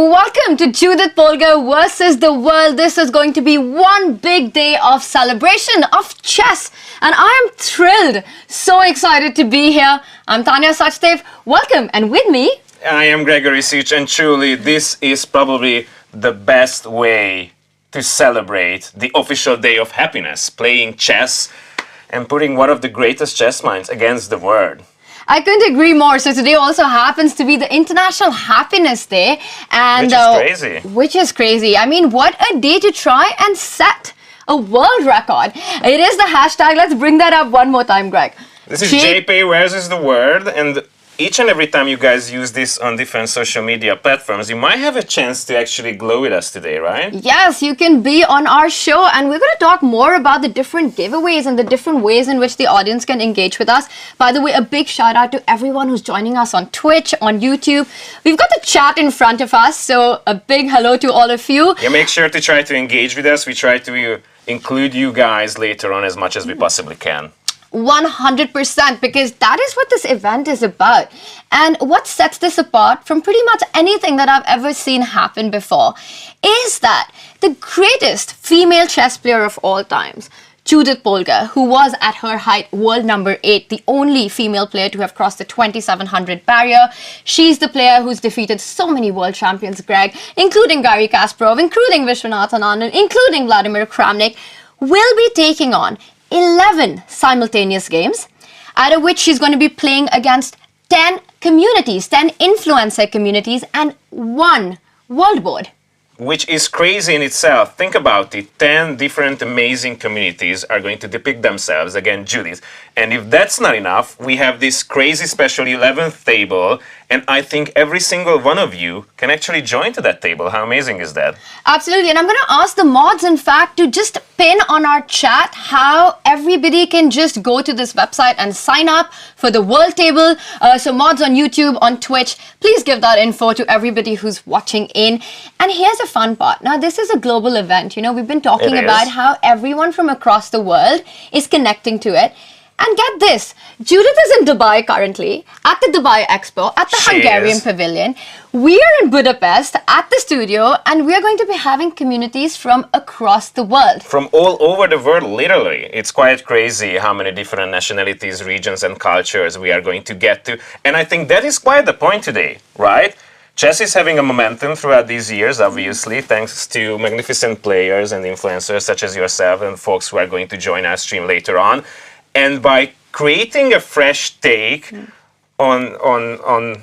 Welcome to Judit Polgár versus the world. This is going to be one big day of celebration of chess, and I am thrilled, so excited to be here. I'm Tanya Sachdev. Welcome, and with me, I am Gregory Sich, and truly, this is probably the best way to celebrate the official day of happiness, playing chess and putting one of the greatest chess minds against the world. I couldn't agree more. So today also happens to be the International Happiness Day, and Which is crazy. Which is crazy. I mean, what a day to try and set a world record. It is the hashtag. Let's bring that up one more time, Greg. This is JP versus the world, and each and every time you guys use this on different social media platforms, you might have a chance to actually glow with us today, right? Yes, you can be on our show, and we're going to talk more about the different giveaways and the different ways in which the audience can engage with us. By the way, a big shout out to everyone who's joining us on Twitch, on YouTube. We've got the chat in front of us, so a big hello to all of you. Yeah, make sure to try to engage with us. We try to include you guys later on as much as we possibly can. 100%, because that is what this event is about. And what sets this apart from pretty much anything that I've ever seen happen before is that the greatest female chess player of all times, Judit Polgár, who was at her height world number 8, the only female player to have crossed the 2700 barrier. She's the player who's defeated so many world champions, Greg, including Garry Kasparov, including Viswanathan Anand, including Vladimir Kramnik, will be taking on 11 simultaneous games, out of which she's going to be playing against 10 communities, 10 influencer communities, and 1 world board. Which is crazy in itself. Think about it. 10 different amazing communities are going to depict themselves against Judith. And if that's not enough, we have this crazy special 11th table, and I think every single one of you can actually join to that table. How amazing is that? Absolutely. And I'm going to ask the mods, in fact, to just pin on our chat how everybody can just go to this website and sign up for the world table. So mods on YouTube, on Twitch, please give that info to everybody who's watching in. And here's a fun part. Now, this is a global event. You know, we've been talking about how everyone from across the world is connecting to it. And get this, Judith is in Dubai currently, at the Dubai Expo, at the Hungarian Pavilion. We are in Budapest, at the studio, and we are going to be having communities from across the world. From all over the world, literally. It's quite crazy how many different nationalities, regions, and cultures we are going to get to. And I think that is quite the point today, right? Chess is having a momentum throughout these years, obviously, thanks to magnificent players and influencers such as yourself and folks who are going to join our stream later on. And by creating a fresh take a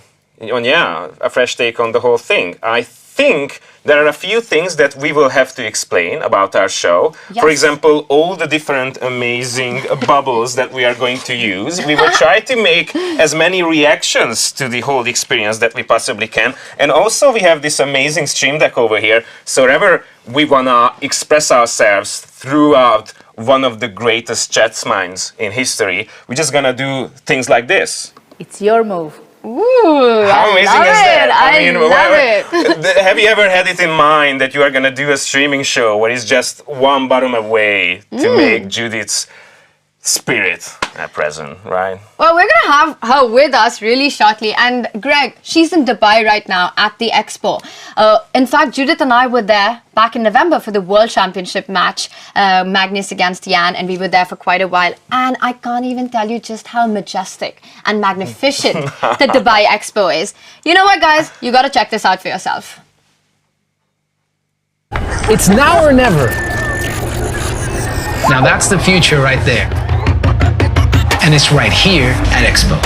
fresh take on the whole thing, I think there are a few things that we will have to explain about our show. Yes. For example, all the different amazing bubbles that we are going to use. We will try to make as many reactions to the whole experience that we possibly can. And also we have this amazing stream deck over here. So wherever we want to express ourselves throughout one of the greatest chess minds in history, we're just going to do things like this. It's your move. Ooh, how amazing is that? I love it. Have you ever had it in mind that you are going to do a streaming show where it's just one button away to make Judith's spirit present, right? Well, we're going to have her with us really shortly. And Greg, she's in Dubai right now at the Expo. In fact, Judith and I were there back in November for the World Championship match, Magnus against Jan, and we were there for quite a while. And I can't even tell you just how majestic and magnificent the Dubai Expo is. You know what, guys? You got to check this out for yourself. It's now or never. Now that's the future right there. And it's right here at Expo.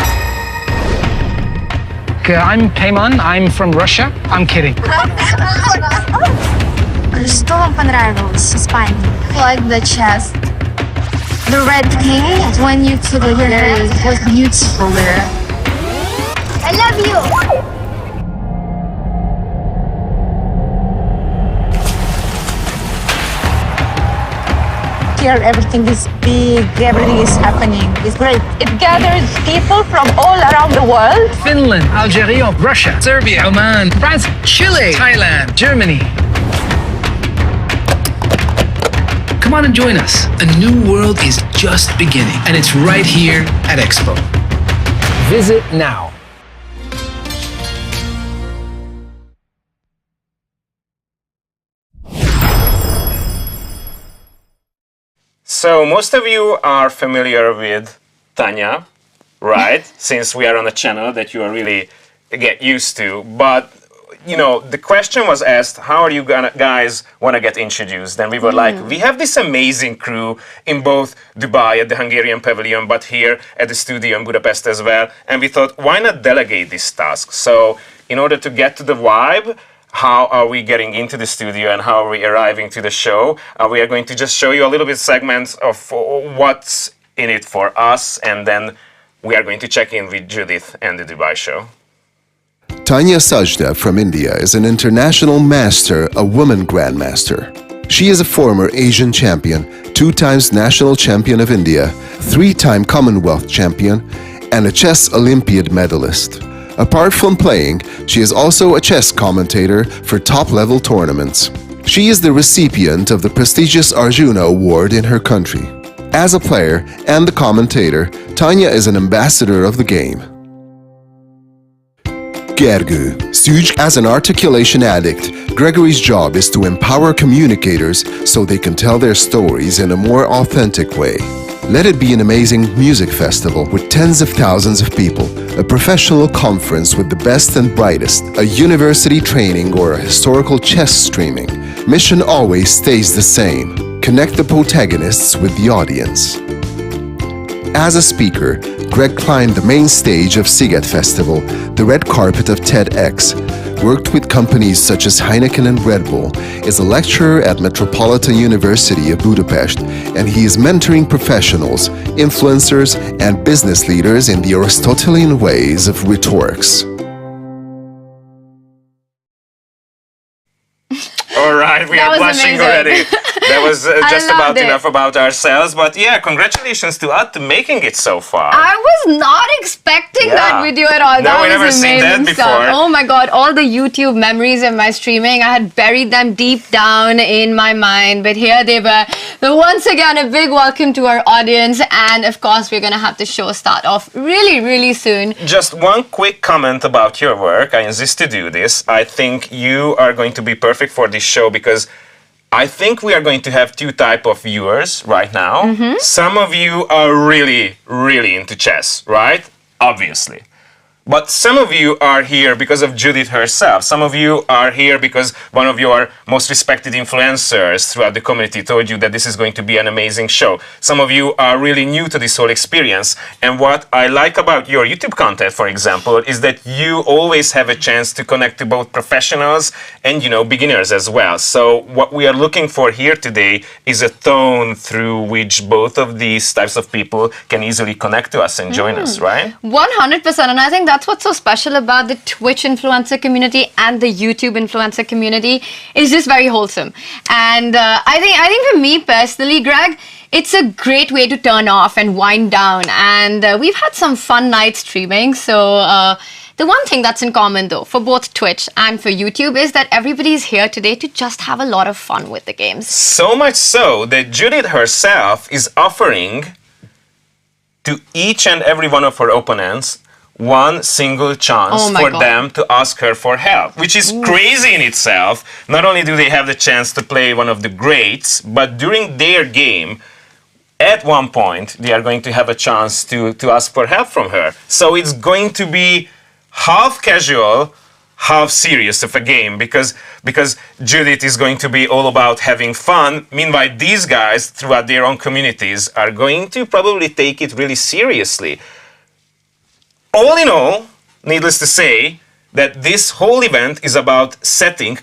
I'm Payman, I'm from Russia. I'm kidding. Что вам понравилось в Испании? Like the chest. The red king, when you took it there, it was beautiful there. I love you! Here everything is big, everything is happening. It's great. It gathers people from all around the world. Finland, Algeria, Russia, Serbia, Oman, France, Chile, Thailand, Germany. Come on and join us. A new world is just beginning, and it's right here at Expo. Visit now. So most of you are familiar with Tanya, right? Since we are on a channel that you are really get used to. But you know, the question was asked, how are you guys want to get introduced? And we were like, we have this amazing crew in both Dubai at the Hungarian Pavilion, but here at the studio in Budapest as well. And we thought, why not delegate this task? So in order to get to the vibe, how are we getting into the studio and how are we arriving to the show? We are going to just show you a little bit segments of what's in it for us, and then we are going to check in with Judith and the Dubai show. Tanya Sajda from India is an international master, a woman grandmaster. She is a former Asian champion, 2 times national champion of India, 3-time Commonwealth champion, and a chess Olympiad medalist. Apart from playing, she is also a chess commentator for top-level tournaments. She is the recipient of the prestigious Arjuna Award in her country. As a player and the commentator, Tanya is an ambassador of the game. Gergő. As an articulation addict, Gregory's job is to empower communicators so they can tell their stories in a more authentic way. Let it be an amazing music festival with tens of thousands of people, a professional conference with the best and brightest, a university training or a historical chess streaming. Mission always stays the same. Connect the protagonists with the audience. As a speaker, Greg climbed the main stage of Sziget Festival, the red carpet of TEDx, worked with companies such as Heineken and Red Bull, is a lecturer at Metropolitan University of Budapest, and he is mentoring professionals, influencers, and business leaders in the Aristotelian ways of rhetorics. All right, we are blushing amazing. already. That was just about it. enough about ourselves. But yeah, congratulations to us to making it so far. I was not expecting that video at all. No, That we was never seen that amazing stuff. before. Oh my god, all the YouTube memories of my streaming, I had buried them deep down in my mind. But here they were. So once again, a big welcome to our audience. And of course, we're going to have the show start off really, really soon. Just one quick comment about your work. I insist to do this. I think you are going to be perfect for this show because I think we are going to have 2 types of viewers right now. Some of you are really, really into chess, right? Obviously. But some of you are here because of Judith herself. Some of you are here because one of your most respected influencers throughout the community told you that this is going to be an amazing show. Some of you are really new to this whole experience. And what I like about your YouTube content, for example, is that you always have a chance to connect to both professionals and, you know, beginners as well. So what we are looking for here today is a tone through which both of these types of people can easily connect to us and join us, right? 100%. And I think that's what's so special about the Twitch influencer community and the YouTube influencer community is just very wholesome. And I think for me personally, Greg, it's a great way to turn off and wind down. And we've had some fun nights streaming. So the one thing that's in common though for both Twitch and for YouTube is that everybody's here today to just have a lot of fun with the games. So much so that Judith herself is offering to each and every one of her opponents one single chance for them to ask her for help, which is crazy in itself. Not only do they have the chance to play one of the greats, but during their game, at one point, they are going to have a chance to ask for help from her. So it's going to be half casual, half serious of a game because Judith is going to be all about having fun. Meanwhile, these guys, throughout their own communities, are going to probably take it really seriously. All in all, needless to say, that this whole event is about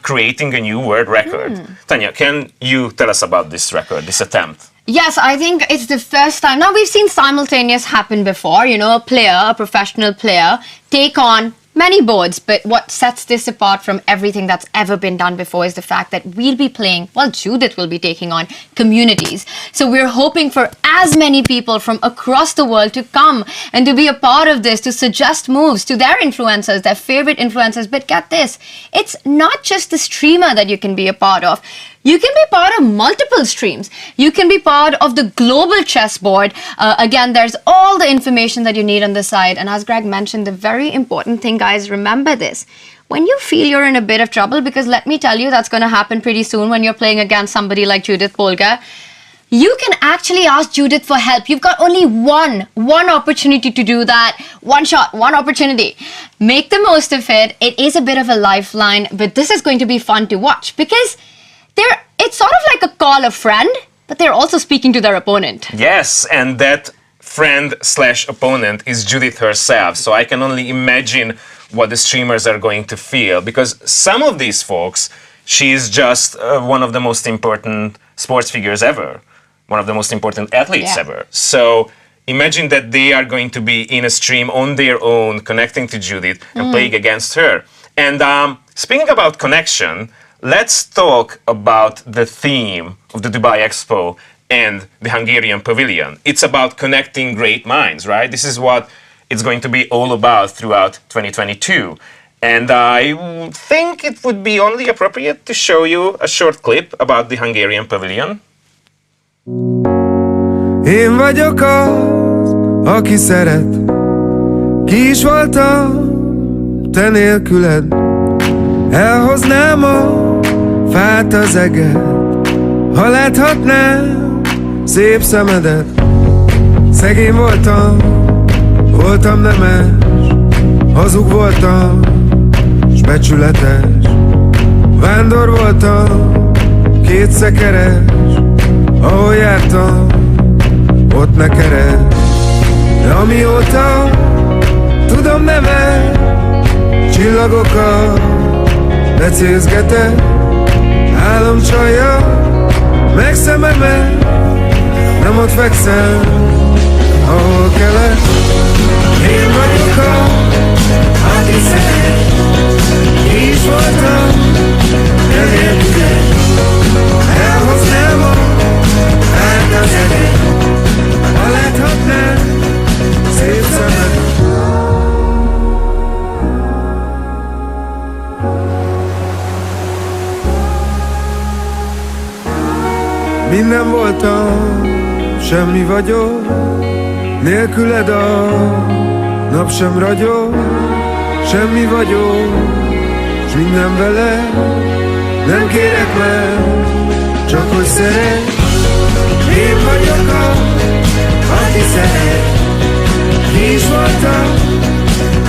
creating a new world record. Tanya, can you tell us about this record, this attempt? Yes, I think it's the first time. Now, we've seen simultaneous happen before, you know, a professional player, take on many boards, but what sets this apart from everything that's ever been done before is the fact that we'll be playing, well, Judith will be taking on communities. So we're hoping for as many people from across the world to come and to be a part of this, to suggest moves to their influencers, their favorite influencers. But get this, it's not just the streamer that you can be a part of. You can be part of multiple streams. You can be part of the global chessboard. Again, there's all the information that you need on the site. And as Greg mentioned, the very important thing, guys, remember this. When you feel you're in a bit of trouble, because let me tell you, that's going to happen pretty soon when you're playing against somebody like Judit Polgár, you can actually ask Judith for help. You've got only one opportunity to do that. One shot, one opportunity. Make the most of it. It is a bit of a lifeline, but this is going to be fun to watch because it's sort of like a call a friend, but they're also speaking to their opponent. Yes, and that friend/opponent is Judith herself. So I can only imagine what the streamers are going to feel, because some of these folks, she is just one of the most important sports figures ever, one of the most important athletes ever. So imagine that they are going to be in a stream on their own, connecting to Judith and playing against her. And speaking about connection, let's talk about the theme of the Dubai Expo and the Hungarian Pavilion. It's about connecting great minds, right? This is what it's going to be all about throughout 2022. And I think it would be only appropriate to show you a short clip about the Hungarian Pavilion. Én vagyok az, aki szeret, ki is voltam, te nélküled. Elhoznám a fát az eget, ha láthatnám szép szemedet. Szegény voltam nemes, hazug voltam, s becsületes. Vándor voltam, kétszekeres, ahol jártam, ott ne keres. De amióta tudom nevet, csillagokat lecézgetek. Álomcsalja meg szememet, nem ott fekszem, ahol kelek. Én vagyok az, aki szeret, ki is voltam, de nélküled. Elhoznám a fát az eget, ha láthatnám szép szemed. Minden voltam, semmi vagyok, nélküled a nap sem ragyog. Semmi vagyok, s minden vele, nem kérek meg, csak hogy szeret. Én vagyok az, aki szeret, ki is voltam,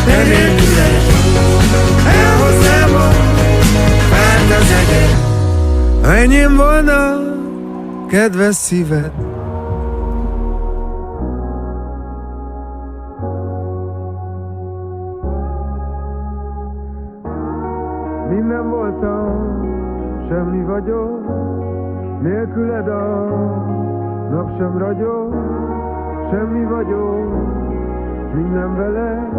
de nélküled. Elhoznám a fát az eget, ha enyém volna kedves szíved. Minden voltam, semmi vagyok, nélküled a nap sem ragyog. Semmi vagyok, s minden vele,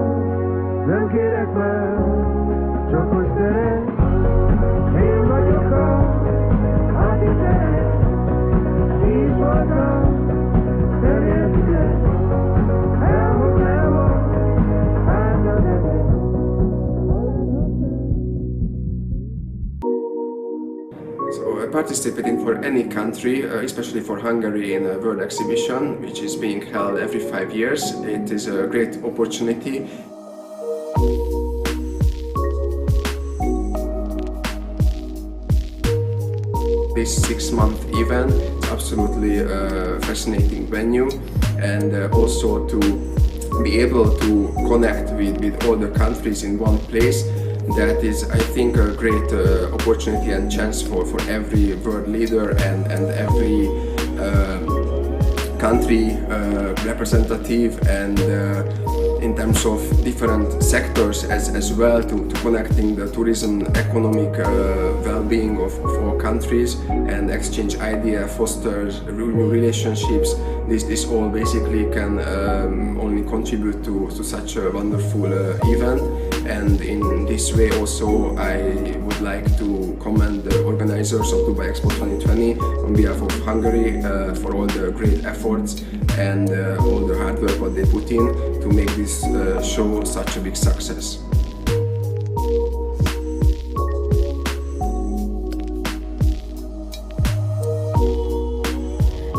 nem kérek meg, csak hogy szeret. Én vagyok az, aki szeret, ki is voltam, de nélküled. Elhoznám a fát az eget. So participating for any country, especially for Hungary in a world exhibition, which is being held every 5 years, it is a great opportunity. This 6-month event is absolutely a fascinating venue, and also to be able to connect with all the countries in one place. That is, I think, a great opportunity and chance for every world leader and every country representative, and in terms of different sectors as well, to connecting the tourism, economic well-being of all countries, and exchange idea, fosters new relationships. This all basically can only contribute to such a wonderful event. And in this way also I would like to commend the organizers of Dubai Expo 2020 on behalf of Hungary for all the great efforts and all the hard work what they put in to make this show such a big success.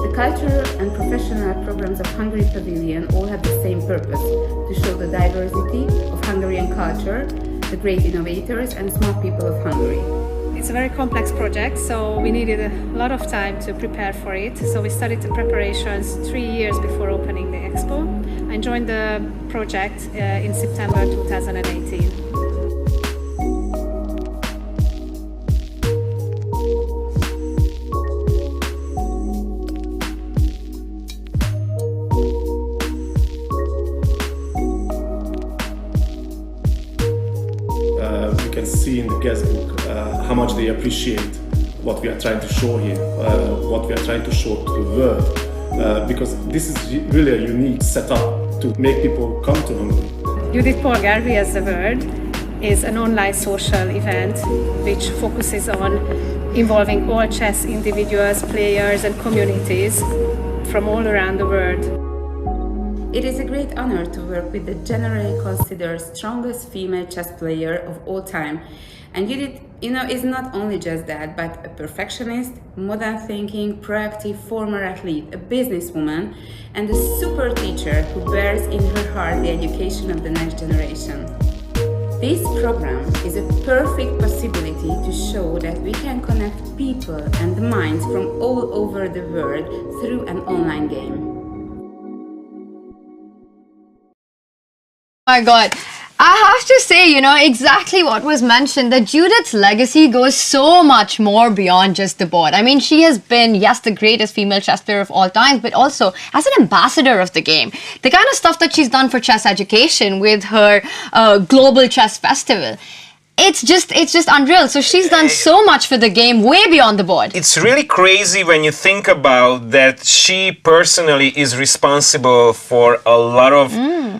The cultural and professional programs of Hungary Pavilion all have the same purpose, to show the diversity of Hungarian culture, the great innovators and smart people of Hungary. It's a very complex project, so we needed a lot of time to prepare for it. So we started the preparations 3 years before opening the expo. I joined the project in September 2018. You can see in the guestbook how much they appreciate what we are trying to show here, what we are trying to show to the world, because this is really a unique setup to make people come to Hungary. Judit Polgár, We as the World, is an online social event which focuses on involving all chess individuals, players and communities from all around the world. It is a great honor to work with the generally considered strongest female chess player of all time. And Judit, is not only just that, but a perfectionist, modern thinking, proactive former athlete, a businesswoman, and a super teacher who bears in her heart the education of the next generation. This program is a perfect possibility to show that we can connect people and minds from all over the world through an online game. My God. I have to say, exactly what was mentioned, that Judith's legacy goes so much more beyond just the board. I mean, she has been, yes, the greatest female chess player of all time, but also as an ambassador of the game. The kind of stuff that she's done for chess education with her global chess festival. It's just unreal. So she's done so much for the game, way beyond the board. It's really crazy when you think about that she personally is responsible for a lot of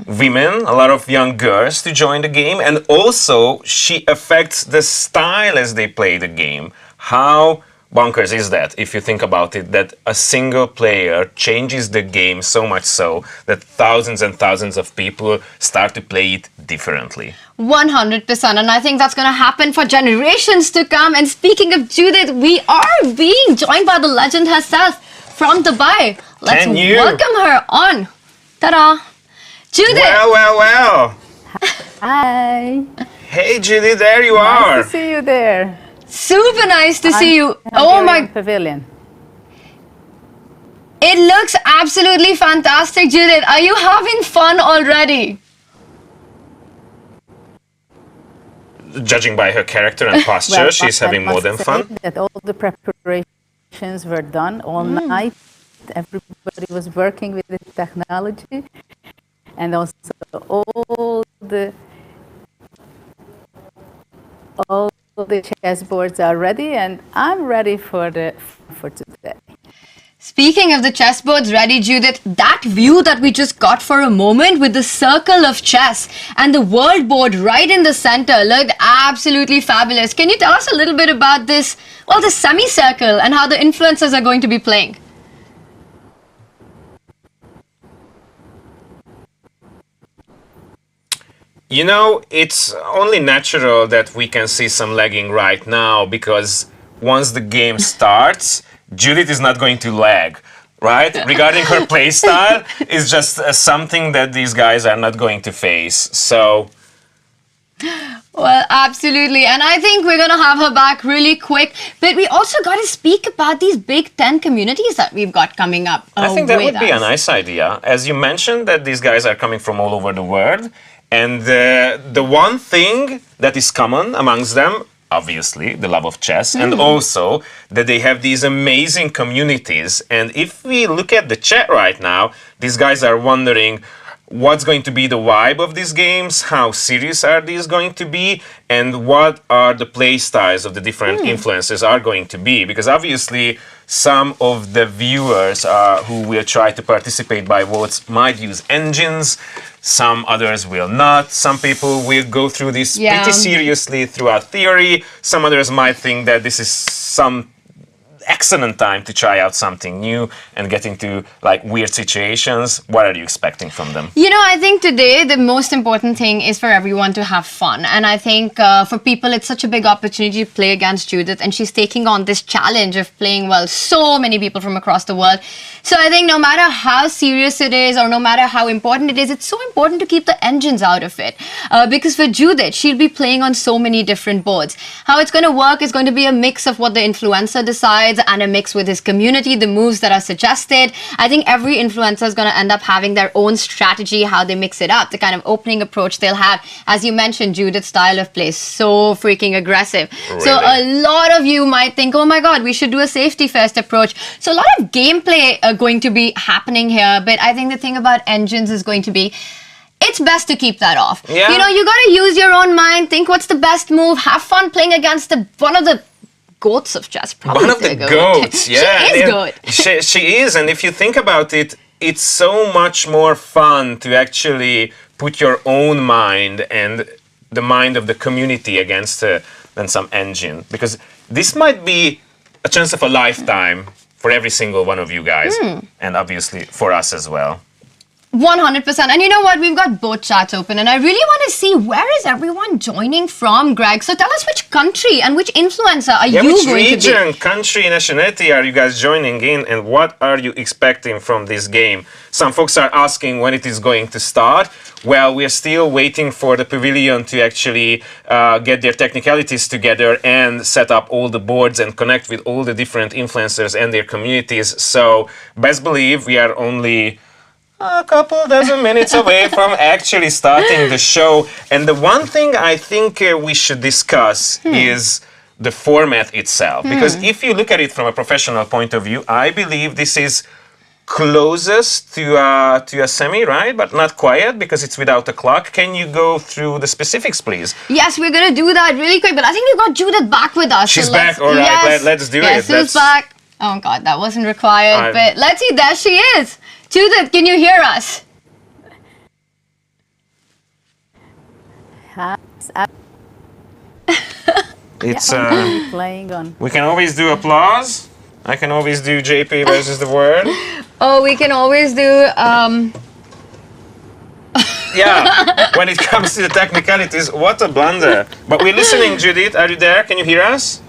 women, a lot of young girls to join the game, and also she affects the style as they play the game. How bonkers is that, if you think about it, that a single player changes the game so much so that thousands and thousands of people start to play it differently. 100%, and I think that's going to happen for generations to come. And speaking of Judith, we are being joined by the legend herself from Dubai. Let's welcome her on. Ta-da! Judith! Well. Hi. Hey Judith, there you are. Nice to see you there. Super nice to see you. Hungarian Pavilion. It looks absolutely fantastic, Judith. Are you having fun already? Judging by her character and posture, she's having more than fun. That all the preparations were done all night. Everybody was working with the technology, and also all the chessboards are ready, and I'm ready for today. Speaking of the chessboards ready, Judith, that view that we just got for a moment with the circle of chess and the world board right in the center looked absolutely fabulous. Can you tell us a little bit about this, the semicircle and how the influencers are going to be playing? It's only natural that we can see some lagging right now, because once the game starts, Judith is not going to lag, right? Regarding her playstyle, it's just something that these guys are not going to face. So, well, absolutely. And I think we're going to have her back really quick. But we also got to speak about these Big Ten communities that we've got coming up. I think that would be a nice idea. As you mentioned, that these guys are coming from all over the world. And the one thing that is common amongst them, obviously, the love of chess, and also that they have these amazing communities. And if we look at the chat right now, these guys are wondering what's going to be the vibe of these games, how serious are these going to be, and what are the play styles of the different influencers are going to be. Because obviously, some of the viewers who will try to participate by votes might use engines, some others will not. Some people will go through this pretty seriously throughout theory. Some others might think that this is some excellent time to try out something new and get into like weird situations. What are you expecting from them? You know, I think today the most important thing is for everyone to have fun. And I think for people, it's such a big opportunity to play against Judith. And she's taking on this challenge of playing well so many people from across the world. So I think no matter how serious it is or no matter how important it is, it's so important to keep the engines out of it. Because for Judith, she'll be playing on so many different boards. How it's going to work is going to be a mix of what the influencer decides and a mix with his community, the moves that are suggested. I think every influencer is going to end up having their own strategy, how they mix it up, the kind of opening approach they'll have. As you mentioned, Judith's style of play is so freaking aggressive. Really? So a lot of you might think, oh my God, we should do a safety first approach. So a lot of gameplay going to be happening here. But I think the thing about engines is going to be, it's best to keep that off. Yeah. You know, you got to use your own mind, think what's the best move, have fun playing against one of the goats of chess. One of the goats, yeah. She is good. She is, and if you think about it, it's so much more fun to actually put your own mind and the mind of the community against than some engine. Because this might be a chance of a lifetime for every single one of you guys, and obviously for us as well. 100%. And you know what? We've got both chats open and I really want to see where is everyone joining from, Greg. So tell us which country and which influencer are you which going region, to be? country, nationality are you guys joining in and what are you expecting from this game? Some folks are asking when it is going to start. Well, we're still waiting for the pavilion to actually get their technicalities together and set up all the boards and connect with all the different influencers and their communities. So best believe we are only a couple dozen minutes away from actually starting the show. And the one thing I think we should discuss is the format itself. Because if you look at it from a professional point of view, I believe this is closest to a semi, right? But not quite because it's without a clock. Can you go through the specifics, please? Yes, we're going to do that really quick. But I think we've got Judith back with us. She's back. All right, yes, let's do it. Yes, she's back. Oh, God, that wasn't required. But let's see. There she is. Judith, can you hear us? It's playing on. We can always do applause. I can always do JP versus the word. Oh, we can always do Yeah, when it comes to the technicalities, what a blunder. But we're listening, Judith. Are you there? Can you hear us?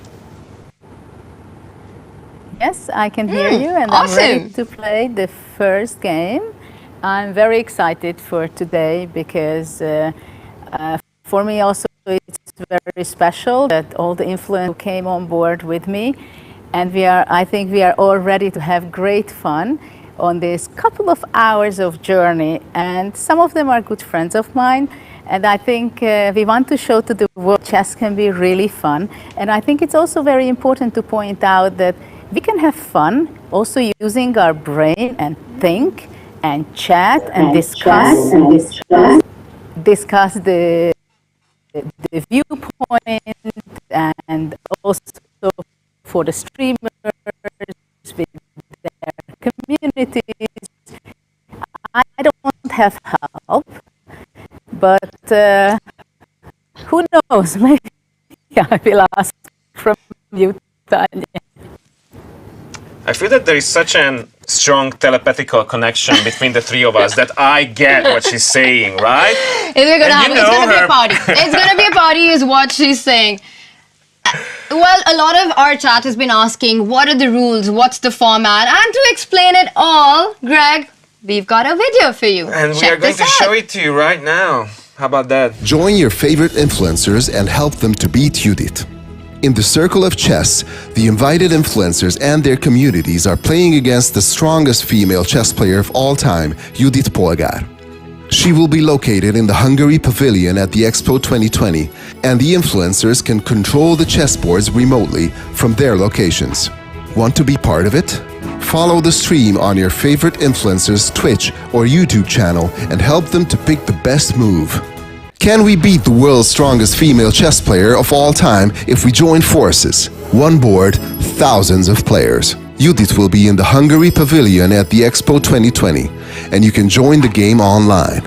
Yes, I can hear you, and awesome. I'm ready to play the first game. I'm very excited for today because for me also it's very special that all the influencers came on board with me, and I think we are all ready to have great fun on this couple of hours of journey. And some of them are good friends of mine, and I think we want to show to the world chess can be really fun. And I think it's also very important to point out that we can have fun also using our brain and think and chat and discuss the viewpoint, and also for the streamers with their communities. I don't have help, but who knows? Maybe I will ask from you, Tanya. I feel that there is such a strong telepathical connection between the three of us that I get what she's saying, right? It's going to be a party. It's going to be a party is what she's saying. Well, a lot of our chat has been asking, what are the rules? What's the format? And to explain it all, Greg, we've got a video for you. And we are going to show it to you right now. How about that? Join your favorite influencers and help them to beat Judith. In the circle of chess, the invited influencers and their communities are playing against the strongest female chess player of all time, Judit Polgár. She will be located in the Hungary Pavilion at the Expo 2020, and the influencers can control the chessboards remotely from their locations. Want to be part of it? Follow the stream on your favorite influencer's Twitch or YouTube channel and help them to pick the best move. Can we beat the world's strongest female chess player of all time if we join forces? One board, thousands of players. Judith will be in the Hungary Pavilion at the Expo 2020, and you can join the game online.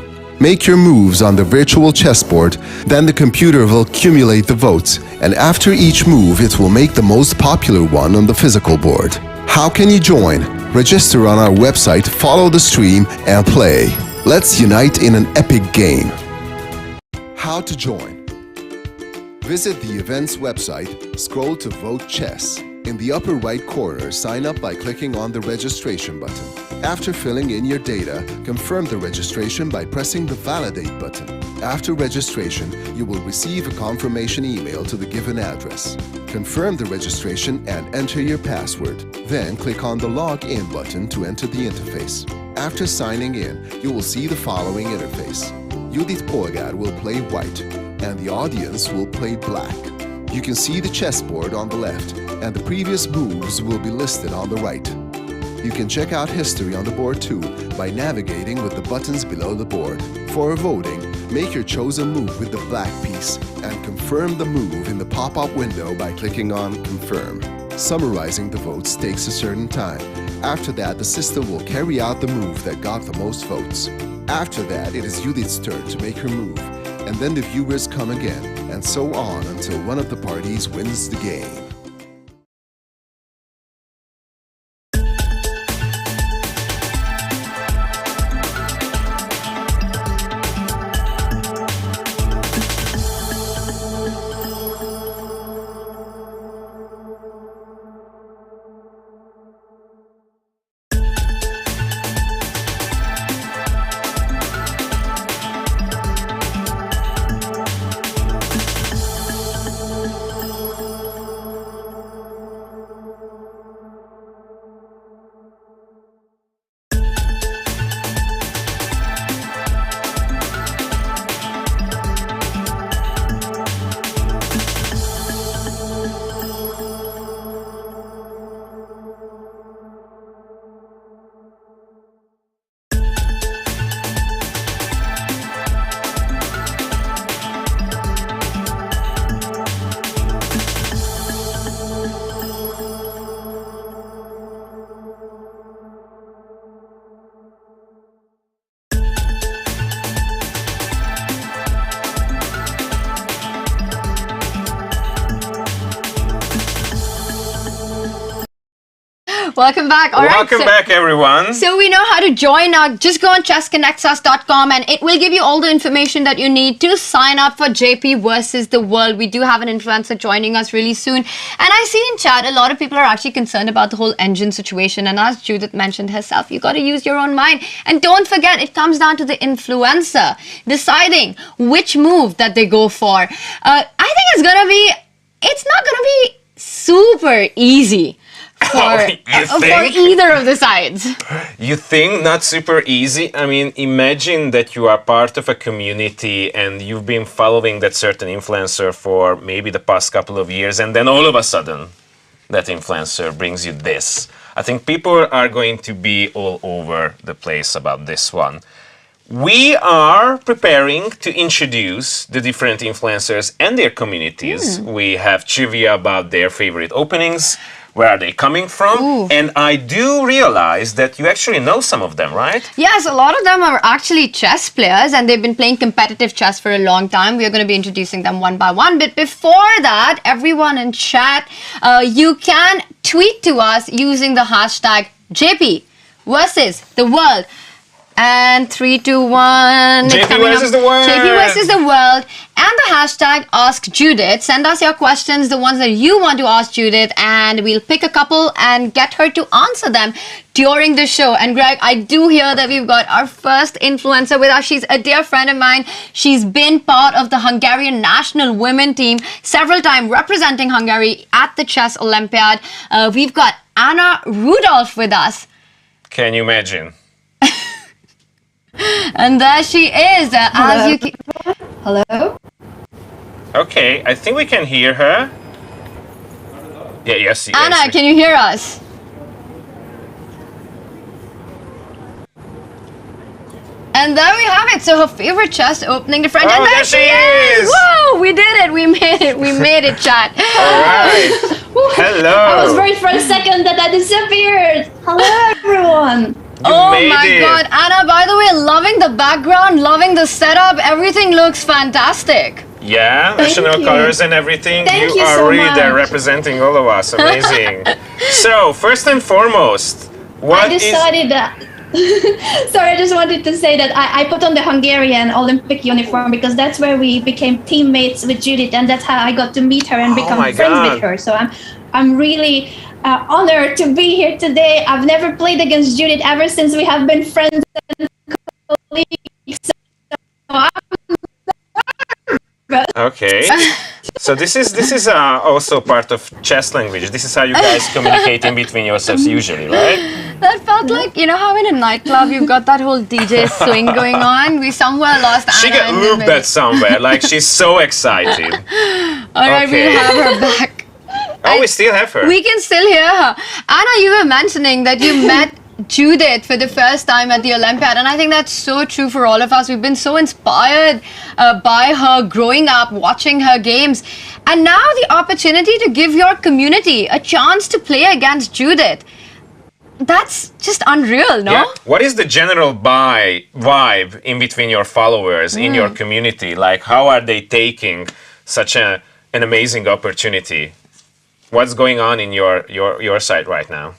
Make your moves on the virtual chessboard, then the computer will accumulate the votes, and after each move it will make the most popular one on the physical board. How can you join? Register on our website, follow the stream, and play. Let's unite in an epic game. How to join? Visit the event's website, scroll to Vote Chess. In the upper right corner, sign up by clicking on the registration button. After filling in your data, confirm the registration by pressing the Validate button. After registration, you will receive a confirmation email to the given address. Confirm the registration and enter your password. Then click on the Log In button to enter the interface. After signing in, you will see the following interface. Judit Polgár will play white, and the audience will play black. You can see the chessboard on the left, and the previous moves will be listed on the right. You can check out history on the board too by navigating with the buttons below the board. For voting, make your chosen move with the black piece and confirm the move in the pop-up window by clicking on Confirm. Summarizing the votes takes a certain time. After that, the system will carry out the move that got the most votes. After that, it is Judith's turn to make her move, and then the viewers come again, and so on until one of the parties wins the game. Welcome back. All right, Welcome back, everyone. So we know how to join now. Just go on chessconnectsus.com and it will give you all the information that you need to sign up for JP versus the World. We do have an influencer joining us really soon. And I see in chat, a lot of people are actually concerned about the whole engine situation. And as Judith mentioned herself, you got to use your own mind. And don't forget, it comes down to the influencer deciding which move that they go for. I think it's not going to be super easy for either of the sides. You think not super easy? I mean, imagine that you are part of a community and you've been following that certain influencer for maybe the past couple of years, and then all of a sudden that influencer brings you this. I think people are going to be all over the place about this one. We are preparing to introduce the different influencers and their communities. We have trivia about their favorite openings. Where are they coming from? And I do realize that you actually know some of them, right? Yes, a lot of them are actually chess players and they've been playing competitive chess for a long time. We are going to be introducing them one by one. But before that, everyone in chat, you can tweet to us using the hashtag JP versus the World. And 3, 2, 1. JP versus the World. JP versus the World. And the hashtag Ask Judith. Send us your questions, the ones that you want to ask Judith, and we'll pick a couple and get her to answer them during the show. And Greg, I do hear that we've got our first influencer with us. She's a dear friend of mine. She's been part of the Hungarian national women team several times, representing Hungary at the Chess Olympiad. We've got Anna Rudolph with us. Can you imagine? And there she is. Hello? Okay, I think we can hear her. Yeah, yes. Anna, can you hear us? And there we have it. So her favorite chess opening to French. Oh, and there she is! Whoa, we did it. We made it. We made it, chat. All right. Hello. I was worried for a second that I disappeared. Hello, everyone. Oh made my it. God, Anna, by the way, loving the background, loving the setup, everything looks fantastic. Yeah, national colors and everything. Thank you you are so really there much. representing all of us. Amazing. So, first and foremost, what I is... decided that. Sorry, I just wanted to say that I put on the Hungarian Olympic uniform because that's where we became teammates with Judith, and that's how I got to meet her and Oh become my friends God. with her. So I'm really honored to be here today. I've never played against Judith ever since we have been friends and colleagues. So I'm Okay. So this is also part of chess language. This is how you guys communicate in between yourselves usually, right? That felt like, you know how in a nightclub you've got that whole DJ swing going on? We somewhere lost Anna She got in the looped middle. that somewhere. Like, she's so excited. All right, Okay. we'll have her back. Oh, we still have her. We can still hear her. Anna, you were mentioning that you met Judith for the first time at the Olympiad, and I think that's so true for all of us. We've been so inspired by her growing up, watching her games, and now the opportunity to give your community a chance to play against Judith. That's just unreal, no? Yeah. What is the general vibe in between your followers, in your community? Like, how are they taking such an amazing opportunity? What's going on in your side right now?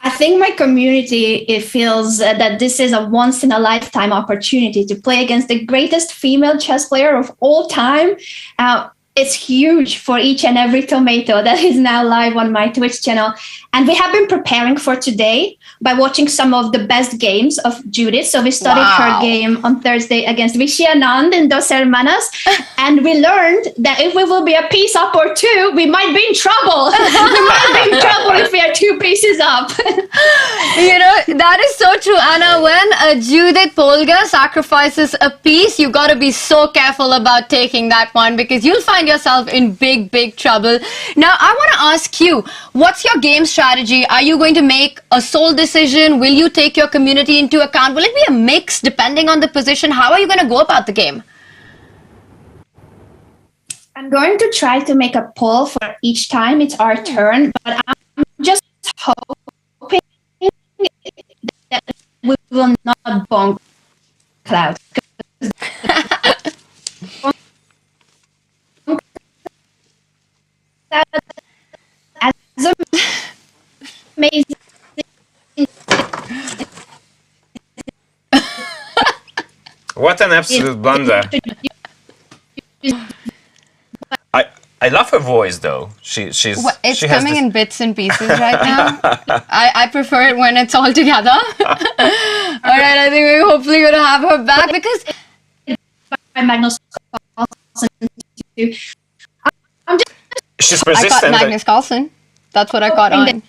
I think my community, it feels that this is a once in a lifetime opportunity to play against the greatest female chess player of all time. It's huge for each and every tomato that is now live on my Twitch channel. And we have been preparing for today by watching some of the best games of Judith. So we studied her game on Thursday against Vishy Anand in Dos Hermanas. And we learned that if we will be a piece up or two, we might be in trouble. We might be in trouble if we are 2 pieces up. You know, that is so true, Anna. When Judith Polgár sacrifices a piece, you got to be so careful about taking that one because you'll find yourself in big, big trouble. Now, I want to ask you, what's your game strategy? Are you going to make a sole decision? Will you take your community into account? Will it be a mix depending on the position? How are you going to go about the game? I'm going to try to make a poll for each time it's our turn, but I'm just hoping that we will not bonk cloud. As amazing. What an absolute blunder. I love her voice though. It's She has coming this... in bits and pieces right now. I prefer it when it's all together. All right, I think we're hopefully going to have her back because... Magnus Carlsen. She's I persistent. caught Magnus Carlsen. That's what I caught on.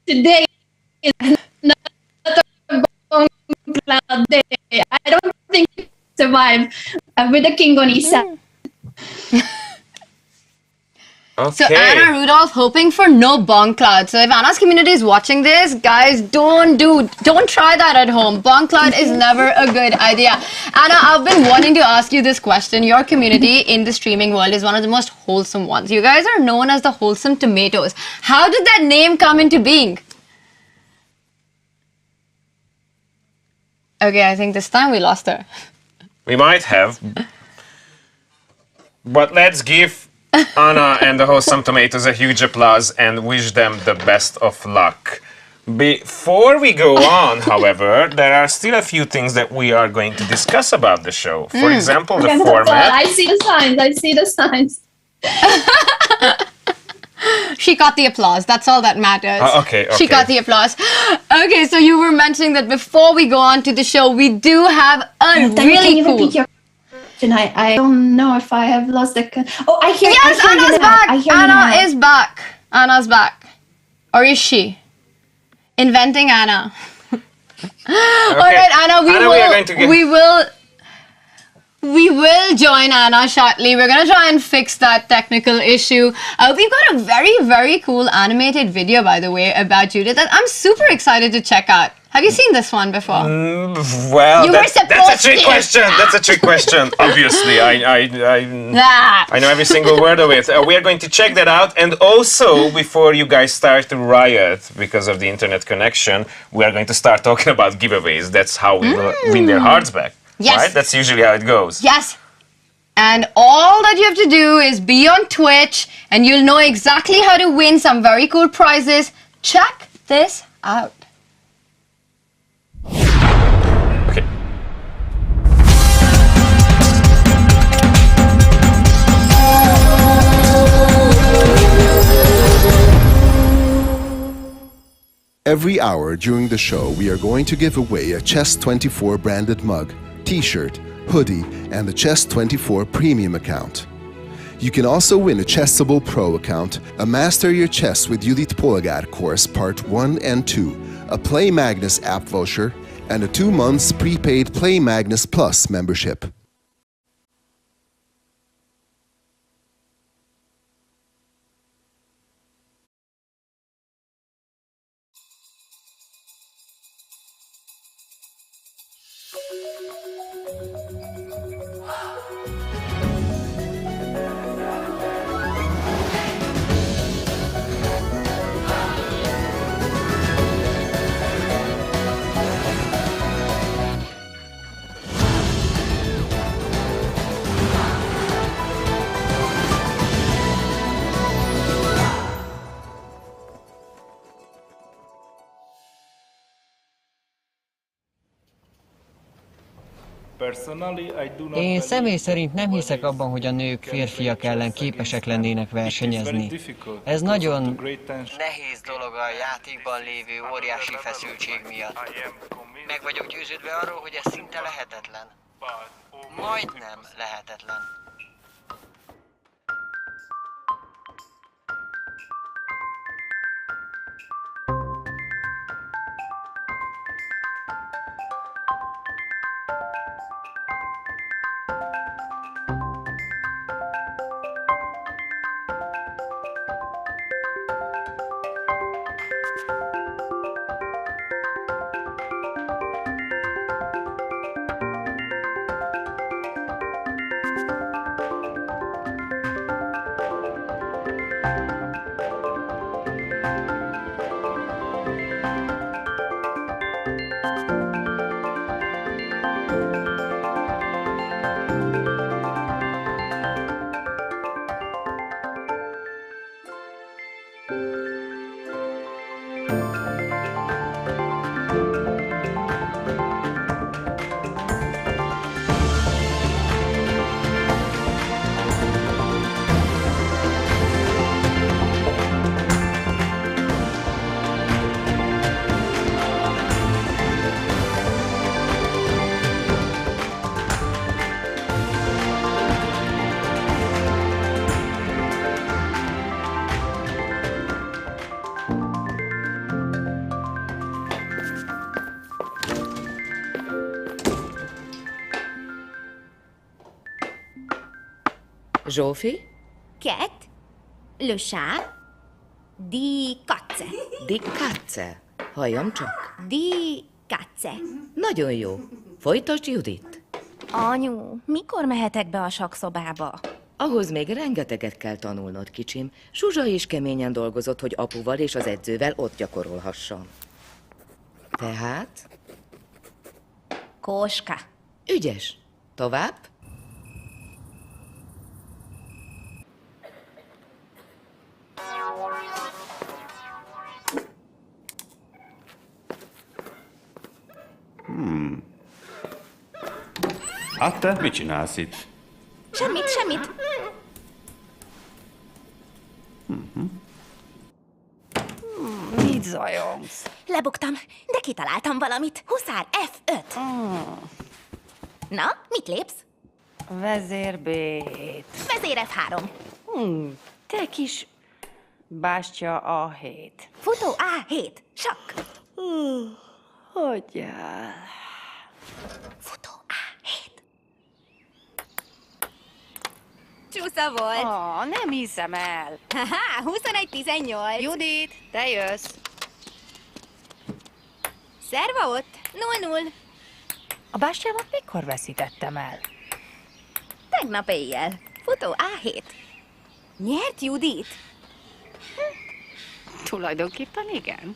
Today is not a bonk cloud day. I don't think we survive with the king on e7. Okay. So Anna Rudolph hoping for no bonk cloud. So if Anna's community is watching this, guys, don't try that at home. Bonk cloud is never a good idea. Anna, I've been wanting to ask you this question. Your community in the streaming world is one of the most wholesome ones. You guys are known as the wholesome tomatoes. How did that name come into being? Okay, I think this time we lost her. We might have. But let's give Anna and the Wholesome Tomatoes a huge applause and wish them the best of luck. Before we go on, however, there are still a few things that we are going to discuss about the show. For example, the format. I see the signs. She got the applause. That's all that matters. Okay. She got the applause. Okay, so you were mentioning that before we go on to the show, we do have a really cool... I don't know if I have lost the... Oh, I hear... Yes, I hear Anna's you now. back. I hear you Anna now. is back. Anna's back. Or is she? Inventing Anna. All right, Anna, we are going to get... we we will join Anna shortly. We're gonna try and fix that technical issue. We've got a very, very cool animated video, by the way, about Judith that I'm super excited to check out. Have you seen this one before? Well, You that's a trick question. That's a trick question. Obviously, I know every single word of it. We are going to check that out. And also, before you guys start to riot because of the internet connection, we are going to start talking about giveaways. That's how we will win their hearts back. Yes. Right? That's usually how it goes. Yes. And all that you have to do is be on Twitch and you'll know exactly how to win some very cool prizes. Check this out. Okay. Every hour during the show, we are going to give away a Chess24 branded mug, t-shirt, hoodie, and the Chess24 premium account. You can also win a Chessable Pro account, a Master Your Chess with Judit Polgár course Part 1 and 2, a Play Magnus app voucher, and a 2 months prepaid Play Magnus Plus membership. Én személy szerint nem hiszek abban, hogy a nők férfiak ellen képesek lennének versenyezni. Ez nagyon nehéz dolog a játékban lévő óriási feszültség miatt. Meg vagyok győződve arról, hogy ez szinte lehetetlen. Majdnem lehetetlen. Zsófi? Ket, le chat, di katze. Di katze. Halljam csak. Di katze. Nagyon jó. Folytasd, Judit. Anyu, mikor mehetek be a sakszobába? Ahhoz még rengeteget kell tanulnod, kicsim. Zsuzsa is keményen dolgozott, hogy apuval és az edzővel ott gyakorolhasson. Tehát? Kóska. Ügyes. Tovább? Hát te mit csinálsz itt? Semmit, semmit. Mit zajongsz? Lebuktam, de kitaláltam valamit. Huszár F5. Na, mit lépsz? Vezér B7. Vezér F3. Te kis bástya A7. Futó A7. Sakk. Hagyjál. Futó A7. csúsza volt. Nem hiszem el. Haha, 21-18. Judit, te jössz. Szerva ott, 0-0. A bástyámat mikor veszítettem el? Tegnap éjjel. Futó A7. Nyert Judit? Tulajdonképpen igen.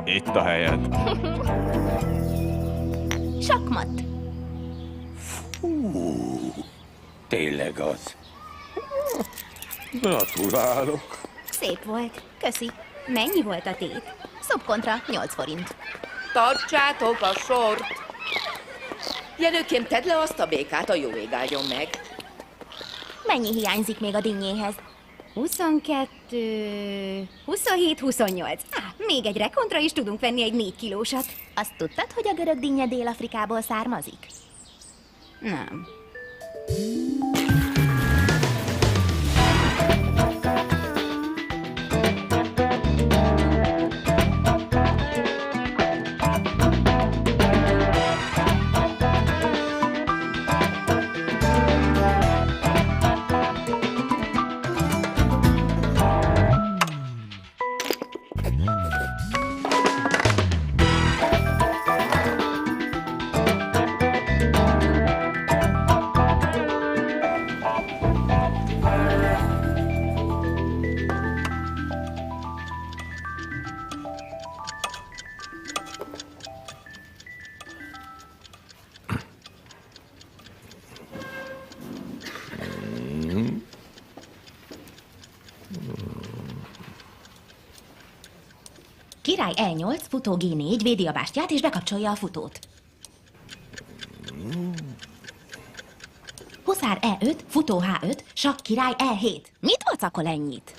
Itt a helyed. Sakmat. Tényleg az. Gratulálok. Szép volt. Köszi. Mennyi volt a tét? Szobkontra 8 forint. Tartsátok a sort! Jenőkém, tedd le azt a békát, a jó ég áldjon meg. Mennyi hiányzik még a dinnyéhez? 22... 27, 28. Még egy rekontra is tudunk venni egy 4 kilósat. Azt tudtad, hogy a görög dinnye Dél-Afrikából származik? Nem. Király E8, futó G4, védi a bástyát és bekapcsolja a futót. Huszár E5, futó H5, sakk király E7. Mit vacakol ennyit?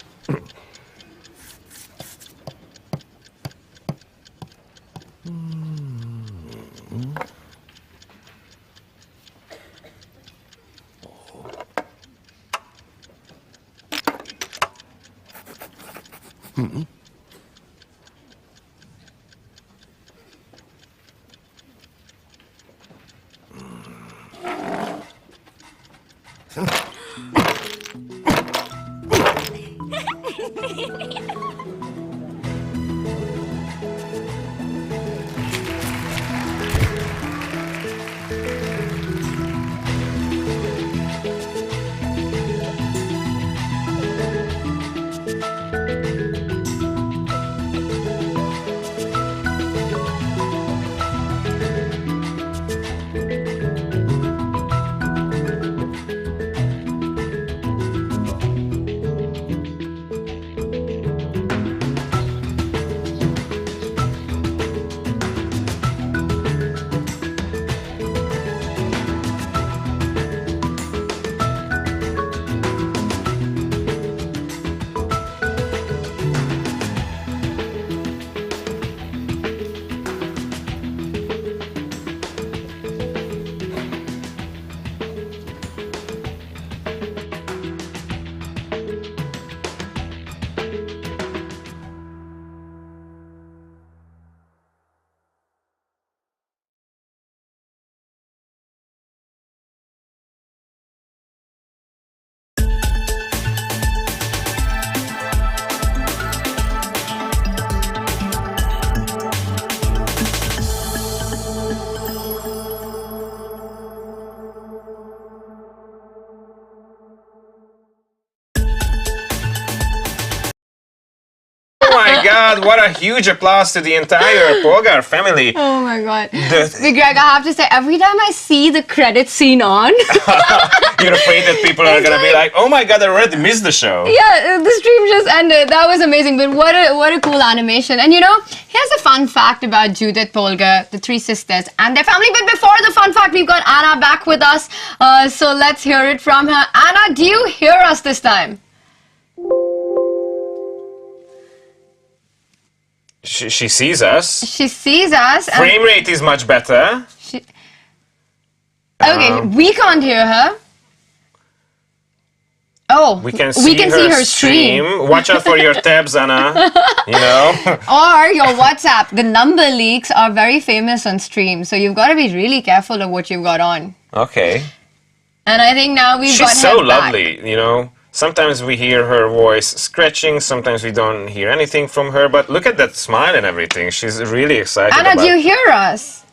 God, what a huge applause to the entire Polgár family. Oh my God. But Greg, I have to say, every time I see the credit scene on, you're afraid that people are going to be like, oh my God, I already missed the show. Yeah, the stream just ended. That was amazing. But what a cool animation. And here's a fun fact about Judit Polgár, the three sisters, and their family. But before the fun fact, we've got Anna back with us. So let's hear it from her. Anna, do you hear us this time? She sees us. She sees us. Frame rate is much better. Okay, we can't hear her. Oh, we can see her stream. Watch out for your tabs, Anna. Or your WhatsApp. The number leaks are very famous on stream, so you've got to be really careful of what you've got on. Okay. And I think now we've got her She's so back. lovely, Sometimes we hear her voice scratching, sometimes we don't hear anything from her, but look at that smile and everything. She's really excited Anna, do you hear us?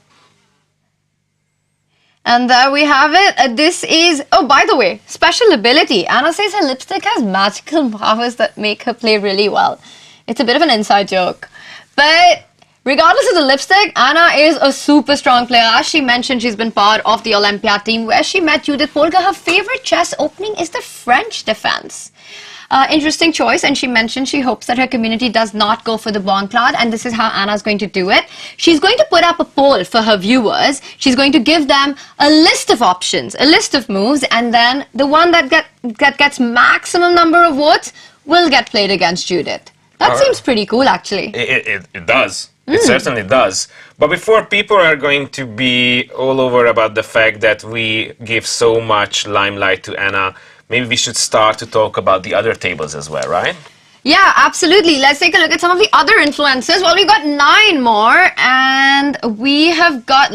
And there we have it. This is, oh, by the way, special ability. Anna says her lipstick has magical powers that make her play really well. It's a bit of an inside joke. But regardless of the lipstick, Anna is a super strong player. As she mentioned, she's been part of the Olympiad team where she met Judit Polgár. Her favorite chess opening is the French defense. Interesting choice, and she mentioned she hopes that her community does not go for the Bonclad, and this is how Anna's going to do it. She's going to put up a poll for her viewers. She's going to give them a list of options, a list of moves, and then the one that gets maximum number of votes will get played against Judit. That seems pretty cool, actually. It does. It certainly does. But before people are going to be all over about the fact that we give so much limelight to Anna, maybe we should start to talk about the other tables as well, right? Yeah, absolutely. Let's take a look at some of the other influences. Well, we've got 9 more, and we have got,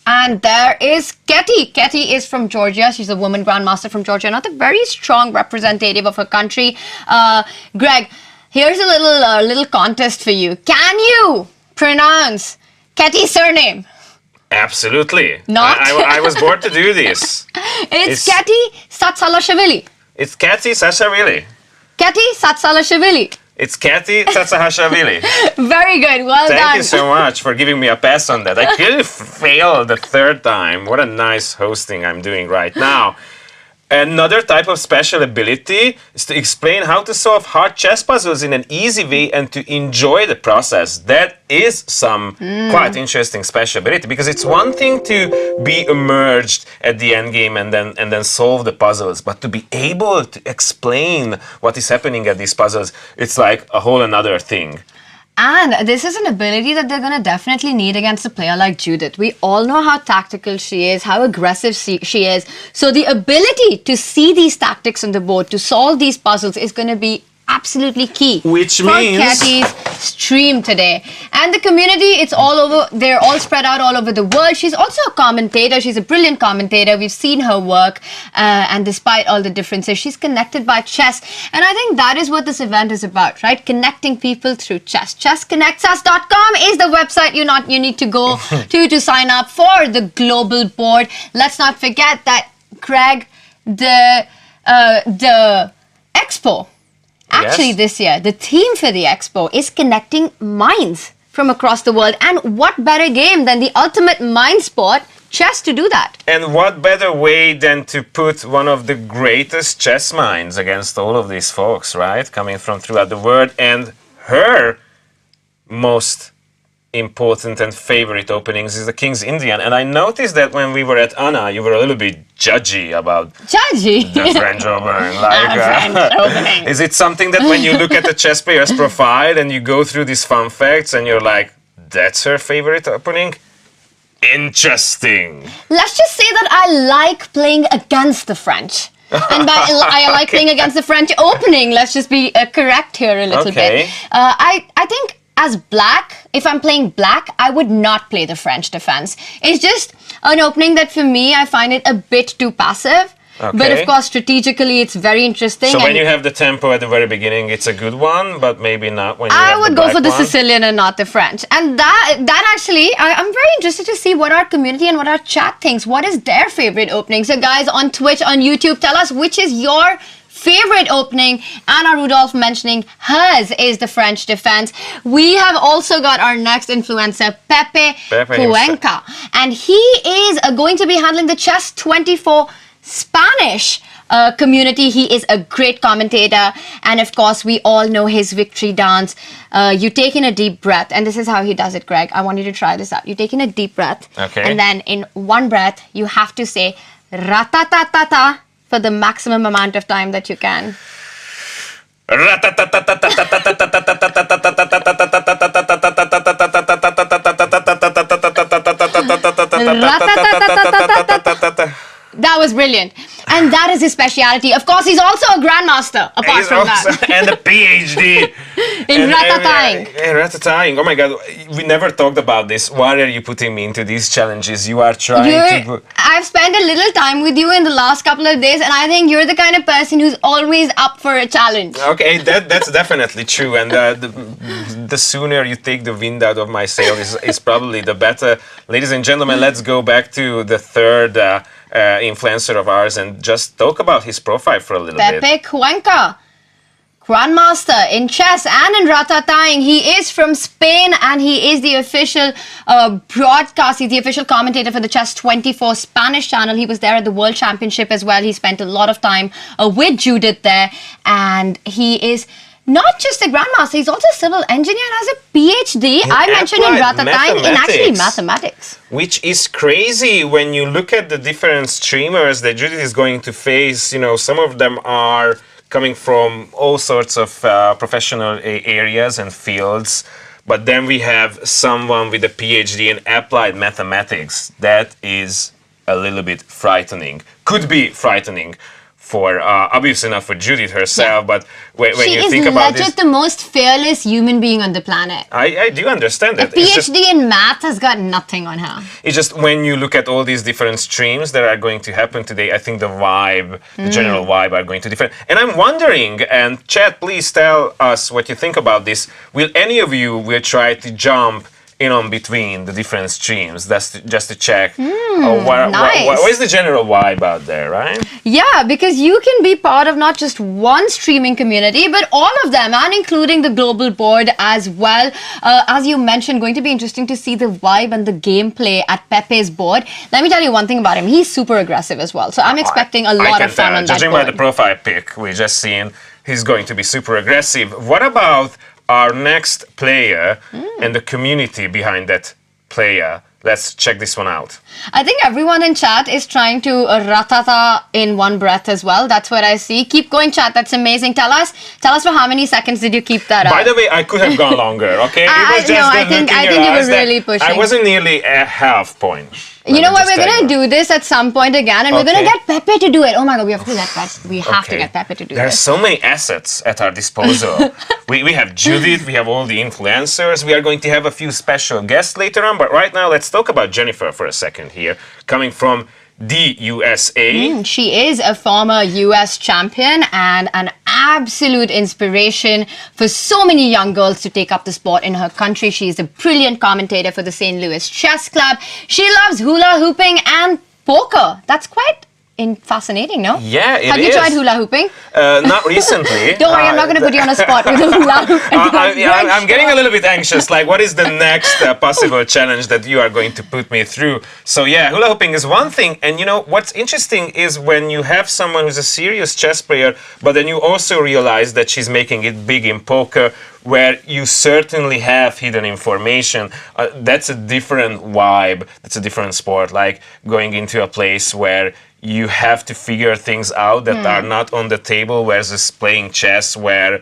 and there is Ketty. Ketty is from Georgia. She's a woman grandmaster from Georgia, not a very strong representative of her country. Greg, here's a little contest for you. Can you pronounce Ketty's surname? Absolutely. Not? I was born to do this. It's Ketty Satsalashvili. It's Ketty Sasashvili. Ketty Satsalashvili. It's Ketty Sasashvili. Very good. Well done. Thank you so much for giving me a pass on that. I clearly failed the 3rd time. What a nice hosting I'm doing right now. Another type of special ability is to explain how to solve hard chess puzzles in an easy way and to enjoy the process. That is some quite interesting special ability, because it's one thing to be immersed at the end game and then solve the puzzles, but to be able to explain what is happening at these puzzles, it's like a whole another thing. And this is an ability that they're going to definitely need against a player like Judit. We all know how tactical she is, how aggressive she is. So the ability to see these tactics on the board, to solve these puzzles, is going to be absolutely key. Which for means Ketty's stream today. And the community, it's all over, they're all spread out all over the world. She's also a commentator. She's a brilliant commentator. We've seen her work, and despite all the differences, she's connected by chess. And I think that is what this event is about, right? Connecting people through chess. ChessConnectsUs.com is the website you need to go to sign up for the global board. Let's not forget that, Craig, the expo, actually, this year, the theme for the expo is connecting minds from across the world. And what better game than the ultimate mind sport, chess, to do that? And what better way than to put one of the greatest chess minds against all of these folks, right? Coming from throughout the world. And her most important and favorite openings is the King's Indian. And I noticed that when we were at Anna, you were a little bit judgy about the French opening. Like, is it something that when you look at the chess player's profile and you go through these fun facts and you're like, that's her favorite opening? Interesting. Let's just say that I like playing against the French. And by I like playing against the French opening. Let's just be correct here a little bit. I think as black, if I'm playing black, I would not play the French defense. It's just an opening that for me, I find it a bit too passive. Okay. But of course, strategically, it's very interesting. So when you have the tempo at the very beginning, it's a good one, but maybe not when you have the I would go for the one. Sicilian and not the French. And that actually, I'm very interested to see what our community and what our chat thinks. What is their favorite opening? So guys, on Twitch, on YouTube, tell us which is your favorite opening. Anna Rudolph mentioning hers is the French defense. We have also got our next influencer, Pepe Cuenca. And he is going to be handling the Chess 24 Spanish community. He is a great commentator, and of course we all know his victory dance. You take in a deep breath, and this is how he does it, Greg. I want you to try this out. You take in a deep breath, and then in one breath you have to say ratatatata for the maximum amount of time that you can. That was brilliant. And that is his speciality. Of course, he's also a grandmaster, apart from that. And a PhD. in ratatying. Ratatying. Oh my God. We never talked about this. Why are you putting me into these challenges? You are trying to... I've spent a little time with you in the last couple of days, and I think you're the kind of person who's always up for a challenge. Okay, that's definitely true. And the sooner you take the wind out of my sail is probably the better. Ladies and gentlemen, let's go back to the third influencer of ours and just talk about his profile for a little bit. Pepe Cuenca, grandmaster in chess and in ratatying. He is from Spain, and he is the official broadcast. He's the official commentator for the Chess 24 Spanish channel. He was there at the World Championship as well. He spent a lot of time with Judith there, and he is not just a grandmaster, he's also a civil engineer and has a PhD. I mentioned in ratatying in actually mathematics. Which is crazy when you look at the different streamers that Judith is going to face. You know, some of them are coming from all sorts of professional areas and fields. But then we have someone with a PhD in applied mathematics. That is a little bit frightening. Could be frightening for obviously not for Judith herself, but when you think about this, she is legit the most fearless human being on the planet. I do understand that. A PhD in math has got nothing on her. It's just when you look at all these different streams that are going to happen today, I think the vibe, the general vibe are going to differ. And I'm wondering, and chat, please tell us what you think about this. Will any of you will try to jump in on between the different streams just to check what is the general vibe out there, right? Yeah, because you can be part of not just one streaming community, but all of them, and including the global board as well. As you mentioned, going to be interesting to see the vibe and the gameplay at Pepe's board. Let me tell you one thing about him. He's super aggressive as well. So I'm expecting a lot of fun on that board. Judging by the profile pic we just seen, he's going to be super aggressive. What about our next player and the community behind that player? Let's check this one out. I think everyone in chat is trying to ratata in one breath as well. That's what I see. Keep going, chat. That's amazing. Tell us for how many seconds did you keep that up? By the way, I could have gone longer, okay? I think you were really pushing. I wasn't nearly a half point. You know what? We're going to do this at some point again, and we're going to get Pepe to do it. Oh my God, we have to get Pepe. We have to get Pepe to do There are this. so many assets at our disposal. we have Judith, we have all the influencers. We are going to have a few special guests later on, but right now let's talk about Jennifer for a second here, coming from the USA. She is a former US champion and an absolute inspiration for so many young girls to take up the sport in her country. She is a brilliant commentator for the St. Louis Chess Club. She loves hula hooping and poker. That's quite fascinating, no? Yeah, it is. Have you tried hula hooping? Not recently. Don't worry, I'm not going to put you on a spot with a hula hoop. I'm getting a little bit anxious. Like, what is the next possible challenge that you are going to put me through? So yeah, hula hooping is one thing. And you know, what's interesting is when you have someone who's a serious chess player, but then you also realize that she's making it big in poker, where you certainly have hidden information. That's a different vibe. That's a different sport. Like going into a place where you have to figure things out that are not on the table, versus playing chess where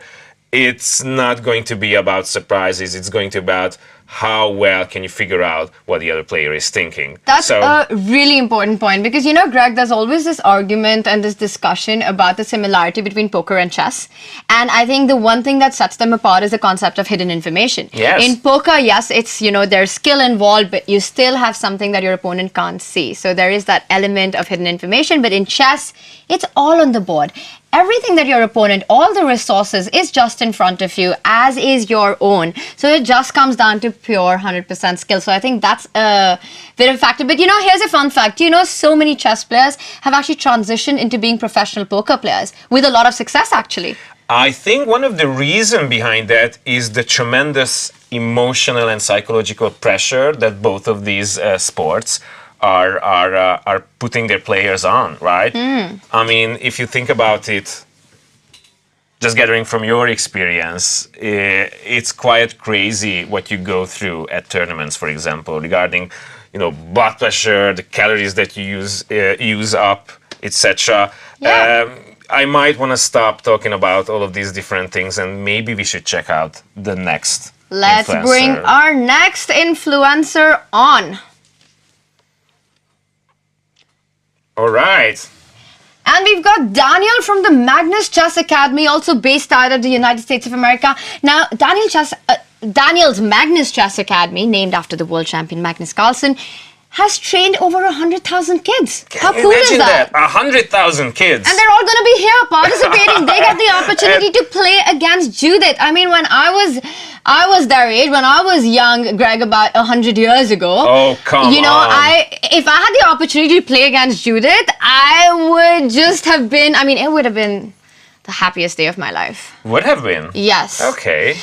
it's not going to be about surprises. It's going to be about how well can you figure out what the other player is thinking. That's a really important point, because, you know, Greg, there's always this argument and this discussion about the similarity between poker and chess. And I think the one thing that sets them apart is the concept of hidden information. Yes. In poker, yes, it's, you know, there's skill involved, but you still have something that your opponent can't see. So there is that element of hidden information. But in chess, it's all on the board. Everything that your opponent, all the resources is just in front of you, as is your own. So it just comes down to pure 100% skill. So I think that's a bit of a factor. But here's a fun fact. So many chess players have actually transitioned into being professional poker players with a lot of success, actually. I think one of the reasons behind that is the tremendous emotional and psychological pressure that both of these sports are putting their players on, right? I mean, if you think about it, just gathering from your experience, it's quite crazy what you go through at tournaments, for example, regarding, blood pressure, the calories that you use up, etc. I might want to stop talking about all of these different things, and maybe we should check out the next Let's influencer. Bring our next influencer on. All right. And we've got Daniel from the Magnus Chess Academy, also based out of the United States of America. Now, Daniel's Magnus Chess Academy, named after the world champion Magnus Carlsen, has trained over 100,000 kids. How cool is that? 100,000 kids. And they're all going to be here participating. They get the opportunity to play against Judith. I mean, when I was their age, when I was young, Greg, about 100 years ago. Oh, come on. If I had the opportunity to play against Judith, I would just have been, it would have been the happiest day of my life. Would have been? Yes. Okay.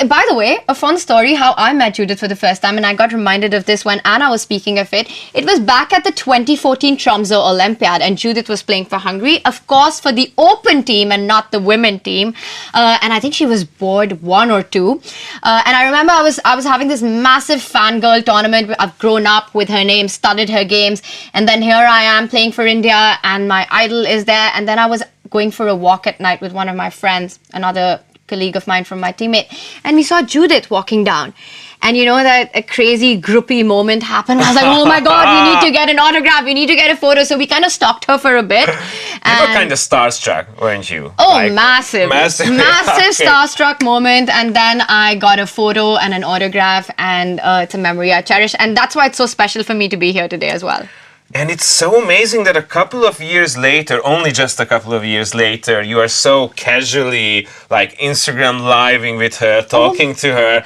By the way, a fun story how I met Judith for the first time, and I got reminded of this when Anna was speaking of it. It was back at the 2014 Tromsø Olympiad, and Judith was playing for Hungary, of course, for the open team and not the women team. And I think she was board 1 or 2. And I remember I was having this massive fangirl tournament. I've grown up with her name, studied her games, and then here I am playing for India, and my idol is there. And then I was going for a walk at night with one of my friends, another colleague of mine from my teammate, and we saw Judith walking down. And that a crazy groupie moment happened. I was like, oh my God, we need to get an autograph, we need to get a photo. So we kind of stalked her for a bit. You were kind of starstruck, weren't you? Oh, massive. Massive Okay. starstruck moment. And then I got a photo and an autograph, and it's a memory I cherish. And that's why it's so special for me to be here today as well. And it's so amazing that a couple of years later, only just a couple of years later, you are so casually Instagram living with her, talking to her.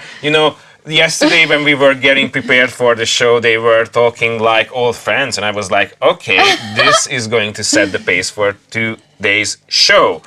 Yesterday when we were getting prepared for the show, they were talking like old friends. And I was like, okay, this is going to set the pace for today's show.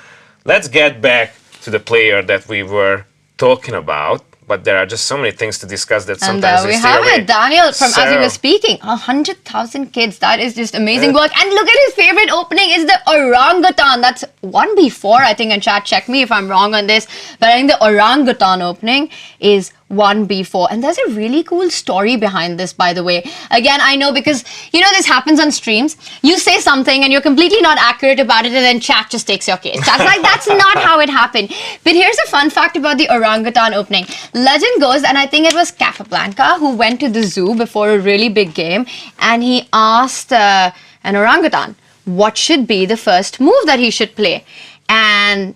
Let's get back to the player that we were talking about. But there are just so many things to discuss that sometimes we have it, Daniel, from as you were speaking, 100,000 kids. That is just amazing work. And look at his favorite opening is the orangutan. That's 1b4, I think, in chat. Check me if I'm wrong on this. But I think the orangutan opening is 1b4. And there's a really cool story behind this, by the way. Again, I know because, this happens on streams. You say something and you're completely not accurate about it, and then chat just takes your case. Chat's like, that's not how it happened. But here's a fun fact about the orangutan opening. Legend goes, and I think it was Capablanca who went to the zoo before a really big game, and he asked an orangutan what should be the first move that he should play. And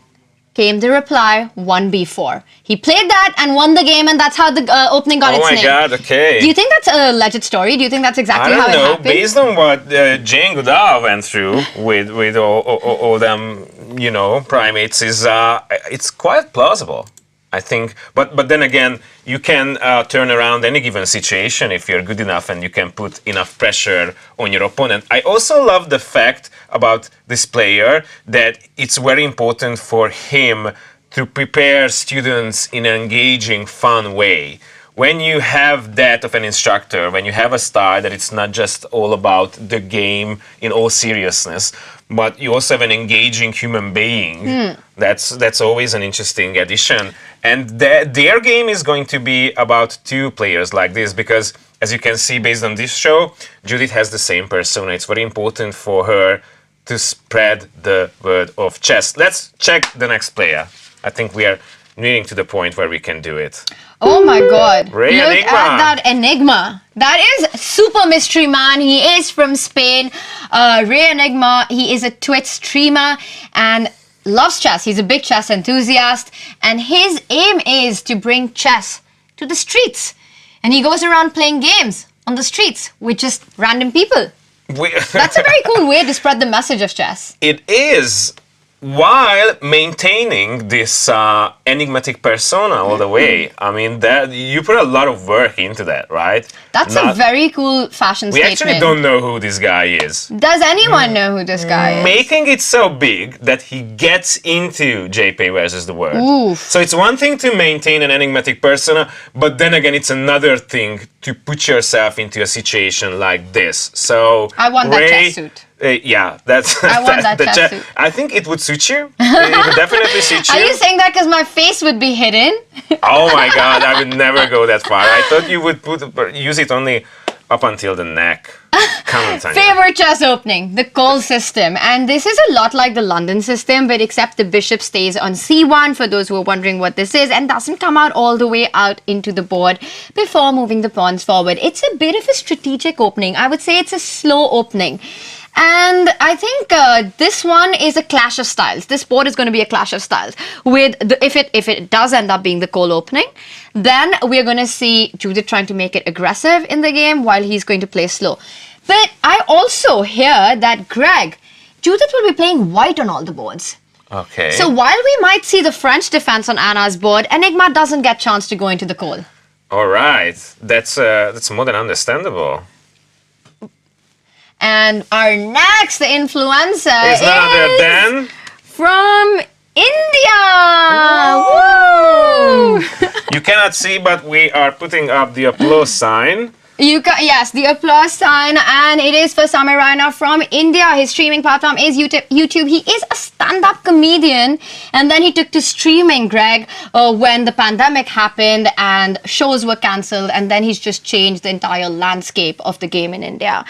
came the reply, 1b4. He played that and won the game, and that's how the opening got its name. Oh my God, okay. Do you think that's a legend story? Do you think that's exactly how it happened? I don't know. Based on what Jane Goodall went through with all them, primates, it's quite plausible, I think. But then again, you can turn around any given situation if you're good enough and you can put enough pressure on your opponent. I also love the fact about this player that it's very important for him to prepare students in an engaging, fun way. When you have that of an instructor, when you have a style that it's not just all about the game in all seriousness, but you also have an engaging human being, that's always an interesting addition. And their game is going to be about 2 players like this, because as you can see based on this show, Judith has the same persona. It's very important for her to spread the word of chess. Let's check the next player. I think we are nearing to the point where we can do it. Oh my God. Ray Look Enigma. at that enigma. That is super mystery man. He is from Spain. Ray Enigma, he is a Twitch streamer and loves chess. He's a big chess enthusiast. And his aim is to bring chess to the streets. And he goes around playing games on the streets with just random people. That's a very cool way to spread the message of chess. It is. while maintaining this enigmatic persona all the way. I mean, that you put a lot of work into that, right? That's a very cool fashion we statement. actually don't know who this guy is. Does anyone know who this guy is? Making it so big that he gets into JP versus the World. Oof. So it's one thing to maintain an enigmatic persona, but then again, it's another thing to put yourself into a situation like this. So I want that chess suit. Yeah, that's. I want that chess suit. I think it would suit you. It would definitely suit you. Are you saying that because my face would be hidden? Oh my God, I would never go that far. I thought you would use it only up until the neck. Come on, Tanya. Favorite chess opening, the call system. And this is a lot like the London system, but except the bishop stays on c1, for those who are wondering what this is, and doesn't come out all the way out into the board before moving the pawns forward. It's a bit of a strategic opening. I would say it's a slow opening. And I think this one is a clash of styles. This board is going to be a clash of styles. With if it does end up being the call opening, then we're going to see Judith trying to make it aggressive in the game while he's going to play slow. But I also hear that Judith will be playing white on all the boards. Okay. So while we might see the French defense on Anna's board, Enigma doesn't get chance to go into the call. All right, that's more than understandable. And our next influencer is none other than from India. Woo! You cannot see, but we are putting up the applause sign. Yes, the applause sign, and it is for Samir Raina from India. His streaming platform is YouTube. He is a stand-up comedian, and then he took to streaming, Greg, when the pandemic happened and shows were cancelled, and then he's just changed the entire landscape of the game in India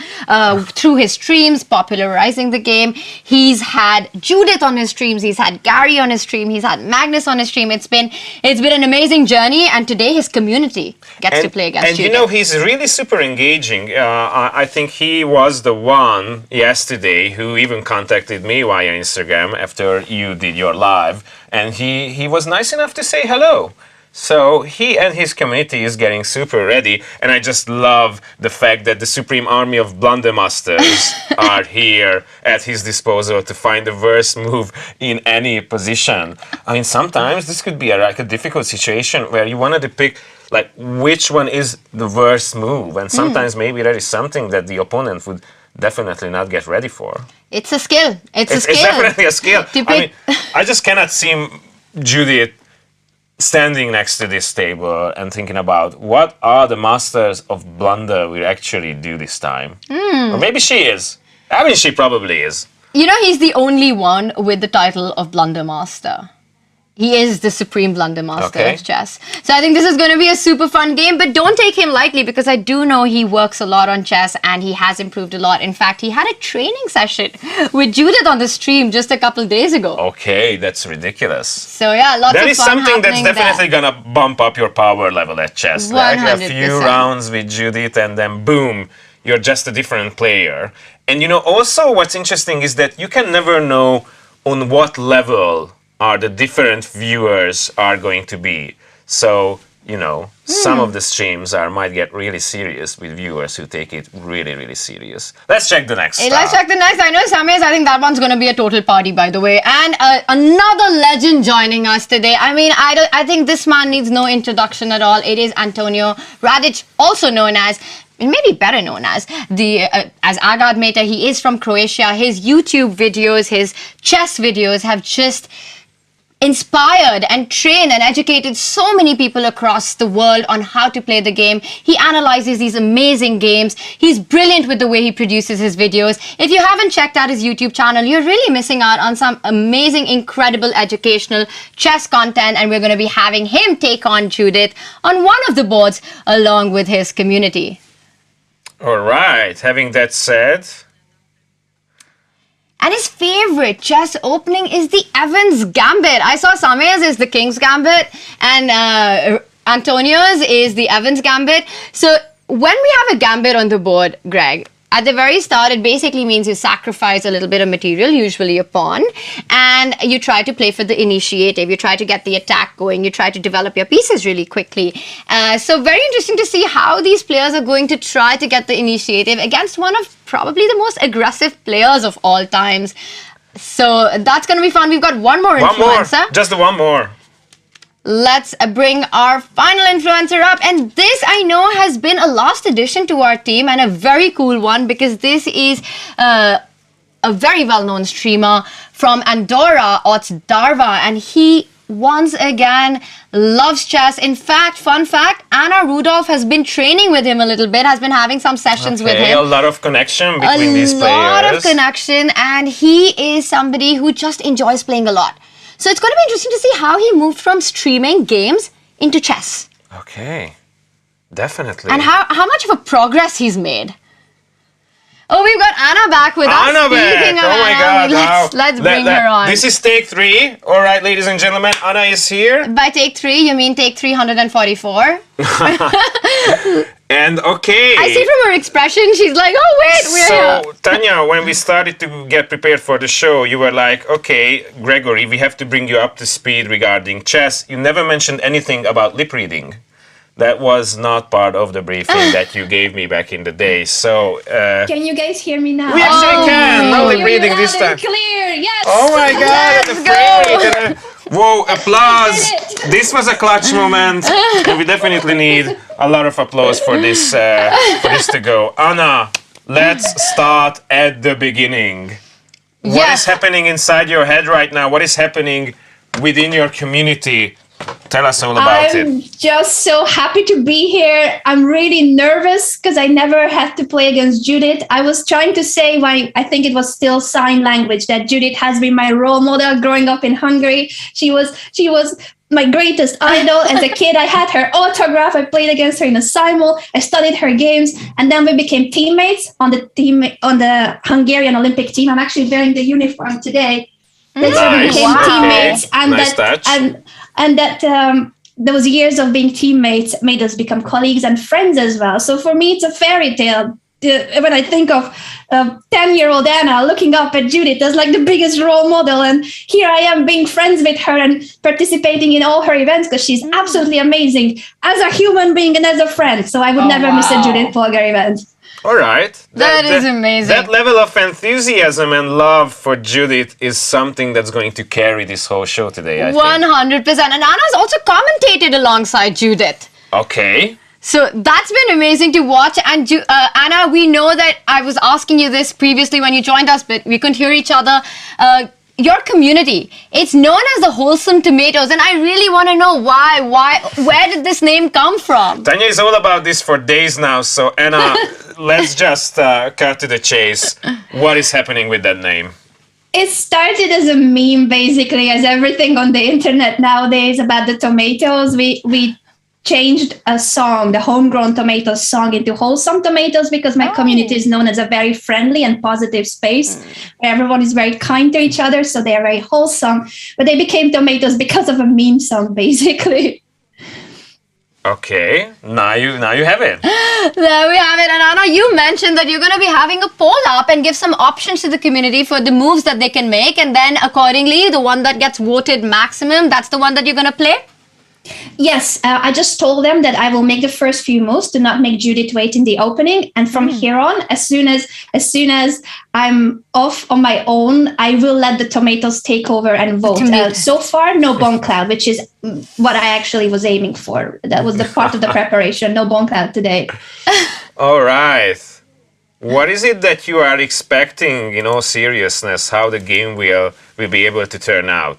through his streams, popularizing the game. He's had Judith on his streams, he's had Gary on his stream, he's had Magnus on his stream. It's been an amazing journey, and today his community gets to play against Judith. And you know, he's really super engaging. I think he was the one yesterday who even contacted me via Instagram after you did your live, and he was nice enough to say hello. So he and his community is getting super ready, and I just love the fact that the Supreme Army of Blundermasters are here at his disposal to find the worst move in any position. I mean, sometimes this could be a difficult situation where you wanted to pick like which one is the worst move, and sometimes maybe that is something that the opponent would definitely not get ready for. It's a skill. It's a skill. It's definitely a skill. I mean, I just cannot see Judith standing next to this table and thinking about what are the masters of blunder will actually do this time. Or maybe she is. I mean, she probably is. You know, he's the only one with the title of Blunder Master. He is the supreme blunder master of chess. So I think this is going to be a super fun game, but don't take him lightly because I do know he works a lot on chess and he has improved a lot. In fact, he had a training session with Judith on the stream just a couple days ago. Okay, that's ridiculous. So yeah, lots of fun That is something that's happening definitely going to bump up your power level at chess. Like 100%. a few rounds with Judith and then boom, you're just a different player. And you know, also what's interesting is that you can never know on what level are the different viewers are going to be. So, you know, some of the streams might get really serious with viewers who take it really, really serious. Let's check the next. Let's check the next. I know Samir's, I think that one's going to be a total party, by the way. And another legend joining us today. I mean, I think this man needs no introduction at all. It is Antonio Radic, also known as, and maybe better known as as Agad Meta. He is from Croatia. His YouTube videos, his chess videos have just inspired and trained and educated so many people across the world on how to play the game. He analyzes these amazing games. He's brilliant with the way he produces his videos. If you haven't checked out his YouTube channel, you're really missing out on some amazing, incredible educational chess content, and we're going to be having him take on Judith on one of the boards along with his community. All right, having that said, and his favorite chess opening is the Evans Gambit. I saw Samir's is the King's Gambit and Antonio's is the Evans Gambit. So when we have a gambit on the board, Greg, at the very start, it basically means you sacrifice a little bit of material, usually a pawn, and you try to play for the initiative. You try to get the attack going. You try to develop your pieces really quickly. So very interesting to see how these players are going to try to get the initiative against one of probably the most aggressive players of all times. So that's going to be fun. We've got one more influencer. One more. Just the one more. Let's bring our final influencer up. And this, I know, has been a last addition to our team and a very cool one, because this is a very well-known streamer from Andorra, Ots Darva, and he once again loves chess. In fact, fun fact, Anna Rudolph has been training with him a little bit, has been having some sessions with him. A lot of connection between these players. A lot of connection, and he is somebody who just enjoys playing a lot. So it's going to be interesting to see how he moved from streaming games into chess. Okay, definitely. And how much of a progress he's made. Oh, we've got Anna back with us. Anna back! Of oh my Anna, God! let's bring her on. This is take 3. All right, ladies and gentlemen, Anna is here. By take 3, you mean take 344? And okay. I see from her expression, she's like, oh wait, we're here. So, Tanya, when we started to get prepared for the show, you were like, okay, Gregory, we have to bring you up to speed regarding chess. You never mentioned anything about lip reading. That was not part of the briefing that you gave me back in the day. So, can you guys hear me now? We actually can. No lip reading this time. Clear, yes. Oh my God! Let's go. Whoa! Applause! This was a clutch moment, and we definitely need a lot of applause for this to go. Anna, let's start at the beginning. What is happening inside your head right now? What is happening within your community? Tell us all about it. I'm just so happy to be here. I'm really nervous because I never had to play against Judith. I was trying to say, I think it was still sign language, that Judith has been my role model growing up in Hungary. She was my greatest idol. As a kid, I had her autograph. I played against her in a Simul. I studied her games, and then we became teammates on the Hungarian Olympic team. I'm actually wearing the uniform today. That's where we became teammates, and those years of being teammates made us become colleagues and friends as well. So for me, it's a fairy tale. When I think of 10-year-old Anna looking up at Judith as like the biggest role model, and here I am being friends with her and participating in all her events because she's absolutely amazing as a human being and as a friend. So I would never miss a Judith Polgár event. All right. That is amazing. That level of enthusiasm and love for Judith is something that's going to carry this whole show today, I think. 100%. And Anna's also commentated alongside Judith. Okay. So that's been amazing to watch. And Anna, we know that I was asking you this previously when you joined us, but we couldn't hear each other. Your community, it's known as the Wholesome Tomatoes, and I really want to know where did this name come from? Tanya is all about this for days now, so Anna, let's just cut to the chase. What is happening with that name? It started as a meme, basically, as everything on the internet nowadays about the tomatoes. We changed a song, the Homegrown Tomatoes song, into Wholesome Tomatoes because my community is known as a very friendly and positive space where everyone is very kind to each other, so they are very wholesome. But they became tomatoes because of a meme song, basically. Okay, now you have it. There we have it. And Anna, you mentioned that you're going to be having a poll up and give some options to the community for the moves that they can make, and then accordingly, the one that gets voted maximum, that's the one that you're going to play? Yes, I just told them that I will make the first few moves to not make Judith wait in the opening, and from here on, as soon as I'm off on my own, I will let the tomatoes take over and vote. So far, no bomb cloud, which is what I actually was aiming for. That was the part of the preparation. No bomb cloud today. All right. What is it that you are expecting, in all seriousness, how the game will be able to turn out?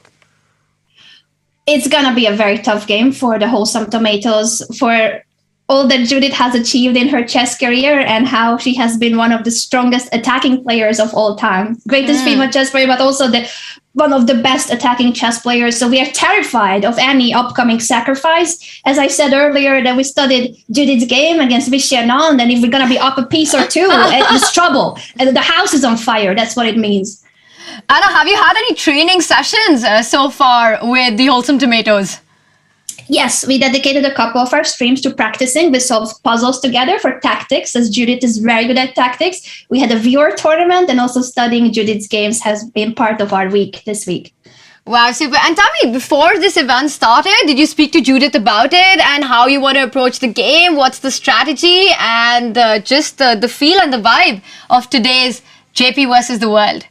It's going to be a very tough game for the Wholesome Tomatoes, for all that Judith has achieved in her chess career and how she has been one of the strongest attacking players of all time. Greatest female chess player, but also one of the best attacking chess players. So we are terrified of any upcoming sacrifice. As I said earlier, that we studied Judith's game against Vichy Anand, and if we're going to be up a piece or two, it's trouble. And the house is on fire. That's what it means. Anna, have you had any training sessions so far with the Wholesome Tomatoes? Yes, we dedicated a couple of our streams to practicing. We solved puzzles together for tactics, as Judith is very good at tactics. We had a viewer tournament, and also studying Judith's games has been part of our week this week. Wow, super. And tell me, before this event started, did you speak to Judith about it and how you want to approach the game? What's the strategy and just the feel and the vibe of today's JP versus the world?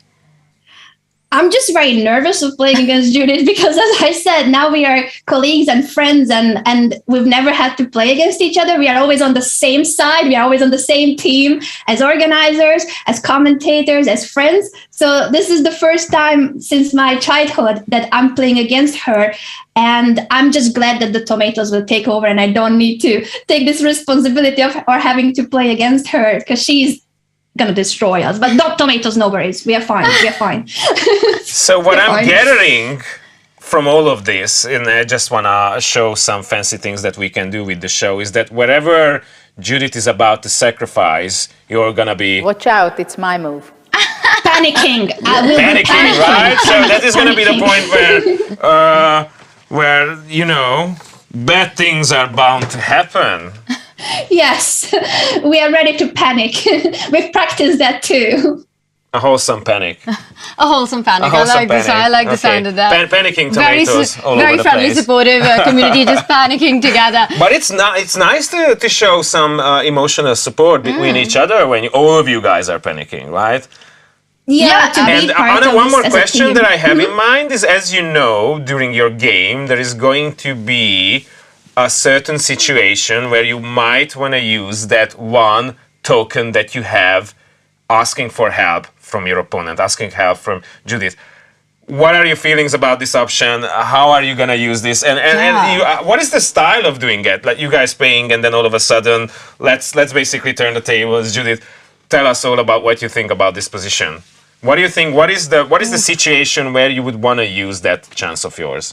I'm just very nervous of playing against Judith because, as I said, now we are colleagues and friends, and we've never had to play against each other. We are always on the same side. We are always on the same team as organizers, as commentators, as friends. So this is the first time since my childhood that I'm playing against her. And I'm just glad that the tomatoes will take over and I don't need to take this responsibility of or having to play against her because she's gonna destroy us. But not tomatoes, no worries. We are fine. We are fine. So what I'm gathering from all of this, and I just wanna show some fancy things that we can do with the show, is that wherever Judith is about to sacrifice, you're gonna be... Watch out, it's my move. Panicking. Panicking, right? So that is gonna be the point where, you know, bad things are bound to happen. Yes, we are ready to panic. We've practiced that too. A wholesome panic. A wholesome panic. I like the sound of that. Panicking tomatoes all over the place. Very friendly, supportive community, just panicking together. But it's nice to show some emotional support between each other when all of you guys are panicking, right? Yeah, and Anna, one more question that I have in mind is, as you know, during your game, there is going to be a certain situation where you might want to use that one token that you have, asking for help from your opponent, asking help from Judith. What are your feelings about this option? How are you going to use this? And what is the style of doing it? Like you guys playing and then all of a sudden, let's basically turn the tables. Judith, tell us all about what you think about this position. What do you think? What is the situation where you would want to use that chance of yours?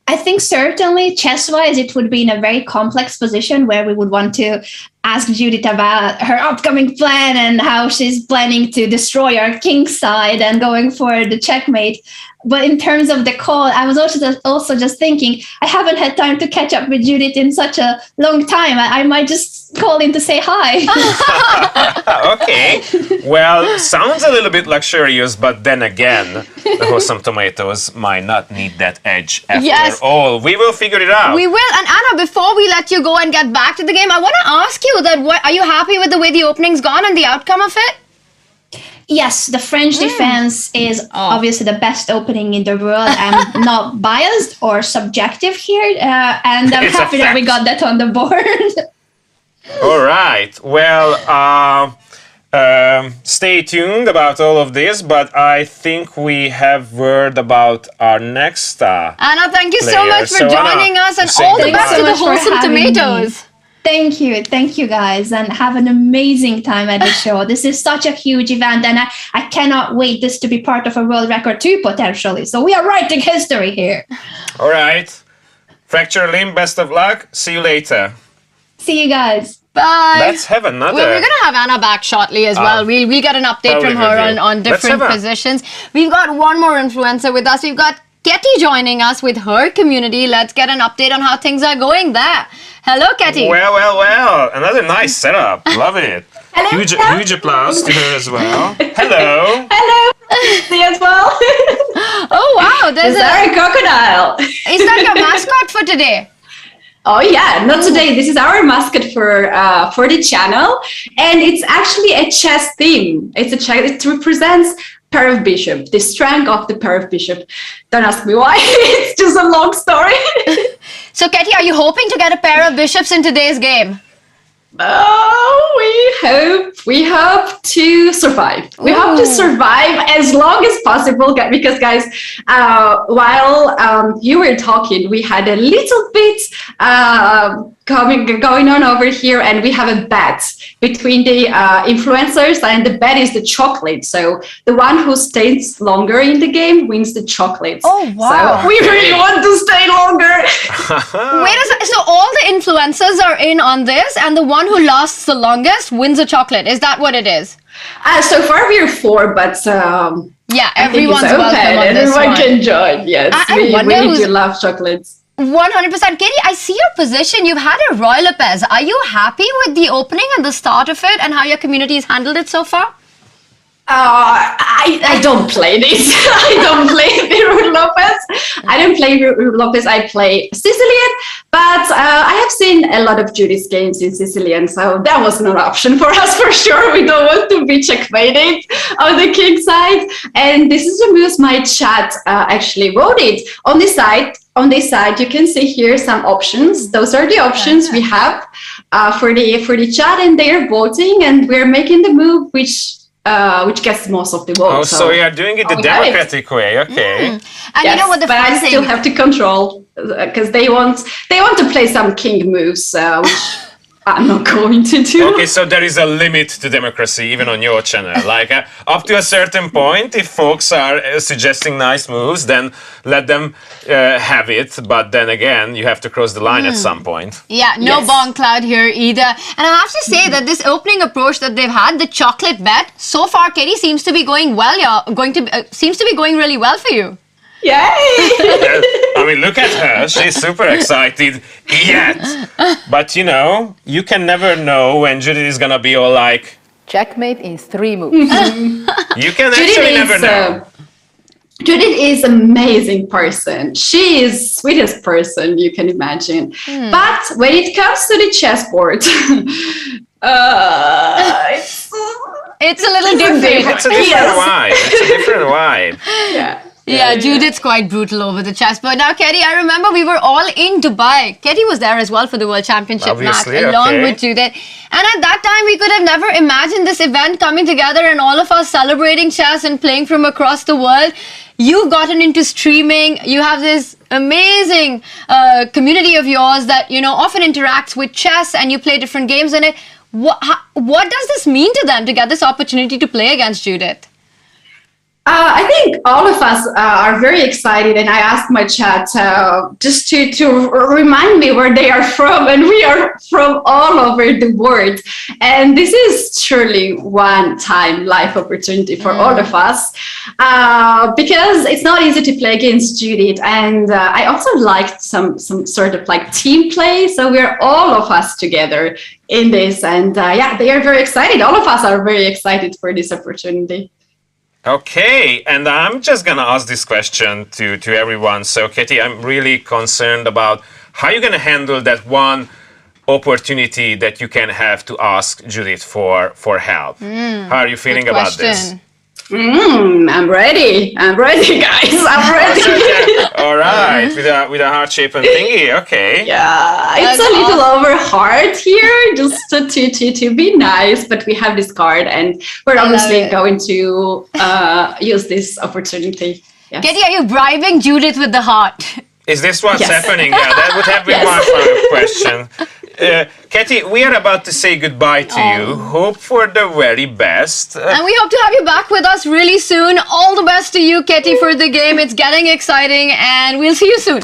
I think certainly chess-wise, it would be in a very complex position where we would want to ask Judith about her upcoming plan and how she's planning to destroy our king side and going for the checkmate. But in terms of the call, I was also just thinking, I haven't had time to catch up with Judith in such a long time. I might just call in to say hi. Okay. Well, sounds a little bit luxurious, but then again, the wholesome tomatoes might not need that edge after all. We will figure it out. We will. And Anna, before we let you go and get back to the game, I want to ask you that are you happy with the way the opening's gone and the outcome of it? Yes, the French defense is obviously the best opening in the world. I'm not biased or subjective here, and I'm happy that we got that on the board. All right. Well, stay tuned about all of this, but I think we have word about our next Anna, thank you player. so much for joining us, and all the best to the wholesome tomatoes. Thank you guys, and have an amazing time at the show. This is such a huge event, and I cannot wait this to be part of a world record too, potentially. So we are writing history here. All right. Fracture limb, best of luck. See you later. See you guys. Bye. Let's have another. We're going to have Anna back shortly as well. We'll get an update from her on different positions. We've got one more influencer with us. We've got Ketty joining us with her community. Let's get an update on how things are going there. Hello, Ketty. Well. Another nice setup. Love it. Hello. Huge applause to her as well. Hello. Hello. See you as well. Oh, wow. There's a crocodile. Is that your mascot for today? Oh yeah, not today. This is our mascot for the channel, and it's actually a chess theme. It represents pair of bishop, the strength of the pair of bishop. Don't ask me why. It's just a long story. So, Ketty, are you hoping to get a pair of bishops in today's game? Oh, we hope to survive. We hope to survive as long as possible, because guys, while you were talking, we had a little bit going on over here, and we have a bet between the influencers, and the bet is the chocolate. So the one who stays longer in the game wins the chocolate. Oh, wow. So we really want to stay longer. Wait a second. So all the influencers are in on this, and the one who lasts the longest wins a chocolate. Is that what it is? So far we're 4, but yeah, everyone's welcome on this Everyone one. can join. Yes, we really do love chocolates. 100%. Katie, I see your position. You've had a Royal Lopez. Are you happy with the opening and the start of it and how your community has handled it so far? I don't play this. I don't play Ruy Lopez. I don't play Ruy Lopez. I play Sicilian, but I have seen a lot of Judith's games in Sicilian, so that was an option for us for sure. We don't want to be checkmated on the king side, and this is the moves my chat actually voted on this side. On this side, you can see here some options. Those are the options we have for the chat, and they are voting, and we're making the move which gets most of the votes. Oh, so you are doing it the democratic way, okay? And you know what the but fun I thing... still have to control because they want to play some king moves, which I'm not going to do. Okay, so there is a limit to democracy even on your channel. Like up to a certain point, if folks are suggesting nice moves, then let them have it. But then again, you have to cross the line at some point. Yeah, no bomb cloud here either. And I have to say that this opening approach that they've had, the chocolate bet, so far, Katie seems to be going well. Seems to be going really well for you. Yay! I mean, look at her. She's super excited yet. But you know, you can never know when Judith is gonna be all like... Checkmate in 3 moves. You can actually never know. Judith is an amazing person. She is sweetest person you can imagine. But when it comes to the chessboard, it's a little different. It's a different vibe. It's a different vibe. Yeah, Judith's quite brutal over the chessboard. Now, Katie, I remember we were all in Dubai. Katie was there as well for the World Championship match, along with Judith. And at that time, we could have never imagined this event coming together and all of us celebrating chess and playing from across the world. You've gotten into streaming. You have this amazing community of yours that, you know, often interacts with chess and you play different games in it. What does this mean to them to get this opportunity to play against Judith? I think all of us are very excited, and I asked my chat just to remind me where they are from, and we are from all over the world. And this is truly one-time life opportunity for all of us because it's not easy to play against Judith. And I also liked some sort of like team play, so we're all of us together in this. And yeah, they are very excited. All of us are very excited for this opportunity. Okay, and I'm just gonna ask this question to everyone. So, Katie, I'm really concerned about how you're gonna handle that one opportunity that you can have to ask Judith for help. How are you feeling about this? I'm ready, guys. I'm ready. All right, with a heart-shaped thingy. Okay. Yeah, it's a little over hard here, just to be nice. But we have this card, and we're obviously going to use this opportunity. Yes. Katie, are you bribing Judith with the heart? Is this what's happening? Yeah, that would have been my final question. Katie, we are about to say goodbye to you. Hope for the very best. And we hope to have you back with us really soon. All the best to you, Katie, for the game. It's getting exciting, and we'll see you soon.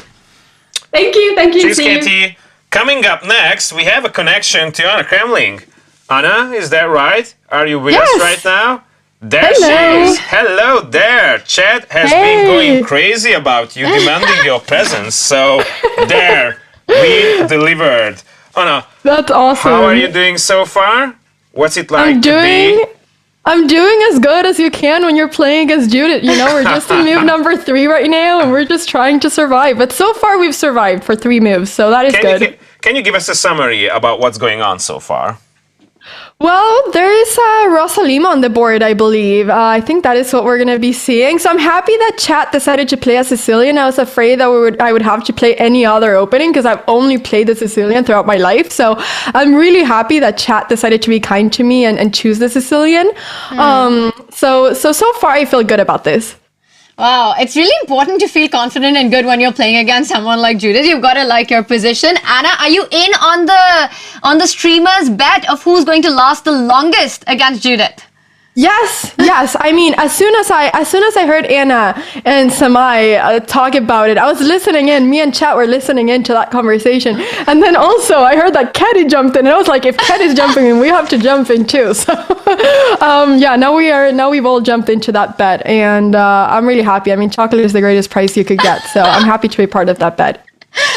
Thank you. Cheers, Katie. Coming up next, we have a connection to Anna Kremling. Anna, is that right? Are you with us right now? There she is. Hello there. Chat has been going crazy about you, demanding your presence. So there, we delivered. Anna, that's awesome. How are you doing so far? What's it like I'm doing as good as you can when you're playing against Judith. You know, we're just in move number 3 right now, and we're just trying to survive. But so far, we've survived for 3 moves, so that is good. Can you give us a summary about what's going on so far? Well, there is Rosalima on the board, I believe. I think that is what we're going to be seeing. So I'm happy that chat decided to play a Sicilian. I was afraid that I would have to play any other opening because I've only played the Sicilian throughout my life. So I'm really happy that chat decided to be kind to me and choose the Sicilian. So far, I feel good about this. Wow, it's really important to feel confident and good when you're playing against someone like Judith. You've got to like your position. Anna, are you in on the streamer's bet of who's going to last the longest against Judith? Yes. I mean, as soon as I heard Anna and Samai talk about it, I was listening in. Me and Chat were listening into that conversation, and then also I heard that Katie jumped in, and I was like, if Katie's jumping in, we have to jump in too. So, now we've all jumped into that bet, and I'm really happy. I mean, chocolate is the greatest prize you could get, so I'm happy to be part of that bet.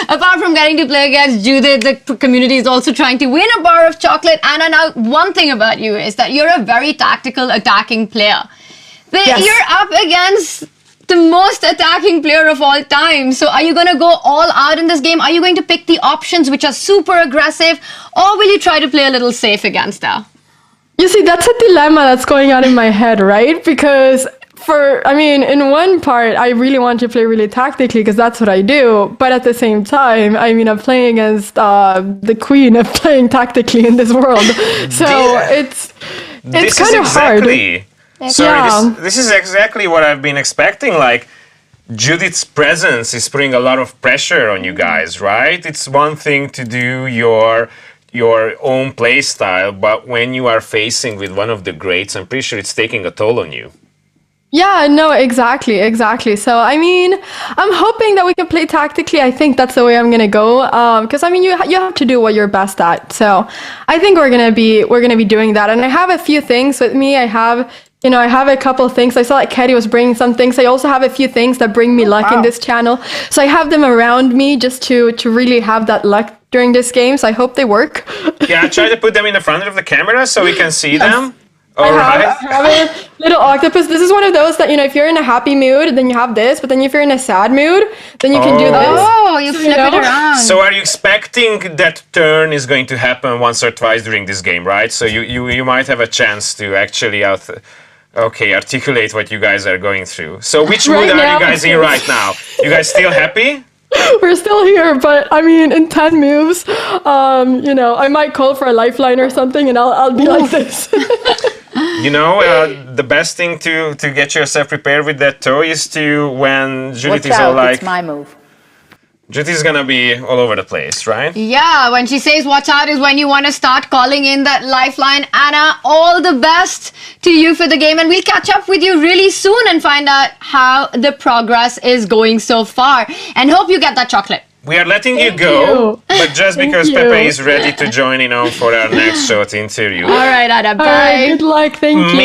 Apart from getting to play against Judith, the community is also trying to win a bar of chocolate. Anna, now one thing about you is that you're a very tactical attacking player. But you're up against the most attacking player of all time. So are you going to go all out in this game? Are you going to pick the options which are super aggressive? Or will you try to play a little safe against her? You see, that's a dilemma that's going on in my head, right? Because in one part, I really want to play really tactically because that's what I do. But at the same time, I'm playing against the queen of playing tactically in this world. So it's kind of hard. Sorry, this is exactly what I've been expecting. Like, Judith's presence is putting a lot of pressure on you guys, right? It's one thing to do your own play style, but when you are facing with one of the greats, I'm pretty sure it's taking a toll on you. Yeah, no, exactly. So, I'm hoping that we can play tactically. I think that's the way I'm gonna go. Because you have to do what you're best at. So, I think we're gonna be doing that. And I have a few things with me. I have a couple of things. I saw that Katie was bringing some things. I also have a few things that bring me luck in this channel. So I have them around me just to really have that luck during this game. So I hope they work. Yeah, try to put them in the front of the camera so we can see them. I have a little octopus. This is one of those that, if you're in a happy mood, then you have this. But then if you're in a sad mood, then you can do this. Oh, you flip it around. So are you expecting that turn is going to happen once or twice during this game, right? So you might have a chance to actually articulate what you guys are going through. So which mood are you guys in right now? You guys still happy? We're still here, but in 10 moves, I might call for a lifeline or something, and I'll be like this. The best thing to get yourself prepared with that toe is to when Judith is all like... It's my move. Judith is gonna be all over the place, right? Yeah, when she says watch out is when you want to start calling in that lifeline. Anna, all the best to you for the game, and we'll catch up with you really soon and find out how the progress is going so far. And hope you get that chocolate. We are letting you go, but just because Pepe is ready to join in on for our next short interview. All right, Anna, bye. All right, good luck, thank you.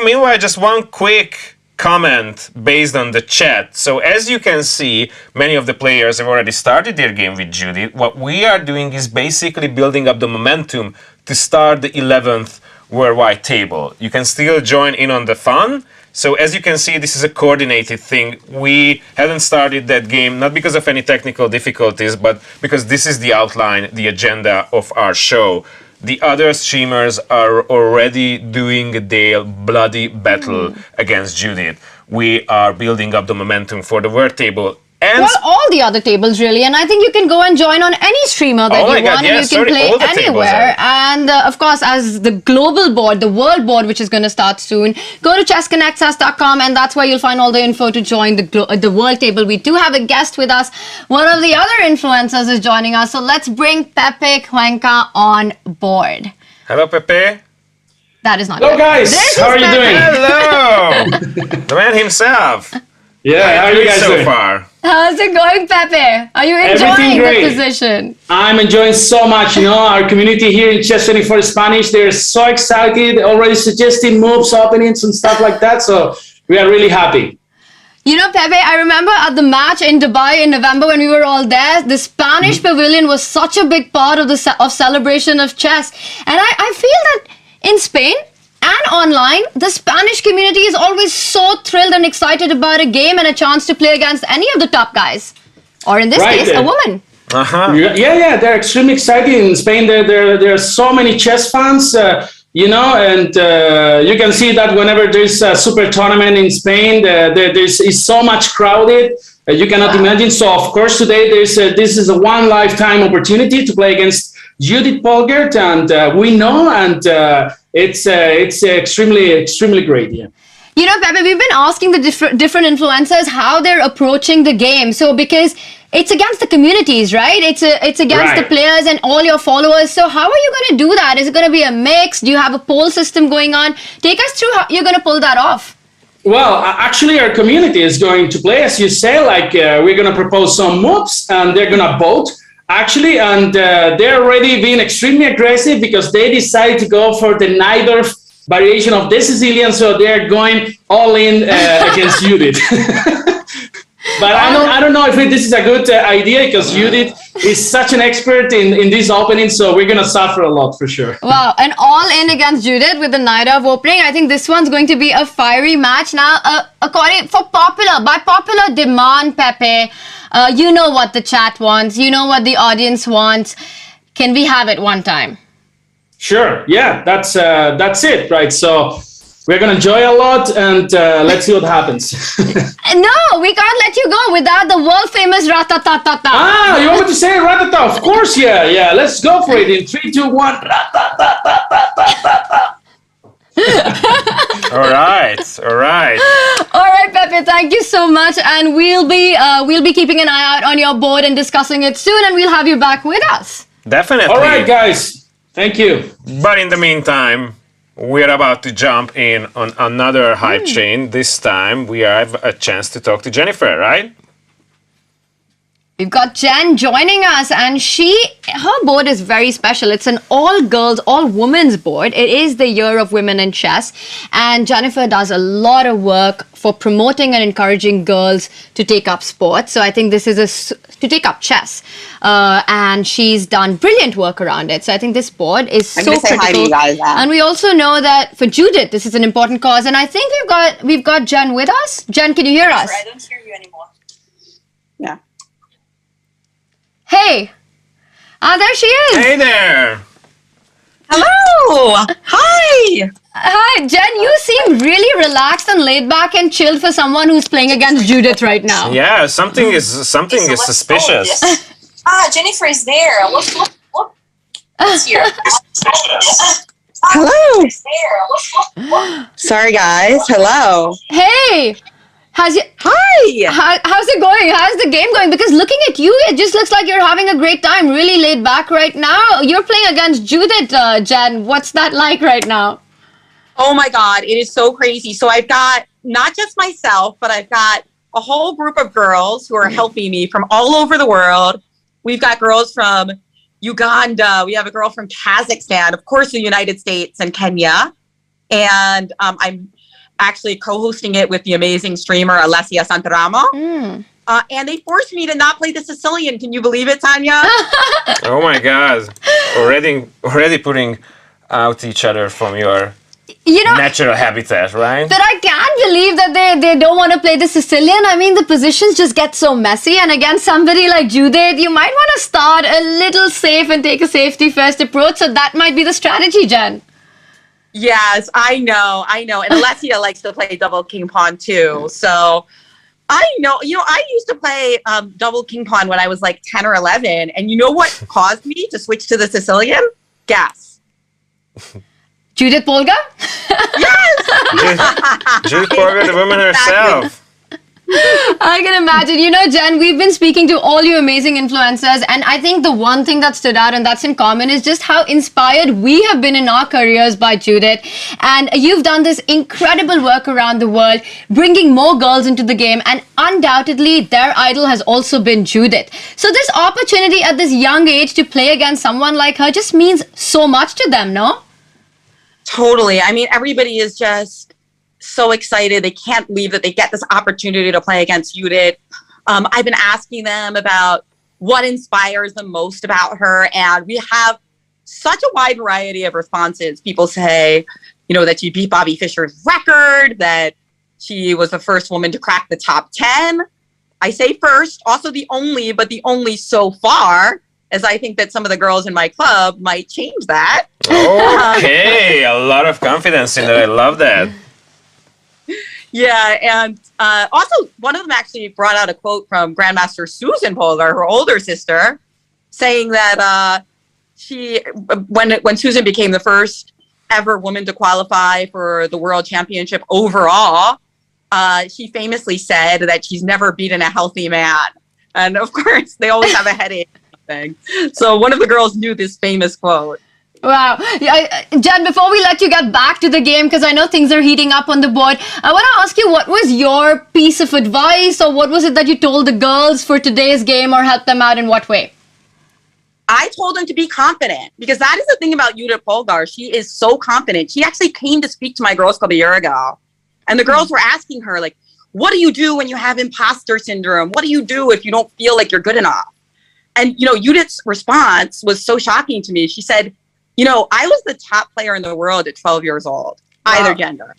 Meanwhile, just one quick comment based on the chat. So as you can see, many of the players have already started their game with Judith. What we are doing is basically building up the momentum to start the 11th worldwide table. You can still join in on the fun. So as you can see, this is a coordinated thing. We haven't started that game, not because of any technical difficulties, but because this is the outline, the agenda of our show. The other streamers are already doing their bloody battle against Judith. We are building up the momentum for the world table. And all the other tables really, and I think you can go and join on any streamer that you want, and you can play anywhere. And of course, as the global board, the world board, which is going to start soon, go to chessconnectsus.com, and that's where you'll find all the info to join the world table. We do have a guest with us. One of the other influencers is joining us, so let's bring Pepe Cuenca on board. Hello, Pepe. That is not Hello, guys. How are you doing? Hello. The man himself. Yeah, how are you guys so doing? far? How's it going, Pepe? Are you enjoying the position? I'm enjoying so much. Our community here in Chess 24 Spanish, they're so excited, already suggesting moves, openings, and stuff like that. So we are really happy. Pepe, I remember at the match in Dubai in November when we were all there, the Spanish Pavilion was such a big part of the celebration of chess. And I feel that in Spain and online, the Spanish community is always so thrilled and excited about a game and a chance to play against any of the top guys. Or in this case, a woman. Yeah, they're extremely excited. In Spain, there are so many chess fans, and you can see that whenever there's a super tournament in Spain, it's so much crowded. You cannot imagine. So, of course, today this is a one lifetime opportunity to play against Judit Polgár, and we know, and it's extremely great. Yeah. Pepe, we've been asking the different influencers how they're approaching the game. So because it's against the communities, right? It's against the players and all your followers. So how are you going to do that? Is it going to be a mix? Do you have a poll system going on? Take us through how you're going to pull that off. Well, actually, our community is going to play, as you say, we're going to propose some moves, and they're going to vote. Actually, and they're already being extremely aggressive because they decided to go for the Najdorf variation of the Sicilian, so they're going all in against Judith. But I don't know if this is a good idea because Judith is such an expert in this opening, so we're going to suffer a lot for sure. Wow, and all in against Judith with the night of opening. I think this one's going to be a fiery match. Now, by popular demand, Pepe, you know what the chat wants, you know what the audience wants. Can we have it one time? Sure, yeah, that's it, right? So we're going to enjoy a lot and let's see what happens. No, we can't let you go without the world famous ratatatata. Ah, you want me to say ratata? Of course, yeah. Let's go for it in 3, 2, 1. All right. All right, Pepe, thank you so much, and we'll be keeping an eye out on your board and discussing it soon, and we'll have you back with us. Definitely. All right, guys. Thank you. But in the meantime, we're about to jump in on another hype train. This time we have a chance to talk to Jennifer, right? We've got Jen joining us, and her board is very special. It's an all-girls, all-women's board. It is the Year of Women in Chess, and Jennifer does a lot of work for promoting and encouraging girls to take up sports. So I think this is to take up chess, and she's done brilliant work around it. So I think this board is so critical. Hi to you guys, and we also know that for Judith, this is an important cause. And I think we've got Jen with us. Jen, can you hear us? Sorry, I don't hear you anymore. Yeah. Hey. There she is. Hey there. Hello. Hi. Hi, Jen. You seem really relaxed and laid back and chilled for someone who's playing against Judith right now. Yeah, something is suspicious. Jennifer is there. Look. Here. Hello. Sorry, guys. Hello. Hey. Hi. How's it going? How's the game going? Because looking at you, it just looks like you're having a great time, really laid back right now. You're playing against Judith, Jen. What's that like right now? Oh my God, it is so crazy. So I've got not just myself, but I've got a whole group of girls who are helping me from all over the world. We've got girls from Uganda. We have a girl from Kazakhstan, of course, the United States and Kenya. And I'm actually co-hosting it with the amazing streamer Alessia Santaramo. And they forced me to not play the Sicilian. Can you believe it, Tanya? Oh my God. Already putting out each other from your natural habitat, right? But I can't believe that they don't want to play the Sicilian. I mean, the positions just get so messy. And against somebody like Judith, you might want to start a little safe and take a safety first approach. So that might be the strategy, Jen. Yes, I know. And Alessia likes to play double king pawn too. So I know, I used to play double king pawn when I was like 10 or 11. And you know what caused me to switch to the Sicilian? Guess. Judit Polgár? Yes! Judit Polgár, the woman herself. I can imagine. Jen, we've been speaking to all you amazing influencers, and I think the one thing that stood out and that's in common is just how inspired we have been in our careers by Judith. And you've done this incredible work around the world, bringing more girls into the game, and undoubtedly their idol has also been Judith. So this opportunity at this young age to play against someone like her just means so much to them, no? Totally. I mean, everybody is just so excited. They can't believe that they get this opportunity to play against Judith. I've been asking them about what inspires them most about her, and we have such a wide variety of responses. People say, that she beat Bobby Fischer's record, that she was the first woman to crack the top 10. I say first, also the only so far, as I think that some of the girls in my club might change that. Okay, a lot of confidence in that. I love that. Yeah, and also one of them actually brought out a quote from Grandmaster Susan Polgár, her older sister, saying that when Susan became the first ever woman to qualify for the World Championship overall, she famously said that she's never beaten a healthy man. And of course, they always have a headache. So one of the girls knew this famous quote. Wow. Jen, before we let you get back to the game, because I know things are heating up on the board, I want to ask you, what was your piece of advice, or what was it that you told the girls for today's game, or helped them out in what way? I told them to be confident, because that is the thing about Judit Polgár. She is so confident. She actually came to speak to my girls club a year ago. And the girls were asking her, like, what do you do when you have imposter syndrome? What do you do if you don't feel like you're good enough? And, you know, Judith's response was so shocking to me. She said, you know, I was the top player in the world at 12 years old, either gender.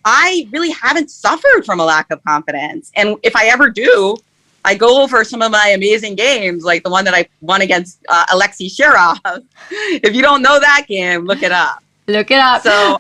I really haven't suffered from a lack of confidence. And if I ever do, I go over some of my amazing games, like the one that I won against Alexei Shirov. If you don't know that game, look it up. Look it up. So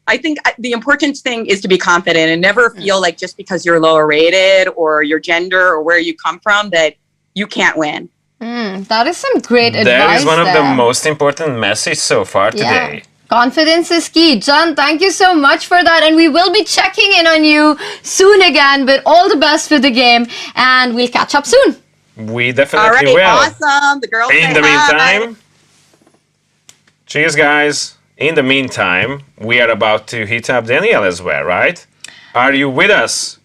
I think the important thing is to be confident and never feel like just because you're lower rated or your gender or where you come from that you can't win. That is some great advice. That is one of the most important messages so far today. Confidence is key. John, thank you so much for that. And we will be checking in on you soon again. But all the best for the game. And we'll catch up soon. We definitely will. Awesome. The girls In the meantime, cheers, guys. In the meantime, we are about to hit up Daniel as well, right? Are you with us?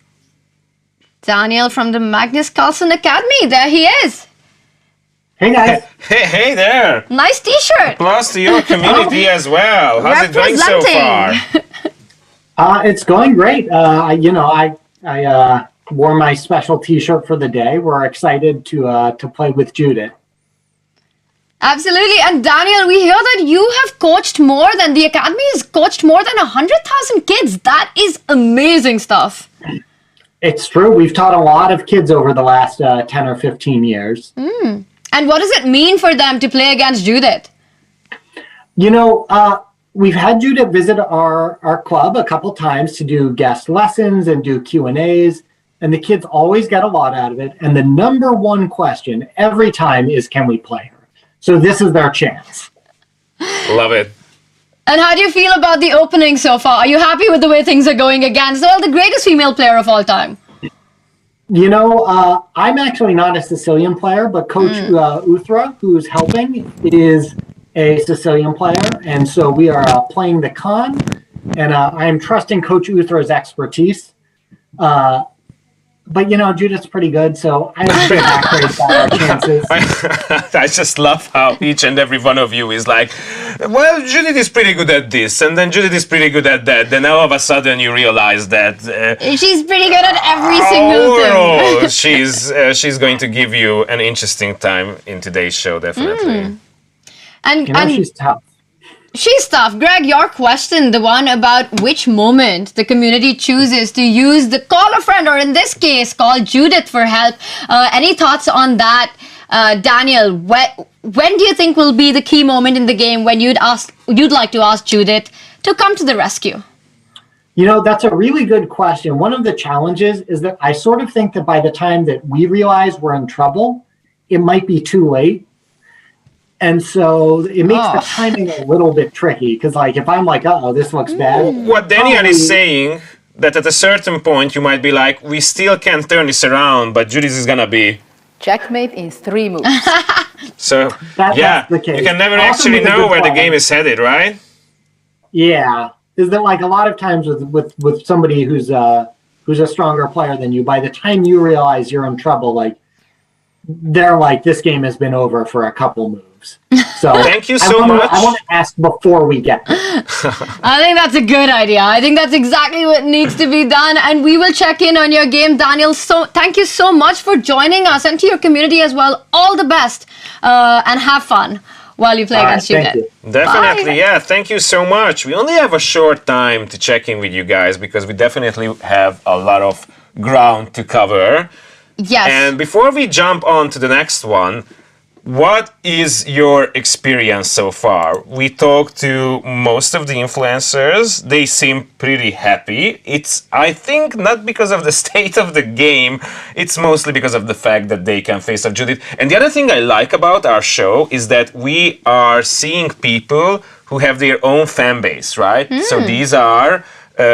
Daniel from the Magnus Carlsen Academy. There he is. Hey, guys. Hey there. Nice t-shirt. Plus to your community as well. How's it going so far? It's going great. I wore my special t-shirt for the day. We're excited to play with Judith. Absolutely. And Daniel, we hear that you have coached more than the academy has coached more than 100,000 kids. That is amazing stuff. It's true. We've taught a lot of kids over the last 10 or 15 years. And what does it mean for them to play against Judith? You know, we've had Judith visit our club a couple times to do guest lessons and do Q&As, and the kids always get a lot out of it. And the number one question every time is, can we play her? So this is their chance. Love it. And how do you feel about the opening so far? Are you happy with the way things are going against the greatest female player of all time? You know, I'm actually not a Sicilian player, but Coach Uthra, who's helping, is a Sicilian player. And so we are playing the con, and I am trusting Coach Uthra's expertise. But, you know, Judith's pretty good, so I'm pretty accurate about our chances. I just love how each and every one of you is like, well, Judith is pretty good at this, and then Judith is pretty good at that. Then all of a sudden you realize that... she's pretty good at every single thing. she's going to give you an interesting time in today's show, definitely. And she's tough. She's tough. Greg, your question, the one about which moment the community chooses to use the call a friend, or in this case, call Judith for help. Any thoughts on that, Daniel? When do you think will be the key moment in the game when you'd like to ask Judith to come to the rescue? You know, that's a really good question. One of the challenges is that I sort of think that by the time that we realize we're in trouble, it might be too late. And so it makes the timing a little bit tricky, because like if I'm like, uh-oh, this looks bad. What Daniel is saying, that at a certain point you might be like, we still can't turn this around, but Judith is gonna be... Checkmate in 3 moves. So, that's the case. You can never actually know where the game is headed, right? Yeah. Is that like a lot of times with somebody who's a stronger player than you, by the time you realize you're in trouble, like, they're like, this game has been over for a couple moves. So thank you so much. I want to ask before we get there. I think that's a good idea. I think that's exactly what needs to be done. And we will check in on your game, Daniel. So thank you so much for joining us, and to your community as well. All the best, and have fun while you play against Judith. Definitely, Bye. yeah. Thank you so much. We only have a short time to check in with you guys because we definitely have a lot of ground to cover. Yes. And before we jump on to the next one, what is your experience so far? We talked to most of the influencers. They seem pretty happy. It's, I think, not because of the state of the game. It's mostly because of the fact that they can face up Judith. And the other thing I like about our show is that we are seeing people who have their own fan base, right? So these are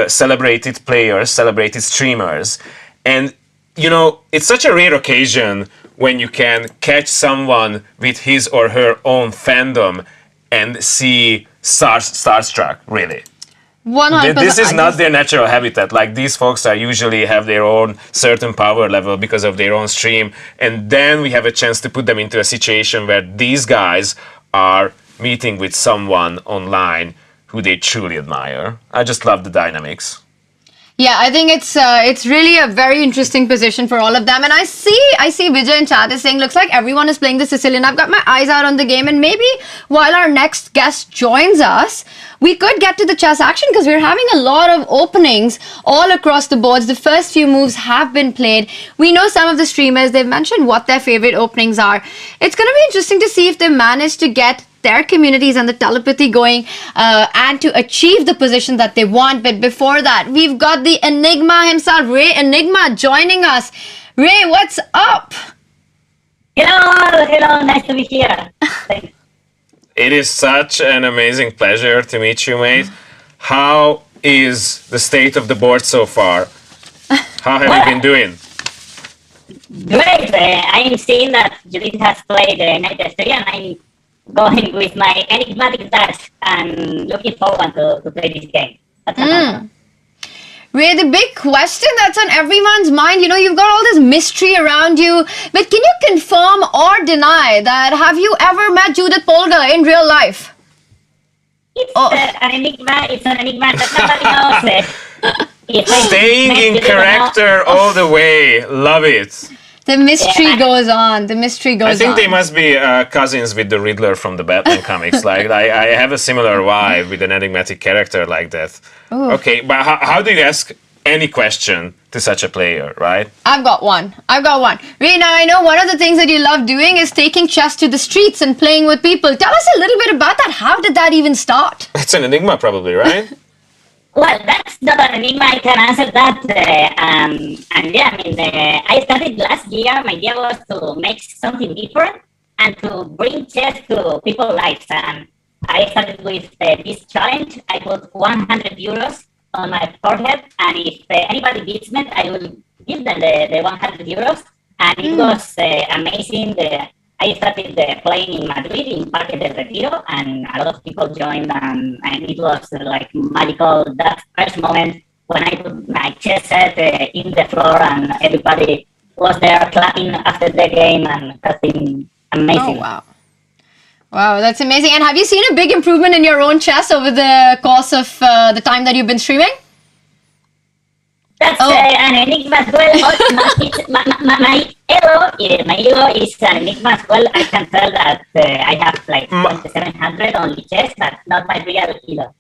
celebrated players, celebrated streamers. And you know, it's such a rare occasion when you can catch someone with his or her own fandom and see starstruck, really. 100%. This is not their natural habitat. Like, these folks are usually have their own certain power level because of their own stream. And then we have a chance to put them into a situation where these guys are meeting with someone online who they truly admire. I just love the dynamics. Yeah, I think it's really a very interesting position for all of them. And I see Vijay in chat is saying, looks like everyone is playing the Sicilian. I've got my eyes out on the game, and maybe while our next guest joins us, we could get to the chess action because we're having a lot of openings all across the boards. The first few moves have been played. We know some of the streamers, they've mentioned what their favorite openings are. It's going to be interesting to see if they manage to get their communities and the telepathy going and to achieve the position that they want. But before that, we've got the Enigma himself, Ray Enigma, joining us. Ray, what's up? Hello, nice to be here. It is such an amazing pleasure to meet you, mate. How is the state of the board so far? How have you been doing? Great. I'm seeing that Judith has played Night History, and I'm going with my enigmatic task and looking forward to play this game. Ray, the big question that's on everyone's mind, you've got all this mystery around you, but can you confirm or deny that have you ever met Judit Polgár in real life? It's an enigma. It's an enigma that nobody knows. Staying in character all the way. Love it. The mystery goes on. The mystery goes on. I think they must be cousins with the Riddler from the Batman comics. Like I have a similar vibe with an enigmatic character like that. Ooh. Okay, but how do you ask any question to such a player, right? I've got one. Ray, now I know one of the things that you love doing is taking chess to the streets and playing with people. Tell us a little bit about that. How did that even start? It's an enigma probably, right? Well, that's not an enigma. I can answer that. And yeah, I started last year. My idea was to make something different and to bring chess to people's lives. And I started with this challenge. I put 100 euros on my forehead, and if anybody beats me, I will give them the 100 euros. And it was amazing. I started playing in Madrid, in Parque del Retiro, and a lot of people joined, and it was like magical. That first moment when I put my chess set in the floor, and everybody was there clapping after the game, and that's been amazing. Oh, wow. Wow, that's amazing. And have you seen a big improvement in your own chess over the course of the time that you've been streaming? That's an enigma as well. My elo is an enigma as well. I can tell that I have like 2700 on chess, but not my real elo.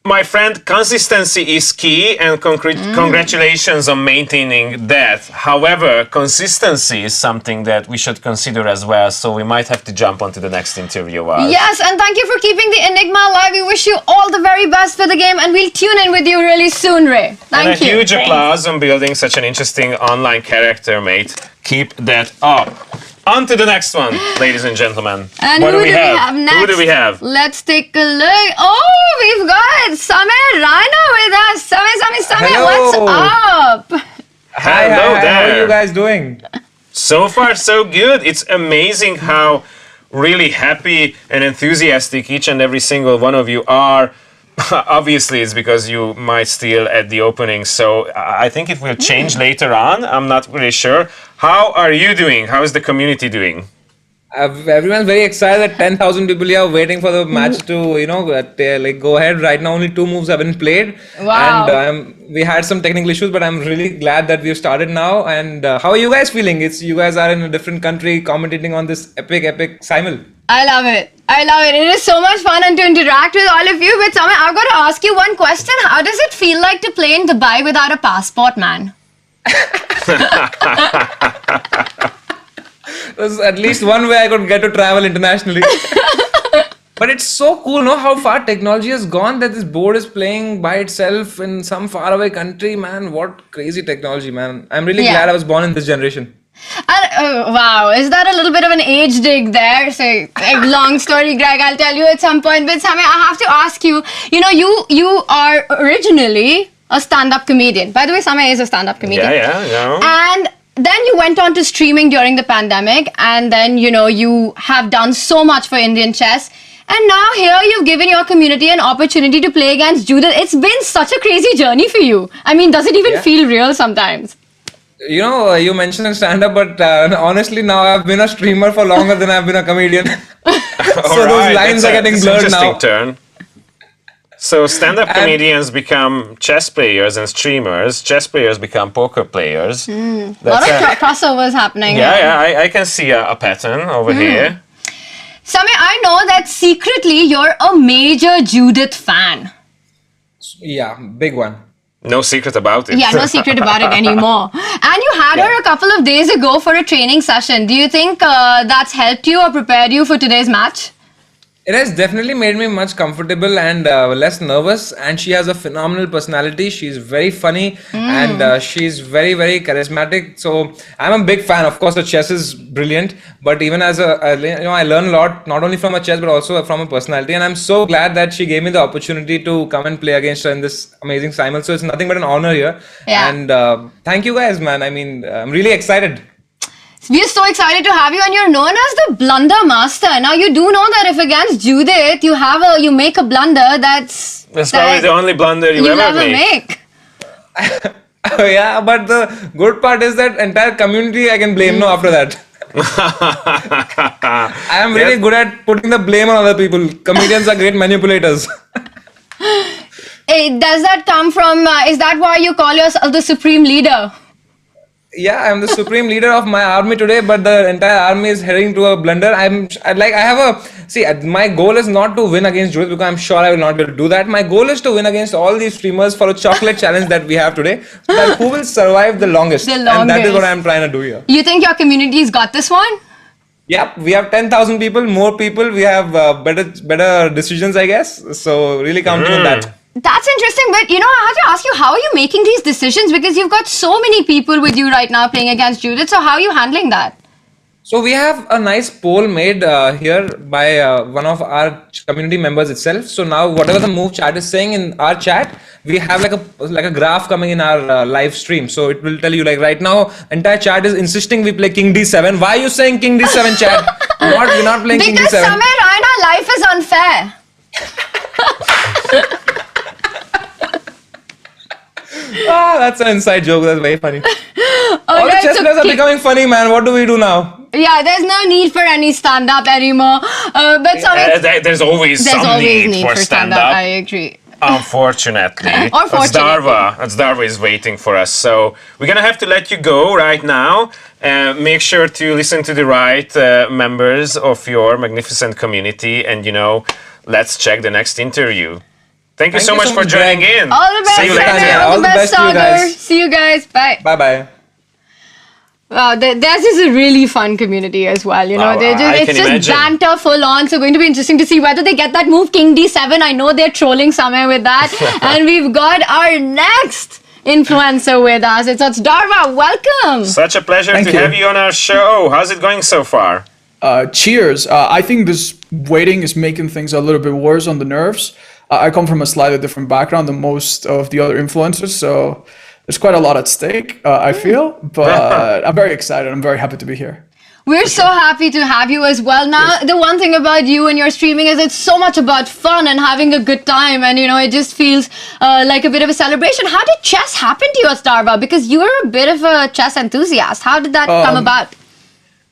My friend, consistency is key, and congratulations on maintaining that. However, consistency is something that we should consider as well, so we might have to jump onto the next interview. Yes, and thank you for keeping the Enigma alive. We wish you all the very best for the game, and we'll tune in with you really soon, Ray. Thank you. And a huge applause on building such an interesting online character, mate. Keep that up. On to the next one, ladies and gentlemen. And what who do we have next? Who do we have? Let's take a look. Oh, we've got Samir Rhino with us. Samir, Hello. what's up? Hello there. How are you guys doing? So far, so good. It's amazing how really happy and enthusiastic each and every single one of you are. Obviously, it's because you might steal at the opening, so I think it will change later on. I'm not really sure. How are you doing? How is the community doing? Everyone's very excited that 10,000 people here are waiting for the match to, go ahead. Right now, only 2 moves have been played. Wow. And we had some technical issues, but I'm really glad that we've started now. And how are you guys feeling? You guys are in a different country commentating on this epic Simul. I love it. It is so much fun and to interact with all of you. But Samir, I've got to ask you one question. How does it feel like to play in Dubai without a passport, man? There's at least one way I could get to travel internationally. But it's so cool, how far technology has gone that this board is playing by itself in some faraway country, man. What crazy technology, man. I'm really glad I was born in this generation. Wow, is that a little bit of an age dig there? So, long story, Greg, I'll tell you at some point. But Samir, I have to ask you, you are originally a stand-up comedian. By the way, Samir is a stand-up comedian. Yeah. And then you went on to streaming during the pandemic, and then, you have done so much for Indian chess. And now here you've given your community an opportunity to play against Judith. It's been such a crazy journey for you. I mean, does it even feel real sometimes? You mentioned stand-up, but honestly, now I've been a streamer for longer than I've been a comedian. So those lines are getting blurred now. Turn. So stand-up comedians become chess players and streamers. Chess players become poker players. A lot of crossovers happening. Yeah, I can see a pattern over here. Samir, I know that secretly you're a major Judith fan. Yeah, big one. No secret about it. Yeah, no secret about it anymore. And you had her a couple of days ago for a training session. Do you think that's helped you or prepared you for today's match? It has definitely made me much comfortable and less nervous. And she has a phenomenal personality. She's very funny and she's very, very charismatic. So I'm a big fan. Of course, the chess is brilliant. But even as I learn a lot, not only from her chess, but also from her personality. And I'm so glad that she gave me the opportunity to come and play against her in this amazing Simul. So it's nothing but an honor here. Yeah. And thank you guys, man. I mean, I'm really excited. We're so excited to have you, and you're known as the blunder master. Now, you do know that if against Judith you make a blunder, that's probably the only blunder you ever make. Yeah, but the good part is that entire community I can blame now after that. I am really good at putting the blame on other people. Comedians are great manipulators. Hey, does that come from, is that why you call yourself the supreme leader? Yeah, I'm the supreme leader of my army today, but the entire army is heading to a blunder. My goal is not to win against Judith because I'm sure I will not be able to do that. My goal is to win against all these streamers for a chocolate challenge that we have today. But who will survive the longest? And that is what I'm trying to do here. You think your community's got this one? Yep, we have 10,000 people, more people. We have better decisions, I guess. So really counting on that. That's interesting, but I have to ask you, how are you making these decisions? Because you've got so many people with you right now playing against Judith. So how are you handling that? So we have a nice poll made here by one of our community members itself. So now whatever the move chat is saying in our chat, we have like a graph coming in our live stream. So it will tell you like right now, entire chat is insisting we play King D7. Why are you saying King D7 chat? We're not playing King D7. Because Samir, right now life is unfair. That's an inside joke. That's very funny. All the right, chess players are becoming funny, man. What do we do now? Yeah, there's no need for any stand-up anymore. But there's always some need for stand-up. I agree. Unfortunately. Darva is waiting for us. So we're going to have to let you go right now. Make sure to listen to the right members of your magnificent community. And, let's check the next interview. Thank you so much for joining in. All the best. See you later. All the best, Sagar. See you guys. Bye. Bye-bye. Wow, theirs is a really fun community as well. It's just banter full on. So going to be interesting to see whether they get that move King D7. I know they're trolling somewhere with that. And we've got our next influencer with us. It's Darva. Welcome. Such a pleasure to have you on our show. How's it going so far? Cheers. I think this waiting is making things a little bit worse on the nerves. I come from a slightly different background than most of the other influencers, so there's quite a lot at stake, I feel, but I'm very excited. I'm very happy to be here. We're so happy to have you as well. Now, the one thing about you and your streaming is it's so much about fun and having a good time, and it just feels like a bit of a celebration. How did chess happen to you, Darva? Because you were a bit of a chess enthusiast. How did that come about?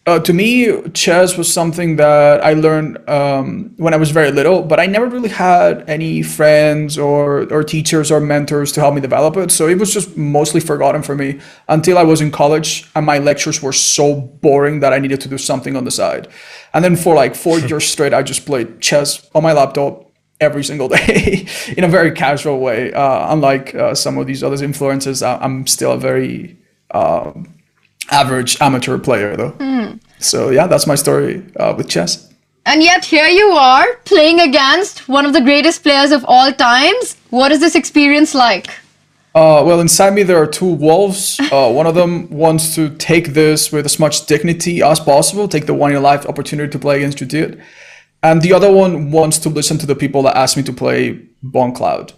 To me, chess was something that I learned when I was very little, but I never really had any friends or teachers or mentors to help me develop it. So it was just mostly forgotten for me until I was in college and my lectures were so boring that I needed to do something on the side. And then for like 4 years straight, I just played chess on my laptop every single day in a very casual way. Unlike some of these other influencers, I'm still a very average amateur player though. So yeah, that's my story with chess. And yet here you are playing against one of the greatest players of all times. What is this experience like? Well, inside me there are two wolves. One of them wants to take this with as much dignity as possible, take the one-in-a-life opportunity to play against Judith. And the other one wants to listen to the people that ask me to play Bon Cloud.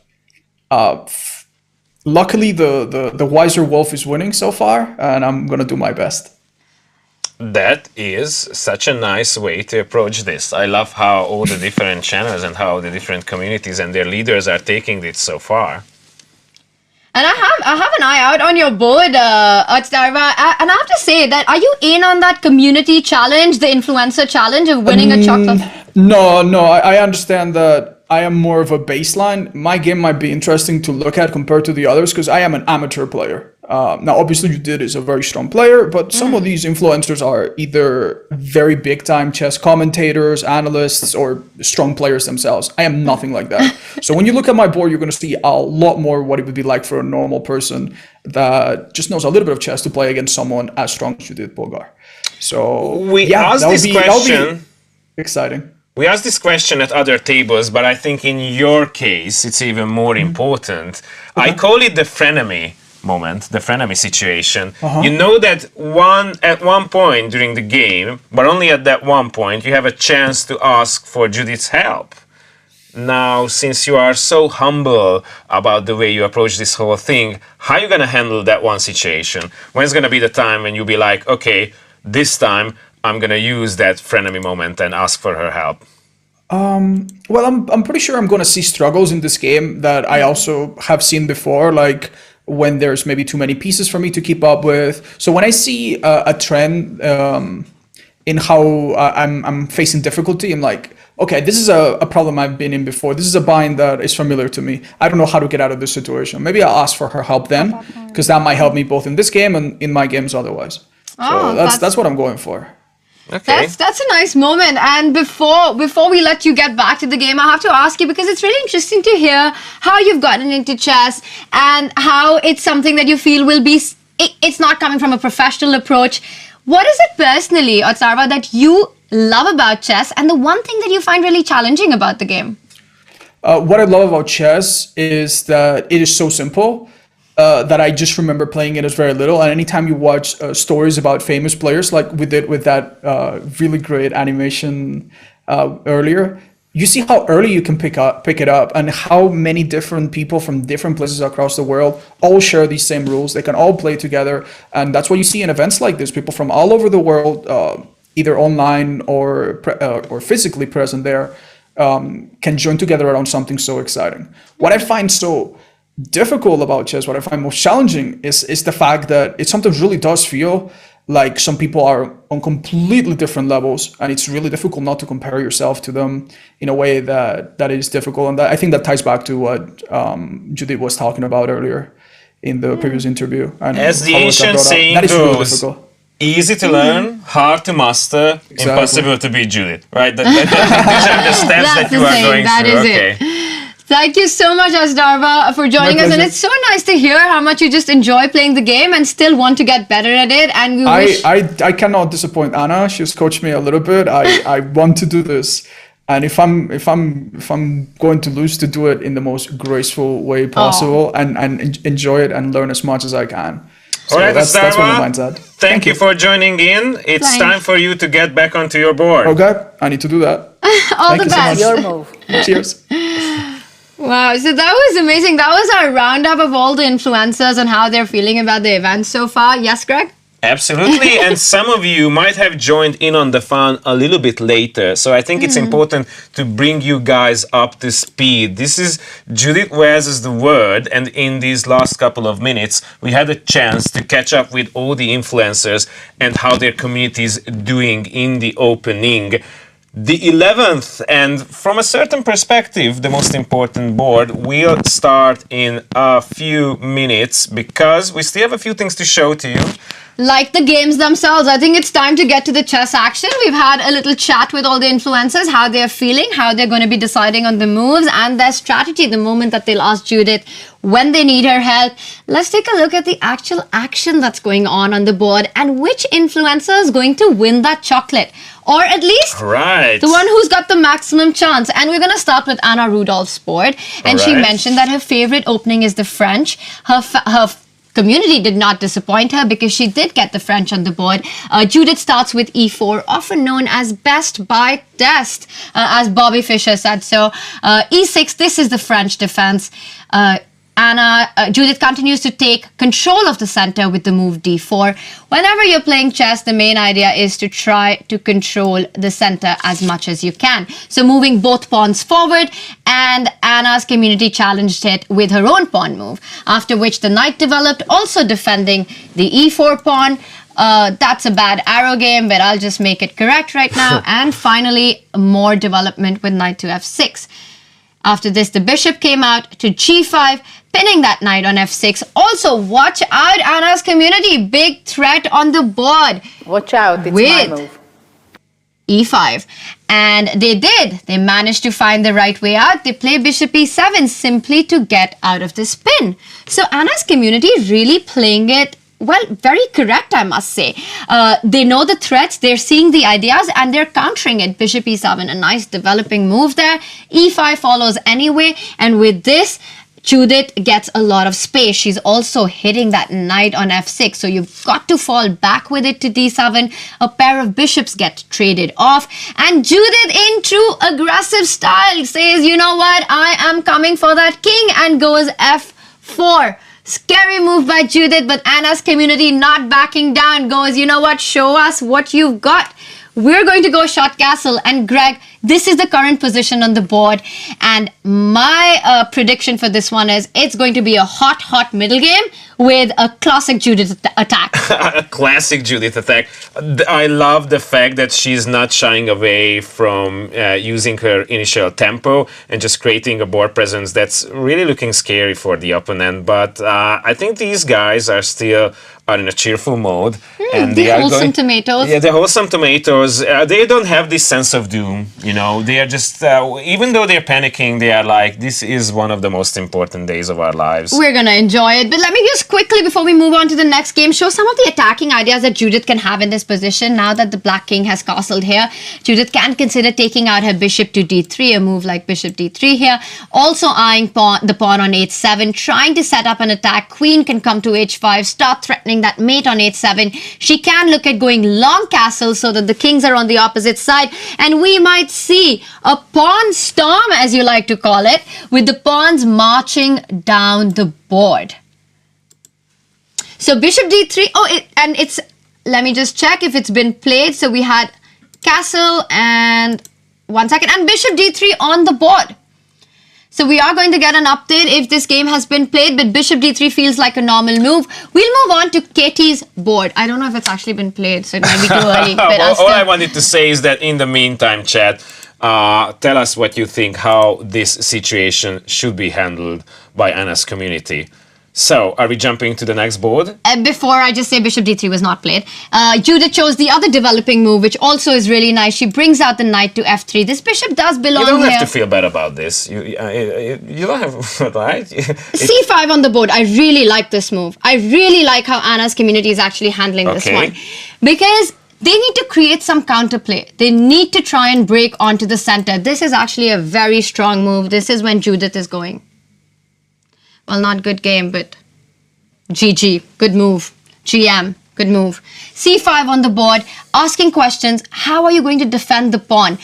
Luckily, the wiser wolf is winning so far, and I'm going to do my best. That is such a nice way to approach this. I love how all the different channels and how the different communities and their leaders are taking this so far. And I have an eye out on your board, Darva, and I have to say that, are you in on that community challenge, the influencer challenge of winning a chocolate? No, I understand that I am more of a baseline. My game might be interesting to look at compared to the others because I am an amateur player. Now, obviously, Judit is a very strong player, but some of these influencers are either very big-time chess commentators, analysts, or strong players themselves. I am nothing like that. So when you look at my board, you're going to see a lot more what it would be like for a normal person that just knows a little bit of chess to play against someone as strong as Judit Polgár. So we asked this question. Exciting. We asked this question at other tables, but I think in your case, it's even more important. I call it the frenemy moment, the frenemy situation. You know that at one point during the game, but only at that one point, you have a chance to ask for Judith's help. Now, since you are so humble about the way you approach this whole thing, how are you going to handle that one situation? When's going to be the time when you'll be like, okay, this time I'm going to use that frenemy moment and ask for her help? Well, I'm pretty sure I'm going to see struggles in this game that I also have seen before, like when there's maybe too many pieces for me to keep up with. So when I see a trend in how I'm facing difficulty, I'm like, okay, this is a problem I've been in before. This is a bind that is familiar to me. I don't know how to get out of this situation. Maybe I'll ask for her help then, because that might help me both in this game and in my games otherwise. So that's what I'm going for. Okay. That's a nice moment. And before we let you get back to the game, I have to ask you, because it's really interesting to hear how you've gotten into chess and how it's something that you feel will be, it's not coming from a professional approach. What is it personally, Otsarva, that you love about chess and the one thing that you find really challenging about the game? What I love about chess is that it is so simple. That I just remember playing it as very little, and anytime you watch stories about famous players, like we did with that really great animation earlier, you see how early you can pick it up, and how many different people from different places across the world all share these same rules. They can all play together, and that's what you see in events like this. People from all over the world, either online or physically present there, can join together around something so exciting. What I find so difficult about chess, what I find most challenging is the fact that it sometimes really does feel like some people are on completely different levels, and it's really difficult not to compare yourself to them in a way that is difficult. And I think that ties back to what Judith was talking about earlier in the previous interview. And as the ancient saying goes, easy to learn, hard to master, impossible to beat Judith. Right? These are the steps that you are going through. Okay. Thank you so much, Asdarva, for joining us. And it's so nice to hear how much you just enjoy playing the game and still want to get better at it. And we wish... I cannot disappoint Anna. She's coached me a little bit. I want to do this. And if I'm going to lose, to do it in the most graceful way possible and enjoy it and learn as much as I can. So all right, that's what my mind's at. Thank you for joining in. It's time for you to get back onto your board. Okay, I need to do that. All the best. Your move. Cheers. Wow, so that was amazing. That was our roundup of all the influencers and how they're feeling about the event so far. Yes, Greg? Absolutely, and some of you might have joined in on the fun a little bit later, so I think it's important to bring you guys up to speed. This is Judith Wears the Word, and in these last couple of minutes, we had a chance to catch up with all the influencers and how their community is doing in the opening. The 11th, and from a certain perspective, the most important board, will start in a few minutes because we still have a few things to show to you. Like the games themselves, I think it's time to get to the chess action. We've had a little chat with all the influencers, how they're feeling, how they're going to be deciding on the moves and their strategy the moment that they'll ask Judith when they need her help. Let's take a look at the actual action that's going on the board and which influencer is going to win that chocolate. Or at least the one who's got the maximum chance. And we're going to start with Anna Rudolph's board. And she mentioned that her favorite opening is the French. Her community did not disappoint her because she did get the French on the board. Judith starts with e4, often known as best by test, as Bobby Fischer said. So e6, this is the French defense. Judith continues to take control of the center with the move d4. Whenever you're playing chess, the main idea is to try to control the center as much as you can. So moving both pawns forward, and Anna's community challenged it with her own pawn move, after which the knight developed, also defending the e4 pawn. That's a bad arrow game, but I'll just make it correct right now. And finally, more development with knight to f6. After this, the bishop came out to g5, pinning that knight on f6. Also, watch out, Anna's community. Big threat on the board. Watch out, it's my move. e5. And they did. They managed to find the right way out. They play bishop e7 simply to get out of the spin. So Anna's community really playing it, well, very correct, I must say. They know the threats, they're seeing the ideas, and they're countering it. Bishop e7, a nice developing move there. e5 follows anyway, and with this, Judith gets a lot of space. She's also hitting that knight on f6. So you've got to fall back with it to d7. A pair of bishops get traded off. And Judith, in true aggressive style, says, you know what? I am coming for that king, and goes f4. Scary move by Judith, but Anna's community not backing down. Goes, you know what? Show us what you've got. We're going to go short castle. And Greg, this is the current position on the board. And my prediction for this one is it's going to be a hot middle game with a classic Judith attack. A classic Judith attack. I love the fact that she's not shying away from using her initial tempo and just creating a board presence that's really looking scary for the opponent. But I think these guys are still in a cheerful mode. And the wholesome tomatoes. Yeah, the wholesome tomatoes. They don't have this sense of doom, you know. They are just, even though they're panicking, they are like, this is one of the most important days of our lives. We're going to enjoy it. But let me just quickly, before we move on to the next game, show some of the attacking ideas that Judith can have in this position. Now that the black king has castled here, Judith can consider taking out her bishop to d3, a move like bishop d3 here. Also eyeing the pawn on h7, trying to set up an attack. Queen can come to h5, start threatening that mate on h7. She can look at going long castle so that the kings are on the opposite side, and we might see a pawn storm, as you like to call it, with the pawns marching down the board. So bishop d3, let me just check if it's been played. So we had castle and and bishop d3 on the board. So we are going to get an update if this game has been played, but bishop d3 feels like a normal move. We'll move on to Katie's board. I don't know if it's actually been played, so it might be too early. But all I wanted to say is that in the meantime, chat, tell us what you think, how this situation should be handled by Anna's community. So, are we jumping to the next board? Before I just say bishop d3 was not played, Judith chose the other developing move, which also is really nice. She brings out the knight to f3. This bishop does belong here. You don't have to feel bad about this. You don't have, right? c5 on the board. I really like this move. I really like how Anna's community is actually handling this one. Because they need to create some counterplay. They need to try and break onto the center. This is actually a very strong move. This is when Judith is going. Well, not good game, but GG, good move. GM, good move. c5 on the board, asking questions. How are you going to defend the pawn?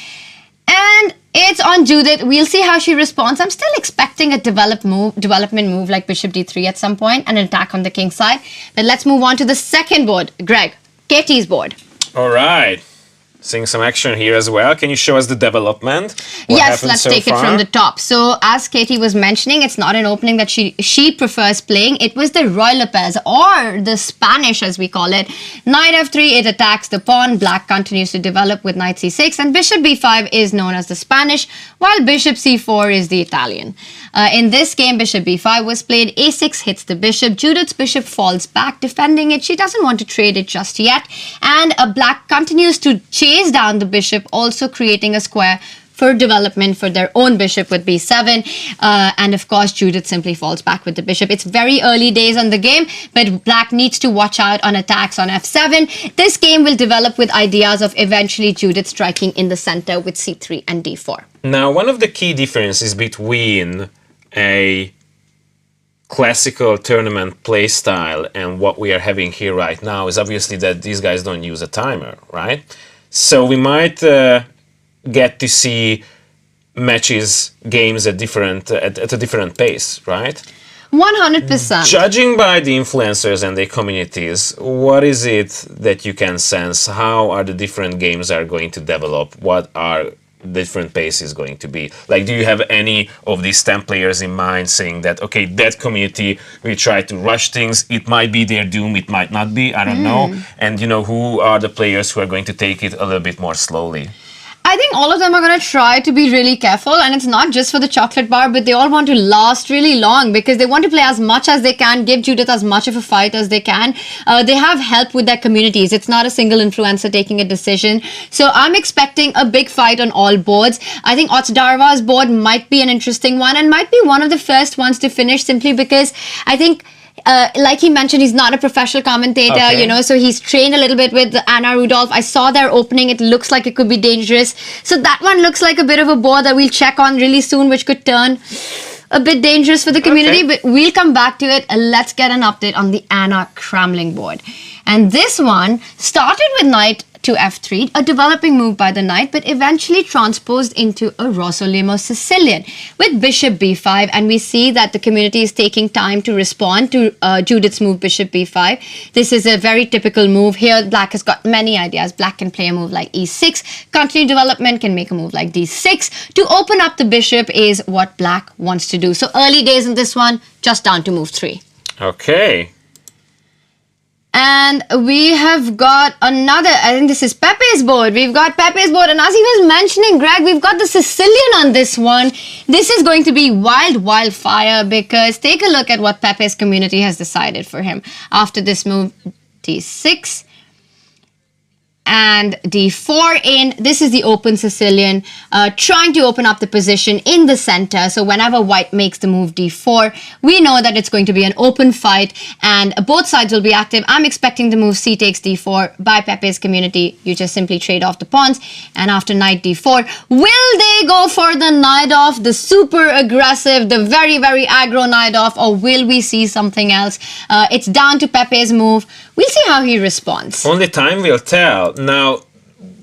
And it's on Judith. We'll see how she responds. I'm still expecting a development move like bishop d3 at some point, and an attack on the king side. But let's move on to the second board. Greg, Katie's board. All right. Seeing some action here as well. Can you show us the development? Yes, let's take it from the top. So, as Katie was mentioning, it's not an opening that she prefers playing. It was the Roy Lopez, or the Spanish as we call it. Knight f3, it attacks the pawn. Black continues to develop with knight c6. And bishop b5 is known as the Spanish, while bishop c4 is the Italian. In this game, bishop b5 was played. a6 hits the bishop. Judith's bishop falls back, defending it. She doesn't want to trade it just yet. And black continues to chase down the bishop, also creating a square for development for their own bishop with b7. And of course, Judith simply falls back with the bishop. It's very early days on the game, but black needs to watch out on attacks on f7. This game will develop with ideas of eventually Judith striking in the center with c3 and d4. Now, one of the key differences between a classical tournament play style and what we are having here right now is obviously that these guys don't use a timer, right? So we might get to see matches, games at a different pace, right? 100%. Judging by the influencers and their communities, what is it that you can sense? How are the different games are going to develop? What are different paces going to be? Like, do you have any of these 10 players in mind saying that, okay, that community will try to rush things, it might be their doom, it might not be, I don't know, and you know, who are the players who are going to take it a little bit more slowly? I think all of them are going to try to be really careful, and it's not just for the chocolate bar, but they all want to last really long because they want to play as much as they can, give Judith as much of a fight as they can. They have help with their communities. It's not a single influencer taking a decision. So I'm expecting a big fight on all boards. I think Otsdarva's board might be an interesting one and might be one of the first ones to finish, simply because I think like he mentioned, he's not a professional commentator, you know, so he's trained a little bit with Anna Rudolph. I saw their opening. It looks like it could be dangerous. So that one looks like a bit of a board that we'll check on really soon, which could turn a bit dangerous for the community, but we'll come back to it. Let's get an update on the Anna Kramling board. And this one started with knight to f3, a developing move by the knight, but eventually transposed into a Rossolimo Sicilian with bishop b5, and we see that the community is taking time to respond to Judith's move bishop b5. This is a very typical move. Here black has got many ideas. Black can play a move like e6, continue development, can make a move like d6. To open up the bishop is what black wants to do. So early days in this one, just down to move 3. Okay. And we have got another, I think this is Pepe's board. We've got Pepe's board, and as he was mentioning, Greg, we've got the Sicilian on this one. This is going to be wildfire, because take a look at what Pepe's community has decided for him. After this move, d6 and d4 in. This is the open Sicilian, trying to open up the position in the center. So whenever white makes the move d4, we know that it's going to be an open fight and both sides will be active. I'm expecting the move c takes d4 by Pepe's community. You just simply trade off the pawns, and after knight d4, will they go for the knight off, the super aggressive, the very aggro knight off, or will we see something else? It's down to Pepe's move. We'll see how he responds. Only time will tell. Now,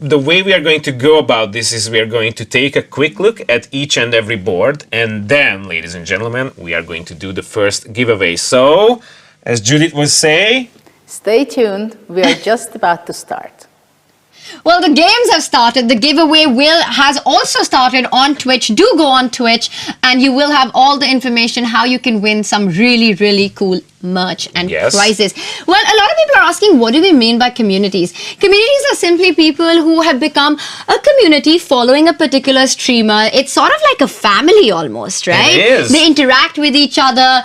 the way we are going to go about this is we are going to take a quick look at each and every board, and then, ladies and gentlemen, we are going to do the first giveaway. So, as Judith would say, stay tuned. We are just about to start. Well, the games have started. The giveaway has also started on Twitch. Do go on Twitch and you will have all the information how you can win some really cool merch and prizes. Well, a lot of people are asking, what do we mean by communities? Communities are simply people who have become a community following a particular streamer. It's sort of like a family almost, right? It is. They interact with each other.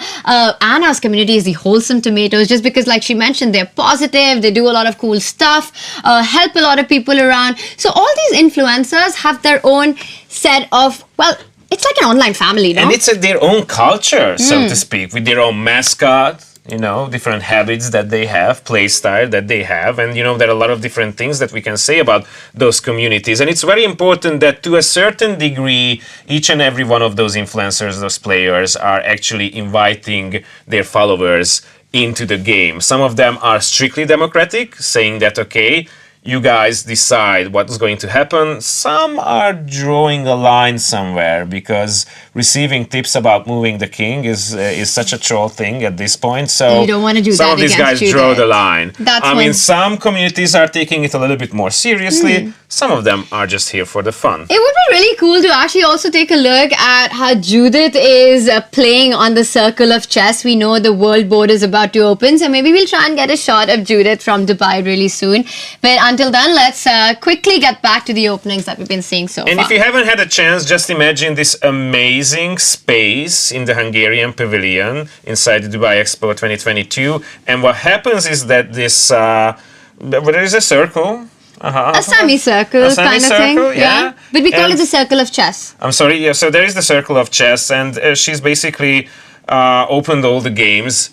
Anna's community is the Wholesome Tomatoes, just because, like she mentioned, they're positive, they do a lot of cool stuff, help a lot of people around. So all these influencers have their own set of, well, it's like an online family, no? And it's their own culture, so to speak, with their own mascot, you know, different habits that they have, play style that they have, and, you know, there are a lot of different things that we can say about those communities. And it's very important that to a certain degree, each and every one of those influencers, those players, are actually inviting their followers into the game. Some of them are strictly democratic, saying that, okay, you guys decide what's going to happen. Some are drawing a line somewhere, because receiving tips about moving the king is such a troll thing at this point. So you don't want to do some that of these guys Judith. draw the line. That's mean, some communities are taking it a little bit more seriously. Some of them are just here for the fun. It would be really cool to actually also take a look at how Judith is playing on the circle of chess. We know the world board is about to open, so maybe we'll try and get a shot of Judith from Dubai really soon. But until then, let's quickly get back to the openings that we've been seeing so far. And if you haven't had a chance, just imagine this amazing space in the Hungarian Pavilion inside the Dubai Expo 2022. And what happens is that this, there is a circle. A semicircle kind of thing. Yeah. But we call it the circle of chess. I'm sorry, yeah, so there is the circle of chess, and she's basically opened all the games.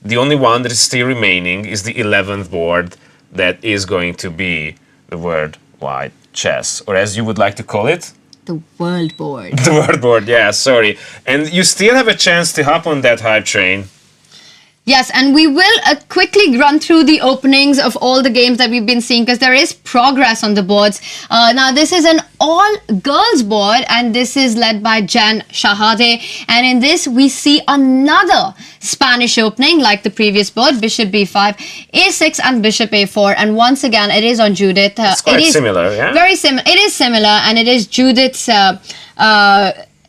The only one that is still remaining is the 11th board, that is going to be the worldwide chess, or as you would like to call it, the world board. The world board, yeah, sorry. And you still have a chance to hop on that hype train. Yes, and we will quickly run through the openings of all the games that we've been seeing, because there is progress on the boards. Now, this is an all-girls board, and this is led by Jen Shahade. And in this, we see another Spanish opening, like the previous board, bishop b5, a6, and bishop a4. And once again, it is on Judith. It's quite similar, yeah? Very similar. It is similar, and it is Judith's...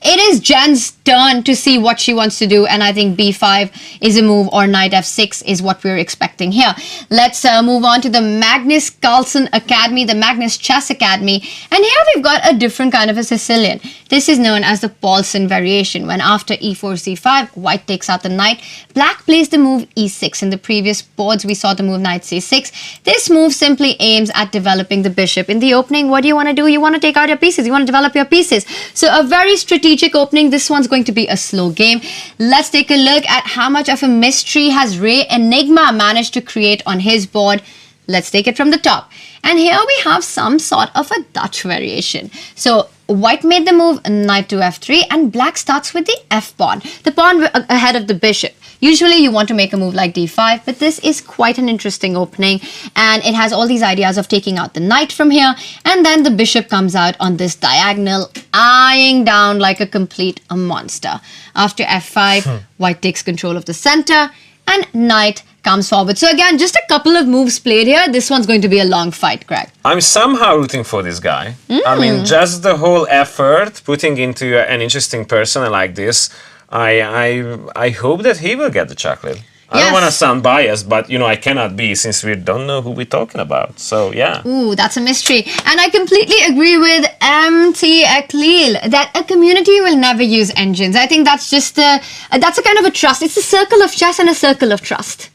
it is Jen's turn to see what she wants to do, and I think b5 is a move, or knight f6 is what we're expecting here. Let's move on to the Magnus Carlsen Academy, the Magnus Chess Academy, and here we've got a different kind of a Sicilian. This is known as the Paulsen variation, when after e4, c5, white takes out the knight, black plays the move e6. In the previous boards, we saw the move knight c6. This move simply aims at developing the bishop. In the opening, what do you want to do? You want to take out your pieces. You want to develop your pieces. So a very strategic opening. This one's going to be a slow game. Let's take a look at how much of a mystery has Ray Enigma managed to create on his board. Let's take it from the top. And here we have some sort of a Dutch variation. So white made the move knight to f3, and black starts with the f pawn, the pawn ahead of the bishop. Usually you want to make a move like d5, but this is quite an interesting opening, and it has all these ideas of taking out the knight from here, and then the bishop comes out on this diagonal, eyeing down like a complete monster. After f5, white takes control of the center, and knight comes forward. So again, just a couple of moves played here. This one's going to be a long fight, Greg. I'm somehow rooting for this guy. I mean, just the whole effort putting into an interesting person like this, I hope that he will get the chocolate. I don't want to sound biased, but I cannot be, since we don't know who we're talking about. So yeah. Ooh, that's a mystery. And I completely agree with MT Aklil that a community will never use engines. I think that's just that's a kind of a trust. It's a circle of chess and a circle of trust.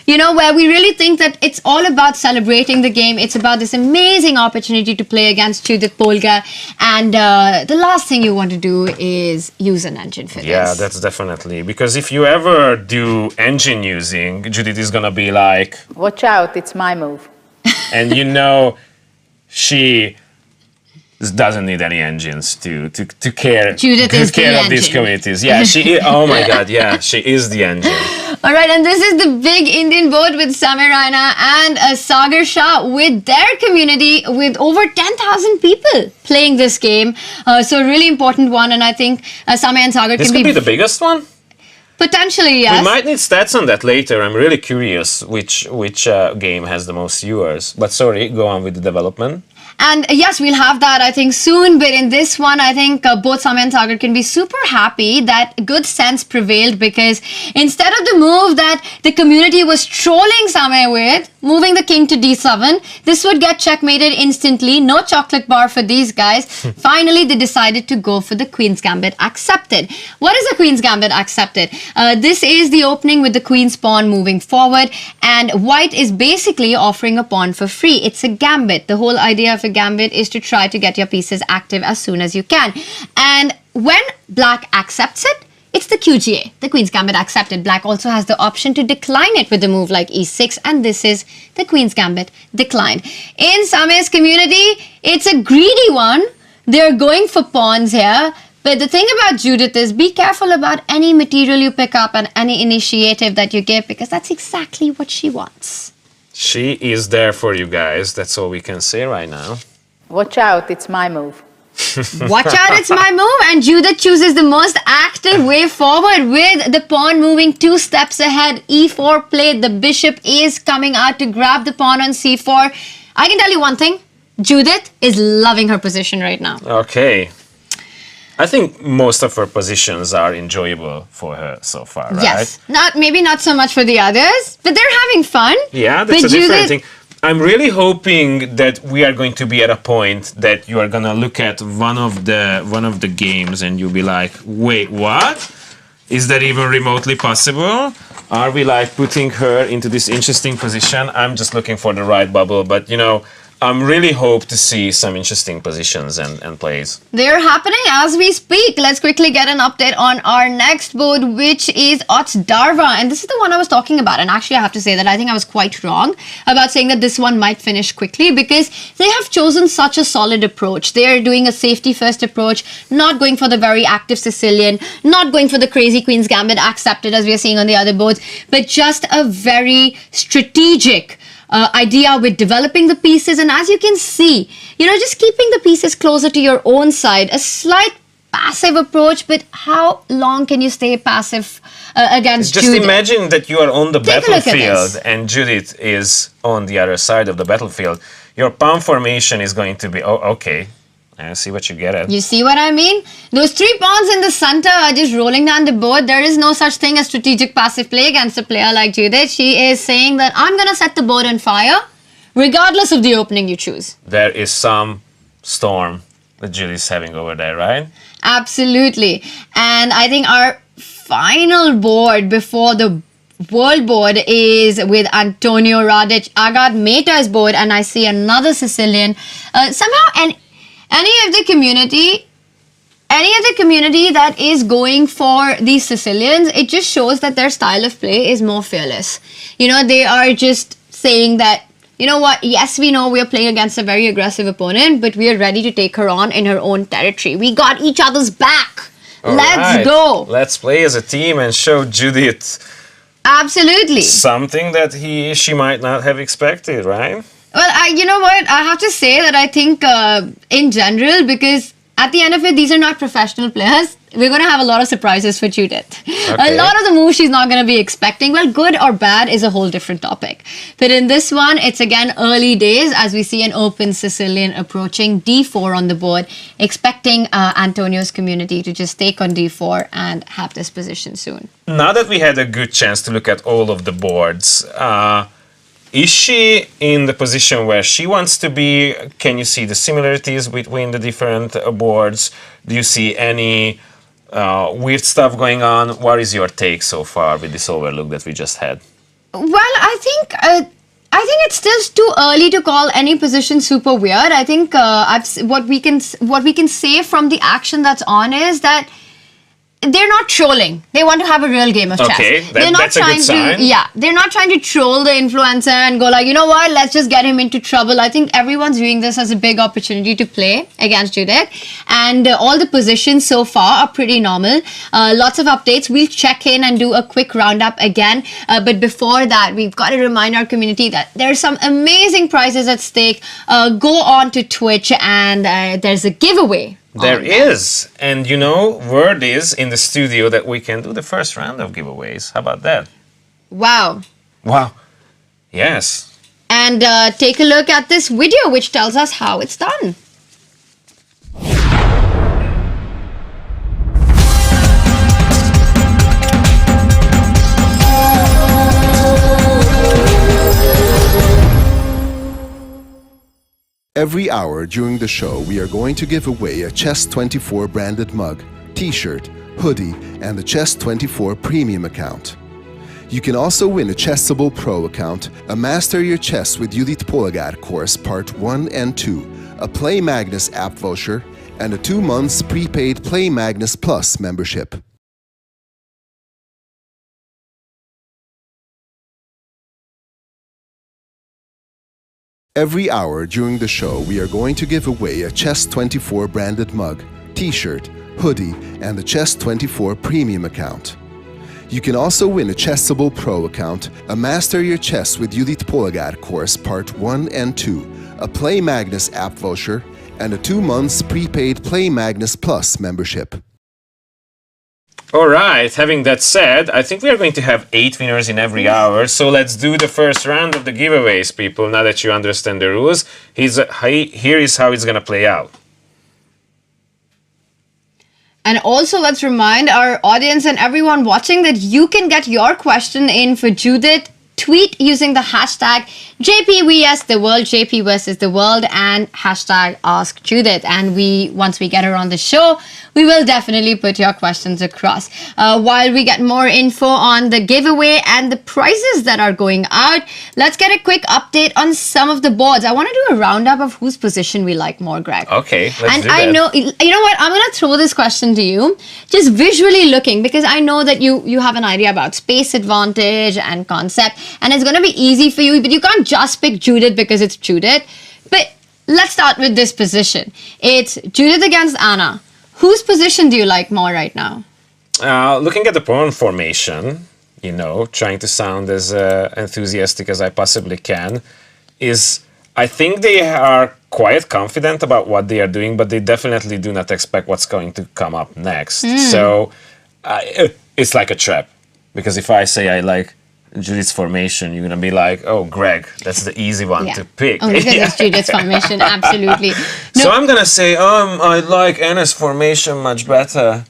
Where we really think that it's all about celebrating the game. It's about this amazing opportunity to play against Judit Polgár. And the last thing you want to do is use an engine for this. Yeah, that's definitely. Because if you ever do engine using, Judith is going to be like... Watch out, it's my move. And she doesn't need any engines to care, Judith is care the of these engine. communities. Yeah, oh my God, yeah, she is the engine. All right, and this is the big Indian board with Samir Raina and Sagar Shah with their community with over 10,000 people playing this game. So a really important one, and I think Samir and Sagar This can could be the biggest one? Potentially, yes. We might need stats on that later. I'm really curious which game has the most viewers. But sorry, go on with the development. And yes, we'll have that, I think, soon. But in this one, I think both Samir and Sagar can be super happy that good sense prevailed, because instead of the move that the community was trolling Samir with, moving the king to d7, this would get checkmated instantly. No chocolate bar for these guys. Finally, they decided to go for the Queen's Gambit accepted. What is a Queen's Gambit accepted? This is the opening with the Queen's pawn moving forward, and white is basically offering a pawn for free. It's a gambit. The whole idea of a gambit is to try to get your pieces active as soon as you can. And when black accepts it, it's the QGA, the Queen's Gambit accepted. Black also has the option to decline it with a move like e6, and this is the Queen's Gambit declined. In Samir's community, it's a greedy one. They're going for pawns here. But the thing about Judith is, be careful about any material you pick up and any initiative that you give, because that's exactly what she wants. She is there for you guys. That's all we can say right now. Watch out, it's my move. Watch out, it's my move. And Judith chooses the most active way forward with the pawn moving 2 steps ahead. e4 played. The bishop is coming out to grab the pawn on c4. I can tell you one thing. Judith is loving her position right now. Okay. I think most of her positions are enjoyable for her so far, right? Yes. Maybe not so much for the others, but they're having fun. Yeah, that's a different thing. I'm really hoping that we are going to be at a point that you are gonna look at one of the games and you'll be like, wait, what? Is that even remotely possible? Are we like putting her into this interesting position? I'm just looking for the right bubble, but I'm really hope to see some interesting positions and plays. They're happening as we speak. Let's quickly get an update on our next board, which is Ots Darva. And this is the one I was talking about. And actually, I have to say that I think I was quite wrong about saying that this one might finish quickly, because they have chosen such a solid approach. They're doing a safety first approach, not going for the very active Sicilian, not going for the crazy Queen's Gambit accepted as we're seeing on the other boards, but just a very strategic idea with developing the pieces. And as you can see, just keeping the pieces closer to your own side, a slight passive approach, but how long can you stay passive against Just Judith? Imagine that you are on the battlefield and Judith is on the other side of the battlefield. Your pawn formation is going to be, okay, I see what you get at. You see what I mean? Those 3 pawns in the center are just rolling down the board. There is no such thing as strategic passive play against a player like Judith. She is saying that I'm going to set the board on fire, regardless of the opening you choose. There is some storm that Judith's having over there, right? Absolutely. And I think our final board before the world board is with Antonio Radic. I got Meta's board and I see another Sicilian. Somehow, any of the community that is going for these Sicilians, it just shows that their style of play is more fearless. You know, they are just saying that, you know what, yes, we know we're playing against a very aggressive opponent, but we are ready to take her on in her own territory. We got each other's back. Let's go. Let's play as a team and show Judith absolutely something that she might not have expected, right? Well, you know what? I have to say that I think in general, because at the end of it, these are not professional players. We're going to have a lot of surprises for Judith. Okay. A lot of the moves she's not going to be expecting. Well, good or bad is a whole different topic. But in this one, it's again early days as we see an open Sicilian approaching d4 on the board, expecting Antonio's community to just take on d4 and have this position soon. Now that we had a good chance to look at all of the boards, is she in the position where she wants to be? Can you see the similarities between the different boards? Do you see any weird stuff going on? What is your take so far with this overlook that we just had? Well, I think it's still too early to call any position super weird. I think what we can say from the action that's on is that they're not trolling. They want to have a real game of chess. Okay, that's a good sign. They're not trying to troll the influencer and go like, you know what, let's just get him into trouble. I think everyone's viewing this as a big opportunity to play against Judith. And all the positions so far are pretty normal. Lots of updates. We'll check in and do a quick roundup again. But before that, we've got to remind our community that there's some amazing prizes at stake. Go on to Twitch and there's a giveaway. There is. And you know, word is in the studio that we can do the first round of giveaways. How about that? Wow. Wow. Yes. And take a look at this video which tells us how it's done. Every hour during the show, we are going to give away a Chess24 branded mug, t-shirt, hoodie, and the Chess24 premium account. You can also win a Chessable Pro account, a Master Your Chess with Judit Polgár course Part 1 and 2, a Play Magnus app voucher, and a 2 months prepaid Play Magnus Plus membership. Every hour during the show, we are going to give away a Chess24 branded mug, t-shirt, hoodie, and the Chess24 premium account. You can also win a Chessable Pro account, a Master Your Chess with Judit Polgár course Part 1 and 2, a Play Magnus app voucher, and a 2 months prepaid Play Magnus Plus membership. All right, having that said, I think we are going to have 8 winners in every hour, so let's do the first round of the giveaways, people, now that you understand the rules. Here is how it's going to play out. And also, let's remind our audience and everyone watching that you can get your question in for Judith. Tweet using the hashtag JPVSTheWorld, JP versus the world, and hashtag Ask Judith. And once we get her on the show, we will definitely put your questions across. While we get more info on the giveaway and the prizes that are going out, let's get a quick update on some of the boards. I want to do a roundup of whose position we like more, Greg. Okay, let's do that. And I know, you know what, I'm going to throw this question to you, just visually looking, because I know that you have an idea about space advantage and concept, and it's going to be easy for you, but you can't just pick Judith because it's Judith. But let's start with this position. It's Judith against Anna. Whose position do you like more right now? Looking at the pawn formation, you know, trying to sound as enthusiastic as I possibly can, I think they are quite confident about what they are doing, but they definitely do not expect what's going to come up next. So it's like a trap, because if I say I like Judith's formation, you're gonna be like, oh, Greg, that's the easy one to pick. Oh, because it's Judith's formation, absolutely. So I'm gonna say, I like Anna's formation much better.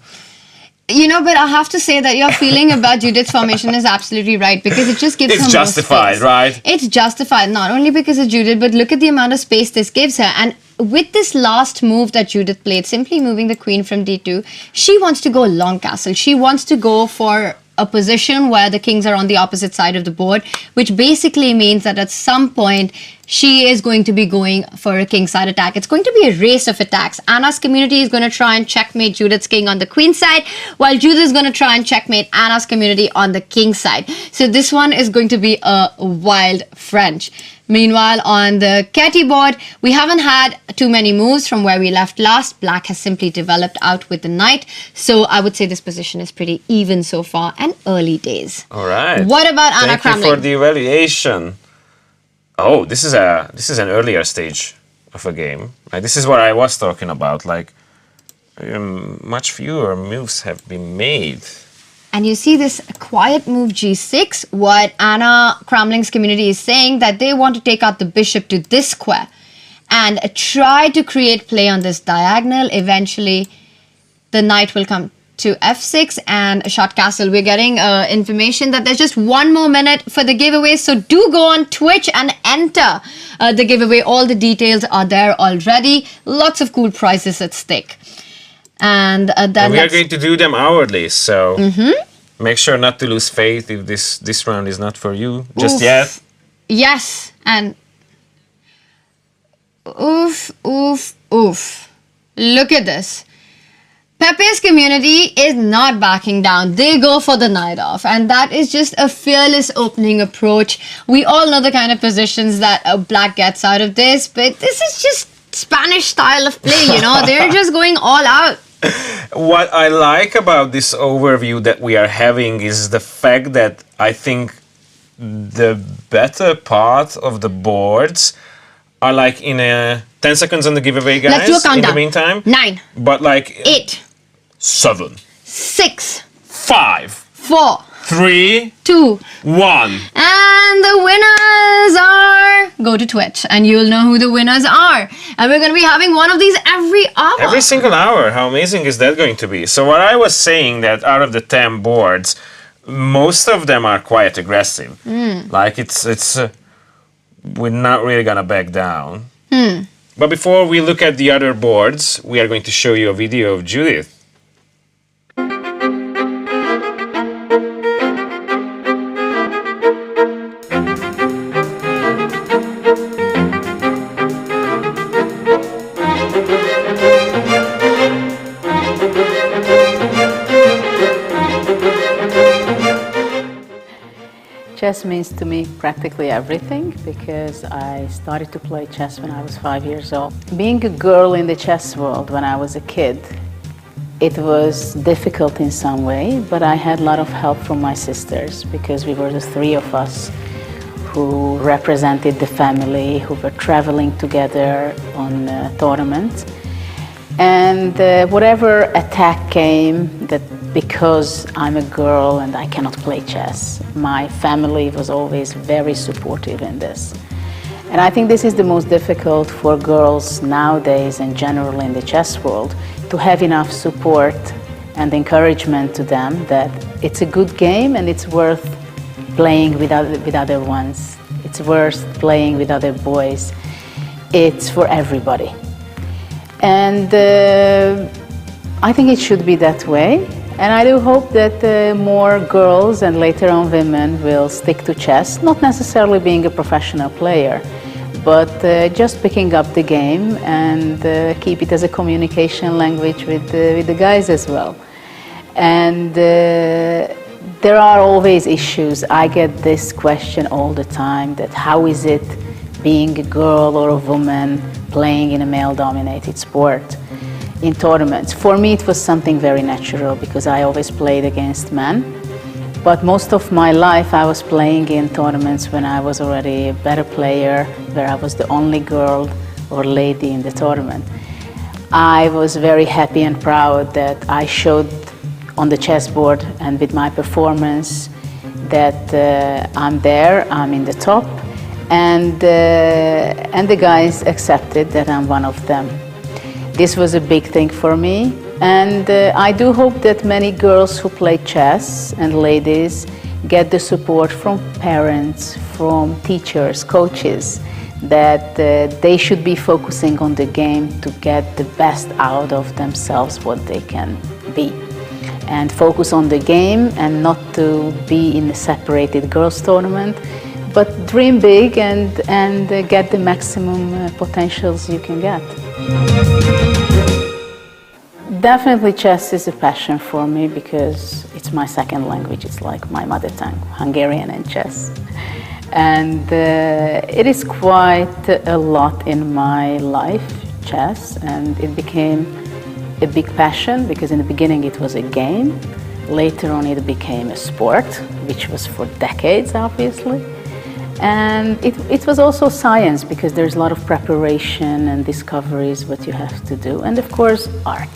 But I have to say that your feeling about Judith's formation is absolutely right, because it just gives her more justified, space. right? It's justified, not only because of Judith, but look at the amount of space this gives her. And with this last move that Judith played, simply moving the queen from d2, she wants to go long castle. She wants to go for a position where the kings are on the opposite side of the board, which basically means that at some point she is going to be going for a kingside attack. It's going to be a race of attacks. Anna's community is going to try and checkmate Judith's king on the queen side, while Judith is going to try and checkmate Anna's community on the king side. So this one is going to be a wild French. Meanwhile, on the Ketty board, we haven't had too many moves from where we left last. Black has simply developed out with the knight. So I would say this position is pretty even so far and early days. All right. What about Anna Thank you for the evaluation. Oh, this is an earlier stage of a game. This is what I was talking about. Much fewer moves have been made. And you see this quiet move g6, what Anna Kramling's community is saying, that they want to take out the bishop to this square and try to create play on this diagonal. Eventually, the knight will come to f6 and a short castle. We're getting information that there's just 1 more minute for the giveaway. So do go on Twitch and enter the giveaway. All the details are there already. Lots of cool prizes at stake. And then we are going to do them hourly, so make sure not to lose faith if this round is not for you just yet. Yes, and oof. Look at this. Pepe's community is not backing down. They go for the knight off, and that is just a fearless opening approach. We all know the kind of positions that Black gets out of this, but this is just Spanish style of play, They're just going all out. What I like about this overview that we are having is the fact that I think the better part of the boards are in a 10 seconds on the giveaway, guys. Let's do a countdown. In the meantime. 9. But 8. 7. 6. 5. 4. 3. 2. 1. And the winners are... Go to Twitch and you'll know who the winners are. And we're going to be having one of these every hour. Every single hour. How amazing is that going to be? So what I was saying, that out of the 10 boards, most of them are quite aggressive. It's we're not really going to back down. But before we look at the other boards, we are going to show you a video of Judith. Chess means to me practically everything, because I started to play chess when I was 5 years old. Being a girl in the chess world when I was a kid, it was difficult in some way, but I had a lot of help from my sisters, because we were the 3 of us who represented the family, who were traveling together on tournaments. And whatever attack came, that because I'm a girl and I cannot play chess, my family was always very supportive in this. And I think this is the most difficult for girls nowadays and generally in the chess world, to have enough support and encouragement to them that it's a good game and it's worth playing with other ones. It's worth playing with other boys. It's for everybody. And I think it should be that way. And I do hope that more girls and later on women will stick to chess, not necessarily being a professional player, but just picking up the game and keep it as a communication language with the guys as well. And there are always issues. I get this question all the time, that how is it being a girl or a woman playing in a male-dominated sport in tournaments? For me, it was something very natural because I always played against men. But most of my life, I was playing in tournaments when I was already a better player, where I was the only girl or lady in the tournament. I was very happy and proud that I showed on the chessboard and with my performance that I'm there, I'm in the top, and the guys accepted that I'm one of them. This was a big thing for me, and I do hope that many girls who play chess and ladies get the support from parents, from teachers, coaches, that they should be focusing on the game to get the best out of themselves, what they can be. And focus on the game and not to be in a separated girls tournament, but dream big and get the maximum potentials you can get. Definitely chess is a passion for me because it's my second language. It's like my mother tongue, Hungarian and chess. And it is quite a lot in my life, chess, and it became a big passion because in the beginning it was a game. Later on it became a sport, which was for decades, obviously. And it was also science because there's a lot of preparation and discoveries what you have to do. And of course, art,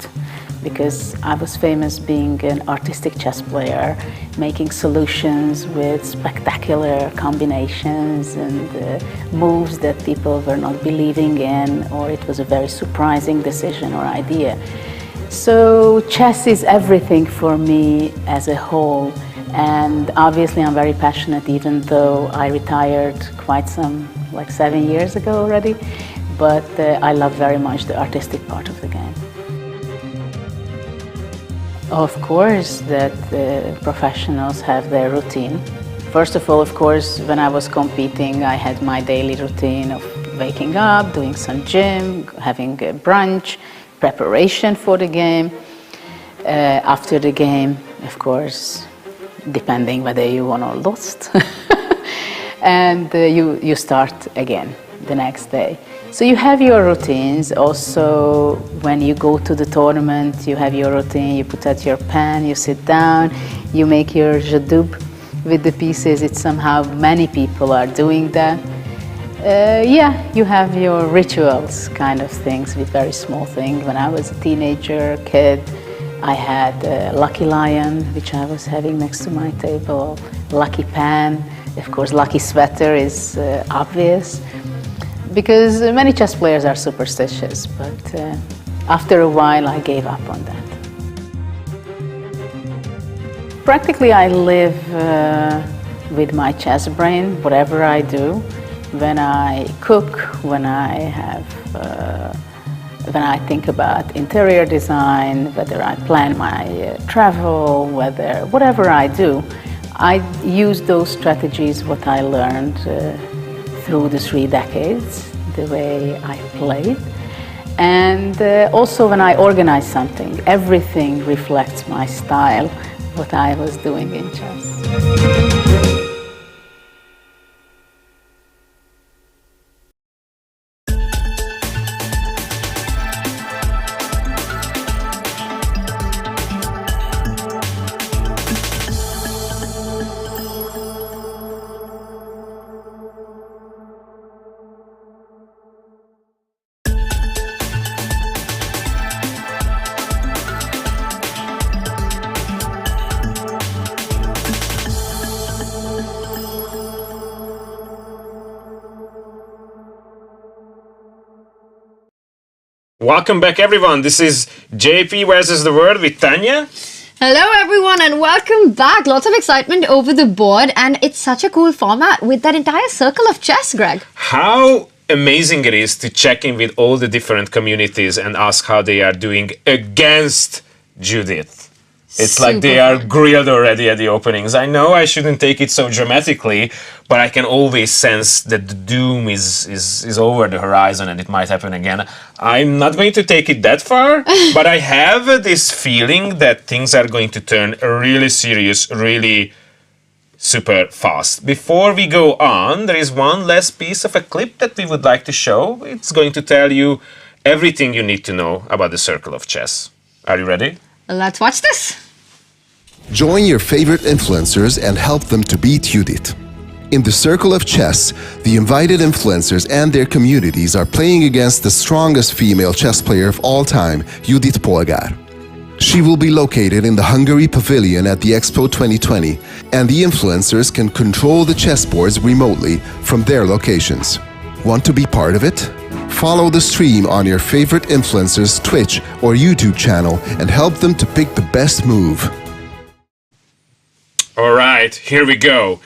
because I was famous being an artistic chess player, making solutions with spectacular combinations and moves that people were not believing in, or it was a very surprising decision or idea. So chess is everything for me as a whole. And obviously I'm very passionate, even though I retired quite like 7 years ago already. But I love very much the artistic part of the game. Of course that the professionals have their routine. First of all, of course, when I was competing, I had my daily routine of waking up, doing some gym, having a brunch, preparation for the game. After the game, of course, depending whether you won or lost. And you start again the next day. So you have your routines. Also, when you go to the tournament, you have your routine. You put out your pen, you sit down, you make your jadub with the pieces. It's somehow many people are doing that. Yeah, you have your rituals kind of things with very small things. When I was a teenager, kid, I had a Lucky Lion, which I was having next to my table, Lucky Pen, of course Lucky Sweater is obvious, because many chess players are superstitious, but after a while I gave up on that. Practically I live with my chess brain, whatever I do. When I cook, when I think about interior design, whether I plan my travel, whatever I do, I use those strategies, what I learned through the 3 decades, the way I played. And also when I organize something, everything reflects my style, what I was doing in chess. Welcome back, everyone. This is JP versus the World with Tanya. Hello, everyone, and welcome back. Lots of excitement over the board, and it's such a cool format with that entire circle of chess, Greg. How amazing it is to check in with all the different communities and ask how they are doing against Judith. It's like they are grilled already at the openings. I know I shouldn't take it so dramatically, but I can always sense that the doom is over the horizon and it might happen again. I'm not going to take it that far, but I have this feeling that things are going to turn really serious, really super fast. Before we go on, there is one last piece of a clip that we would like to show. It's going to tell you everything you need to know about the Circle of Chess. Are you ready? Let's watch this. Join your favorite influencers and help them to beat Judith. In the Circle of Chess, the invited influencers and their communities are playing against the strongest female chess player of all time, Judit Polgár. She will be located in the Hungarian Pavilion at the Expo 2020, and the influencers can control the chessboards remotely from their locations. Want to be part of it? Follow the stream on your favorite influencer's Twitch or YouTube channel and help them to pick the best move. All right, here we go.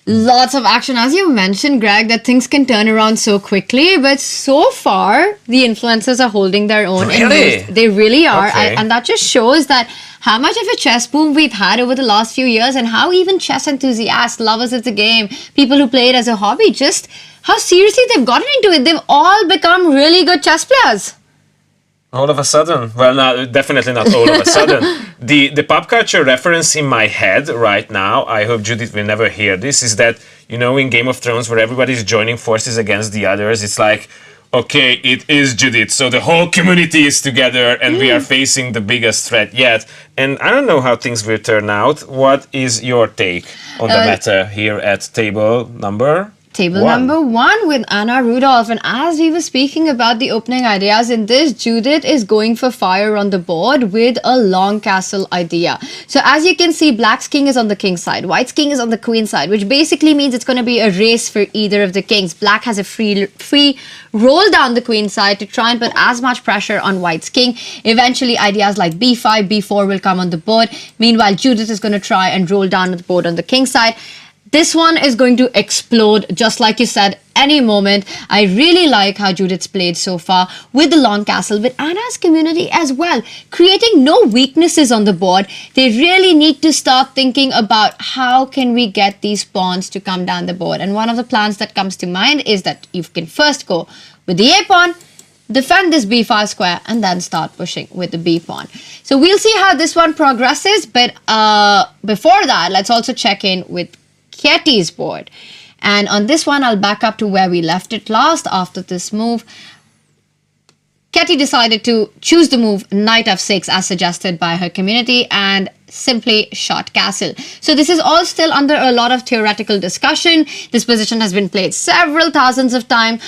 Lots of action, as you mentioned, Greg, that things can turn around so quickly. But so far, the influencers are holding their own. Really? They really are. Okay. And that just shows that how much of a chess boom we've had over the last few years, and how even chess enthusiasts, lovers of the game, people who play it as a hobby, just how seriously they've gotten into it. They've all become really good chess players. All of a sudden, well, definitely not all of a sudden. The pop culture reference in my head right now, I hope Judith will never hear this, is that, you know, in Game of Thrones where everybody's joining forces against the others, it's like, okay, it is Judith, so the whole community is together and we are facing the biggest threat yet. And I don't know how things will turn out. What is your take on the matter here at table number number one with Anna Rudolph. And as we were speaking about the opening ideas in this, Judith is going for fire on the board with a long castle idea. So as you can see, Black's king is on the king's side, White's king is on the queen's side, which basically means it's going to be a race for either of the kings. Black has a free roll down the queen's side to try and put as much pressure on White's king. Eventually, ideas like b5, b4 will come on the board. Meanwhile, Judith is going to try and roll down the board on the king's side. This one is going to explode, just like you said, any moment. I really like how Judith's played so far with the long castle, with Anna's community as well, creating no weaknesses on the board. They really need to start thinking about how can we get these pawns to come down the board. And one of the plans that comes to mind is that you can first go with the A pawn, defend this b5 square, and then start pushing with the b pawn. So we'll see how this one progresses, but before that, let's also check in with Ketty's board. And on this one, I'll back up to where we left it last after this move. Ketty decided to choose the move knight f6 as suggested by her community and simply shot castle. So this is all still under a lot of theoretical discussion. This position has been played several thousands of times,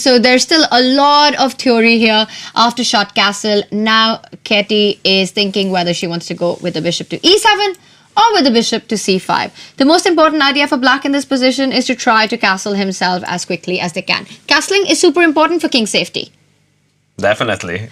so there's still a lot of theory here. After shot castle, now Ketty is thinking whether she wants to go with the bishop to e7 or with the bishop to c5. The most important idea for Black in this position is to try to castle himself as quickly as they can. Castling is super important for king safety. Definitely.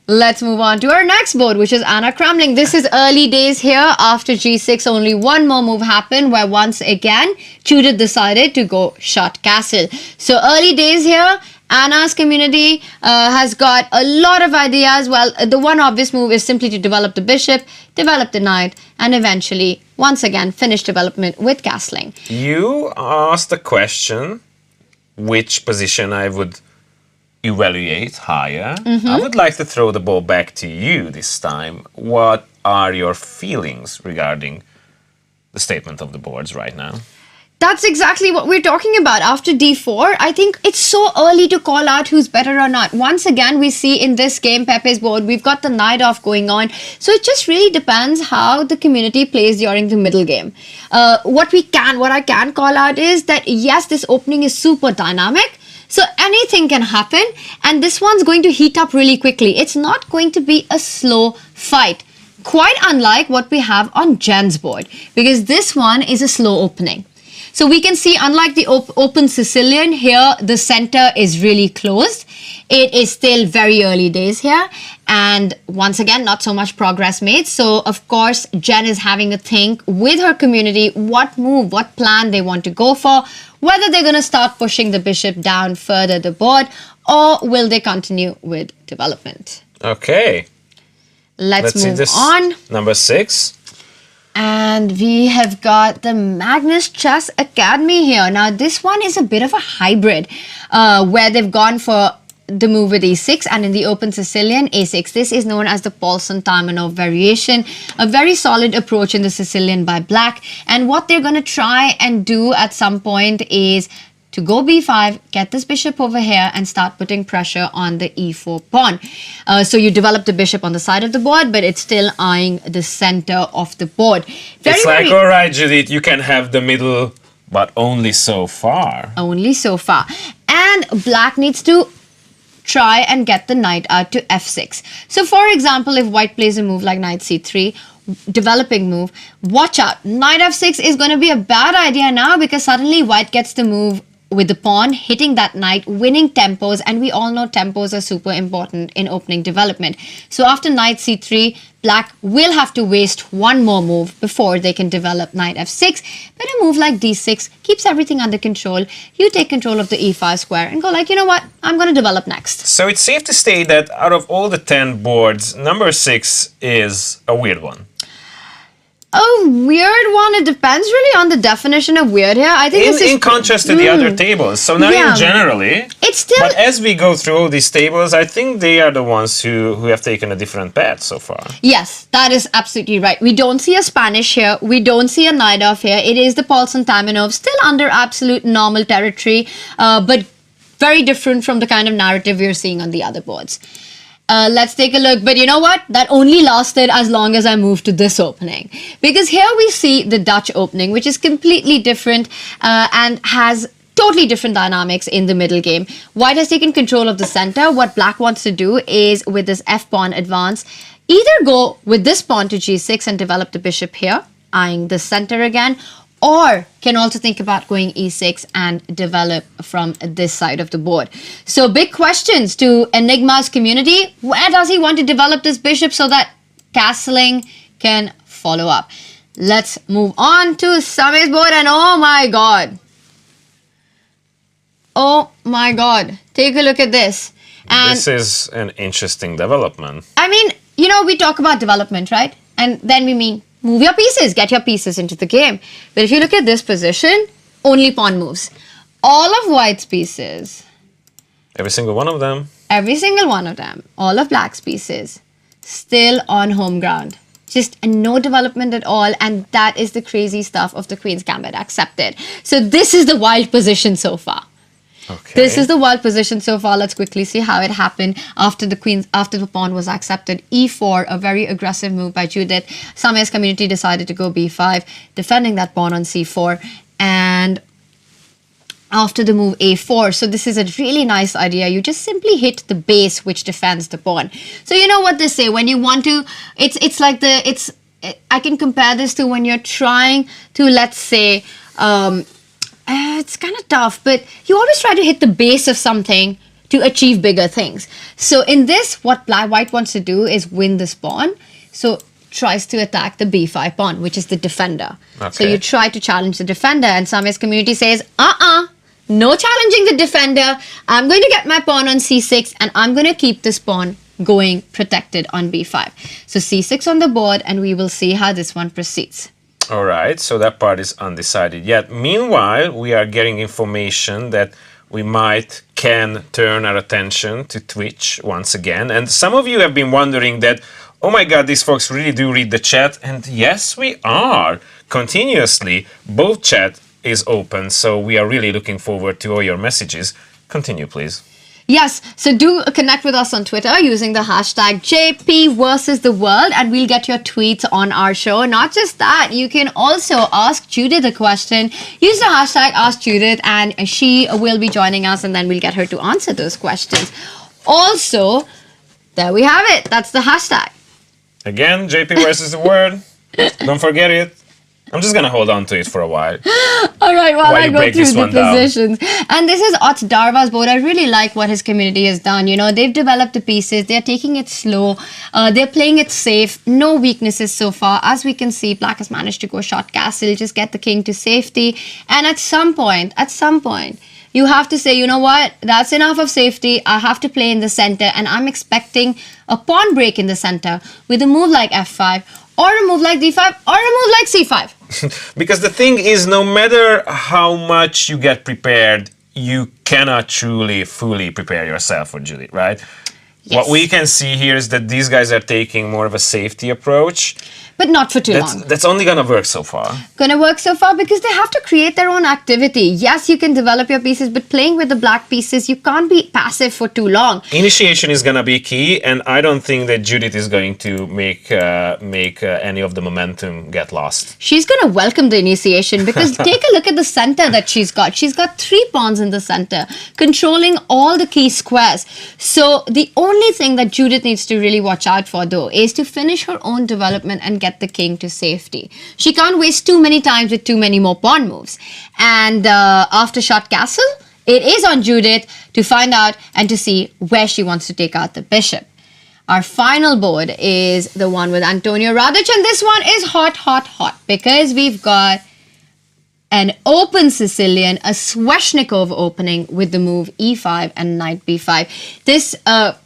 Let's move on to our next board, which is Anna Kramling. This is early days here. After g6, only one more move happened where once again, Judith decided to go shot castle. So early days here. Anna's community has got a lot of ideas. Well, the one obvious move is simply to develop the bishop, develop the knight, and eventually, once again, finish development with castling. You asked a question, which position I would evaluate higher. I would like to throw the ball back to you this time. What are your feelings regarding the statement of the boards right now? That's exactly what we're talking about. After d4, I think it's so early to call out who's better or not. Once again, we see in this game, Pepe's board, we've got the knight off going on. So it just really depends how the community plays during the middle game. What I can call out is that, yes, this opening is super dynamic. So anything can happen. And this one's going to heat up really quickly. It's not going to be a slow fight. Quite unlike what we have on Jen's board. Because this one is a slow opening. So we can see, unlike the open Sicilian, here the center is really closed. It is still very early days here. And once again, not so much progress made. So, of course, Jen is having to think with her community what move, what plan they want to go for, whether they're going to start pushing the bishop down further the board, or will they continue with development. Okay. Let's move on. Number 6. And we have got the Magnus Chess Academy here. Now, this one is a bit of a hybrid where they've gone for the move with e6 and in the open Sicilian, a6. This is known as the Paulson-Taimanov variation, a very solid approach in the Sicilian by Black. And what they're going to try and do at some point is to go b5, get this bishop over here and start putting pressure on the e4 pawn. So you develop the bishop on the side of the board, but it's still eyeing the center of the board. It's like, all right, Judith, you can have the middle, but only so far. Only so far. And Black needs to try and get the knight out to f6. So for example, if White plays a move like knight c3, developing move, watch out. Knight f6 is going to be a bad idea now because suddenly White gets the move with the pawn, hitting that knight, winning tempos, and we all know tempos are super important in opening development. So after knight c3, black will have to waste one more move before they can develop knight f6. But a move like d6 keeps everything under control. You take control of the e5 square and go like, you know what, I'm going to develop next. So it's safe to say that out of all the 10 boards, number 6 is a weird one. A weird one. It depends really on the definition of weird here. I think in contrast to the other tables. So not even generally. It's still. But as we go through all these tables, I think they are the ones who have taken a different path so far. Yes, that is absolutely right. We don't see a Spanish here. We don't see a Naidov here. It is the Paulson-Tamanov, still under absolute normal territory, but very different from the kind of narrative we're seeing on the other boards. Let's take a look. But you know what? That only lasted as long as I moved to this opening. Because here we see the Dutch opening, which is completely different and has totally different dynamics in the middle game. White has taken control of the center. What black wants to do is, with this f-pawn advance, either go with this pawn to g6 and develop the bishop here, eyeing the center again, or can also think about going e6 and develop from this side of the board. So big questions to Enigma's community. Where does he want to develop this bishop so that castling can follow up? Let's move on to Same's board, and oh my god. Oh my god. Take a look at this. And this is an interesting development. I mean, you know, we talk about development, right? And then we mean move your pieces, get your pieces into the game. But if you look at this position, only pawn moves. All of white's pieces. Every single one of them. Every single one of them. All of black's pieces. Still on home ground. Just no development at all. And that is the crazy stuff of the Queen's Gambit accepted. So this is the wild position so far. Okay. This is the wild position so far. Let's quickly see how it happened after the pawn was accepted. e4, a very aggressive move by Judit. Same's community decided to go b5, defending that pawn on c4, and after the move a4. So this is a really nice idea. You just simply hit the base which defends the pawn. So you know what they say, when you want to, I can compare this to when you're trying to, let's say, it's kind of tough, but you always try to hit the base of something to achieve bigger things. So in this, what white wants to do is win this pawn. So tries to attack the b5 pawn, which is the defender. Okay. So you try to challenge the defender, and Same's community says, no challenging the defender. I'm going to get my pawn on c6, and I'm going to keep this pawn going protected on b5. So c6 on the board, and we will see how this one proceeds. All right, so that part is undecided yet. Meanwhile, we are getting information that we can turn our attention to Twitch once again. And some of you have been wondering that, oh my god, these folks really do read the chat. And yes, we are. Continuously, both chat is open. So we are really looking forward to all your messages. Continue, please. Yes, so do connect with us on Twitter using the hashtag JP versus the world, and we'll get your tweets on our show. Not just that, you can also ask Judith a question. Use the hashtag AskJudith, and she will be joining us, and then we'll get her to answer those questions. Also, there we have it. That's the hashtag. Again, JP versus the world. Don't forget it. I'm just going to hold on to it for a while. All right, while I go through the positions. And this is Ot Darva's board. I really like what his community has done. You know, they've developed the pieces. They're taking it slow. They're playing it safe. No weaknesses so far. As we can see, black has managed to go short castle, just get the king to safety. And at some point, you have to say, you know what, that's enough of safety. I have to play in the center. And I'm expecting a pawn break in the center with a move like f5, or a move like d5, or a move like c5. Because the thing is, no matter how much you get prepared, you cannot truly, fully prepare yourself for Judith, right? Yes. What we can see here is that these guys are taking more of a safety approach. But not for too long. That's only going to work so far. Going to work so far because they have to create their own activity. Yes, you can develop your pieces, but playing with the black pieces, you can't be passive for too long. Initiation is going to be key, and I don't think that Judith is going to make any of the momentum get lost. She's going to welcome the initiation because take a look at the center that she's got. She's got 3 pawns in the center, controlling all the key squares. So the only thing that Judith needs to really watch out for, though, is to finish her own development and get the king to safety. She can't waste too many times with too many more pawn moves. And after short castle, it is on Judith to find out and to see where she wants to take out the bishop. Our final board is the one with Antonio Radic, and this one is hot, hot, hot because we've got an open Sicilian, a Sveshnikov opening with the move e5 and knight b5. This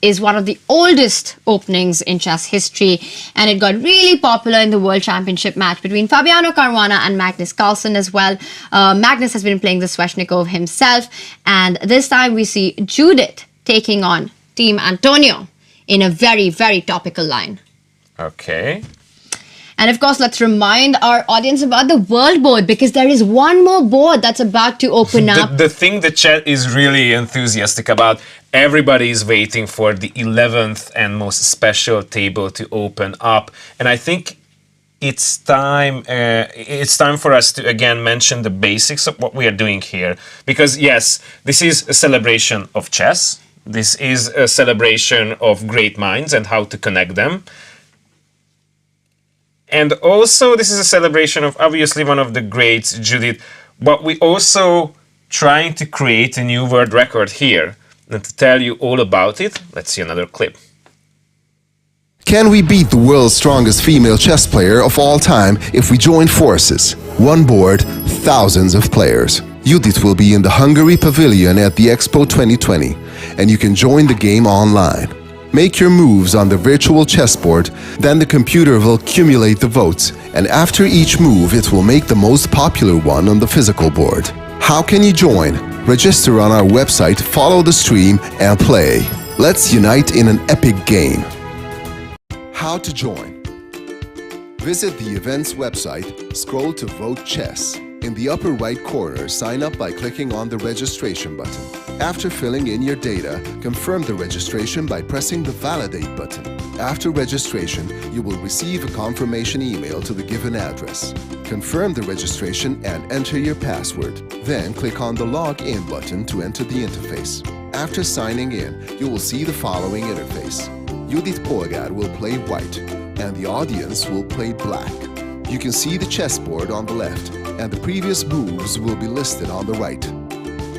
is one of the oldest openings in chess history, and it got really popular in the World Championship match between Fabiano Caruana and Magnus Carlsen as well. Magnus has been playing the Sveshnikov himself, and this time we see Judith taking on Team Antonio in a very, very topical line. Okay. And of course, let's remind our audience about the world board because there is one more board that's about to open up. The thing the chat is really enthusiastic about, everybody is waiting for the 11th and most special table to open up. And I think it's time for us to again mention the basics of what we are doing here. Because yes, this is a celebration of chess. This is a celebration of great minds and how to connect them. And also, this is a celebration of obviously one of the greats, Judith, but we also trying to create a new world record here. And to tell you all about it, let's see another clip. Can we beat the world's strongest female chess player of all time if we join forces? One board, thousands of players. Judith will be in the Hungary Pavilion at the Expo 2020, and you can join the game online. Make your moves on the virtual chessboard, then the computer will accumulate the votes, and after each move it will make the most popular one on the physical board. How can you join? Register on our website, follow the stream, and play. Let's unite in an epic game. How to join? Visit the event's website, scroll to Vote Chess. In the upper right corner, sign up by clicking on the registration button. After filling in your data, confirm the registration by pressing the Validate button. After registration, you will receive a confirmation email to the given address. Confirm the registration and enter your password. Then click on the Log In button to enter the interface. After signing in, you will see the following interface. Judit Polgár will play white, and the audience will play black. You can see the chessboard on the left, and the previous moves will be listed on the right.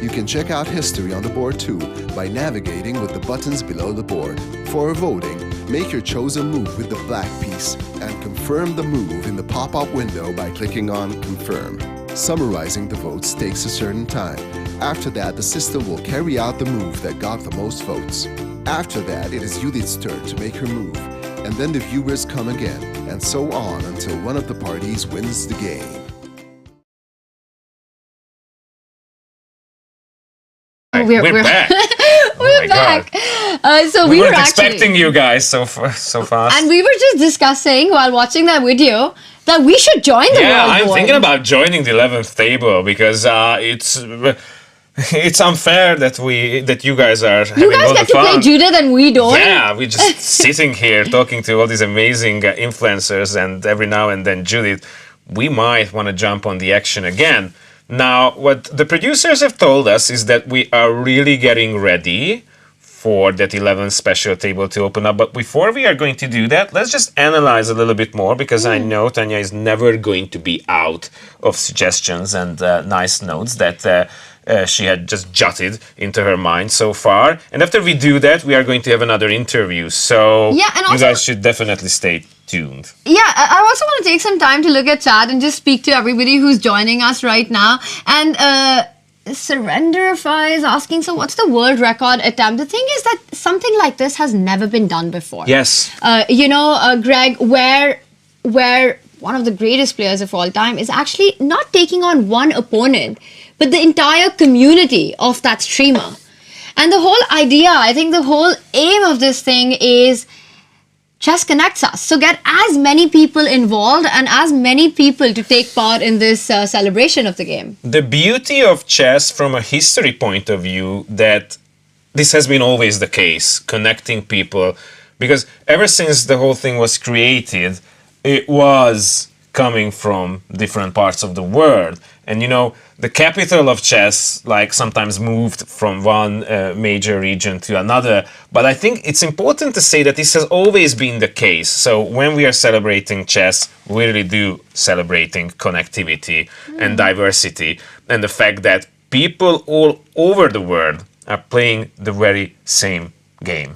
You can check out history on the board too by navigating with the buttons below the board. For voting, make your chosen move with the black piece and confirm the move in the pop-up window by clicking on Confirm. Summarizing the votes takes a certain time. After that, the system will carry out the move that got the most votes. After that, it is Judith's turn to make her move, and then the viewers come again, and so on until one of the parties wins the game. We're back. We're back. So we weren't were expecting you guys so fast. And we were just discussing while watching that video that we should join the world I'm board. thinking about joining the 11th table because it's unfair that you guys are having You guys all get the to fun. play Judith and we don't. Yeah, we're just sitting here talking to all these amazing influencers, and every now and then Judith, we might want to jump on the action again. Now, what the producers have told us is that we are really getting ready for that 11th special table to open up. But before we are going to do that, let's just analyze a little bit more, because I know Tanya is never going to be out of suggestions and nice notes that she had just jotted into her mind so far. And after we do that, we are going to have another interview. So Yeah, and you also- guys should definitely stay tuned. Yeah, I also want to take some time to look at chat and just speak to everybody who's joining us right now. And Surrenderify is asking, so what's the world record attempt? The thing is that something like this has never been done before. Yes. Greg, where one of the greatest players of all time is actually not taking on one opponent, but the entire community of that streamer. And the whole idea, I think the whole aim of this thing is chess connects us. So get as many people involved and as many people to take part in this celebration of the game. The beauty of chess from a history point of view, that this has been always the case, connecting people, because ever since the whole thing was created, it was coming from different parts of the world. And the capital of chess sometimes moved from one major region to another. But I think it's important to say that this has always been the case. So when we are celebrating chess, we really do celebrating connectivity and diversity, and the fact that people all over the world are playing the very same game.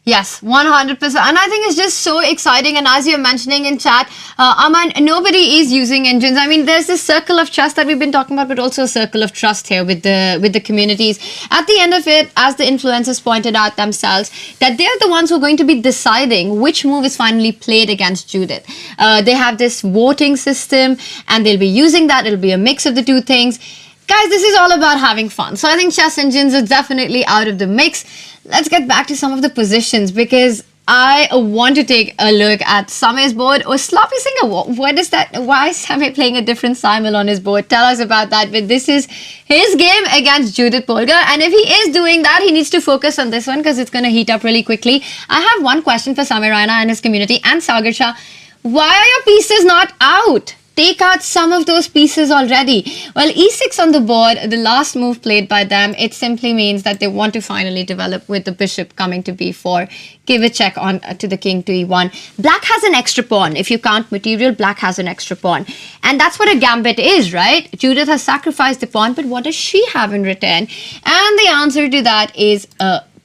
Yes, 100%. And I think it's just so exciting. And as you're mentioning in chat, Aman, nobody is using engines. I mean, there's this circle of trust that we've been talking about, but also a circle of trust here with the communities. At the end of it, as the influencers pointed out themselves, that they're the ones who are going to be deciding which move is finally played against Judith. They have this voting system, and they'll be using that. It'll be a mix of the two things. Guys, this is all about having fun. So I think chess engines are definitely out of the mix. Let's get back to some of the positions, because I want to take a look at Same's board. Oh, Sloppy Singer, what is that? Why is Same playing a different Simul on his board? Tell us about that. But this is his game against Judit Polgár. And if he is doing that, he needs to focus on this one, because it's going to heat up really quickly. I have one question for Same Raina and his community and Sagar Shah. Why are your pieces not out? Take out some of those pieces already. Well, e6 on the board, the last move played by them, it simply means that they want to finally develop with the bishop coming to b4. Give a check on to the king to e1. Black has an extra pawn. If you count material, black has an extra pawn. And that's what a gambit is, right? Judith has sacrificed the pawn, but what does she have in return? And the answer to that is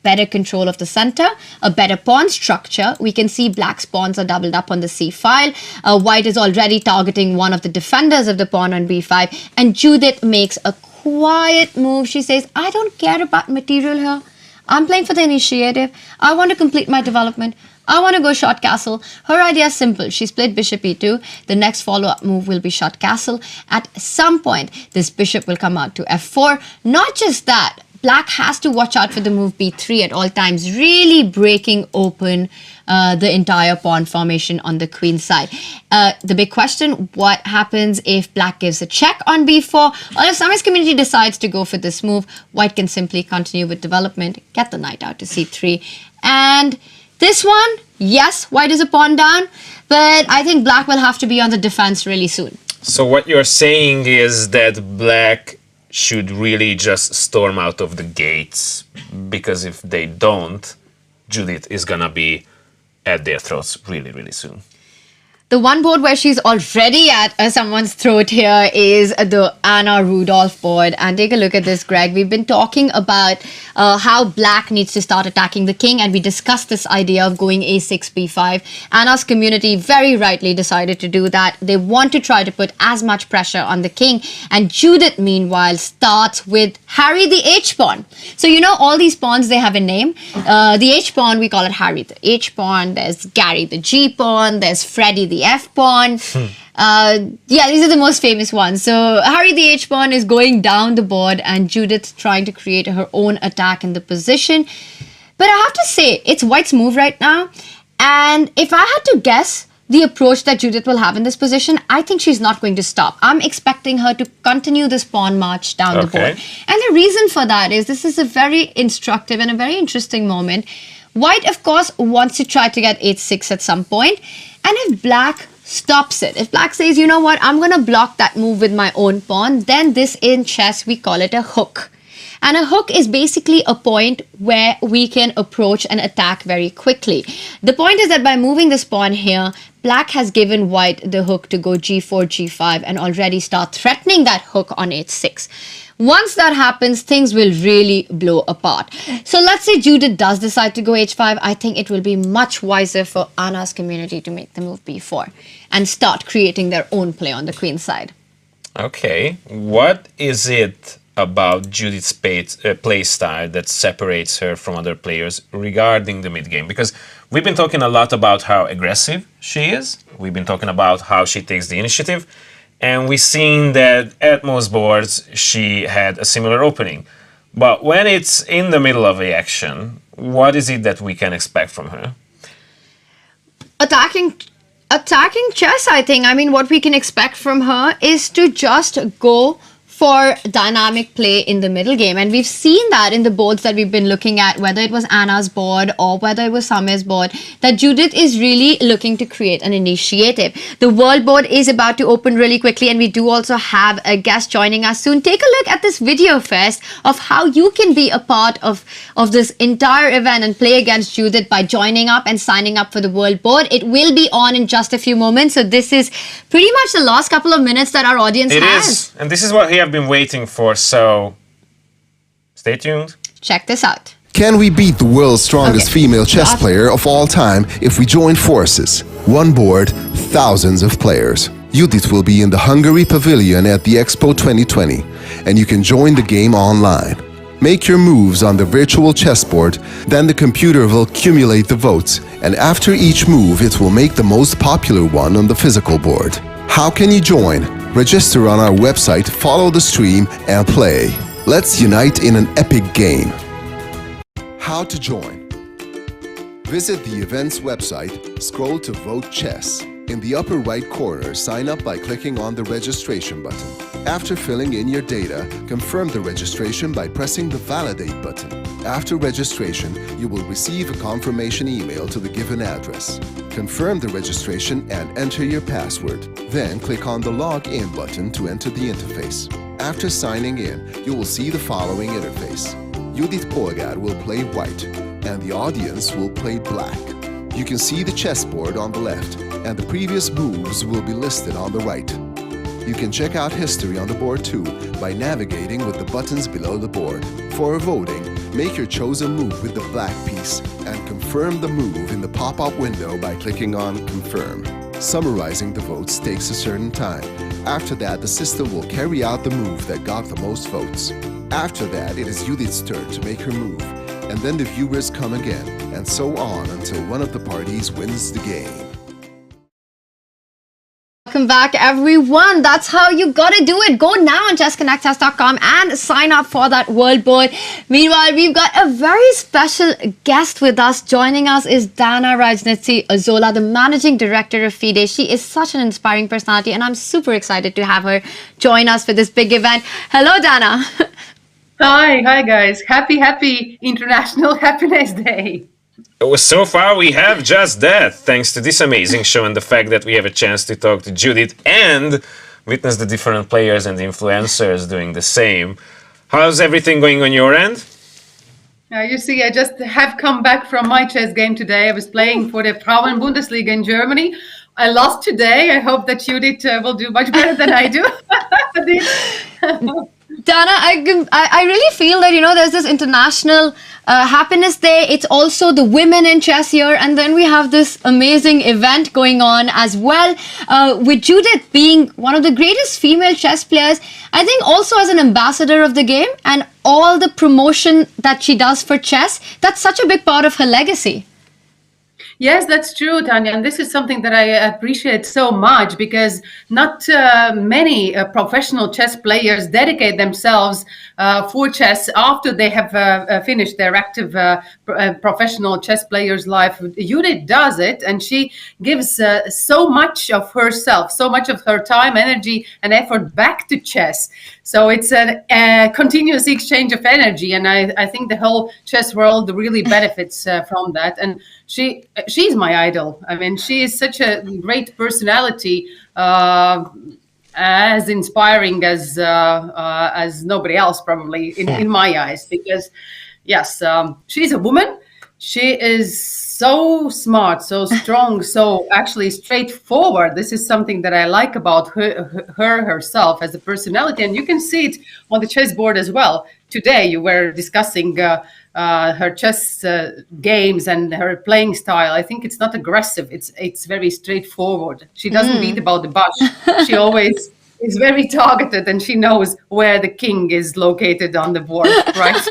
better control of the center, a better pawn structure. We can see black's pawns are doubled up on the c file. White is already targeting one of the defenders of the pawn on b5. And Judith makes a quiet move. She says, I don't care about material here. I'm playing for the initiative. I want to complete my development. I want to go short castle. Her idea is simple. She's played bishop e2. The next follow-up move will be short castle. At some point, this bishop will come out to f4. Not just that, Black has to watch out for the move b3 at all times, really breaking open the entire pawn formation on the queen side. The big question, what happens if Black gives a check on b4? Or if Same's community decides to go for this move, White can simply continue with development, get the knight out to c3. And this one, yes, White is a pawn down, but I think Black will have to be on the defense really soon. So what you're saying is that Black should really just storm out of the gates, because if they don't, Judith is gonna be at their throats really, really soon. The one board where she's already at someone's throat here is the Anna Rudolph board. And take a look at this, Greg. We've been talking about how Black needs to start attacking the king, and we discussed this idea of going a6, b5. Anna's community very rightly decided to do that. They want to try to put as much pressure on the king. And Judith, meanwhile, starts with Harry the H-pawn. So, you know, all these pawns, they have a name. The H-pawn, we call it Harry the H-pawn. There's Gary the G-pawn. There's Freddie the F-pawn. Yeah, these are the most famous ones. So Harry the H-pawn is going down the board, and Judith trying to create her own attack in the position. But I have to say, it's White's move right now. And if I had to guess the approach that Judith will have in this position, I think she's not going to stop. I'm expecting her to continue this pawn march down the board. And the reason for that is this is a very instructive and a very interesting moment. White, of course, wants to try to get h6 at some point. And if Black stops it, if Black says, you know what, I'm going to block that move with my own pawn, then this in chess, we call it a hook. And a hook is basically a point where we can approach and attack very quickly. The point is that by moving this pawn here, Black has given White the hook to go g4, g5 and already start threatening that hook on h6. Once that happens, things will really blow apart. So let's say Judith does decide to go h5. I think it will be much wiser for Anna's community to make the move b4 and start creating their own play on the queen side. Okay, what is it about Judith's play style that separates her from other players regarding the mid-game? Because we've been talking a lot about how aggressive she is. We've been talking about how she takes the initiative. And we've seen that at most boards, she had a similar opening. But when it's in the middle of the action, what is it that we can expect from her? Attacking chess, I think. I mean, what we can expect from her is to just go for dynamic play in the middle game. And we've seen that in the boards that we've been looking at, whether it was Anna's board or whether it was Same's board, that Judith is really looking to create an initiative. The world board is about to open really quickly, and we do also have a guest joining us soon. Take a look at this video first of how you can be a part of this entire event and play against Judith by joining up and signing up for the world board. It will be on in just a few moments. So this is pretty much the last couple of minutes that our audience has. It is. And this is what we have been waiting for so Stay tuned. Check this out. Can we beat the world's strongest female chess player of all time if we join forces? One board, thousands of players. Judit will be in the Hungary Pavilion at the Expo 2020, and you can join the game online. Make your moves on the virtual chessboard, then the computer will accumulate the votes, and after each move it will make the most popular one on the physical board. How can you join? Register on our website, follow the stream, and play. Let's unite in an epic game. How to join? Visit the event's website, scroll to Vote Chess. In the upper right corner, sign up by clicking on the registration button. After filling in your data, confirm the registration by pressing the Validate button. After registration, you will receive a confirmation email to the given address. Confirm the registration and enter your password. Then click on the Log In button to enter the interface. After signing in, you will see the following interface. Judit Polgár will play white, and the audience will play black. You can see the chessboard on the left, and the previous moves will be listed on the right. You can check out history on the board too by navigating with the buttons below the board. For voting, make your chosen move with the black piece and confirm the move in the pop-up window by clicking on Confirm. Summarizing the votes takes a certain time. After that, the system will carry out the move that got the most votes. After that, it is Judit's turn to make her move, and then the viewers come again, and so on until one of the parties wins the game. Welcome back, everyone. That's how you gotta do it. Go now on chessconnecttest.com and sign up for that world board. Meanwhile, we've got a very special guest with us. Joining us is Dana Rajnitsi Azola, the managing director of FIDE. She is such an inspiring personality, and I'm super excited to have her join us for this big event. Hello, Dana. Hi guys. Happy International Happiness Day. So far, we have just that, thanks to this amazing show and the fact that we have a chance to talk to Judit and witness the different players and influencers doing the same. How's everything going on your end? You see, I just have come back from my chess game today. I was playing for the Frauen Bundesliga in Germany. I lost today. I hope that Judit will do much better than I do. Dana, I really feel that, there's this International Happiness Day. It's also the women in chess here. And then we have this amazing event going on as well, with Judit being one of the greatest female chess players. I think also as an ambassador of the game and all the promotion that she does for chess, that's such a big part of her legacy. Yes, that's true, Tanya. And this is something that I appreciate so much because not many professional chess players dedicate themselves for chess after they have finished their active professional chess player's life. Judit does it, and she gives so much of herself, so much of her time, energy, and effort back to chess. So it's a continuous exchange of energy, and I think the whole chess world really benefits from that. And she's my idol. I mean, she is such a great personality, as inspiring as nobody else probably in my eyes. Because yes, she's a woman. She is so smart, so strong, so actually straightforward. This is something that I like about her herself as a personality, and you can see it on the chessboard as well. Today you were discussing her chess games and her playing style. I think it's not aggressive. It's very straightforward. She doesn't beat about the bush. She always is very targeted, and she knows where the king is located on the board, right?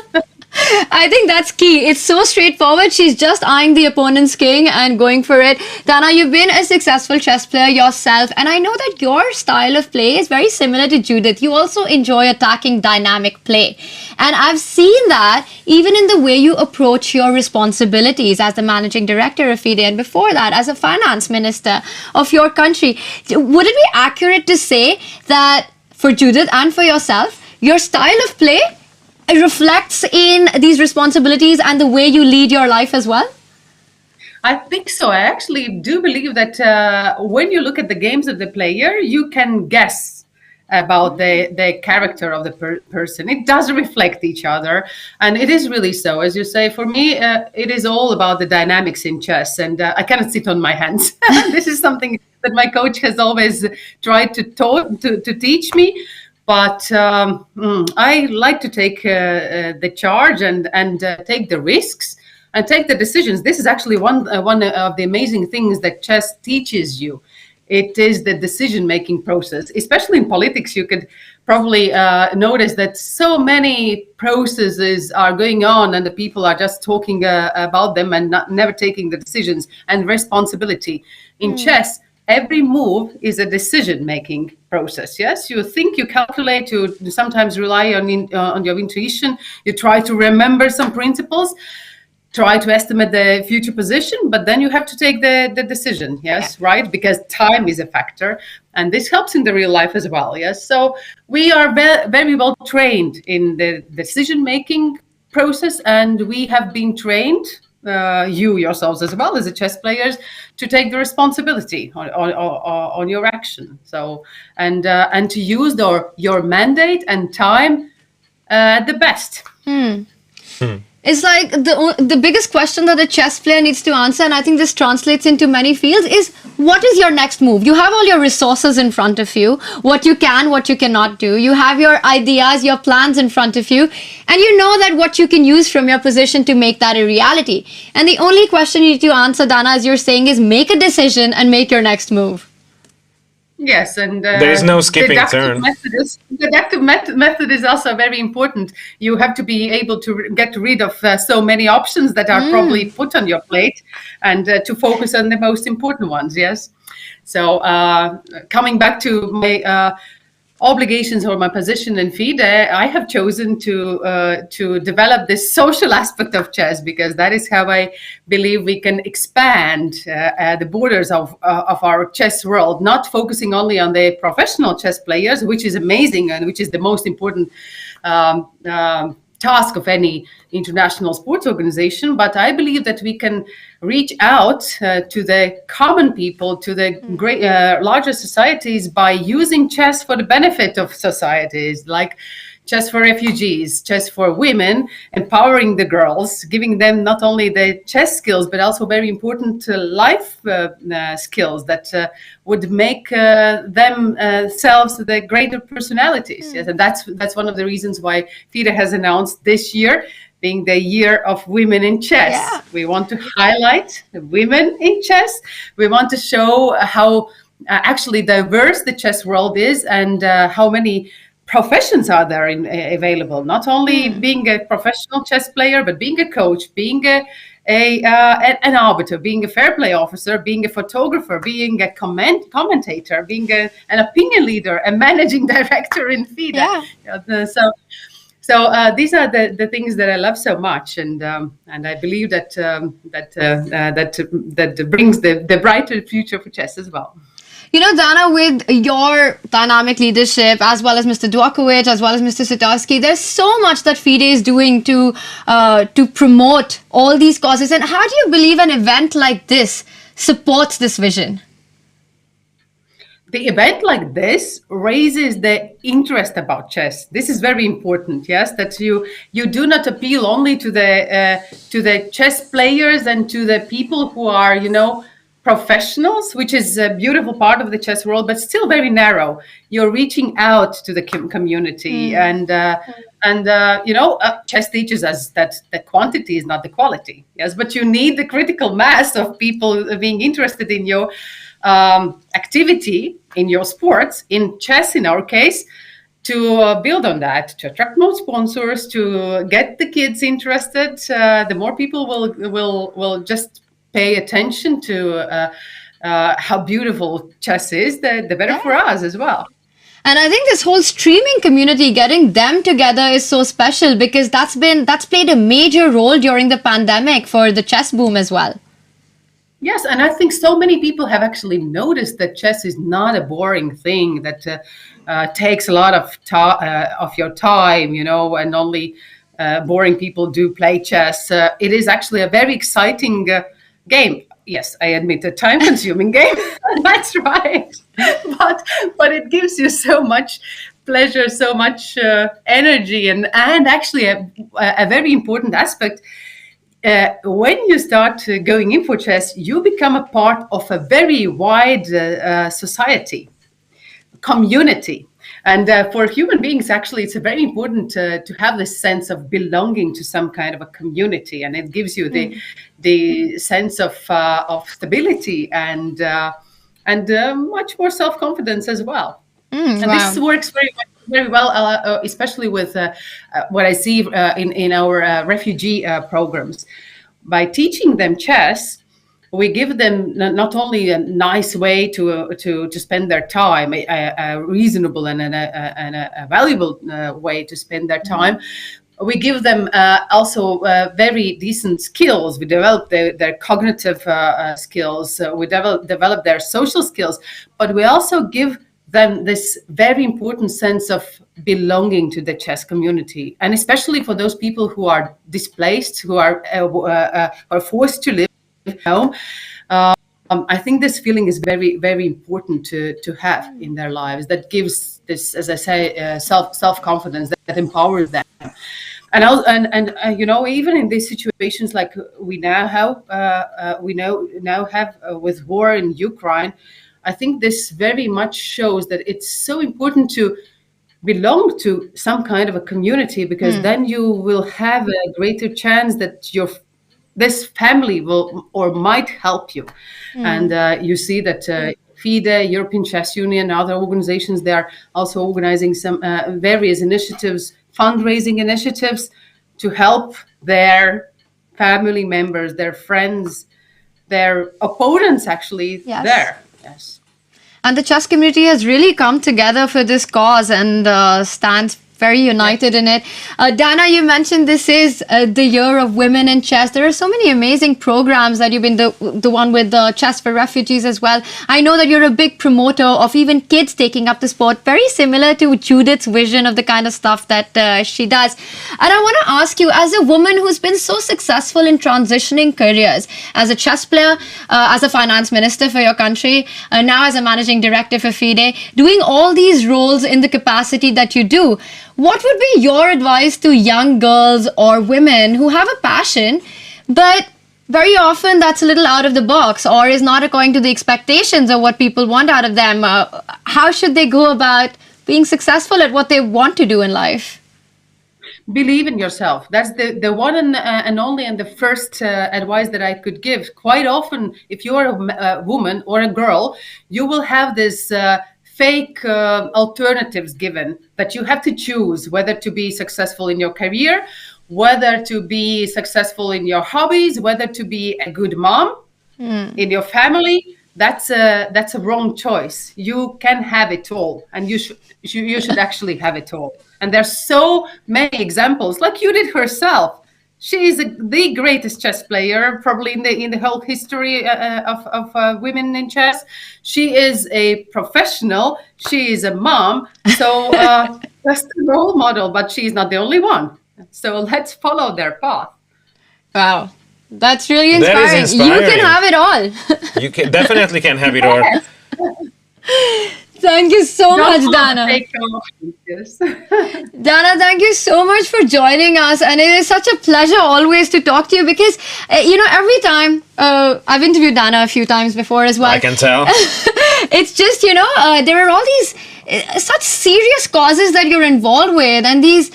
I think that's key. It's so straightforward. She's just eyeing the opponent's king and going for it. Dana, you've been a successful chess player yourself, and I know that your style of play is very similar to Judit. You also enjoy attacking dynamic play. And I've seen that even in the way you approach your responsibilities as the managing director of FIDE and before that as a finance minister of your country. Would it be accurate to say that for Judit and for yourself, your style of play reflects in these responsibilities and the way you lead your life as well? I think so. I actually do believe that when you look at the games of the player, you can guess about the character of the person. It does reflect each other, and it is really so. As you say, for me, it is all about the dynamics in chess, and I cannot sit on my hands. This is something that my coach has always tried to teach me. But I like to take the charge and take the risks and take the decisions. This is actually one of the amazing things that chess teaches you. It is the decision-making process, especially in politics. You could probably notice that so many processes are going on and the people are just talking about them and never taking the decisions and responsibility. In chess, every move is a decision-making process. Yes, you think, you calculate, you sometimes rely on your intuition, you try to remember some principles, try to estimate the future position, but then you have to take the decision, yes, right? Because time is a factor, and this helps in the real life as well, yes? So we are very well trained in the decision-making process, and we have been trained, you yourselves as well as the chess players, to take the responsibility on your action. So, and to use your mandate and time the best. It's like the biggest question that a chess player needs to answer, and I think this translates into many fields, is what is your next move? You have all your resources in front of you, what you can, what you cannot do. You have your ideas, your plans in front of you, and you know that what you can use from your position to make that a reality. And the only question you need to answer, Dana, as you're saying, is make a decision and make your next move. Yes, and there is no skipping turn. The deductive method is also very important. You have to be able to get rid of so many options that are probably put on your plate, and to focus on the most important ones. Yes. So coming back to my obligations or my position in FIDE, I have chosen to develop this social aspect of chess, because that is how I believe we can expand the borders of our chess world, not focusing only on the professional chess players, which is amazing and which is the most important task of any international sports organization. But I believe that we can reach out to the common people, to the great larger societies, by using chess for the benefit of societies, like chess for refugees, chess for women, empowering the girls, giving them not only the chess skills, but also very important life skills that would make themselves the greater personalities. Yes, and that's one of the reasons why FIDE has announced this year being the year of women in chess. Yeah. We want to highlight the women in chess. We want to show how actually diverse the chess world is, and how many professions are there available. Not only being a professional chess player, but being a coach, being an arbiter, being a fair play officer, being a photographer, being a commentator, being an opinion leader, a managing director in FIDE. Yeah. So these are the things that I love so much, and I believe that brings the brighter future for chess as well. You know, Dana, with your dynamic leadership, as well as Mr. Djokovic, as well as Mr. Sitorsky, there's so much that FIDE is doing to promote all these causes. And how do you believe an event like this supports this vision? The event like this raises the interest about chess. This is very important, yes, that you do not appeal only to the chess players and to the people who are, professionals, which is a beautiful part of the chess world, but still very narrow. You're reaching out to the community, and chess teaches us that the quantity is not the quality. Yes, but you need the critical mass of people being interested in your activity, in your sports, in chess in our case, to build on that, to attract more sponsors, to get the kids interested. The more people will just pay attention to how beautiful chess is, the better for us as well. And I think this whole streaming community, getting them together is so special, because that's played a major role during the pandemic for the chess boom as well. Yes, and I think so many people have actually noticed that chess is not a boring thing that takes a lot of your time, and only boring people do play chess. It is actually a very exciting game. Yes, I admit, a time-consuming game. That's right. But it gives you so much pleasure, so much energy, and actually a very important aspect. When you start going in for chess, you become a part of a very wide society, community. And for human beings, actually, it's very important to have this sense of belonging to some kind of a community, and it gives you the sense of stability and much more self-confidence as well. And this works very well, especially with what I see in our refugee programs. By teaching them chess, we give them not only a nice way to spend their time, a reasonable and a valuable way to spend their time. We give them also very decent skills. We develop their cognitive skills. We develop their social skills. But we also give them this very important sense of belonging to the chess community, and especially for those people who are displaced, who are forced to live at home. I think this feeling is very, very important to have in their lives. That gives this, as I say, self-confidence that empowers them. And you know, even in these situations like we now have with war in Ukraine, I think this very much shows that it's so important to belong to some kind of a community, because then you will have a greater chance that this family will or might help you. And you see that FIDE, European Chess Union, other organizations, they are also organizing some various initiatives, fundraising initiatives, to help their family members, their friends, their opponents actually there. Yes. And the chess community has really come together for this cause and stands very united in it. Dana, you mentioned this is the year of women in chess. There are so many amazing programs that you've been the one with the Chess for Refugees as well. I know that you're a big promoter of even kids taking up the sport, very similar to Judith's vision of the kind of stuff that she does. And I want to ask you, as a woman who's been so successful in transitioning careers, as a chess player, as a finance minister for your country, now as a managing director for FIDE, doing all these roles in the capacity that you do, what would be your advice to young girls or women who have a passion, but very often that's a little out of the box or is not according to the expectations of what people want out of them? How should they go about being successful at what they want to do in life? Believe in yourself. That's the one and only and the first advice that I could give. Quite often, if you're a woman or a girl, you will have this fake alternatives given that you have to choose whether to be successful in your career, whether to be successful in your hobbies, whether to be a good mom in your family. That's a wrong choice. You can have it all, and you should actually have it all. And there's so many examples, like Judith herself. She is the greatest chess player, probably in the whole history of women in chess. She is a professional. She is a mom. So that's the role model, but she's not the only one. So let's follow their path. Wow. That's really inspiring. That is inspiring. You can have it all. You definitely can have it all. Thank you so much, Dana. Yes. Dana, thank you so much for joining us. And it is such a pleasure always to talk to you because, every time, I've interviewed Dana a few times before as well. I can tell. It's just, there are all these such serious causes that you're involved with and these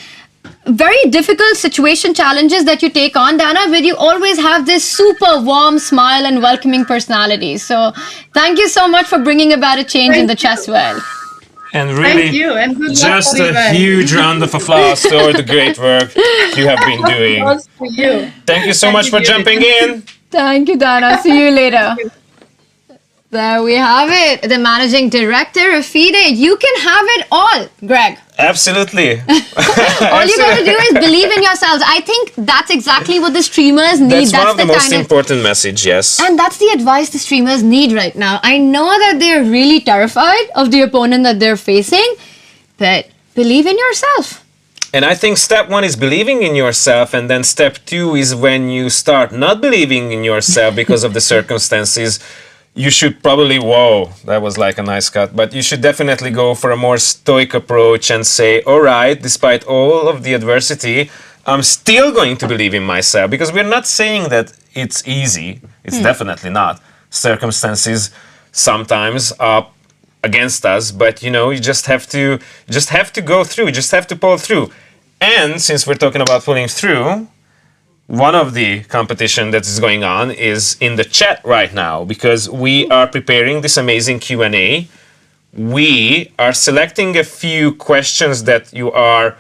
very difficult situation challenges that you take on, Dana, but you always have this super warm smile and welcoming personality. So thank you so much for bringing about a change in the chess world. And really, just a huge round of applause for the great work you have been doing. Thank you so much for jumping in. Thank you, Dana. See you later. There we have it. The managing director of FIDE. You can have it all, Greg. Absolutely. All you got to do is believe in yourselves. I think that's exactly what the streamers need. That's one of the most important message, yes. And that's the advice the streamers need right now. I know that they're really terrified of the opponent that they're facing, but believe in yourself. And I think step 1 is believing in yourself, and then step 2 is when you start not believing in yourself because of the circumstances. You should probably, whoa, that was like a nice cut, but you should definitely go for a more stoic approach and say, all right, despite all of the adversity, I'm still going to believe in myself, because we're not saying that it's easy. It's definitely not. Circumstances sometimes are against us, but you just have to go through, just have to pull through. And since we're talking about pulling through, one of the competition that is going on is in the chat right now, because we are preparing this amazing Q&A. We are selecting a few questions that you are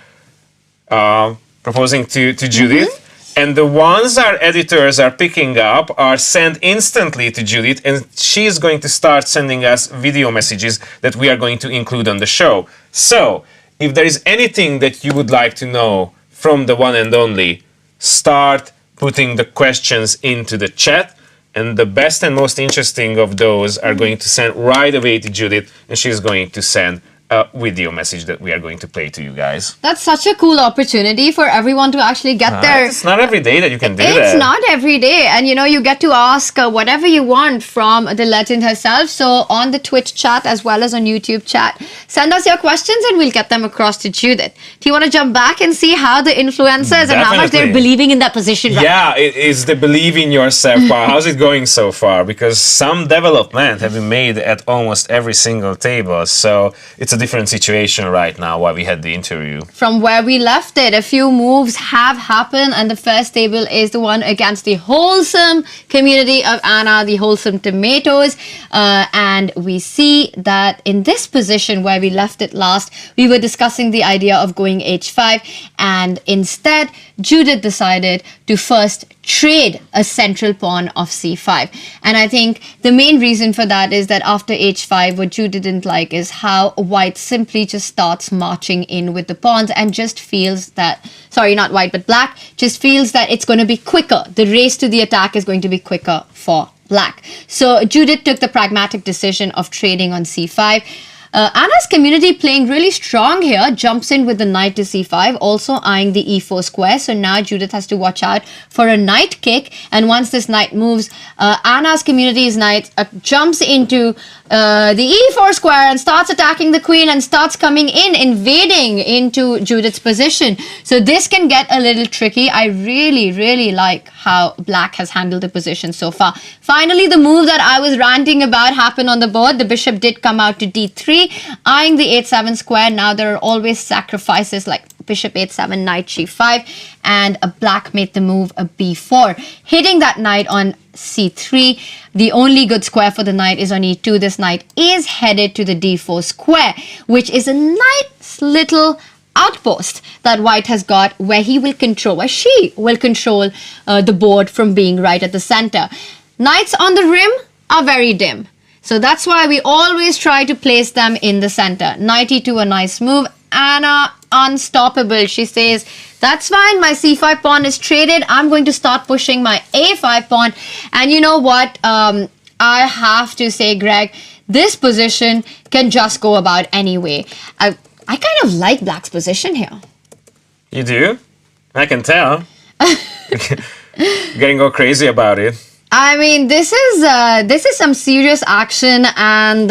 proposing to Judith, and the ones our editors are picking up are sent instantly to Judith, and she is going to start sending us video messages that we are going to include on the show. So, if there is anything that you would like to know from the one and only, start putting the questions into the chat, and the best and most interesting of those are going to send right away to Judith, and she's going to send a video message that we are going to play to you guys. That's such a cool opportunity for everyone to actually get their... It's not every day that you can do that. It's not every day. And you get to ask whatever you want from the legend herself. So on the Twitch chat as well as on YouTube chat, send us your questions and we'll get them across to Judith. Do you want to jump back and see how the influencers and how much they're believing in that position right now? It is the believe in yourself part. How's it going so far? Because some development have been made at almost every single table. So it's a different situation right now while we had the interview. From where we left it, a few moves have happened, and the first table is the one against the wholesome community of Anna, the wholesome tomatoes. And we see that in this position where we left it last, we were discussing the idea of going h5, and instead Judith decided to first trade a central pawn of c5. And I think the main reason for that is that after h5, what Judith didn't like is how white simply just starts marching in with the pawns and just feels that, sorry, not white, but black, just feels that it's going to be quicker. The race to the attack is going to be quicker for black. So Judith took the pragmatic decision of trading on c5. Anna's community playing really strong here, jumps in with the knight to c5, also eyeing the e4 square. So now Judith has to watch out for a knight kick. And once this knight moves, Anna's community's knight jumps into the e4 square and starts attacking the queen and starts coming in, invading into Judith's position. So this can get a little tricky. I really, really like how black has handled the position so far. Finally, the move that I was ranting about happened on the board. The bishop did come out to d3, eyeing the h7 square. Now there are always sacrifices like bishop h7, knight g5, and a black made the move a b4, hitting that knight on c3. The only good square for the knight is on e2. This knight is headed to the d4 square, which is a nice little outpost that white has got where he will control, where she will control the board from being right at the center. Knights on the rim are very dim, so that's why we always try to place them in the center. Knight e2, a nice move. Anna, unstoppable. She says, that's fine, my c5 pawn is traded. I'm going to start pushing my a5 pawn. And you know what? I have to say, Greg, this position can just go about any way. I kind of like black's position here. You do? I can tell. Getting all crazy about it. I mean, this is some serious action, and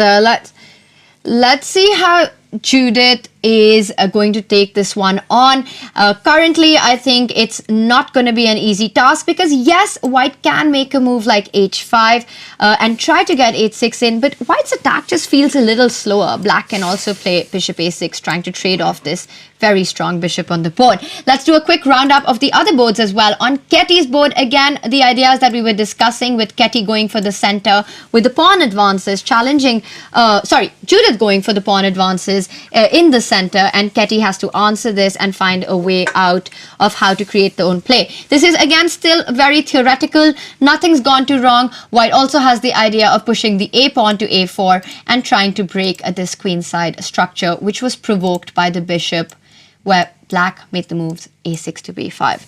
let's see how Judith is going to take this one on. Currently, I think it's not going to be an easy task because yes, white can make a move like h5 and try to get h6 in, but white's attack just feels a little slower. Black can also play bishop a6, trying to trade off this very strong bishop on the board. Let's do a quick roundup of the other boards as well. On Ketty's board, again, the ideas that we were discussing, with Ketty going for the center with the pawn advances, Judith going for the pawn advances in the center, and Ketty has to answer this and find a way out of how to create their own play. This is again still very theoretical. Nothing's gone too wrong. White also has the idea of pushing the a pawn to a4 and trying to break this queenside structure, which was provoked by the bishop, where black made the moves a6 to b5.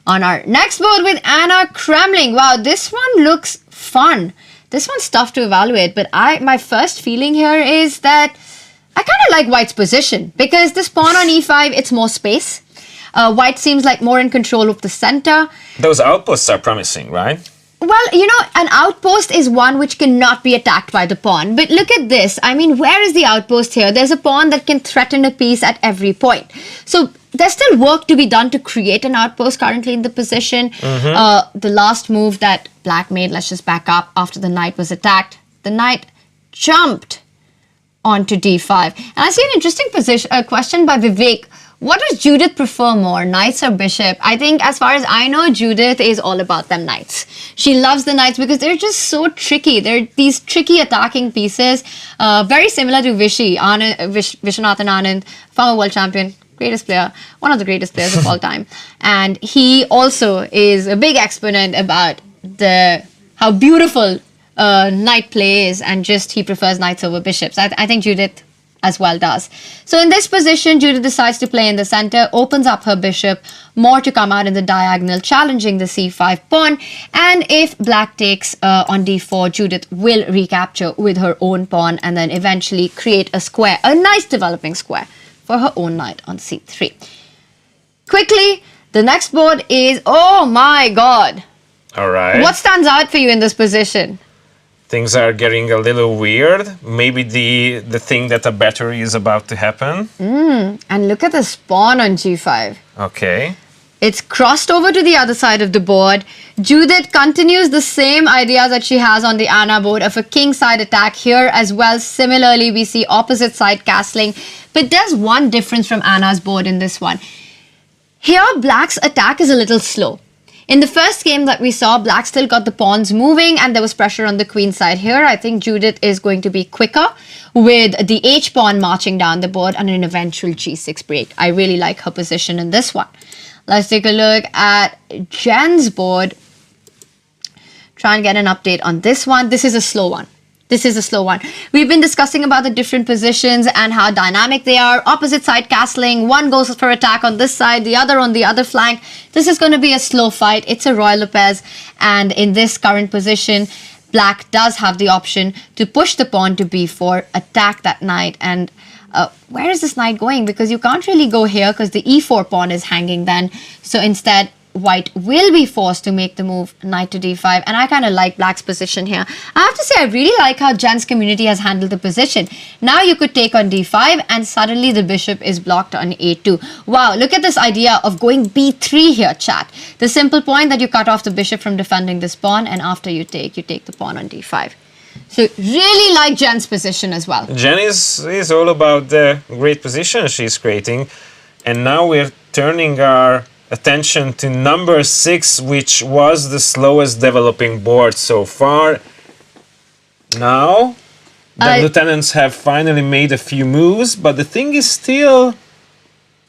On our next board with Anna Kremling, wow, this one looks fun. This one's tough to evaluate, but my first feeling here is that I kind of like white's position because this pawn on e5, it's more space. White seems like more in control of the center. Those outposts are promising, right? Well, you know, an outpost is one which cannot be attacked by the pawn. But look at this. I mean, where is the outpost here? There's a pawn that can threaten a piece at every point. So there's still work to be done to create an outpost currently in the position. The last move that black made, let's just back up, after the knight was attacked, the knight jumped onto d5. And I see an interesting question by Vivek. What does Judith prefer more, knights or bishop? I think as far as I know, Judith is all about them knights. She loves the knights because they're just so tricky. They're these tricky attacking pieces, very similar to Vishwanathan Anand, former world champion, greatest player, one of the greatest players of all time. And he also is a big exponent about how beautiful knight play is, and just he prefers knights over bishops. I think Judith as well does. So in this position, Judith decides to play in the center, opens up her bishop, more to come out in the diagonal, challenging the c5 pawn. And if black takes on d4, Judith will recapture with her own pawn and then eventually create a square, a nice developing square for her own knight on c3. Quickly, the next board is, oh my god. All right. What stands out for you in this position? Things are getting a little weird. Maybe the thing that a battery is about to happen. And look at the pawn on g5. Okay. It's crossed over to the other side of the board. Judith continues the same idea that she has on the Anna board of a king side attack here as well. Similarly, we see opposite side castling. But there's one difference from Anna's board in this one. Here, black's attack is a little slow. In the first game that we saw, black still got the pawns moving and there was pressure on the queen side. Here, I think Judith is going to be quicker with the h-pawn marching down the board and an eventual g6 break. I really like her position in this one. Let's take a look at Jen's board. Try and get an update on this one. This is a slow one. We've been discussing about the different positions and how dynamic they are. Opposite side castling. One goes for attack on this side, the other on the other flank. This is going to be a slow fight. It's a Roy Lopez. And in this current position, black does have the option to push the pawn to b4, attack that knight. And where is this knight going? Because you can't really go here because the e4 pawn is hanging then. So instead, white will be forced to make the move knight to d5, and I kind of like black's position here. I have to say, I really like how Jen's community has handled the position. Now you could take on d5 and suddenly the bishop is blocked on a2. Wow, look at this idea of going b3 here, chat. The simple point that you cut off the bishop from defending this pawn, and after you take the pawn on d5. So really like Jen's position as well. Jen is all about the great position she's creating, and now we're turning our attention to number 6, which was the slowest developing board so far. Now, the lieutenants have finally made a few moves, but the thing is still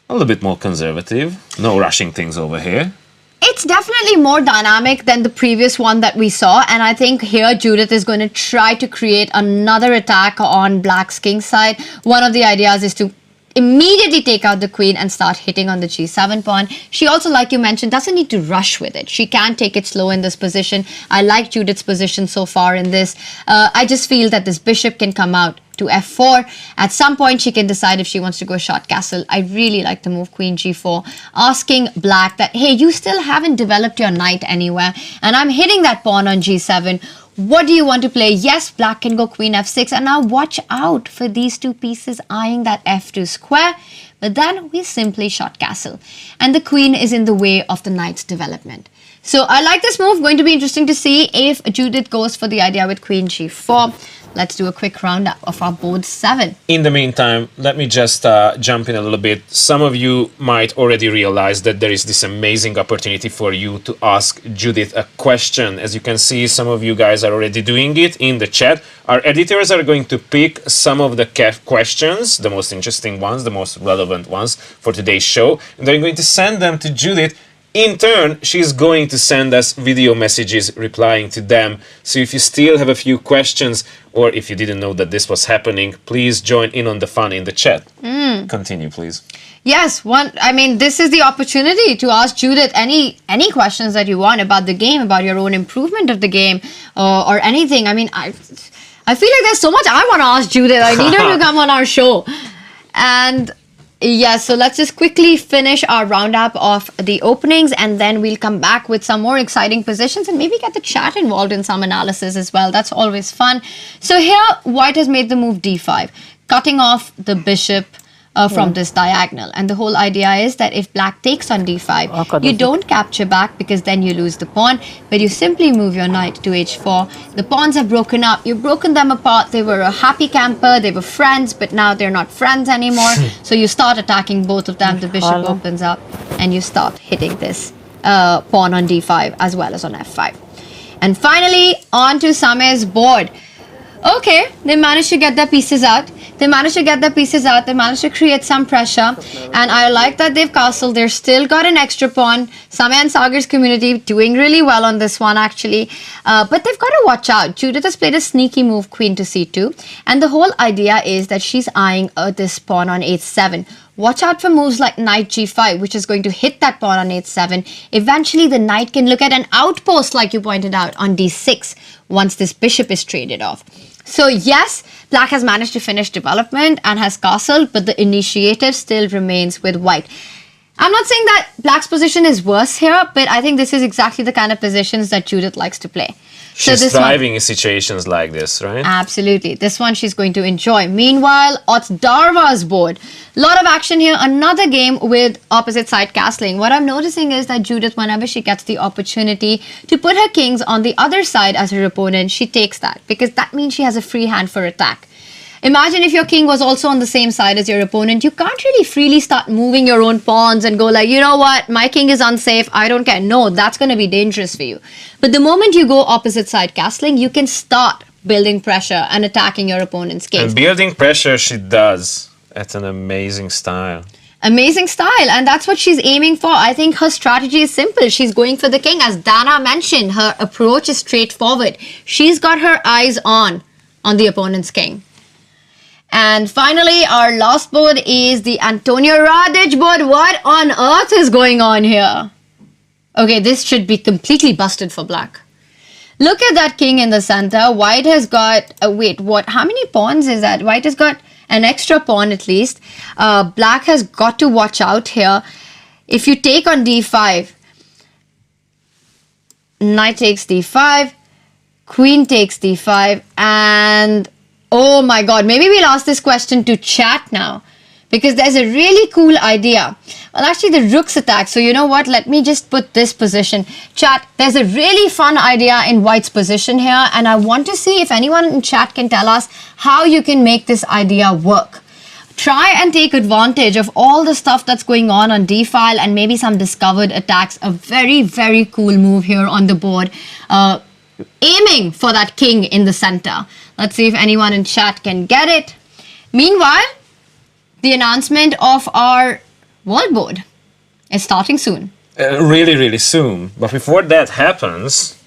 a little bit more conservative. No rushing things over here. It's definitely more dynamic than the previous one that we saw, and I think here Judith is going to try to create another attack on black's king side. One of the ideas is to immediately take out the queen and start hitting on the g7 pawn. She also, like you mentioned, doesn't need to rush with it. She can take it slow in this position. I like Judith's position so far in this. I just feel that this bishop can come out to f4. At some point, she can decide if she wants to go short castle. I really like the move queen g4, asking black that, hey, you still haven't developed your knight anywhere, and I'm hitting that pawn on g7. What do you want to play? Yes, black can go queen f6, and now watch out for these two pieces eyeing that f2 square, but then we simply short castle, and the queen is in the way of the knight's development. So I like this move. Going to be interesting to see if Judith goes for the idea with queen g4. Let's do a quick roundup of our board 7. In the meantime, let me just jump in a little bit. Some of you might already realize that there is this amazing opportunity for you to ask Judith a question. As you can see, some of you guys are already doing it in the chat. Our editors are going to pick some of the questions, the most interesting ones, the most relevant ones for today's show, and they're going to send them to Judith. In turn, she's going to send us video messages replying to them. So if you still have a few questions, or if you didn't know that this was happening, please join in on the fun in the chat. Continue, please. Yes, this is the opportunity to ask Judith any questions that you want about the game, about your own improvement of the game, or anything. I feel like there's so much I want to ask Judith. I need her to come on our show. And yes, so let's just quickly finish our roundup of the openings, and then we'll come back with some more exciting positions and maybe get the chat involved in some analysis as well. That's always fun. So here, white has made the move d5, cutting off the bishop from this diagonal. And the whole idea is that if black takes on d5, you don't capture back because then you lose the pawn, but you simply move your knight to h4. The pawns are broken up. You've broken them apart. They were a happy camper. They were friends, but now they're not friends anymore. So you start attacking both of them. The bishop opens up and you start hitting this pawn on d5 as well as on f5. And finally, on to Same's board. Okay, they managed to get their pieces out. They managed to create some pressure. And I like that they've castled. They've still got an extra pawn. Same and Sagar's community doing really well on this one, actually. But they've got to watch out. Judith has played a sneaky move, queen to c2. And the whole idea is that she's eyeing this pawn on h7. Watch out for moves like knight g5, which is going to hit that pawn on h7. Eventually, the knight can look at an outpost, like you pointed out, on d6, once this bishop is traded off. So yes, black has managed to finish development and has castled, but the initiative still remains with white. I'm not saying that black's position is worse here, but I think this is exactly the kind of positions that Judith likes to play. She's thriving in situations like this, right? Absolutely. This one she's going to enjoy. Meanwhile, on Darva's board, a lot of action here. Another game with opposite side castling. What I'm noticing is that Judith, whenever she gets the opportunity to put her kings on the other side as her opponent, she takes that because that means she has a free hand for attack. Imagine if your king was also on the same side as your opponent. You can't really freely start moving your own pawns and go like, you know what, my king is unsafe, I don't care. No, that's going to be dangerous for you. But the moment you go opposite side castling, you can start building pressure and attacking your opponent's kings. And building pressure she does at an amazing style. Amazing style, and that's what she's aiming for. I think her strategy is simple. She's going for the king. As Dana mentioned, her approach is straightforward. She's got her eyes on the opponent's king. And finally, our last board is the Antonio Radic board. What on earth is going on here? Okay, this should be completely busted for black. Look at that king in the center. White has got, wait, what? How many pawns is that? White has got an extra pawn at least. Black has got to watch out here. If you take on d5, knight takes d5, queen takes d5, and oh my god, maybe we'll ask this question to chat now because there's a really cool idea. Well, actually the rook's attack, so you know what, let me just put this position. Chat, there's a really fun idea in white's position here and I want to see if anyone in chat can tell us how you can make this idea work. Try and take advantage of all the stuff that's going on d-file and maybe some discovered attacks. A very, very cool move here on the board. Aiming for that king in the center. Let's see if anyone in chat can get it. Meanwhile, the announcement of our world board is starting soon. Really, really soon. But before that happens,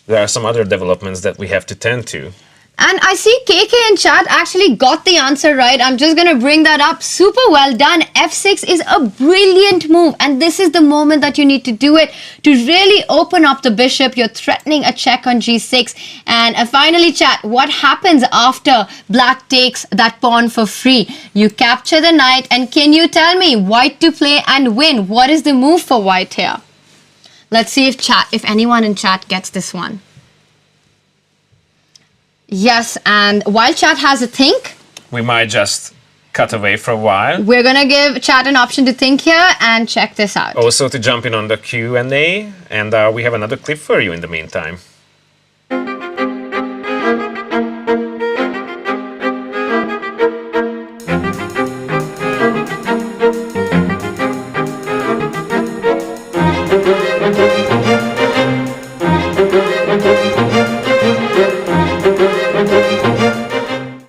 there are some other developments that we have to tend to. And I see KK in chat actually got the answer right. I'm just going to bring that up. Super well done. F6 is a brilliant move. And this is the moment that you need to do it to really open up the bishop. You're threatening a check on g6. And finally, chat, what happens after black takes that pawn for free? You capture the knight. And can you tell me white to play and win? What is the move for white here? Let's see if anyone in chat gets this one. Yes, and while chat has a think, we might just cut away for a while. We're going to give chat an option to think here and check this out. Also to jump in on the Q&A, and we have another clip for you in the meantime.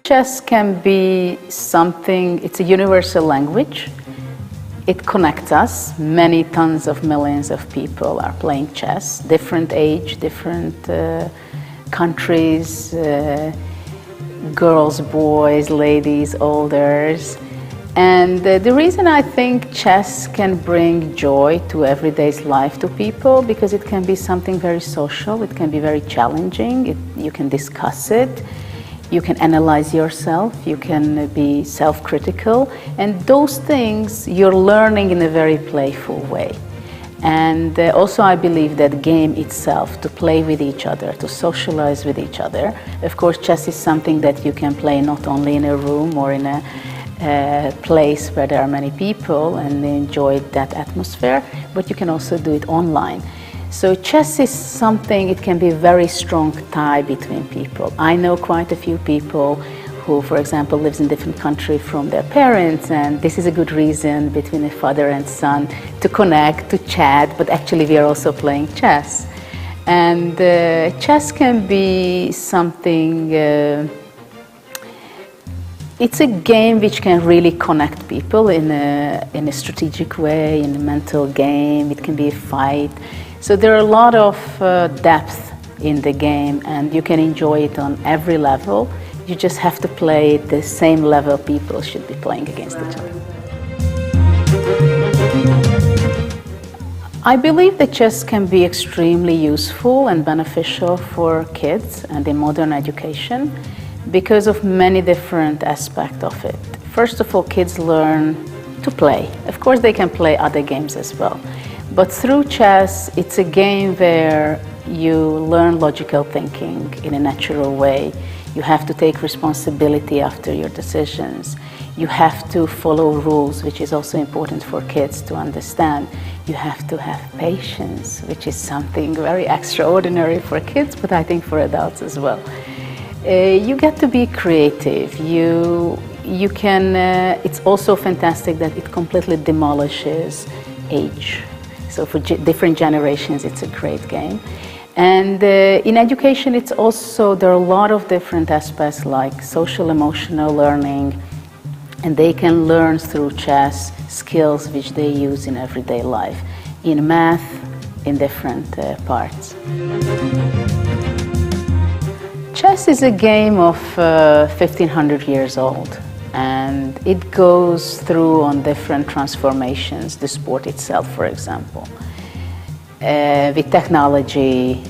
Chess can be something, it's a universal language. It connects us. Many tons of millions of people are playing chess, different age, different countries, girls, boys, ladies, olders. And the reason I think chess can bring joy to everyday's life to people, because it can be something very social, it can be very challenging, you can discuss it. You can analyze yourself, you can be self-critical, and those things you're learning in a very playful way. And also I believe that game itself, to play with each other, to socialize with each other. Of course, chess is something that you can play not only in a room or in a place where there are many people and enjoy that atmosphere, but you can also do it online. So chess is something, it can be a very strong tie between people. I know quite a few people who, for example, lives in different countries from their parents, and this is a good reason between a father and son to connect, to chat, but actually we are also playing chess. And chess can be something, it's a game which can really connect people in a strategic way, in a mental game. It can be a fight. So there are a lot of depth in the game, and you can enjoy it on every level. You just have to play the same level people should be playing against each other. I believe that chess can be extremely useful and beneficial for kids and in modern education because of many different aspects of it. First of all, kids learn to play. Of course, they can play other games as well. But through chess, it's a game where you learn logical thinking in a natural way. You have to take responsibility after your decisions. You have to follow rules, which is also important for kids to understand. You have to have patience, which is something very extraordinary for kids, but I think for adults as well. You get to be creative. You can. It's also fantastic that it completely demolishes age. So for different generations, it's a great game. And in education, it's also, there are a lot of different aspects like social emotional learning, and they can learn through chess skills which they use in everyday life, in math, in different parts. Chess is a game of 1500 years old, and it goes through on different transformations, the sport itself, for example. With technology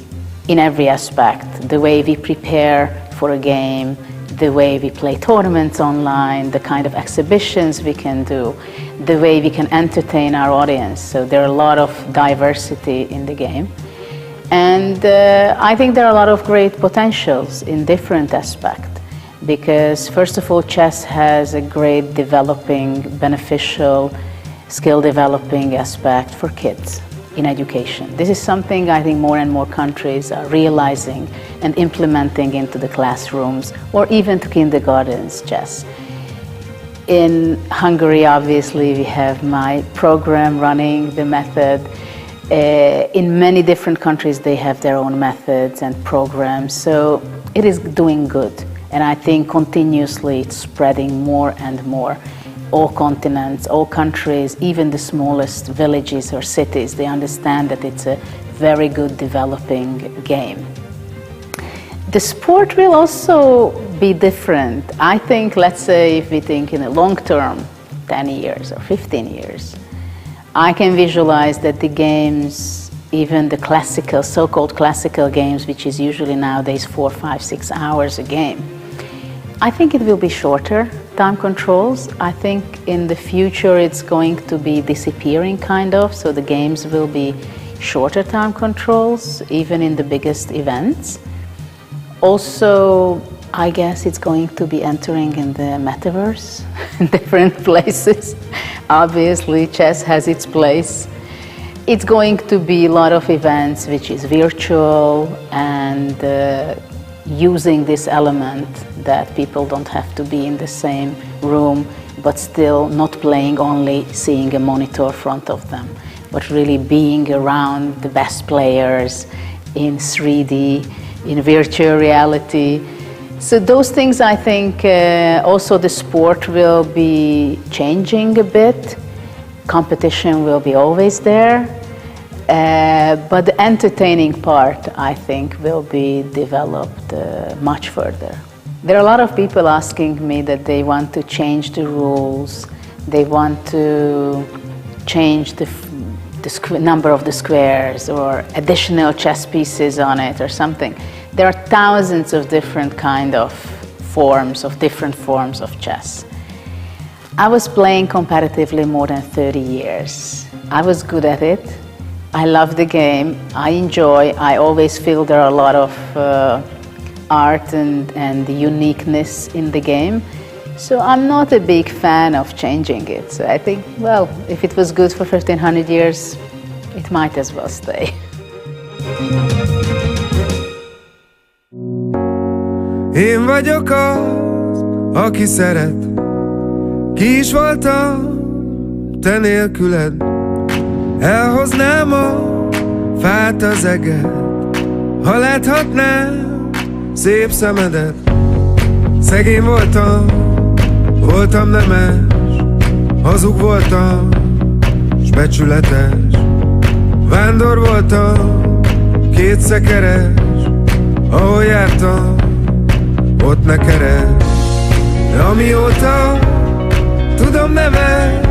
in every aspect, the way we prepare for a game, the way we play tournaments online, the kind of exhibitions we can do, the way we can entertain our audience. So there are a lot of diversity in the game. And I think there are a lot of great potentials in different aspects because first of all, chess has a great developing, beneficial, skill developing aspect for kids in education. This is something I think more and more countries are realizing and implementing into the classrooms or even to kindergartens chess. In Hungary, obviously, we have my program running, the method. In many different countries, they have their own methods and programs, so it is doing good. And I think continuously it's spreading more and more. All continents, all countries, even the smallest villages or cities, they understand that it's a very good developing game. The sport will also be different. I think, let's say, if we think in a long term, 10 years or 15 years, I can visualize that the games, even the classical, so-called classical games, which is usually nowadays 4, 5, 6 hours a game, I think it will be shorter time controls. I think in the future it's going to be disappearing kind of, so the games will be shorter time controls, even in the biggest events. Also, I guess it's going to be entering in the metaverse in different places. Obviously, chess has its place. It's going to be a lot of events which is virtual and using this element that people don't have to be in the same room, but still not playing only seeing a monitor in front of them, but really being around the best players in 3D, in virtual reality. So those things, I think, also the sport will be changing a bit. Competition will be always there. But the entertaining part, I think, will be developed much further. There are a lot of people asking me that they want to change the rules, they want to change the number of the squares or additional chess pieces on it or something. There are thousands of different kind of different forms of chess. I was playing competitively more than 30 years. I was good at it. I love the game. I enjoy. I always feel there are a lot of art and uniqueness in the game. So I'm not a big fan of changing it. So I think, well, if it was good for 1500 years, it might as well stay. Én vagyok az, aki szeret. Ki is voltam, te nélküled. Elhoznám a fát az eget, ha láthatnám szép szemedet. Szegény voltam nemes, hazug voltam, s becsületes. Vándor voltam, kétszekeres, ahol jártam, ott ne keres. De amióta tudom nevet,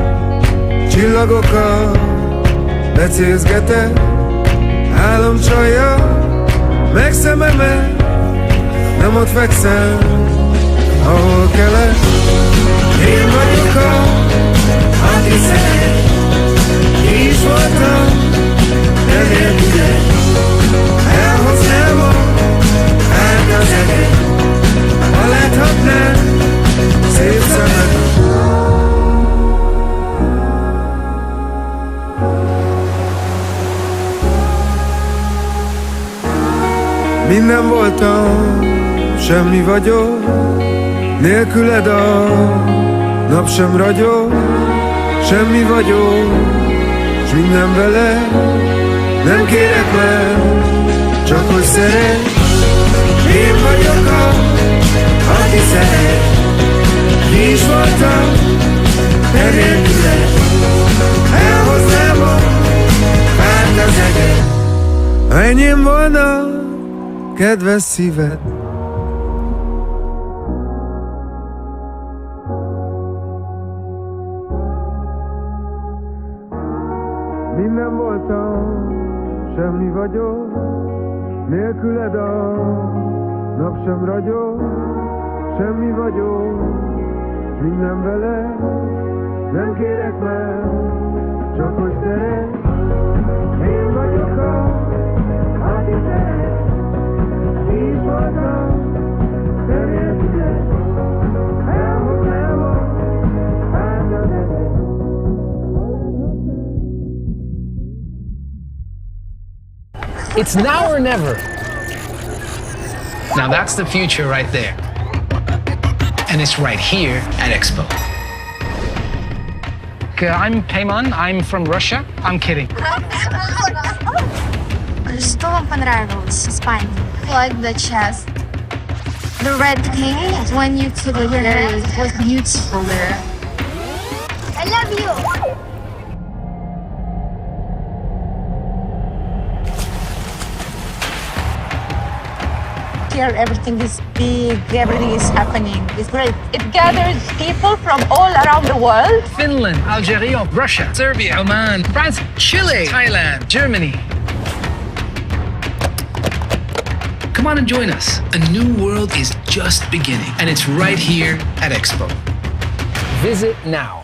csillagokat becézgetek. Álomcsajja, meg szememet, nem ott fekszem, ahol kelek. Én vagyok aki szeret, ki is voltam, de nélküled. Elhoznám a hát az eget, ha láthatnám szép szemed. Minden voltam, semmi vagyok, nélküled a nap sem ragyog. Semmi vagyok, s minden veled, nem kérek meg, csak hogy szeret. Én vagyok aki szeret, ki is voltam, te nélküled. Elhoznám a fát az eget, ha enyém volna kedves szíved. Minden voltam, semmi vagyok, nélküled a nap sem ragyog. Semmi vagyok, s minden veled, nem kérek meg, csak hogy szeret. Én vagyok aki szeret, ki is voltam, te nélküled. Elhoznám a hát az eget. It's now or never. Now that's the future right there. And it's right here at Expo. I'm Payman, I'm from Russia. I'm kidding. Что вам понравилось в Испании? Like the chess. The red king, when you took it there, it was beautiful there. I love you! Here everything is big, everything is happening. It's great. It gathers people from all around the world. Finland, Algeria, Russia, Serbia, Oman, France, Chile, Thailand, Germany. Come on and join us. A new world is just beginning, and it's right here at Expo. Visit now.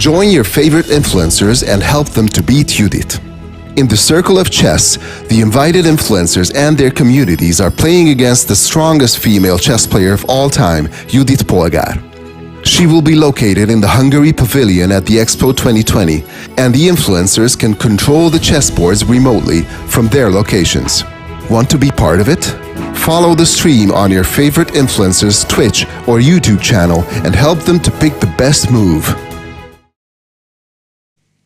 Join your favorite influencers and help them to beat Judit. In the Circle of Chess, the invited influencers and their communities are playing against the strongest female chess player of all time, Judit Polgár. She will be located in the Hungarian Pavilion at the Expo 2020, and the influencers can control the chessboards remotely from their locations. Want to be part of it? Follow the stream on your favorite influencer's Twitch or YouTube channel and help them to pick the best move.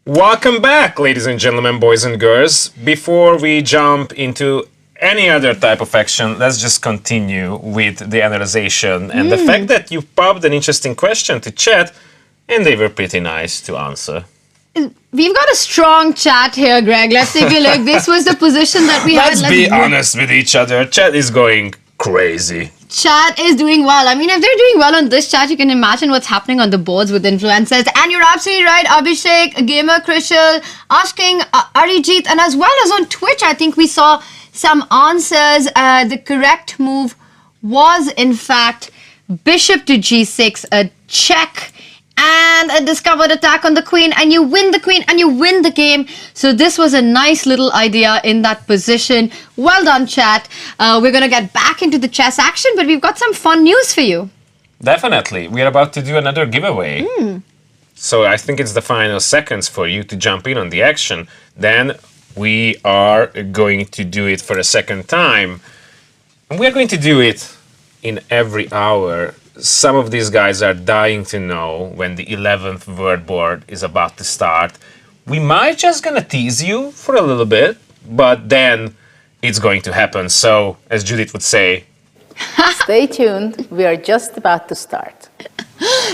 Welcome back, ladies and gentlemen, boys and girls. Before we jump into any other type of action, let's just continue with the analyzation and the fact that you popped an interesting question to chat and they were pretty nice to answer. We've got a strong chat here, Greg. Let's take a look. This was the position that we had. Let's be honest with each other. Chat is going crazy. Chat is doing well. I mean, if they're doing well on this chat, you can imagine what's happening on the boards with influencers. And you're absolutely right, Abhishek, Gamer Krishal, asking Arijit, and as well as on Twitch, I think we saw some answers. The correct move was, in fact, bishop to g6, a check, and a discovered attack on the queen, and you win the queen, and you win the game. So this was a nice little idea in that position. Well done, chat. We're going to get back into the chess action, but we've got some fun news for you. Definitely. We're about to do another giveaway. So I think it's the final seconds for you to jump in on the action. Then we are going to do it for a second time. And we're going to do it in every hour. Some of these guys are dying to know when the 11th word board is about to start. We might just gonna tease you for a little bit, but then it's going to happen. So, as Judith would say, stay tuned. We are just about to start.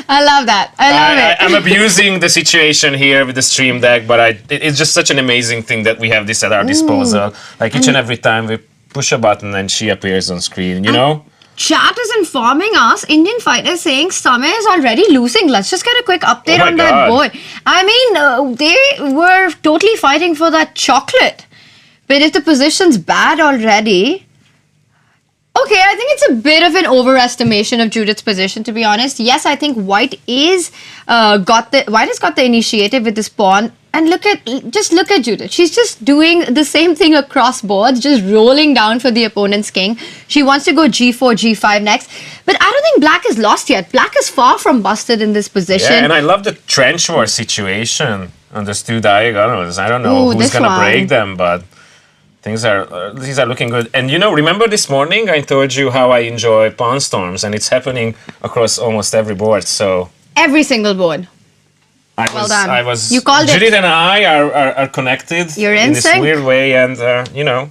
I love that. I love it. I'm abusing the situation here with the stream deck, but it's just such an amazing thing that we have this at our disposal. Like each and every time we push a button and she appears on screen, you know? Chat is informing us, Indian fighters saying Samay is already losing. Let's just get a quick update on that board. I mean, they were totally fighting for that chocolate. But if the position's bad already... Okay, I think it's a bit of an overestimation of Judith's position, to be honest. Yes, I think White has got the initiative with this pawn. And look at Judith. She's just doing the same thing across boards, just rolling down for the opponent's king. She wants to go g4, g5 next. But I don't think Black is lost yet. Black is far from busted in this position. Yeah, and I love the trench war situation on these two diagonals. I don't know who's going to break them, but these are looking good. And you know, remember this morning I told you how I enjoy pawn storms, and it's happening across almost every board. So every single board. Well done. You called Judith it. and I are connected in this weird way, and you know,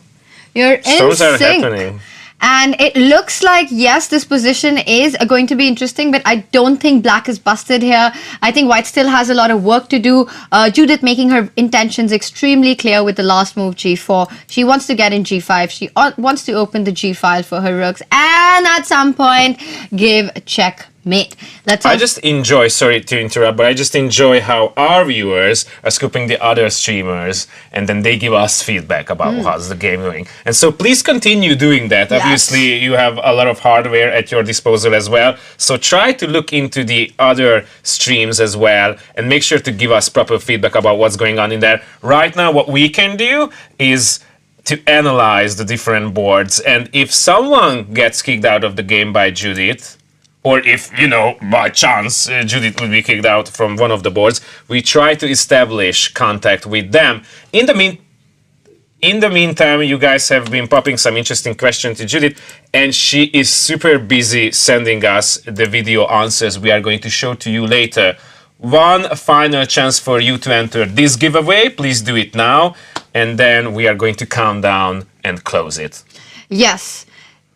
storms are happening. And it looks like, yes, this position is going to be interesting, but I don't think Black is busted here. I think White still has a lot of work to do. Judith making her intentions extremely clear with the last move, g4. She wants to get in g5. She wants to open the g file for her rooks. And at some point, give checkmate. I just enjoy, sorry to interrupt, but I just enjoy how our viewers are scooping the other streamers and then they give us feedback about how's the game going. And so please continue doing that. Yes. Obviously, you have a lot of hardware at your disposal as well. So try to look into the other streams as well and make sure to give us proper feedback about what's going on in there. Right now, what we can do is to analyze the different boards. And if someone gets kicked out of the game by Judith, or if, you know, by chance, Judith will be kicked out from one of the boards, we try to establish contact with them. In the meantime, you guys have been popping some interesting questions to Judith, and she is super busy sending us the video answers we are going to show to you later. One final chance for you to enter this giveaway. Please do it now, and then we are going to count down and close it. Yes.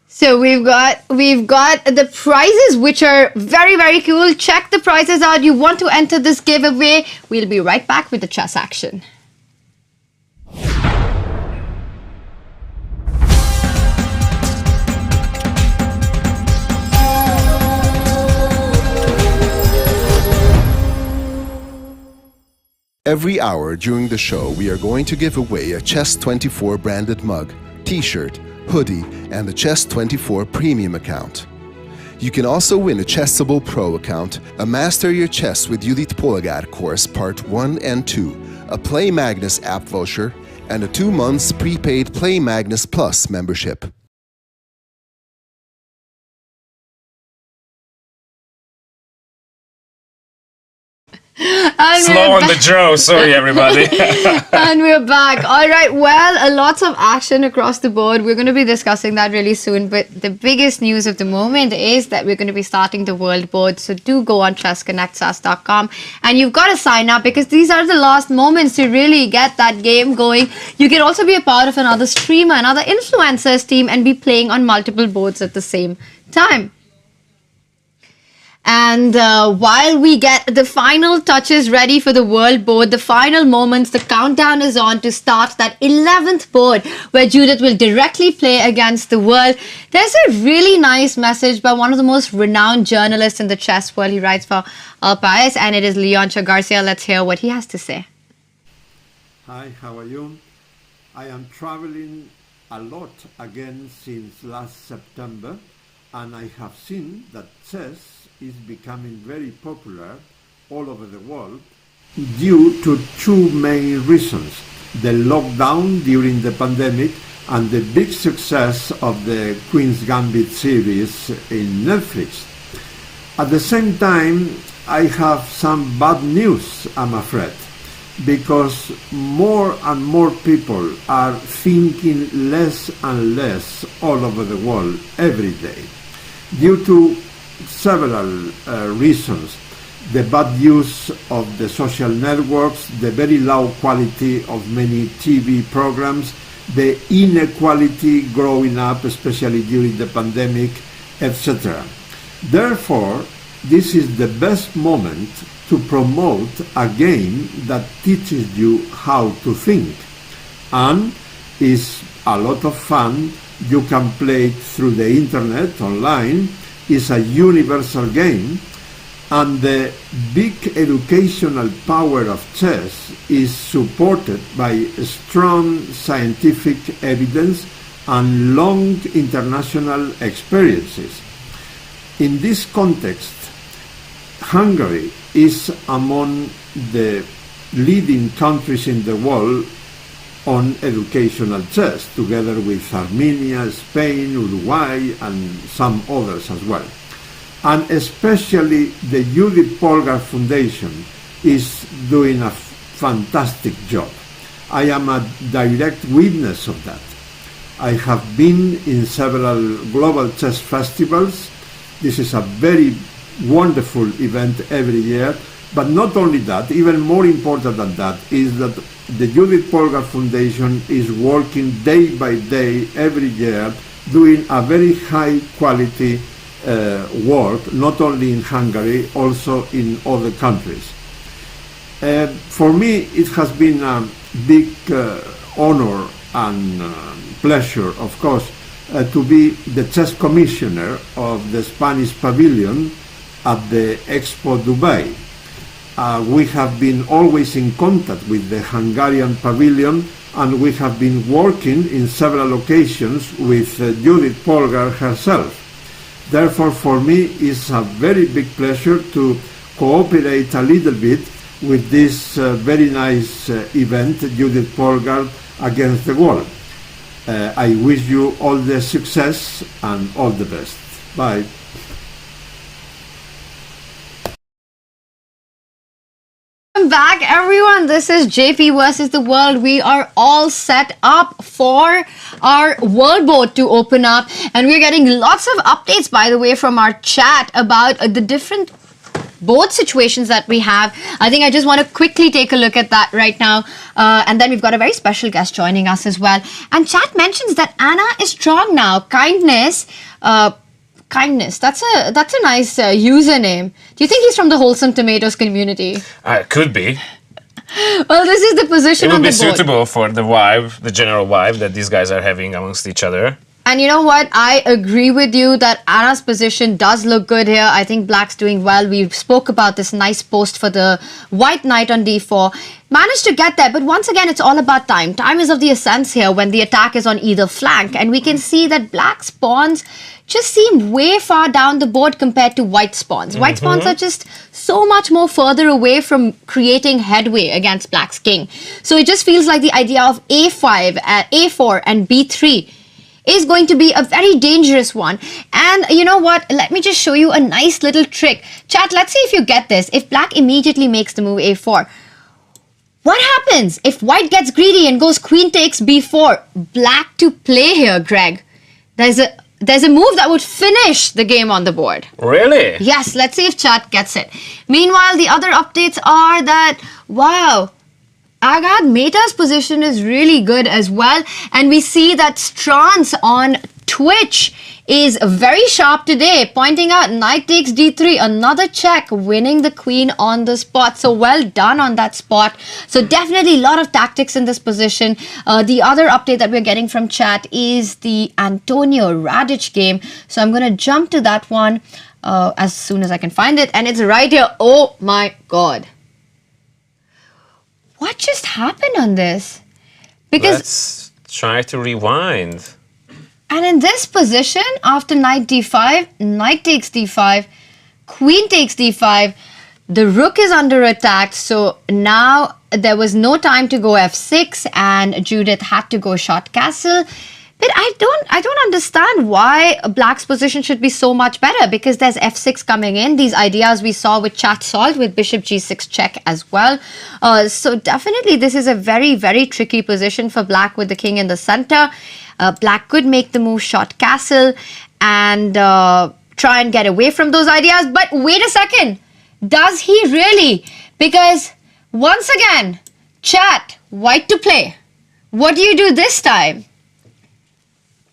So we've got the prizes, which are very, very cool. Check the prizes out. You want to enter this giveaway. We'll be right back with the chess action. Every hour during the show, we are going to give away a Chess24 branded mug, t-shirt, hoodie, and the Chess24 premium account. You can also win a Chessable Pro account, a Master Your Chess with Judit Polgár course Part 1 and 2, a Play Magnus app voucher, and a 2 months prepaid Play Magnus Plus membership. And Slow on the draw, sorry everybody. And we're back. All right, well, lots of action across the board. We're going to be discussing that really soon. But the biggest news of the moment is that we're going to be starting the World Board. So do go on chessconnectsus.com and you've got to sign up because these are the last moments to really get that game going. You can also be a part of another streamer, another influencers team and be playing on multiple boards at the same time. And while we get the final touches ready for the World Board, the final moments, the countdown is on to start that 11th board where Judith will directly play against the world. There's a really nice message by one of the most renowned journalists in the chess world. He writes for El País, and it is Leoncha Garcia. Let's hear what he has to say. Hi, how are you? I am traveling a lot again since last September, and I have seen that chess is becoming very popular all over the world due to two main reasons: the lockdown during the pandemic and the big success of the Queen's Gambit series in Netflix. At the same time, I have some bad news, I'm afraid, because more and more people are thinking less and less all over the world every day due to several reasons: the bad use of the social networks, the very low quality of many TV programs, the inequality growing up, especially during the pandemic, etc. Therefore, this is the best moment to promote a game that teaches you how to think and is a lot of fun. You can play it through the internet online. Is a universal game, and the big educational power of chess is supported by strong scientific evidence and long international experiences. In this context, Hungary is among the leading countries in the world on educational chess, together with Armenia, Spain, Uruguay, and some others as well. And especially the Judit Polgár Foundation is doing a fantastic job. I am a direct witness of that. I have been in several global chess festivals. This is a very wonderful event every year. But not only that, even more important than that, is that the Judit Polgár Foundation is working day by day, every year, doing a very high quality work, not only in Hungary, also in other countries. For me, it has been a big honor and pleasure, of course, to be the chess commissioner of the Spanish pavilion at the Expo Dubai. We have been always in contact with the Hungarian Pavilion, and we have been working in several occasions with Judit Polgár herself. Therefore, for me, it's a very big pleasure to cooperate a little bit with this very nice event, Judit Polgár against the world. I wish you all the success and all the best. Bye. Welcome back, everyone. This is JP versus the world. We are all set up for our World Board to open up, and we're getting lots of updates, by the way, from our chat about the different board situations that we have. I think I just want to quickly take a look at that right now, and then we've got a very special guest joining us as well. And chat mentions that Anna is strong now. Kindness. That's a nice username. Do you think he's from the Wholesome Tomatoes community? Could be. Well, this is the position on the board. It would be suitable for the vibe, the general vibe that these guys are having amongst each other. And you know what? I agree with you that Anna's position does look good here. I think black's doing well. We spoke about this nice post for the white knight on d4. Managed to get there, but once again, it's all about time. Time is of the essence here when the attack is on either flank. And we can see that black's pawns just seem way far down the board compared to white pawns. White pawns are just so much more further away from creating headway against black's king. So it just feels like the idea of a5, a4 and b3 is going to be a very dangerous one. And you know what? Let me just show you a nice little trick. Chat, let's see if you get this. If black immediately makes the move a4, what happens if white gets greedy and goes queen takes b4? Black to play here, Greg. There's a move that would finish the game on the board. Really? Yes, let's see if chat gets it. Meanwhile, the other updates are that, wow, Agad Meta's position is really good as well. And we see that Strance on Twitch is very sharp today, pointing out knight takes d3, another check, winning the queen on the spot. So well done on that spot. So definitely a lot of tactics in this position. The other update that we're getting from chat is the Antonio Radic game. So I'm going to jump to that one as soon as I can find it. And it's right here. Oh my God. What just happened on this? Because let's try to rewind. And in this position, after knight d5, knight takes d5, queen takes d5, the rook is under attack. So now there was no time to go f6 and Judith had to go short castle. But I don't understand why black's position should be so much better, because there's f6 coming in. These ideas we saw with chat solved with bishop g6 check as well. So definitely this is a very, very tricky position for black with the king in the center. Black could make the move short castle and try and get away from those ideas. But wait a second. Does he really? Because once again, chat, white to play. What do you do this time?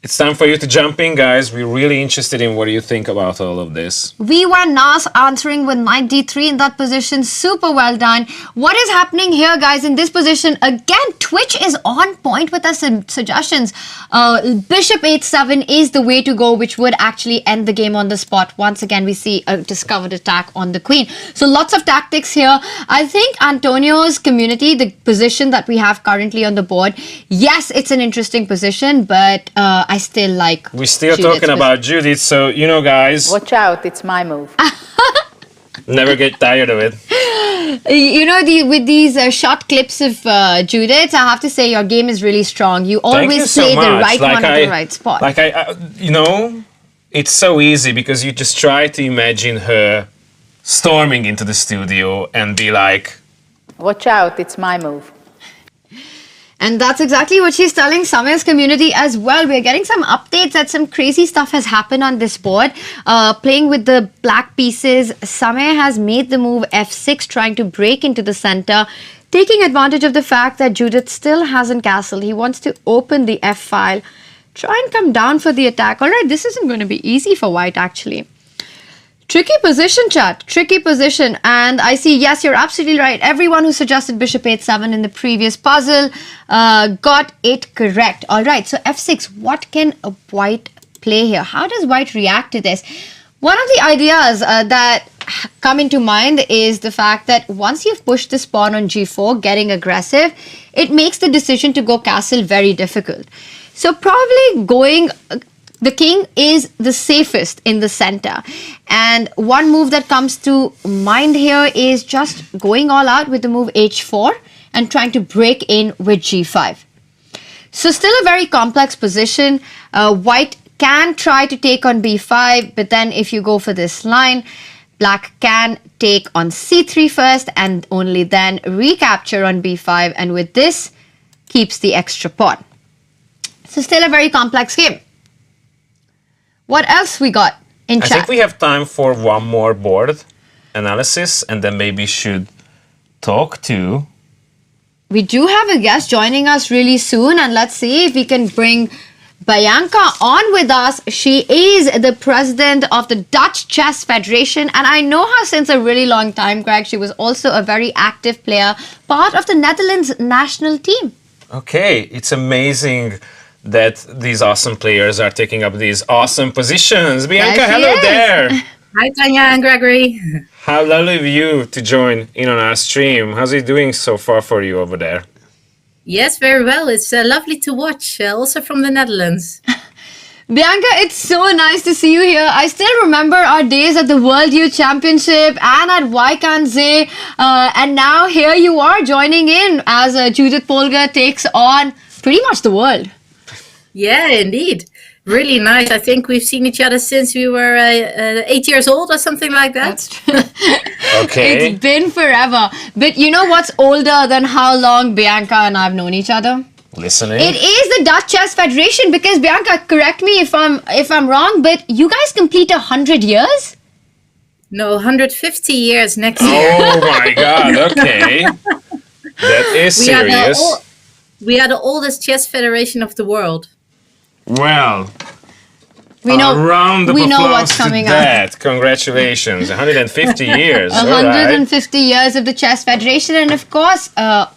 It's time for you to jump in, guys. We're really interested in what you think about all of this. V1 Nas answering with knight d3 in that position. Super well done. What is happening here, guys, in this position? Again, Twitch is on point with us suggestions. Bishop h7 is the way to go, which would actually end the game on the spot. Once again, we see a discovered attack on the queen. So lots of tactics here. I think Antonio's community, the position that we have currently on the board, yes, it's an interesting position, but I still like We're still talking about Judith, so you know, guys. Watch out, it's my move. Never get tired of it. You know, with these short clips of Judith, I have to say your game is really strong. You always play the right one at the right spot. Like you know, it's so easy because you just try to imagine her storming into the studio and be like, watch out, it's my move. And that's exactly what she's telling Samir's community as well. We're getting some updates that some crazy stuff has happened on this board. Playing with the black pieces, Samir has made the move f6, trying to break into the center, taking advantage of the fact that Judith still hasn't castled. He wants to open the f file, try and come down for the attack. All right, this isn't going to be easy for white, actually. Tricky position, chat. Tricky position. And I see, yes, you're absolutely right. Everyone who suggested bishop h7 in the previous puzzle got it correct. All right, so f6. What can a white play here? How does white react to this? One of the ideas that come into mind is the fact that once you've pushed this pawn on g4, getting aggressive, it makes the decision to go castle very difficult. So probably going... The king is the safest in the center. And one move that comes to mind here is just going all out with the move h4 and trying to break in with g5. So still a very complex position. White can try to take on b5, but then if you go for this line, black can take on c3 first and only then recapture on b5. And with this, keeps the extra pawn. So still a very complex game. What else we got in chat? I think we have time for one more board analysis and then maybe should talk to... We do have a guest joining us really soon, and let's see if we can bring Bianca on with us. She is the president of the Dutch Chess Federation, and I know her since a really long time, Greg. She was also a very active player, part of the Netherlands national team. Okay, it's amazing that these awesome players are taking up these awesome positions. Bianca, There she hello is. there. Hi, Tanya and Gregory. How lovely of you to join in on our stream. How's it doing so far for you over there? Yes, very well. It's lovely to watch, also from the Netherlands. Bianca, it's so nice to see you here. I still remember our days at the World Youth Championship and at Vaikanze. And now here you are joining in as Judit Polgár takes on pretty much the world. Yeah, indeed. Really nice. I think we've seen each other since we were 8 years old or something like that. Okay. It's been forever. But you know what's older than how long Bianca and I have known each other? Listening. It is the Dutch Chess Federation, because Bianca, correct me if I'm wrong, but you guys complete 100 years? No, 150 years next year. Oh my God, okay. That is serious. We are the oldest chess federation of the world. Well, we know, a round of we know applause what's coming to that. Congratulations. 150 years. 150 years of the Chess Federation. And of course, the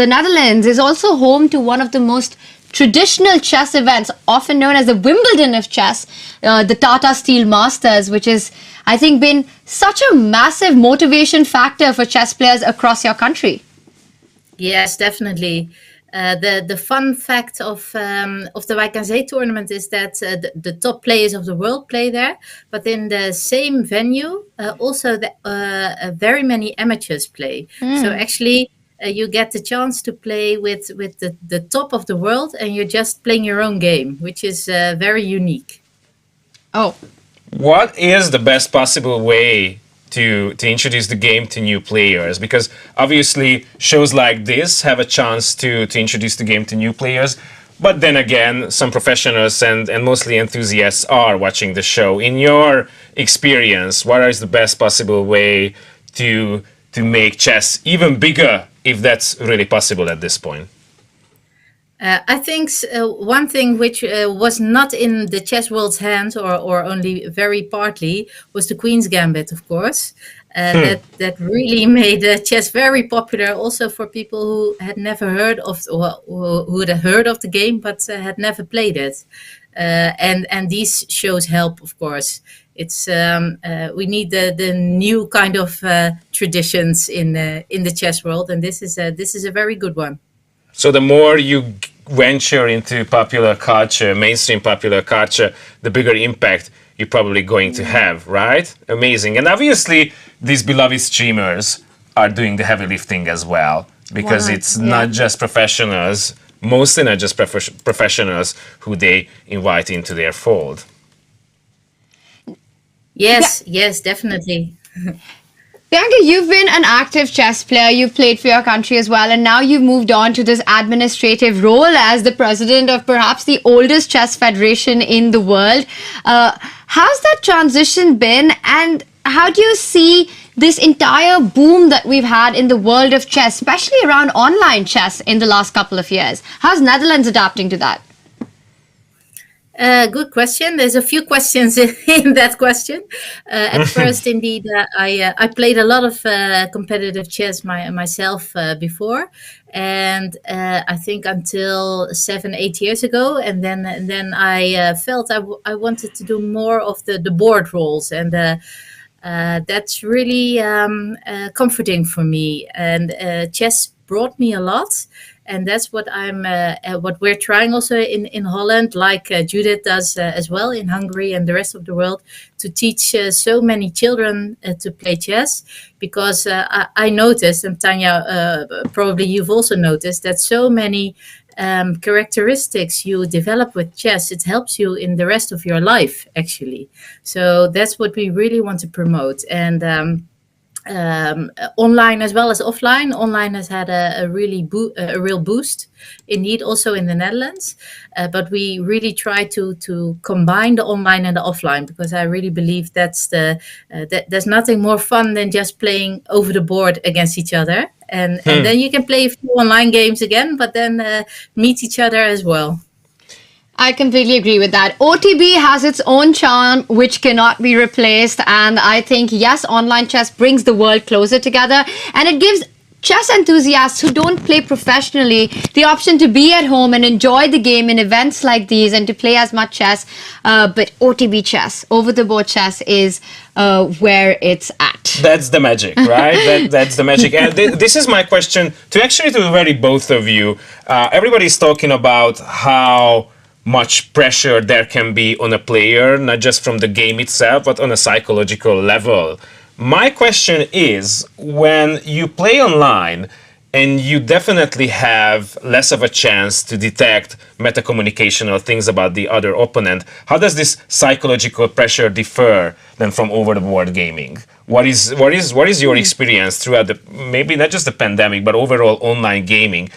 Netherlands is also home to one of the most traditional chess events, often known as the Wimbledon of chess, the Tata Steel Masters, which has, I think, been such a massive motivation factor for chess players across your country. Yes, definitely. The fun fact of the Vaikanze tournament is that the top players of the world play there, but in the same venue also very many amateurs play. So actually you get the chance to play with the top of the world, and you're just playing your own game, which is very unique. Oh. What is the best possible way to introduce the game to new players? Because obviously shows like this have a chance to introduce the game to new players, but then again some professionals and mostly enthusiasts are watching the show. In your experience, what is the best possible way to make chess even bigger, if that's really possible at this point? I think one thing which was not in the chess world's hands, or only very partly, was the Queen's Gambit, of course. That really made chess very popular, also for people who had never heard of, or who had heard of the game but had never played it. And these shows help, of course. It's we need the new kind of traditions in the chess world, and this is a very good one. So the more you venture into popular culture, mainstream popular culture, the bigger impact you're probably going to have, right? Amazing. And obviously, these beloved streamers are doing the heavy lifting as well, because it's not just professionals, mostly not just professionals who they invite into their fold. Yes, yes, definitely. Bianca, you've been an active chess player. You've played for your country as well, and now you've moved on to this administrative role as the president of perhaps the oldest chess federation in the world. How's that transition been, and how do you see this entire boom that we've had in the world of chess, especially around online chess in the last couple of years? How's Netherlands adapting to that? Good question. There's a few questions in that question. At first, indeed, I played a lot of competitive chess myself before, and I think until 7-8 years ago, and then I felt I wanted to do more of the board roles, and that's really comforting for me. And chess brought me a lot. And that's what what we're trying also in Holland, like Judith does as well in Hungary and the rest of the world, to teach so many children to play chess. Because I noticed, and Tanya, probably you've also noticed, that so many characteristics you develop with chess, it helps you in the rest of your life, actually. So that's what we really want to promote. And online as well as offline. Online has had a real boost, indeed, also in the Netherlands. But we really try to combine the online and the offline, because I really believe that's there's nothing more fun than just playing over the board against each other. And then you can play a few online games again, but then meet each other as well. I completely agree with that. OTB has its own charm, which cannot be replaced. And I think, yes, online chess brings the world closer together. And it gives chess enthusiasts who don't play professionally the option to be at home and enjoy the game in events like these and to play as much chess. But OTB chess, over the board chess, is where it's at. That's the magic, right? That's the magic. And this is my question to very both of you. Everybody's talking about how much pressure there can be on a player, not just from the game itself, but on a psychological level. My question is, when you play online and you definitely have less of a chance to detect meta-communicational things about the other opponent, how does this psychological pressure differ than from over-the-board gaming? What is your experience throughout maybe not just the pandemic, but overall online gaming?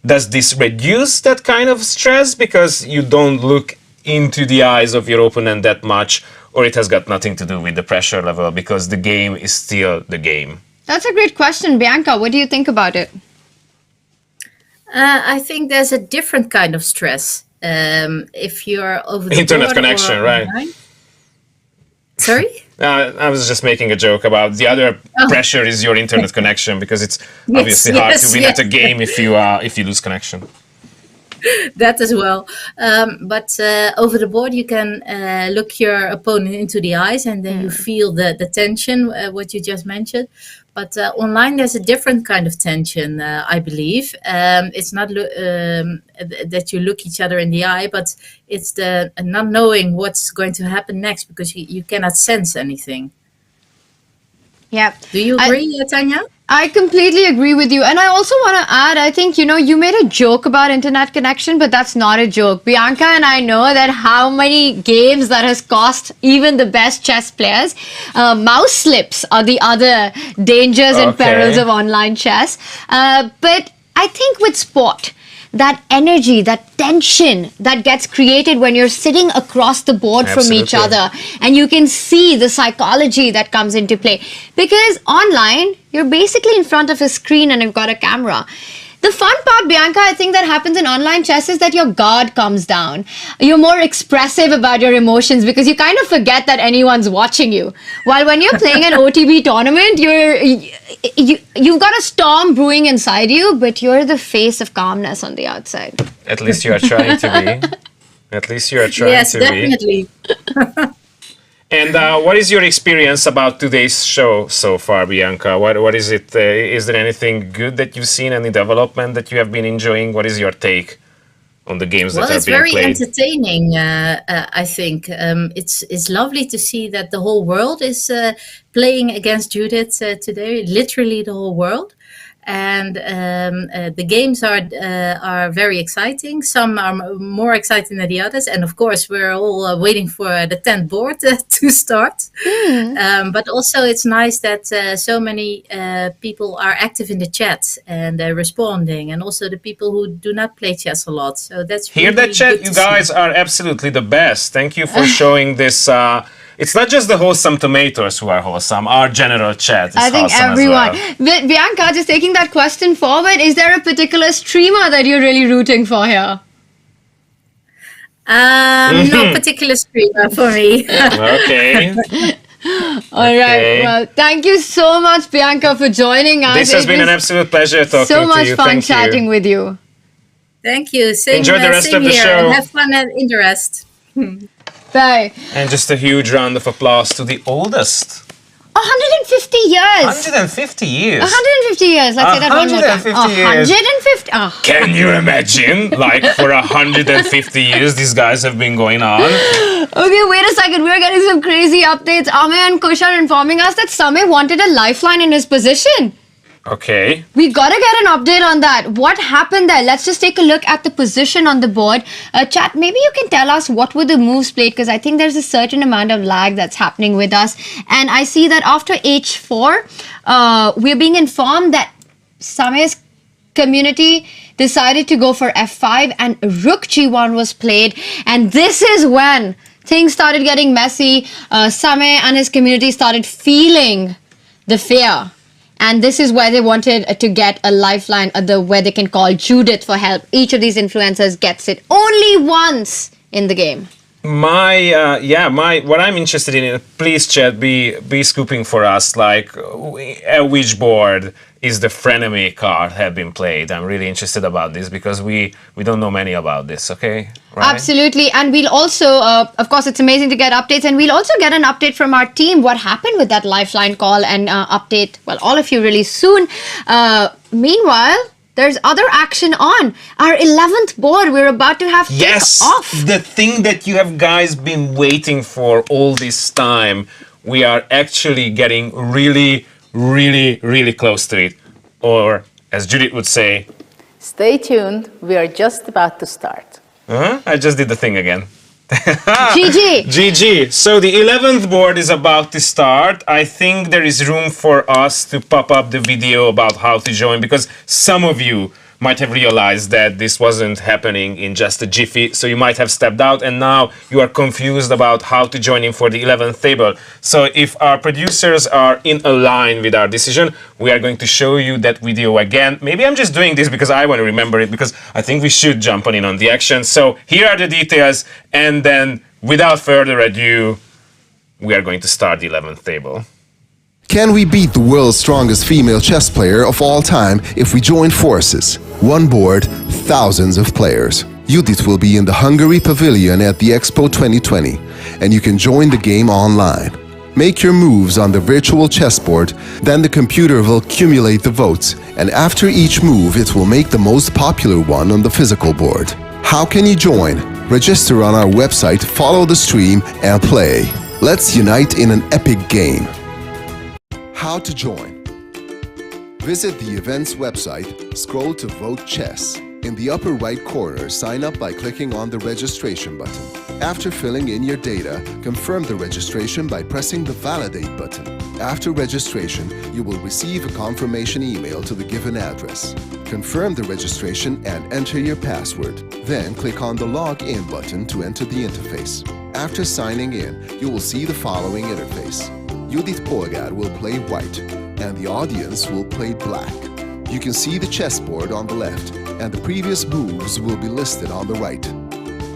Does this reduce that kind of stress because you don't look into the eyes of your opponent that much, or it has got nothing to do with the pressure level because the game is still the game? That's a great question. Bianca, what do you think about it? I think there's a different kind of stress. If you're over the internet board connection, right? Online. Sorry? I was just making a joke about the other pressure is your internet connection, because it's obviously hard to win at a game if you lose connection. That as well. But over the board, you can look your opponent into the eyes and then you feel the tension, what you just mentioned. But online, there's a different kind of tension, I believe. It's not that you look each other in the eye, but it's the not knowing what's going to happen next because you cannot sense anything. Yeah. Do you agree, Tanya? I completely agree with you. And I also want to add, I think, you made a joke about internet connection, but that's not a joke. Bianca and I know that how many games that has cost even the best chess players. Mouse slips are the other dangers and perils of online chess. But I think with sport, that energy, that tension that gets created when you're sitting across the board from each other, and you can see the psychology that comes into play. Because online, you're basically in front of a screen and you've got a camera. The fun part, Bianca, I think that happens in online chess is that your guard comes down. You're more expressive about your emotions because you kind of forget that anyone's watching you. While when you're playing an OTB tournament, you've got a storm brewing inside you, but you're the face of calmness on the outside. At least you are trying to be. At least you are trying to definitely. be. And what is your experience about today's show so far, Bianca? What is it? Is there anything good that you've seen? Any development that you have been enjoying? What is your take on the games that are being played? Well, it's very entertaining, I think. It's lovely to see that the whole world is playing against Judith today, literally the whole world. And the games are very exciting. Some are more exciting than the others. And of course, we're all waiting for the 10th board to start. But also it's nice that so many people are active in the chat and responding. And also the people who do not play chess a lot. So that's really Hear that, chat? You guys are absolutely the best. Thank you for showing this. It's not just the wholesome tomatoes who are wholesome. Our general chat is I think wholesome everyone. as well. Bianca, just taking that question forward, is there a particular streamer that you're really rooting for here? No particular streamer for me. Okay. All right. Well, thank you so much, Bianca, for joining us. This has been an absolute pleasure talking to you. So much fun chatting with you. Thank you. Enjoy the rest of the here. show. And have fun in the rest. Bye. And just a huge round of applause to the oldest. 150 years. 150 years. 150 years. Let's say that one more time. 150 years. 150. Oh. Can you imagine? Like for 150 years, these guys have been going on. Okay, wait a second. We're getting some crazy updates. Ame and Kush are informing us that Samay wanted a lifeline in his position. Okay. We gotta get an update on that. What happened there? Let's just take a look at the position on the board. Chat, maybe you can tell us what were the moves played, because I think there's a certain amount of lag that's happening with us. And I see that after h4, we're being informed that Samay's community decided to go for f5 and rook g1 was played. And this is when things started getting messy. Samay and his community started feeling the fear. And this is where they wanted to get a lifeline, where they can call Judith for help. Each of these influencers gets it only once in the game. What I'm interested in, please chat, be scooping for us, like at which board is the frenemy card have been played? I'm really interested about this because we don't know many about this, okay? Right? Absolutely. And we'll also, of course, it's amazing to get updates. And we'll also get an update from our team, what happened with that lifeline call, and update, well, all of you really soon. Meanwhile, there's other action on. Our 11th board, we're about to have yes, off. The thing that you have guys been waiting for all this time. We are actually getting really, really, really close to it. Or, as Judith would say, stay tuned, we are just about to start. I just did the thing again. GG! GG. So the 11th board is about to start. I think there is room for us to pop up the video about how to join, because some of you might have realized that this wasn't happening in just a jiffy, so you might have stepped out and now you are confused about how to join in for the 11th table. So if our producers are in a line with our decision, we are going to show you that video again. Maybe I'm just doing this because I want to remember it, because I think we should jump on in on the action. So here are the details, and then without further ado, we are going to start the 11th table. Can we beat the world's strongest female chess player of all time if we join forces? One board, thousands of players. Judit will be in the Hungary Pavilion at the Expo 2020, and you can join the game online. Make your moves on the virtual chessboard, then the computer will accumulate the votes, and after each move it will make the most popular one on the physical board. How can you join? Register on our website, follow the stream, and play. Let's unite in an epic game. How to join? Visit the event's website, scroll to Vote Chess. In the upper right corner, sign up by clicking on the registration button. After filling in your data, confirm the registration by pressing the Validate button. After registration, you will receive a confirmation email to the given address. Confirm the registration and enter your password. Then click on the Log In button to enter the interface. After signing in, you will see the following interface. Judit Polgár will play white, and the audience will play black. You can see the chessboard on the left, and the previous moves will be listed on the right.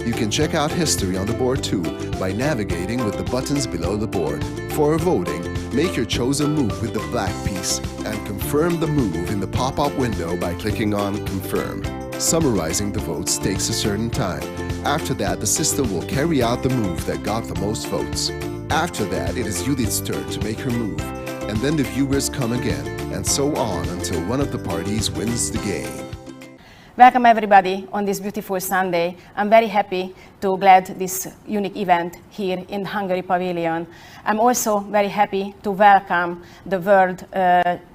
You can check out history on the board too by navigating with the buttons below the board. For voting, make your chosen move with the black piece, and confirm the move in the pop-up window by clicking on Confirm. Summarizing the votes takes a certain time. After that, the system will carry out the move that got the most votes. After that, it is Judith's turn to make her move, and then the viewers come again, and so on until one of the parties wins the game. Welcome everybody on this beautiful Sunday. I'm very happy to glad this unique event here in Hungary Pavilion. I'm also very happy to welcome the world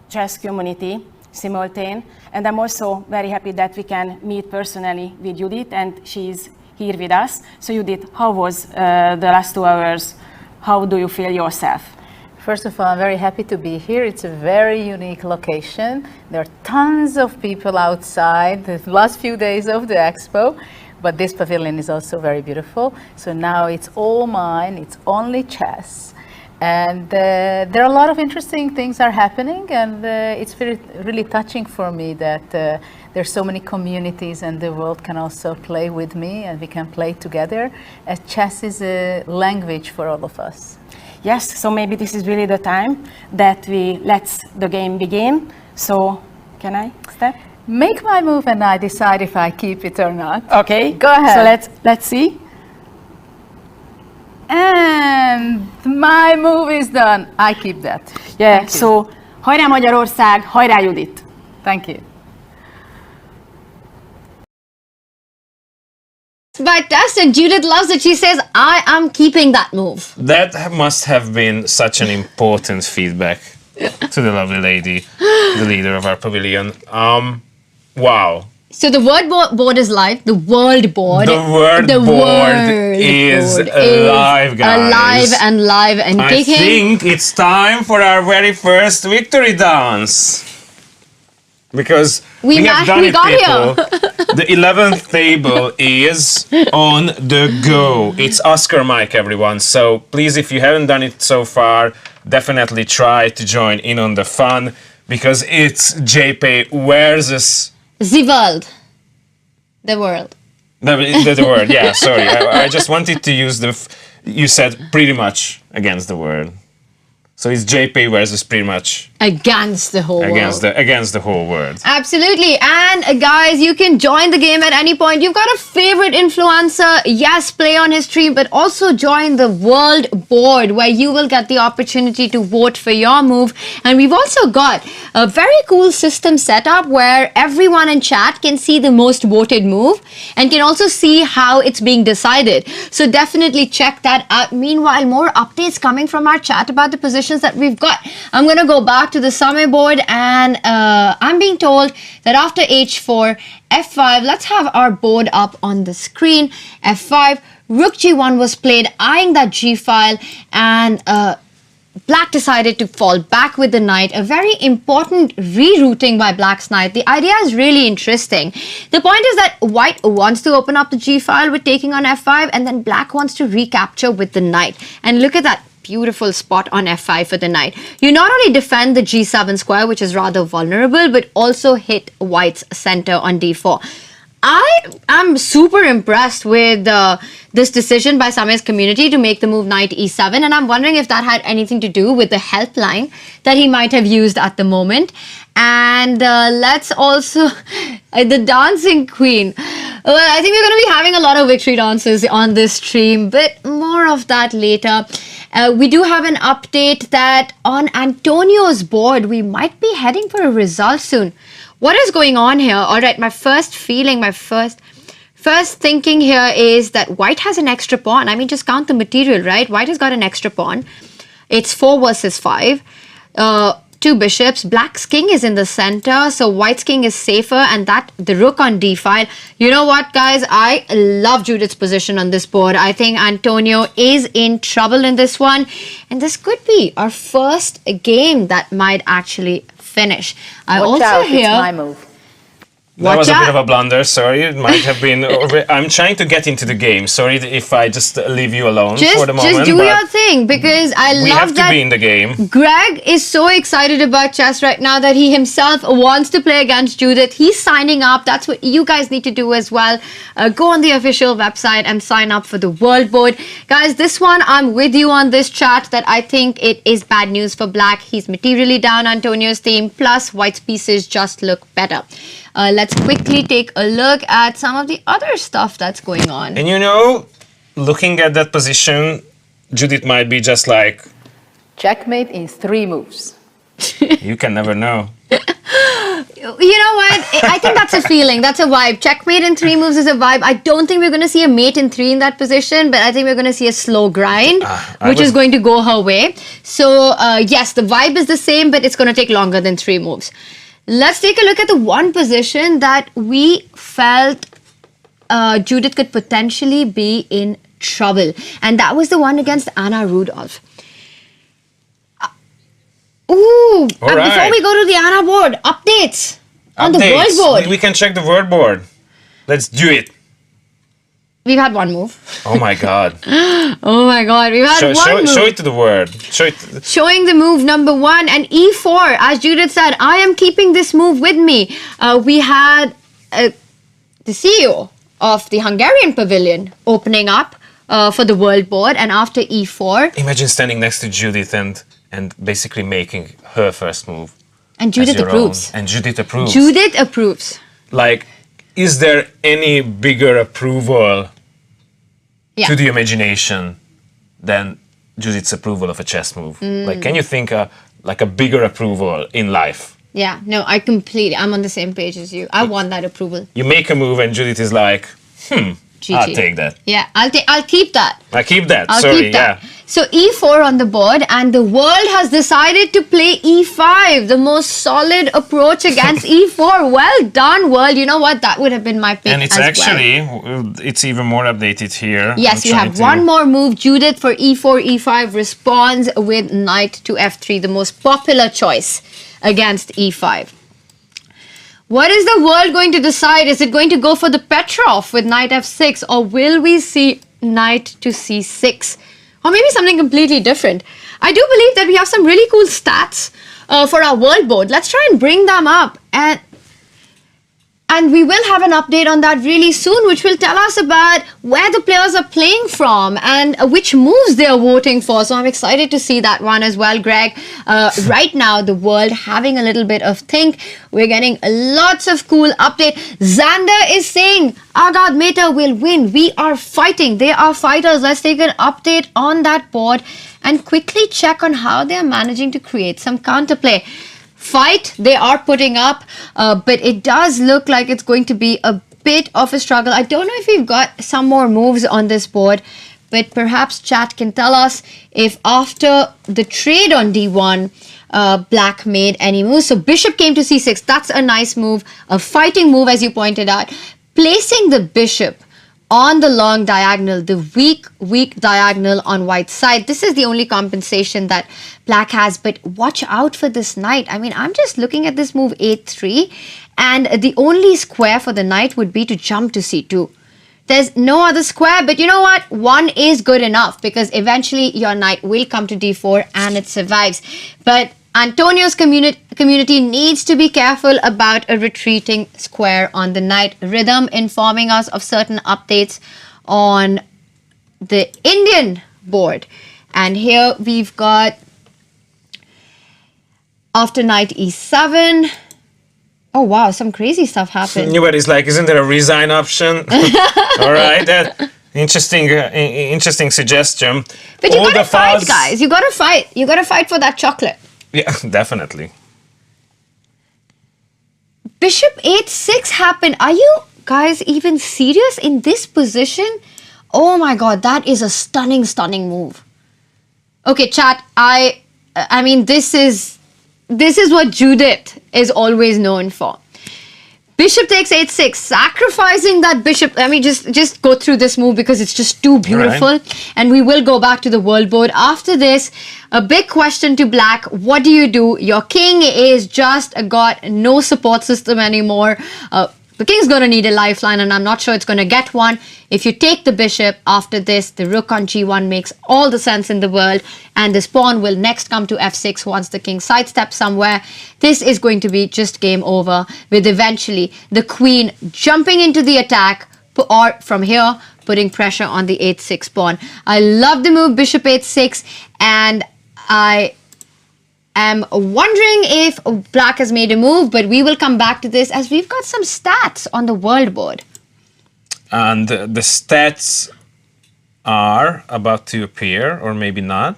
chess community simultane, and I'm also very happy that we can meet personally with Judith, and she's here with us. So Judith, how was the last 2 hours? How do you feel yourself? First of all, I'm very happy to be here. It's a very unique location. There are tons of people outside the last few days of the expo, but this pavilion is also very beautiful. So now it's all mine, it's only chess. And there are a lot of interesting things are happening, and it's really touching for me that there's so many communities and the world can also play with me and we can play together. Chess is a language for all of us. Yes, so maybe this is really the time that we let the game begin. So, can I step? Make my move and I decide if I keep it or not. Okay, go ahead. So let's see. And my move is done. I keep that. Yeah, so hajrá Magyarország, hajrá Judit. Thank you. By test, and Judith loves it. She says, I am keeping that move. That must have been such an important feedback to the lovely lady, the leader of our pavilion. Wow. So the word board is live. The world board. The word board is alive, guys. Alive and live and kicking. I think it's time for our very first victory dance. Because we have done it, people. The 11th table is on the go. It's Oscar Mike, everyone. So please, if you haven't done it so far, definitely try to join in on the fun, because it's JP versus the world. The world. The word, yeah, sorry. I just wanted to use you said pretty much against the word. So it's JP versus pretty much against the whole world. Against the whole world. Absolutely. And guys, you can join the game at any point. You've got a favorite influencer. Yes, play on his stream, but also join the world board where you will get the opportunity to vote for your move. And we've also got a very cool system set up where everyone in chat can see the most voted move and can also see how it's being decided. So definitely check that out. Meanwhile, more updates coming from our chat about the positions that we've got. I'm going to go back to the Simul board, and I'm being told that after h4, f5, let's have our board up on the screen. f5, rook g1 was played, eyeing that g file, and Black decided to fall back with the knight. A very important rerouting by Black's knight. The idea is really interesting. The point is that White wants to open up the g file with taking on f5, and then Black wants to recapture with the knight. And look at that beautiful spot on f5 for the knight. You not only defend the g7 square, which is rather vulnerable, but also hit White's center on d4. I am super impressed with this decision by Samir's community to make the move knight e7, and I'm wondering if that had anything to do with the helpline that he might have used at the moment. And let's also the dancing queen. Well, I think we're going to be having a lot of victory dances on this stream, but more of that later. We do have an update that on Antonio's board, we might be heading for a result soon. What is going on here? All right, my first feeling, my first thinking here is that White has an extra pawn. I mean, just count the material, right? White has got an extra pawn. It's 4 versus 5. 2 bishops. Black's king is in the center, so White's king is safer, and that the rook on d file. You know what, guys? I love Judith's position on this board. I think Antonio is in trouble in this one, and this could be our first game that might actually finish. I Watch also out, hear it's my move. That was a bit of a blunder, sorry. It might have been... I'm trying to get into the game. Sorry if I just leave you alone for the moment. Just do your thing, because I love that... We have to be in the game. Greg is so excited about chess right now that he himself wants to play against Judith. He's signing up. That's what you guys need to do as well. Go on the official website and sign up for the world board. Guys, this one, I'm with you on this chat that I think it is bad news for Black. He's materially down Antonio's team, plus White's pieces just look better. Let's quickly take a look at some of the other stuff that's going on. And you know, looking at that position, Judith might be just like... Checkmate in 3 moves. You can never know. You know what? I think that's a feeling. That's a vibe. Checkmate in 3 moves is a vibe. I don't think we're going to see a mate in 3 in that position, but I think we're going to see a slow grind, which is going to go her way. So, yes, the vibe is the same, but it's going to take longer than 3 moves. Let's take a look at the one position that we felt Judith could potentially be in trouble. And that was the one against Anna Rudolph. Before we go to the Anna board, updates on the world board. We can check the world board. Let's do it. We've had one move. Oh my god. Oh my god, we've had one move. Show it to the world. Showing the move number 1 and e4. As Judith said, I am keeping this move with me. We had the CEO of the Hungarian Pavilion opening up for the world board, and after e4. Imagine standing next to Judith and basically making her first move. And Judith approves. And Judith approves. Judith approves. Like, is there any bigger approval to the imagination than Judith's approval of a chess move? Like, can you think like a bigger approval in life? Yeah, no, I'm on the same page as you. I want that approval. You make a move and Judith is like, GG. I'll take that. Yeah, I'll keep that. I keep that. I'll Sorry, keep that. yeah. So e4 on the board, and the world has decided to play e5, the most solid approach against e4. Well done, world. You know what? That would have been my pick. And it's it's even more updated here. Yes, you have one more move. Judith for e4, e5 responds with knight to f3, the most popular choice against e5. What is the world going to decide? Is it going to go for the Petrov with knight f6, or will we see knight to c6? Or maybe something completely different. I do believe that we have some really cool stats for our world board. Let's try and bring them up. And And we will have an update on that really soon, which will tell us about where the players are playing from and which moves they are voting for. So I'm excited to see that one as well, Greg. Right now, the world having a little bit of think. We're getting lots of cool update. Xander is saying, Agad Mehta will win. We are fighting. They are fighters. Let's take an update on that board and quickly check on how they are managing to create some counterplay. Fight they are putting up, but it does look like it's going to be a bit of a struggle. I don't know if we've got some more moves on this board, but perhaps chat can tell us if after the trade on d1, black made any moves. So bishop came to c6. That's a nice move, a fighting move, as you pointed out. Placing the bishop on the long diagonal, the weak diagonal on white's side. This is the only compensation that black has, but watch out for this knight. I mean, I'm just looking at this move a3, and the only square for the knight would be to jump to c2. There's no other square, but you know what? One is good enough because eventually your knight will come to d4 and it survives. But Antonio's community needs to be careful about a retreating square on the knight. Rhythm informing us of certain updates on the Indian board. And here we've got after knight e7. Oh wow, some crazy stuff happened. Nobody's like, isn't there a resign option? All right, interesting suggestion. But you gotta fight, guys. You gotta fight. You gotta fight for that chocolate. Yeah, definitely. Bishop h6 happened. Are you guys even serious in this position? Oh my god, that is a stunning move. Okay, chat, I mean, this is what Judith is always known for. Bishop takes h6, sacrificing that bishop. I mean, just go through this move because it's just too beautiful. Right. And we will go back to the world board. After this, a big question to black. What do you do? Your king is just got no support system anymore. The king's going to need a lifeline, and I'm not sure it's going to get one. If you take the bishop after this, the rook on g1 makes all the sense in the world, and this pawn will next come to f6 once the king sidesteps somewhere. This is going to be just game over, with eventually the queen jumping into the attack, or from here, putting pressure on the h6 pawn. I love the move bishop h6, and I am wondering if black has made a move, but we will come back to this as we've got some stats on the world board. And the stats are about to appear, or maybe not.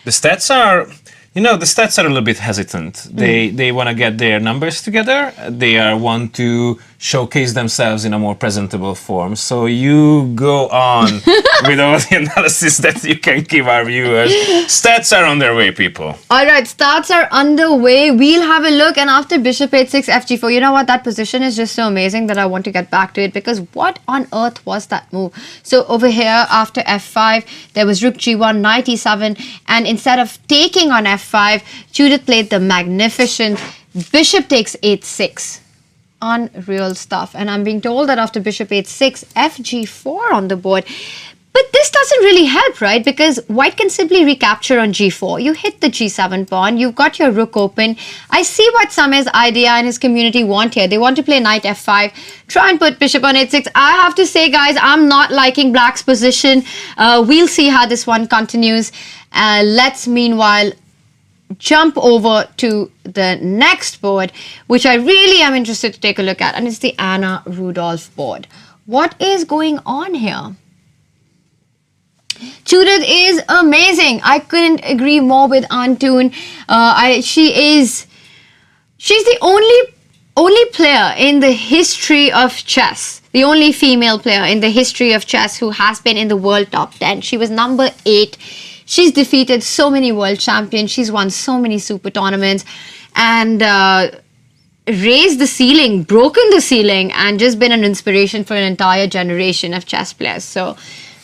The stats are, the stats are a little bit hesitant. They want to get their numbers together. They want to showcase themselves in a more presentable form. So you go on with all the analysis that you can give our viewers. Stats are on their way, people. All right, stats are underway. We'll have a look. And after bishop h6, fg4, you know what? That position is just so amazing that I want to get back to it, because what on earth was that move? So over here, after f5, there was rook g1, knight e7. And instead of taking on f5, Judith played the magnificent bishop takes h6. Unreal stuff. And I'm being told that after bishop h6, fg4 on the board. But this doesn't really help, right? Because white can simply recapture on g4. You hit the g7 pawn. You've got your rook open. I see what Samir's idea and his community want here. They want to play knight f5, try and put bishop on h6. I have to say, guys, I'm not liking black's position. We'll see how this one continues. Let's meanwhile jump over to the next board, which I really am interested to take a look at, and it's the Anna Rudolph board. What is going on here? Judith is amazing. I couldn't agree more with Antoon. She's the only player in the history of chess, the only female player in the history of chess who has been in the world top 10. She was number 8. She's defeated so many world champions. She's won so many super tournaments and raised the ceiling, broken the ceiling, and just been an inspiration for an entire generation of chess players. So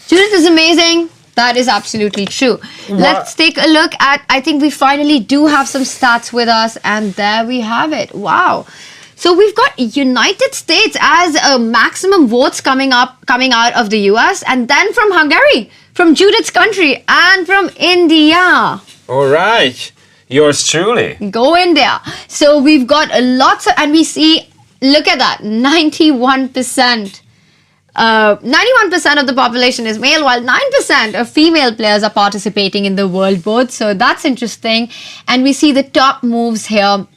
Judith is amazing. That is absolutely true. Let's take a look at, I think we finally do have some stats with us, and there we have it. Wow. So we've got United States as maximum votes coming out of the US, and then from Hungary, from Judith's country, and from India. All right. Yours truly. Go India. So we've got lots of, and we see look at that, 91%. 91% of the population is male, while 9% of female players are participating in the world board. So that's interesting. And we see the top moves here.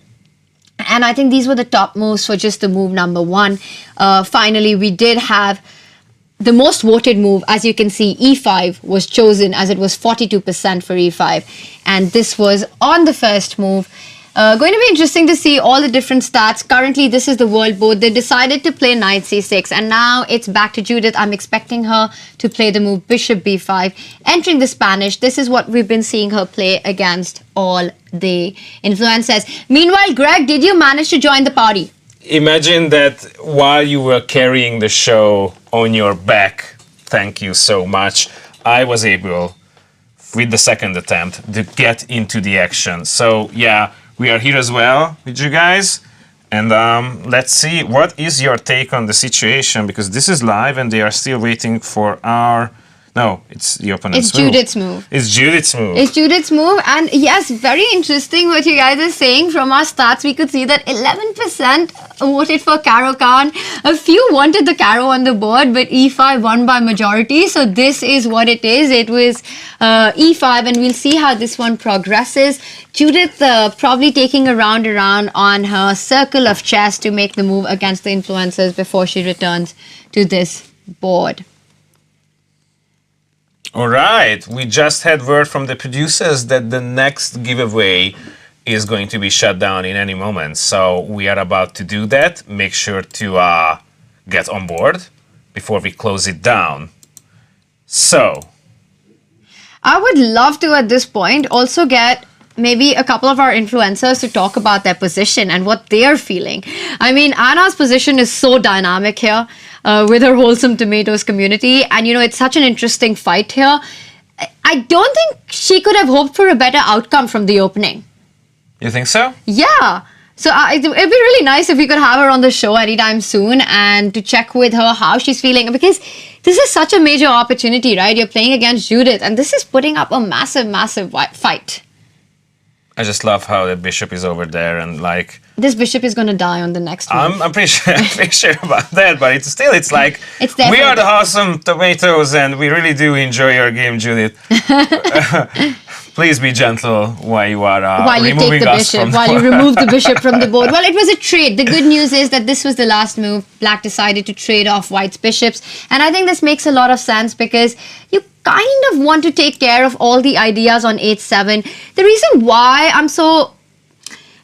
And I think these were the top moves for just the move number 1. Finally, we did have the most voted move. As you can see, E5 was chosen, as it was 42% for E5. And this was on the first move. Going to be interesting to see all the different stats. Currently, this is the world board. They decided to play knight c6, and now it's back to Judith. I'm expecting her to play the move bishop b5, entering the Spanish. This is what we've been seeing her play against all the influencers. Meanwhile, Greg, did you manage to join the party? Imagine that while you were carrying the show on your back, thank you so much, I was able, with the second attempt, to get into the action. So, yeah, we are here as well with you guys, and let's see, what is your take on the situation, because this is live and they are still waiting for our... No, it's the opponent's move. Judith's move. It's Judith's move. It's Judith's move, and yes, very interesting what you guys are saying. From our stats, we could see that 11% voted for Caro Khan. A few wanted the Caro on the board, but E5 won by majority. So this is what it is. It was E5, and we'll see how this one progresses. Judith probably taking a round around on her circle of chess to make the move against the influencers before she returns to this board. All right, we just had word from the producers that the next giveaway is going to be shut down in any moment. So we are about to do that. Make sure to get on board before we close it down. So I would love to, at this point, also get maybe a couple of our influencers to talk about their position and what they're feeling. I mean, Anna's position is so dynamic here with her Wholesome Tomatoes community. And, you know, it's such an interesting fight here. I don't think she could have hoped for a better outcome from the opening. You think so? Yeah. So it'd be really nice if we could have her on the show anytime soon and to check with her how she's feeling, because this is such a major opportunity, right? You're playing against Judith, and this is putting up a massive, massive fight. I just love how the bishop is over there, and like this bishop is going to die on the next move. I'm pretty sure about that, but it's like it's we are the Awesome Tomatoes, and we really do enjoy your game, Judith. Please be gentle while you are while you take the bishop, while you remove the bishop from the board. Well, it was a trade. The good news is that this was the last move. Black decided to trade off White's bishops, and I think this makes a lot of sense because you kind of want to take care of all the ideas on h7. The reason why I'm so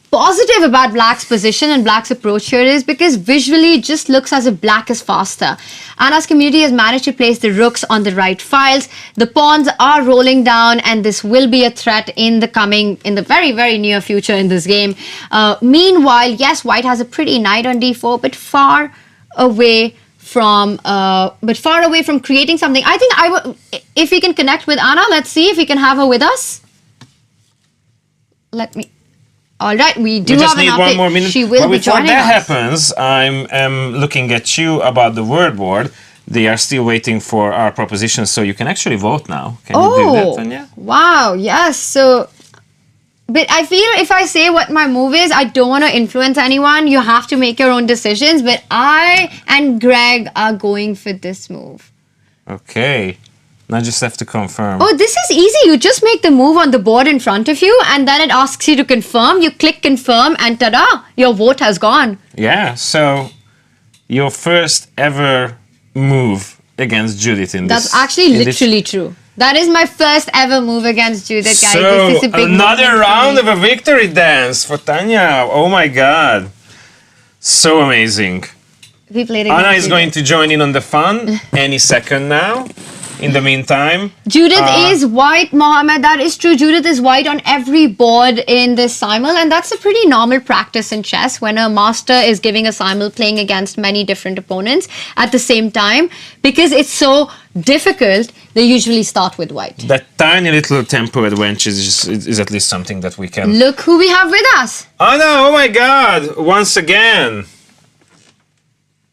positive about Black's position and Black's approach here is because visually it just looks as if Black is faster. Anna's community has managed to place the rooks on the right files. The pawns are rolling down, and this will be a threat in the very, very near future in this game. Meanwhile, yes, White has a pretty knight on d4, but far away from creating something. I think if we can connect with Anna, let's see if we can have her with us. All right, we do have an update. We just need one more minute. She will be joining us. Before that happens, I'm looking at you about the word board. They are still waiting for our propositions, so you can actually vote now. Can you do that, Tanya? Wow, yes. So, but I feel if I say what my move is, I don't want to influence anyone. You have to make your own decisions. But I and Greg are going for this move. Okay. I just have to confirm. Oh, this is easy. You just make the move on the board in front of you, and then it asks you to confirm. You click confirm, and ta-da! Your vote has gone. Yeah, so your first ever move against Judith in this. That's actually literally true. That is my first ever move against Judith, guys. So, this is a big another round of a victory dance for Tanya. Oh my god. So amazing. We played against Anna is Judith. going to join in on the fun any second now. In the meantime, Judith is white, Mohammed. That is true. Judith is white on every board in this simul, and that's a pretty normal practice in chess when a master is giving a simul playing against many different opponents at the same time. Because it's so difficult, they usually start with white. That tiny little tempo advantage is at least something that we can... Look who we have with us. Anna, oh my god, once again.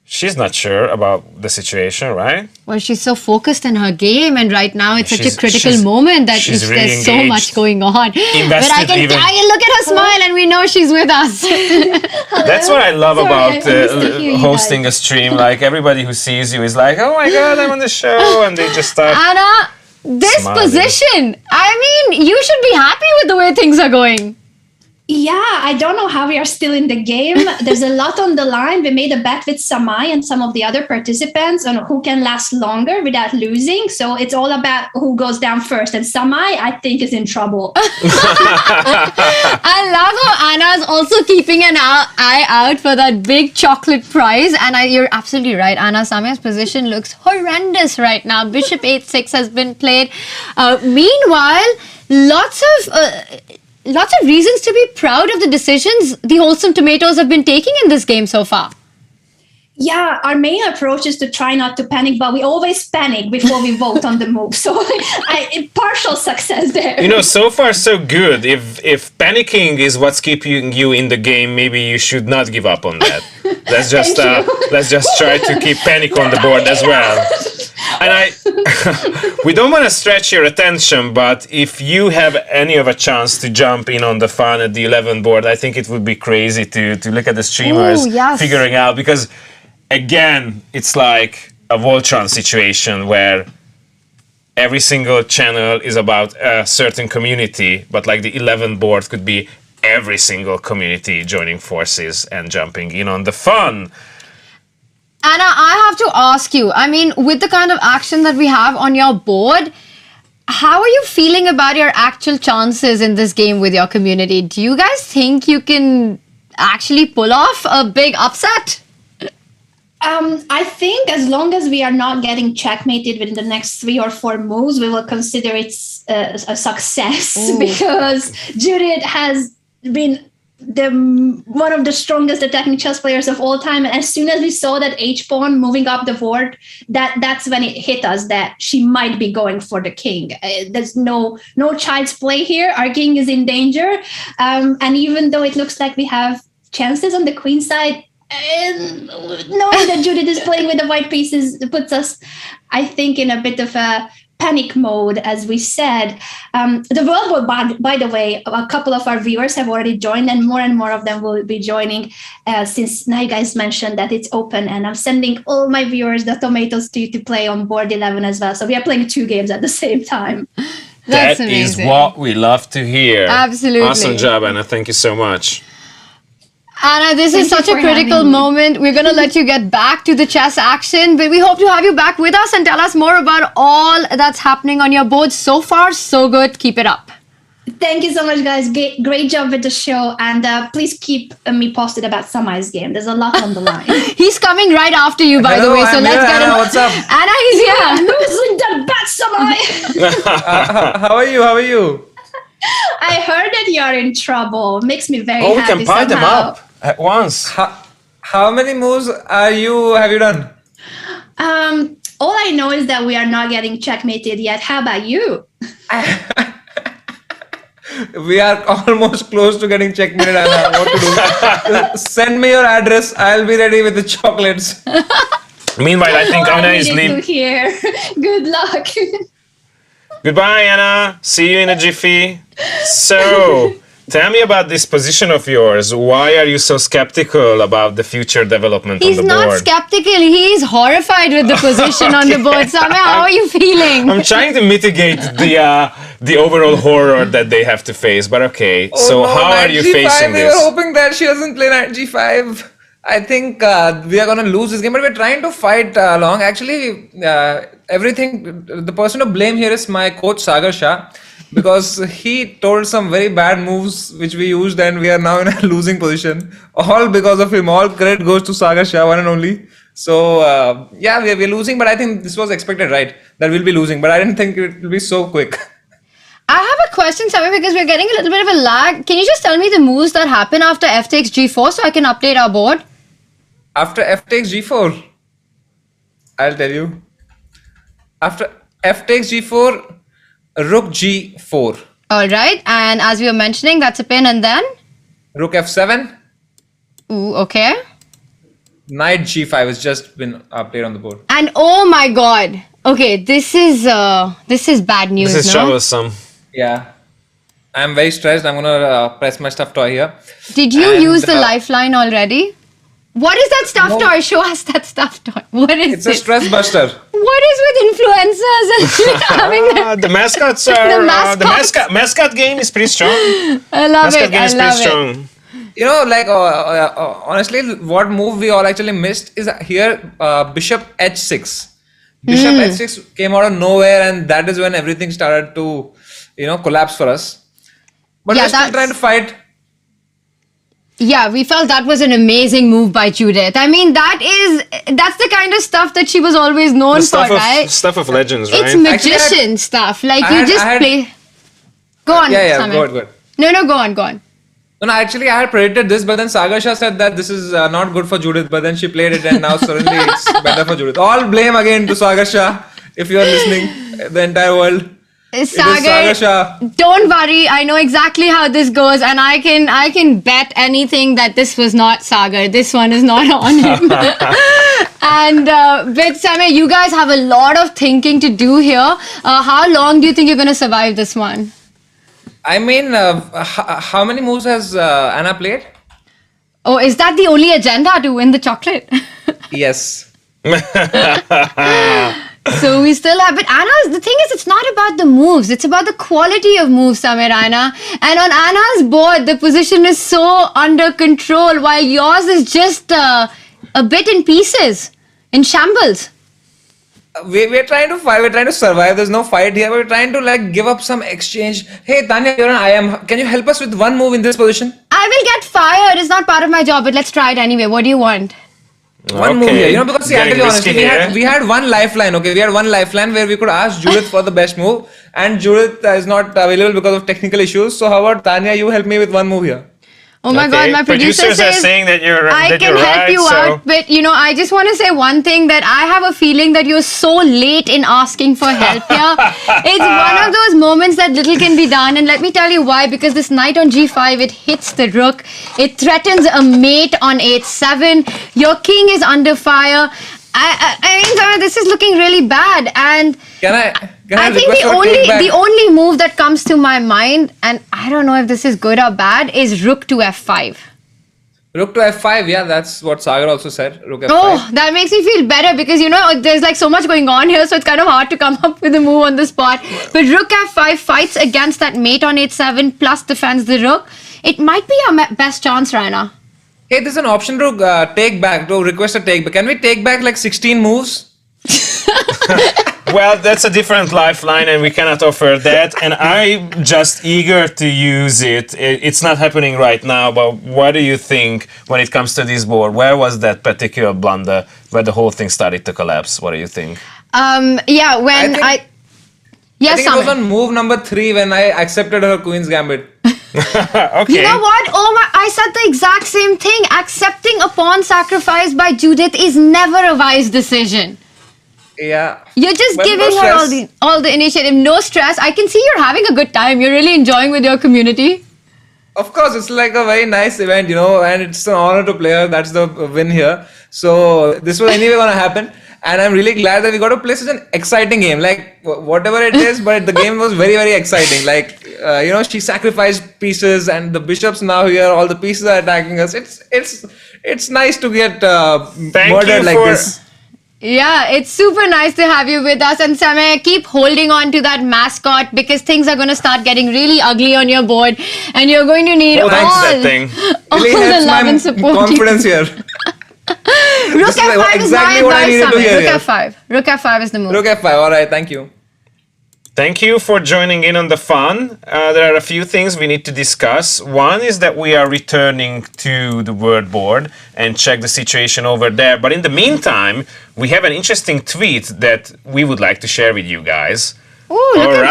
She's not sure about the situation, right? Well, she's so focused in her game, and right now it's such a critical she's- moment that she's really there's so engaged. much going on. But I Invested can even. look at her smile, and we know she's with us. That's what I love Sorry, about I missed to hear you hosting a stream. Like everybody who sees you is like, "Oh my God, I'm on the show," and they just start. Anna, this Smiling. position, I mean, you should be happy with the way things are going. Yeah, I don't know how we are still in the game. There's a lot on the line. We made a bet with Samai and some of the other participants on who can last longer without losing. So it's all about who goes down first. And Samai, I think, is in trouble. I love how Anna's also keeping an eye out for that big chocolate prize. And you're absolutely right. Anna, Samai's position looks horrendous right now. Bishop 8-6 has been played. Meanwhile, lots of reasons to be proud of the decisions the Wholesome Tomatoes have been taking in this game so far. Yeah, our main approach is to try not to panic, but we always panic before we vote on the move. So partial success there. You know, so far so good. If panicking is what's keeping you in the game, maybe you should not give up on that. Let's just try to keep panic on the board as well. And we don't want to stretch your attention, but if you have any of a chance to jump in on the fun at the 11 board, I think it would be crazy to look at the streamers Ooh, yes. figuring out, because again, it's like a Voltron situation where every single channel is about a certain community, but like the 11 board could be every single community joining forces and jumping in on the fun. Anna, I have to ask you, I mean, with the kind of action that we have on your board, how are you feeling about your actual chances in this game with your community? Do you guys think you can actually pull off a big upset? I think as long as we are not getting checkmated within the next 3 or 4 moves, we will consider it a success. Ooh. Because Judith has been one of the strongest attacking chess players of all time. And as soon as we saw that H-pawn moving up the board, that's when it hit us that she might be going for the king. There's no child's play here. Our king is in danger. And even though it looks like we have chances on the queen side, and knowing that Judith is playing with the white pieces puts us, I think, in a bit of a panic mode, as we said. The World Board, by the way, a couple of our viewers have already joined, and more of them will be joining since now you guys mentioned that it's open, and I'm sending all my viewers the tomatoes to play on board 11 as well. So we are playing 2 games at the same time. That's That is amazing. what we love to hear. Absolutely. Awesome job, Anna. Thank you so much. Anna, this is Thank you such a for critical having me. moment. We're going to let you get back to the chess action, but we hope to have you back with us and tell us more about all that's happening on your board. So far, so good. Keep it up. Thank you so much, guys. Great job with the show. And please keep me posted about Samai's game. There's a lot on the line. He's coming right after you, by the way. So I'm let's here, get him. Anna, what's up? Anna, he's here. Losing the bet, Samai. How are you? How are you? I heard that you're in trouble. Makes me very Oh, we happy can pie them somehow. up at once. How many moves have you done? All I know is that we are not getting checkmated yet. How about you? We are almost close to getting checkmated, Anna. What to do? Send me your address. I'll be ready with the chocolates. Meanwhile, I think All Anna I is needed to leaving. hear. Good luck. Goodbye, Anna. See you in a jiffy. So, tell me about this position of yours. Why are you so skeptical about the future development He's on the not board? skeptical. He's horrified with the position on the board. Samay, how are you feeling? I'm trying to mitigate the overall horror that they have to face, but okay. So, how are you facing We were this? hoping that she doesn't play knight g5. I think we are going to lose this game, but we're trying to fight along. Actually, the person to blame here is my coach Sagar Shah, because he told some very bad moves which we used, and we are now in a losing position. All because of him. All credit goes to Sagar Shah, one and only. So, yeah, we're losing, but I think this was expected, right? That we'll be losing, but I didn't think it will be so quick. I have a question, Samay, because we're getting a little bit of a lag. Can you just tell me the moves that happen after f takes g4 so I can update our board? After f takes g4, I'll tell you. After f takes g4, rook g4. All right. And as we were mentioning, that's a pin, and then? Rook f7. Ooh, okay. Knight G5 has just been played on the board. And oh my god. Okay, this is bad news. This is troublesome. Yeah. I'm very stressed. I'm gonna press my stuffed toy here. Did you use the lifeline already? What is that stuffed toy? Show us that stuffed toy. What is It's a stress buster. What is with influencers and having the mascots are the mascot game is pretty strong. I love mascot it. game I is love pretty strong. You know, like honestly, what move we all actually missed is here Bishop H6. Bishop H6 came out of nowhere, and that is when everything started to, collapse for us. But we're still trying to fight. Yeah, we felt that was an amazing move by Judith. I mean, that's the kind of stuff that she was always known for, right? Stuff of legends, right? It's magician stuff. Like you just play. Go on. Yeah, Samir. go on. No, go on. No, actually, I had predicted this, but then Sagar Shah said that this is not good for Judith, but then she played it, and now suddenly it's better for Judith. All blame again to Sagar Shah, if you are listening, the entire world. Sagar Shah. Don't worry, I know exactly how this goes, and I can bet anything that this was not Sagar. This one is not on him. And with Samir, you guys have a lot of thinking to do here. How long do you think you're going to survive this one? I mean, how many moves has Anna played? Oh, is that the only agenda to win the chocolate? Yes. So we still have, but the thing is, it's not about the moves, it's about the quality of moves, Samir, Anna. And on Anna's board, the position is so under control, while yours is just a bit in pieces, in shambles. We're trying to fight, we're trying to survive, there's no fight here, we're trying to give up some exchange. Hey Tanya, you're an IM, can you help us with one move in this position? I will get fired, it's not part of my job, but let's try it anyway. What do you want? One move here, because see, I'll tell you honestly, we had one lifeline, okay? We had one lifeline where we could ask Judith for the best move, and Judith is not available because of technical issues. So how about Tanya, you help me with one move here? Oh my God, my producer says are saying that I can help you out, but I just want to say one thing, that I have a feeling that you're so late in asking for help here. It's one of those moments that little can be done, and let me tell you why. Because this knight on g5, it hits the rook, it threatens a mate on h7, your king is under fire. I mean, this is looking really bad, and I think the only move that comes to my mind, and I don't know if this is good or bad, is rook to f5. Rook to f5, yeah, that's what Sagar also said. Rook f5. Oh, that makes me feel better, because there's so much going on here, so it's kind of hard to come up with a move on the spot. But rook f5 fights against that mate on h7 plus defends the rook. It might be our best chance, Raina. Hey, there's an option to take back, to request a take back. Can we take back 16 moves? Well, that's a different lifeline, and we cannot offer that. And I'm just eager to use it. It's not happening right now, but what do you think when it comes to this board? Where was that particular blunder where the whole thing started to collapse? What do you think? Yeah, when Yes, I think it was on move number 3 when I accepted her Queen's Gambit. Okay. You know what? I said the exact same thing. Accepting a pawn sacrifice by Judith is never a wise decision. Yeah. You're just giving her all the initiative. No stress. I can see you're having a good time. You're really enjoying with your community. Of course, it's like a very nice event, and it's an honor to play her. That's the win here. So this was anyway going to happen. And I'm really glad that we got to play such an exciting game. Like, whatever it is, but the game was very, very exciting. Like, she sacrificed pieces, and the bishops now here, all the pieces are attacking us. It's nice to get murdered like this. Yeah, it's super nice to have you with us. And Samir, keep holding on to that mascot, because things are going to start getting really ugly on your board. And you're going to need all the love and support. Confidence here. Rook f5 is exactly my what I advice, needed to hear. Rook f5. Rook f5 is the move. Rook f5, alright, thank you. Thank you for joining in on the fun. There are a few things we need to discuss. One is that we are returning to the word board and check the situation over there. But in the meantime, we have an interesting tweet that we would like to share with you guys. Oh, look at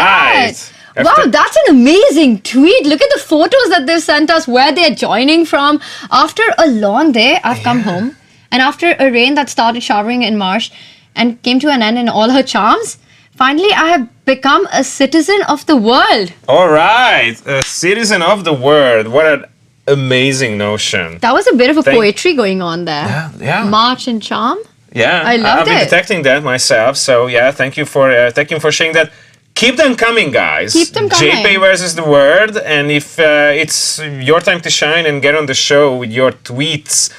that. Wow, that's an amazing tweet. Look at the photos that they've sent us, where they're joining from. After a long day, I've come home. And after a rain that started showering in March and came to an end in all her charms, finally I have become a citizen of the world. All right, a citizen of the world. What an amazing notion. That was a bit of a poetry going on there. Yeah. March and charm. Yeah, I loved I've been it. detecting that myself. So yeah, thank you for sharing that. Keep them coming, guys. Keep them coming. JP versus the word, and if it's your time to shine and get on the show with your tweets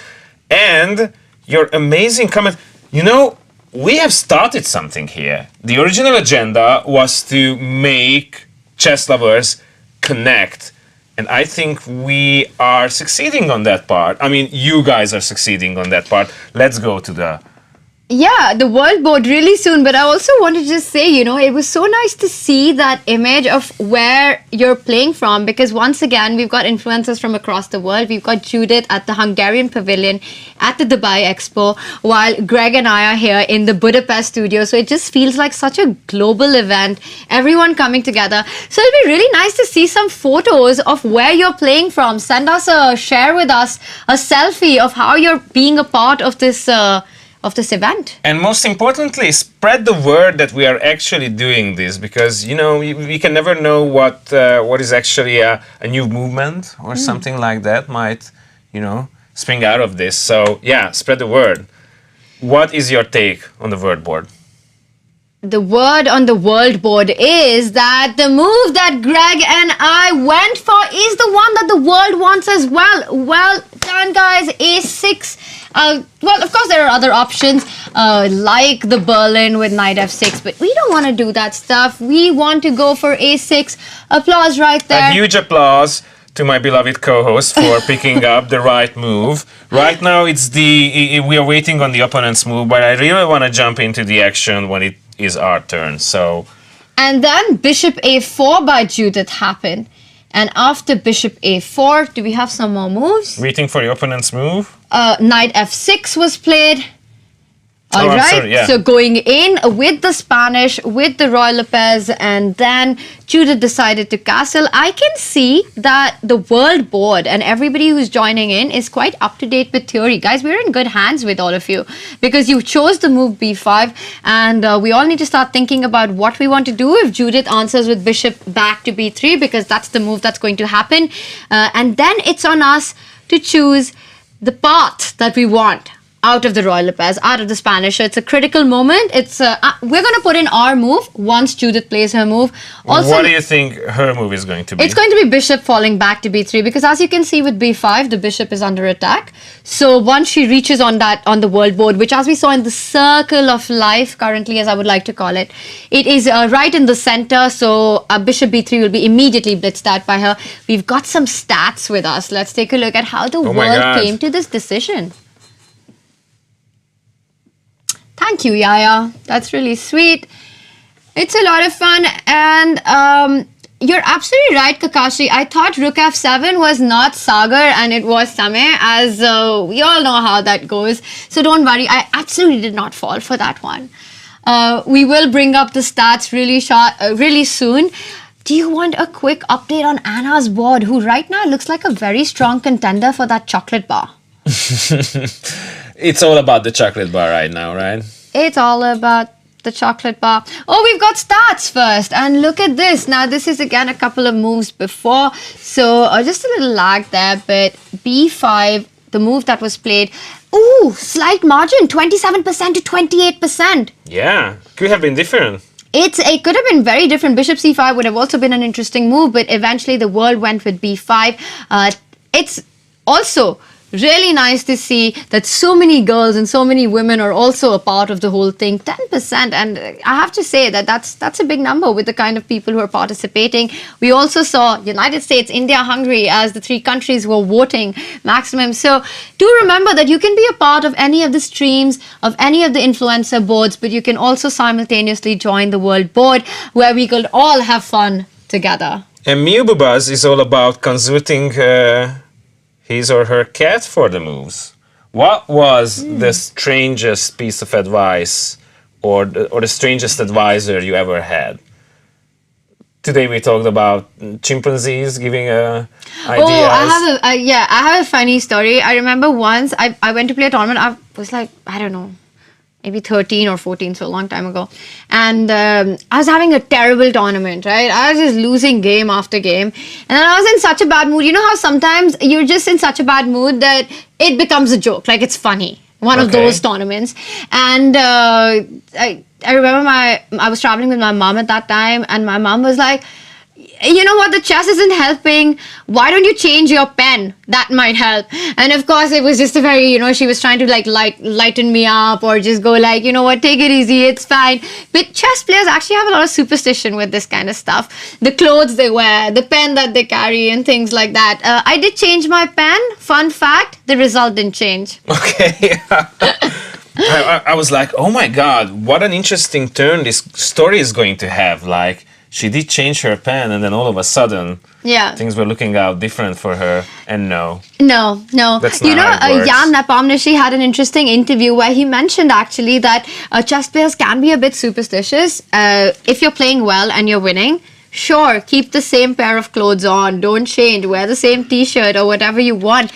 and your amazing comment. You know, we have started something here. The original agenda was to make chess lovers connect. And I think we are succeeding on that part. I mean, you guys are succeeding on that part. Let's go to the... Yeah, the world board really soon. But I also wanted to just say, you know, it was so nice to see that image of where you're playing from, because once again, we've got influencers from across the world. We've got Judith at the Hungarian Pavilion at the Dubai Expo, while Greg and I are here in the Budapest studio. So it just feels like such a global event, everyone coming together. So it'll be really nice to see some photos of where you're playing from. Send us share with us a selfie of how you're being a part of this event. And most importantly, spread the word that we are actually doing this, because, you know, we can never know what is actually a new movement or something like that might, you know, spring out of this. So, yeah, spread the word. What is your take on the word board? The word on the world board is that the move that Greg and I went for is the one that the world wants as well. Well done, guys. A6. Well, of course, there are other options like the Berlin with knight f6, but we don't want to do that stuff. We want to go for a6. Applause right there. A huge applause to my beloved co-host for picking up the right move. Right now, we are waiting on the opponent's move, but I really want to jump into the action when it is our turn. So, and then bishop a4 by Judith happened. And after bishop a4, do we have some more moves? Waiting for the opponent's move. Knight f6 was played. All I'm right, sorry, yeah. So going in with the Spanish, with the Roy Lopez, and then Judith decided to castle. I can see that the world board and everybody who's joining in is quite up to date with theory. Guys, we're in good hands with all of you, because you chose the move b5, and we all need to start thinking about what we want to do if Judith answers with bishop back to b3, because that's the move that's going to happen. And then it's on us to choose the path that we want out of the Roy Lopez, out of the Spanish. So it's a critical moment. It's we're going to put in our move once Judith plays her move. Also, what do you think her move is going to be? It's going to be bishop falling back to b3, because as you can see with b5, the bishop is under attack. So once she reaches on the world board, which as we saw in the circle of life currently, as I would like to call it, it is right in the center. So bishop b3 will be immediately blitzed out by her. We've got some stats with us. Let's take a look at how the world came to this decision. Thank you, Yaya. That's really sweet. It's a lot of fun. And you're absolutely right, Kakashi. I thought rook f7 was not Sagar and it was Sameh, as we all know how that goes. So don't worry. I absolutely did not fall for that one. We will bring up the stats really soon. Do you want a quick update on Anna's board, who right now looks like a very strong contender for that chocolate bar? It's all about the chocolate bar right now, right? It's all about the chocolate bar. Oh, we've got stats first. And look at this. Now, this is again a couple of moves before. So just a little lag there. But b5, the move that was played. Ooh, slight margin, 27% to 28%. Yeah, could have been different. It could have been very different. Bishop c5 would have also been an interesting move. But eventually, the world went with b5. It's also really nice to see that so many girls and so many women are also a part of the whole thing. 10%, and I have to say that that's a big number with the kind of people who are participating. We also saw United States, India, Hungary as the three countries who were voting maximum. So do remember that you can be a part of any of the streams, of any of the influencer boards, but you can also simultaneously join the world board, where we could all have fun together. And Mububaz is all about consulting his or her cat for the moves. What was the strangest piece of advice or the strangest advisor you ever had? Today we talked about chimpanzees giving ideas. Oh, I have a funny story. I remember once I went to play a tournament. I was like, I don't know, maybe 13 or 14, so a long time ago. And I was having a terrible tournament, right? I was just losing game after game. And I was in such a bad mood. You know how sometimes you're just in such a bad mood that it becomes a joke, like it's funny. One of those tournaments. And I remember I was traveling with my mom at that time, and my mom was like, you know what, the chess isn't helping. Why don't you change your pen? That might help. And of course, it was just a very, she was trying to like lighten me up, or just go like, you know what, take it easy, it's fine. But chess players actually have a lot of superstition with this kind of stuff. The clothes they wear, the pen that they carry, and things like that. I did change my pen. Fun fact, the result didn't change. Okay. I was like, oh my God, what an interesting turn this story is going to have. Like, she did change her pen, and then all of a sudden, things were looking out different for her. And no. That's not how it works. Jan Nepomniachtchi had an interesting interview where he mentioned actually that chess players can be a bit superstitious. If you're playing well and you're winning, sure, keep the same pair of clothes on. Don't change. Wear the same T-shirt or whatever you want.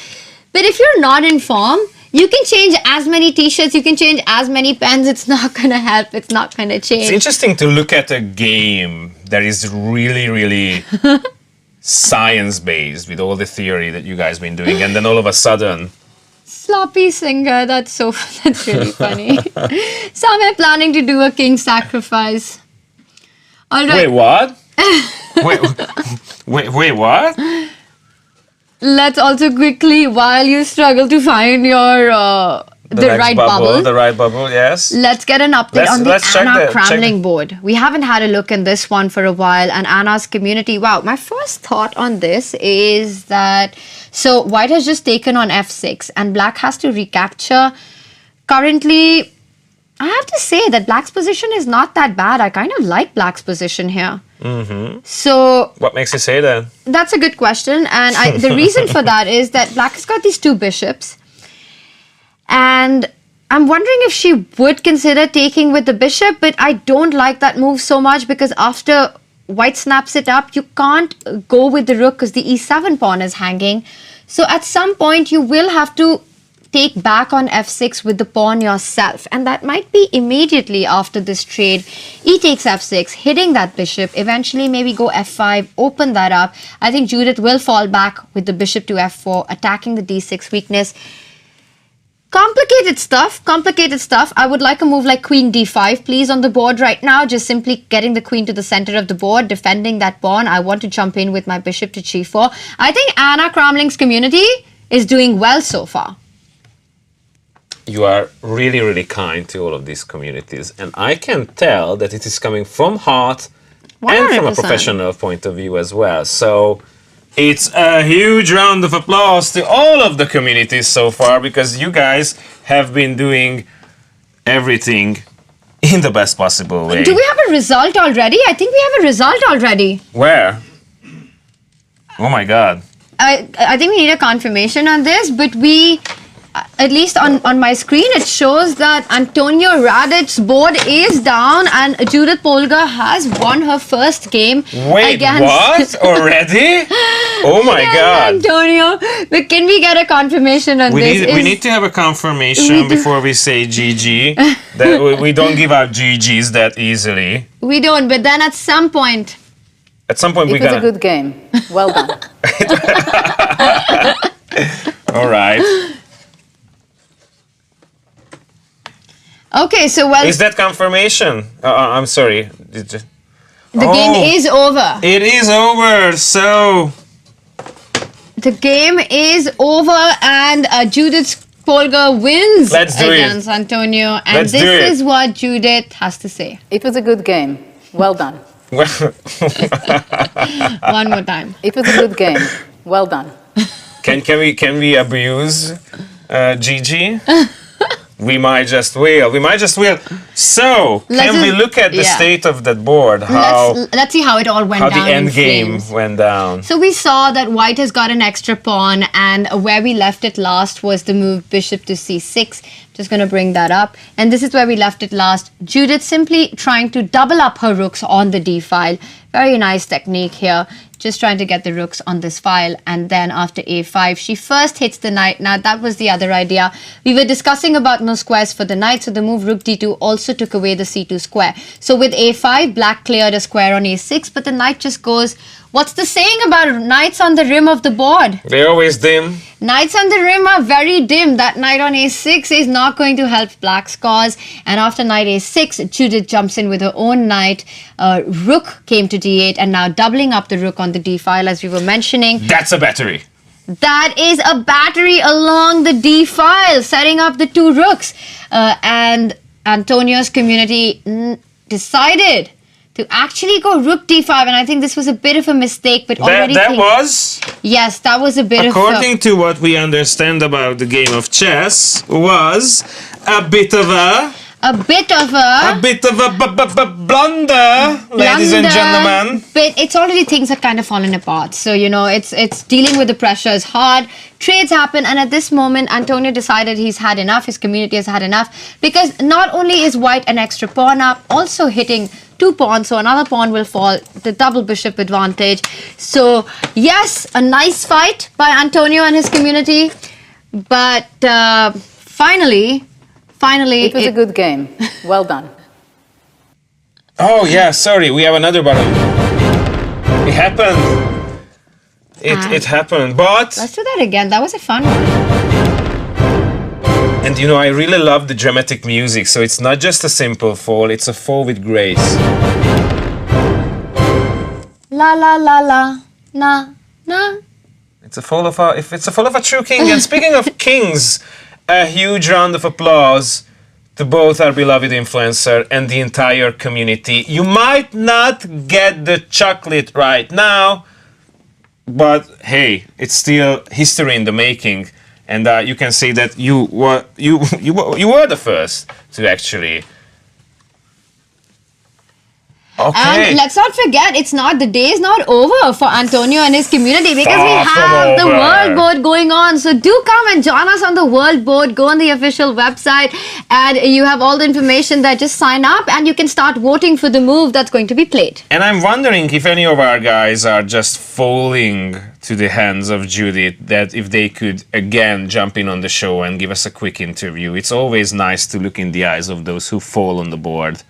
But if you're not in form, you can change as many T-shirts, you can change as many pens, it's not going to help, it's not going to change. It's interesting to look at a game that is really, really science-based with all the theory that you guys been doing, and then all of a sudden... Sloppy singer, that's really funny. Some are planning to do a king sacrifice. All right. Wait, what? wait, what? Let's also quickly, while you struggle to find your the right bubble. The right bubble, yes. Let's get an update on the Anna crammling board. We haven't had a look in this one for a while, and Anna's community. Wow, my first thought on this is that, so white has just taken on f6, and black has to recapture. Currently, I have to say that black's position is not that bad. I kind of like black's position here. Mm-hmm. So what makes you say that? That's a good question, and the reason for that is that black has got these two bishops, and I'm wondering if she would consider taking with the bishop, but I don't like that move so much because after white snaps it up, you can't go with the rook because the e7 pawn is hanging. So at some point you will have to take back on f6 with the pawn yourself, and that might be immediately after this trade. E takes f6, hitting that bishop, eventually maybe go f5, open that up. I think Judith will fall back with the bishop to f4, attacking the d6 weakness. Complicated stuff. I would like a move like queen d5 please on the board right now, just simply getting the queen to the center of the board, defending that pawn. I want to jump in with my bishop to g4. I think Anna Kramling's community is doing well so far. You are really, really kind to all of these communities, and I can tell that it is coming from heart 100%. And from a professional point of view as well. So it's a huge round of applause to all of the communities so far, because you guys have been doing everything in the best possible way. Do we have a result already? I think we have a result already. Where? Oh my God. I think we need a confirmation on this, but we... At least on my screen, it shows that Antonio Radic's board is down and Judit Polgár has won her first game. Wait, against what? Already? Oh my God. Antonio, but can we get a confirmation on this? We need to have a confirmation before we say GG. That we don't give out GGs that easily. We don't, but then at some point... It was a good game. Well done. All right. Okay, so well... Is that confirmation? I'm sorry. The game is over. It is over, so... The game is over and Judith Polgár wins against Antonio. And this is what Judith has to say. It was a good game. Well done. One more time. It was a good game. Well done. Can we abuse Gigi? We might just will. So, can we look at the state of that board? Let's see how it all went down. How the end game went down. So we saw that white has got an extra pawn, and where we left it last was the move bishop to c6. Just going to bring that up. And this is where we left it last. Judith simply trying to double up her rooks on the d file. Very nice technique here. just trying to get the rooks on this file. And then after a5, she first hits the knight. Now, that was the other idea. We were discussing about no squares for the knight, so the move rook d2 also took away the c2 square. So with a5, black cleared a square on a6, but the knight just goes... What's the saying about knights on the rim of the board? They're always dim. Knights on the rim are very dim. That knight on a6 is not going to help black's cause. And after knight a6, Judith jumps in with her own knight. Rook came to d8 and now doubling up the rook on the d file as we were mentioning. That's a battery. That is a battery along the d file, setting up the two rooks. And Antonio's community decided to actually go rook d5, and I think this was a bit of a mistake, but already... Yes, that was a bit According to what we understand about the game of chess, was a bit of a... A bit of a blunder, ladies and gentlemen. But it's already things are kind of falling apart. So, you know, it's dealing with the pressure is hard. Trades happen, and at this moment, Antonio decided he's had enough. His community has had enough, because not only is white an extra pawn up, also hitting 2 pawns, so another pawn will fall, the double bishop advantage. So, yes, a nice fight by Antonio and his community, but finally, it was a good game. Well done. Oh yeah, sorry, we have another button. It happened. It happened, but... Let's do that again. That was a fun one. And you know, I really love the dramatic music, so it's not just a simple fall, it's a fall with grace. La la la la, na na. It's a fall of a true king. And speaking of kings, a huge round of applause to both our beloved influencer and the entire community. You might not get the chocolate right now, but hey, it's still history in the making, and you can say that you were the first to actually. Okay. And let's not forget, the day is not over for Antonio and his community, because we have the World Board going on. So do come and join us on the World Board. Go on the official website and you have all the information there. Just sign up and you can start voting for the move that's going to be played. And I'm wondering if any of our guys are just falling to the hands of Judith, that if they could again jump in on the show and give us a quick interview. It's always nice to look in the eyes of those who fall on the board.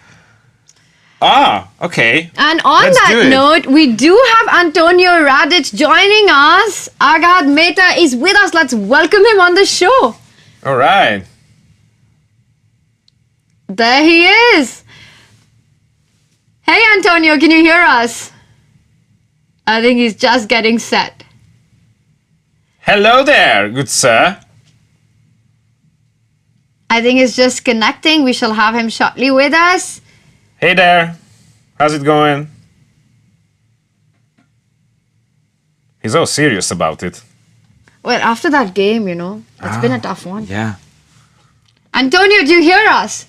Ah, okay. And on that note, we do have Antonio Radic joining us. Agad Mehta is with us. Let's welcome him on the show. All right. There he is. Hey, Antonio, can you hear us? I think he's just getting set. Hello there, good sir. I think he's just connecting. We shall have him shortly with us. Hey there, how's it going? He's all serious about it. Well, after that game, you know, it's been a tough one. Yeah. Antonio, do you hear us?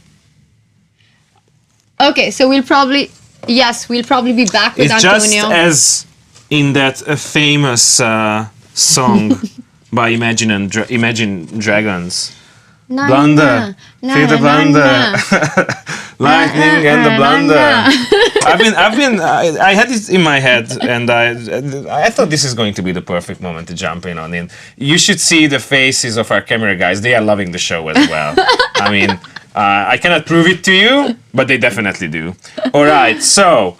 Okay, so we'll probably be back with it's Antonio. Just as in that famous song by Imagine Dragons. Blunder, feel the blunder, lightning and the blunder. I had it in my head, and I thought this is going to be the perfect moment to jump in on. And you should see the faces of our camera guys; they are loving the show as well. I mean, I cannot prove it to you, but they definitely do. All right, so.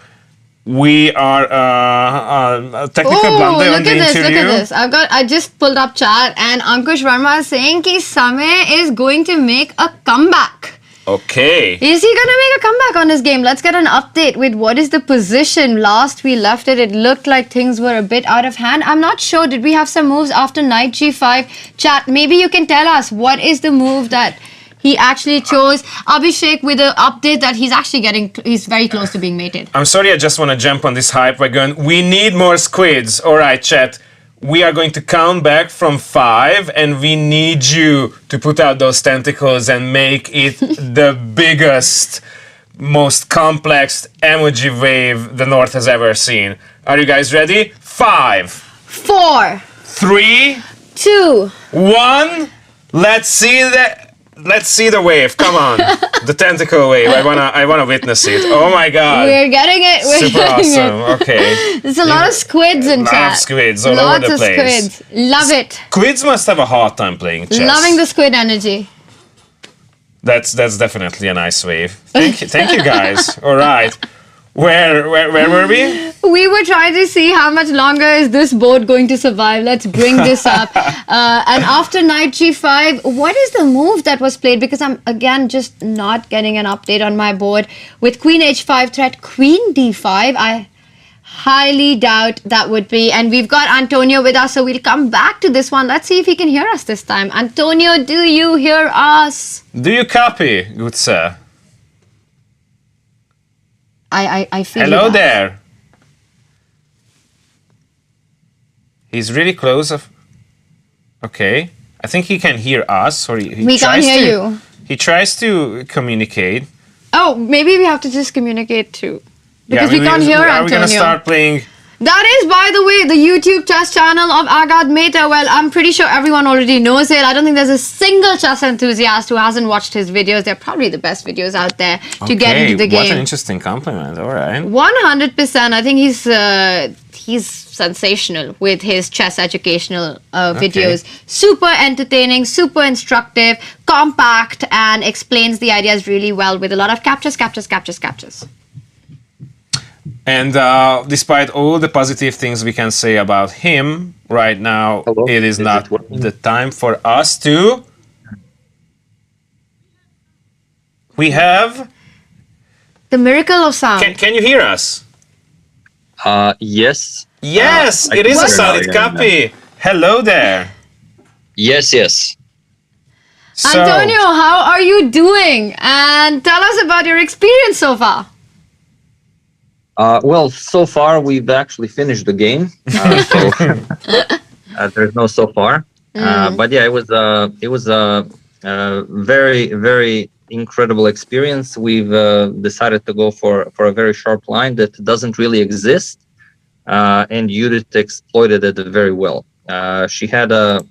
We are technical blunder on the interview. Look at this. I just pulled up chat and Ankush Verma is saying that Samay is going to make a comeback. Okay. Is he going to make a comeback on his game? Let's get an update with what is the position. Last we left it looked like things were a bit out of hand. I'm not sure. Did we have some moves after knight g5? Chat, maybe you can tell us what is the move that he actually chose. Abhishek with an update that he's very close to being mated. I'm sorry, I just want to jump on this hype wagon. We need more squids. All right, chat. We are going to count back from 5 and we need you to put out those tentacles and make it the biggest, most complex emoji wave the North has ever seen. Are you guys ready? 5, 4, 3, 2, 1. Let's see that. Let's see the wave. Come on, the tentacle wave. I wanna witness it. Oh my god. We're getting it. We're Super getting awesome. it. Okay. There's a lot of squids in chat. A lot of squids all Lots over the of place. squids. Love it. Squids must have a hard time playing chess. Loving the squid energy. That's definitely a nice wave. Thank you guys. All right. Where were we? We were trying to see how much longer is this board going to survive. Let's bring this up. And after knight g5, what is the move that was played? Because I'm, again, just not getting an update on my board. With queen h5 threat, queen d5, I highly doubt that would be. And we've got Antonio with us, so we'll come back to this one. Let's see if he can hear us this time. Antonio, do you hear us? Do you copy, good sir? I feel Hello that. there. He's really close. Okay. I think he can hear us. Or he We can't tries hear to, you. He tries to communicate. Oh, maybe we have to just communicate too. Because Yeah, we can't hear Antonio. Are we going to start playing? That is, by the way, the YouTube chess channel of Agad Mehta. Well, I'm pretty sure everyone already knows it. I don't think there's a single chess enthusiast who hasn't watched his videos. They're probably the best videos out there to get into the game. What an interesting compliment. All right. 100%. I think he's sensational with his chess educational videos. Super entertaining, super instructive, compact, and explains the ideas really well with a lot of captures. And despite all the positive things we can say about him, right now it is not the time for us to... We have... The miracle of sound. Can you hear us? Yes. Yes, it is a solid copy. Hello there. Yes. Antonio, how are you doing? And tell us about your experience so far. Well, so far we've actually finished the game, so there's no so far. But yeah, it was a very, very incredible experience. We've decided to go for a very sharp line that doesn't really exist, and Judit exploited it very well. She had a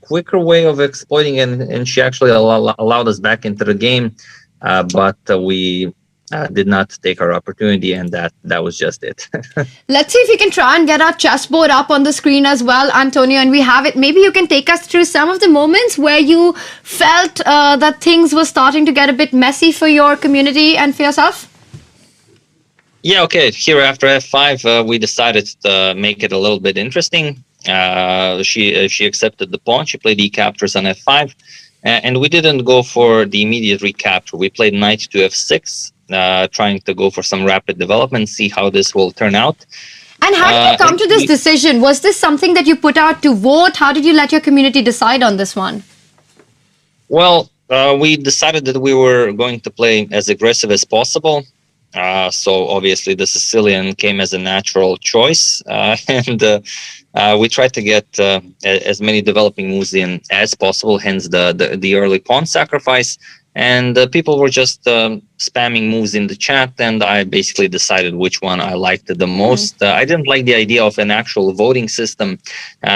quicker way of exploiting it, and she actually allowed us back into the game, but we did not take our opportunity, and that was just it. Let's see if we can try and get our chessboard up on the screen as well, Antonio, and we have it. Maybe you can take us through some of the moments where you felt that things were starting to get a bit messy for your community and for yourself. Yeah, okay. Here after f5, we decided to make it a little bit interesting. She accepted the pawn. She played e-captures on f5, and we didn't go for the immediate recapture. We played knight to f6. Trying to go for some rapid development, see how this will turn out. And how did you come to this decision? Was this something that you put out to vote? How did you let your community decide on this one? Well, we decided that we were going to play as aggressive as possible. So obviously the Sicilian came as a natural choice. And we tried to get as many developing moves in as possible, hence the early pawn sacrifice. And people were just spamming moves in the chat, and I basically decided which one I liked the most. I didn't like the idea of an actual voting system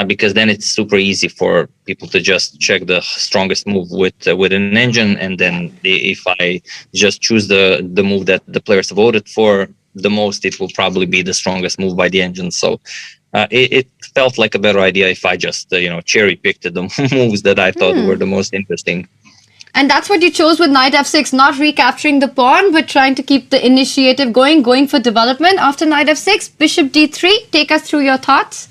because then it's super easy for people to just check the strongest move with an engine, and then if I just choose the move that the players voted for the most, it will probably be the strongest move by the engine. So it felt like a better idea if I just cherry picked the moves that I thought were the most interesting. And that's what you chose with knight f6, not recapturing the pawn, but trying to keep the initiative going for development. After knight f6, bishop d3, take us through your thoughts.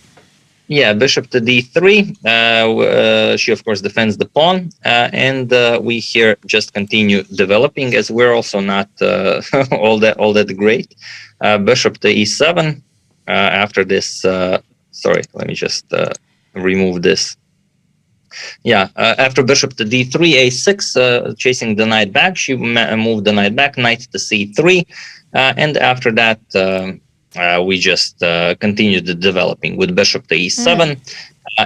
Yeah, bishop to d3. She, of course, defends the pawn. And we here just continue developing, as we're also not all that great. Bishop to e7. After this, sorry, let me just remove this. Yeah, after bishop to d3, a6, chasing the knight back, she moved the knight back, knight to c3, and after that, we just continued the developing with bishop to e7.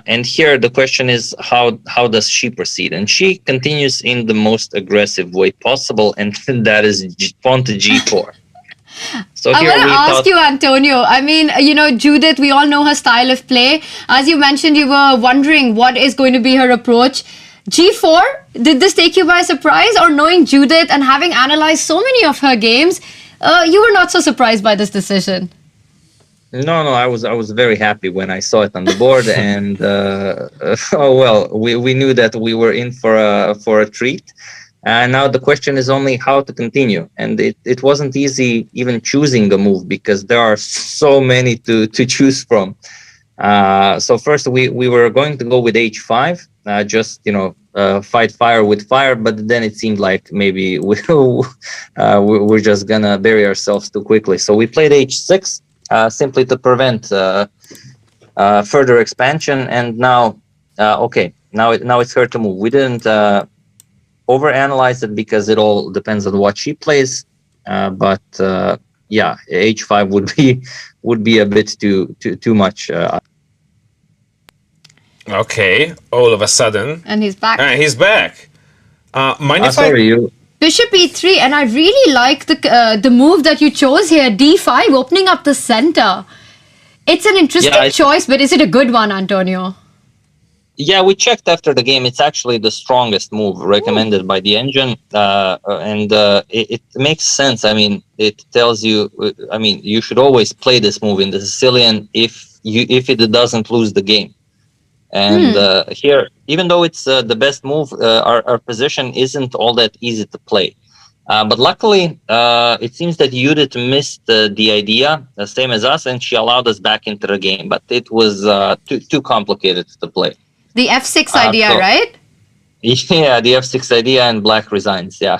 And here the question is, how does she proceed? And she continues in the most aggressive way possible, and that is pawn to g4. So I want to ask you, Antonio, I mean, Judith, we all know her style of play. As you mentioned, you were wondering what is going to be her approach. G4, did this take you by surprise, or knowing Judith and having analyzed so many of her games, you were not so surprised by this decision? No, I was very happy when I saw it on the board, and we knew that we were in for a treat. And now the question is only how to continue, and it wasn't easy even choosing the move because there are so many to choose from. So first we were going to go with H5, just fight fire with fire, but then it seemed like maybe we're just gonna bury ourselves too quickly. So we played H6. Simply to prevent further expansion, and now it's her to move. We didn't overanalyze it because it all depends on what she plays, but H5 would be a bit too much. Okay, all of a sudden, and he's back. He's back. You. Bishop e3, and I really like the move that you chose here, d5, opening up the center. It's an interesting choice, but is it a good one, Antonio? Yeah, we checked after the game. It's actually the strongest move recommended by the engine, and it makes sense. I mean, it tells you. I mean, you should always play this move in the Sicilian if it doesn't lose the game. And here, even though it's the best move, our position isn't all that easy to play. But luckily, it seems that Judith missed the idea, the same as us, and she allowed us back into the game. But it was too complicated to play. The F6 idea, right? Yeah, the F6 idea, and black resigns, yeah.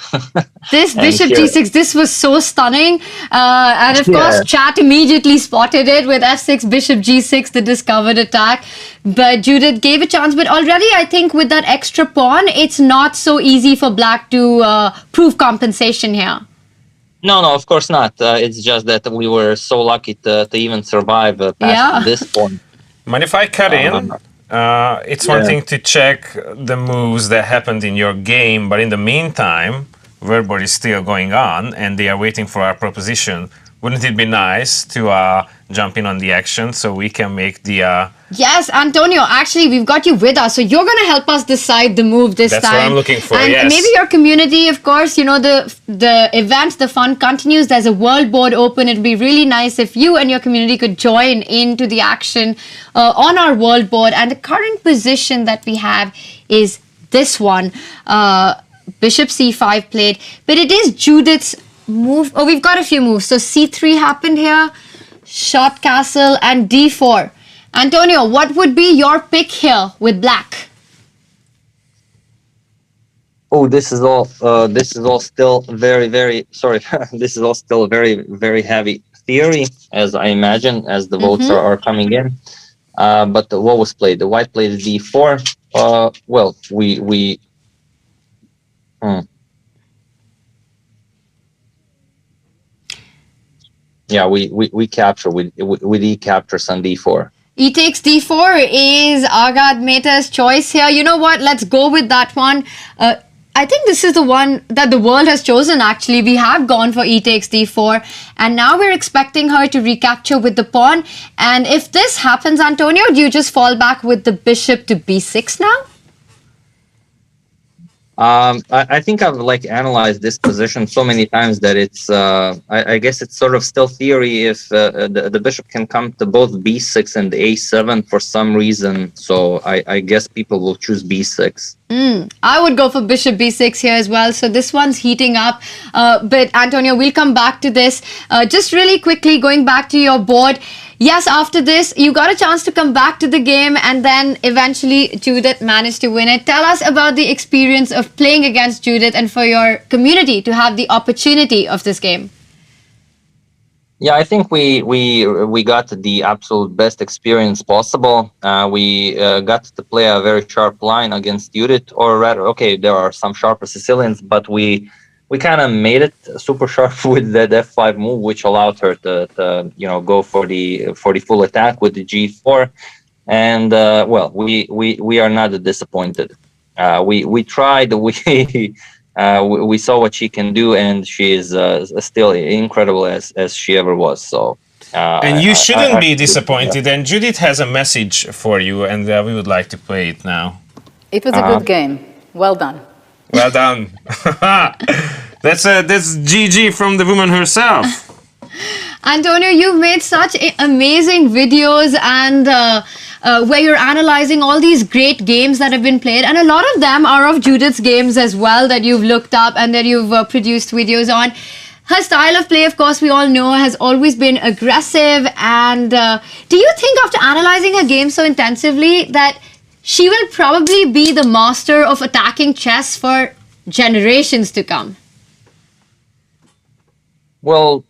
This Bishop G6, this was so stunning. And of course, chat immediately spotted it with F6, Bishop G6, the discovered attack. But Judith gave a chance. But already, I think with that extra pawn, it's not so easy for black to prove compensation here. No, of course not. It's just that we were so lucky to even survive past this point. Mind if I cut in? It's one thing to check the moves that happened in your game, but in the meantime, Verbal is still going on and they are waiting for our proposition. Wouldn't it be nice to jump in on the action so we can make the... Yes, Antonio, actually, we've got you with us. So you're going to help us decide the move this time. That's what I'm looking for, and maybe your community, of course, you know, the event, the fun continues. There's a world board open. It'd be really nice if you and your community could join into the action on our world board. And the current position that we have is this one. Bishop C5 played. But it is Judith's move. Oh, we've got a few moves. So C3 happened here, shot castle, and D4. Antonio, what would be your pick here with black? Oh, this is all still very, very, sorry. This is all still very, very heavy theory, as I imagine, as the votes are coming in. But what was played? The white played D4. Well, Yeah, we capture, we captures on D4. E takes D4 is Agad Mehta's choice here. You know what? Let's go with that one. I think this is the one that the world has chosen, actually. We have gone for E takes D4. And now we're expecting her to recapture with the pawn. And if this happens, Antonio, do you just fall back with the bishop to B6 now? I think I've analyzed this position so many times that it's I guess it's sort of still theory if the bishop can come to both b6 and a7 for some reason. So I guess people will choose b6. I would go for bishop b6 here as well. So this one's heating up. But Antonio, we'll come back to this. Just really quickly going back to your board. Yes, after this, you got a chance to come back to the game and then eventually Judith managed to win it. Tell us about the experience of playing against Judith and for your community to have the opportunity of this game. Yeah, I think we got the absolute best experience possible. We got to play a very sharp line against Judith, or rather, okay, there are some sharper Sicilians, but we kind of made it super sharp with that f5 move, which allowed her to go for the full attack with the g4. And well, we are not disappointed. We tried. We saw what she can do, and she is still incredible as she ever was. So. And you shouldn't be disappointed. Yeah. And Judith has a message for you, and we would like to play it now. It was a good game. Well done. Well done. That's GG from the woman herself. Antonio, you've made such amazing videos and where you're analyzing all these great games that have been played, and a lot of them are of Judith's games as well that you've looked up and that you've produced videos on. Her style of play, of course, we all know has always been aggressive, and do you think after analyzing her game so intensively that she will probably be the master of attacking chess for generations to come? Well,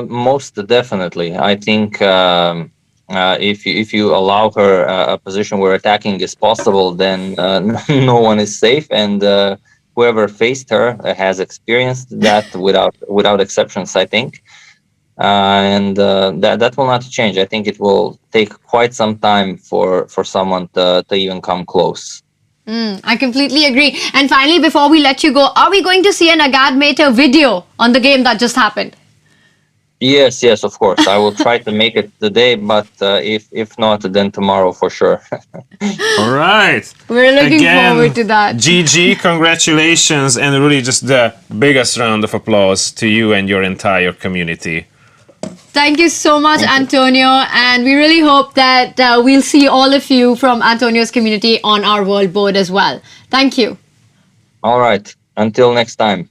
most definitely. I think if you allow her a position where attacking is possible, then no one is safe, and whoever faced her has experienced that without exceptions, I think. And that will not change. I think it will take quite some time for someone to even come close. I completely agree. And finally, before we let you go, are we going to see an Agad Mater video on the game that just happened? Yes, of course. I will try to make it today, but if not, then tomorrow for sure. All right. We're looking forward to that. GG, congratulations, and really just the biggest round of applause to you and your entire community. Thank you so much, Antonio, and we really hope that we'll see all of you from Antonio's community on our world board as well. Thank you. All right. Until next time.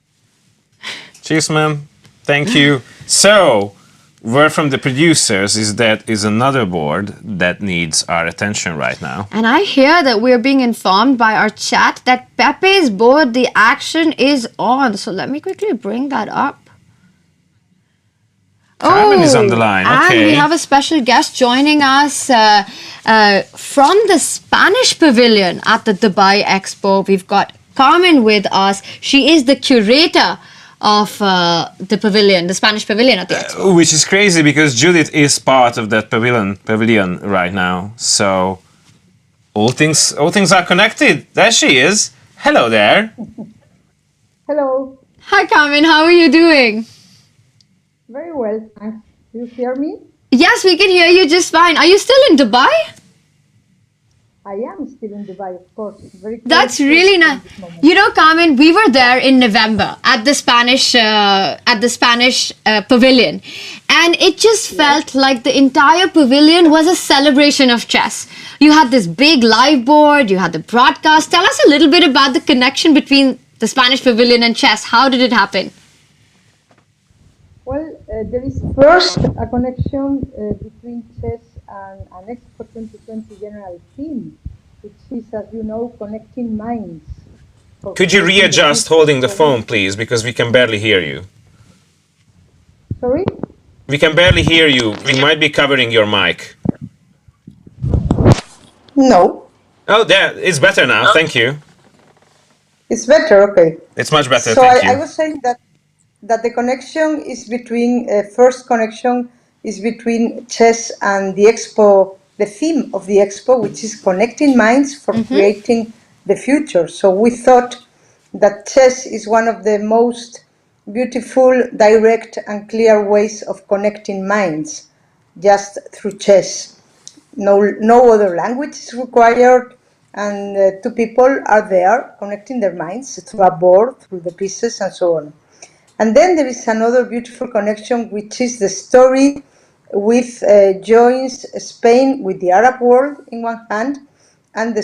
Cheers, ma'am. Thank you. So, word from the producers is that is another board that needs our attention right now. And I hear that we're being informed by our chat that Pepe's board, the action is on. So let me quickly bring that up. Carmen is on the line. Okay. And we have a special guest joining us from the Spanish Pavilion at the Dubai Expo. We've got Carmen with us. She is the curator of the pavilion, the Spanish Pavilion at the Expo. Which is crazy because Judith is part of that pavilion right now. So all things are connected. There she is. Hello there. Hello. Hi, Carmen. How are you doing? Very well, thanks. Do you hear me? Yes, we can hear you just fine. Are you still in Dubai? I am still in Dubai, of course. Very That's really nice. You know, Carmen, we were there in November at the Spanish pavilion, and it just felt like the entire pavilion was a celebration of chess. You had this big live board, you had the broadcast. Tell us a little bit about the connection between the Spanish pavilion and chess. How did it happen? Well, there is first a connection between chess and an Expo 2020 general theme, which is, as you know, connecting minds. Could you readjust holding the phone, please, because we can barely hear you. Sorry? We can barely hear you. We might be covering your mic. No. Oh, there. It's better now. Thank you. It's better, okay. It's much better, So thank you. I was saying that the connection is between, first connection is between chess and the Expo, the theme of the Expo, which is connecting minds for creating the future. So we thought that chess is one of the most beautiful, direct and clear ways of connecting minds, just through chess. No other language is required, and two people are there connecting their minds through a board, through the pieces and so on. And then there is another beautiful connection, which is the story with joins Spain with the Arab world in one hand, and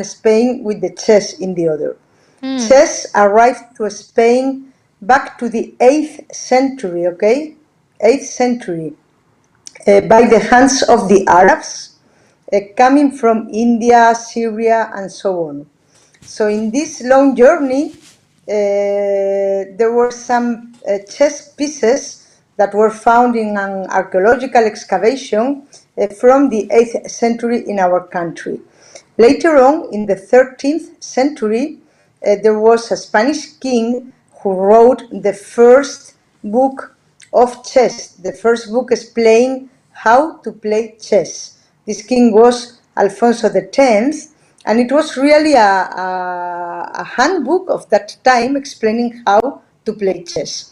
Spain with the chess in the other. Chess arrived to Spain back to the 8th century, okay? 8th century, by the hands of the Arabs, coming from India, Syria, and so on. So in this long journey, there were some chess pieces that were found in an archaeological excavation from the 8th century in our country. Later on, in the 13th century, there was a Spanish king who wrote the first book of chess. The first book explaining how to play chess. This king was Alfonso X, and it was really a handbook of that time explaining how to play chess.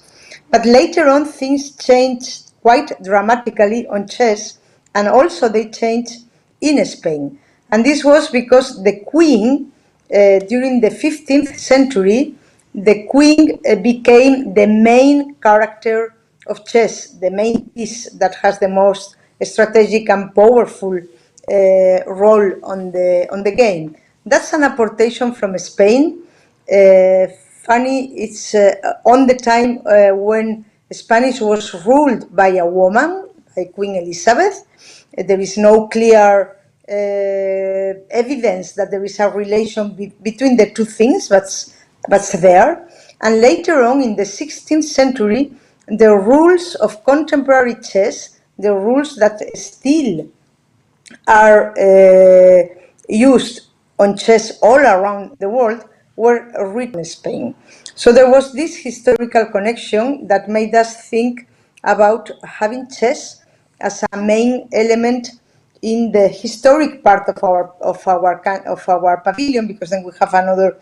But later on, things changed quite dramatically on chess, and also they changed in Spain. And this was because the queen during the 15th century, the queen became the main character of chess, the main piece that has the most strategic and powerful role on the game. That's an apportation from Spain. Funny, it's on the time when Spanish was ruled by a woman, by Queen Elizabeth. There is no clear evidence that there is a relation between the two things, but there. And later on, in the 16th century, the rules of contemporary chess, the rules that still are used on chess all around the world, were written in Spain. So there was this historical connection that made us think about having chess as a main element in the historic part of our pavilion, because then we have another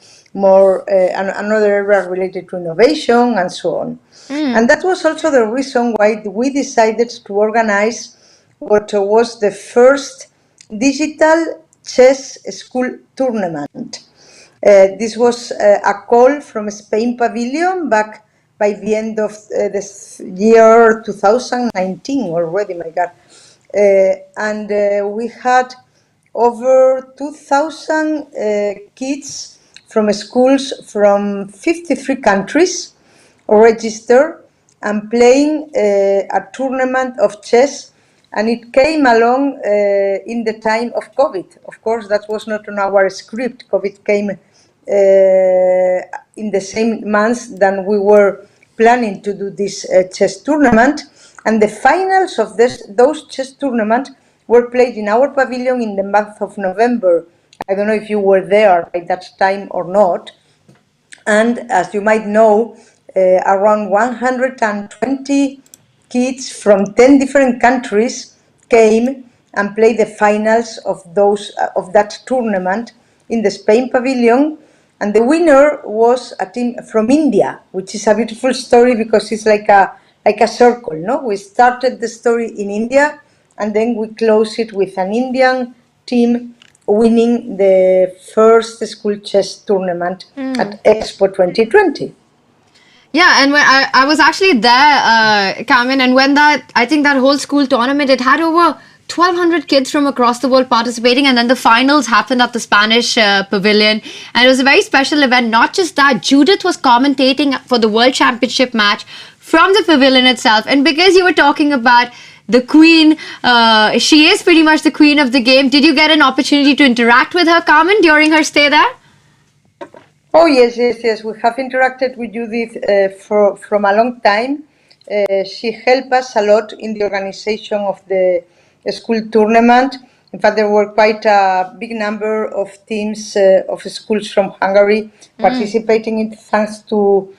area related to innovation and so on. And that was also the reason why we decided to organize what was the first digital chess school tournament. This was a call from Spain Pavilion back by the end of this year 2019 already, my God. And we had over 2,000 kids from schools from 53 countries registered and playing a tournament of chess, and it came along in the time of COVID. Of course, that was not on our script. COVID came in the same months than we were planning to do this chess tournament, and the finals of those chess tournaments were played in our pavilion in the month of November. I don't know if you were there by that time or not. And as you might know, around 120 kids from 10 different countries came and played the finals of that tournament in the Spain Pavilion. And the winner was a team from India, which is a beautiful story because it's like a circle, no? We started the story in India, and then we close it with an Indian team winning the first school chess tournament at Expo 2020. Yeah, and when I was actually there, Carmen, and when I think that whole school tournament, it had over 1,200 kids from across the world participating, and then the finals happened at the Spanish Pavilion, and it was a very special event. Not just that, Judith was commentating for the World Championship match from the pavilion itself, and because you were talking about the queen, she is pretty much the queen of the game. Did you get an opportunity to interact with her, Carmen, during her stay there? Oh, yes. We have interacted with Judith from a long time. She helped us a lot in the organization of the school tournament. In fact, there were quite a big number of teams of schools from Hungary participating in it, thanks to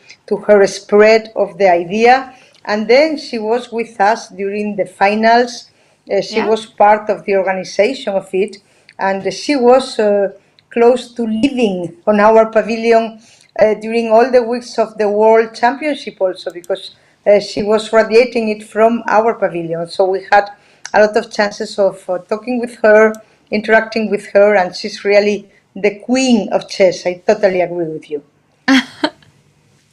her spread of the idea. And then she was with us during the finals. She was part of the organization of it, and she was close to living on our pavilion during all the weeks of the World Championship also, because she was radiating it from our pavilion. So we had a lot of chances of talking with her, interacting with her, and she's really the queen of chess. I totally agree with you.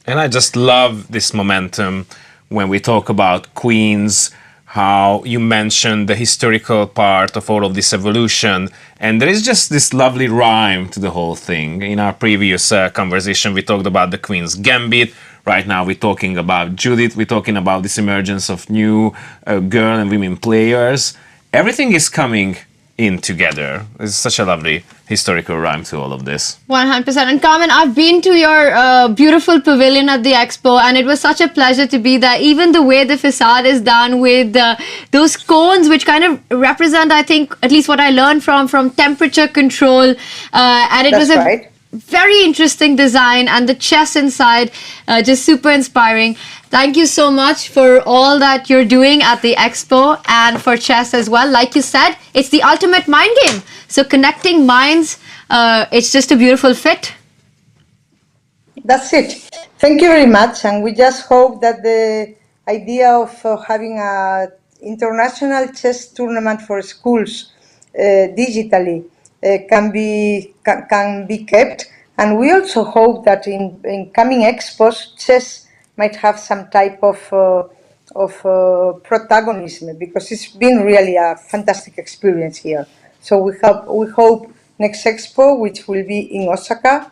And I just love this momentum when we talk about queens, how you mentioned the historical part of all of this evolution. And there is just this lovely rhyme to the whole thing. In our previous conversation, we talked about the Queen's Gambit. Right now, we're talking about Judith. We're talking about this emergence of new girl and women players. Everything is coming in together. It's such a lovely historical rhyme to all of this. 100%. And Carmen, I've been to your beautiful pavilion at the Expo, and it was such a pleasure to be there. Even the way the facade is done with those cones, which kind of represent, I think, at least what I learned from temperature control. And it was a very interesting design, and the chess inside, just super inspiring. Thank you so much for all that you're doing at the Expo and for chess as well. Like you said, it's the ultimate mind game. So connecting minds, it's just a beautiful fit. That's it. Thank you very much. And we just hope that the idea of having an international chess tournament for schools digitally can be kept. And we also hope that in coming expos, chess might have some type of protagonism, because it's been really a fantastic experience here. So we hope next expo, which will be in Osaka,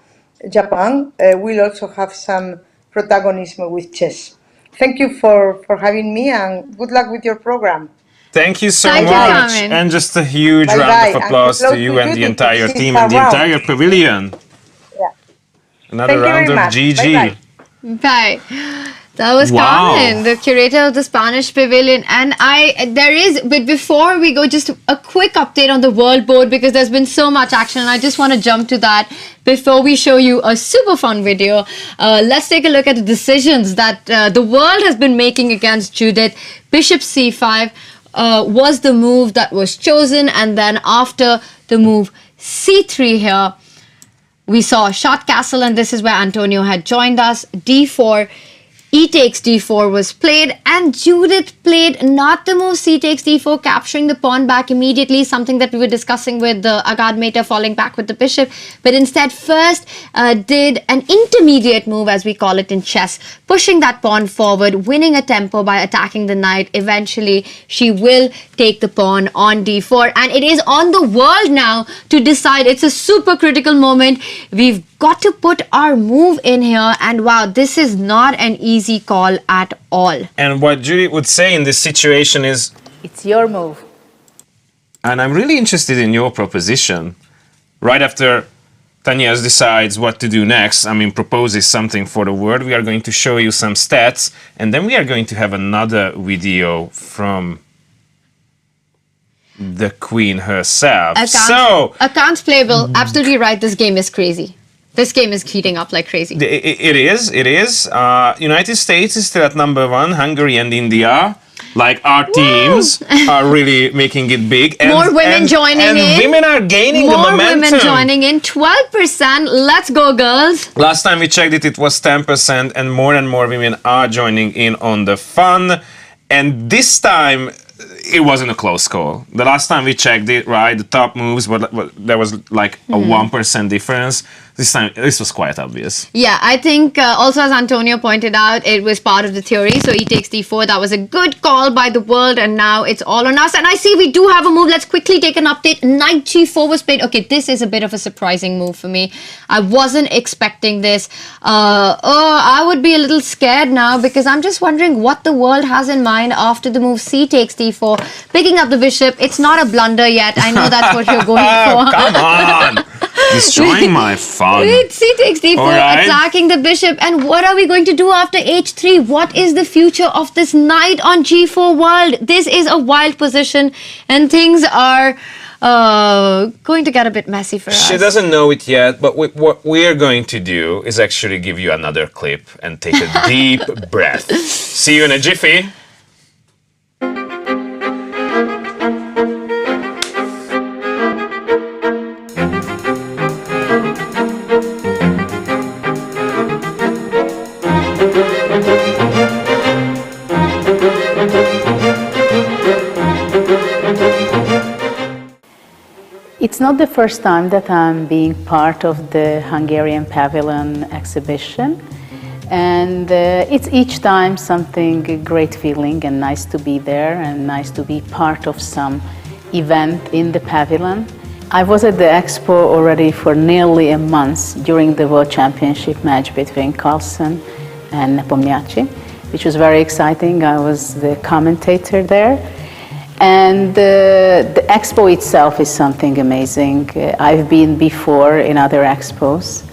Japan, will also have some protagonism with chess. Thank you for having me, and good luck with your program. Thank you so Thank you, much. Carmen. And just a huge Bye-bye. round of And applause hello to you to and the Judith, entire she's team and the around. entire pavilion. Yeah. Another Thank you round very of much. GG. Bye-bye. Bye. That was Wow. Carmen, the curator of the Spanish Pavilion. And but before we go, just a quick update on the World Board, because there's been so much action, and I just want to jump to that before we show you a super fun video. Let's take a look at the decisions that the world has been making against Judith. Bishop c5 was the move that was chosen, and then after the move c3 here, we saw shot castle, and this is where Antonio had joined us. d4, e takes d4 was played, and Judith played not the move c takes d4, capturing the pawn back immediately, something that we were discussing with the Agad Mehta falling back with the bishop, but instead first did an intermediate move, as we call it in chess, pushing that pawn forward, winning a tempo by attacking the knight. Eventually, she will take the pawn on d4, and it is on the world now to decide. It's a super critical moment. We've got to put our move in here, and wow, this is not an easy call at all. And what Judith would say in this situation is, It's your move. and I'm really interested in your proposition. Right after Tanya decides what to do next, proposes something for the world, we are going to show you some stats, and then we are going to have another video from the queen herself. Accounts playable, absolutely right. This game is crazy. This game is heating up like crazy. It is. United States is still at number 1. Hungary and India, like our teams, are really making it big. And, more women joining in. And women are gaining the momentum. More women joining in. 12%. Let's go, girls. Last time we checked it was 10%, and more women are joining in on the fun. And this time, it wasn't a close call. The last time we checked it, right, the top moves, there was like a 1% difference. This time, this was quite obvious. Yeah, I think also, as Antonio pointed out, it was part of the theory. So e takes d4, that was a good call by the world, and now it's all on us. And I see we do have a move. Let's quickly take an update. Knight g4 was played. Okay, this is a bit of a surprising move for me. I wasn't expecting this. I would be a little scared now, because I'm just wondering what the world has in mind after the move c takes d4. Picking up the bishop, it's not a blunder yet. I know that's what you're going for. Come on! Destroying my fun. C takes d4, right. Attacking the bishop. And what are we going to do after h3? What is the future of this knight on g4 world? This is a wild position, and things are going to get a bit messy for us. She doesn't know it yet, but what we're going to do is actually give you another clip and take a deep breath. See you in a jiffy. It's not the first time that I'm being part of the Hungarian Pavilion exhibition, and it's each time something a great feeling and nice to be there and nice to be part of some event in the pavilion. I was at the expo already for nearly a month during the World Championship match between Carlsen and Nepomniachtchi, which was very exciting. I was the commentator there. And the expo itself is something amazing. I've been before in other expos,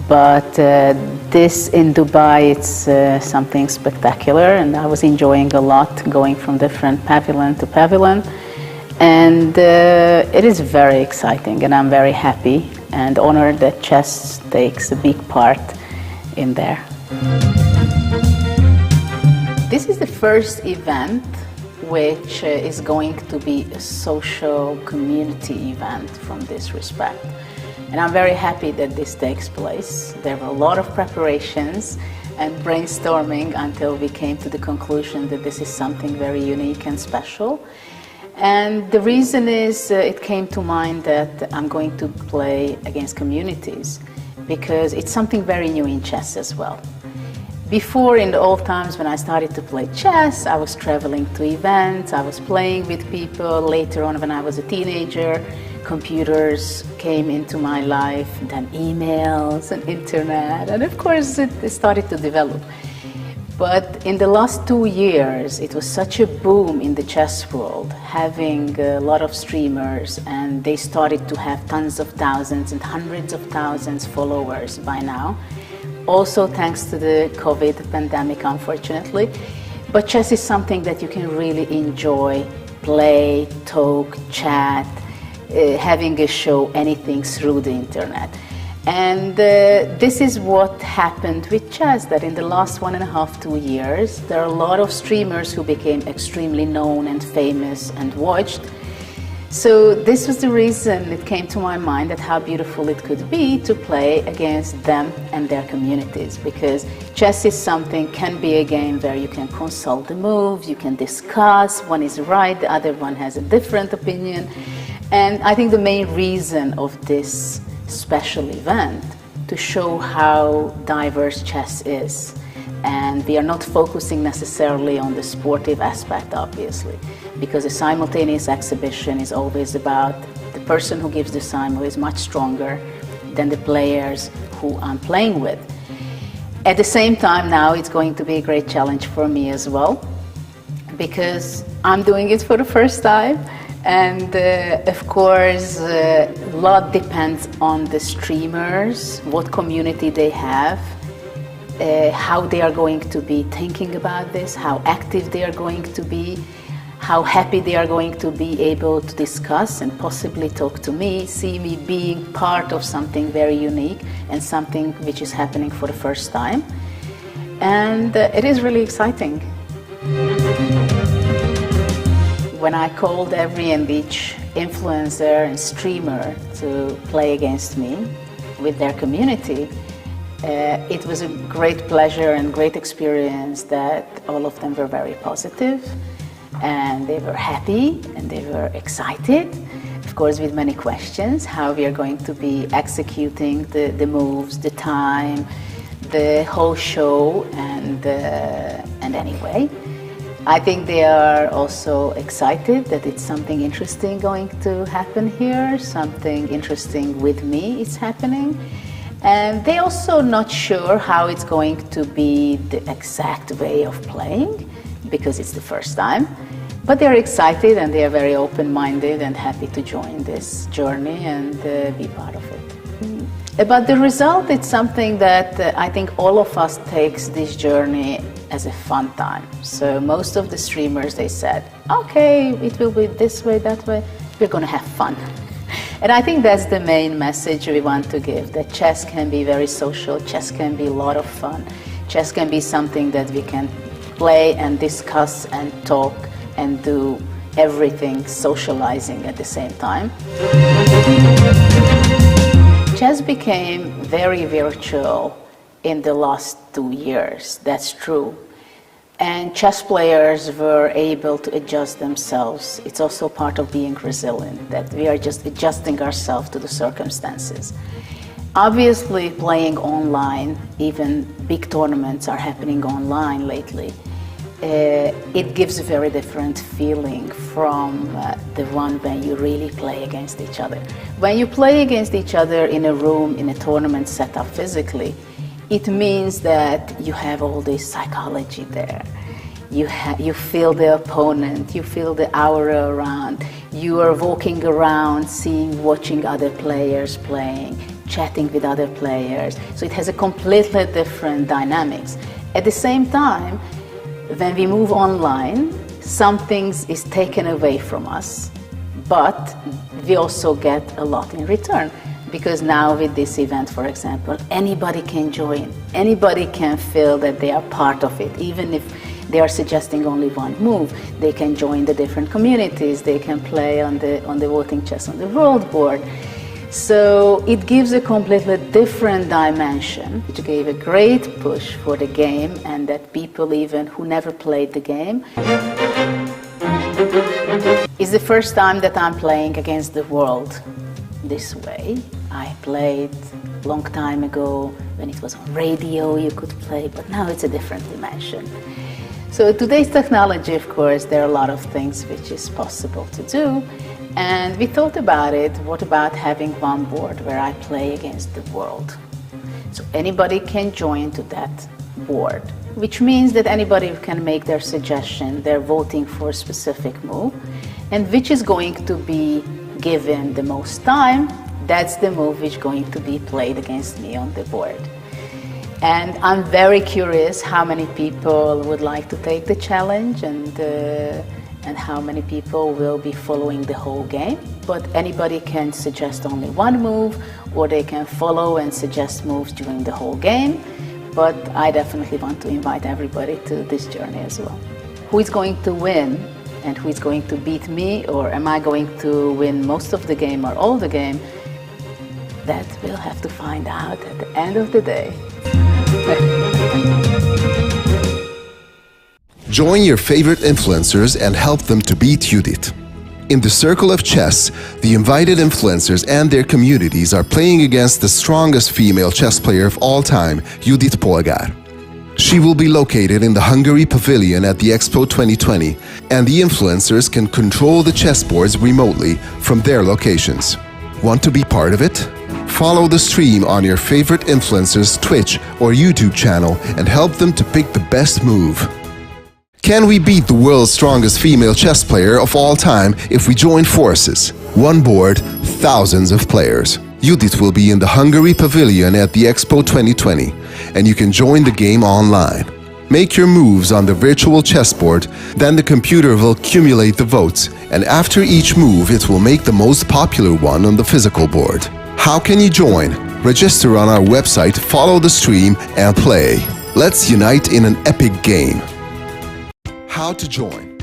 but this in Dubai, it's something spectacular, and I was enjoying a lot going from different pavilion to pavilion. And it is very exciting, and I'm very happy and honored that chess takes a big part in there. This is the first event which is going to be a social community event from this respect. And I'm very happy that this takes place. There were a lot of preparations and brainstorming until we came to the conclusion that this is something very unique and special. And the reason is it came to mind that I'm going to play against communities because it's something very new in chess as well. Before, in the old times when I started to play chess, I was traveling to events, I was playing with people. Later on, when I was a teenager, computers came into my life, then emails and internet, and of course it started to develop. But in the last 2 years, it was such a boom in the chess world, having a lot of streamers, and they started to have tens of thousands and hundreds of thousands followers by now. Also thanks to the COVID pandemic, unfortunately. But chess is something that you can really enjoy, play, talk, chat, having a show, anything through the internet. And this is what happened with chess, that in the last 1.5, 2 years, there are a lot of streamers who became extremely known and famous and watched. So this was the reason it came to my mind that how beautiful it could be to play against them and their communities, because chess is something, can be a game where you can consult the moves, you can discuss, one is right, the other one has a different opinion. And I think the main reason of this special event to show how diverse chess is. And we are not focusing necessarily on the sportive aspect, obviously, because a simultaneous exhibition is always about the person who gives the sim who is much stronger than the players who I'm playing with. At the same time, now it's going to be a great challenge for me as well, because I'm doing it for the first time. And of course, a lot depends on the streamers, what community they have, how they are going to be thinking about this, how active they are going to be, how happy they are going to be able to discuss and possibly talk to me, see me being part of something very unique and something which is happening for the first time. And it is really exciting. When I called every and each influencer and streamer to play against me with their community, it was a great pleasure and great experience that all of them were very positive and they were happy and they were excited, of course with many questions, how we are going to be executing the moves, the time, the whole show, and anyway. I think they are also excited that it's something interesting going to happen here, something interesting with me is happening. And they're also not sure how it's going to be the exact way of playing, because it's the first time. But they're excited and they are very open-minded and happy to join this journey and be part of it. About the result, it's something that I think all of us takes this journey as a fun time. So most of the streamers, they said, okay, it will be this way, that way, we're going to have fun. And I think that's the main message we want to give, that chess can be very social, chess can be a lot of fun, chess can be something that we can play and discuss and talk and do everything socializing at the same time. Chess became very virtual in the last 2 years, that's true. And chess players were able to adjust themselves. It's also part of being resilient, that we are just adjusting ourselves to the circumstances. Obviously, playing online, even big tournaments are happening online lately. It gives a very different feeling from the one when you really play against each other. When you play against each other in a room, in a tournament set up physically, it means that you have all this psychology there. You feel the opponent, you feel the aura around, you are walking around, watching other players playing, chatting with other players. So it has a completely different dynamics. At the same time, when we move online, something is taken away from us, but we also get a lot in return. Because now with this event, for example, anybody can join, anybody can feel that they are part of it, even if they are suggesting only one move. They can join the different communities, they can play on the voting chess on the world board. So it gives a completely different dimension, which gave a great push for the game, and that people even who never played the game is the first time that I'm playing against the world this way. I played a long time ago when it was on radio, you could play, but now it's a different dimension. So today's technology, of course, there are a lot of things which is possible to do. And we thought about it, what about having one board where I play against the world? So anybody can join to that board, which means that anybody can make their suggestion, they're voting for a specific move, and which is going to be given the most time, that's the move which is going to be played against me on the board. And I'm very curious how many people would like to take the challenge and how many people will be following the whole game. But anybody can suggest only one move, or they can follow and suggest moves during the whole game. But I definitely want to invite everybody to this journey as well. Who is going to win and who is going to beat me, or am I going to win most of the game or all the game? That we'll have to find out at the end of the day. Join your favorite influencers and help them to beat Judit. In the circle of chess, the invited influencers and their communities are playing against the strongest female chess player of all time, Judit Polgár. She will be located in the Hungary Pavilion at the Expo 2020, and the influencers can control the chessboards remotely from their locations. Want to be part of it? Follow the stream on your favorite influencer's Twitch or YouTube channel and help them to pick the best move. Can we beat the world's strongest female chess player of all time if we join forces? One board, thousands of players. Judit will be in the Hungary Pavilion at the Expo 2020, and you can join the game online. Make your moves on the virtual chessboard, then the computer will accumulate the votes, and after each move it will make the most popular one on the physical board. How can you join? Register on our website, follow the stream, and play. Let's unite in an epic game. How to join?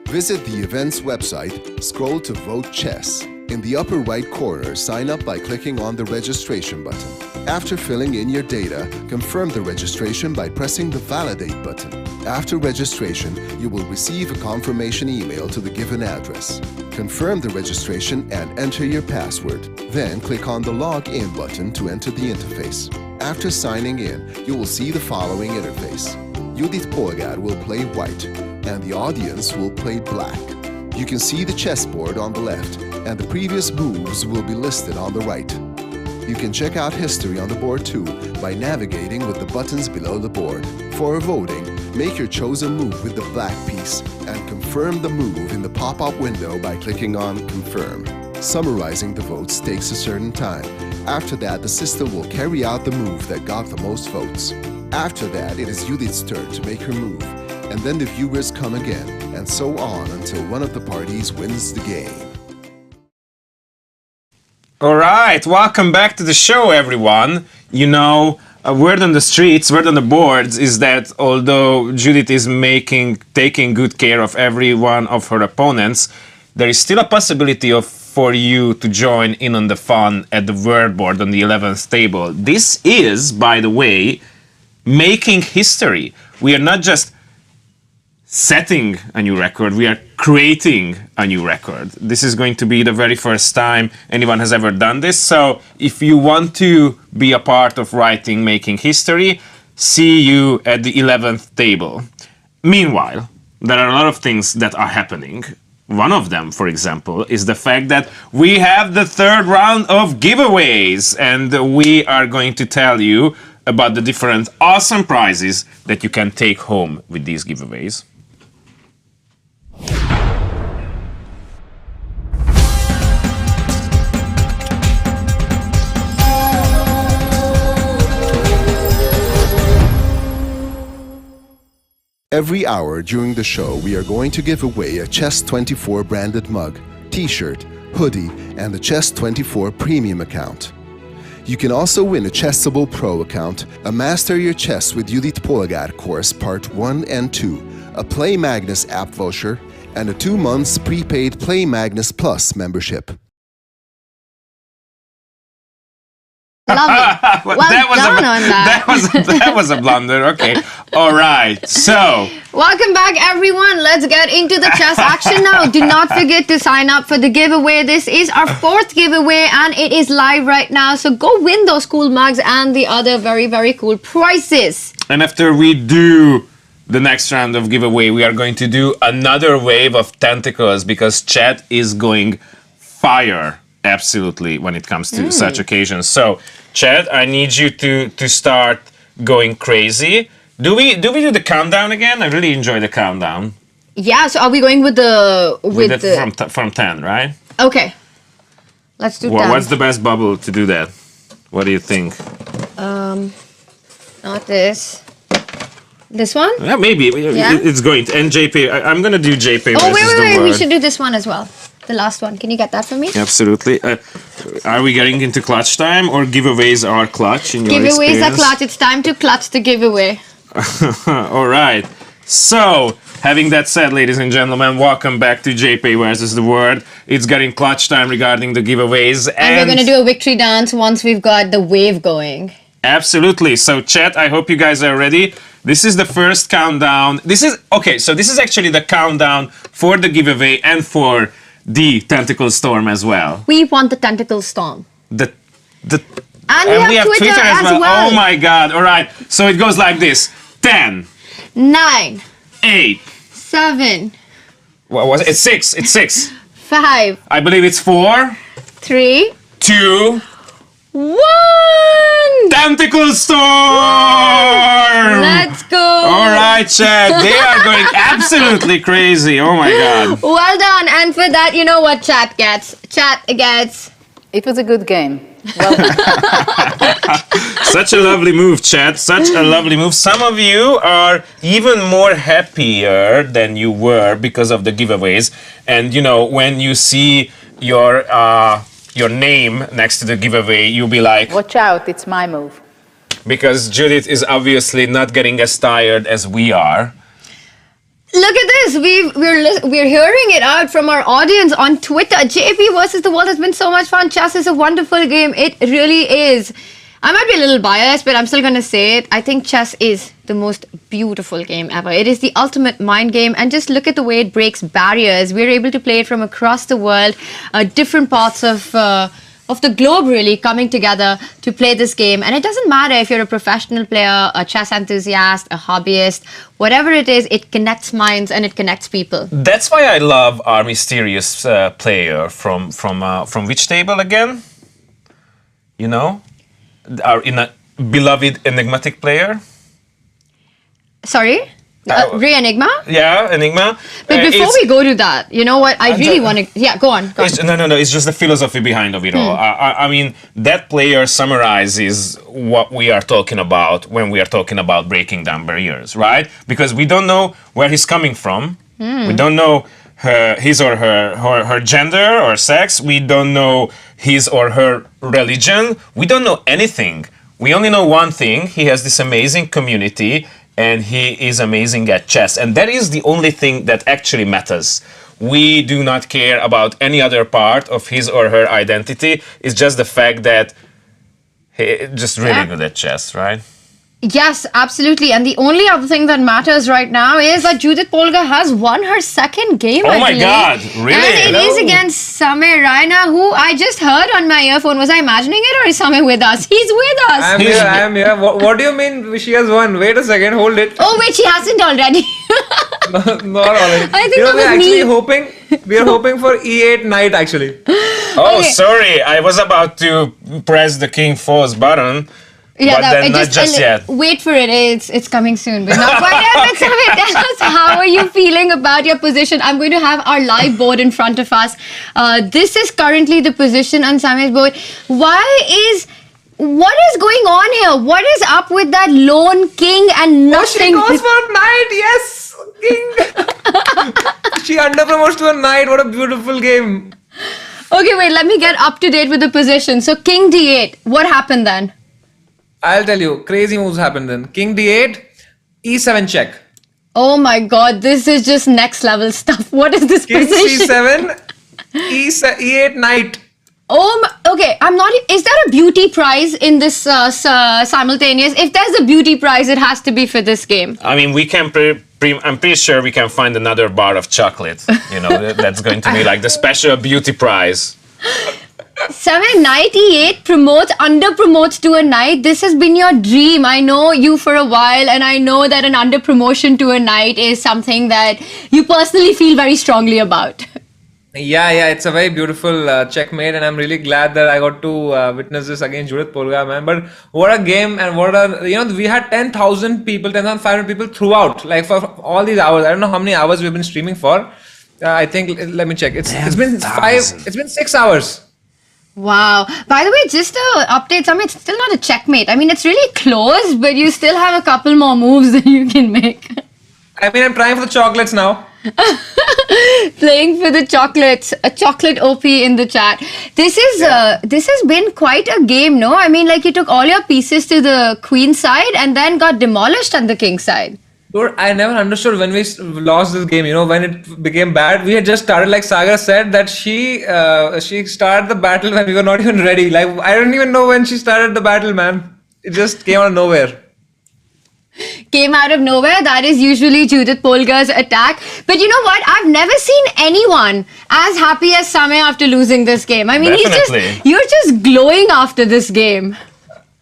Visit the event's website, scroll to Vote Chess. In the upper right corner, sign up by clicking on the registration button. After filling in your data, confirm the registration by pressing the Validate button. After registration, you will receive a confirmation email to the given address. Confirm the registration and enter your password. Then click on the Login button to enter the interface. After signing in, you will see the following interface. Judit Polgár will play white, and the audience will play black. You can see the chessboard on the left, and the previous moves will be listed on the right. You can check out history on the board too by navigating with the buttons below the board. For voting, make your chosen move with the black piece and confirm the move in the pop-up window by clicking on Confirm. Summarizing the votes takes a certain time. After that, the system will carry out the move that got the most votes. After that, it is Judit's turn to make her move, and then the viewers come again, and so on until one of the parties wins the game. All right, welcome back to the show, everyone. You know, a word on the streets, word on the boards is that although Judit is taking good care of every one of her opponents, there is still a possibility for you to join in on the fun at the word board on the 11th table. This is, by the way, making history. We are not just setting a new record, we are creating a new record. This is going to be the very first time anyone has ever done this. So if you want to be a part of writing Making History, see you at the 11th table. Meanwhile, there are a lot of things that are happening. One of them, for example, is the fact that we have the third round of giveaways, and we are going to tell you about the different awesome prizes that you can take home with these giveaways. Every hour during the show, we are going to give away a Chess24 branded mug, t-shirt, hoodie, and the Chess24 premium account. You can also win a Chessable Pro account, a Master Your Chess with Judit Polgár course Part 1 and 2, a Play Magnus app voucher, and a 2 months prepaid Play Magnus Plus membership. Lovely. Well done on that. That was a blunder. Okay. All right. So. Welcome back, everyone. Let's get into the chess action now. Do not forget to sign up for the giveaway. This is our 4th giveaway and it is live right now. So go win those cool mugs and the other very, very cool prizes. And after we do the next round of giveaway, we are going to do another wave of tentacles because chat is going fire. Absolutely, when it comes to such occasions. So, Chad, I need you to start going crazy. Do we do the countdown again? I really enjoy the countdown. Yeah. So, are we going with the from 10, right? Okay. Let's do 10. What's the best bubble to do that? What do you think? Not this. This one? Yeah, maybe. Yeah? It's going to. And JP, I'm gonna do JP. Oh, wait. We should do this one as well. The last one. Can you get that for me? Absolutely. Are we getting into clutch time or giveaways are clutch in your Giveaways experience? are clutch. It's time to clutch the giveaway. All right. So, having that said, ladies and gentlemen, welcome back to JP versus the World. It's getting clutch time regarding the giveaways. And we're going to do a victory dance once we've got the wave going. Absolutely. So, chat, I hope you guys are ready. This is the first countdown. This is actually the countdown for the giveaway and for the Tentacle Storm as well. We want the Tentacle Storm. And we have Twitter as well. Oh my god. All right. So it goes like this. 10. 9. 8. 7. What was it? It's 6. It's 6. 5. I believe it's 4. 3. 2. 1. Tentacle Storm! Let's go! All right, chat. They are going absolutely crazy. Oh my god. Well done. And for that, you know what chat gets? Chat gets... It was a good game. Well done. Such a lovely move, chat. Such a lovely move. Some of you are even more happier than you were because of the giveaways. And, you know, when you see your name next to the giveaway, you'll be like, watch out, it's my move. Because Judith is obviously not getting as tired as we are. Look at this. We're hearing it out from our audience on Twitter. JP versus the World has been so much fun. Chess is a wonderful game. It really is. I might be a little biased, but I'm still going to say it. I think chess is the most beautiful game ever. It is the ultimate mind game. And just look at the way it breaks barriers. We're able to play it from across the world, different parts of the globe really coming together to play this game. And it doesn't matter if you're a professional player, a chess enthusiast, a hobbyist, whatever it is, it connects minds and it connects people. That's why I love our mysterious player from which table again? You know? Our beloved enigmatic player. Sorry? Ray Enigma? Yeah, Enigma. But before we go to that, you know what? I really want to... Yeah, go on. No. It's just the philosophy behind of it all. I mean, that player summarizes what we are talking about when we are talking about breaking down barriers, right? Because we don't know where he's coming from. We don't know his or her gender or sex. We don't know his or her religion. We don't know anything. We only know one thing. He has this amazing community and he is amazing at chess. And that is the only thing that actually matters. We do not care about any other part of his or her identity. It's just the fact that he's just really good at chess, right? Yes, absolutely. And the only other thing that matters right now is that Judit Polgár has won her second game. Oh my God, really? And it is against Samir Raina, who I just heard on my earphone. Was I imagining it or is Samir with us? He's with us. I am here. What do you mean she has won? Wait a second, hold it. Oh wait, she hasn't already. Not already. I think that was me. We are hoping for E8 knight actually. Oh, okay. Sorry. I was about to press the King Falls button. Yeah, but then not just yet. Wait for it. It's coming soon, but not quite yet. But Samir, tell us, how are you feeling about your position? I'm going to have our live board in front of us. This is currently the position on Samir's board. What is going on here? What is up with that lone king and nothing? Oh, she goes for knight. Yes, king. She underpromotes to a knight. What a beautiful game. Okay, wait. Let me get up to date with the position. So king d8. What happened then? I'll tell you, crazy moves happened then. King d8, e7 check. Oh my god, this is just next level stuff. What is this King position? c7, e8 knight. Okay. I'm not. Is there a beauty prize in this simultaneous? If there's a beauty prize, it has to be for this game. I mean, we can. I'm pretty sure we can find another bar of chocolate. You know, that's going to be like the special beauty prize. Samay, Night E8 under promotes to a night. This has been your dream. I know you for a while, and I know that an under promotion to a night is something that you personally feel very strongly about. Yeah, it's a very beautiful checkmate, and I'm really glad that I got to witness this against Judit Polgár, man. But what a game, and we had 10,000 people, 10,500 people throughout, like for all these hours. I don't know how many hours we've been streaming for. I think, let me check. It's been 6 hours. Wow. By the way, just to update, it's still not a checkmate. I mean, it's really close, but you still have a couple more moves that you can make. I mean, I'm trying for the chocolates now. Playing for the chocolates, a chocolate OP in the chat. This has been quite a game, no? I mean, like you took all your pieces to the queen side and then got demolished on the king side. Dude, I never understood when we lost this game, when it became bad. We had just started, like Sagar said, that she started the battle when we were not even ready. Like, I don't even know when she started the battle, man. It just came out of nowhere. Came out of nowhere. That is usually Judit Polgár's attack. But you know what? I've never seen anyone as happy as Samay after losing this game. I mean, you're just glowing after this game.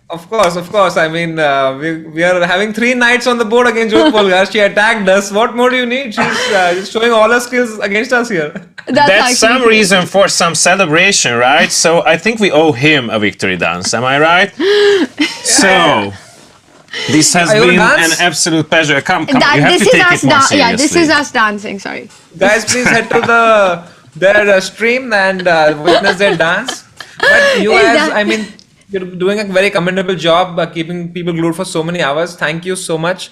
Of course. I mean, we are having 3 knights on the board against Judit Polgár. She attacked us. What more do you need? She's showing all her skills against us here. That's some reason for some celebration, right? So I think we owe him a victory dance. Am I right? So... This has been an absolute pleasure. Come. You have to take it more seriously. Yeah, this is us dancing. Sorry. Guys, please head to their stream and witness their dance. But you guys, I mean, you're doing a very commendable job keeping people glued for so many hours. Thank you so much.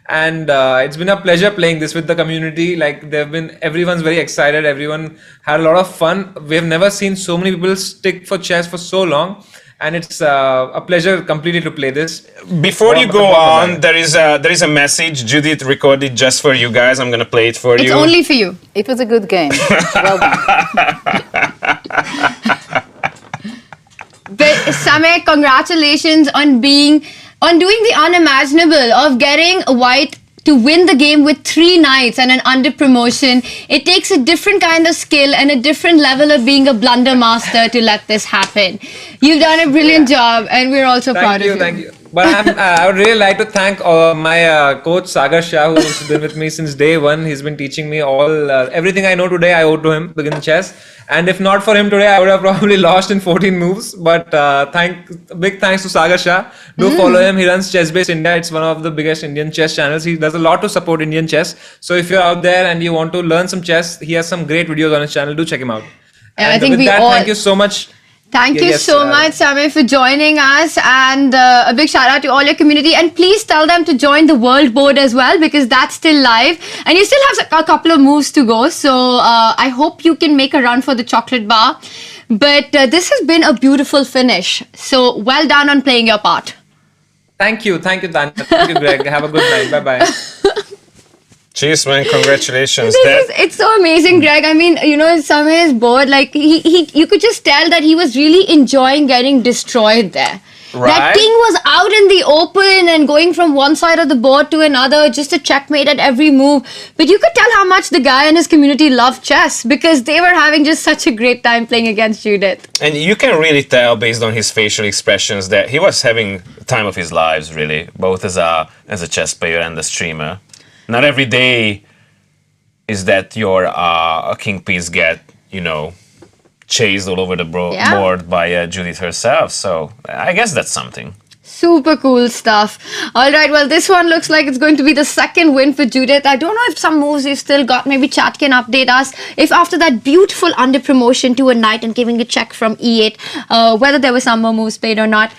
And it's been a pleasure playing this with the community. Like, everyone's very excited. Everyone had a lot of fun. We have never seen so many people stick for chess for so long. And it's a pleasure completely to play this. Before you go on, there is a message Judith recorded just for you guys. I'm gonna play it for you. It's only for you. It was a good game. Well done. But Samay, congratulations on doing the unimaginable of getting white to win the game with 3 knights and an under promotion. It takes a different kind of skill and a different level of being a blunder master to let this happen. You've done a brilliant job, and we're also proud of you. Thank you. But I would really like to thank my coach Sagar Shah, who's been with me since day one. He's been teaching me everything I know today. I owe to him beginning chess. And if not for him today, I would have probably lost in 14 moves. But big thanks to Sagar Shah. Do follow him. He runs ChessBase India. It's one of the biggest Indian chess channels. He does a lot to support Indian chess. So if you're out there and you want to learn some chess, he has some great videos on his channel. Do check him out. Yeah, and thank you so much. Thank you so much, Samay, for joining us, and a big shout out to all your community. And please tell them to join the world board as well, because that's still live, and you still have a couple of moves to go. So I hope you can make a run for the chocolate bar. But this has been a beautiful finish. So well done on playing your part. Thank you, Tanya. Thank you, Greg. Have a good night. Bye bye. Cheers, man! Congratulations. It's so amazing, Greg. I mean, Samay is bored. Like you could just tell that he was really enjoying getting destroyed there. Right. That king was out in the open and going from one side of the board to another, just a checkmate at every move. But you could tell how much the guy and his community loved chess, because they were having just such a great time playing against Judith. And you can really tell based on his facial expressions that he was having the time of his lives, really, both as a chess player and a streamer. Not every day is that your king piece get, chased all over the board by Judith herself. So I guess that's something. Super cool stuff. All right, well, this one looks like it's going to be the second win for Judith. I don't know if some moves you've still got. Maybe chat can update us. If after that beautiful under promotion to a knight and giving a check from E8, whether there were some more moves played or not.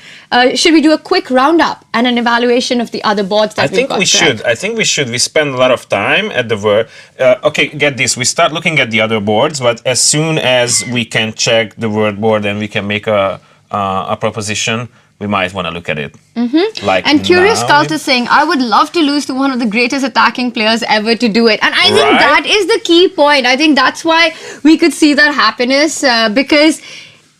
Should we do a quick roundup and an evaluation of the other boards that we've got? I think we should. We spend a lot of time at the okay, get this. We start looking at the other boards, but as soon as we can check the word board and we can make a proposition, we might want to look at it. Like, and Curious Cult is saying, I would love to lose to one of the greatest attacking players ever to do it. And I think that is the key point. I think that's why we could see that happiness, because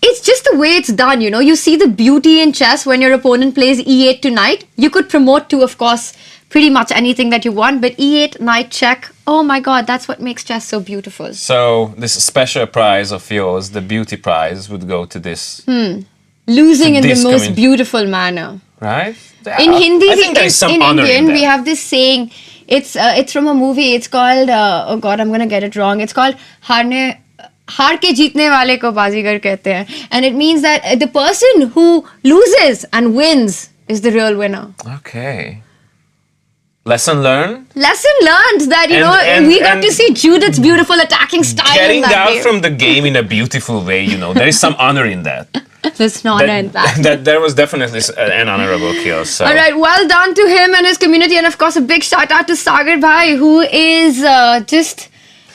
it's just the way it's done, you know. You see the beauty in chess when your opponent plays e8 to knight. You could promote to, of course, pretty much anything that you want, but e8, knight check, oh my god, that's what makes chess so beautiful. So this special prize of yours, the beauty prize, would go to this. Losing in the most beautiful manner. Right? In Hindi, I think there is some in honor Indian, in that. we have this saying, it's from a movie, it's called, oh god, I'm going to get it wrong, it's called हार के जीतने वाले को बाजीगर कहते हैं, and it means that the person who loses and wins is the real winner. Okay. Lesson learned. Lesson learned that, you know, we got to see Judith's beautiful attacking style. Getting in that out game. from the game in a beautiful way, you know, there is some honor in that. There's no honor in that. That there was definitely an honorable kill. So. All right, well done to him and his community, and of course a big shout out to Sagar Bhai, who is just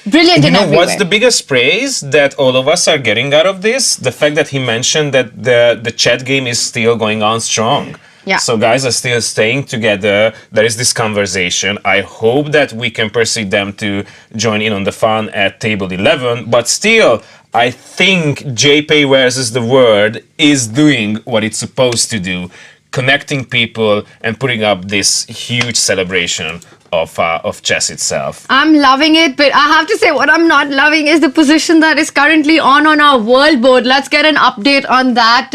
brilliant in every way. What's the biggest praise that all of us are getting out of this? The fact that he mentioned that the chat game is still going on strong. Yeah. So guys are still staying together. There is this conversation. I hope that we can persuade them to join in on the fun at table 11. But still, I think JP versus the Word is doing what it's supposed to do, connecting people and putting up this huge celebration of chess itself. I'm loving it, but I have to say what I'm not loving is the position that is currently on our world board. Let's get an update on that,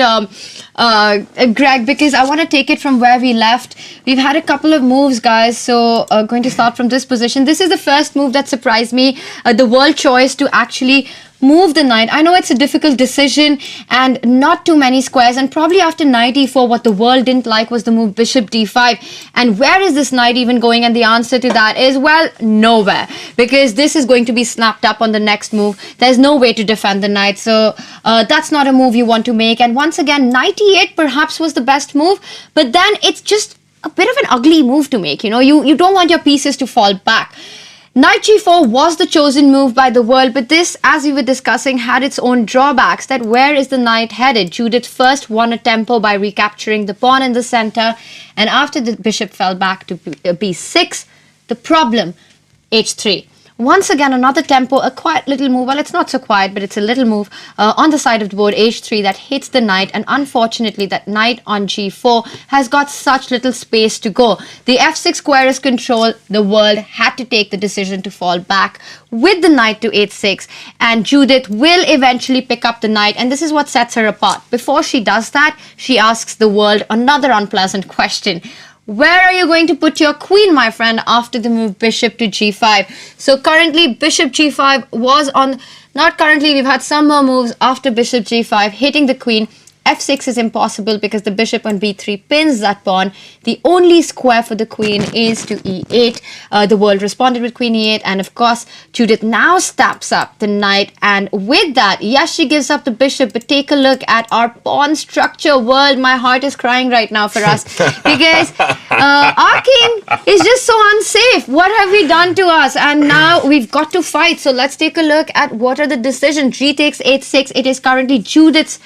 Greg, because I want to take it from where we left. We've had a couple of moves, guys, so going to start from this position. This is the first move that surprised me, the world choice to actually move the knight. I know it's a difficult decision and not too many squares, and probably after knight e4 what the world didn't like was the move bishop d5. And where is this knight even going? And the answer to that is, well, nowhere, because this is going to be snapped up on the next move. There's no way to defend the knight, so that's not a move you want to make. And once again, knight e8 perhaps was the best move, but then it's just a bit of an ugly move to make. You know, you don't want your pieces to fall back. Knight g4 was the chosen move by the world, but this, as we were discussing, had its own drawbacks. That where is the knight headed? Judith first won a tempo by recapturing the pawn in the center, and after the bishop fell back to b6, the problem, h3. Once again, another tempo, a quiet little move. Well, it's not so quiet, but it's a little move on the side of the board, h3, that hits the knight. And unfortunately, that knight on g4 has got such little space to go. The f6 square is control. The world had to take the decision to fall back with the knight to h6. And Judith will eventually pick up the knight. And this is what sets her apart. Before she does that, she asks the world another unpleasant question. Where are you going to put your queen, my friend, after the move bishop to g5? So currently, bishop g5 was on... Not currently, we've had some more moves after bishop g5, hitting the queen. f6 is impossible because the bishop on b3 pins that pawn. The only square for the queen is to e8. The world responded with queen e8, and of course, Judith now steps up the knight, and with that, yes, she gives up the bishop, but take a look at our pawn structure. World, my heart is crying right now for us because our king is just so unsafe. What have we done to us? And now we've got to fight. So let's take a look at what are the decisions. G takes h6. It is currently Judith's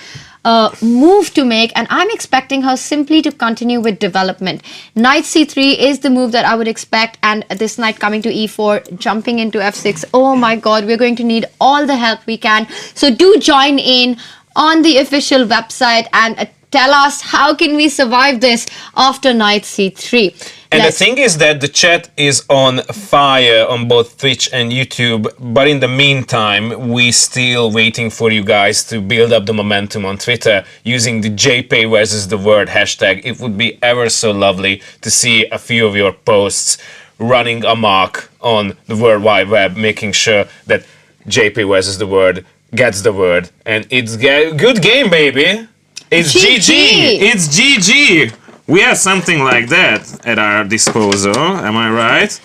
move to make, and I'm expecting her simply to continue with development. Knight c3 is the move that I would expect, and this knight coming to e4, jumping into f6. Oh my god, we're going to need all the help we can. So do join in on the official website and tell us how can we survive this after knight c3. And the thing is that the chat is on fire on both Twitch and YouTube, but in the meantime, we still waiting for you guys to build up the momentum on Twitter using the JP versus the Word hashtag. It would be ever so lovely to see a few of your posts running amok on the World Wide Web, making sure that JP versus the Word gets the word. And it's good game, baby. It's GG. It's GG. We have something like that at our disposal, am I right?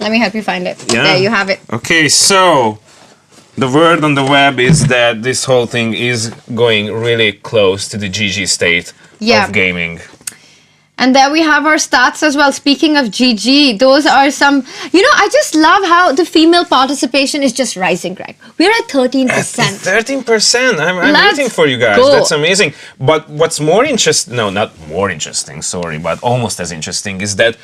Let me help you find it. Yeah. There you have it. Okay, so the word on the web is that this whole thing is going really close to the GG state of gaming. And there we have our stats as well. Speaking of GG, those are some... You know, I just love how the female participation is just rising, Greg. We're at 13%. 13%. I'm rooting for you guys. That's amazing. But what's more interesting... No, not more interesting, sorry, but almost as interesting is that,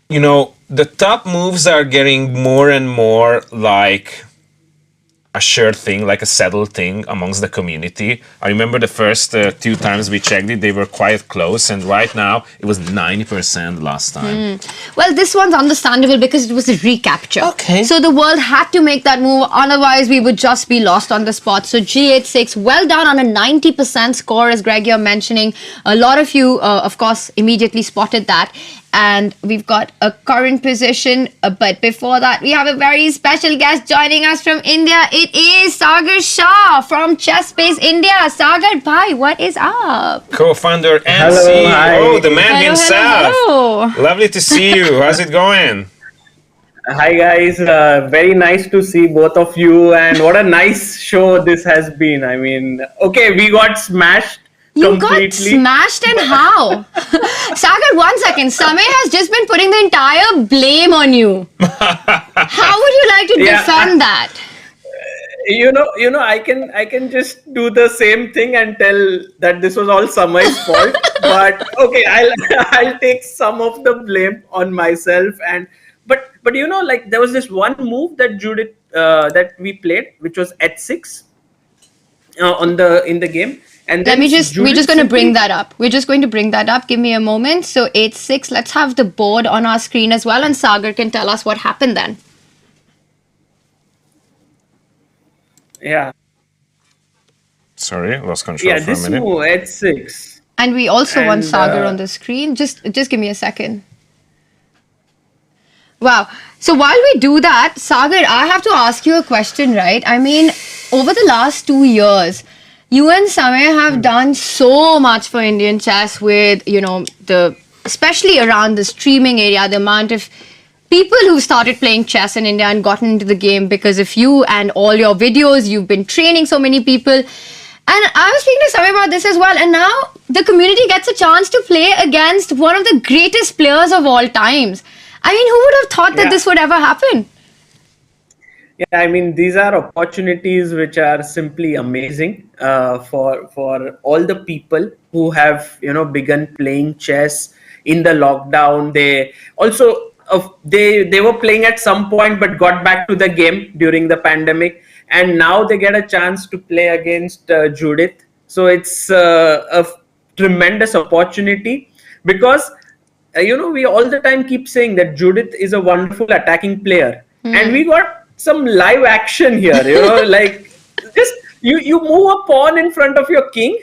you know, the top moves are getting more and more like a shared thing, like a settled thing amongst the community. I remember the first 2 times we checked it, they were quite close, and right now it was 90% last time. Well, this one's understandable because it was a recapture. Okay. So the world had to make that move, otherwise we would just be lost on the spot. So G86, well done on a 90% score, as Greg, you're mentioning. A lot of you, of course, immediately spotted that. And we've got a current position, but before that, we have a very special guest joining us from India. It is Sagar Shah from Chess Space India. Sagar, bhai, what is up? Co-founder and Hello, CEO, hi. the man himself. Hello. Lovely to see you. How's it going? Hi guys, very nice to see both of you, and what a nice show this has been. I mean, okay, we got smashed You completely. got smashed, and how? Sagar, 1 second. Samay has just been putting the entire blame on you. How would you like to defend that? You know, I can just do the same thing and tell that this was all Samay's fault. But okay, I'll take some of the blame on myself. And but you know, like there was this one move that Judith that we played, which was h6 in the game. And then we're Judith just going to bring simply- that up. We're just going to bring that up. Give me a moment. So 8-6, let's have the board on our screen as well, and Sagar can tell us what happened then. Yeah. Sorry, lost control Yeah, for a this minute. move h6. And we also want And, Sagar on the screen. Just give me a second. Wow. So while we do that, Sagar, I have to ask you a question, right? I mean, over the last 2 years, you and Samay have done so much for Indian chess with, you know, especially around the streaming area, the amount of people who started playing chess in India and gotten into the game because of you and all your videos. You've been training so many people. And I was speaking to Samay about this as well. And now the community gets a chance to play against one of the greatest players of all times. I mean, who would have thought that this would ever happen? Yeah, I mean, these are opportunities which are simply amazing for all the people who have, you know, begun playing chess in the lockdown. They also they were playing at some point but got back to the game during the pandemic, and now they get a chance to play against Judith. So it's a tremendous opportunity because you know, we all the time keep saying that Judith is a wonderful attacking player, and we got some live action here, you know, like just you move a pawn in front of your king,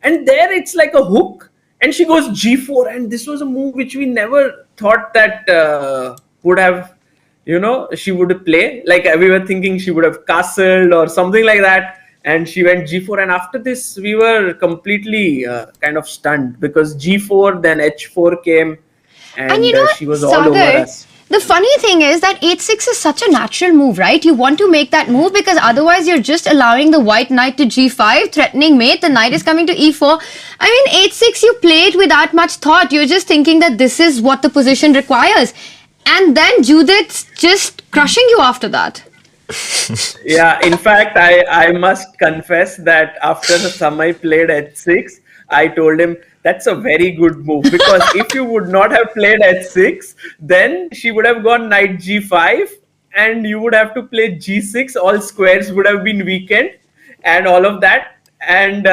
and there it's like a hook, and she goes g4, and this was a move which we never thought that would have, you know, she would play. Like we were thinking she would have castled or something like that, and she went g4, and after this we were completely kind of stunned because g4, then h4 came, and you know, she was all over Sagar, us. the funny thing is that 8-6 is such a natural move, right? You want to make that move because otherwise you're just allowing the white knight to g5, threatening mate. The knight is coming to e4. I mean, 8-6, you play it without much thought. You're just thinking that this is what the position requires. And then Judith's just crushing you after that. Yeah, in fact, I must confess that after Samay played h6, I told him that's a very good move, because if you would not have played h6, then she would have gone knight g5 and you would have to play g6. All squares would have been weakened and all of that. And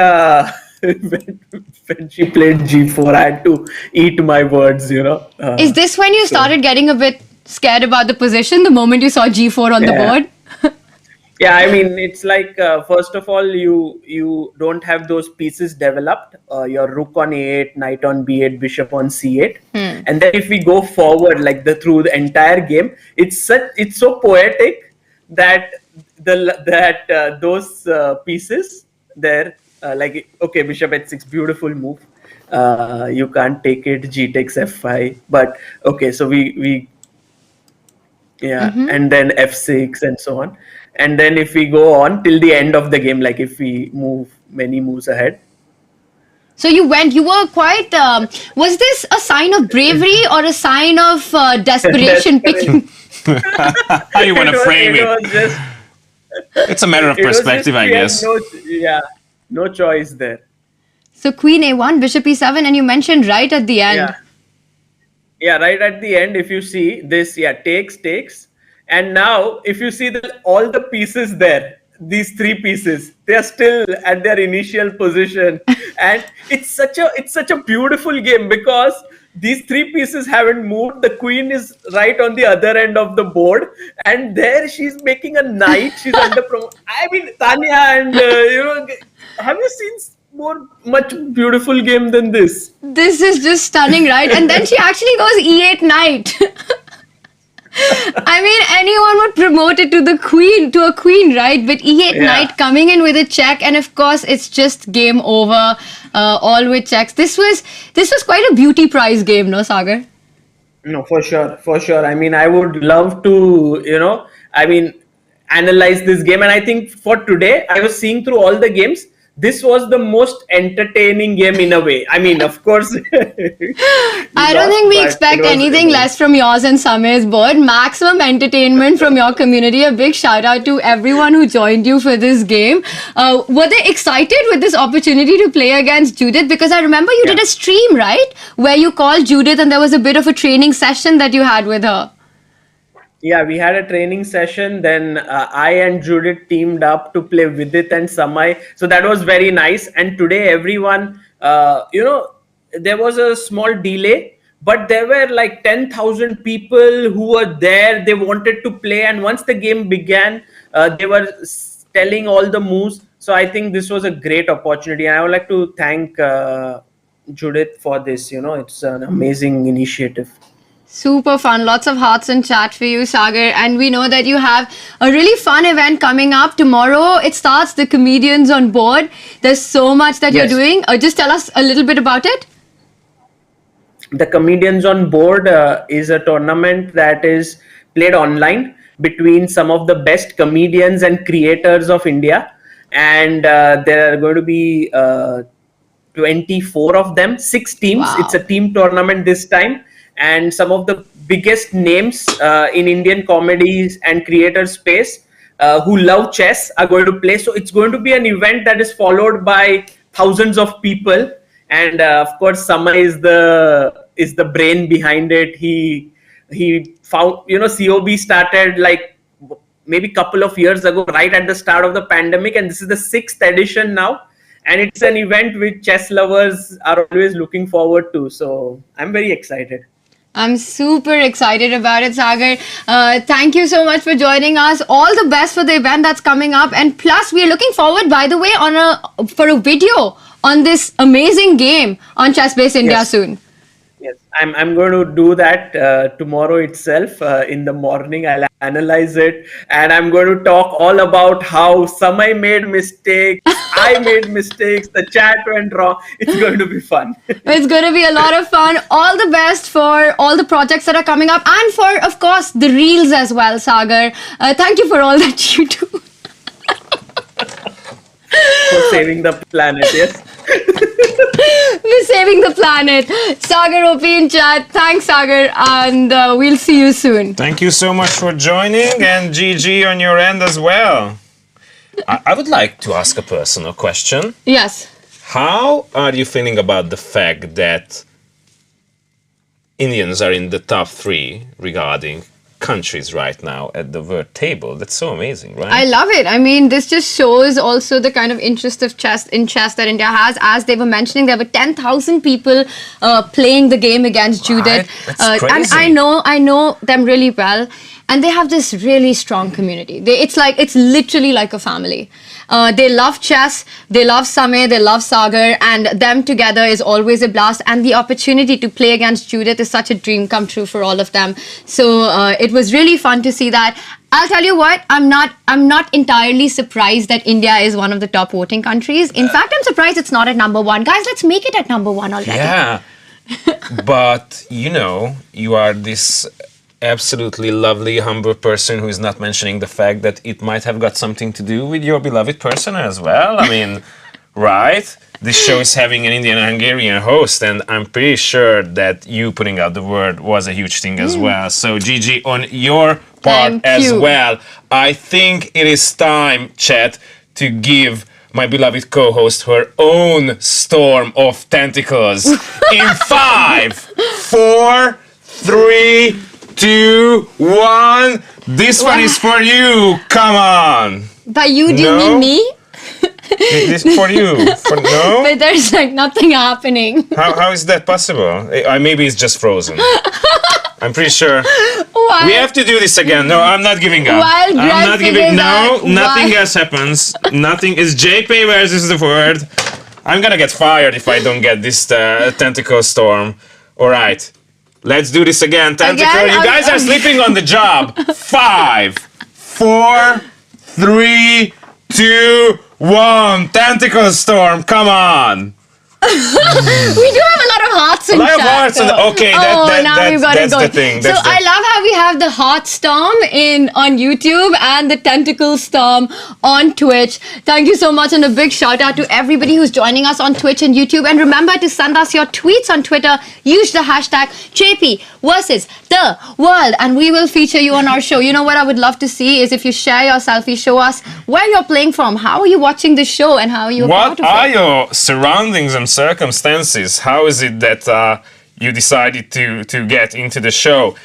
when she played g4, I had to eat my words, you know. Is this when you started getting a bit scared about the position the moment you saw g4 on the board? Yeah, I mean, it's like, first of all, you don't have those pieces developed. Your rook on a8, knight on b8, bishop on c8. And then if we go forward, like through the entire game, it's so poetic that those pieces there, like, okay, bishop h6, beautiful move. You can't take it, g takes f5. But okay, so we and then f6 and so on. And then if we go on till the end of the game, like if we move many moves ahead. So you were quite, was this a sign of bravery or a sign of desperation picking? How you want to frame it? Was just, it's a matter of perspective, I guess. No choice there. So queen a1, bishop e7, and you mentioned right at the end. Yeah, right at the end, if you see this, takes. And now, if you see all the pieces there, these three pieces. They are still at their initial position, and it's such a beautiful game because these three pieces haven't moved. The queen is right on the other end of the board, and there she's making a knight. She's under I mean, Tanya, and have you seen much beautiful game than this? This is just stunning, right? And then she actually goes E8 knight. I mean, anyone would promote it to a queen, right? But E8 knight coming in with a check, and of course, it's just game over, all with checks. This was quite a beauty prize game, no, Sagar? No, for sure. I mean, I would love to, analyze this game, and I think for today, I was seeing through all the games. This was the most entertaining game in a way. I mean, of course. I don't think we expect anything less from yours and Samir's board. Maximum entertainment from your community. A big shout out to everyone who joined you for this game. Were they excited with this opportunity to play against Judith? Because I remember you did a stream, right? Where you called Judith and there was a bit of a training session that you had with her. Yeah, we had a training session. Then I and Judith teamed up to play Vidit and Samay. So that was very nice. And today, everyone, there was a small delay, but there were like 10,000 people who were there. They wanted to play. And once the game began, they were telling all the moves. So I think this was a great opportunity. And I would like to thank Judith for this. It's an amazing initiative. Super fun. Lots of hearts in chat for you, Sagar. And we know that you have a really fun event coming up tomorrow. It starts the Comedians on Board. There's so much that you're doing. Just tell us a little bit about it. The Comedians on Board is a tournament that is played online between some of the best comedians and creators of India. And there are going to be 24 of them, 6 teams. Wow. It's a team tournament this time. And some of the biggest names in Indian comedies and creator space who love chess are going to play. So it's going to be an event that is followed by thousands of people. And of course, Sama is the brain behind it. He found, COB started like maybe a couple of years ago, right at the start of the pandemic. And this is the 6th edition now. And it's an event which chess lovers are always looking forward to. So I'm very excited. I'm super excited about it, Sagar. Thank you so much for joining us. All the best for the event that's coming up. And plus, we're looking forward, by the way, for a video on this amazing game on Chess-Based India soon. Yes, I'm going to do that tomorrow itself in the morning. I'll analyze it and I'm going to talk all about how Samay made mistakes, I made mistakes, the chat went wrong. It's going to be fun. It's going to be a lot of fun. All the best for all the projects that are coming up and for, of course, the reels as well, Sagar. Thank you for all that you do. For saving the planet, yes. We're saving the planet. Sagar OP in chat. Thanks, Sagar, and we'll see you soon. Thank you so much for joining, and GG on your end as well. I would like to ask a personal question. Yes. How are you feeling about the fact that Indians are in the top 3 regarding countries right now at the world table? That's so amazing, right? I love it. I mean, this just shows also the kind of interest of chess that India has. As they were mentioning, there were 10,000 people playing the game against Judith. That's crazy. And I know them really well. And they have this really strong community. It's literally like a family. They love chess, they love Samay, they love Sagar, and them together is always a blast. And the opportunity to play against Judith is such a dream come true for all of them. So it was really fun to see that. I'll tell you what, I'm not entirely surprised that India is one of the top voting countries. In fact, I'm surprised it's not at number 1. Guys, let's make it at number 1 already. Yeah. But, you are this absolutely lovely, humble person who is not mentioning the fact that it might have got something to do with your beloved person as well. I mean, right? This show is having an Indian and Hungarian host, and I'm pretty sure that you putting out the word was a huge thing as well. So, Gigi, on your part as well, I think it is time, chat, to give my beloved co-host her own storm of tentacles. In 5, 4, 3, 2, 1. This one is for you. Come on. By you, do you mean me? This for you. No? But there's like nothing happening. How is that possible? Maybe it's just frozen. I'm pretty sure. Why? We have to do this again. No, I'm not giving up. While Greg I'm not giving. No, out nothing why- else happens. Nothing is JP versus the word. I'm gonna get fired if I don't get this tentacle storm. All right, let's do this again. Tentacle, Again? you guys are sleeping on the job. 5, 4, 3, 2, 1. Tentacle storm. Come on. We do have a lot of hearts in A lot of chat, hearts in the- though. okay, now we've got that's it going. the thing, So that's the- I love how we have the heart storm on YouTube and the tentacle storm on Twitch. Thank you so much, and a big shout out to everybody who's joining us on Twitch and YouTube. And remember to send us your tweets on Twitter. Use the hashtag JP versus the world, and we will feature you on our show. You know what I would love to see is if you share your selfie, show us where you're playing from, how are you watching the show, and how are you a part What of are it. your surroundings and circumstances? How is it that you decided to get into the show?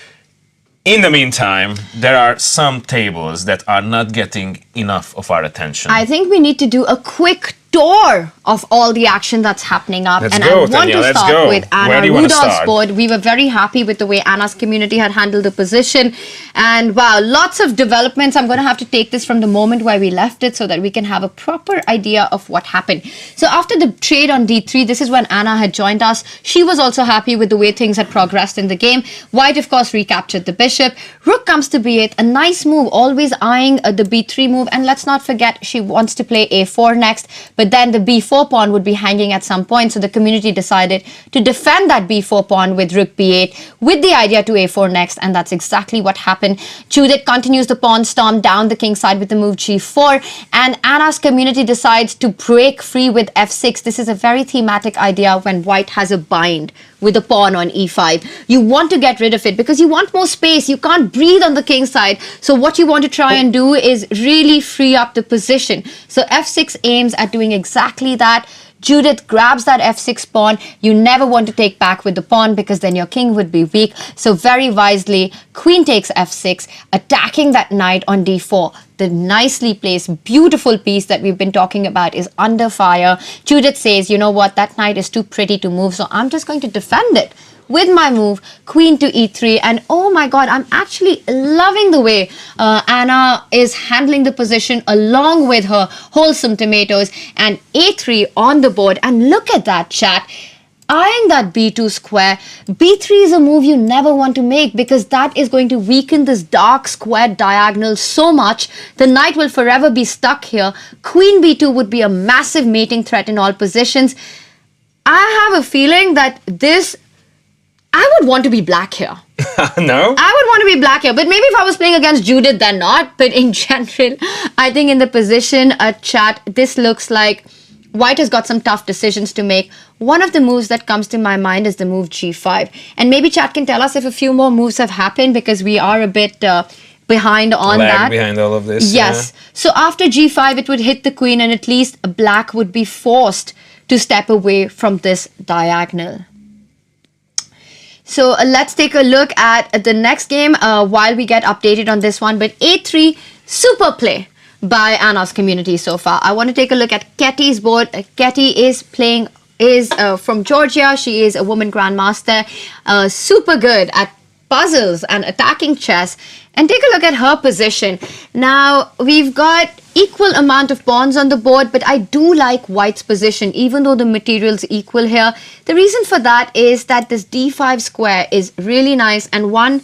In the meantime, there are some tables that are not getting enough of our attention. I think we need to do a quick tour of all the action that's happening up. Let's and go, I want Tanya, to let's start go. with Where Anna do you wanna Rudolph's start? board. We were very happy with the way Anna's community had handled the position. And wow, lots of developments. I'm going to have to take this from the moment where we left it so that we can have a proper idea of what happened. So after the trade on D3, this is when Anna had joined us. She was also happy with the way things had progressed in the game. White, of course, recaptured the bishop. Rook comes to B8, a nice move, always eyeing the B3 move. And let's not forget, she wants to play A4 next. But then the B4 pawn would be hanging at some point. So the community decided to defend that B4 pawn with Rook B8 with the idea to A4 next. And that's exactly what happened. Judith continues the pawn storm down the king side with the move G4. And Anna's community decides to break free with F6. This is a very thematic idea when White has a bind with a pawn on E5. You want to get rid of it because you want more space. You can't breathe on the king side. So what you want to try and do is really free up the position. So F6 aims at doing exactly that. Judith grabs that F6 pawn. You never want to take back with the pawn because then your king would be weak. So very wisely, queen takes F6, attacking that knight on D4. The nicely placed, beautiful piece that we've been talking about is under fire. Judith says, you know what, that knight is too pretty to move, so I'm just going to defend it with my move, queen to E3. And oh my God, I'm actually loving the way Anna is handling the position along with her wholesome tomatoes, and A3 on the board. And look at that, chat. Eyeing that B2 square. B3 is a move you never want to make because that is going to weaken this dark square diagonal so much. The knight will forever be stuck here. Queen B2 would be a massive mating threat in all positions. I have a feeling that I would want to be black here. No? I would want to be black here, but maybe if I was playing against Judith, then not. But in general, I think in the position, chat, this looks like White has got some tough decisions to make. One of the moves that comes to my mind is the move G5. And maybe chat can tell us if a few more moves have happened because we are a bit behind on Lag that. behind all of this. Yes. So after G5, it would hit the queen and at least black would be forced to step away from this diagonal. So let's take a look at the next game while we get updated on this one. But A3, super play by Anna's community so far. I want to take a look at Ketty's board. Ketty is from Georgia. She is a woman grandmaster, super good at puzzles and attacking chess. And take a look at her position. Now, we've got equal amount of pawns on the board, but I do like White's position, even though the material's equal here. The reason for that is that this D5 square is really nice. And one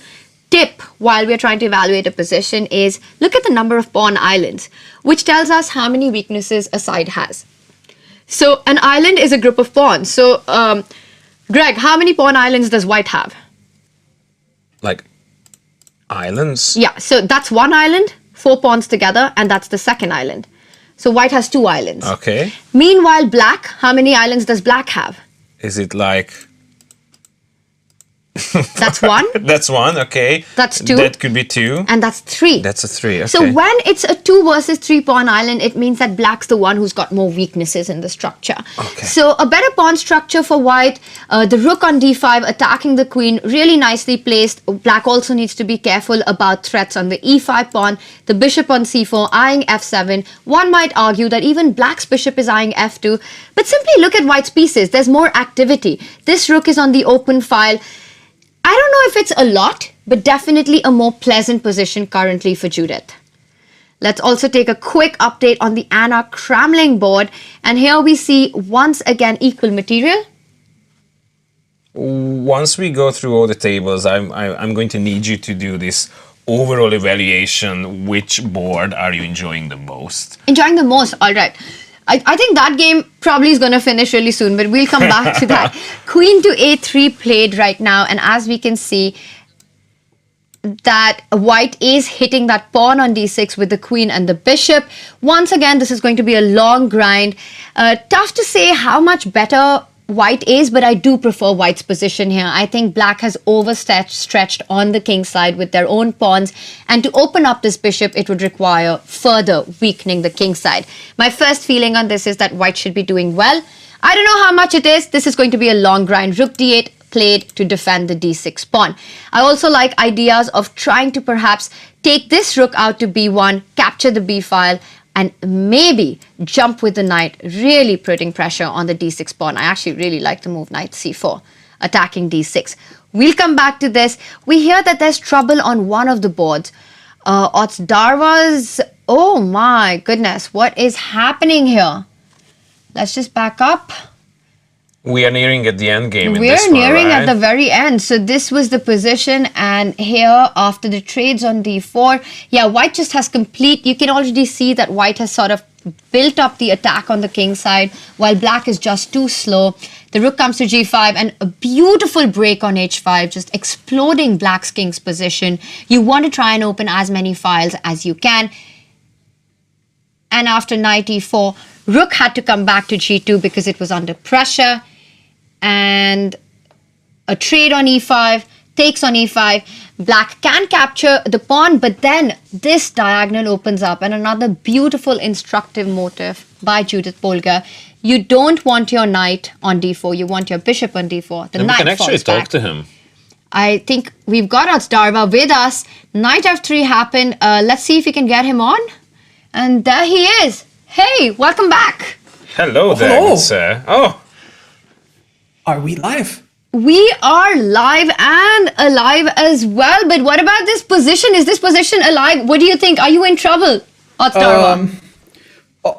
tip while we're trying to evaluate a position is look at the number of pawn islands, which tells us how many weaknesses a side has. So an island is a group of pawns. So, Greg, how many pawn islands does White have? Like islands? Yeah, so that's one island, 4 pawns together, and that's the second island. So White has 2 islands. Okay. Meanwhile, Black, how many islands does Black have? Is it like That's one. That's one, okay. That's two. That could be two. And that's three. That's a three, okay. So when it's a 2 versus 3 pawn island, it means that black's the one who's got more weaknesses in the structure. Okay. So a better pawn structure for white, the rook on d5 attacking the queen, really nicely placed. Black also needs to be careful about threats on the e5 pawn, the bishop on c4, eyeing f7. One might argue that even black's bishop is eyeing f2, but simply look at white's pieces. There's more activity. This rook is on the open file. I don't know if it's a lot, but definitely a more pleasant position currently for Judith. Let's also take a quick update on the Anna Kramling board. And here we see once again equal material. Once we go through all the tables, I'm going to need you to do this overall evaluation. Which board are you enjoying the most? Enjoying the most, all right. I think that game probably is going to finish really soon, but we'll come back to that. Queen to a3 played right now, and as we can see that white is hitting that pawn on d6 with the queen and the bishop. Once again, this is going to be a long grind. Tough to say how much better white is, but I do prefer white's position here. I think black has overstretched on the king side with their own pawns, and to open up this bishop, it would require further weakening the king side. My first feeling on this is that white should be doing well. I don't know how much it is. This is going to be a long grind. Rook d8 played to defend the d6 pawn. I also like ideas of trying to perhaps take this rook out to b1, capture the b file, and maybe jump with the knight, really putting pressure on the d6 pawn. I actually really like the move knight c4, attacking d6. We'll come back to this. We hear that there's trouble on one of the boards. Otsdarva's, oh my goodness, what is happening here? Let's just back up. We are nearing at the end game. We're nearing at the very end. So this was the position, and here after the trades on d4, yeah, white just has complete. You can already see that white has sort of built up the attack on the king side, while black is just too slow. The rook comes to g5, and a beautiful break on h5, just exploding black's king's position. You want to try and open as many files as you can. And after knight e4, rook had to come back to g2 because it was under pressure. And a trade on e5, takes on e5. Black can capture the pawn, but then this diagonal opens up, and another beautiful instructive motif by Judit Polgár. You don't want your knight on d4, you want your bishop on d4. The and knight we can actually falls talk back. to him. I think we've got Otsdarva with us. Knight f3 happened. Let's see if we can get him on. And there he is. Hey, welcome back. Hello there, good sir. Oh. Are we live? We are live and alive as well. But what about this position? Is this position alive? What do you think? Are you in trouble, Otsdarva?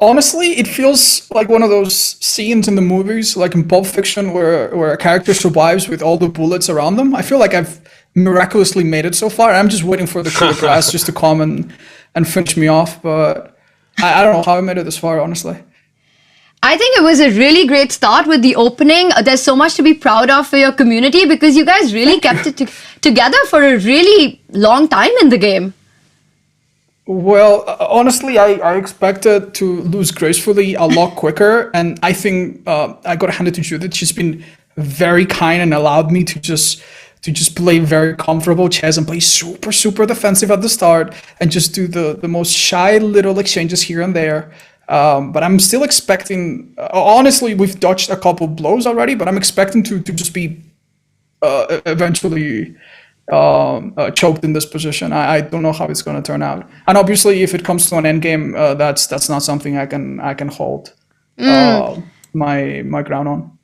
Honestly, it feels like one of those scenes in the movies, like in Pulp Fiction, where a character survives with all the bullets around them. I feel like I've miraculously made it so far. I'm just waiting for the coup de grace just to come and finish me off. But I don't know how I made it this far, honestly. I think it was a really great start with the opening. There's so much to be proud of for your community because you guys really kept it together for a really long time in the game. Well, honestly, I expected to lose gracefully a lot quicker. And I think I got to hand it to Judith. She's been very kind and allowed me to just play very comfortable chess and play super, super defensive at the start and just do the most shy little exchanges here and there. But I'm still expecting, honestly, we've dodged a couple blows already, but I'm expecting to just be eventually choked in this position. I don't know how it's going to turn out. And obviously, if it comes to an endgame, that's not something I can hold my ground on.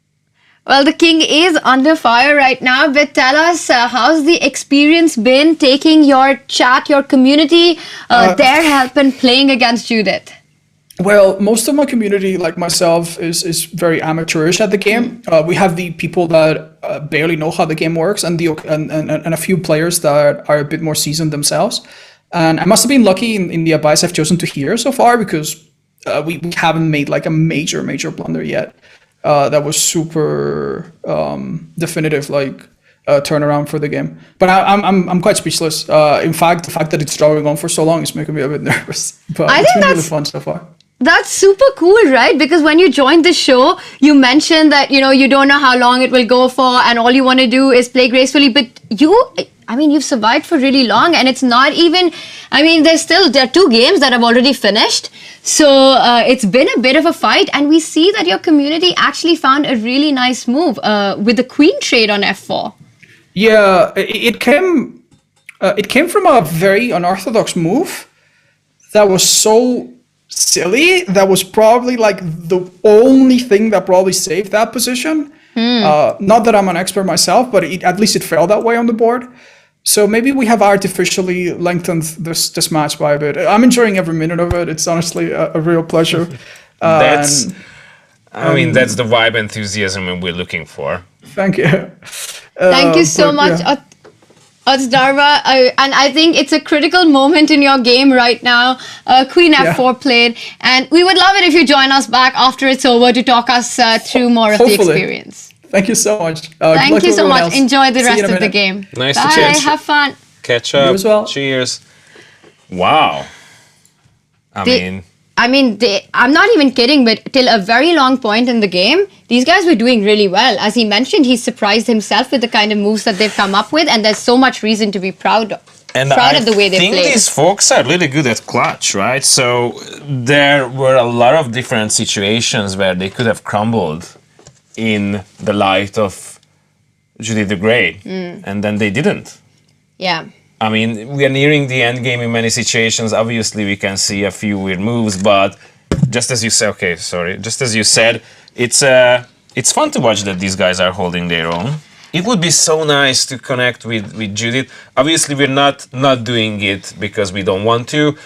Well, the king is under fire right now, but tell us, how's the experience been taking your chat, your community, their help in playing against Judith? Well, most of my community, like myself, is very amateurish at the game. We have the people that barely know how the game works, and a few players that are a bit more seasoned themselves. And I must have been lucky in the advice I've chosen to hear so far, because we haven't made like a major blunder yet. That was super definitive, like turnaround for the game. But I'm quite speechless. In fact, the fact that it's drawing on for so long is making me a bit nervous. But it's been really fun so far. That's super cool, right? Because when you joined the show, you mentioned that, you don't know how long it will go for and all you want to do is play gracefully. But you've survived for really long, and it's not even, there are 2 games that have already finished. So it's been a bit of a fight, and we see that your community actually found a really nice move with the queen trade on f4. Yeah, it came from a very unorthodox move that was so silly. That was probably like the only thing that probably saved that position. Not that I'm an expert myself, but at least it felt that way on the board. So maybe we have artificially lengthened this match by a bit. I'm enjoying every minute of it. It's honestly a real pleasure. That's the vibe, enthusiasm we're looking for. Thank you. Thank you so much, Otsdarva. And I think it's a critical moment in your game right now. Queen f4 played, and we would love it if you join us back after it's over to talk us through more of the experience. Thank you so much. Thank you so much. Else. Enjoy the rest of the game. Nice Bye. to chat. Have fun. Catch up. You as well. Cheers. Wow. I'm not even kidding, but till a very long point in the game, these guys were doing really well. As he mentioned, he surprised himself with the kind of moves that they've come up with, and there's so much reason to be proud of the way they played. I think these folks are really good at clutch, right? So there were a lot of different situations where they could have crumbled in the light of Judith the Great, and then they didn't. Yeah. We are nearing the end game in many situations. Obviously, we can see a few weird moves, but just as you said, it's fun to watch that these guys are holding their own. It would be so nice to connect with Judith. Obviously, we're not doing it because we don't want to.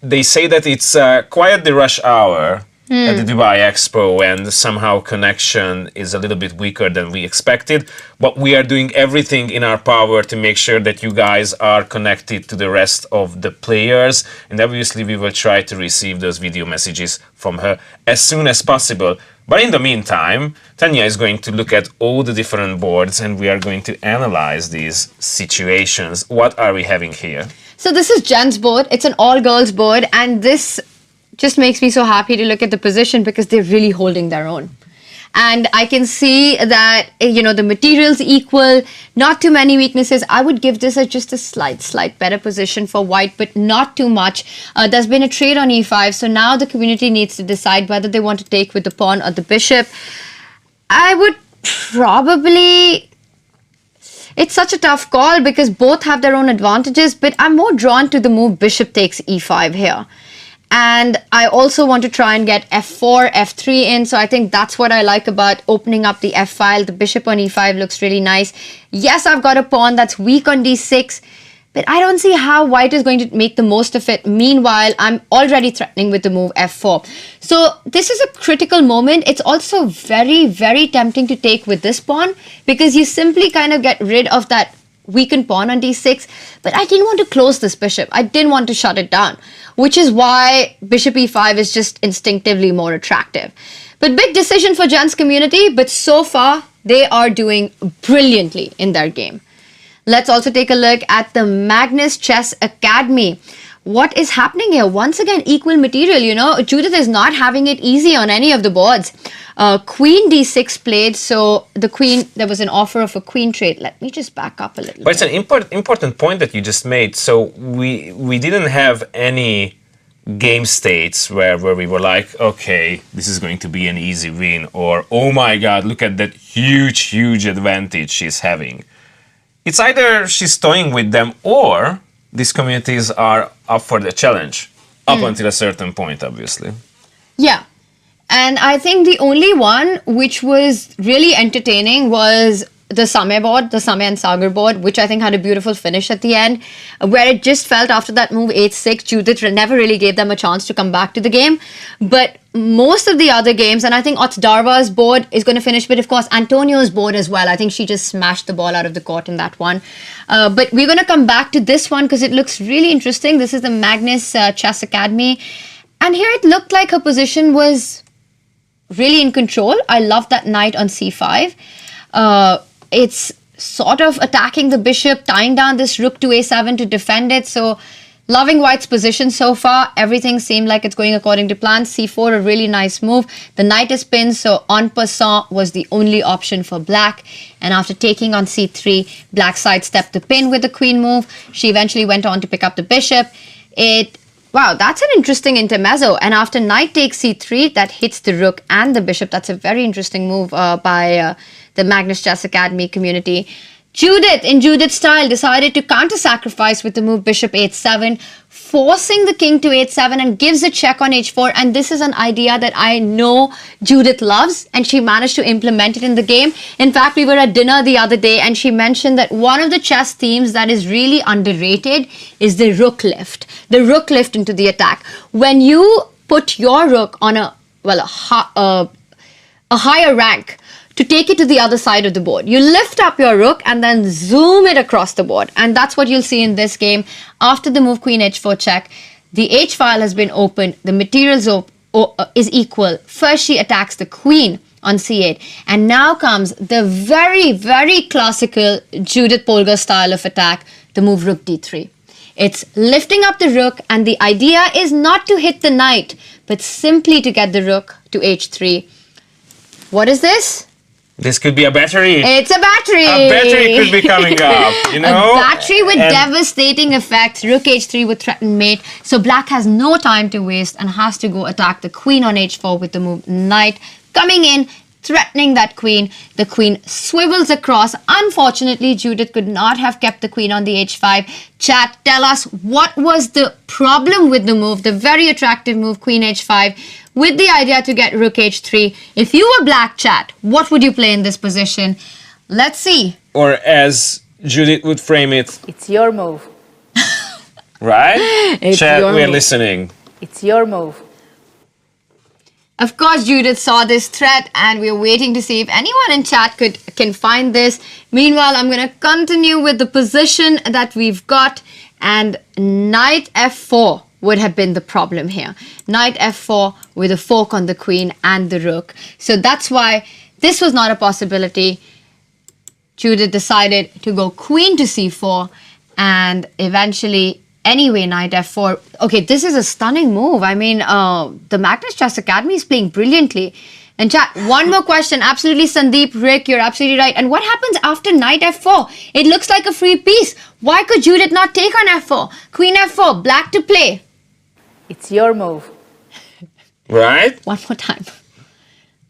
They say that it's quite the rush hour at the Dubai Expo, and somehow connection is a little bit weaker than we expected. But we are doing everything in our power to make sure that you guys are connected to the rest of the players. And obviously we will try to receive those video messages from her as soon as possible. But in the meantime, Tanya is going to look at all the different boards and we are going to analyze these situations. What are we having here? So this is Jen's board. It's an all-girls board, and this just makes me so happy to look at the position because they're really holding their own. And I can see that, the material's equal, not too many weaknesses. I would give this as just a slight better position for white, but not too much. There's been a trade on e5, so now the community needs to decide whether they want to take with the pawn or the bishop. I would probably... It's such a tough call because both have their own advantages, but I'm more drawn to the move bishop takes e5 here. And I also want to try and get f4, f3 in. So I think that's what I like about opening up the f file. The bishop on e5 looks really nice. Yes, I've got a pawn that's weak on d6, but I don't see how white is going to make the most of it. Meanwhile, I'm already threatening with the move f4. So this is a critical moment. It's also very, very tempting to take with this pawn because you simply kind of get rid of that weakened pawn on d6, but I didn't want to close this bishop. I didn't want to shut it down, which is why bishop e5 is just instinctively more attractive. But big decision for Jen's community, but so far they are doing brilliantly in their game. Let's also take a look at the Magnus Chess Academy. What is happening here? Once again, equal material, Judith is not having it easy on any of the boards. Queen d6 played, so the queen, there was an offer of a queen trade. Let me just back up a little But it's an important point that you just made. So we didn't have any game states where we were like, okay, this is going to be an easy win, or oh my god, look at that huge advantage she's having. It's either she's toying with them or these communities are up for the challenge, up until a certain point, obviously. Yeah. And I think the only one which was really entertaining was the Same board, the Same and Sagar board, which I think had a beautiful finish at the end, where it just felt after that move 8-6, Judith never really gave them a chance to come back to the game. But most of the other games, and I think Otsdarva's board is going to finish, but of course Antonio's board as well. I think she just smashed the ball out of the court in that one. But we're going to come back to this one because it looks really interesting. This is the Magnus Chess Academy. And here it looked like her position was really in control. I love that knight on c5. It's sort of attacking the bishop, tying down this rook to a7 to defend it. So Loving white's position so far. Everything seemed like it's going according to plan. c4, a really nice move. The knight is pinned, so en passant was the only option for black. And after taking on c3, black sidestepped the pin with the queen move. She eventually went on to pick up the bishop. Wow, that's an interesting intermezzo. And after knight takes c3, that hits the rook and the bishop. That's a very interesting move by the Magnus Chess Academy community. Judith, in Judith's style, decided to counter-sacrifice with the move bishop h7, forcing the king to h7 and gives a check on h4. And this is an idea that I know Judith loves, and she managed to implement it in the game. In fact, we were at dinner the other day and she mentioned that one of the chess themes that is really underrated is the rook lift. The rook lift into the attack. When you put your rook on a higher rank, to take it to the other side of the board, you lift up your rook and then zoom it across the board. And that's what you'll see in this game. After the move queen h4 check, the h file has been opened, the materials is equal. First she attacks the queen on c8, and now comes the very, very classical Judith Polgár style of attack, the move rook d3. It's lifting up the rook, and the idea is not to hit the knight, but simply to get the rook to h3. What is this? This could be a battery. It's a battery. A battery could be coming up, you know? A battery with devastating effects. Rook h3 with threatened mate. So black has no time to waste and has to go attack the queen on h4 with the move knight. Coming in, threatening that queen. The queen swivels across. Unfortunately, Judith could not have kept the queen on the h5. Chat, tell us what was the problem with the move, the very attractive move queen h5, with the idea to get rook h3. If you were black, chat, what would you play in this position? Let's see. Or as Judith would frame it. It's your move. Right? It's Chat, your we're move. listening. It's your move. Of course, Judith saw this threat and we're waiting to see if anyone in chat can find this. Meanwhile, I'm going to continue with the position that we've got, and knight f4 would have been the problem here. Knight f4 with a fork on the queen and the rook. So that's why this was not a possibility. Judith decided to go queen to c4, and eventually, anyway, knight f4. Okay, this is a stunning move. I mean, the Magnus Chess Academy is playing brilliantly. And chat, one more question. Absolutely, Sandeep, Rick, you're absolutely right. And what happens after knight f4? It looks like a free piece. Why could Judith not take on f4? Queen f4, black to play. It's your move. Right? One more time.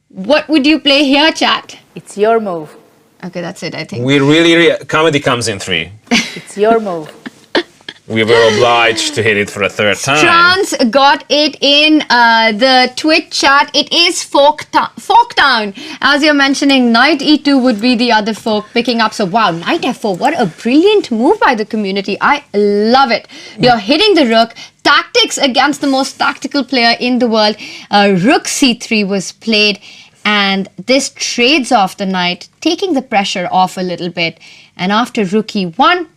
What would you play here, chat? It's your move. Okay, that's it, I think. We really, comedy comes in 3. It's your move. We were obliged to hit it for a third time. Trans got it in the Twitch chat. It is fork down. As you're mentioning, knight e2 would be the other fork picking up. So wow, knight f4. What a brilliant move by the community. I love it. You're hitting the rook. Tactics against the most tactical player in the world. Rook c3 was played, and this trades off the knight, taking the pressure off a little bit. And after rook e1,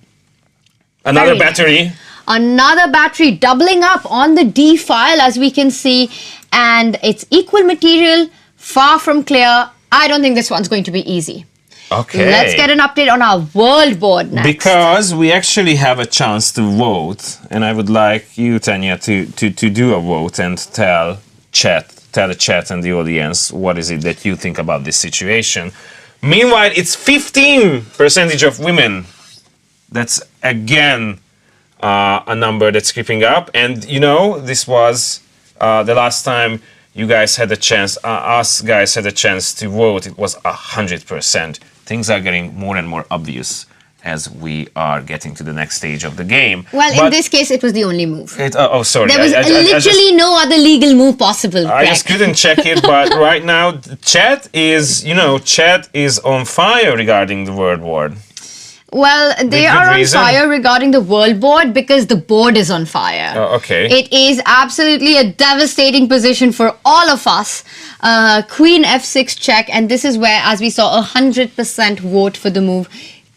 another battery. Another battery doubling up on the D file, as we can see. And it's equal material, far from clear. I don't think this one's going to be easy. Okay. Let's get an update on our world board next. Because we actually have a chance to vote. And I would like you, Tanya, to do a vote and tell the chat and the audience what is it that you think about this situation. Meanwhile, it's 15% of women. That's again a number that's creeping up. And you know, this was the last time you guys had a chance, us guys had a chance to vote. It was 100%. Things are getting more and more obvious as we are getting to the next stage of the game. Well, in this case, it was the only move. Sorry. There was literally no other legal move possible. I just couldn't check it, but right now, chat is on fire regarding the world war. Well, they are on fire regarding the world board because the board is on fire. Oh, okay. It is absolutely a devastating position for all of us. Queen f6 check, and this is where, as we saw, 100% vote for the move.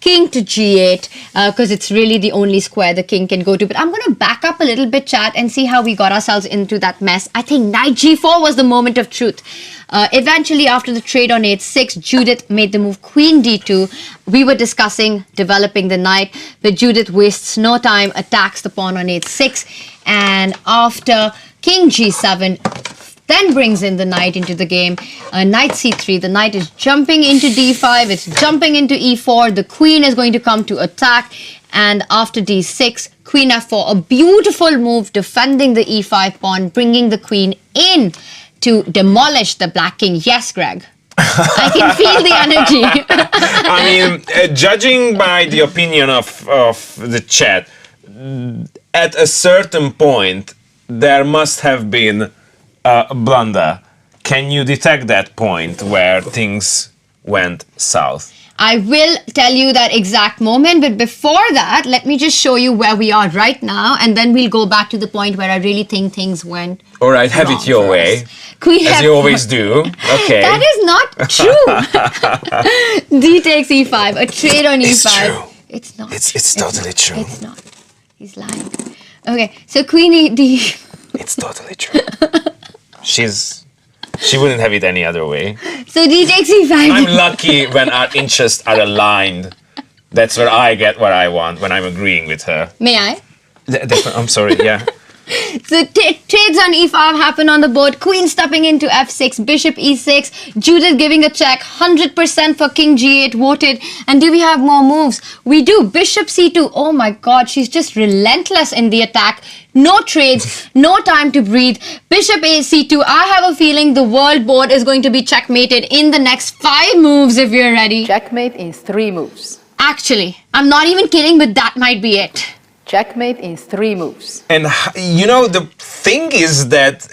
king to g8, because it's really the only square the king can go to. But I'm going to back up a little bit, chat, and see how we got ourselves into that mess. I think knight g4 was the moment of truth. Eventually, after the trade on h6, Judith made the move queen d2. We were discussing developing the knight, but Judith wastes no time, attacks the pawn on h6, and after king g7, then brings in the knight into the game. Knight c3, the knight is jumping into d5, it's jumping into e4, the queen is going to come to attack, and after d6, queen f4, a beautiful move defending the e5 pawn, bringing the queen in to demolish the black king. Yes, Greg. I can feel the energy. I mean, judging by the opinion of the chat, at a certain point, there must have been a blunder. Can you detect that point where things went south? I will tell you that exact moment, but before that, let me just show you where we are right now, and then we'll go back to the point where I really think things went. All right, have it your way, Queen as you always do. Okay. That is not true. D takes e5, a trade on e5. It's true. It's not. It's totally true. It's not. He's lying. Okay, so queen e d. It's totally true. She wouldn't have it any other way. So d takes e5. I'm lucky when our interests are aligned. That's where I get what I want, when I'm agreeing with her. May I? I'm sorry, yeah. So trades on e5 happen on the board. Queen stepping into f6, bishop e6, Judith giving a check, 100% for king g8 voted. And do we have more moves? We do. Bishop c2. Oh my god, she's just relentless in the attack. No trades, no time to breathe. Bishop a c2. I have a feeling the world board is going to be checkmated in the next 5 moves if you're ready. Checkmate in 3 moves. Actually, I'm not even kidding, but that might be it. Checkmate in 3 moves. And you know, the thing is that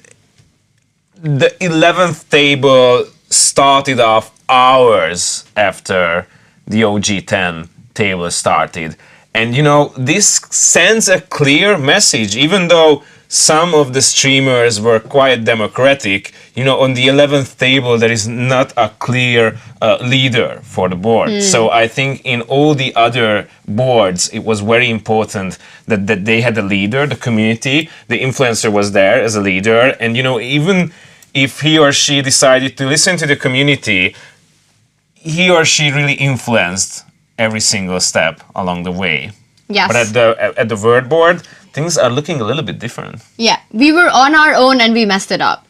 the 11th table started off hours after the OG10 table started. And you know, this sends a clear message, even though some of the streamers were quite democratic. You know, on the 11th table, there is not a clear leader for the board. So I think in all the other boards, it was very important that they had a leader, the community, the influencer was there as a leader. And, you know, even if he or she decided to listen to the community, he or she really influenced every single step along the way. Yes. But at the word board, things are looking a little bit different. Yeah, we were on our own and we messed it up.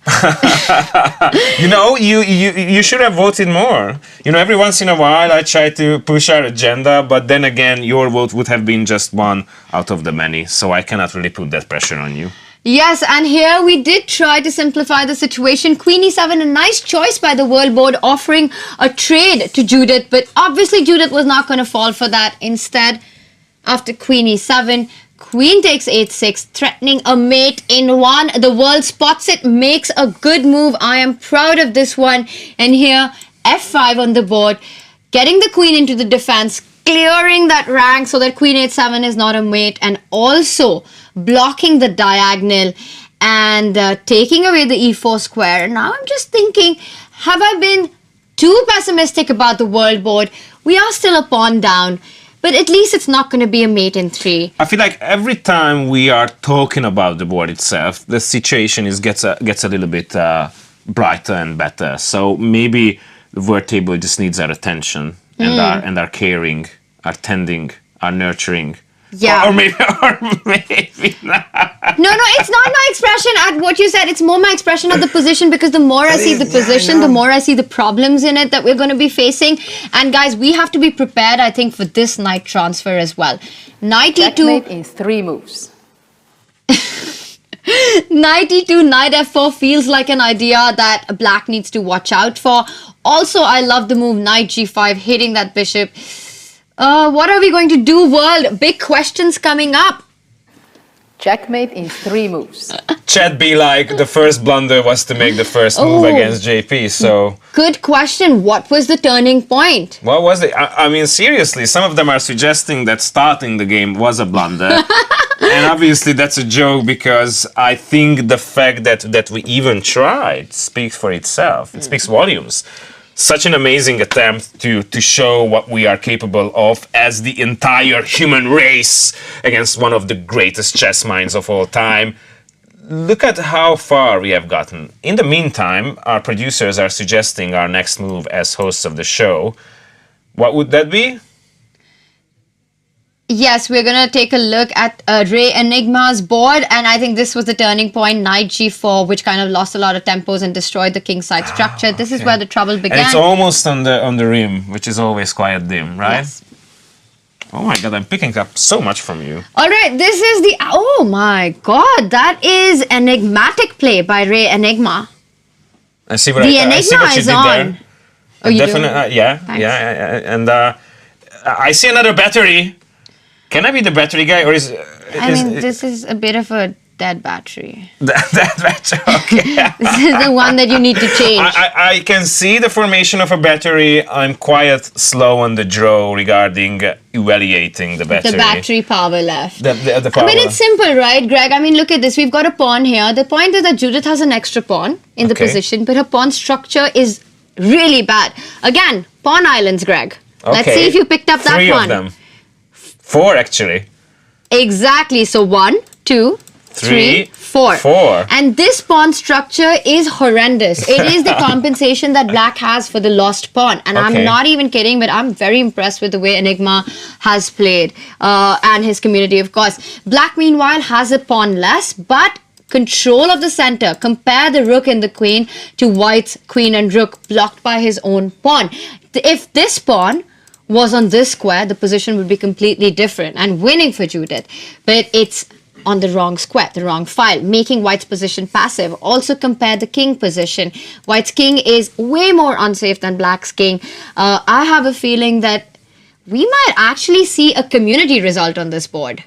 You know, you should have voted more. You know, every once in a while I try to push our agenda, but then again, your vote would have been just one out of the many, so I cannot really put that pressure on you. Yes, and here we did try to simplify the situation. Queen e7, a nice choice by the world board, offering a trade to Judith, but obviously Judith was not going to fall for that. Instead, after queen e7, queen takes h6, threatening a mate in 1. The world spots it, makes a good move. I am proud of this one. And here, f5 on the board, getting the queen into the defense, clearing that rank so that queen h7 is not a mate, and also blocking the diagonal and taking away the e4 square. Now I'm just thinking, have I been too pessimistic about the world board? We are still a pawn down. But at least it's not going to be a mate in 3. I feel like every time we are talking about the board itself, the situation gets a little bit brighter and better. So maybe the word table just needs our attention and our caring, our tending, our nurturing. Yeah. Or maybe not. No, it's not my expression at what you said. It's more my expression of the position, because the more I see the position, the more I see the problems in it that we're going to be facing. And guys, we have to be prepared, I think, for this knight transfer as well. Knight e2. Checkmate in 3 moves. Knight e2, knight f4 feels like an idea that black needs to watch out for. Also, I love the move knight g5, hitting that bishop. What are we going to do, world? Big questions coming up. Checkmate in 3 moves. Chat be like, the first blunder was to make the first move against JP, so... Good question. What was the turning point? What was it? I mean, seriously, some of them are suggesting that starting the game was a blunder. And obviously that's a joke, because I think the fact that we even tried speaks for itself. It speaks volumes. such an amazing attempt to show what we are capable of as the entire human race against one of the greatest chess minds of all time. Look at how far we have gotten. In the meantime, our producers are suggesting our next move as hosts of the show. What would that be? Yes, we're going to take a look at Ray Enigma's board, and I think this was the turning point, knight g4, which kind of lost a lot of tempos and destroyed the kingside structure. This is where the trouble began. And it's almost on the rim, which is always quite dim, right? Yes. Oh my god, I'm picking up so much from you. All right, this is the... Oh my god, that is enigmatic play by Ray Enigma. I see what, I see what you did on. there. Oh, you Definitely, do? yeah. And I see another battery. Can I be the battery guy, or is? I mean, this is a bit of a dead battery. Dead battery. Okay. This is the one that you need to change. I can see the formation of a battery. I'm quite slow on the draw regarding evaluating the battery. The battery power left. The power. I mean, it's simple, right, Greg? I mean, look at this. We've got a pawn here. The point is that Judith has an extra pawn in the position, but her pawn structure is really bad. Again, pawn islands, Greg. Okay. Let's see if you picked up that one. 3 of them. 4 actually. Exactly. So 1, 2, 3, 4. 4. And this pawn structure is horrendous. It is the compensation that black has for the lost pawn. And I'm not even kidding, but I'm very impressed with the way Enigma has played and his community, of course. Black, meanwhile, has a pawn less, but control of the center. Compare the rook and the queen to white's queen and rook blocked by his own pawn. If this pawn was on this square, the position would be completely different and winning for Judith. But it's on the wrong square, the wrong file, making white's position passive. Also compare the king position. White's king is way more unsafe than black's king. I have a feeling that we might actually see a community result on this board.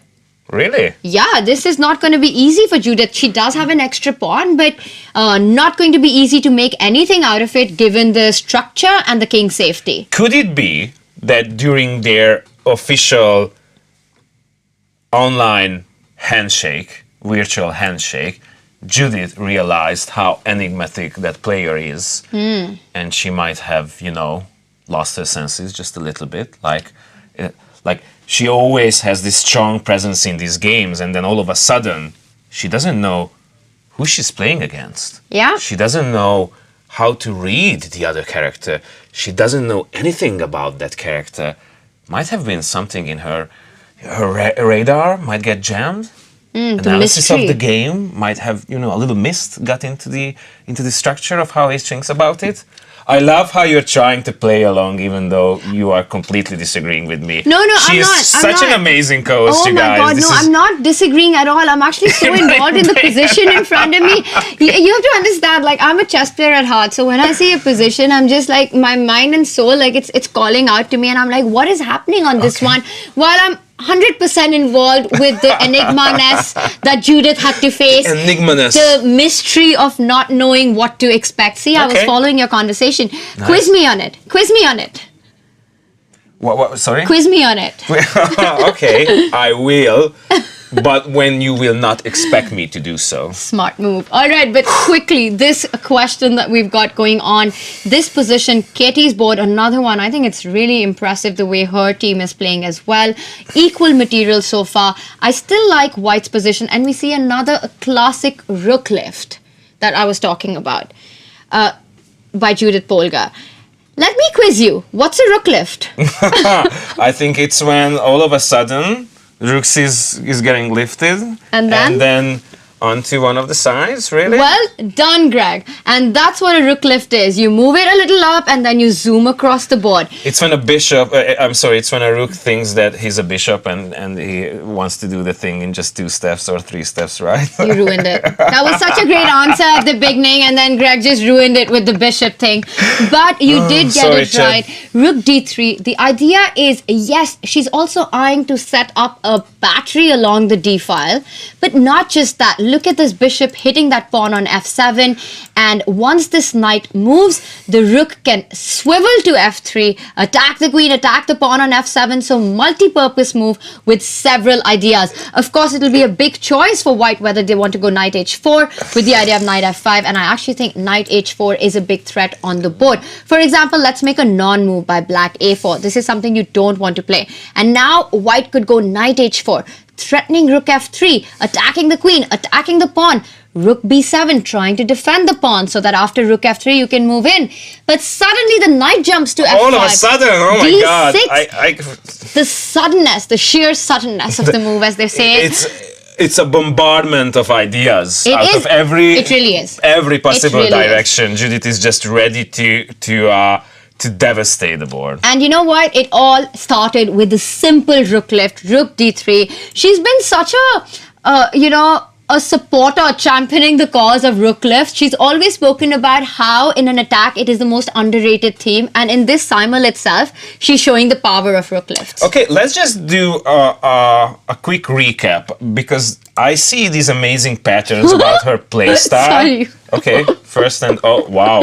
Really? Yeah, this is not going to be easy for Judith. She does have an extra pawn, but not going to be easy to make anything out of it given the structure and the king's safety. Could it be that during their official online handshake, virtual handshake, Judith realized how enigmatic that player is, and she might have, lost her senses just a little bit. Like she always has this strong presence in these games, and then all of a sudden, she doesn't know who she's playing against. Yeah. She doesn't know how to read the other character. She doesn't know anything about that character. Might have been something in her radar might get jammed. Analysis of the game might have, a little mist got into the structure of how he thinks about it. I love how you're trying to play along, even though you are completely disagreeing with me. No, she is such an amazing co-host, you guys. Oh my God, I'm not disagreeing at all. I'm actually so involved in the position in front of me. You have to understand, I'm a chess player at heart. So when I see a position, I'm just like, my mind and soul, it's calling out to me. And I'm like, what is happening on this one? While I'm 100% involved with the enigma-ness that Judith had to face. Enigma-ness. The mystery of not knowing what to expect. See, I was following your conversation. Nice. Quiz me on it. What? Sorry? Quiz me on it. Okay, I will. But when you will not expect me to do so. Smart move. All right, but quickly, this question that we've got going on, this position, Katie's board, another one. I think it's really impressive the way her team is playing as well. Equal material so far. I still like White's position, and we see another classic rook lift that I was talking about by Judit Polgár. Let me quiz you. What's a rook lift? I think it's when all of a sudden Rooks is getting lifted, and then onto one of the sides, really? Well done, Greg. And that's what a rook lift is. You move it a little up, and then you zoom across the board. It's when a bishop, it's when a rook thinks that he's a bishop and he wants to do the thing in just 2 steps or 3 steps, right? You ruined it. That was such a great answer at the beginning, and then Greg just ruined it with the bishop thing. But you did get it right. Rook d3. The idea is, yes, she's also eyeing to set up a battery along the d file, but not just that. look at this bishop hitting that pawn on f7, and once this knight moves, the rook can swivel to f3, attack the queen, attack the pawn on f7. So multi-purpose move with several ideas. Of course, it will be a big choice for white whether they want to go knight h4 with the idea of knight f5, and I actually think knight h4 is a big threat on the board. For example, let's make a non-move by black a4. This is something you don't want to play. And now white could go knight h4, threatening rook f3, attacking the queen, attacking the pawn. Rook b7, trying to defend the pawn so that after rook f3 you can move in. But suddenly the knight jumps to f5. All of a sudden, oh my D6, God. the suddenness, the sheer suddenness of the move, as they say. It's a bombardment of ideas It out is. of every It really is. every possible It really is. direction. Judith is just ready to devastate the board. And you know what? It all started with the simple rook lift, rook d3. She's been such a supporter championing the cause of rook lift. She's always spoken about how in an attack it is the most underrated theme, and in this Simul itself, she's showing the power of rook lift. Okay, let's just do a quick recap, because I see these amazing patterns about her playstyle. Sorry. Okay, first and oh wow.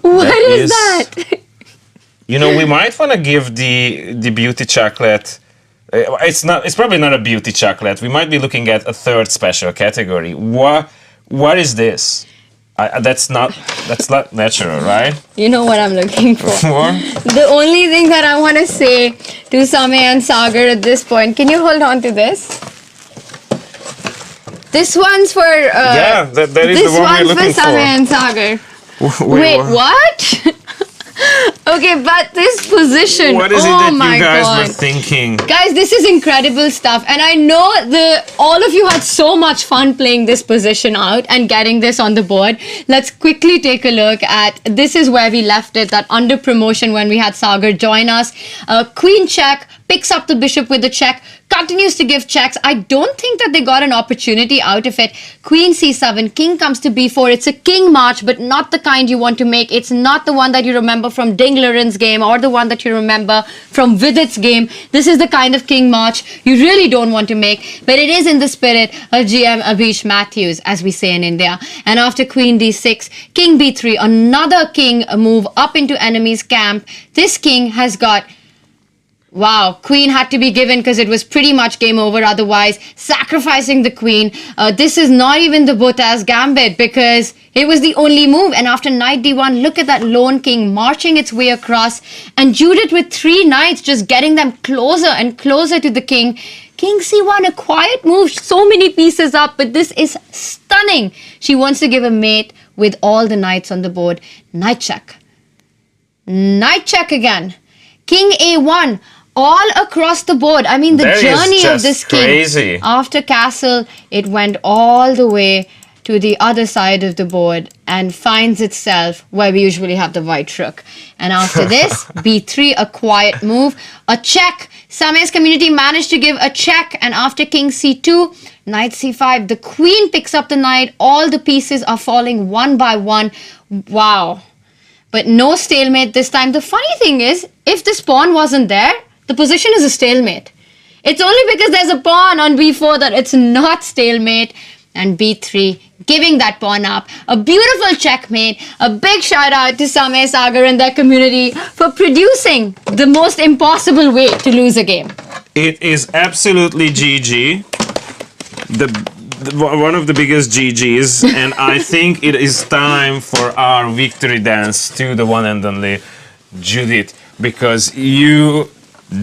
What is that? You know, we might want to give the beauty chocolate. It's probably not a beauty chocolate. We might be looking at a third special category. What is this? That's not natural, right? You know what I'm looking for. The only thing that I want to say to Samay and Sagar at this point, can you hold on to this? This one's for yeah, that is the one we're looking for Samay and Sagar. Wait, what? Okay, but this position. What is it that you guys were thinking? Guys, this is incredible stuff, and I know all of you had so much fun playing this position out and getting this on the board. Let's quickly take a look at, this is where we left it, that under promotion when we had Sagar join us. Queen check, picks up the bishop with the check, continues to give checks. I don't think that they got an opportunity out of it. Queen c7, king comes to b4. It's a king march, but not the kind you want to make. It's not the one that you remember from Dinglaren's game or the one that you remember from Vidit's game. This is the kind of king march you really don't want to make, but it is in the spirit of GM Abhish Matthews, as we say in India. And after queen d6, king b3, another king move up into enemy's camp. This king has got... Wow, queen had to be given because it was pretty much game over otherwise, sacrificing the queen. This is not even the Bottas gambit because it was the only move. And after knight d1, look at that lone king marching its way across. And Judith with 3 knights just getting them closer and closer to the king. King c1, a quiet move, so many pieces up, but this is stunning. She wants to give a mate with all the knights on the board. Knight check. Knight check again. King a1. All across the board. I mean, the journey of this king. Crazy. After castle, it went all the way to the other side of the board and finds itself where we usually have the white rook. And after this, b3, a quiet move, a check. Samay's community managed to give a check. And after king c2, knight c5, the queen picks up the knight. All the pieces are falling one by one. Wow. But no stalemate this time. The funny thing is, if this pawn wasn't there, the position is a stalemate. It's only because there's a pawn on b4 that it's not stalemate. And b3, giving that pawn up. A beautiful checkmate. A big shout out to Samay, Sagar and their community for producing the most impossible way to lose a game. It is absolutely GG. One of the biggest GGs. And I think it is time for our victory dance to the one and only Judith. Because you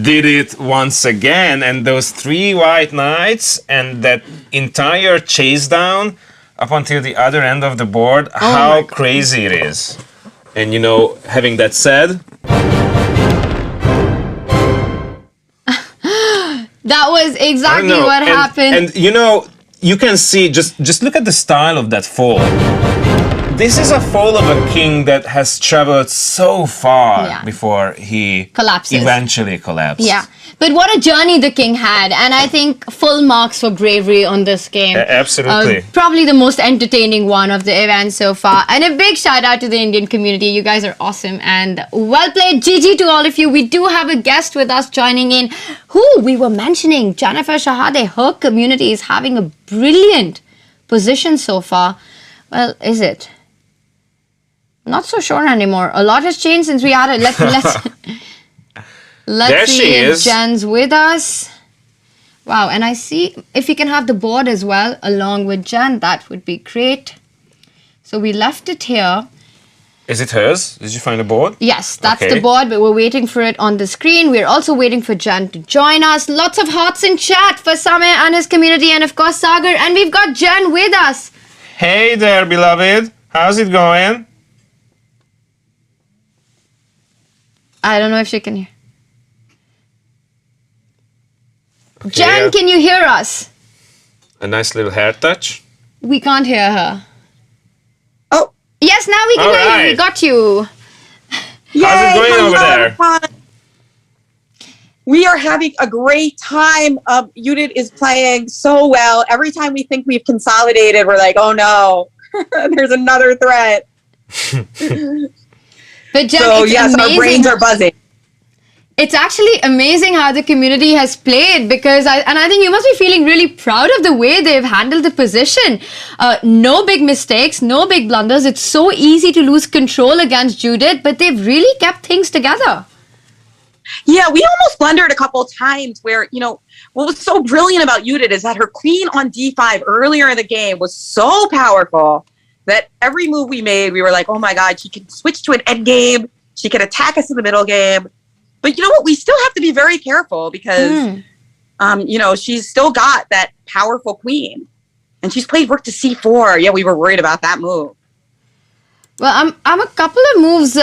did it once again, and those 3 white knights and that entire chase down up until the other end of the board, how crazy it is. And you know, having that said, that was exactly what happened. And you know, you can see, just look at the style of that fall. This is a fall of a king that has traveled so far before he collapses. Eventually collapsed. Yeah, but what a journey the king had, and I think full marks for bravery on this game. Absolutely. Probably the most entertaining one of the event so far. And a big shout out to the Indian community. You guys are awesome and well played. GG to all of you. We do have a guest with us joining in who we were mentioning, Jennifer Shahade. Her community is having a brilliant position so far. Well, is it? Not so sure anymore. A lot has changed since we had it. Let's There see she if is. Jen's with us. Wow, and I see if we can have the board as well along with Jen, that would be great. So we left it here. Is it hers? Did you find a board? Yes, that's Okay. the board, but we're waiting for it on the screen. We're also waiting for Jen to join us. Lots of hearts in chat for Sameh and his community, and of course Sagar. And we've got Jen with us. Hey there, beloved. How's it going? I don't know if she can hear. Okay. Jen, can you hear us? A nice little hair touch. We can't hear her. Oh. Yes, now we can All hear you. We right. got you. How's it going over there? Everyone. We are having a great time. Judit is playing so well. Every time we think we've consolidated, we're like, oh no, there's another threat. But Jen, So it's yes, amazing. our brains are buzzing. It's actually amazing how the community has played because I think you must be feeling really proud of the way they've handled the position. No big mistakes, no big blunders. It's so easy to lose control against Judith, but they've really kept things together. Yeah, we almost blundered a couple of times where, you know, what was so brilliant about Judit is that her queen on d5 earlier in the game was so powerful that every move we made, we were like, oh my God, she can switch to an end game. She can attack us in the middle game. But you know what? We still have to be very careful because, you know, she's still got that powerful queen. And she's played rook to c4. Yeah, we were worried about that move. Well, I'm a couple of moves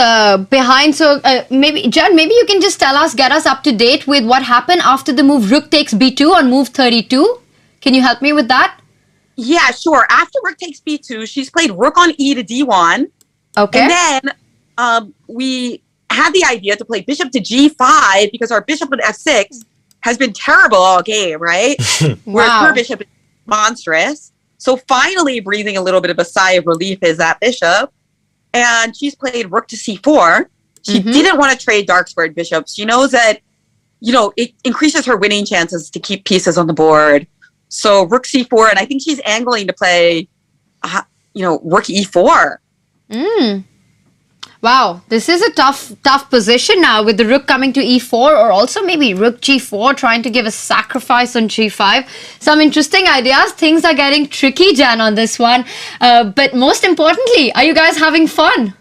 behind, so maybe Jen, maybe you can just tell us, get us up to date with what happened after the move rook takes b2 on move 32. Can you help me with that? Yeah, sure. After rook takes b2, she's played rook on e to d1. Okay. And then we had the idea to play bishop to g5 because our bishop on f6 has been terrible all game, right? Whereas her bishop is monstrous. So finally breathing a little bit of a sigh of relief is that bishop. And she's played rook to c4. She didn't want to trade dark squared bishops. She knows that, you know, it increases her winning chances to keep pieces on the board. So rook c4, and I think she's angling to play, you know, rook e4. Wow, this is a tough position now with the rook coming to e4 or also maybe rook g4 trying to give a sacrifice on g5. Some interesting ideas. Things are getting tricky, Jan, on this one. But most importantly, are you guys having fun?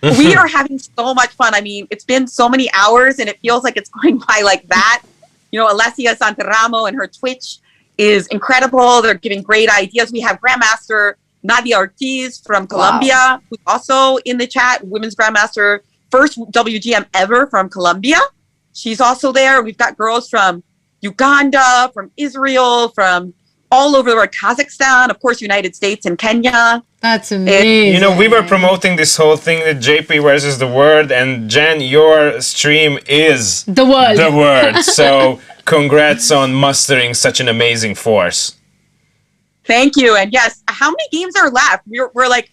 We are having so much fun. I mean, it's been so many hours and it feels like it's going by like that. You know, Alessia Santaramo and her Twitch is incredible. They're giving great ideas. We have Grandmaster Nadia Ortiz from Colombia, who's also in the chat, women's grandmaster, first WGM ever from Colombia. She's also there. We've got girls from Uganda, from Israel, from all over the world, Kazakhstan, of course, United States and Kenya. That's amazing. You know, we were promoting this whole thing, the JP versus the world, and Jen, your stream is the world. The world. So congrats on mustering such an amazing force. Thank you. And yes, how many games are left? We're like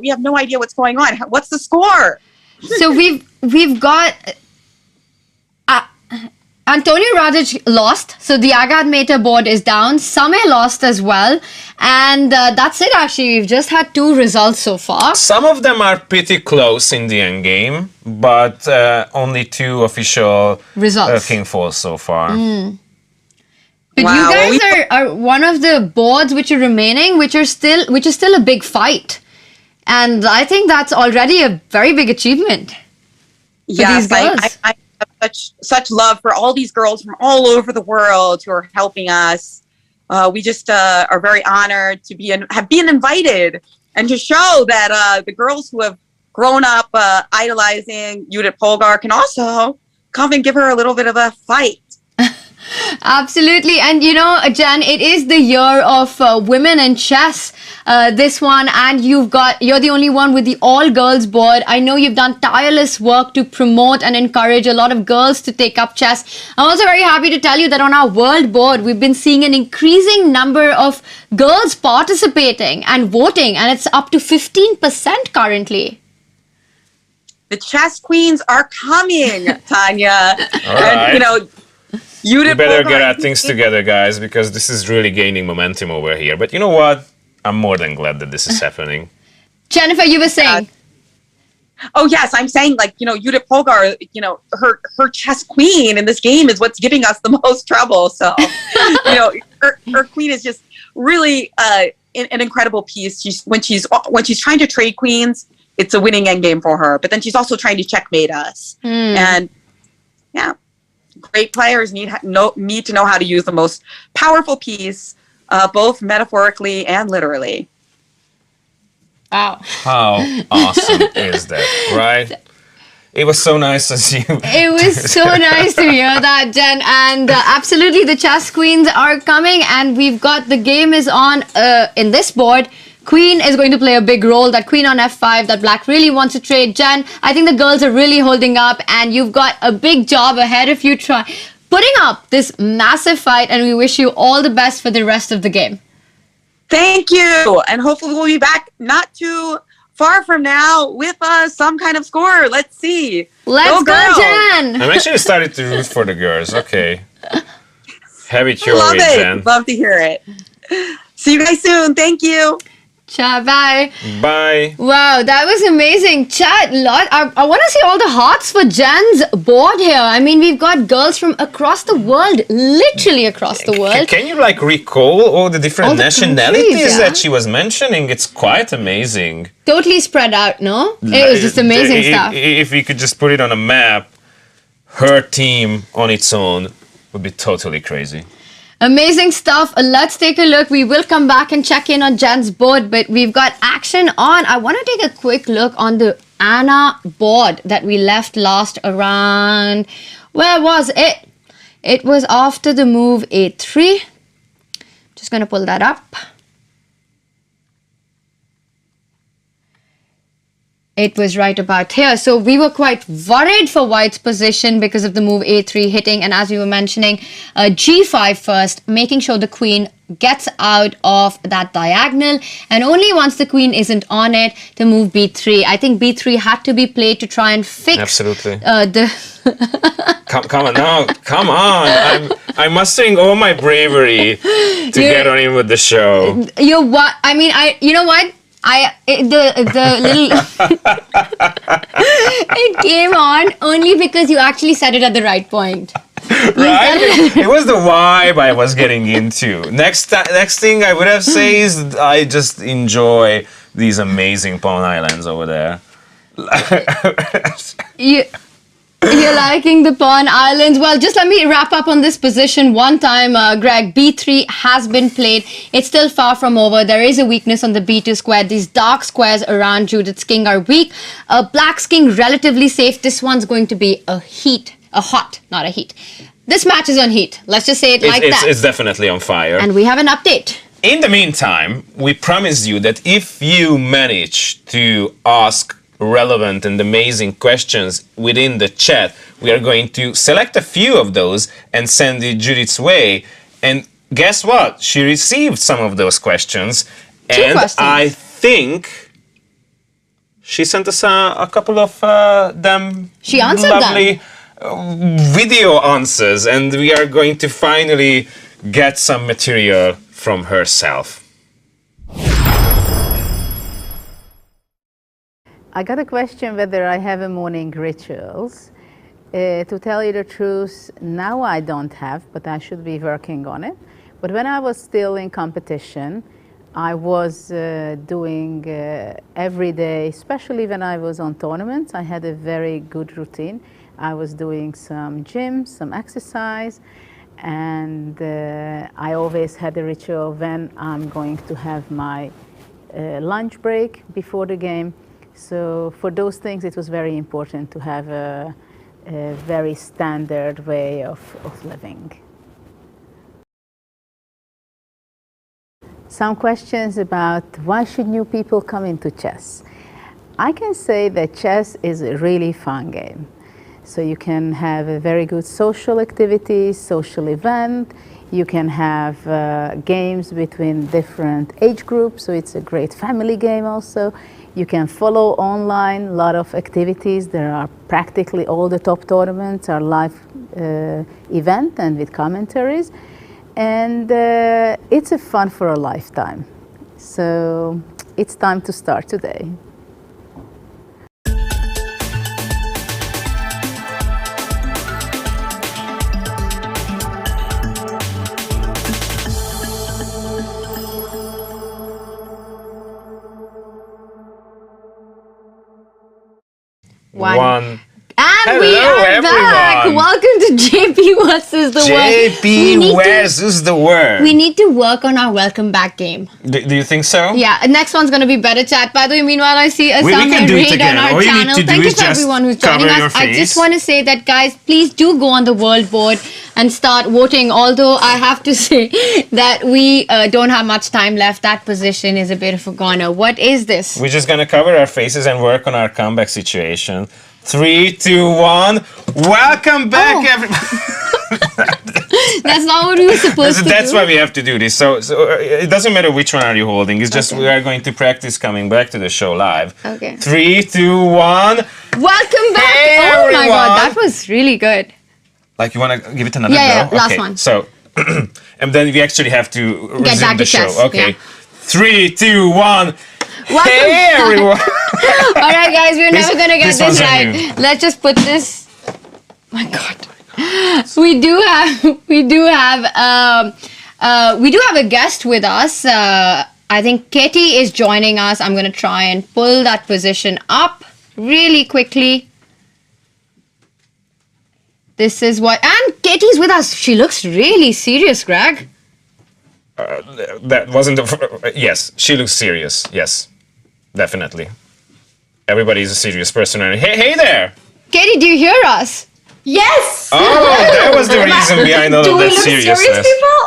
we have no idea what's going on. What's the score? So we've got Antonio Radic lost, so the Agad Meta board is down. Sameh lost as well, and that's it. Actually, we've just had 2 results so far. Some of them are pretty close in the end game, but only 2 official results king falls so far. But you guys are one of the boards which are remaining, which is still a big fight, and I think that's already a very big achievement. Yes, I have such love for all these girls from all over the world who are helping us. We just are very honored to have been invited and to show that the girls who have grown up idolizing Judit Polgár can also come and give her a little bit of a fight. Absolutely. And you know, Jen, it is the year of women in chess, this one, and you're the only one with the all girls board. I know you've done tireless work to promote and encourage a lot of girls to take up chess. I'm also very happy to tell you that on our world board, we've been seeing an increasing number of girls participating and voting, and it's up to 15% currently. The chess queens are coming, Tanya. All right. And, you know, We better get our things together, guys, because this is really gaining momentum over here. But you know what? I'm more than glad that this is happening. Jennifer, you were saying. Oh yes, I'm saying like, Judit Polgár, her chess queen in this game is what's giving us the most trouble. So, her queen is just really an incredible piece. When she's trying to trade queens, it's a winning endgame for her. But then she's also trying to checkmate us. And yeah, great players need to know how to use the most powerful piece, both metaphorically and literally. Wow. How awesome is that, right? It was so nice to see you. It was so nice to hear that, Jen. And absolutely, the chess queens are coming, and we've got the game is on in this board. Queen is going to play a big role. That queen on f5 that black really wants to trade. Jen, I think the girls are really holding up, and you've got a big job ahead if you try putting up this massive fight, and we wish you all the best for the rest of the game. Thank you. And hopefully we'll be back not too far from now with some kind of score. Let's see. Let's go, Jen. I'm actually starting to root for the girls. Okay. Have it your Love way, it. Jen. Love to hear it. See you guys soon. Thank you. Ciao, bye. Bye. Wow, that was amazing. Chat, I want to see all the hearts for Jen's board here. I mean, we've got girls from across the world, literally across the world. Can you recall all the different All the nationalities countries, yeah. that she was mentioning? It's quite amazing. Totally spread out, no? It was just amazing stuff. If we could just put it on a map, her team on its own would be totally crazy. Amazing stuff. Let's take a look. We will come back and check in on Jen's board, but we've got action on. I want to take a quick look on the Anna board that we left last around. Where was it? It was after the move a3. Just going to pull that up. It was right about here. So we were quite worried for White's position because of the move a3 hitting. And as we were mentioning, g5 first, making sure the queen gets out of that diagonal. And only once the queen isn't on it, the move b3. I think b3 had to be played to try and fix Absolutely. Come on now, come on. I'm mustering all my bravery to get on in with the show. You what? I mean, you know what? The little it came on only because you actually said it at the right point. Right? It was the vibe I was getting into. Next thing I would have said is I just enjoy these amazing pawn islands over there. You're liking the pawn islands. Well, just let me wrap up on this position one time, Greg. b3 has been played. It's still far from over. There is a weakness on the b2 square. These dark squares around Judith's king are weak. Black's king relatively safe. This one's going to be a hot, not a heat. This match is on heat. Let's just say it like that. It's definitely on fire. And we have an update. In the meantime, we promised you that if you manage to ask relevant and amazing questions within the chat, we are going to select a few of those and send it Judith's way. And guess what? She received some of those questions. Two questions. I think she sent us a couple of them. She answered lovely video answers, and we are going to finally get some material from herself. I got a question whether I have a morning rituals. To tell you the truth, now I don't have, but I should be working on it. But when I was still in competition, I was doing every day, especially when I was on tournaments, I had a very good routine. I was doing some gym, some exercise, and I always had a ritual when I'm going to have my lunch break before the game. So for those things, it was very important to have a very standard way of living. Some questions about why should new people come into chess? I can say that chess is a really fun game. So you can have a very good social activity, social event. You can have games between different age groups, so it's a great family game also. You can follow online a lot of activities. There are practically all the top tournaments are live event and with commentaries. And it's a fun for a lifetime. So it's time to start today. One. And we Hello, are back. everyone. Welcome to JP Versus the Word. JP versus the Word. We need to work on our welcome back game. Do you think so? Yeah, next one's going to be better chat. By the way, meanwhile, I see a We can do it raid again. on our All you need channel. to do Thank you is for just everyone who's cover joining your us. I face. just want to say that, guys, please do go on the world board and start voting. Although I have to say that we don't have much time left. That position is a bit of a goner. What is this? We're just gonna cover our faces and work on our comeback situation. 3, 2, 1. Welcome back, everybody. That's not what we were supposed to do. That's why we have to do this. So it doesn't matter which one are you holding. It's just we are going to practice coming back to the show live. Okay. 3, 2, 1. Welcome back. Hey, oh my God, everyone. that was really good. Like, you want to give it another Yeah, go? last Okay, one. So, and then we actually have to Get resume back the to show. chess, Okay. yeah. 3, 2, 1. Welcome Hey, back. everyone. All right, guys, we're never gonna get this this one's on right. you. Let's just put this. My God, we do have a guest with us. I think Katie is joining us. I'm gonna try and pull that position up really quickly. This is what, and Katie's with us. She looks really serious, Greg. That wasn't the. Yes, she looks serious. Yes, definitely. Everybody is a serious person. And hey there! Katie, do you hear us? Yes! Oh, that was the reason behind all Do of we that look seriousness. serious, people?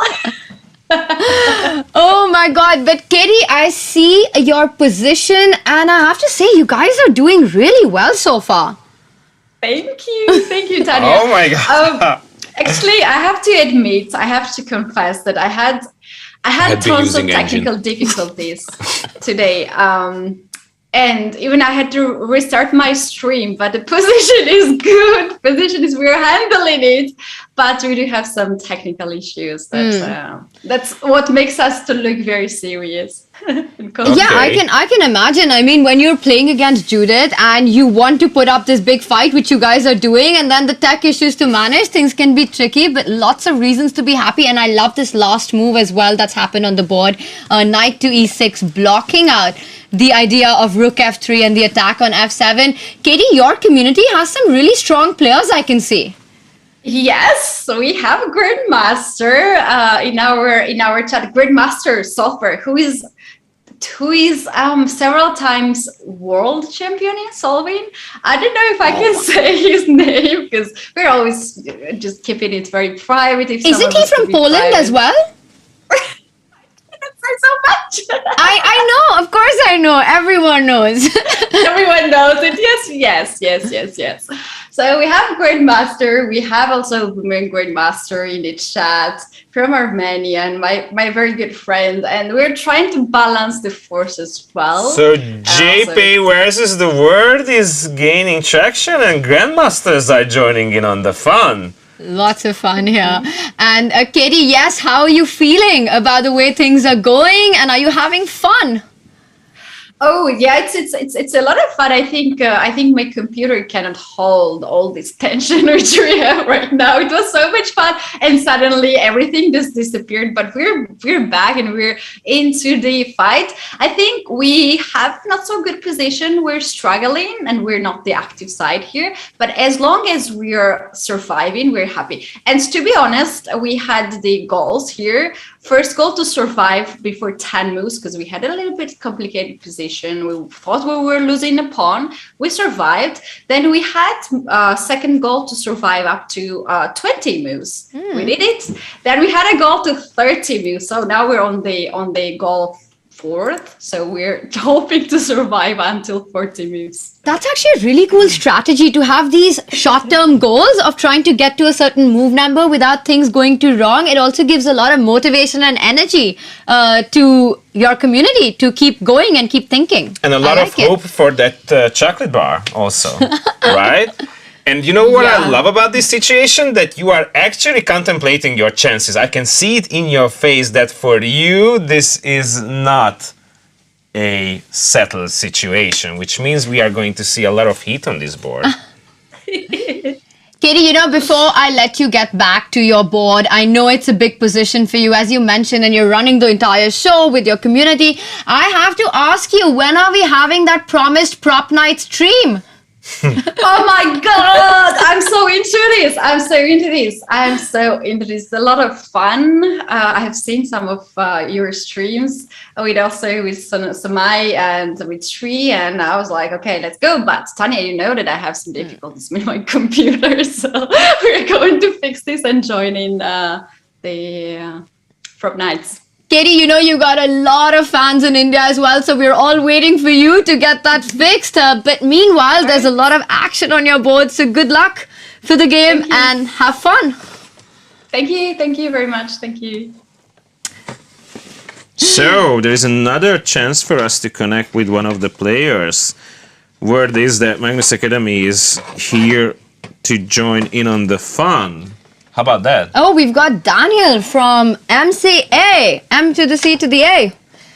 Oh my God, but Katie, I see your position and I have to say you guys are doing really well so far. Thank you, Tanya. Oh my God. Actually, I have to admit, I have to confess that I had tons of technical difficulties today. And even I had to restart my stream, but the position is good. We're handling it, but we do have some technical issues. That's what makes us to look very serious. Yeah, I can imagine. I mean, when you're playing against Judith and you want to put up this big fight, which you guys are doing, and then the tech issues to manage, things can be tricky, but lots of reasons to be happy. And I love this last move as well that's happened on the board. Knight to e6, blocking out the idea of rook f3 and the attack on f7. Katie, your community has some really strong players, I can see. Yes, so we have a Grandmaster in our chat, Grandmaster software, who is several times world champion in solving. I don't know if I can say his name because we're always just keeping it very private. Isn't he from Poland as well? So much. I know, of course I know. Everyone knows. Everyone knows it. Yes. So we have Grandmaster. We have also women Grandmaster in the chat from Armenia, and my very good friend. And we're trying to balance the forces well. So JP versus the Word is gaining traction, and Grandmasters are joining in on the fun. Lots of fun here. And Katie, yes, how are you feeling about the way things are going? And are you having fun? Oh yeah, it's a lot of fun. I think my computer cannot hold all this tension which we have right now. It was so much fun, and suddenly everything just disappeared. But we're back and we're into the fight. I think we have not so good position. We're struggling and we're not the active side here. But as long as we are surviving, we're happy. And to be honest, we had the goals here. First goal to survive before 10 moves because we had a little bit complicated position. We thought we were losing a pawn. We survived. Then we had second goal to survive up to 20 moves. We did it. Then we had a goal to 30 moves. So now we're on the goal fourth. So we're hoping to survive until 40 moves. That's actually a really cool strategy to have these short-term goals of trying to get to a certain move number without things going too wrong. It also gives a lot of motivation and energy to your community to keep going and keep thinking. And a lot of hope for that chocolate bar also, right? And you know what I love about this situation? That you are actually contemplating your chances. I can see it in your face that for you, this is not a settled situation, which means we are going to see a lot of heat on this board. Katie, before I let you get back to your board, I know it's a big position for you, as you mentioned, and you're running the entire show with your community. I have to ask you, when are we having that promised prop night stream? Oh my God, I'm so into this. It's a lot of fun. I have seen some of your streams with Samai and with Tree, and I was like, okay, let's go. But Tanya, you know that I have some difficulties with my computer, so we're going to fix this and join in the prop nights. Katie, you got a lot of fans in India as well, so we're all waiting for you to get that fixed. But meanwhile, there's a lot of action on your board, so good luck for the game and have fun. Thank you very much. Thank you. So, there is another chance for us to connect with one of the players. Word is that Magnus Academy is here to join in on the fun. How about that? Oh, we've got Daniel from MCA, M to the C to the A.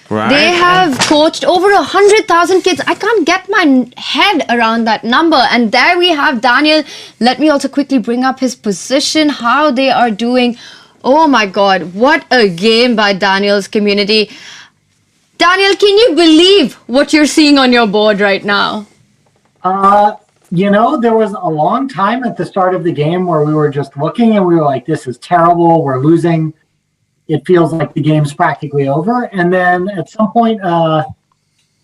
Right. They have coached over 100,000 kids. I can't get my head around that number. And there we have Daniel. Let me also quickly bring up his position, how they are doing. Oh my God, what a game by Daniel's community. Daniel, can you believe what you're seeing on your board right now? There was a long time at the start of the game where we were just looking and we were like, this is terrible, we're losing. It feels like the game's practically over. And then at some point,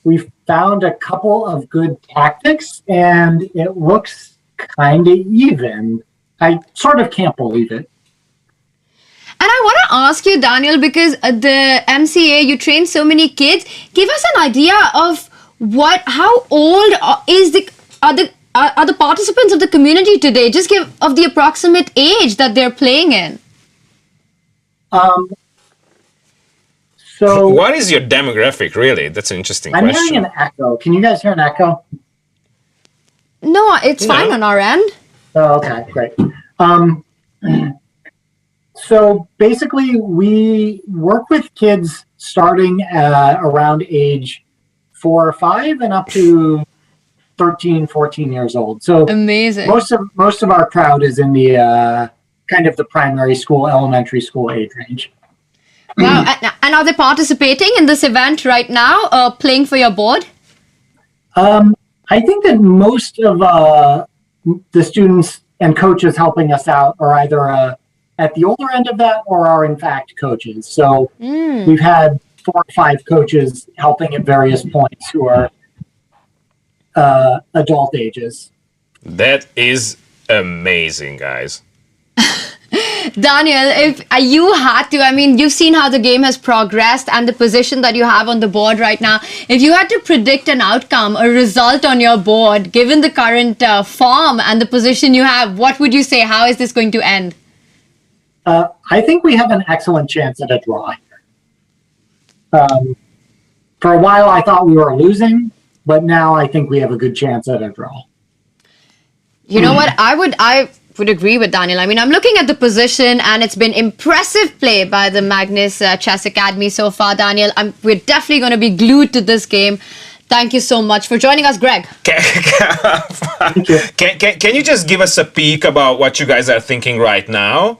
we found a couple of good tactics and it looks kind of even. I sort of can't believe it. And I want to ask you, Daniel, because at the MCA, you train so many kids. Give us an idea of how old are the participants of the community today? Just give of the approximate age that they're playing in. So what is your demographic, really? That's an interesting question. I'm hearing an echo. Can you guys hear an echo? No, it's fine on our end. Oh, okay, great. So basically, we work with kids starting around age 4 or 5 and up to 13, 14 years old. So amazing. Most of our crowd is in the kind of the primary school, elementary school age range. Wow. And are they participating in this event right now, playing for your board? I think that most of the students and coaches helping us out are either at the older end of that or are in fact coaches. So we've had 4 or 5 coaches helping at various points who are adult ages. That is amazing, guys. Daniel, if you had to, you've seen how the game has progressed and the position that you have on the board right now. If you had to predict an outcome, a result on your board, given the current form and the position you have, what would you say? How is this going to end? I think we have an excellent chance at a draw here. For a while, I thought we were losing, but now I think we have a good chance at a draw. You know what? I would agree with Daniel. I'm looking at the position and it's been impressive play by the Magnus Chess Academy so far, Daniel. We're definitely going to be glued to this game. Thank you so much for joining us, Greg. Can you just give us a peek about what you guys are thinking right now?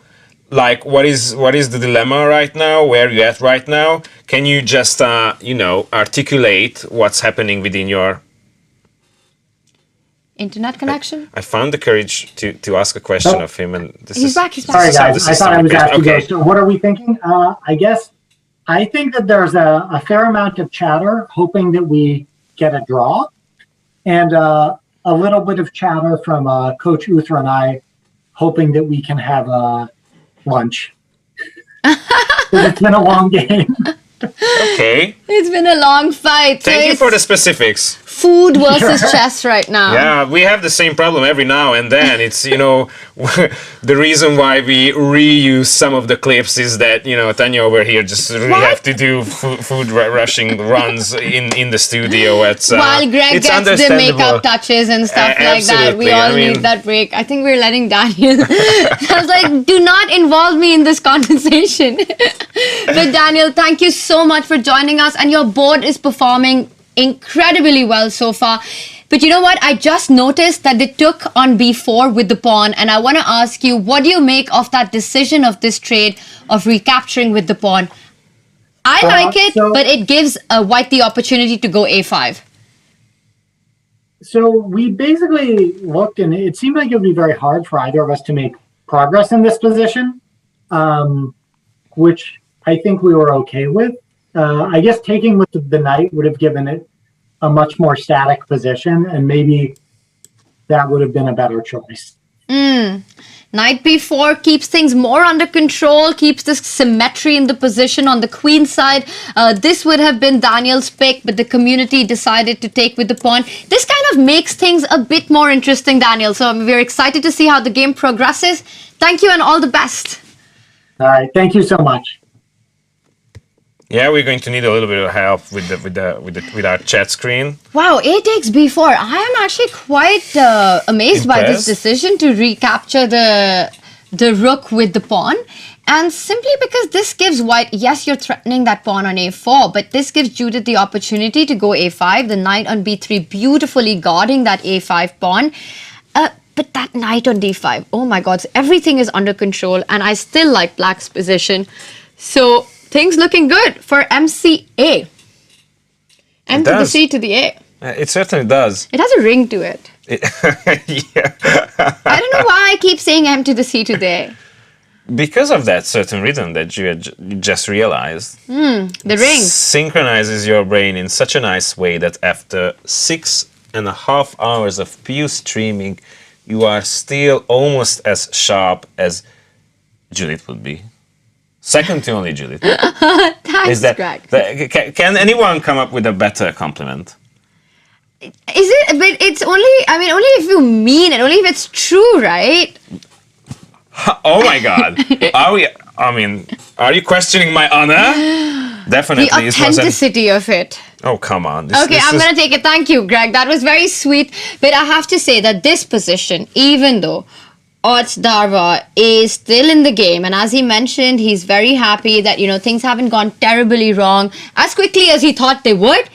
Like, what is the dilemma right now? Where are you at right now? Can you just, articulate what's happening within your internet connection? I found the courage to ask a question of him, and he's back. Sorry, guys. I thought I was asking you. So what are we thinking? I think that there's a fair amount of chatter, hoping that we get a draw, and a little bit of chatter from Coach Uthra and I, hoping that we can have lunch. It's been a long game. Okay. It's been a long fight. Thank you for the specifics. food versus chess right now. Yeah, we have the same problem every now and then. It's, the reason why we reuse some of the clips is that, Tanya over here just really have to do food rushing runs in the studio. While Greg it's gets the makeup touches and stuff like that. We all need that break. I think we're letting Daniel. I was like, do not involve me in this conversation. But Daniel, thank you so much for joining us. And your board is performing incredibly well so far. But you know what? I just noticed that they took on b4 with the pawn, and I want to ask you, what do you make of that decision of this trade of recapturing with the pawn? I like it, but it gives white the opportunity to go a5. So we basically looked, and it seemed like it would be very hard for either of us to make progress in this position, which I think we were okay with. I guess taking with the knight would have given it a much more static position, and maybe that would have been a better choice. Knight b4 keeps things more under control, keeps the symmetry in the position on the queen side. This would have been Daniel's pick, but the community decided to take with the pawn. This kind of makes things a bit more interesting, Daniel. So we're excited to see how the game progresses. Thank you and all the best. All right, thank you so much. Yeah, we're going to need a little bit of help with our chat screen. Wow, a takes b4. I am actually quite amazed by this decision to recapture the rook with the pawn. And simply because this gives white, yes, you're threatening that pawn on a4, but this gives Judit the opportunity to go a5, the knight on b3 beautifully guarding that a5 pawn. But that knight on d5, oh my god, everything is under control, and I still like black's position. So things looking good for MCA. M to the C to the A. It certainly does. It has a ring to it. Yeah. I don't know why I keep saying M to the C to the A. Because of that certain rhythm that you just realized. The ring. Synchronizes your brain in such a nice way that after 6.5 hours of pure streaming, you are still almost as sharp as Judith would be. Second to only Judith. Thanks, Greg. Can anyone come up with a better compliment? Is it? But it's only, only if you mean it, only if it's true, right? Oh my God. Are you questioning my honor? Definitely. The authenticity of it. Oh, come on. I'm going to take it. Thank you, Greg. That was very sweet. But I have to say that this position, even though Odds Darva is still in the game, and as he mentioned, he's very happy that, things haven't gone terribly wrong as quickly as he thought they would.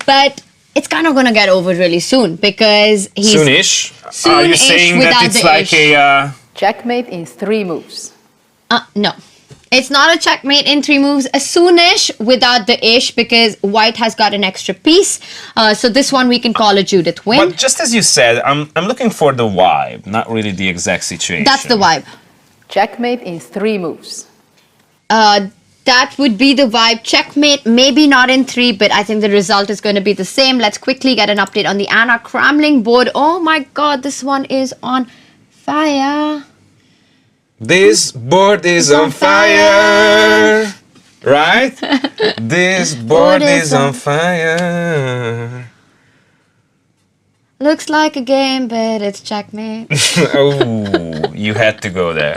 But it's kind of going to get over really soon because he's... Soonish? Are you saying that it's like a... Checkmate in 3 moves. No. It's not a checkmate in 3 moves. A soonish without the ish because white has got an extra piece. So this one we can call a Judith win. But just as you said, I'm looking for the vibe, not really the exact situation. That's the vibe. Checkmate in 3 moves. That would be the vibe. Checkmate, maybe not in 3, but I think the result is going to be the same. Let's quickly get an update on the Anna Kramling board. Oh my god, this one is on fire. This board is on fire, right? This board is on fire. Looks like a game, but it's checkmate. Oh, you had to go there.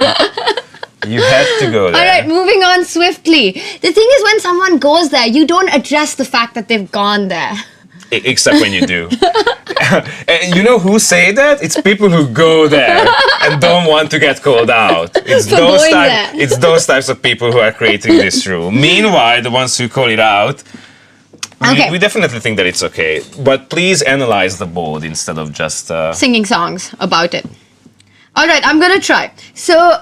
You had to go there. All right, moving on swiftly. The thing is, when someone goes there, you don't address the fact that they've gone there. Except when you do. And you know who say that? It's people who go there and don't want to get called out. It's those types of people who are creating this rule. Meanwhile, the ones who call it out, we definitely think that it's okay. But please analyze the board instead of just... singing songs about it. All right, I'm going to try. So,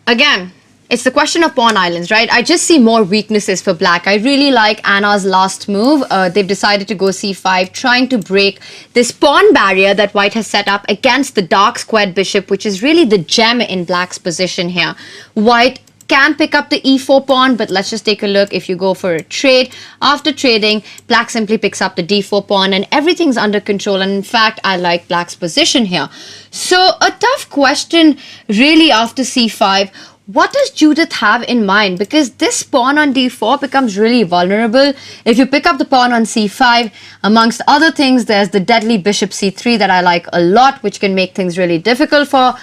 again... It's the question of pawn islands, right? I just see more weaknesses for black. I really like Anna's last move. They've decided to go c5, trying to break this pawn barrier that white has set up against the dark squared bishop, which is really the gem in black's position here. White can pick up the e4 pawn, but let's just take a look. If you go for a trade, after trading, black simply picks up the d4 pawn and everything's under control. And in fact, I like black's position here. So a tough question really after c5. what does Judith have in mind? Because this pawn on d4 becomes really vulnerable. If you pick up the pawn on c5, amongst other things, there's the deadly bishop c3 that I like a lot, which can make things really difficult for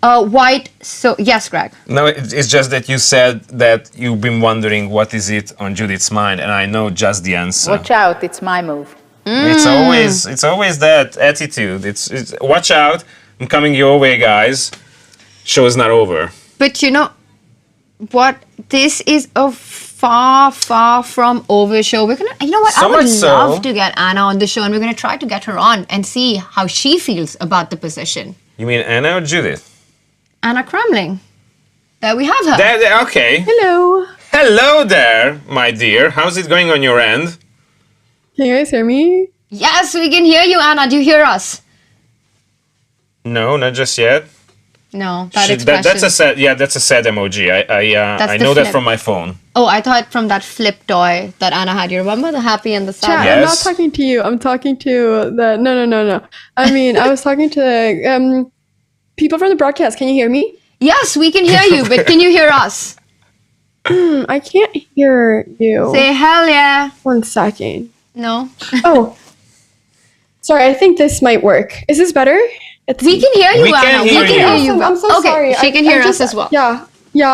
white. So, yes, Greg. No, it's just that you said that you've been wondering what is it on Judith's mind, and I know just the answer. Watch out, it's my move. It's always that attitude. It's watch out, I'm coming your way, guys. Show is not over. But you know what? This is a far from over show. We're gonna, you know what? I would love to get Anna on the show, and we're gonna try to get her on and see how she feels about the position. You mean Anna or Judith? Anna Kremling. There we have her. Okay. Hello. Hello there, my dear. How's it going on your end? Can you guys hear me? Yes, we can hear you, Anna. Do you hear us? No, not just yet. No, expression. That's a sad. Yeah, that's a sad emoji. I know that from my phone. Oh, I thought from that flip toy that Anna had. You remember the happy and the sad? Chat, Yes. I'm not talking to you. I'm talking to the no. I mean, I was talking to the people from the broadcast. Can you hear me? Yes, we can hear you, but can you hear us? I can't hear you. Say hell yeah. 1 second. No. Oh, sorry. I think this might work. Is this better? We can hear you, We can Anna. hear We can you. hear you. I'm so Okay, sorry. she can hear us as well. Yeah,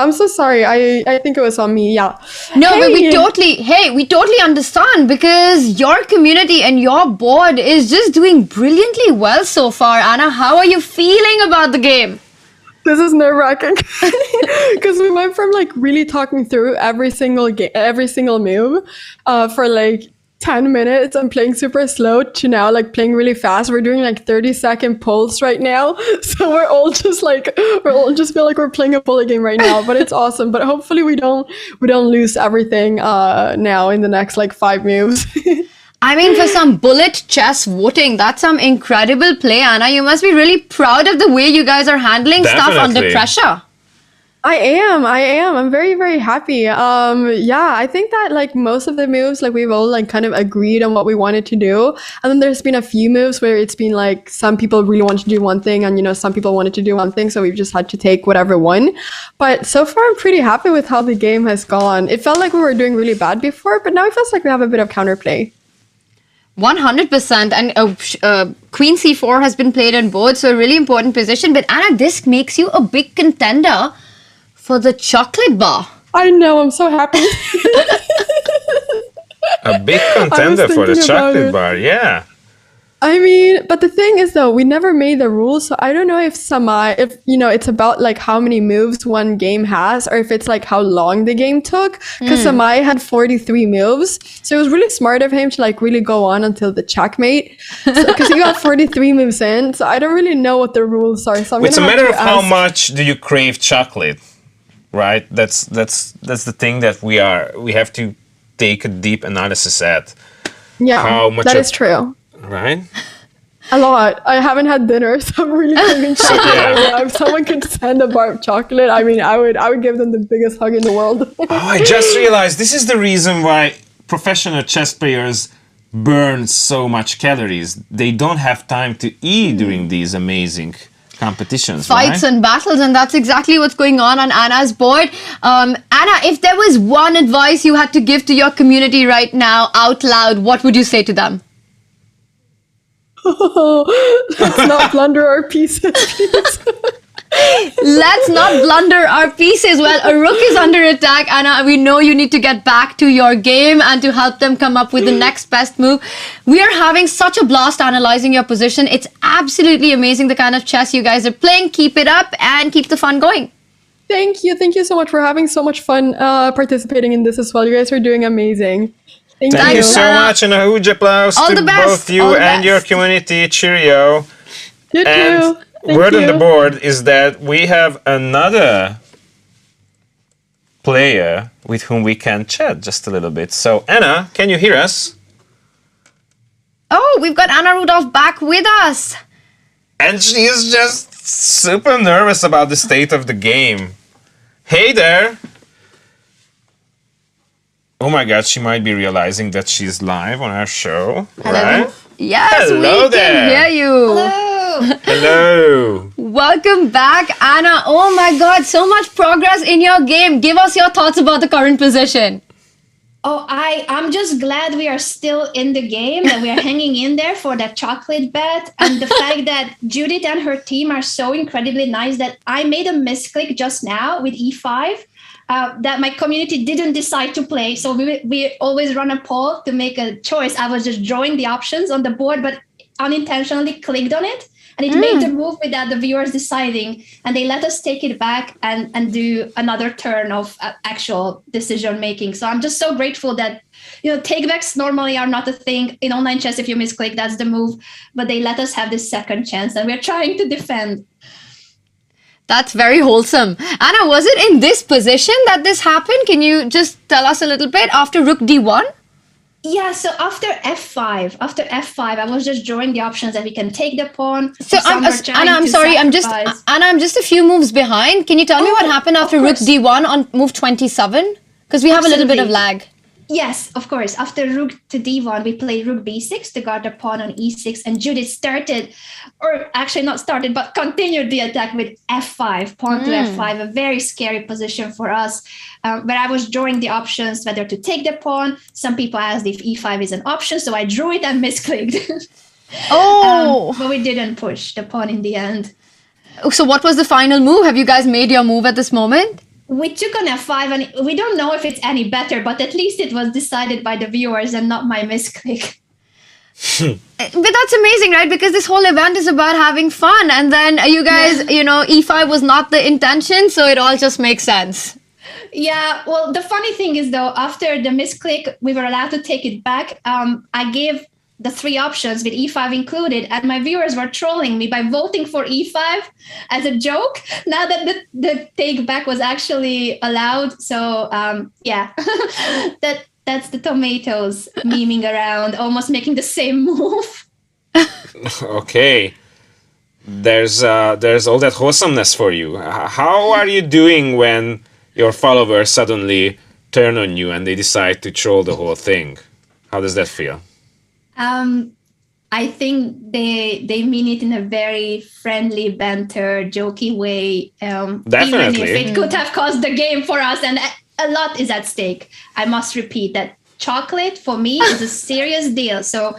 I'm so sorry. I think it was on me. Yeah. No, but we Hey. totally understand because your community and your board is just doing brilliantly well so far. Anna, how are you feeling about the game? This is nerve-wracking because we went from like really talking through every single move for like 10 minutes and playing super slow to now like playing really fast. We're doing like 30-second pulse right now, so we're all just feel like we're playing a bullet game right now. But it's awesome. But hopefully we don't lose everything now in the next like 5 moves. I mean, for some bullet chess voting, that's some incredible play, Anna. You must be really proud of the way you guys are handling stuff under Definitely. pressure. I am. I'm very, very happy. Yeah, I think that like most of the moves, like we've all like kind of agreed on what we wanted to do. And then there's been a few moves where it's been like some people really wanted to do one thing and, you know, some people wanted to do one thing. So we've just had to take whatever one. But so far, I'm pretty happy with how the game has gone. It felt like we were doing really bad before, but now it feels like we have a bit of counterplay. 100%. And Queen C4 has been played on board, so a really important position. But Anna, this makes you a big contender for the chocolate bar. I know, I'm so happy. A big contender for the chocolate bar, yeah. I mean, but the thing is though, we never made the rules, so I don't know if you know, it's about like how many moves one game has, or if it's like how long the game took. Because Samai had 43 moves, so it was really smart of him to like really go on until the checkmate. Because he got 43 moves in, so I don't really know what the rules are. So It's a matter of how much do you crave chocolate, right? That's the thing that we have to take a deep analysis at. Yeah, how much that is true. Right? A lot. I haven't had dinner, so I'm really craving chocolate. Yeah. If someone could send a bar of chocolate, I mean, I would give them the biggest hug in the world. Oh, I just realized this is the reason why professional chess players burn so much calories. They don't have time to eat during these amazing competitions, Fights right? and battles, and that's exactly what's going on Anna's board. Anna, if there was one advice you had to give to your community right now out loud, what would you say to them? Let's not blunder our pieces, please. Let's not blunder our pieces. Well, a rook is under attack, Anna. We know you need to get back to your game and to help them come up with the next best move. We are having such a blast analyzing your position. It's absolutely amazing the kind of chess you guys are playing. Keep it up and keep the fun going. Thank you. Thank you so much for having so much fun participating in this as well. You guys are doing amazing. Thank you so much, and a huge applause to both you and your community. Cheerio. You and too. Word on the board is that we have another player with whom we can chat just a little bit. So, Anna, can you hear us? Oh, we've got Anna Rudolph back with us. And she is just super nervous about the state of the game. Hey there. Oh my God, she might be realizing that she's live on our show. Hello. Right? Yes, Hello we there. can hear you. Hello. Welcome back, Anna. Oh my God, so much progress in your game. Give us your thoughts about the current position. Oh, I'm just glad we are still in the game, that we are hanging in there for that chocolate bet. And the fact that Judith and her team are so incredibly nice that I made a misclick just now with E5 that my community didn't decide to play. So we always run a poll to make a choice. I was just drawing the options on the board, but unintentionally clicked on it. And it made the move without the viewers deciding, and they let us take it back and do another turn of actual decision making. So I'm just so grateful that, takebacks normally are not a thing in online chess. If you misclick, that's the move, but they let us have this second chance, and we're trying to defend. That's very wholesome. Anna, was it in this position that this happened? Can you just tell us a little bit after Rook D1? Yeah, so after F5, I was just drawing the options that we can take the pawn. So Anna, I'm sorry, I'm just a few moves behind. Can you tell me what happened after Rook D1 on move 27? Because we have a little bit of lag. Yes, of course. After Rook to D1, we played Rook B6 to guard the pawn on E6, and Judith started, or actually not started, but continued the attack with F5, pawn to F5, a very scary position for us, where I was drawing the options whether to take the pawn. Some people asked if E5 is an option, so I drew it and misclicked. But we didn't push the pawn in the end. So what was the final move? Have you guys made your move at this moment? We took on F5, and we don't know if it's any better, but at least it was decided by the viewers and not my misclick. But that's amazing, right? Because this whole event is about having fun. And then you guys, E5 was not the intention, so it all just makes sense. Yeah, well, the funny thing is, though, after the misclick, we were allowed to take it back. I gave the three options with E5 included, and my viewers were trolling me by voting for E5 as a joke, now that the take back was actually allowed. So yeah, that's the tomatoes memeing around, almost making the same move. Okay, there's all that wholesomeness for you. How are you doing when your followers suddenly turn on you and they decide to troll the whole thing? How does that feel? I think they mean it in a very friendly, banter, jokey way. Definitely. Even if it could have caused the game for us, and a lot is at stake. I must repeat that chocolate for me is a serious deal. So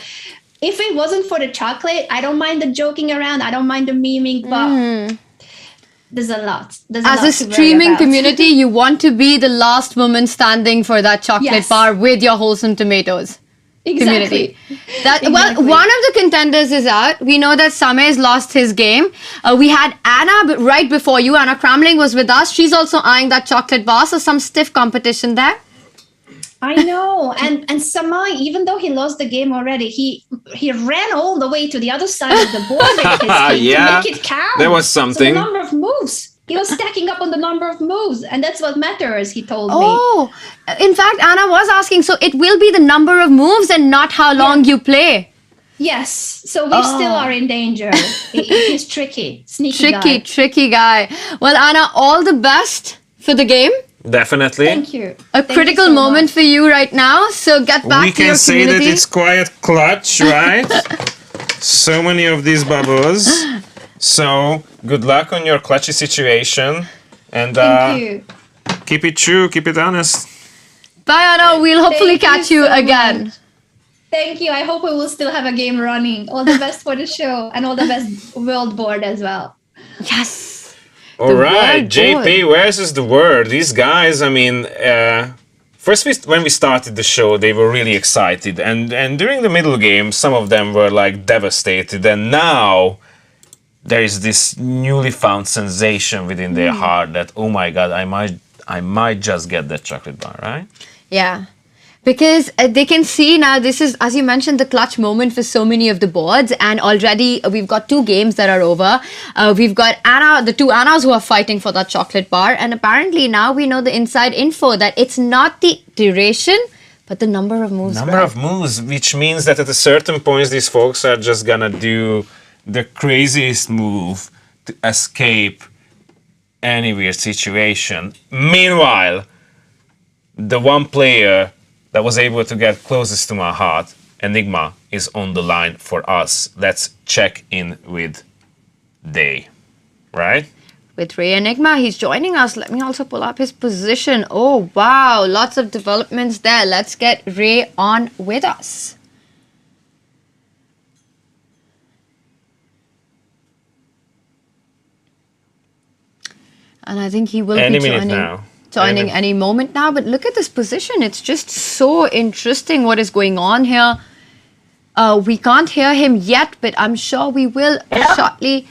if it wasn't for the chocolate, I don't mind the joking around. I don't mind the memeing, but there's a lot. As a streaming community, you want to be the last woman standing for that chocolate bar with your wholesome tomatoes. Community. Exactly. Well, one of the contenders is out. We know that Sameh's lost his game. We had Anna right before you. Anna Kramling was with us. She's also eyeing that chocolate bar. So some stiff competition there. I know. And Sameh, even though he lost the game already, he ran all the way to the other side of the board with his king to make it count. There was something. So the number of moves. He was stacking up on the number of moves, and that's what matters, he told me. Oh, in fact, Anna was asking, so it will be the number of moves and not how long you play? Yes, so we still are in danger. He's tricky, Tricky guy. Well, Anna, all the best for the game. Definitely. Thank you. A critical moment for you right now, so get back to your community. We can say that it's quite clutch, right? So many of these bubbles. So, good luck on your clutchy situation. And thank you. Keep it true, keep it honest. Bye, Anna. We'll hopefully catch you again. Much. Thank you. I hope we will still have a game running. All the best for the show, and all the best world board as well. Yes. All right, JP, where's is the word? These guys, I mean, first when we started the show, they were really excited. And during the middle game, some of them were like devastated. And now there is this newly found sensation within their heart that, oh my God, I might just get that chocolate bar, right? Yeah, because they can see now this is, as you mentioned, the clutch moment for so many of the boards, and already we've got 2 games that are over. We've got Anna, the 2 Annas who are fighting for that chocolate bar, and apparently now we know the inside info that it's not the duration, but the number of moves. Number of moves, which means that at a certain point, these folks are just gonna do the craziest move to escape any weird situation. Meanwhile, the one player that was able to get closest to my heart, Enigma, is on the line for us. Let's check in with Day. right? With Ray Enigma, he's joining us. Let me also pull up his position. Oh, wow. Lots of developments there. Let's get Ray on with us. And I think he will be joining any moment now. But look at this position. It's just so interesting what is going on here. We can't hear him yet, but I'm sure we will shortly.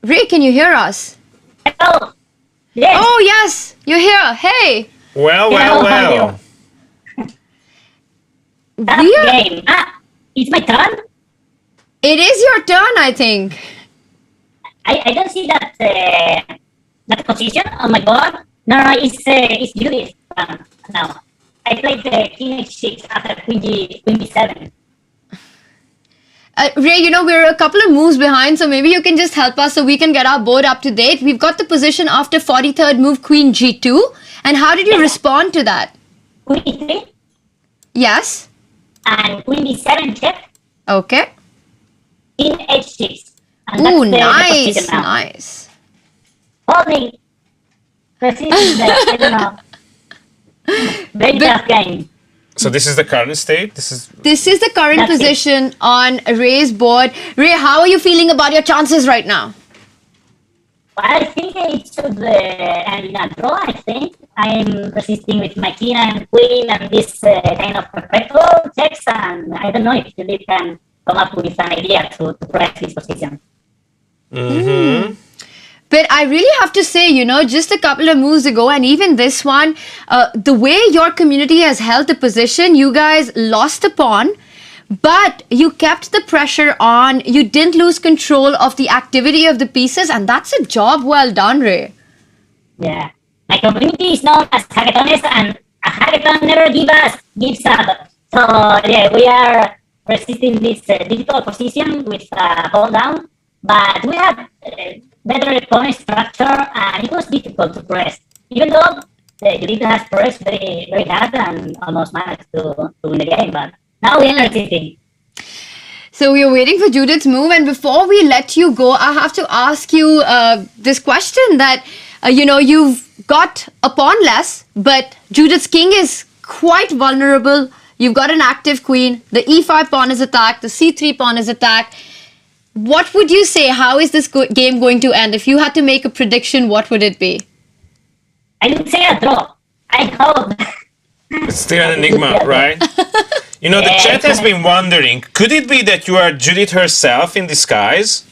Ray, can you hear us? Hello. Yes. Oh, yes. You're here. Hey. Well. Game. It's my turn? It is your turn, I think. I don't see that that position on my board. No, it's Judith now. I played the King H6 after Queen B7. Ray, we're a couple of moves behind, so maybe you can just help us so we can get our board up to date. We've got the position after 43rd move, Queen G2. And how did you respond to that? Queen E3. Yes. And Queen B7 check. Okay. King H6. Ooh, nice, nice. Holding. Precision, I don't know. Very tough game. So this is the current state? This is the current position on Ray's board. Ray, how are you feeling about your chances right now? Well, I think it should end in a draw, I think. I'm persisting with my king and queen and this kind of perpetual checks, and I don't know if Judith can come up with an idea to press this position. Mm-hmm. But I really have to say, just a couple of moves ago, and even this one, the way your community has held the position, you guys lost a pawn, but you kept the pressure on. You didn't lose control of the activity of the pieces, and that's a job well done, Ray. Yeah. My community is known as hackathonists, and a hackathon never gives up. So, yeah, we are resisting this difficult position with hold down, but we have better pawn structure, and it was difficult to press. Even though Judith has pressed very, very hard and almost managed to win the game, but now we are resisting. So we are waiting for Judith's move, and before we let you go, I have to ask you this question that, you've got a pawn less, but Judith's king is quite vulnerable. You've got an active queen. The e5 pawn is attacked. The c3 pawn is attacked. What would you say? How is this game going to end? If you had to make a prediction, what would it be? I would say a draw. I hope. It's still an enigma, right? The chat has been wondering, could it be that you are Judith herself in disguise?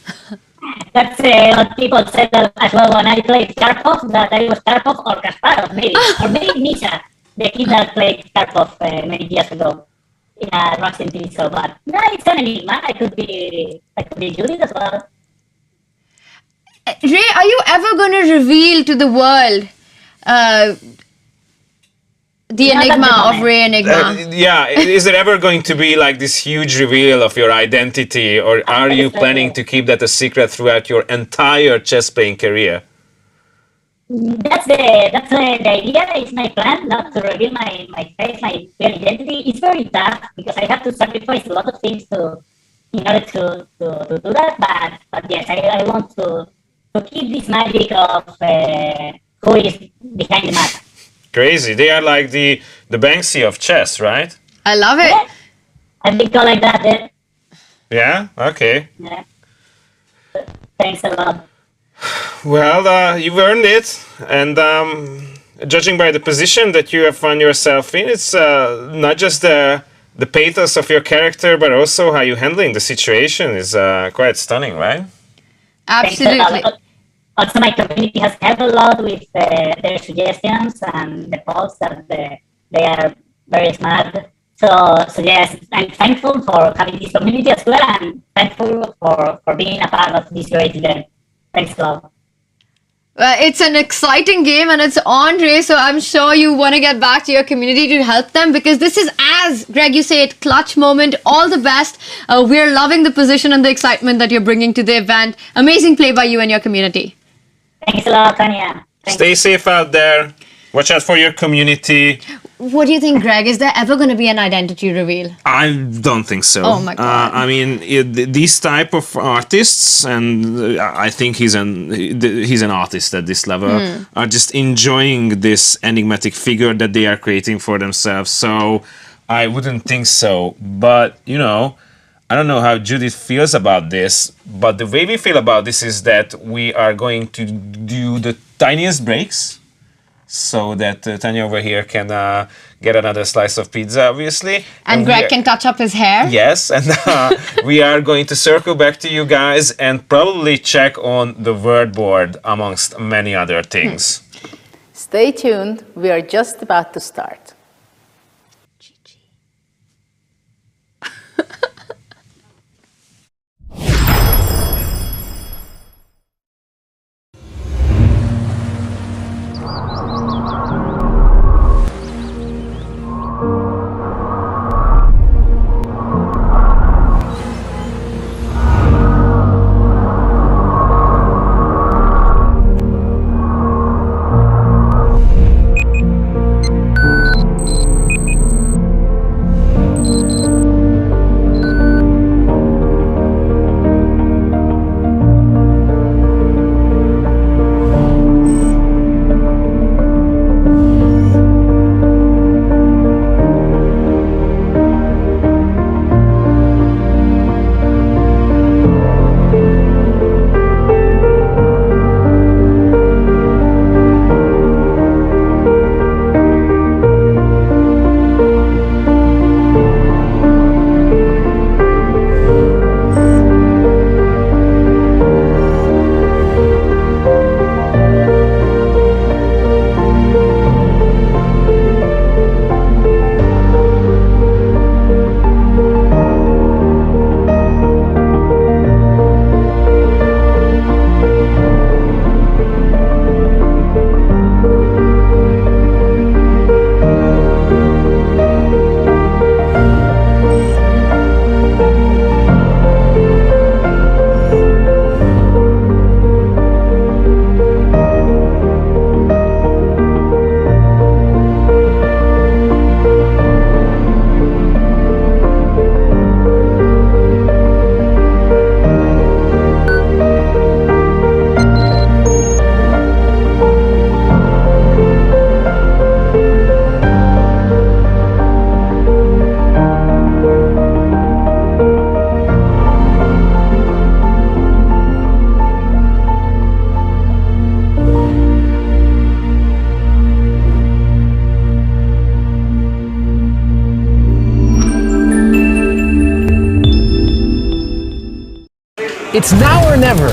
That's what people said as well when I played Karpov, that I was Karpov or Kasparov, maybe. Or maybe Misha, the kid that played Karpov many years ago. In a Russian TV show, but no, it's an enigma. I could be Judith as well. Ray, are you ever going to reveal to the world the enigma of Ray Enigma? Is there ever going to be like this huge reveal of your identity, or are you planning to keep that a secret throughout your entire chess playing career? That's the idea. It's my plan, not to reveal my face, my real identity. It's very tough because I have to sacrifice a lot of things in order to do that. But yes, I want to keep this magic of who is behind the map. Crazy. They are like the Banksy of chess, right? I love it. Yeah. I think I like that. Yeah? Okay. Yeah. Thanks a lot. Well, you've earned it, and judging by the position that you have found yourself in, it's not just the pathos of your character, but also how you're handling the situation is quite stunning, right? Absolutely. Also, my community has helped a lot with their suggestions and the polls that they are very smart. So yes, I'm thankful for having this community as well, and thankful for being a part of this great event. Thanks a lot. It's an exciting game, and it's on, Ray, so I'm sure you want to get back to your community to help them, because this is, as Greg, you say it, clutch moment. All the best. We're loving the position and the excitement that you're bringing to the event. Amazing play by you and your community. Thanks a lot, Tanya. Stay safe out there. Watch out for your community. What do you think, Greg? Is there ever going to be an identity reveal? I don't think so. Oh my God. I mean, these type of artists, and I think he's an artist at this level, are just enjoying this enigmatic figure that they are creating for themselves. So I wouldn't think so. But, you know, I don't know how Judith feels about this, but the way we feel about this is that we are going to do the tiniest breaks so that Tanya over here can get another slice of pizza, obviously. And Greg can touch up his hair. Yes, and we are going to circle back to you guys and probably check on the word board amongst many other things. Stay tuned. We are just about to start. It's now or never.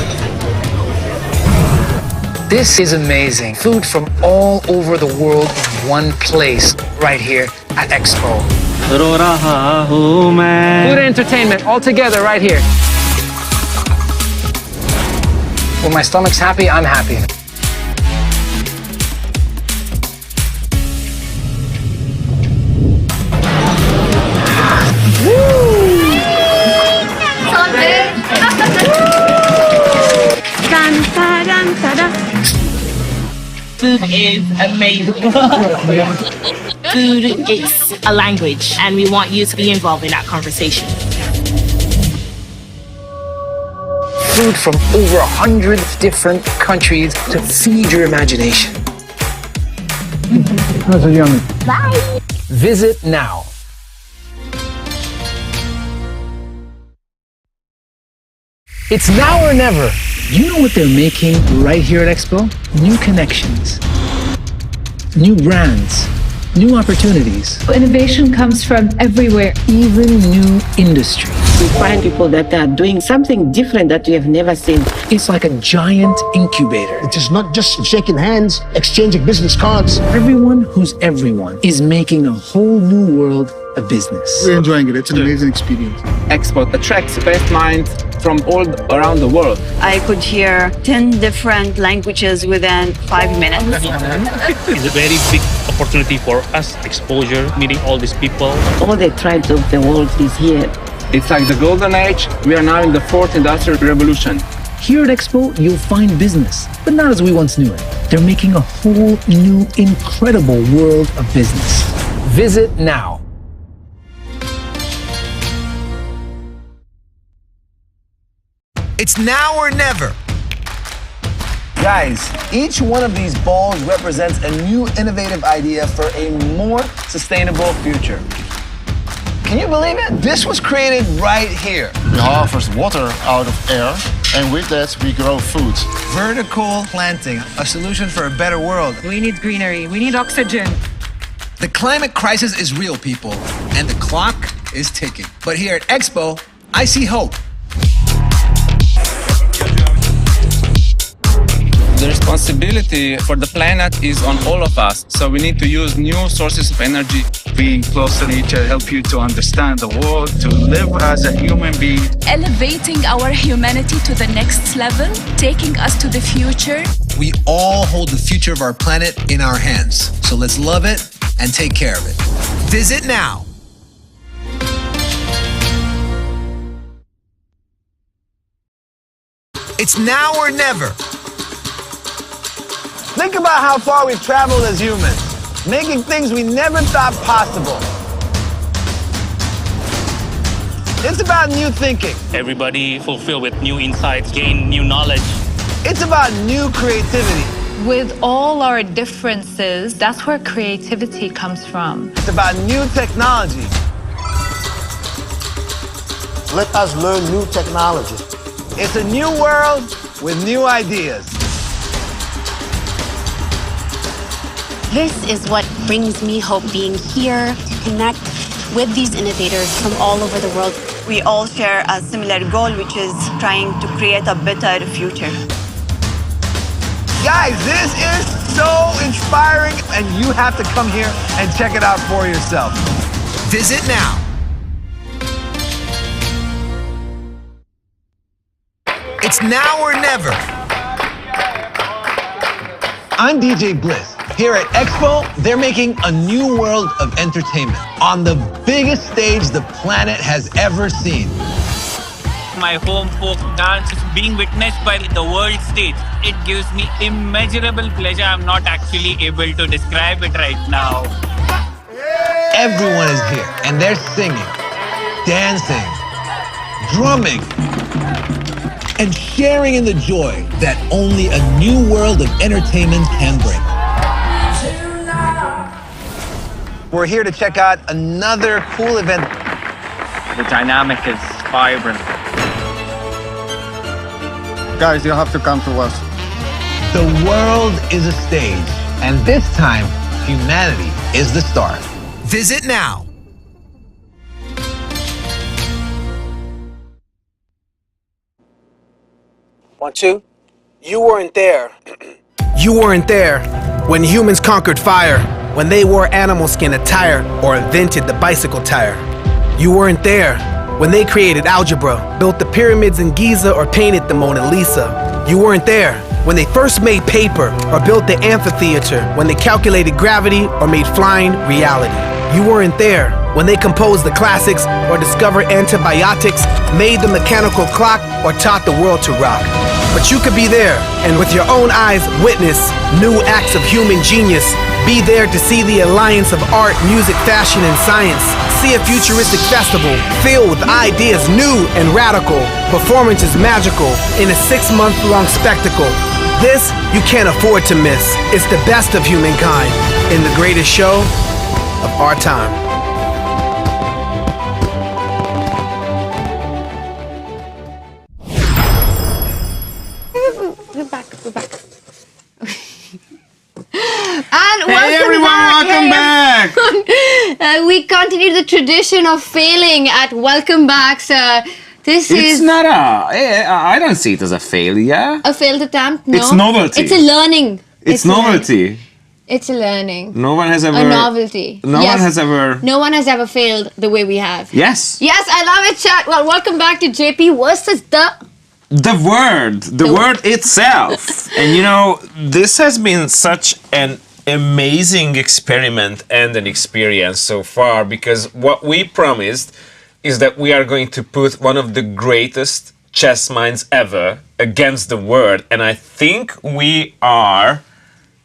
This is amazing. Food from all over the world in one place, right here at Expo. Food and entertainment all together right here. When my stomach's happy, I'm happy. Food is amazing. Food is a language, and we want you to be involved in that conversation. Food from over 100 different countries to feed your imagination. That's so yummy. Bye. Visit now. It's now or never. You know what they're making right here at Expo? New connections, new brands, new opportunities. Innovation comes from everywhere. Even new industries. We find people that are doing something different that we have never seen. It's like a giant incubator. It is not just shaking hands, exchanging business cards. Everyone who's everyone is making a whole new world a business. We're enjoying it. It's an amazing experience. Expo attracts the best minds from all around the world. I could hear 10 different languages within 5 minutes. It's a very big opportunity for us, exposure, meeting all these people. All the tribes of the world is here. It's like the golden age. We are now in the fourth industrial revolution. Here at Expo, you'll find business, but not as we once knew it. They're making a whole new, incredible world of business. Visit now. It's now or never. Guys, each one of these balls represents a new innovative idea for a more sustainable future. Can you believe it? This was created right here. We harvest water out of air, and with that we grow food. Vertical planting, a solution for a better world. We need greenery, we need oxygen. The climate crisis is real, people, and the clock is ticking. But here at Expo, I see hope. The responsibility for the planet is on all of us, so we need to use new sources of energy. Being close to nature helps you to understand the world, to live as a human being. Elevating our humanity to the next level, taking us to the future. We all hold the future of our planet in our hands, so let's love it and take care of it. Visit now. It's now or never. Think about how far we've traveled as humans, making things we never thought possible. It's about new thinking. Everybody fulfilled with new insights, gain new knowledge. It's about new creativity. With all our differences, that's where creativity comes from. It's about new technology. Let us learn new technology. It's a new world with new ideas. This is what brings me hope, being here to connect with these innovators from all over the world. We all share a similar goal, which is trying to create a better future. Guys, this is so inspiring, and you have to come here and check it out for yourself. Visit now. It's now or never. I'm DJ Bliss. Here at Expo, they're making a new world of entertainment on the biggest stage the planet has ever seen. My home folk dance is being witnessed by the world stage. It gives me immeasurable pleasure. I'm not actually able to describe it right now. Everyone is here, and they're singing, dancing, drumming, and sharing in the joy that only a new world of entertainment can bring. We're here to check out another cool event. The dynamic is vibrant. Guys, you have to come to us. The world is a stage, and this time, humanity is the star. Visit now. One, two. You weren't there. You weren't there when humans conquered fire, when they wore animal skin attire or invented the bicycle tire. You weren't there when they created algebra, built the pyramids in Giza, or painted the Mona Lisa. You weren't there when they first made paper or built the amphitheater, when they calculated gravity or made flying reality. You weren't there when they composed the classics or discovered antibiotics, made the mechanical clock, or taught the world to rock. But you could be there and with your own eyes witness new acts of human genius. Be there to see the alliance of art, music, fashion, and science. See a futuristic festival filled with ideas new and radical. Performances magical in a 6-month-long spectacle. This you can't afford to miss. It's the best of humankind in the greatest show of our time. We're back. And welcome back. We continue the tradition of failing at welcome backs. It's not I don't see it as a failure. A failed attempt. No, it's novelty. It's a learning. It's novelty. It's a learning. No one has ever. A novelty. No one has ever. No one has ever failed the way we have. Yes. Yes, I love it, chat. Well, welcome back to JP versus the word itself. And you know, this has been such an amazing experiment and an experience so far, because what we promised is that we are going to put one of the greatest chess minds ever against the word, and I think we are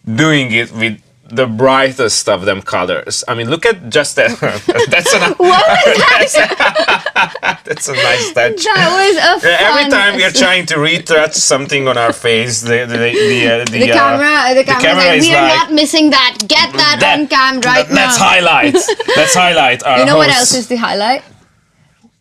doing it with the brightest of them colors. I mean, look at just that. That's that's a nice touch. That was a fun. Every time we are trying to retouch something on our face, the camera is like, we are not missing that. Get that on cam right now. Let's highlight. Let's highlight our You know what hosts. else is the highlight?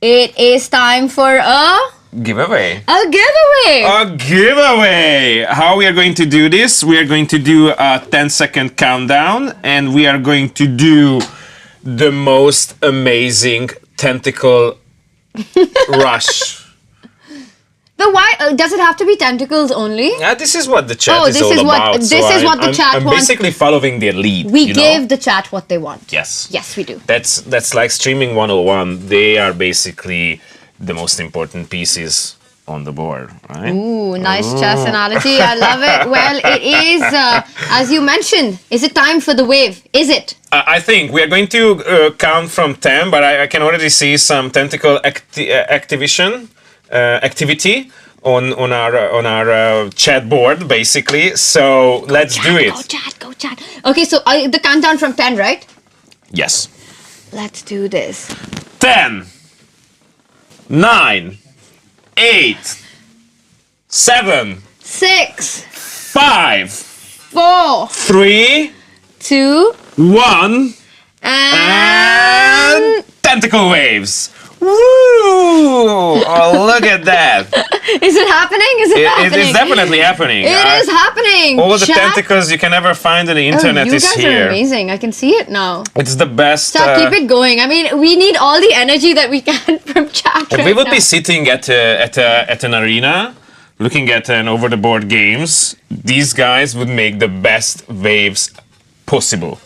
It is time for a giveaway. A giveaway. A giveaway. How we are going to do this? We are going to do a 10-second countdown, and we are going to do the most amazing tentacle rush. But why does it have to be tentacles only? This is what the chat is all about. This is what the chat wants. I'm basically following their lead. We give the chat what they want. Yes. Yes, we do. That's like streaming 101. They are basically the most important pieces on the board, right? Ooh, nice chess analogy. I love it. Well, it is, as you mentioned, is it time for the wave? Is it? I think we are going to count from 10, but I can already see some tentacle activity on our chat board, basically. So let's do it. Go chat. Okay, so the countdown from 10, right? Yes. Let's do this. 10, 9, 8, 7, 6, 5, 4, 3, 2, 1, and tentacle waves. Woo! Oh, look at that. Is it happening? Is it happening? It is definitely happening. It is happening. All the tentacles you can ever find on the internet is here. You guys are amazing. I can see it now. It's the best. Chat, keep it going. I mean, we need all the energy that we can from chat. If we would be sitting at an arena, looking at an over-the-board games, these guys would make the best waves possible.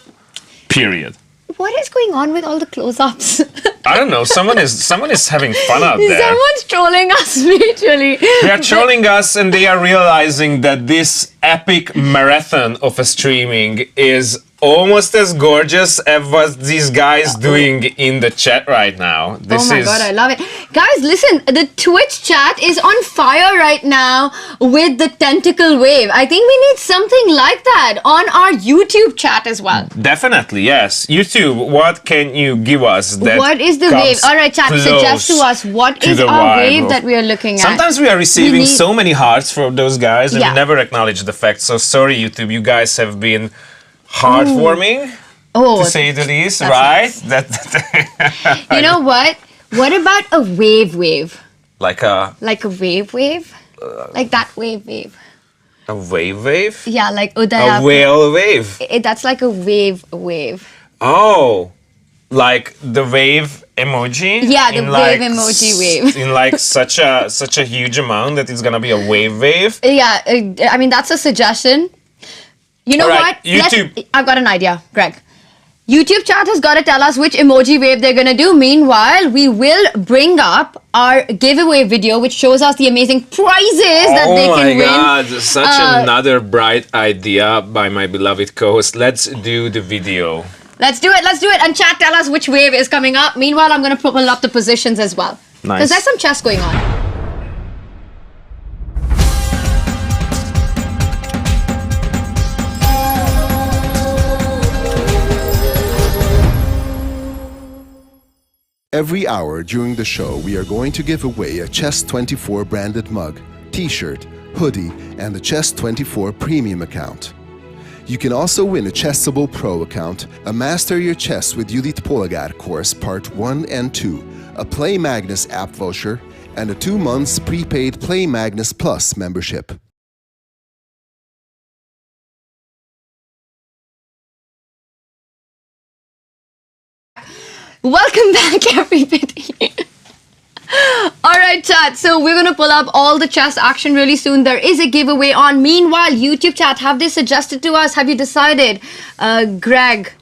Period. What is going on with all the close-ups? I don't know. Someone is having fun out there. Someone's trolling us virtually. They are trolling us, and they are realizing that this epic marathon of a streaming is almost as gorgeous as what these guys doing in the chat right now. Oh my god, I love it. Guys, listen, the Twitch chat is on fire right now with the tentacle wave. I think we need something like that on our YouTube chat as well. Definitely, yes. YouTube, what can you give us that what is the wave? Alright, chat, suggest to us what is our wave that we are looking at. Sometimes we are receiving so many hearts from those guys and we never acknowledge the fact. So sorry, YouTube, you guys have been heartwarming, to say the least, right? Nice. You know what? What about a wave? Like a wave? Like that wave. A wave? Yeah, like a whale wave. That's like a wave. Oh, like the wave emoji? Yeah, the wave emoji wave. In like such a huge amount that it's gonna be a wave. Yeah, I mean that's a suggestion. You know what? YouTube. I've got an idea, Greg. YouTube chat has got to tell us which emoji wave they're going to do. Meanwhile, we will bring up our giveaway video, which shows us the amazing prizes that they can win. Oh my god, such another bright idea by my beloved co-host. Let's do the video. Let's do it. And chat, tell us which wave is coming up. Meanwhile, I'm going to pull up the positions as well. Nice. Because there's some chess going on. Every hour during the show, we are going to give away a Chess24 branded mug, t-shirt, hoodie, and the Chess24 premium account. You can also win a Chessable Pro account, a Master Your Chess with Judit Polgár course Part 1 and 2, a Play Magnus app voucher, and a 2 months prepaid Play Magnus Plus membership. Welcome back, everybody. Alright, chat. So we're going to pull up all the chess action really soon. There is a giveaway on. Meanwhile, YouTube chat, have they suggested to us? Have you decided? Greg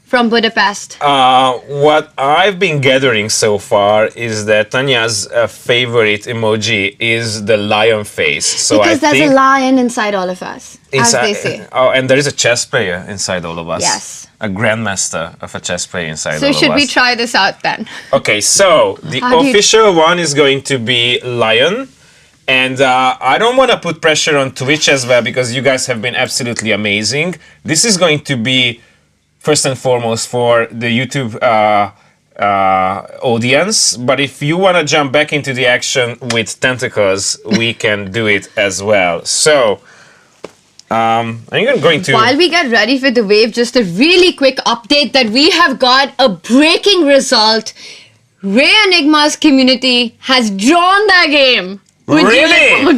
from Budapest. What I've been gathering so far is that Tanya's favorite emoji is the lion face. So because there's a lion inside all of us, as they say. Oh, and there is a chess player inside all of us. Yes. A grandmaster of a chess player inside all So of us. should we try this out then? Okay, so the official one is going to be lion. And I don't want to put pressure on Twitch as well, because you guys have been absolutely amazing. This is going to be first and foremost for the YouTube audience. But if you want to jump back into the action with tentacles, we can do it as well. So I'm going to... While we get ready for the wave, just a really quick update that we have got a breaking result. Ray Enigma's community has drawn their game. Really?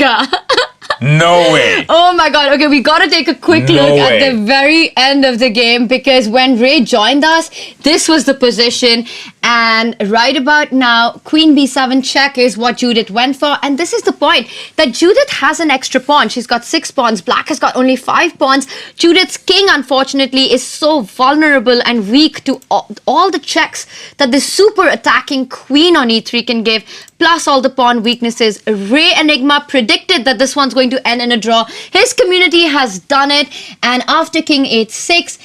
No way. Oh my god. Okay, we gotta take a quick look at the very end of the game, because when Ray joined us, this was the position. And right about now, Queen B7 check is what Judith went for. And this is the point, that Judith has an extra pawn. She's got 6 pawns. Black has got only 5 pawns. Judith's king, unfortunately, is so vulnerable and weak to all the checks that the super attacking queen on E3 can give, plus all the pawn weaknesses. Ray Enigma predicted that this one's going to end in a draw. His community has done it. And after King H6,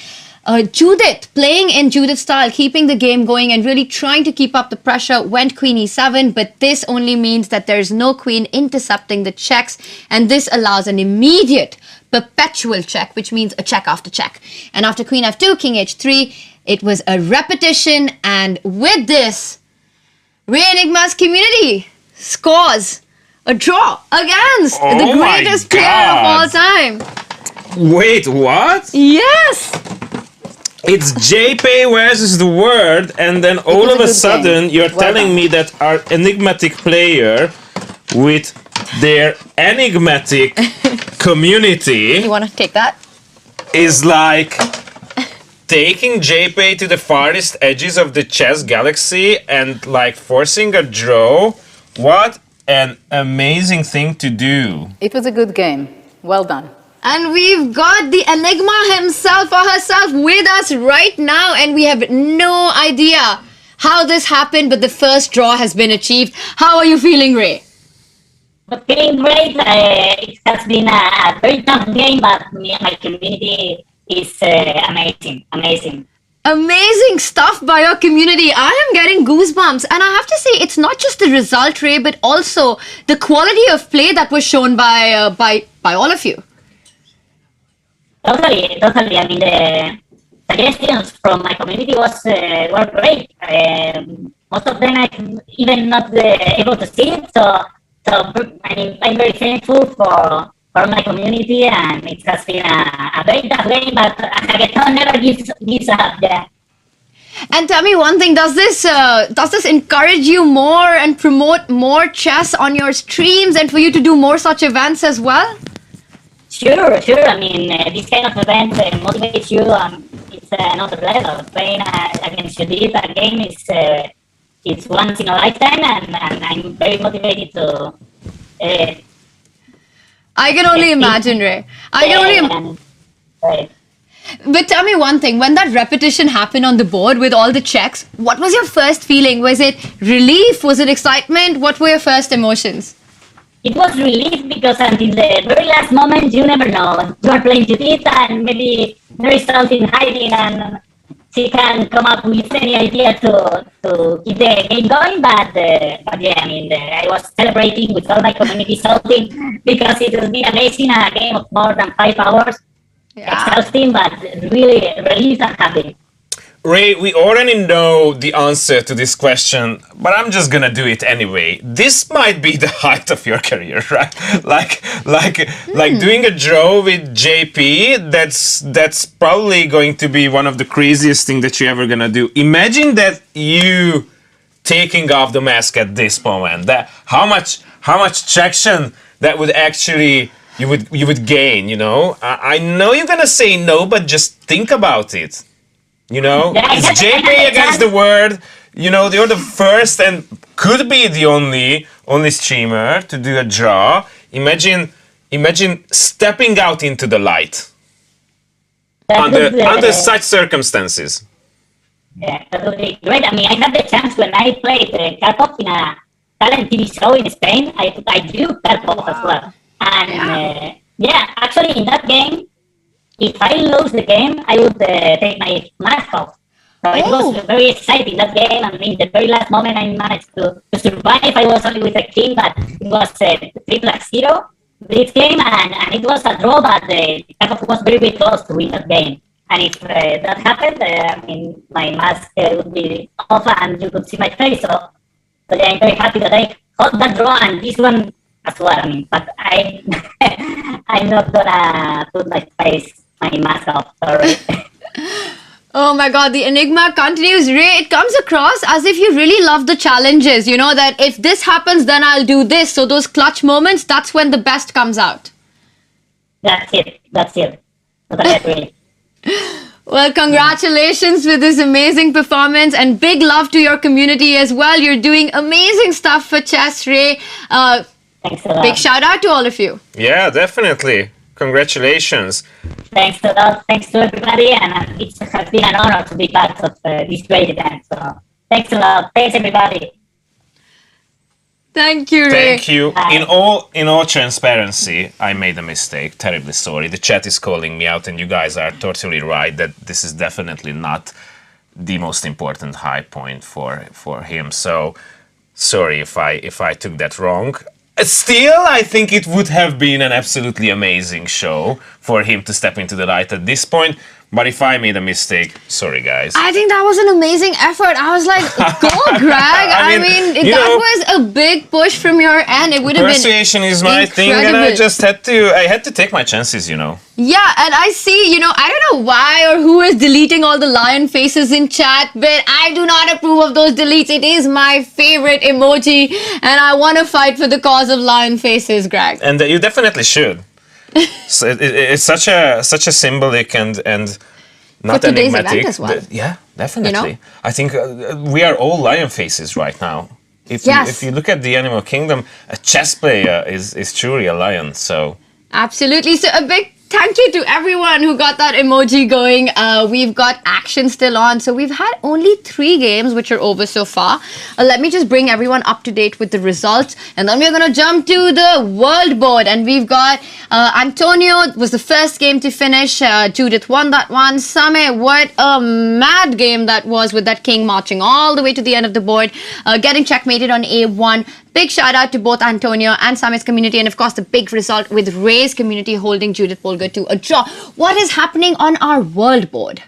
Judith, playing in Judith's style, keeping the game going and really trying to keep up the pressure, went Queen E7, but this only means that there's no queen intercepting the checks, and this allows an immediate perpetual check, which means a check after check. And after Queen F2, King H3, it was a repetition, and with this, Ray Enigma's community scores a draw against the greatest player of all time. Wait, what? Yes! It's JP versus the world, and then all of a sudden you're telling me that our enigmatic player with their enigmatic community... You want to take that? ...is like taking JP to the farthest edges of the chess galaxy and like forcing a draw. What an amazing thing to do. It was a good game. Well done. And we've got the Enigma himself or herself with us right now, and we have no idea how this happened, but the first draw has been achieved. How are you feeling, Ray? Feeling great. It has been a very tough game, but me and my community is amazing. Amazing stuff by your community. I am getting goosebumps. And I have to say, it's not just the result, Ray, but also the quality of play that was shown by all of you. Totally. I mean, the suggestions from my community were great. Most of them I'm even not able to see it. So I mean, I'm very thankful for my community, and it has been a very tough game, but Hackathon never gives up. Yeah. And tell me one thing, does this encourage you more and promote more chess on your streams and for you to do more such events as well? Sure. I mean, this kind of event motivates you. It's another level. Playing against Judith, a game it's once in a lifetime, and I'm very motivated to. I can only imagine, Ray. But tell me one thing, when that repetition happened on the board with all the checks, what was your first feeling? Was it relief? Was it excitement? What were your first emotions? It was relief, because until the very last moment, you never know. You are playing Judith, and maybe there is something hiding, and she can come up with any idea to keep the game going. But yeah, I mean, I was celebrating with all my community shouting, because it will be amazing, a game of more than 5 hours. Yeah. Exhausting, but really relieved and happy. Ray, we already know the answer to this question, but I'm just gonna do it anyway. This might be the height of your career, right? Like doing a draw with JP. That's probably going to be one of the craziest things that you're ever gonna do. Imagine that you taking off the mask at this moment. That how much traction that would actually you would gain. You know, I know you're gonna say no, but just think about it. You know, it's JP against the world. You know, you're the first and could be the only streamer to do a draw. Imagine stepping out into the light under such circumstances. Yeah, that would be great. I mean, I had the chance when I played Karpov in a talent TV show in Spain. I do Karpov as well. And yeah, actually in that game, if I lose the game, I would take my mask off. So it was very exciting, that game. I mean, the very last moment I managed to survive. I was only with a king, but it was 3-0 this game, and it was a draw, but the Krakow was very, very close to win that game. And if that happened, I mean, my mask would be off and you could see my face. So yeah, I'm very happy that I got that draw and this one as well. I mean, but I'm not gonna put my mask off, sorry. Oh my god, the enigma continues. Ray, it comes across as if you really love the challenges, you know, that if this happens, then I'll do this. So those clutch moments, that's when the best comes out. That's it. But I agree. Well, congratulations with this amazing performance and big love to your community as well. You're doing amazing stuff for chess, Ray. Thanks a lot. Big shout out to all of you. Yeah, definitely. Congratulations. Thanks a lot. Thanks to everybody. And it has been an honor to be part of this great event. So thanks a lot. Thanks, everybody. Thank you, Ray. Thank you. In all transparency, I made a mistake. Terribly sorry. The chat is calling me out, and you guys are totally right that this is definitely not the most important high point for him. So sorry if I took that wrong. Still, I think it would have been an absolutely amazing show for him to step into the light at this point. But if I made a mistake, sorry guys. I think that was an amazing effort. I was like, go Greg. I mean that was a big push from your end. It would have been persuasion is my thing, and I just had to take my chances, you know. Yeah, and I see, you know, I don't know why or who is deleting all the lion faces in chat, but I do not approve of those deletes. It is my favorite emoji, and I want to fight for the cause of lion faces, Greg. And you definitely should. So it's such a symbolic and not for today's enigmatic. Event as well. Yeah, definitely. You know? I think we are all lion faces right now. If you look at the animal kingdom, a chess player is truly a lion. So absolutely. So a big thank you to everyone who got that emoji going. We've got action still on. So we've had only 3 games which are over so far. Let me just bring everyone up to date with the results. And then we're going to jump to the world board. And we've got Antonio was the first game to finish. Judith won that one. Same, what a mad game that was with that king marching all the way to the end of the board. Getting checkmated on A1. Big shout out to both Antonio and Samit's community, and of course the big result with Ray's community holding Judith Polgár to a draw. What is happening on our world board?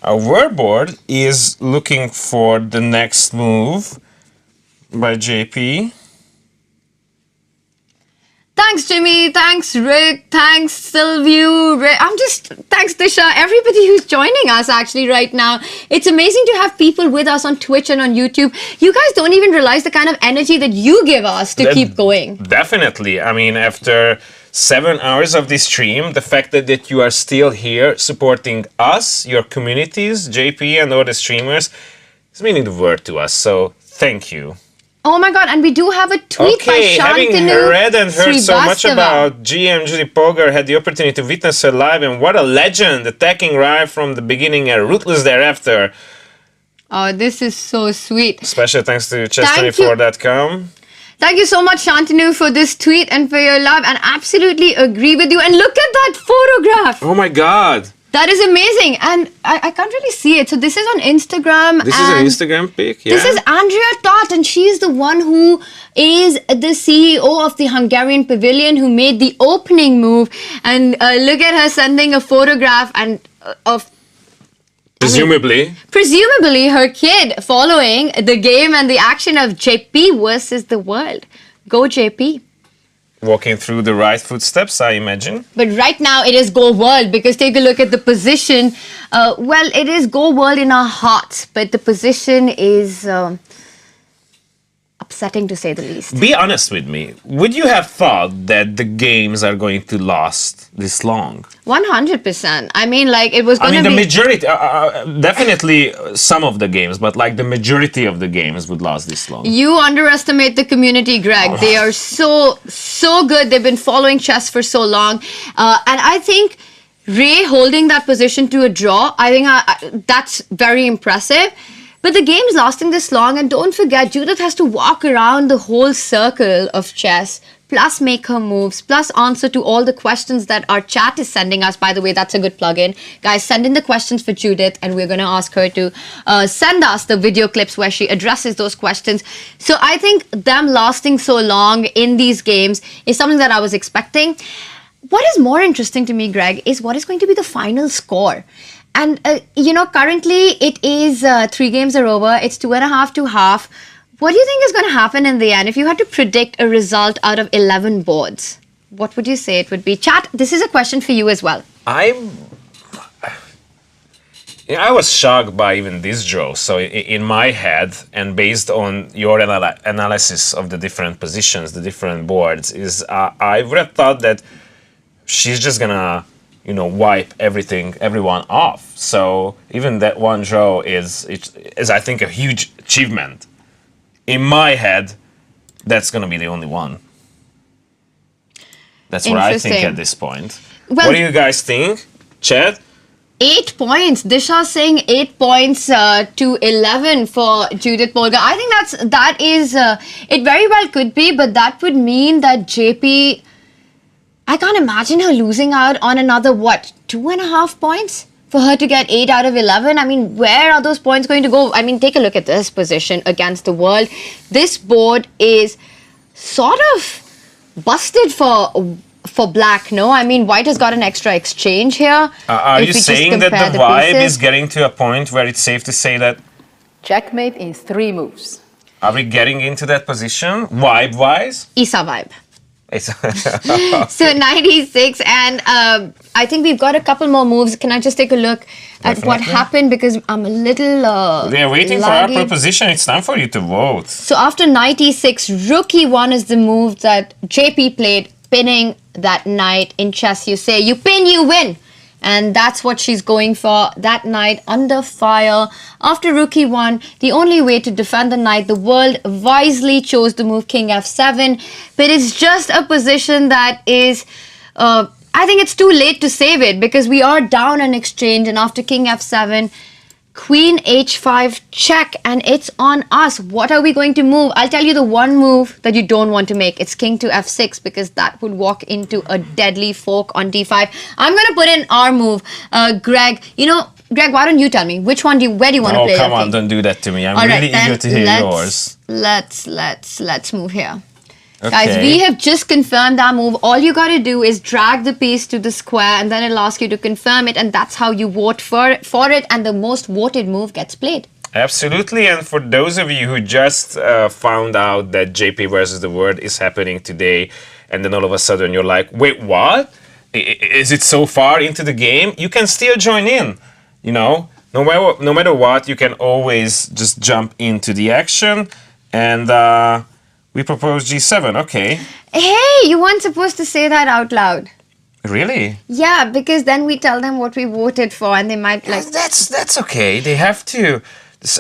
Our world board is looking for the next move by JP. Thanks, Jimmy. Thanks, Rick. Thanks, Sylvie. Thanks, Disha. Everybody who's joining us actually right now. It's amazing to have people with us on Twitch and on YouTube. You guys don't even realize the kind of energy that you give us to keep going. Definitely. I mean, after 7 hours of this stream, the fact that you are still here supporting us, your communities, JP and all the streamers, is meaning the world to us. So thank you. Oh my god, and we do have a tweet by Shantanu. Having read and heard so much about GM Judit Polgár, had the opportunity to witness her live, and what a legend, attacking right from the beginning and ruthless thereafter. Oh, this is so sweet. Special thanks to chess24.com. Thank you so much, Shantanu, for this tweet and for your love, and absolutely agree with you. And look at that photograph. Oh my god. That is amazing, and I can't really see it. So this is on Instagram. This is an Instagram pic, yeah? This is Andrea Todt, and she's the one who is the CEO of the Hungarian Pavilion, who made the opening move. And look at her sending a photograph of presumably her kid following the game and the action of JP versus the world. Go JP. Walking through the right footsteps, I imagine. But right now it is Go World, because take a look at the position. Well, it is Go World in our hearts, but the position is upsetting to say the least. Be honest with me. Would you have thought that the games are going to last this long? 100%. I mean, like, it was going to be... I mean, the majority, definitely some of the games, but like the majority of the games would last this long. You underestimate the community, Greg. They are so good. They've been following chess for so long. And I think Ray holding that position to a draw, I think that's very impressive. But the game's lasting this long, and don't forget, Judith has to walk around the whole circle of chess plus make her moves, plus answer to all the questions that our chat is sending us. By the way, that's a good plug-in. Guys, send in the questions for Judith, and we're going to ask her to send us the video clips where she addresses those questions. So I think them lasting so long in these games is something that I was expecting. What is more interesting to me, Greg, is what is going to be the final score. And, currently it is 3 games are over. It's 2.5 to half. What do you think is going to happen in the end? If you had to predict a result out of 11 boards, what would you say it would be? Chat, this is a question for you as well. I was shocked by even this draw. So in my head, and based on your analysis of the different positions, the different boards, I would have thought that she's just gonna, wipe everyone off. So even that one draw is I think a huge achievement. In my head, that's gonna be the only one. That's what I think at this point. Well, what do you guys think, Chad? 8 points. Disha saying 8 points to 11 for Judit Polgár. I think that is it very well could be, but that would mean that JP. I can't imagine her losing out on another 2.5 points for her to get 8 out of 11. I mean, where are those points going to go? I mean, take a look at this position against the world. This board is sort of busted for black, no? I mean, white has got an extra exchange here. Are you saying that the vibe is getting to a point where it's safe to say that checkmate in 3 moves? Are we getting into that position, vibe-wise? Isa vibe. So 96, and I think we've got a couple more moves. Can I just take a look at what happened, because I'm a little they're waiting for our proposition. It's time for you to vote. So after 96, Rookie 1 is the move that JP played, pinning that knight. In chess you say you pin, you win, and that's what she's going for. That knight under fire. After Rookie 1, the only way to defend the knight, the world wisely chose the move King F7, but it's just a position that is, I think it's too late to save it, because we are down an exchange, and after King F7, Queen H5 check, and it's on us. What are we going to move? I'll tell you the one move that you don't want to make. It's King to F6, because that would walk into a deadly fork on D5. I'm going to put in our move. Greg, Greg, why don't you tell me? Where do you want to play? Oh, come on, don't do that to me. I'm really eager to hear yours. Let's move here. Okay. Guys, we have just confirmed our move. All you got to do is drag the piece to the square, and then it'll ask you to confirm it, and that's how you vote for it, and the most voted move gets played. Absolutely, and for those of you who just found out that JP versus the world is happening today, and then all of a sudden you're like, wait, what? Is it so far into the game? You can still join in, No matter what, you can always just jump into the action, and we propose G7, okay. Hey, you weren't supposed to say that out loud. Really? Yeah, because then we tell them what we voted for, and they might like... That's okay. They have to...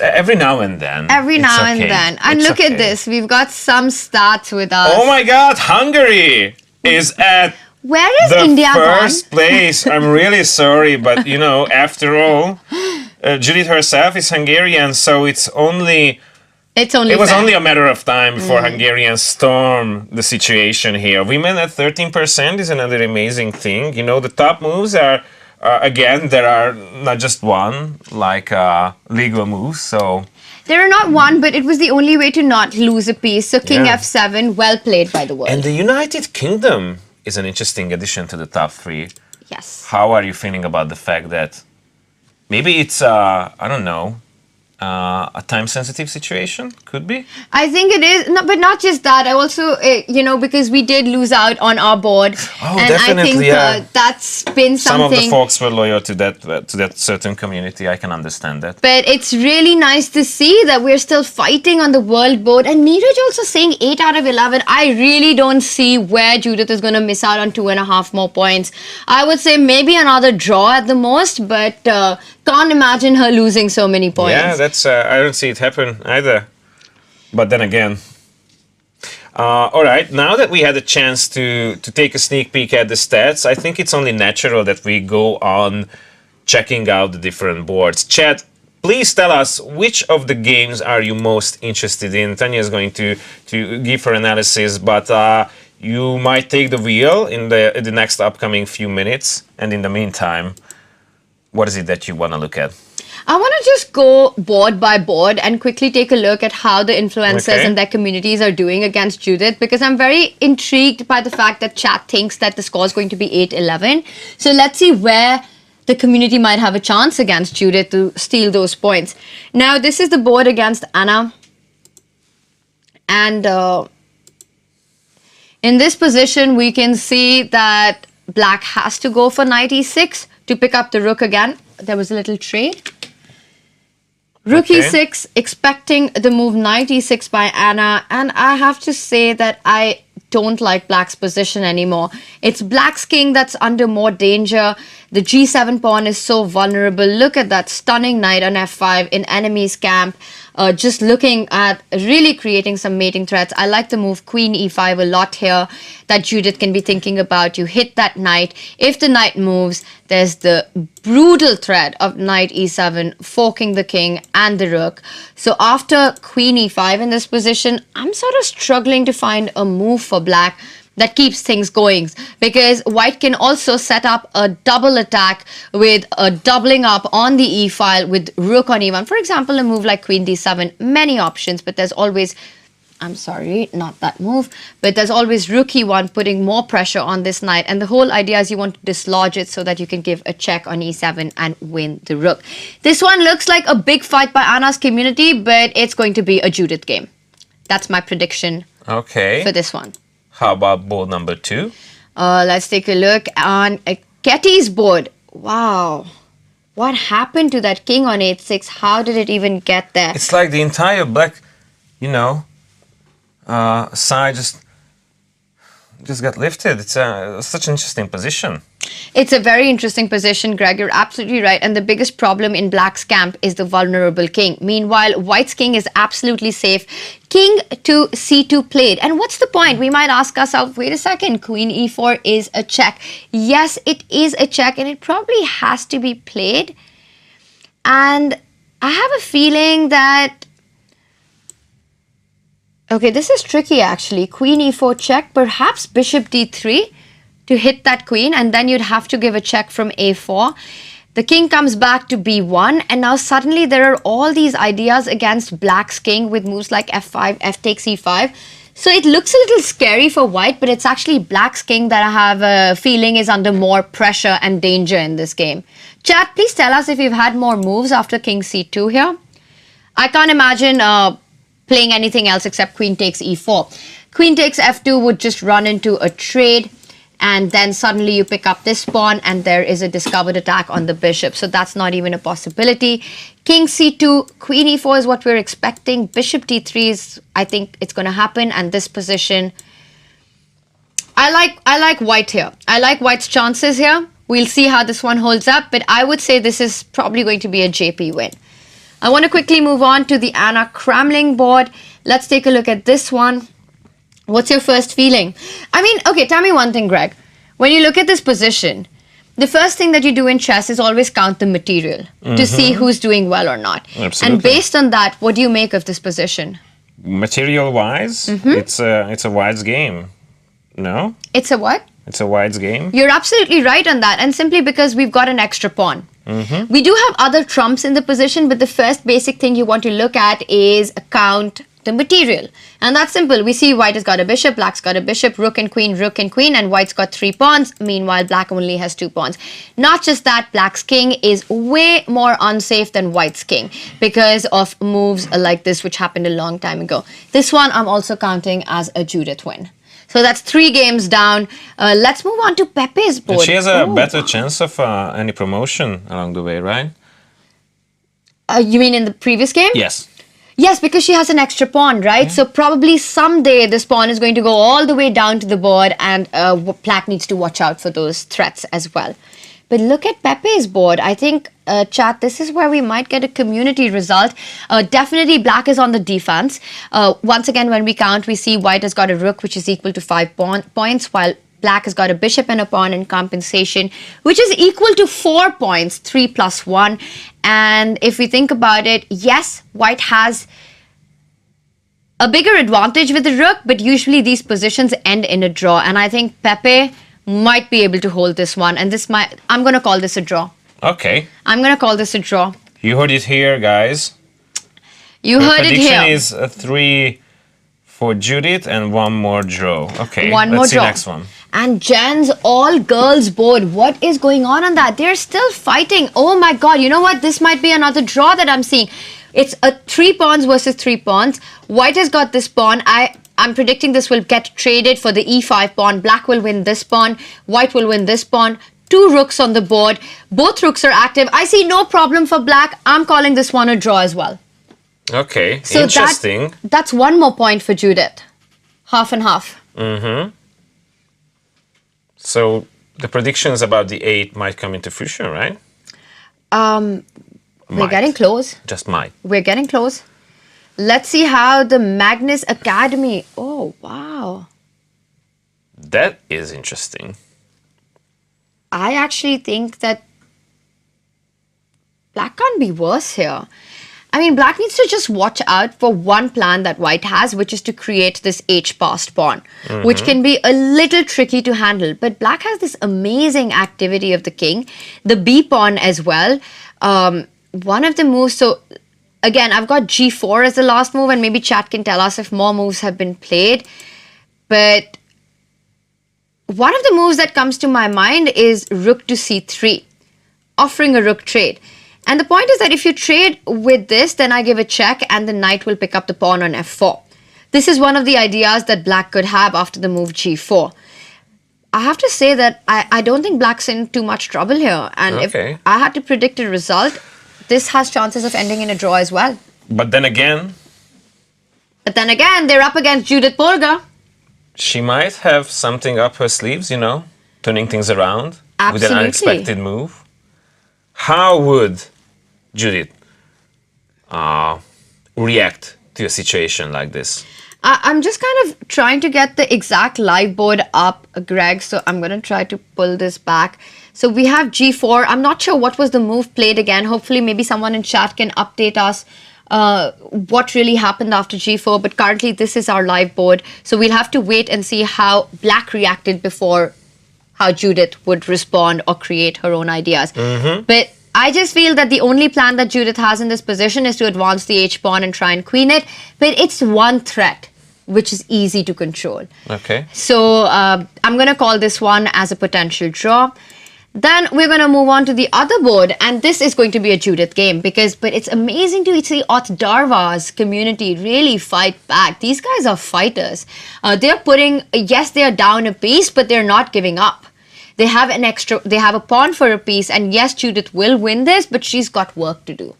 Every now and then. And look at this. We've got some stats with us. Oh my God, Hungary is at... Where is India first place. I'm really sorry, but after all, Judith herself is Hungarian, so it was only a matter of time before Hungarians storm the situation here. Women at 13% is another amazing thing. The top moves are, again, there are not just one, like legal moves, so... There are not one, but it was the only way to not lose a piece. So King F7, well played by the world. And the United Kingdom is an interesting addition to the top 3. Yes. How are you feeling about the fact that maybe it's, I don't know, a time-sensitive situation? Could be. I think it is, but not just that. I also, because we did lose out on our board, and definitely, I think that's been something. Some of the folks were loyal to that certain community. I can understand that. But it's really nice to see that we're still fighting on the world board. And Neeraj also saying 8 out of 11. I really don't see where Judith is going to miss out on 2.5 more points. I would say maybe another draw at the most, but can't imagine her losing so many points. Yeah, that's I don't see it happen either. But then again, all right. Now that we had a chance to take a sneak peek at the stats, I think it's only natural that we go on checking out the different boards. Chat, please tell us which of the games are you most interested in. Tanya is going to give her analysis, but you might take the wheel in the next upcoming few minutes. And in the meantime, what is it that you want to look at? I want to just go board by board and quickly take a look at how the influencers and their communities are doing against Judith, because I'm very intrigued by the fact that chat thinks that the score is going to be 8-11. So let's see where the community might have a chance against Judith to steal those points. Now, this is the board against Anna. And in this position, we can see that Black has to go for knight e6 to pick up the rook again. There was a little trade. Rook e6, expecting the move knight e6 by Anna. And I have to say that I don't like Black's position anymore. It's Black's king that's under more danger. The g7 pawn is so vulnerable. Look at that stunning knight on f5 in enemy's camp. Just looking at really creating some mating threats. I like the move queen e5 a lot here that Judith can be thinking about. You hit that knight. If the knight moves, there's the brutal threat of knight e7 forking the king and the rook. So after queen e5 in this position, I'm sort of struggling to find a move for Black that keeps things going, because White can also set up a double attack with a doubling up on the e file with rook on e1. For example, a move like queen d7, many options, but there's always, I'm sorry, not that move, but there's always rook e1 putting more pressure on this knight. And the whole idea is you want to dislodge it so that you can give a check on e7 and win the rook. This one looks like a big fight by Anna's community, but it's going to be a Judith game. That's my prediction for this one. How about board number 2? Let's take a look on Ketty's board. Wow. What happened to that king on 8-6? How did it even get there? It's like the entire Black, side just got lifted. It's such an interesting position. It's a very interesting position, Greg. You're absolutely right. And the biggest problem in Black's camp is the vulnerable king. Meanwhile, White's king is absolutely safe. King to c2 played. And what's the point? We might ask ourselves, wait a second, queen e4 is a check. Yes, it is a check, and it probably has to be played. And I have a feeling that okay, this is tricky actually. Queen e4 check, perhaps bishop d3 to hit that queen, and then you'd have to give a check from a4. The king comes back to b1, and now suddenly there are all these ideas against Black's king with moves like f5, f takes e5. So it looks a little scary for White, but it's actually Black's king that I have a feeling is under more pressure and danger in this game. Chat, please tell us if you've had more moves after king c2 here. I can't imagine playing anything else except queen takes e4. Queen takes f2 would just run into a trade, and then suddenly you pick up this pawn and there is a discovered attack on the bishop. So that's not even a possibility. King c2, queen e4 is what we're expecting. Bishop d3 is, I think it's going to happen. And this position, I like White here. I like White's chances here. We'll see how this one holds up, but I would say this is probably going to be a JP win. I want to quickly move on to the Anna Kramling board. Let's take a look at this one. What's your first feeling? I mean, okay, tell me one thing, Greg. When you look at this position, the first thing that you do in chess is always count the material to see who's doing well or not. Absolutely. And based on that, what do you make of this position? Material-wise, it's a White's game. No? It's a what? It's a White's game. You're absolutely right on that, and simply because we've got an extra pawn. We do have other trumps in the position, but the first basic thing you want to look at is count the material. And that's simple. We see White has got a bishop, Black's got a bishop, rook and queen, and White's got 3 pawns. Meanwhile, Black only has 2 pawns. Not just that, Black's king is way more unsafe than White's king because of moves like this, which happened a long time ago. This one I'm also counting as a Judith win. So that's 3 games down. Let's move on to Pepe's board. And she has a better chance of any promotion along the way, right? You mean in the previous game? Yes. Yes, because she has an extra pawn, right? So probably someday this pawn is going to go all the way down to the board, and Black needs to watch out for those threats as well. But look at Pepe's board. I think, chat, this is where we might get a community result. Definitely Black is on the defense. Once again, when we count, we see White has got a rook, which is equal to 5 points, while Black has got a bishop and a pawn in compensation, which is equal to 4 points, 3 plus 1. And if we think about it, yes, White has a bigger advantage with the rook, but usually these positions end in a draw. And I think Pepe might be able to hold this one. And I'm going to call this a draw. Okay. I'm going to call this a draw. You heard it here, guys. You heard it here. Prediction is 3 for Judith and 1 more draw. Okay, let's see next one. And Jen's all-girls board. What is going on that? They're still fighting. Oh my God. You know what? This might be another draw that I'm seeing. It's a 3 pawns versus 3 pawns. White has got this pawn. I'm predicting this will get traded for the e5 pawn. Black will win this pawn. White will win this pawn. 2 rooks on the board. Both rooks are active. I see no problem for black. I'm calling this one a draw as well. Okay, so interesting. That's 1 more point for Judith. Half and half. Mm-hmm. So the predictions about the 8 might come into fruition, right? We're getting close. Just might. We're getting close. Let's see how the Magnus Academy... Oh, wow. That is interesting. I actually think that black can't be worse here. I mean, black needs to just watch out for one plan that white has, which is to create this H-passed pawn, which can be a little tricky to handle. But black has this amazing activity of the king, the B pawn as well. One of the moves, so again, I've got G4 as the last move, and maybe chat can tell us if more moves have been played. But one of the moves that comes to my mind is rook to C3, offering a rook trade. And the point is that if you trade with this, then I give a check and the knight will pick up the pawn on F4. This is one of the ideas that black could have after the move G4. I have to say that I don't think black's in too much trouble here. And if I had to predict a result, this has chances of ending in a draw as well. But then again, they're up against Judit Polgár. She might have something up her sleeves, you know, turning things around with an unexpected move. How would Judith react to a situation like this? I'm just kind of trying to get the exact live board up, Greg, so I'm going to try to pull this back. So we have G4. I'm not sure what was the move played again. Hopefully maybe someone in chat can update us what really happened after G4, but currently this is our live board. So we'll have to wait and see how black reacted before how Judith would respond or create her own ideas. But I just feel that the only plan that Judith has in this position is to advance the H-pawn and try and queen it. But it's one threat, which is easy to control. Okay. So I'm going to call this one as a potential draw. Then we're going to move on to the other board. And this is going to be a Judith game. But it's amazing to see Otdarva's community really fight back. These guys are fighters. They're putting, yes, they're down a piece, but they're not giving up. They have a pawn for a piece, and yes, Judith will win this, but she's got work to do.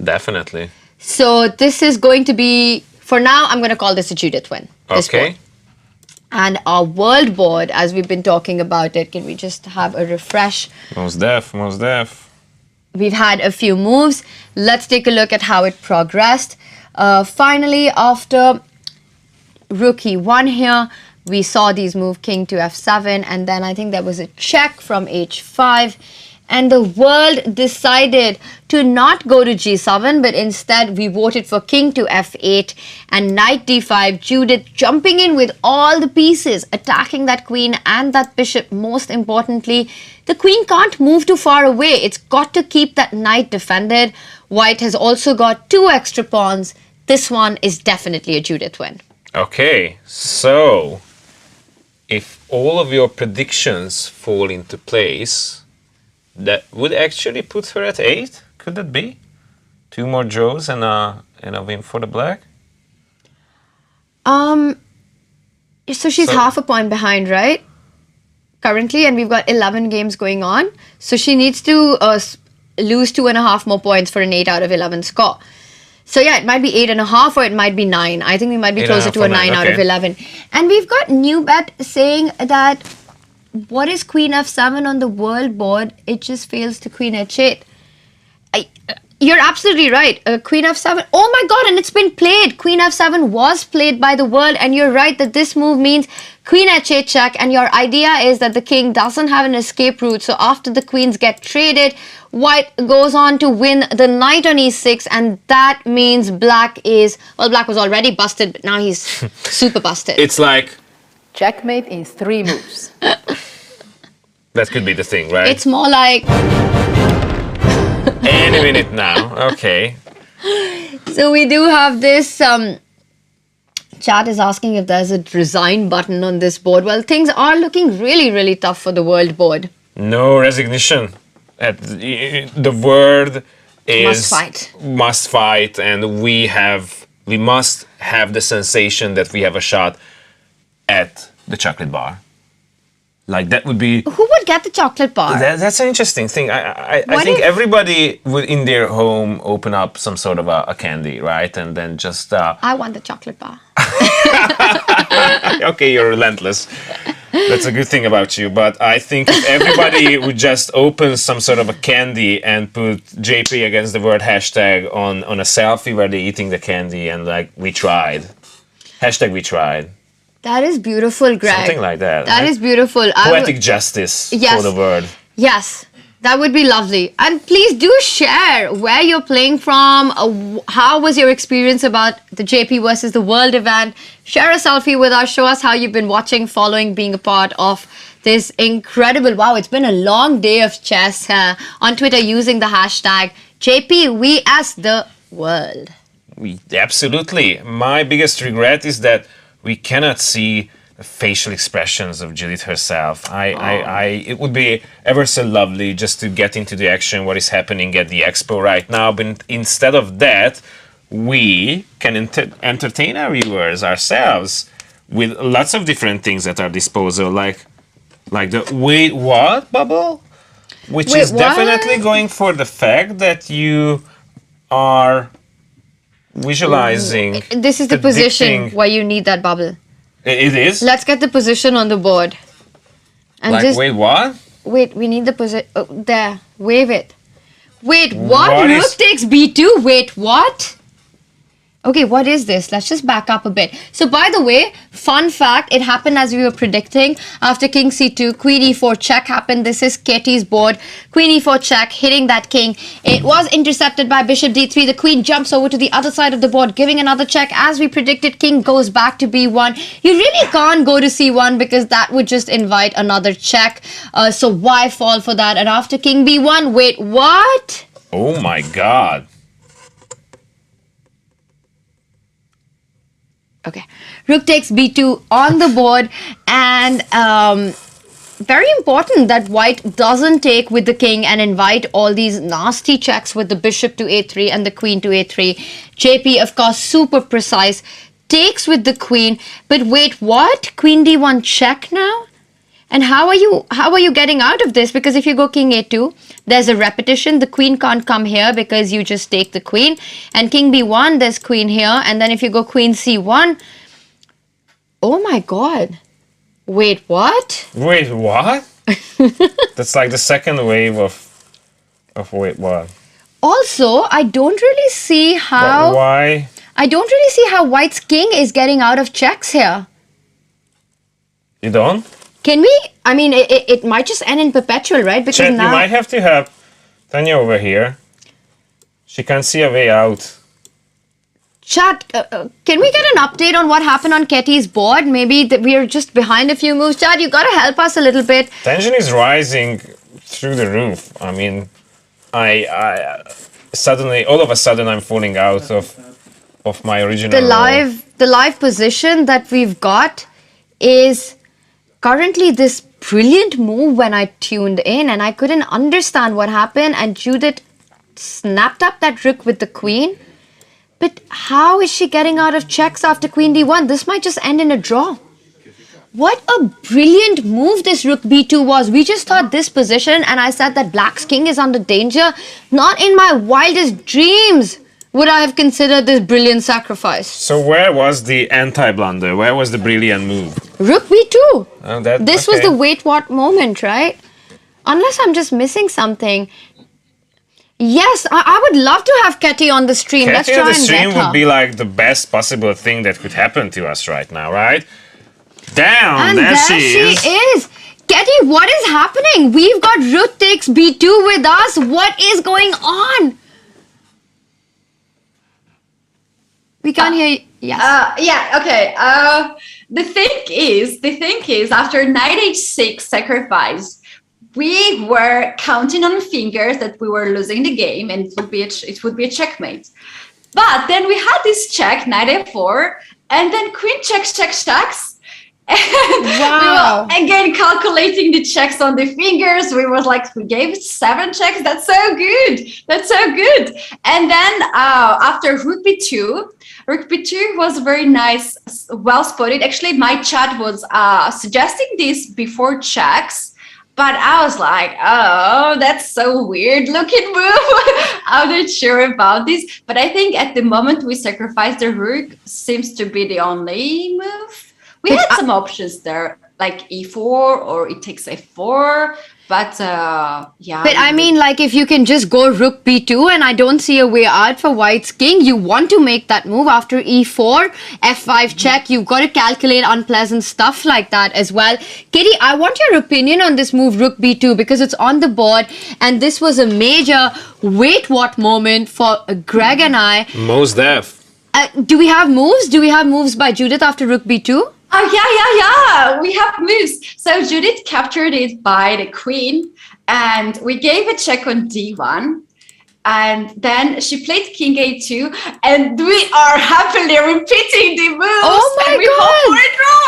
Definitely. So this is going to be, for now, I'm going to call this a Judith win. Okay. And our world board, as we've been talking about it, can we just have a refresh? Most def. We've had a few moves. Let's take a look at how it progressed. Finally, after rook e1 here, we saw these move king to f7, and then I think there was a check from h5, and the world decided to not go to g7, but instead we voted for king to f8 and knight d5. Judith jumping in with all the pieces, attacking that queen and that bishop. Most importantly, the queen can't move too far away. It's got to keep that knight defended. White has also got 2 extra pawns. This one is definitely a Judith win. Okay, so if all of your predictions fall into place, that would actually put her at 8? Could that be? 2 more draws and a win for the black? So she's half a point behind, right? Currently, and we've got 11 games going on. So she needs to lose 2.5 more points for an 8 out of 11 score. So yeah, it might be 8.5 or it might be 9. I think we might be closer to a 9 out of 11. And we've got new bet saying that what is queen f7 on the world board? It just fails to queen h8. You're absolutely right. Queen f7. Oh my god, and it's been played. Queen f7 was played by the world, and you're right that this move means Queen h8 check, and your idea is that the king doesn't have an escape route. So after the queens get traded, white goes on to win the knight on e6, and that means black is, well, black was already busted, but now he's super busted. It's like checkmate in 3 moves. That could be the thing, right? It's more like any minute now. Okay. So we do have this. Chat is asking if there's a resign button on this board. Well, things are looking really, really tough for the world board. No resignation. The word is must fight, and we must have the sensation that we have a shot at the chocolate bar. Like that would be. Who would get the chocolate bar? That's an interesting thing. I think everybody would in their home open up some sort of a candy, right? And then just. I want the chocolate bar. Okay, you're relentless. That's a good thing about you. But I think if everybody would just open some sort of a candy and put JP against the word hashtag on a selfie where they're eating the candy and like, we tried. Hashtag we tried. That is beautiful, Greg. Something like that. That is beautiful. Poetic justice for the word. Yes, that would be lovely. And please do share where you're playing from. How was your experience about the JP versus the World event? Share a selfie with us. Show us how you've been watching, following, being a part of this incredible. Wow, it's been a long day of chess on Twitter using the hashtag JP we as the world. Absolutely. My biggest regret is that we cannot see the facial expressions of Judith herself. It would be ever so lovely just to get into the action, what is happening at the expo right now. But instead of that, we can entertain our viewers ourselves with lots of different things at our disposal, like the wait what bubble, which is definitely going for the fact that you are visualizing. This is the position where you need that bubble. It is? Let's get the position on the board. And like, wait, what? Wait, we need the position. Oh, there. Wave it. Wait, what? Rook takes b2. Wait, what? Okay, what is this? Let's just back up a bit. So, by the way, fun fact, it happened as we were predicting. After king c2, queen e4 check happened. This is Katie's board. Queen e4 check, hitting that king. It was intercepted by bishop d3. The queen jumps over to the other side of the board, giving another check. As we predicted, king goes back to b1. You really can't go to c1 because that would just invite another check. So, why fall for that? And after king b1, wait, what? Oh my god. Okay, rook takes b2 on the board, and very important that white doesn't take with the king and invite all these nasty checks with the bishop to a3 and the queen to a3. JP, of course, super precise, takes with the queen, but wait, what? Queen d1 check now? And how are you getting out of this? Because if you go king a2, there's a repetition. The queen can't come here because you just take the queen. And king b1, there's queen here. And then if you go queen c1, oh my god. Wait, what? Wait, what? That's like the second wave of wait, what? Also, I don't really see how... But why? I don't really see how white's king is getting out of checks here. You don't? Can we? I mean, it might just end in perpetual, right? Because Chet, now you might have to have Tanya over here. She can't see a way out. Chat, can we get an update on what happened on Ketty's board? Maybe we are just behind a few moves. Chat, you got to help us a little bit. Tension is rising through the roof. I mean, I suddenly, all of a sudden, I'm falling out of my original. The live position that we've got is currently this brilliant move when I tuned in, and I couldn't understand what happened, and Judith snapped up that rook with the queen. But how is she getting out of checks after queen d1? This might just end in a draw. What a brilliant move this rook b2 was. We just thought this position, and I said that black's king is under danger. Not in my wildest dreams would I have considered this brilliant sacrifice. So where was the anti-blunder? Where was the brilliant move? Rook b2. Oh, this was the wait what moment, right? Unless I'm just missing something. Yes, I would love to have Ketty on the stream. Let's Ketty try on the and stream get her. would be like the best possible thing that could happen to us right now, right? Damn, And there there she is. Ketty, what is happening? We've got Ruth takes B2 with us. What is going on? We can't hear you. Yes. Yeah, okay. The thing is, after knight h6 sacrifice, we were counting on fingers that we were losing the game and it would be a checkmate. But then we had this check, knight f4, and then queen checks. And wow. We were again calculating the checks on the fingers. We gave 7 checks. That's so good. And then after rook b2 was very nice, well spotted. Actually, my chat was suggesting this before checks. But I was like, oh, that's so weird looking move. I'm not sure about this. But I think at the moment we sacrifice the rook seems to be the only move. We had some options there, like e4 or it takes f4. But yeah. But I mean, like, if you can just go rook b2 and I don't see a way out for white's king, you want to make that move after e4, f5 check. You've got to calculate unpleasant stuff like that as well. Katie, I want your opinion on this move rook b2 because it's on the board and this was a major wait what moment for Greg and I. Most def. Do we have moves? Do we have moves by Judith after rook b2? Oh, yeah. We have moves. So Judith captured it by the queen and we gave a check on d1. And then she played king a2 and we are happily repeating the moves. Oh my and we hope for a draw.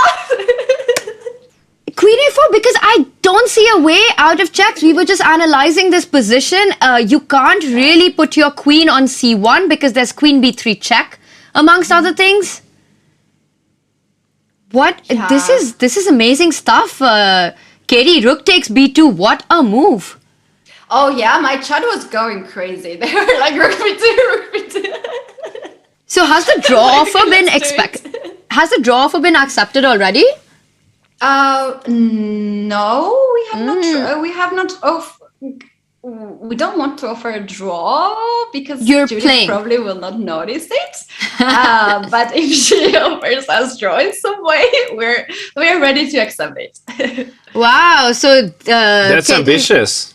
Queen a4, because I don't see a way out of checks. We were just analyzing this position. You can't really put your queen on c1 because there's queen b3 check, amongst other things. What? Yeah. This is amazing stuff. Katie, rook takes b2. What a move. Oh, yeah, my chat was going crazy. They were like, rook b2. So has the draw offer been Has the draw offer been accepted already? No, we have not. We don't want to offer a draw because Judith probably will not notice it. But if she offers us draw in some way, we're ready to accept it. Wow! So that's ambitious.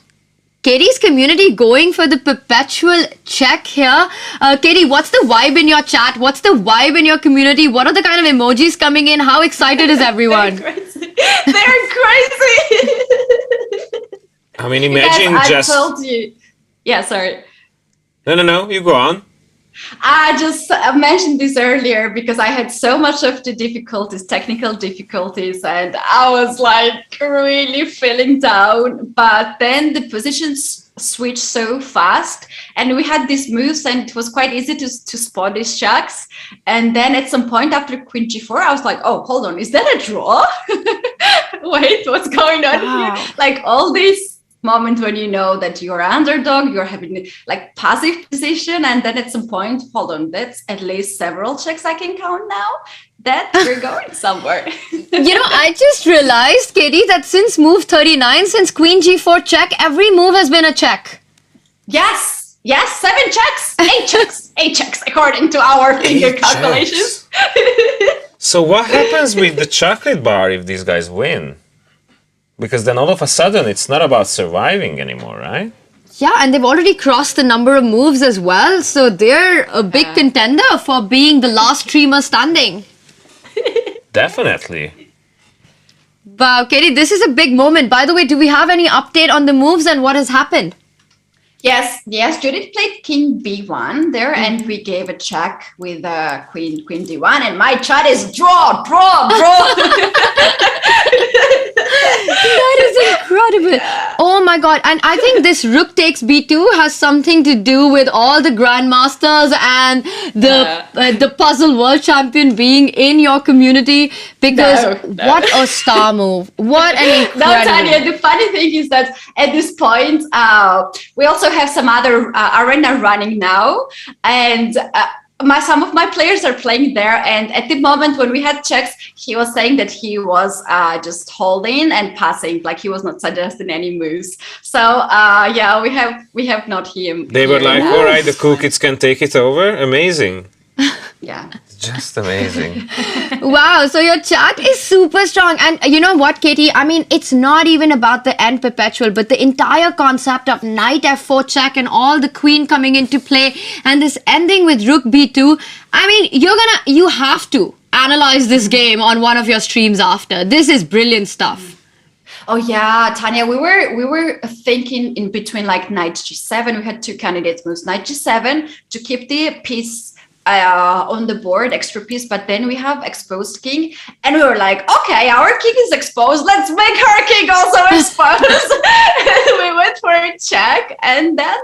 Katie's community going for the perpetual check here. Katie, what's the vibe in your chat? What's the vibe in your community? What are the kind of emojis coming in? How excited is everyone? They're crazy. I mean, imagine I told you. Yeah, sorry. No, you go on. I just mentioned this earlier because I had so much of the difficulties, technical difficulties, and I was like really feeling down. But then the positions switched so fast and we had these moves and it was quite easy to spot these checks. And then at some point after queen g4, I was like, oh, hold on, is that a draw? Wait, what's going on here? Like all these moment when you know that you're underdog, you're having like passive position, and then at some point, hold on, that's at least several checks I can count now. That we're going somewhere. I just realized, Katie, that since move 39, since queen g4 check, every move has been a check. Yes, 7 checks, 8 checks, 8 checks, according to our finger calculations. So what happens with the chocolate bar if these guys win? Because then all of a sudden it's not about surviving anymore, right? Yeah, and they've already crossed the number of moves as well. So they're a big contender for being the last streamer standing. Definitely. Wow, Katie, this is a big moment. By the way, do we have any update on the moves and what has happened? Yes, Judith played king b1 there and we gave a check with queen d1 and my chat is draw. That is incredible. Oh my god. And I think this rook takes b2 has something to do with all the grandmasters and the puzzle world champion being in your community because what a star move. What an incredible No, Tanya, the funny thing is that at this point, we also have some other arena running now and some of my players are playing there, and at the moment when we had checks, he was saying that he was just holding and passing, like he was not suggesting any moves. So yeah, we have not him. They were like, all right, the cool kids can take it over. Amazing. Yeah. Just amazing. Wow, so your chat is super strong. And you know what, Katie? I mean, it's not even about the end perpetual, but the entire concept of knight f4 check and all the queen coming into play and this ending with rook b2. I mean, you have to analyze this game on one of your streams after. This is brilliant stuff. Oh yeah, Tanya, we were thinking in between like knight g7. We had two candidate moves, knight g7 to keep the piece on the board, extra piece, but then we have exposed king, and we were like, okay, our king is exposed, let's make her king also exposed. We went for a check, and then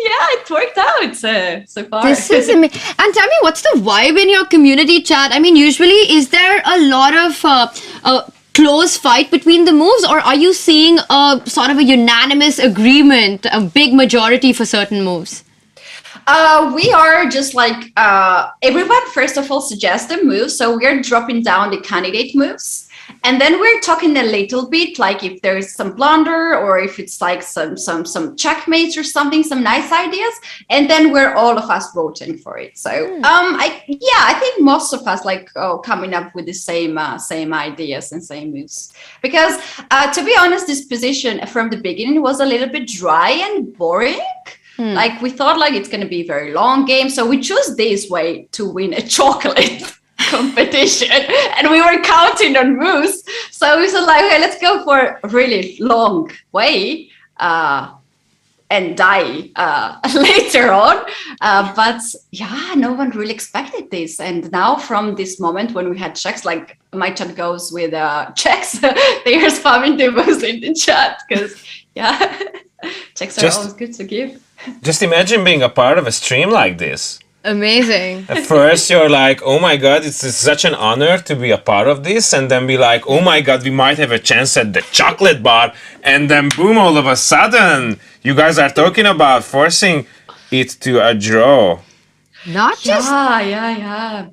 yeah, it worked out so far. This is amazing. And tell me, what's the vibe in your community chat? I mean, usually is there a lot of close fight between the moves, or are you seeing a sort of a unanimous agreement, a big majority for certain moves? We are just like, everyone first of all suggests a move, so we're dropping down the candidate moves, and then we're talking a little bit like if there is some blunder or if it's like some checkmates or something, some nice ideas, and then we're all of us voting for it. So I think most of us like coming up with the same ideas and same moves, because to be honest, this position from the beginning was a little bit dry and boring. Like we thought like it's going to be a very long game. So we chose this way to win a chocolate competition, and we were counting on moves. So we said like, okay, let's go for a really long way and die later on. But yeah, no one really expected this. And now from this moment when we had checks, like my chat goes with checks, they are spamming the moves in the chat because yeah, checks are always good to give. Just imagine being a part of a stream like this. Amazing. At first you're like, oh my god, it's such an honor to be a part of this, and then be like, oh my god, we might have a chance at the chocolate bar, and then boom, all of a sudden you guys are talking about forcing it to a draw. Not just yeah.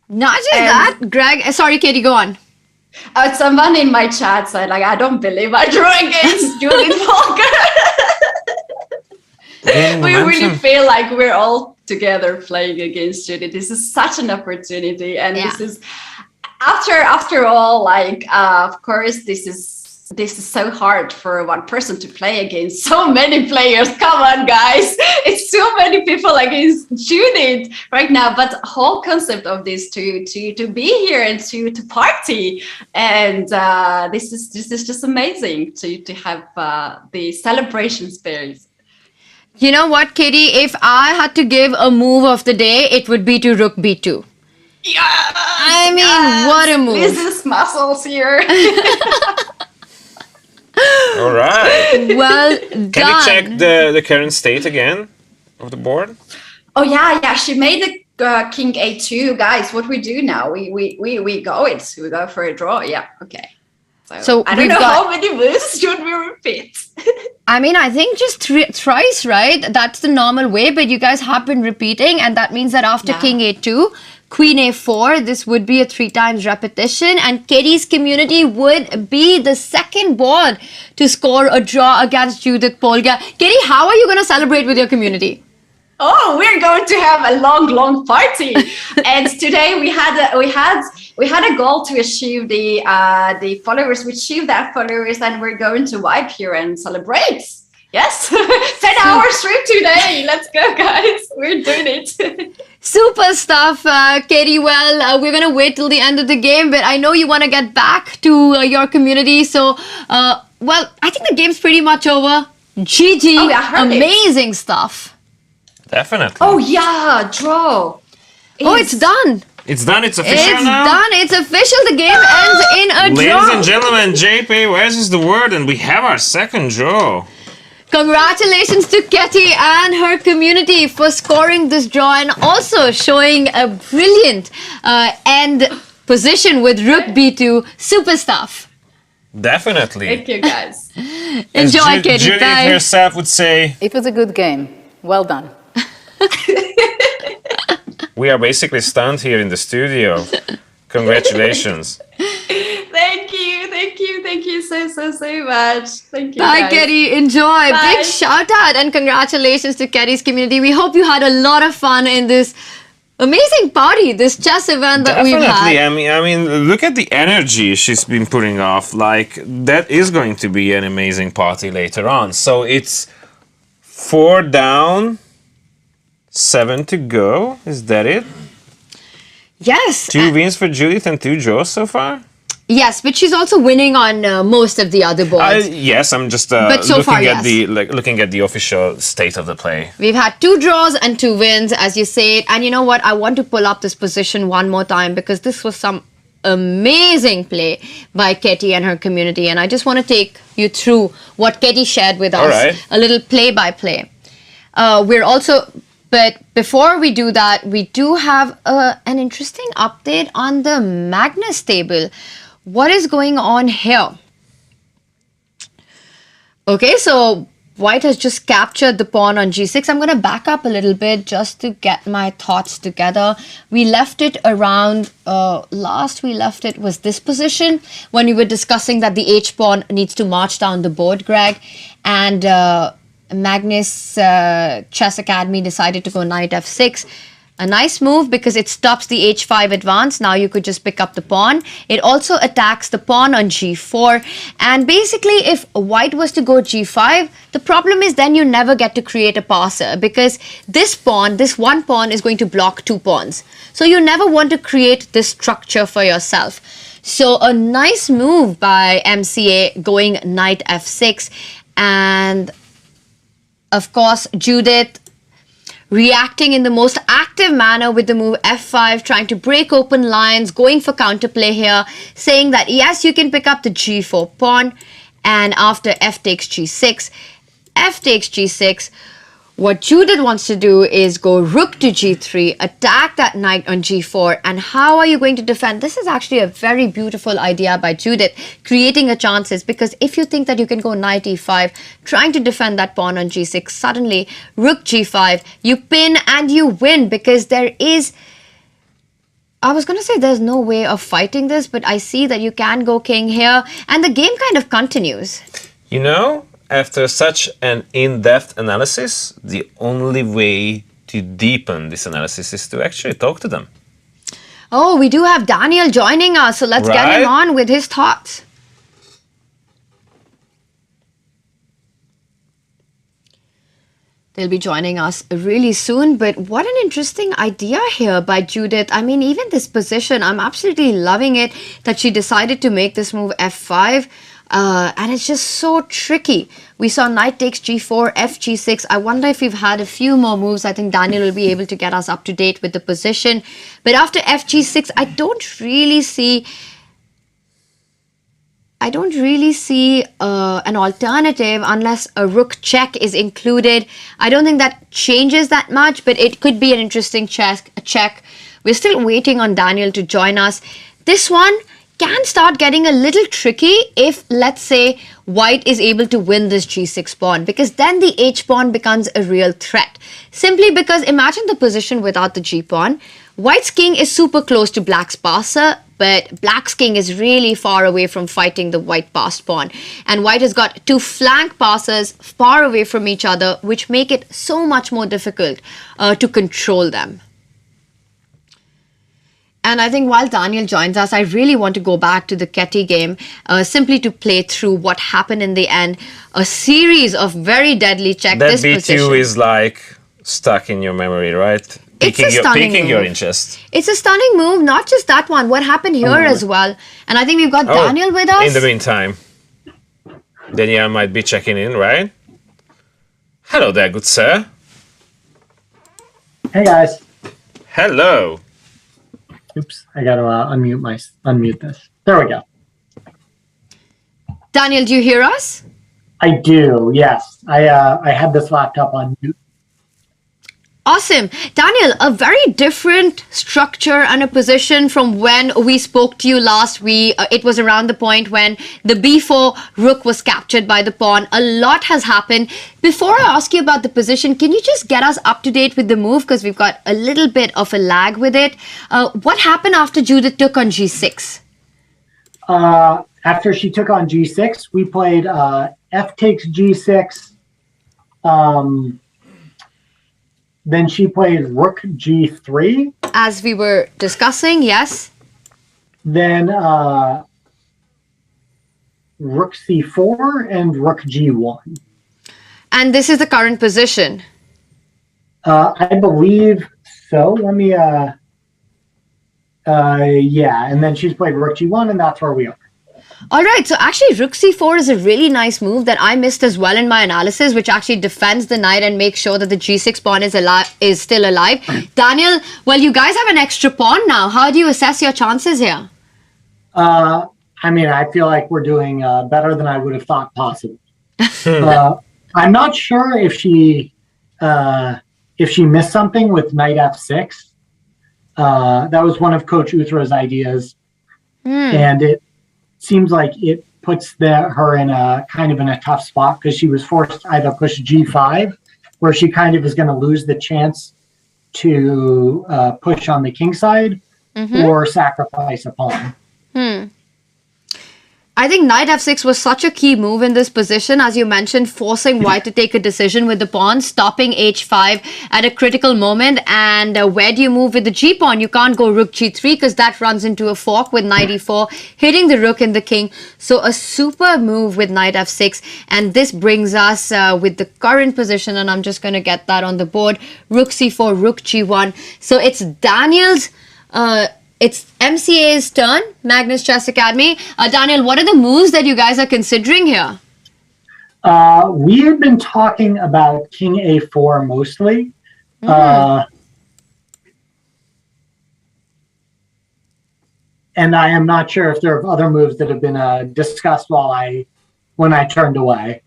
Not just that, Greg. Sorry, Katie, go on. Someone in my chat said like, I don't believe I drew against Judit Polgár. We really feel like we're all together playing against Judit. This is such an opportunity, and this is after all, like of course this is so hard for one person to play against so many players. Come on, guys, it's so many people against Judit right now. But the whole concept of this to be here and to party, and this is just amazing to have the celebration spirit. You know what, Katie? If I had to give a move of the day, it would be to rook b2. Yeah, I mean, what a move! This is muscles here. All right. Well done. Can you check the current state again of the board? Oh yeah. She made the king a2, guys. What we do now? We go for a draw. Yeah. Okay. So I don't know how many moves should we repeat. I mean, I think just thrice, right? That's the normal way, but you guys have been repeating, and that means that after king a2, queen a4, this would be a 3 times repetition, and Katie's community would be the second board to score a draw against Judit Polgár. Katie, how are you going to celebrate with your community? Oh, we're going to have a long party. And today we had a goal to achieve the followers. We achieved that followers, and we're going to vibe here and celebrate. Yes, 10-hour stream today. Let's go, guys. We're doing it. Super stuff, Katie. Well, we're going to wait till the end of the game, but I know you want to get back to your community. So, well, I think the game's pretty much over. GG. Oh, yeah, amazing stuff. Definitely. Oh, yeah, draw. It's done. It's done. It's official now. It's done. It's official. The game ends in a draw. Ladies and gentlemen, JP, where's the word? And we have our second draw. Congratulations to Katie and her community for scoring this draw and also showing a brilliant end position with rook b2. Super stuff. Definitely. Thank you, guys. Enjoy, Katie. Judith herself would say, it was a good game. Well done. We are basically stunned here in the studio. Congratulations. Thank you so much. Thank you. Bye, guys. Ketty. Enjoy. Bye. Big shout out and congratulations to Ketty's community. We hope you had a lot of fun in this amazing party, this chess event that we've had. Definitely. I mean, look at the energy she's been putting off. Like, that is going to be an amazing party later on. So it's 4 down, 7 to go. Is that it? Yes. 2 wins for Judith and 2 draws so far? Yes, but she's also winning on most of the other boards. Yes, I'm just But so looking far, at yes. looking at the official state of the play. We've had 2 draws and 2 wins, as you said. And you know what? I want to pull up this position one more time because this was some amazing play by Ketty and her community. And I just want to take you through what Ketty shared with us. All right. A little play-by-play. But before we do that, we do have an interesting update on the Magnus table. What is going on here? Okay, so White has just captured the pawn on g6. I'm going to back up a little bit just to get my thoughts together. We left it around, last we left it was this position when we were discussing that the h-pawn needs to march down the board, Greg. And Magnus Chess Academy decided to go knight f6. A nice move because it stops the h5 advance. Now you could just pick up the pawn. It also attacks the pawn on g4. And basically, if White was to go g5, the problem is then you never get to create a passer because this pawn, this one pawn is going to block 2 pawns. So you never want to create this structure for yourself. So a nice move by MCA going knight f6. And of course, Judith reacting in the most active manner with the move f5, trying to break open lines, going for counterplay here, saying that yes, you can pick up the g4 pawn, and after f takes g6, f takes g6, what Judith wants to do is go rook to g3, attack that knight on g4, and how are you going to defend? This is actually a very beautiful idea by Judith, creating a chances, because if you think that you can go knight e5, trying to defend that pawn on g6, suddenly rook g5, you pin and you win, because there is, I was going to say there's no way of fighting this, but I see that you can go king here, and the game kind of continues. You know, after such an in-depth analysis, the only way to deepen this analysis is to actually talk to them. Oh, we do have Daniel joining us, so let's get him on with his thoughts. They'll be joining us really soon, but what an interesting idea here by Judith. I mean, even this position, I'm absolutely loving it that she decided to make this move f5. And it's just so tricky. We saw knight takes g4, f g6. I wonder if we've had a few more moves. I think Daniel will be able to get us up to date with the position. But after f g6, I don't really see an alternative unless a rook check is included. I don't think that changes that much, but it could be an interesting check. We're still waiting on Daniel to join us. This one can start getting a little tricky if, let's say, White is able to win this g6 pawn, because then the h pawn becomes a real threat. Simply because imagine the position without the g pawn. White's king is super close to Black's passer, but Black's king is really far away from fighting the White passed pawn. And White has got 2 flank passers far away from each other, which make it so much more difficult to control them. And I think while Daniel joins us, I really want to go back to the Ketty game, simply to play through what happened in the end. A series of very deadly checks. That B2 is like stuck in your memory, right? Piquing your interest. It's a stunning move, not just that one. What happened here as well. And I think we've got Daniel with us. In the meantime, Daniel might be checking in, right? Hello there, good sir. Hey guys. Hello. Oops, I gotta unmute this. There we go. Daniel, do you hear us? I do, yes. I had this laptop on mute. Awesome. Daniel, a very different structure and a position from when we spoke to you last. It was around the point when the b4 rook was captured by the pawn. A lot has happened. Before I ask you about the position, can you just get us up to date with the move? Because we've got a little bit of a lag with it. What happened after Judith took on g6? After she took on g6, we played f takes g6. Then she played rook g3. As we were discussing, yes. Then rook c4 and rook g1. And this is the current position? I believe so. Let me, yeah. And then she's played rook g1, and that's where we are. All right, so actually rook c4 is a really nice move that I missed as well in my analysis, which actually defends the knight and makes sure that the g6 pawn is still alive. Daniel, well, you guys have an extra pawn now. How do you assess your chances here? I mean, I feel like we're doing better than I would have thought possible. I'm not sure if she missed something with knight f6. That was one of Coach Uthra's ideas, and it seems like it puts her in a kind of in a tough spot because she was forced to either push g5, where she kind of is going to lose the chance to push on the king side, or sacrifice a pawn. I think knight f6 was such a key move in this position, as you mentioned, forcing white to take a decision with the pawn, stopping h5 at a critical moment. And where do you move with the g pawn? You can't go rook g3 because that runs into a fork with knight e4, hitting the rook and the king. So a super move with knight f6. And this brings us with the current position, and I'm just going to get that on the board, rook c4, rook g1. So it's Daniel's... It's MCA's turn, Magnus Chess Academy. Daniel, what are the moves that you guys are considering here? We have been talking about king a4 mostly. And I am not sure if there are other moves that have been discussed when I turned away.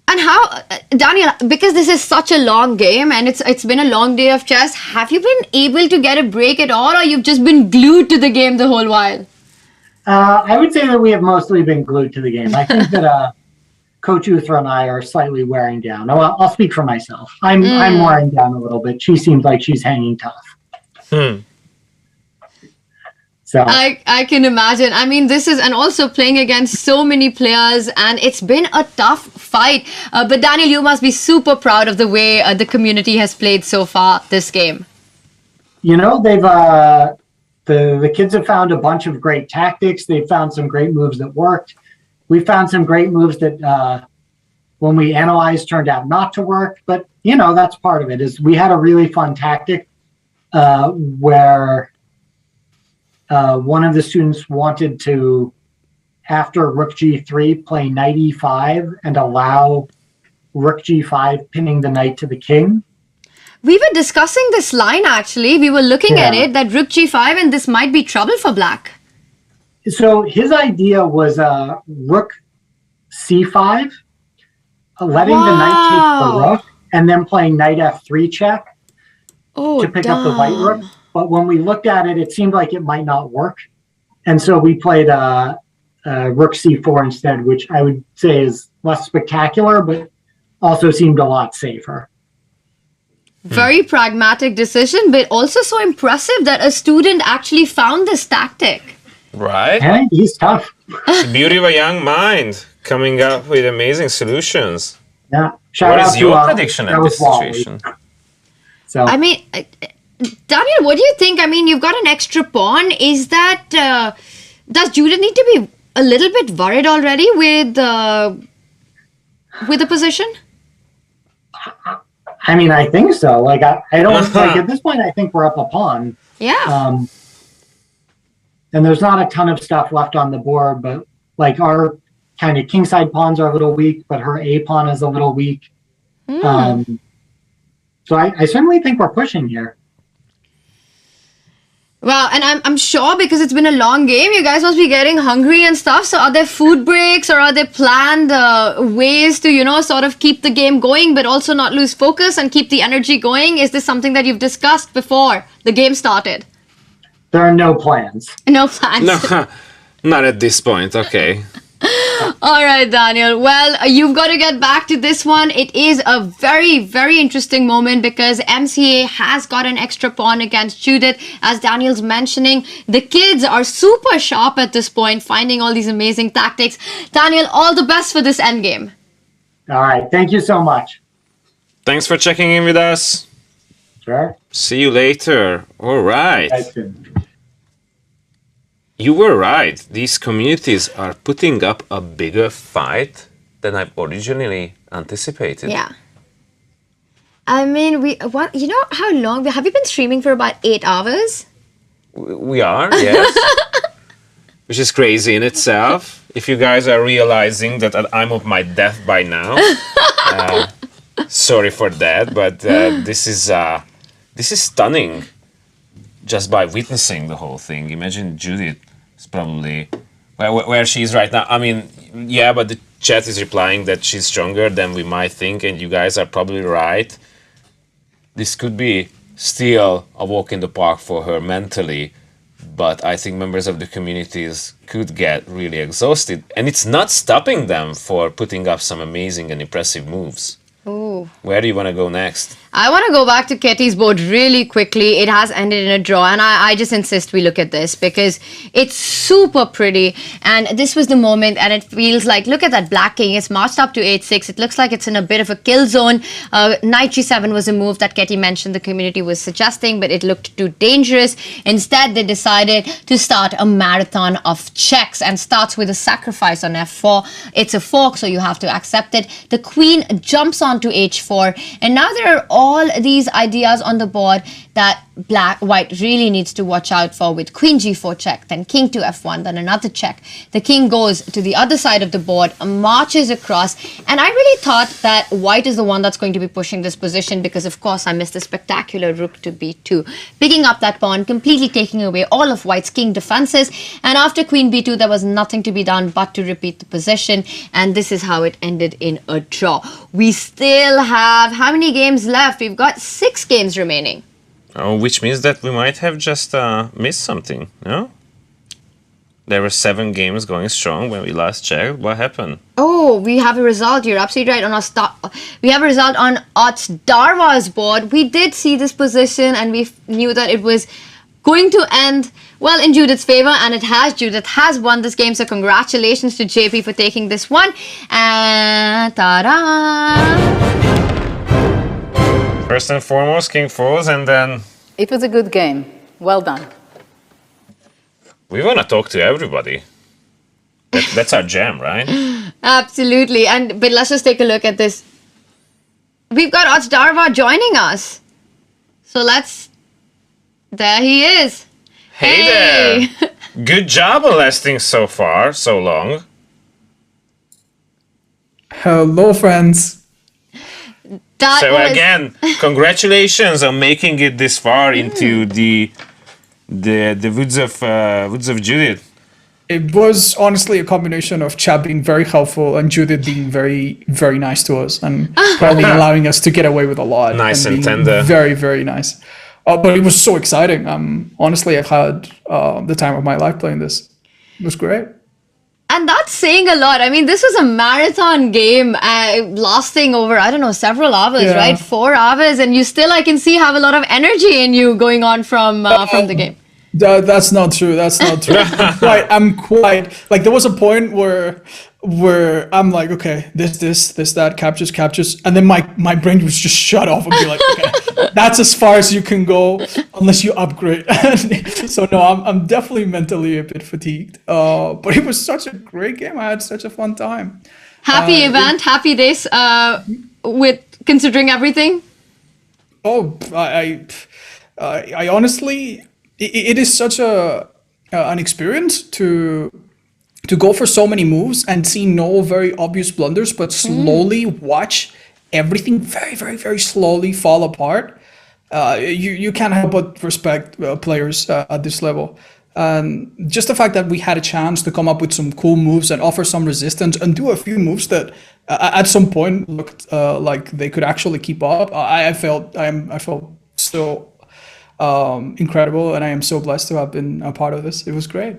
And how, Daniel, because this is such a long game and it's been a long day of chess, have you been able to get a break at all, or you've just been glued to the game the whole while? I would say that we have mostly been glued to the game. I think that Coach Uthra and I are slightly wearing down. I'll speak for myself. I'm wearing down a little bit. She seems like she's hanging tough. So I can imagine. I mean, this is, and also playing against so many players, and it's been a tough fight. But Daniel, you must be super proud of the way the community has played so far this game. You know, they've the kids have found a bunch of great tactics. They've found some great moves that worked. We found some great moves that when we analyzed turned out not to work. But you know, that's part of it. Is we had a really fun tactic where one of the students wanted to, after rook g3, play knight e5 and allow rook g5 pinning the knight to the king. We were discussing this line, actually. We were looking at it, that rook g5, and this might be trouble for black. So his idea was rook c5, letting the knight take the rook, and then playing knight f3 check to pick up the white rook. But when we looked at it, it seemed like it might not work. And so we played rook c4 instead, which I would say is less spectacular, but also seemed a lot safer. Very pragmatic decision, but also so impressive that a student actually found this tactic. Right? Yeah, he's tough. The beauty of a young mind coming up with amazing solutions. Yeah. What is your prediction at this situation? So I mean, Daniel, what do you think? I mean, you've got an extra pawn. Is that does Judith need to be a little bit worried already with the position? I mean, I think so. Like, I don't like at this point. I think we're up a pawn. Yeah. And there's not a ton of stuff left on the board, but like our kind of kingside pawns are a little weak, but her a pawn is a little weak. So I certainly think we're pushing here. Wow, and I'm sure because it's been a long game, you guys must be getting hungry and stuff. So are there food breaks or are there planned ways to, sort of keep the game going but also not lose focus and keep the energy going? Is this something that you've discussed before the game started? There are no plans. No plans. No, not at this point. Okay. All right, Daniel. Well, you've got to get back to this one. It is a very, very interesting moment because MCA has got an extra pawn against Judith. As Daniel's mentioning, the kids are super sharp at this point, finding all these amazing tactics. Daniel, all the best for this endgame. All right. Thank you so much. Thanks for checking in with us. Sure. See you later. All right. You were right. These communities are putting up a bigger fight than I originally anticipated. Yeah. I mean, how long? Have you been streaming for about 8 hours? We are, yes. Which is crazy in itself. If you guys are realizing that I'm of my death by now, sorry for that, but this is stunning. Just by witnessing the whole thing. Imagine Judith is probably where she is right now. I mean, yeah, but the chat is replying that she's stronger than we might think, and you guys are probably right. This could be still a walk in the park for her mentally, but I think members of the communities could get really exhausted, and it's not stopping them for putting up some amazing and impressive moves. Ooh. Where do you want to go next? I want to go back to Ketty's board really quickly. It has ended in a draw, and I just insist we look at this because it's super pretty. And this was the moment, and it feels like, look at that black king. It's marched up to 8-6. It looks like it's in a bit of a kill zone. Knight G7 was a move that Ketty mentioned the community was suggesting, but it looked too dangerous. Instead, they decided to start a marathon of checks and starts with a sacrifice on F4. It's a fork, so you have to accept it. The queen jumps on to H4, and now there are all these ideas on the board that white really needs to watch out for, with queen G4 check, then king to F1, then another check. The king goes to the other side of the board, marches across, and I really thought that white is the one that's going to be pushing this position because, of course, I missed the spectacular rook to B2, picking up that pawn, completely taking away all of white's king defenses, and after queen B2, there was nothing to be done but to repeat the position, and this is how it ended in a draw. We still have how many games left? We've got 6 games remaining. Oh, which means that we might have just missed something, no? There were 7 games going strong when we last checked. What happened? Oh, we have a result. You're absolutely right. We have a result on Ots Darva's board. We did see this position and we knew that it was going to end, well, in Judith's favor, and it has. Judith has won this game, so congratulations to JP for taking this one. And ta-da! First and foremost, king falls, and then... It was a good game. Well done. We want to talk to everybody. That's our jam, right? Absolutely. But let's just take a look at this. We've got Ots Darva joining us. So there he is. Hey there. Good job on lasting so far, so long. Hello, friends. Again, congratulations on making it this far into the woods of Judith. It was honestly a combination of Chad being very helpful and Judith being very, very nice to us and probably allowing us to get away with a lot. Nice and being tender. Very, very nice. But it was so exciting. Honestly, I've had the time of my life playing this. It was great. And that's saying a lot. I mean, this was a marathon game lasting over, I don't know, several hours, right? 4 hours. And you still, I can see, have a lot of energy in you going on from the game. That's not true. That's not true. I'm quite like, there was a point where I'm like, okay, this, that, captures. And then my brain was just shut off and be like, okay, that's as far as you can go unless you upgrade. So no, I'm definitely mentally a bit fatigued. But it was such a great game. I had such a fun time. Happy event, happy days with considering everything. Oh, I honestly, it is such an experience to go for so many moves and see no very obvious blunders, but slowly watch everything very, very, very slowly fall apart. you can't help but respect players at this level. Just the fact that we had a chance to come up with some cool moves and offer some resistance and do a few moves that at some point looked like they could actually keep up. I felt so incredible, and I am so blessed to have been a part of this. It was great.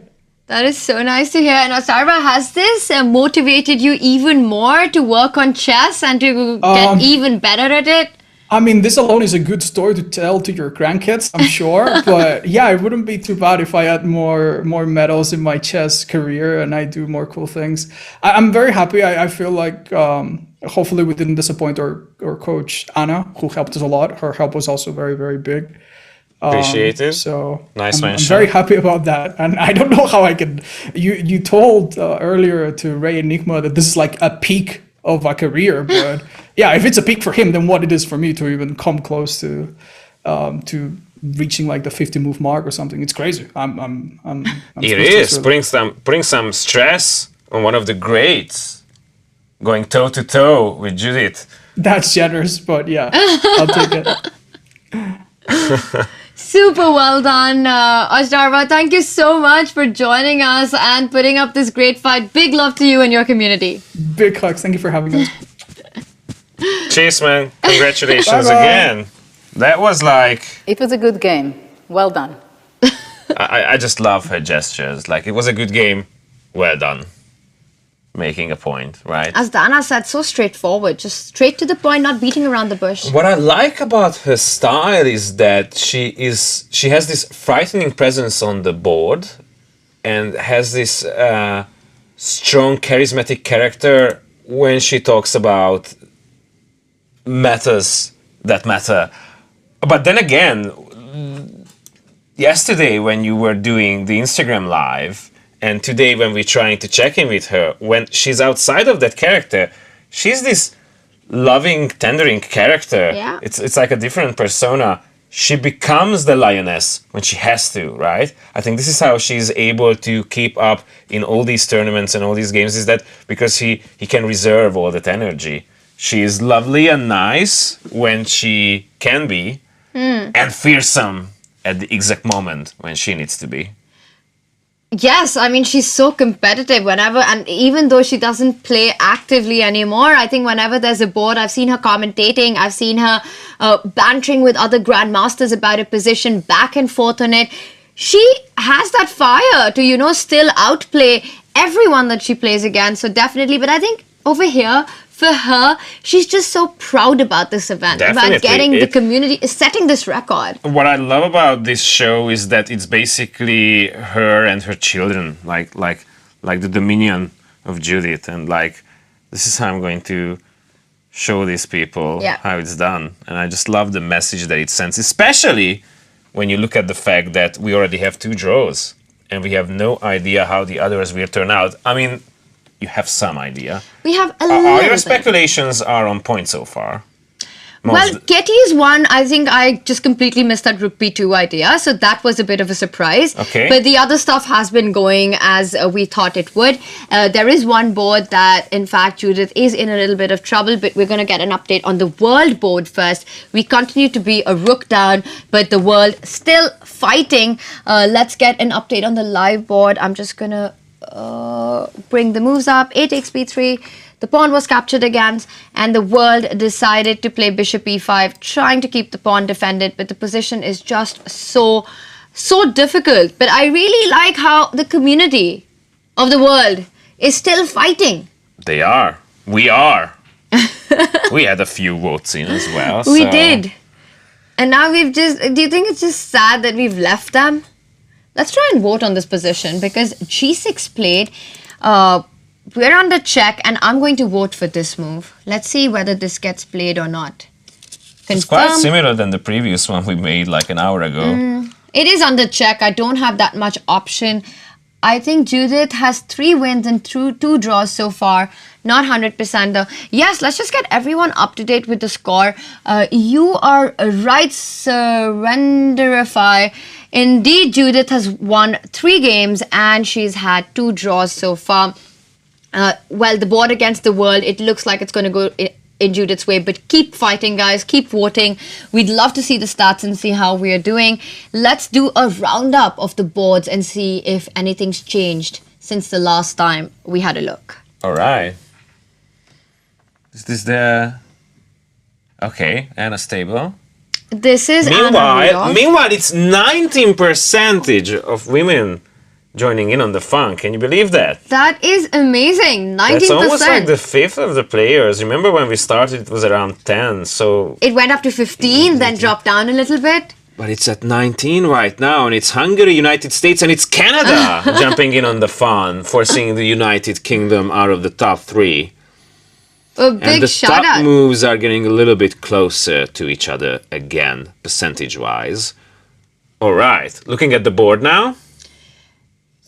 That is so nice to hear. And Osarba, has this motivated you even more to work on chess and to get even better at it? I mean, this alone is a good story to tell to your grandkids, I'm sure. But yeah, it wouldn't be too bad if I had more medals in my chess career and I do more cool things. I'm very happy. I feel like hopefully we didn't disappoint our coach, Anna, who helped us a lot. Her help was also very, very big. Appreciate it. So nice I'm mention. very happy about that. And I don't know how I can. You told earlier to Ray Enigma that this is like a peak of a career, but yeah, if it's a peak for him, then what it is for me to even come close to reaching like the 50 move mark or something. It's crazy. I'm it is putting some stress on one of the greats, going toe to toe with Judith. That's generous, but yeah, I'll take it. Super well done, Osdarva. Thank you so much for joining us and putting up this great fight. Big love to you and your community. Big hugs. Thank you for having us. Cheers, man. Congratulations Bye-bye. again. That was like... It was a good game. Well done. I just love her gestures. Like, it was a good game. Well done. Making a point, right? As Dana said, so straightforward, just straight to the point, not beating around the bush. What I like about her style is that she has this frightening presence on the board and has this strong charismatic character when she talks about matters that matter. But then again, yesterday when you were doing the Instagram live, and today when we're trying to check in with her, when she's outside of that character, she's this loving, tendering character. Yeah. It's like a different persona. She becomes the lioness when she has to, right? I think this is how she's able to keep up in all these tournaments and all these games, is that because he can reserve all that energy. She is lovely and nice when she can be, and fearsome at the exact moment when she needs to be. Yes, I mean, she's so competitive whenever, and even though she doesn't play actively anymore, I think whenever there's a board, I've seen her commentating, I've seen her bantering with other grandmasters about a position, back and forth on it. She has that fire to, still outplay everyone that she plays against. So definitely, but I think over here, for her, she's just so proud about this event, Definitely. about getting the community, setting this record. What I love about this show is that it's basically her and her children, like the dominion of Judith, and like, this is how I'm going to show these people how it's done. And I just love the message that it sends, especially when you look at the fact that we already have 2 draws and we have no idea how the others will turn out. I mean, you have some idea. We have a little All your bit. speculations are on point so far. Well, Ketty's one, I think I just completely missed that Rook B2 idea, so that was a bit of a surprise. Okay. But the other stuff has been going as we thought it would. There is one board that, in fact, Judith is in a little bit of trouble, but we're going to get an update on the world board first. We continue to be a rook down, but the world still fighting. Let's get an update on the live board. I'm just going to bring the moves up. A takes B3. The pawn was captured against, and the world decided to play bishop e5, trying to keep the pawn defended, but the position is just so difficult. But I really like how the community of the world is still fighting. They are. We are. We had a few votes in as well. We did. And now do you think it's just sad that we've left them? Let's try and vote on this position, because g6 played. We're under check, and I'm going to vote for this move. Let's see whether this gets played or not. It's quite similar than the previous one we made like an hour ago. It is under check. I don't have that much option. I think Judith has 3 wins and 2 draws so far. Not 100% though. Yes, let's just get everyone up to date with the score. You are right, Surrenderify. Indeed, Judith has won 3 games and she's had 2 draws so far. Well, the board against the world, it looks like it's going to go in Judith's way, but keep fighting, guys. Keep voting. We'd love to see the stats and see how we are doing. Let's do a roundup of the boards and see if anything's changed since the last time we had a look. All right. Is this the... Okay, Anna's table. This is Meanwhile, it's 19% of women joining in on the fun. Can you believe that? That is amazing. 19%. That's almost like the fifth of the players. Remember when we started, it was around 10. So it went up to 15, then dropped down a little bit. But it's at 19 right now, and it's Hungary, United States, and it's Canada jumping in on the fun, forcing the United Kingdom out of the top 3. A big and the shout top out. moves are getting a little bit closer to each other again, percentage-wise. All right, looking at the board now.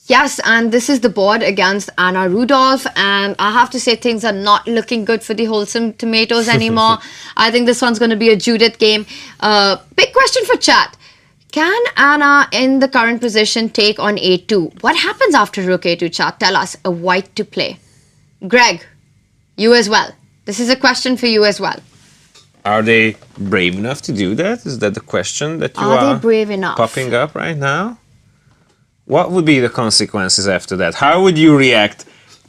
Yes, and this is the board against Anna Rudolph, and I have to say things are not looking good for the Wholesome Tomatoes anymore. I think this one's going to be a Judith game. Big question for chat. Can Anna, in the current position, take on A2? What happens after Rook A2, chat? Tell us. A white to play. Greg, you as well. This is a question for you as well. Are they brave enough to do that? Is that the question that you Are they brave enough? Popping up right now? What would be the consequences after that? How would you react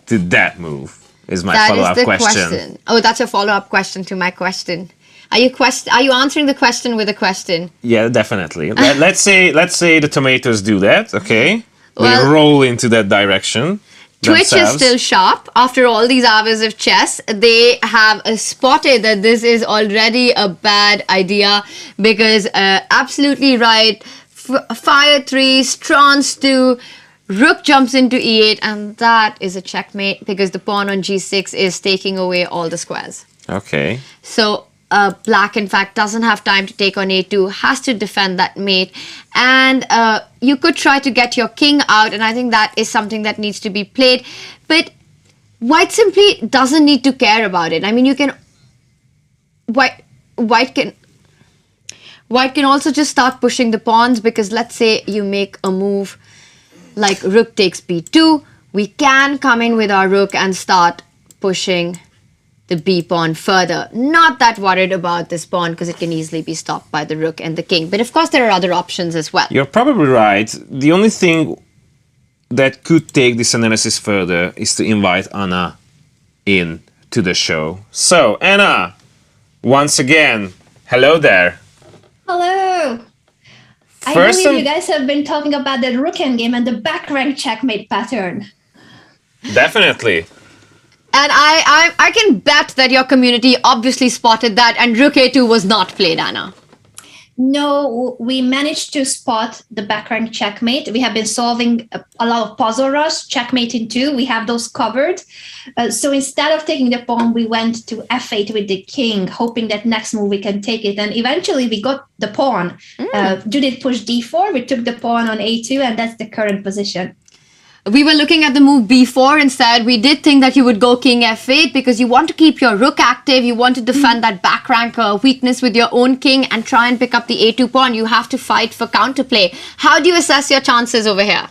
to that move? Is my follow-up question. Oh, that's a follow-up question to my question. Are you answering the question with a question? Yeah, definitely. let's say the tomatoes do that. Okay, Well, we roll into that direction. Twitch themselves. is still sharp. After all these hours of chess, they have spotted that this is already a bad idea because absolutely right. Fire 3, Strons 2, Rook jumps into E8, and that is a checkmate because the pawn on G6 is taking away all the squares. Okay. So Black, in fact, doesn't have time to take on A2, has to defend that mate. And you could try to get your king out, and I think that is something that needs to be played. But White simply doesn't need to care about it. I mean, you can... White can also just start pushing the pawns because let's say you make a move like Rook takes B2. We can come in with our Rook and start pushing the B pawn further. Not that worried about this pawn because it can easily be stopped by the Rook and the King. But of course there are other options as well. You're probably right. The only thing that could take this analysis further is to invite Anna in to the show. So, Anna, once again, hello there. Hello. I believe you guys have been talking about the Rook endgame and the back rank checkmate pattern. Definitely. And I can bet that your community obviously spotted that and Rook A2 was not played, Anna. No, we managed to spot the back rank checkmate. We have been solving a lot of puzzle rush, checkmate in 2. We have those covered. So instead of taking the pawn, we went to F8 with the king, hoping that next move we can take it. And eventually we got the pawn. Judith pushed D4, we took the pawn on A2, and that's the current position. We were looking at the move B4 instead. We did think that you would go King F8 because you want to keep your Rook active. You want to defend that back rank weakness with your own king and try and pick up the A2 pawn. You have to fight for counterplay. How do you assess your chances over here?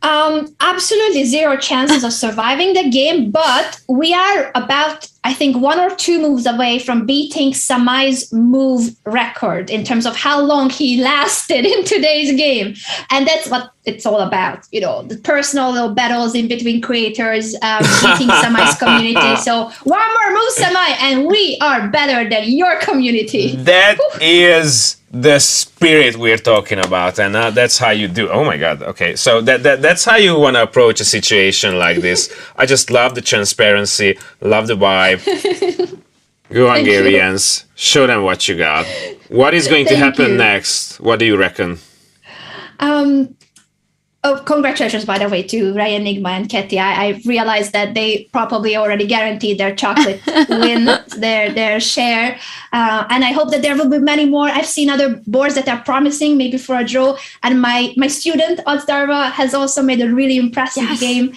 Absolutely zero chances of surviving the game, but we are about, I think, 1 or 2 moves away from beating Samai's move record in terms of how long he lasted in today's game. And that's what it's all about, you know, the personal little battles in between creators, beating Samai's community. So 1 more move, Samai, and we are better than your community. That is the spirit we're talking about, and that's how you do. Oh my God! Okay, so that's how you want to approach a situation like this. I just love the transparency, love the vibe. Go Hungarians, show them what you got. What is going to happen next? What do you reckon? Oh, congratulations, by the way, to Ryan, Enigma, and Ketty. I realized that they probably already guaranteed their chocolate win, their share. And I hope that there will be many more. I've seen other boards that are promising, maybe for a draw. And my student, Odzdarva, has also made a really impressive game.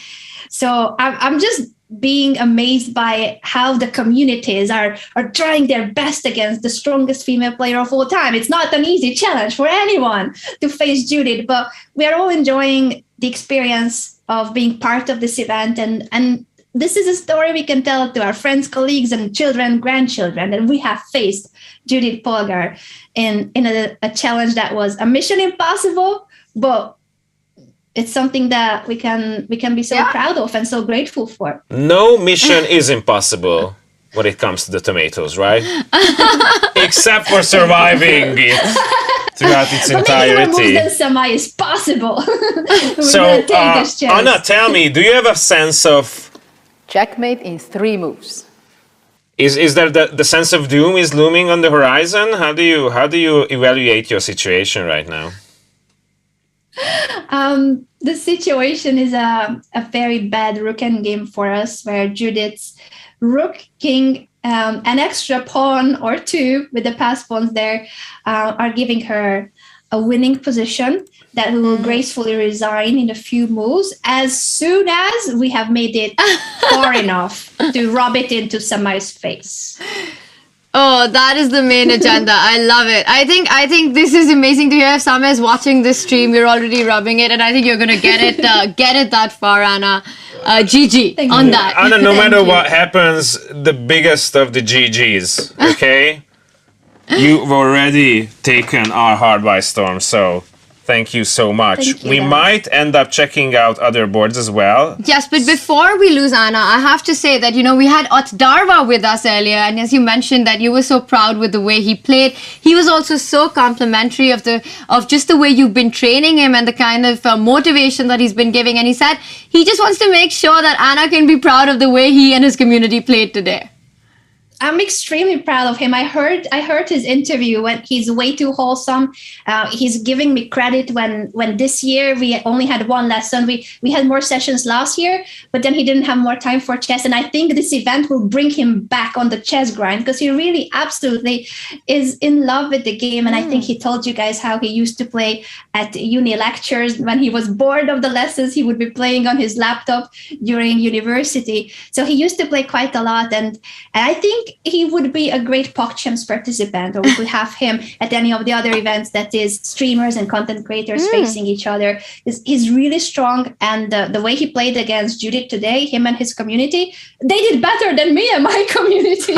So I'm just being amazed by how the communities are trying their best against the strongest female player of all time. It's not an easy challenge for anyone to face Judith, but we are all enjoying the experience of being part of this event. And this is a story we can tell to our friends, colleagues, and children, grandchildren, that we have faced Judit Polgár in a challenge that was a mission impossible, but it's something that we can be so proud of and so grateful for. No mission is impossible when it comes to the tomatoes, right? Except for surviving it throughout its entirety. But maybe more moves than Samai is possible. So, Anna, tell me, do you have a sense of... Checkmate in 3 moves. Is there the sense of doom is looming on the horizon? How do you evaluate your situation right now? The situation is a very bad rook endgame for us, where Judith's rook, king, an extra pawn or 2 with the pass pawns there are giving her a winning position that we will gracefully resign in a few moves as soon as we have made it far enough to rub it into Samai's face. Oh, that is the main agenda. I love it. I think this is amazing to hear. If Samai is watching this stream, you're already rubbing it, and I think you're gonna get it that far, Anna. GG on that. Anna, no matter what happens, the biggest of the GGs, okay? You've already taken our heart by storm, so thank you so much. We might end up checking out other boards as well. Yes, but before we lose Anna, I have to say that, we had Otdarva with us earlier, and as you mentioned that you were so proud with the way he played, he was also so complimentary of just the way you've been training him and the kind of motivation that he's been giving, and he said he just wants to make sure that Anna can be proud of the way he and his community played today. I'm extremely proud of him. I heard his interview when he's way too wholesome. He's giving me credit when this year we only had 1 lesson. We had more sessions last year, but then he didn't have more time for chess. And I think this event will bring him back on the chess grind, because he really absolutely is in love with the game. And I think he told you guys how he used to play at uni lectures. When he was bored of the lessons, he would be playing on his laptop during university. So he used to play quite a lot. And I think he would be a great PogChamps participant, or we could have him at any of the other events that is streamers and content creators facing each other. He's really strong, and the way he played against Judith today, him and his community, they did better than me and my community.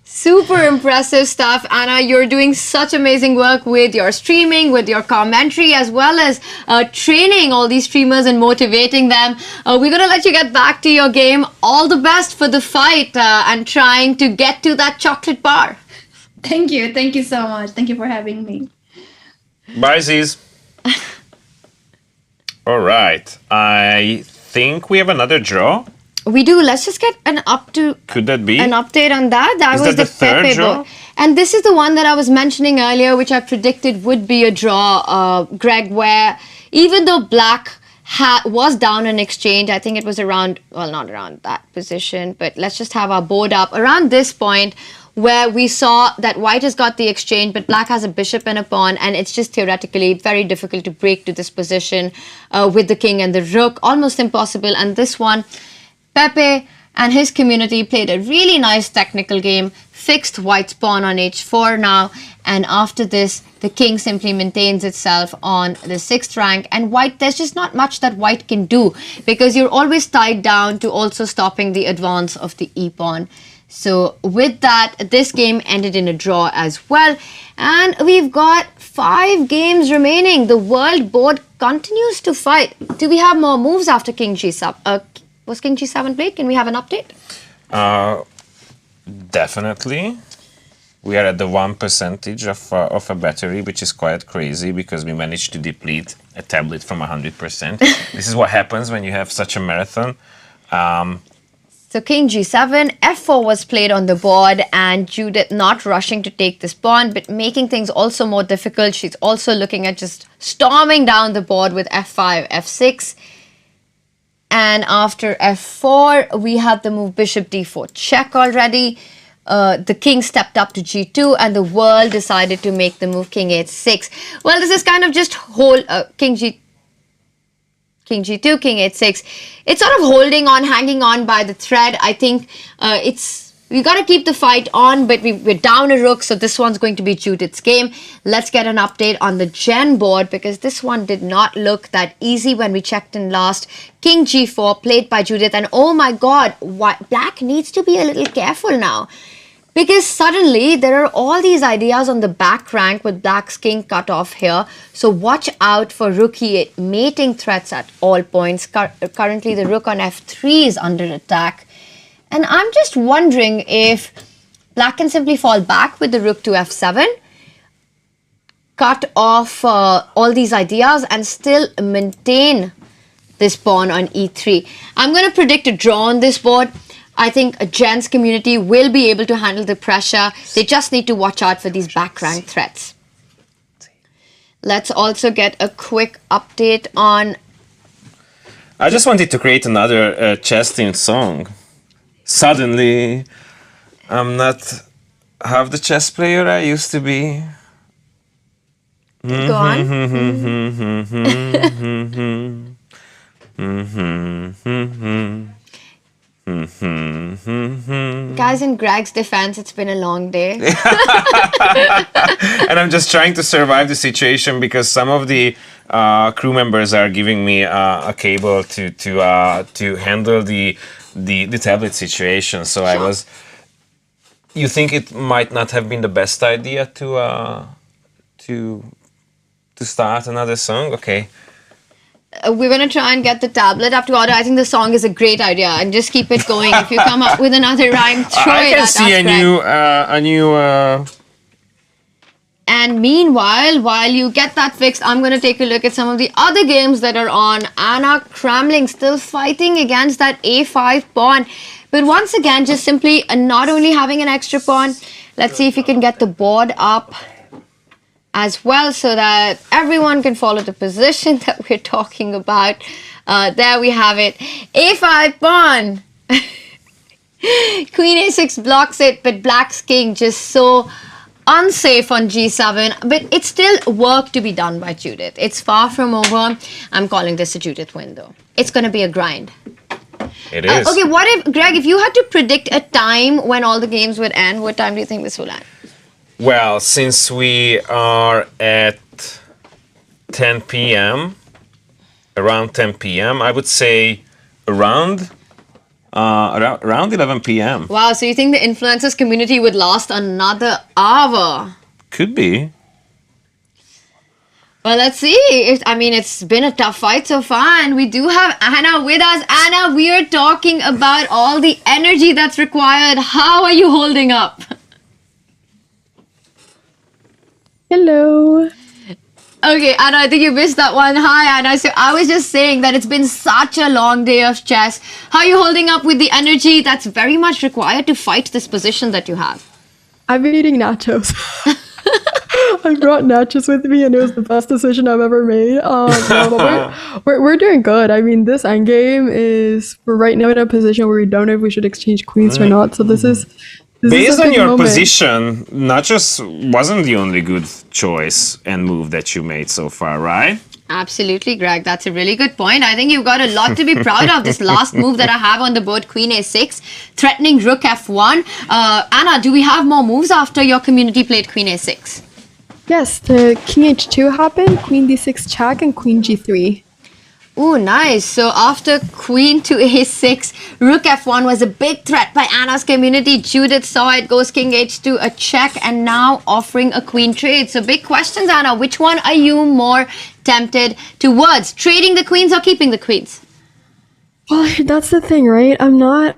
Super impressive stuff, Anna. You're doing such amazing work with your streaming, with your commentary, as well as training all these streamers and motivating them. We're going to let you get back to your game. All the best for the fight and trying to get to that chocolate bar. Thank you. Thank you so much. Thank you for having me. Bye, Ziz. All right. I think we have another draw. We do. Let's just get Could that be an update on that? That Is was that the third Pepe draw? board. And this is the one that I was mentioning earlier, which I predicted would be a draw, Greg, where even though Black was down in exchange, I think it was around, well, not around that position, but let's just have our board up around this point, where we saw that White has got the exchange, but Black has a bishop and a pawn, and it's just theoretically very difficult to break to this position with the king and the rook, almost impossible. And this one, Pepe and his community played a really nice technical game, fixed White's pawn on h4 now, and after this, the king simply maintains itself on the 6th rank, and White, there's just not much that White can do, because you're always tied down to also stopping the advance of the e-pawn. So with that, this game ended in a draw as well, and we've got 5 games remaining. The world board continues to fight. Do we have more moves after King G7? Was King G7 played? Can we have an update? Definitely. We are at the 1% of a battery, which is quite crazy because we managed to deplete a tablet from 100%. This is what happens when you have such a marathon. So King G7, F4 was played on the board, and Judith not rushing to take this pawn, but making things also more difficult. She's also looking at just storming down the board with F5, F6. And after F4, we had the move Bishop D4 check already. The king stepped up to G2, and the world decided to make the move King H6. Well, this is kind of just King G2, King H6. It's sort of holding on, hanging on by the thread. I think it's We got to keep the fight on, but we're down a rook, so this one's going to be Judith's game. Let's get an update on the Gen board, because this one did not look that easy when we checked in last. King G4 played by Judith, and oh my god, Black needs to be a little careful now. Because suddenly there are all these ideas on the back rank with Black's king cut off here. So watch out for rook e8 mating threats at all points. Currently the rook on f3 is under attack. And I'm just wondering if Black can simply fall back with the rook to f7, cut off all these ideas and still maintain this pawn on e3. I'm going to predict a draw on this board. I think a Gen's community will be able to handle the pressure. They just need to watch out for these back rank threats. Let's also get a quick update on... I just wanted to create another chess-themed song. Suddenly, I'm not half the chess player I used to be. Go on. Guys, in Greg's defense, it's been a long day. And I'm just trying to survive the situation because some of the crew members are giving me a cable to handle the tablet situation. So I was... You think it might not have been the best idea to start another song? Okay. We're going to try and get the tablet up to order. I think the song is a great idea, and just keep it going. If you come up with another rhyme, throw it at us. I can see a new. And meanwhile, while you get that fixed, I'm going to take a look at some of the other games that are on. Anna Kramling still fighting against that a5 pawn. But once again, just simply not only having an extra pawn, let's see if you can get the board up as well so that everyone can follow the position that we're talking about. There we have it. a5 pawn. Queen a6 blocks it, but Black's king just so unsafe on g7. But it's still work to be done by Judith. It's far from over. I'm calling this a Judith win, though. It's going to be a grind. It is. Okay, what if, Greg, if you had to predict a time when all the games would end, what time do you think this will end? Well, since we are at 10 p.m., around 10 p.m., I would say around 11 p.m. Wow, so you think the influencers community would last another hour? Could be. Well, let's see. It's been a tough fight so far, and we do have Anna with us. Anna, we are talking about all the energy that's required. How are you holding up? Hello. Okay, Anna, I think you missed that one. Hi, Anna. So I was just saying that it's been such a long day of chess. How are you holding up with the energy that's very much required to fight this position that you have? I've been eating nachos. I brought nachos with me, and it was the best decision I've ever made. We're doing good. I mean, this endgame is, we're right now in a position where we don't know if we should exchange queens or not. So this is... Based on your position, nachos wasn't the only good choice and move that you made so far, right? Absolutely, Greg. That's a really good point. I think you've got a lot to be proud of. This last move that I have on the board, Queen a6, threatening Rook f1. Anna, do we have more moves after your community played Queen a6? Yes, the King h2 happened, Queen d6 check, and Queen g3. Ooh, nice. So after Queen to a6, Rook f1 was a big threat by Anna's community. Judith saw it, goes King h2, a check, and now offering a queen trade. So big questions, Anna. Which one are you more tempted towards? Trading the queens or keeping the queens? Well, that's the thing, right? I'm not...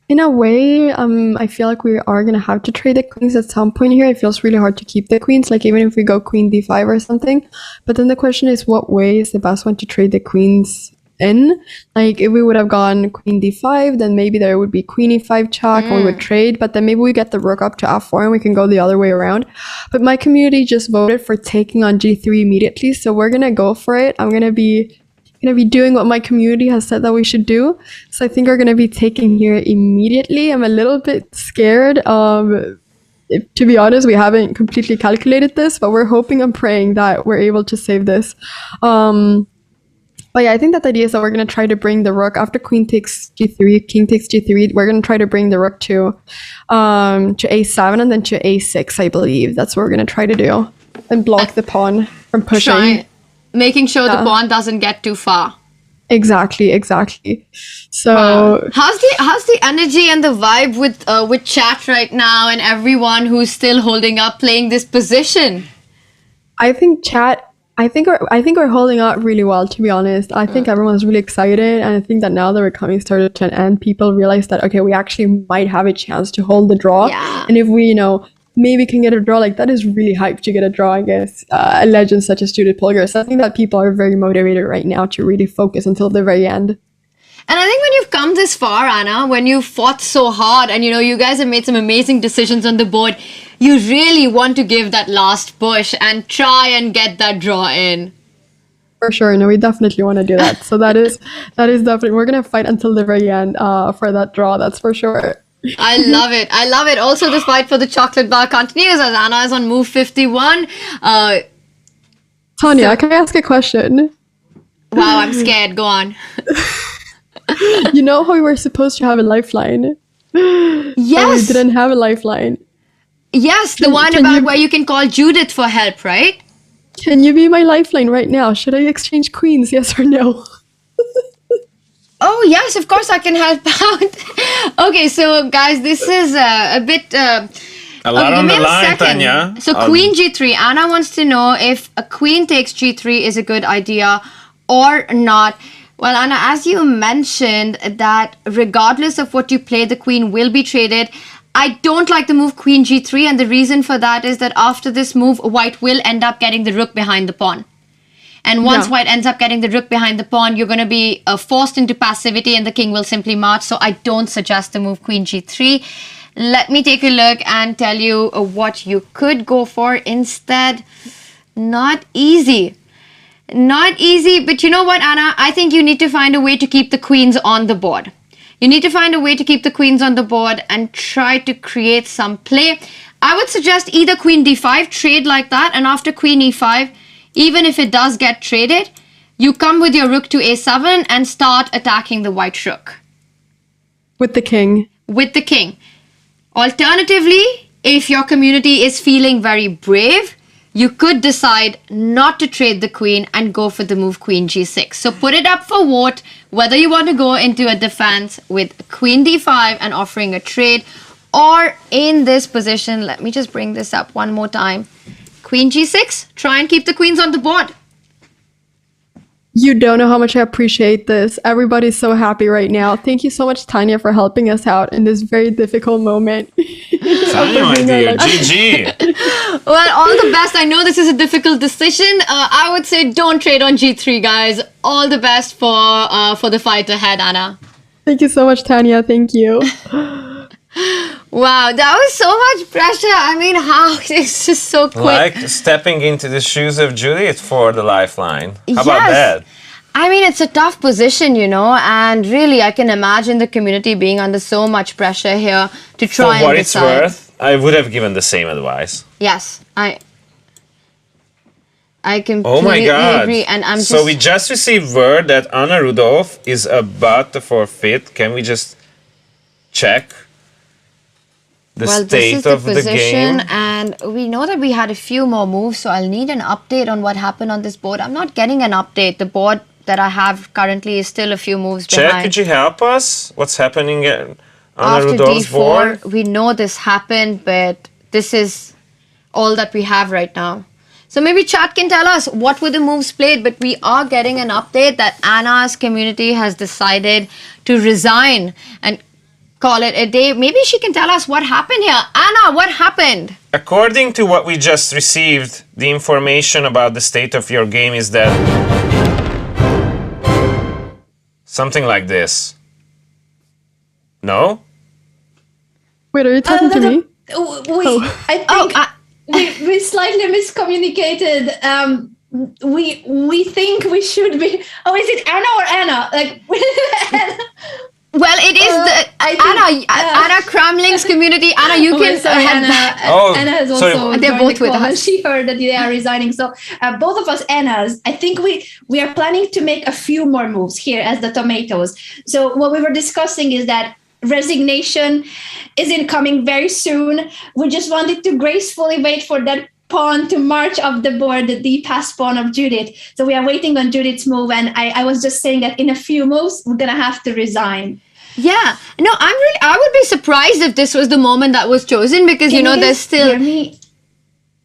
In a way, I feel like we are going to have to trade the queens at some point here. It feels really hard to keep the queens, like even if we go queen d5 or something. But then the question is, what way is the best one to trade the queens in? Like, if we would have gone queen d5, then maybe there would be queen e5 check and we would trade. But then maybe we get the rook up to f4 and we can go the other way around. But my community just voted for taking on g3 immediately. So we're going to go for it. I'm going to be doing what my community has said that we should do. So I think we're going to be taking here immediately. I'm a little bit scared. To be honest, we haven't completely calculated this, but we're hoping and praying that we're able to save this. But yeah, I think that the idea is that we're going to try to bring the rook after queen takes g3, king takes g3. We're going to try to bring the rook to a7 and then to a6, I believe. That's what we're going to try to do. And block the pawn from pushing. Making sure the pawn doesn't get too far. Exactly. So how's the energy and the vibe with chat right now and everyone who's still holding up playing this position? I think we're holding up really well, to be honest. I think everyone's really excited, and I think that now that we're coming started to an end, people realize that okay, we actually might have a chance to hold the draw. Yeah. And if we, maybe can get a draw, like that is really hype to get a draw against a legend such as Judit Polgár. So I think that people are very motivated right now to really focus until the very end. And I think when you've come this far, Anna, when you've fought so hard and you guys have made some amazing decisions on the board, you really want to give that last push and try and get that draw in. For sure, no, we definitely want to do that. So that is definitely, we're gonna fight until the very end for that draw. That's for sure. I love it. Also, the fight for the chocolate bar continues as Anna is on move 51. Tanya, can I ask a question? Wow, I'm scared. Go on. You know how we were supposed to have a lifeline? Yes. We didn't have a lifeline. Yes, the one where you can call Judith for help, right? Can you be my lifeline right now? Should I exchange queens, yes or no? Oh, yes, of course I can help out. Okay, so guys, this is a bit... a lot on the line, Tanya. So queen g3. Anna wants to know if a queen takes g3 is a good idea or not. Well, Anna, as you mentioned that regardless of what you play, the queen will be traded. I don't like the move queen g3, and the reason for that is that after this move, white will end up getting the rook behind the pawn. And once white ends up getting the rook behind the pawn, you're going to be forced into passivity and the king will simply march. So I don't suggest the move queen g3. Let me take a look and tell you what you could go for instead. Not easy. Not easy, but you know what, Anna? I think you need to find a way to keep the queens on the board. You need to find a way to keep the queens on the board and try to create some play. I would suggest either queen d5, trade like that, and after queen e5, even if it does get traded, you come with your rook to a7 and start attacking the white rook. With the king. With the king. Alternatively, if your community is feeling very brave, you could decide not to trade the queen and go for the move queen g6. So put it up for vote whether you want to go into a defense with queen d5 and offering a trade, or in this position, let me just bring this up one more time. Queen g6, try and keep the queens on the board. You don't know how much I appreciate this. Everybody's so happy right now. Thank you so much, Tanya, for helping us out in this very difficult moment. Tanya, my dear, GG. Well, all the best. I know this is a difficult decision. I would say don't trade on g3, guys. All the best for the fight ahead, Anna. Thank you so much, Tanya. Thank you. Wow, that was so much pressure. I mean, how it's just so quick. Like stepping into the shoes of Judith for the lifeline. How about that? I mean, it's a tough position, and really, I can imagine the community being under so much pressure here to try and decide. For what it's worth, I would have given the same advice. Yes, I completely agree, and I'm So we just received word that Anna Rudolph is about to forfeit. Can we just check the state of the game? And we know that we had a few more moves, so I'll need an update on what happened on this board. I'm not getting an update. The board that I have currently is still a few moves behind. Could you help us? What's happening on After Rudolph's d4, board? we know this happened, but this is all that we have right now. So maybe chat can tell us what were the moves played, but we are getting an update that Anna's community has decided to resign and call it a day. Maybe she can tell us what happened here. Anna, what happened? According to what we just received, the information about the state of your game is that something like this. No? Wait, are you talking to me? We slightly miscommunicated. We think we should be. Oh, is it Anna or Anna? Like, Well, it is Anna Kramling's community. Anna, you can. Sorry, Anna has also they're both with us. And she heard that they are resigning. So both of us Annas, I think we are planning to make a few more moves here as the tomatoes. So what we were discussing is that resignation isn't coming very soon. We just wanted to gracefully wait for that pawn to march up the board, the pass pawn of Judith. So we are waiting on Judith's move, and I was just saying that in a few moves we're gonna have to resign. Yeah, no, I would be surprised if this was the moment that was chosen, because you know there's still. Hear me?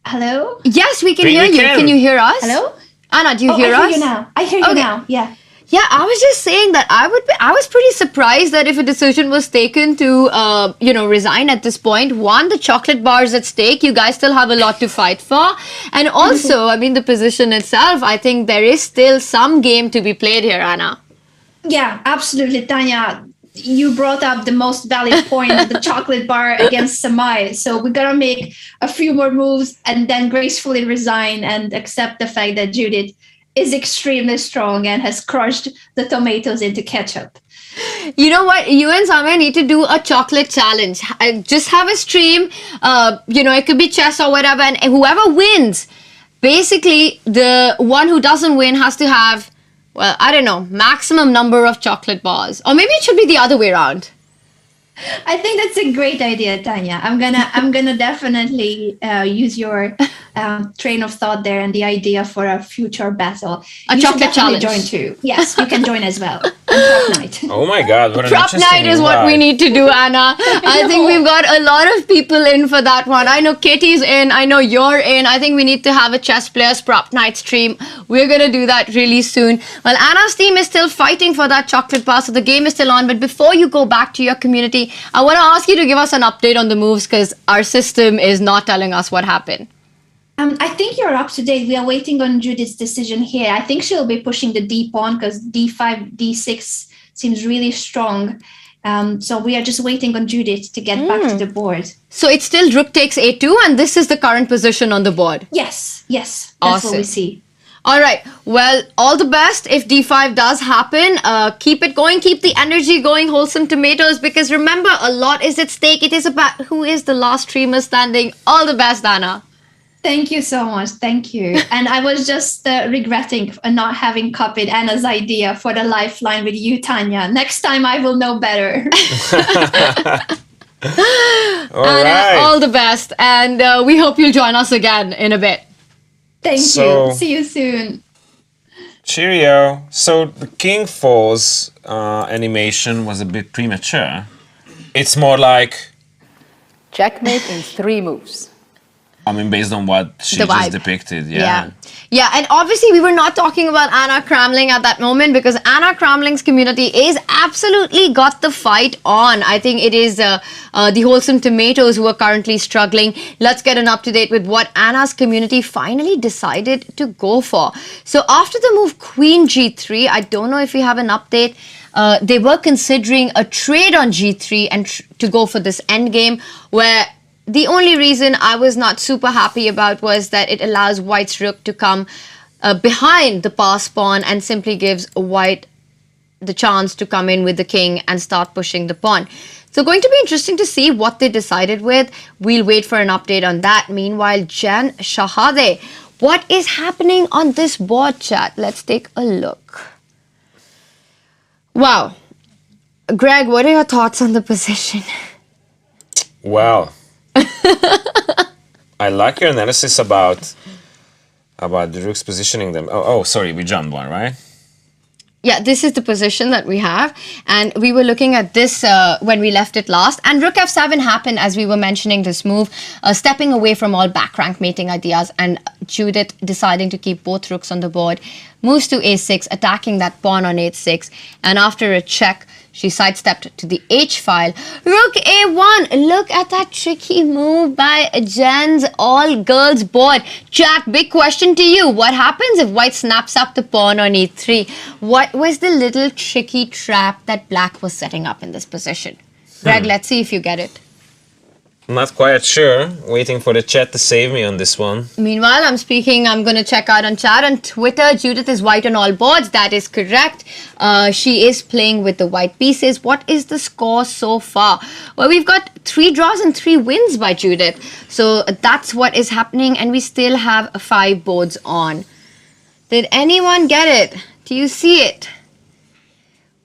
Hello? Yes, we can hear you. Can you hear us? Hello? Anna, do you hear us? I hear you now. I hear you now. Yeah. Yeah, I was just saying that I was pretty surprised that if a decision was taken to, resign at this point. One, the chocolate bar is at stake. You guys still have a lot to fight for. And also, I mean, the position itself, I think there is still some game to be played here, Anna. Yeah, absolutely, Tanya. You brought up the most valid point, the chocolate bar against Samai. So we got to make a few more moves and then gracefully resign and accept the fact that Judith is extremely strong and has crushed the tomatoes into ketchup. You know what? You and Samay need to do a chocolate challenge. Just have a stream. It could be chess or whatever. And whoever wins, basically, the one who doesn't win has to have, well, I don't know, maximum number of chocolate bars. Or maybe it should be the other way around. I think that's a great idea, Tanya. I'm gonna definitely use your train of thought there and the idea for a future battle. A chocolate challenge. Join too. Yes, you can join as well. Prop night. Oh my God! What an Prop night is what we need to do, Anna. I think we've got a lot of people in for that one. I know Katie's in. I know you're in. I think we need to have a chess players prop night stream. We're gonna do that really soon. Well, Anna's team is still fighting for that chocolate bar, so the game is still on. But before you go back to your community, I want to ask you to give us an update on the moves, because our system is not telling us what happened. I think you're up to date. We are waiting on Judith's decision here. I think she'll be pushing the D pawn because D5, D6 seems really strong. So we are just waiting on Judith to get back to the board. So it's still rook takes A2, and this is the current position on the board? Yes. That's awesome. what we see. All right. Well, all the best if D5 does happen. Keep it going. Keep the energy going, Wholesome Tomatoes, because remember, a lot is at stake. It is about who is the last streamer standing. All the best, Anna. Thank you so much. Thank you. And I was just regretting not having copied Anna's idea for the lifeline with you, Tanya. Next time I will know better. Anna, all the best. And we hope you'll join us again in a bit. Thank you. See you soon. Cheerio. So the King Falls animation was a bit premature. It's more like checkmate in 3 moves. I mean, based on what she just depicted, Yeah, and obviously we were not talking about Anna Kramling at that moment, because Anna Kramling's community is absolutely got the fight on. I think it is the Wholesome Tomatoes who are currently struggling. Let's get an up-to-date with what Anna's community finally decided to go for. So after the move Queen G3, I don't know if we have an update. They were considering a trade on G3 and to go for this endgame, where the only reason I was not super happy about was that it allows White's rook to come behind the pass pawn and simply gives White the chance to come in with the king and start pushing the pawn. So going to be interesting to see what they decided with. We'll wait for an update on that. Meanwhile, Jan Shahade, what is happening on this board, chat? Let's take a look. Wow. Greg, what are your thoughts on the position? Well, I like your analysis about the rooks positioning them. Oh, sorry, we jumped one, right? Yeah, this is the position that we have, and we were looking at this when we left it last, and rook f7 happened as we were mentioning this move, stepping away from all back rank mating ideas, and Judith deciding to keep both rooks on the board, moves to a6, attacking that pawn on h6, and after a check, she sidestepped to the H file. Rook A1. Look at that tricky move by Jen's all-girls board. Chat, big question to you. What happens if White snaps up the pawn on E3? What was the little tricky trap that Black was setting up in this position? Greg, let's see if you get it. Not quite sure. Waiting for the chat to save me on this one. Meanwhile, I'm going to check out on chat. On Twitter, Judith is white on all boards. That is correct. She is playing with the white pieces. What is the score so far? Well, we've got 3 draws and 3 wins by Judith. So that's what is happening. And we still have 5 boards on. Did anyone get it? Do you see it?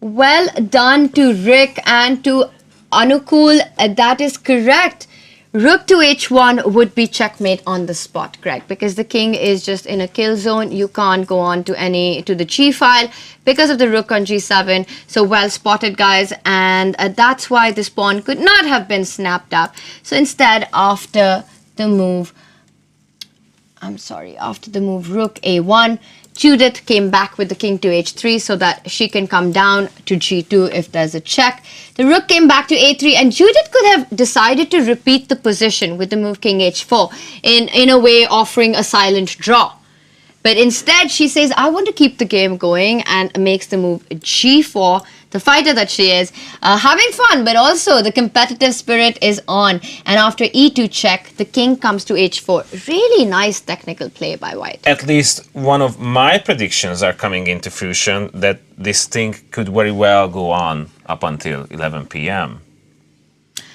Well done to Rick and to Anukul. That is correct. Rook to h1 would be checkmate on the spot, Greg, because the king is just in a kill zone. You can't go on to the g file because of the rook on g7. So well spotted, guys, and that's why this pawn could not have been snapped up. So instead, after the move rook a1, Judith came back with the king to h3 so that she can come down to g2 if there's a check. The rook came back to a3, and Judith could have decided to repeat the position with the move king h4, in a way offering a silent draw. But instead, she says, I want to keep the game going, and makes the move g4, the fighter that she is, having fun, but also the competitive spirit is on. And after e2 check, the king comes to h4. Really nice technical play by white. At least one of my predictions are coming into fruition, that this thing could very well go on up until 11 p.m.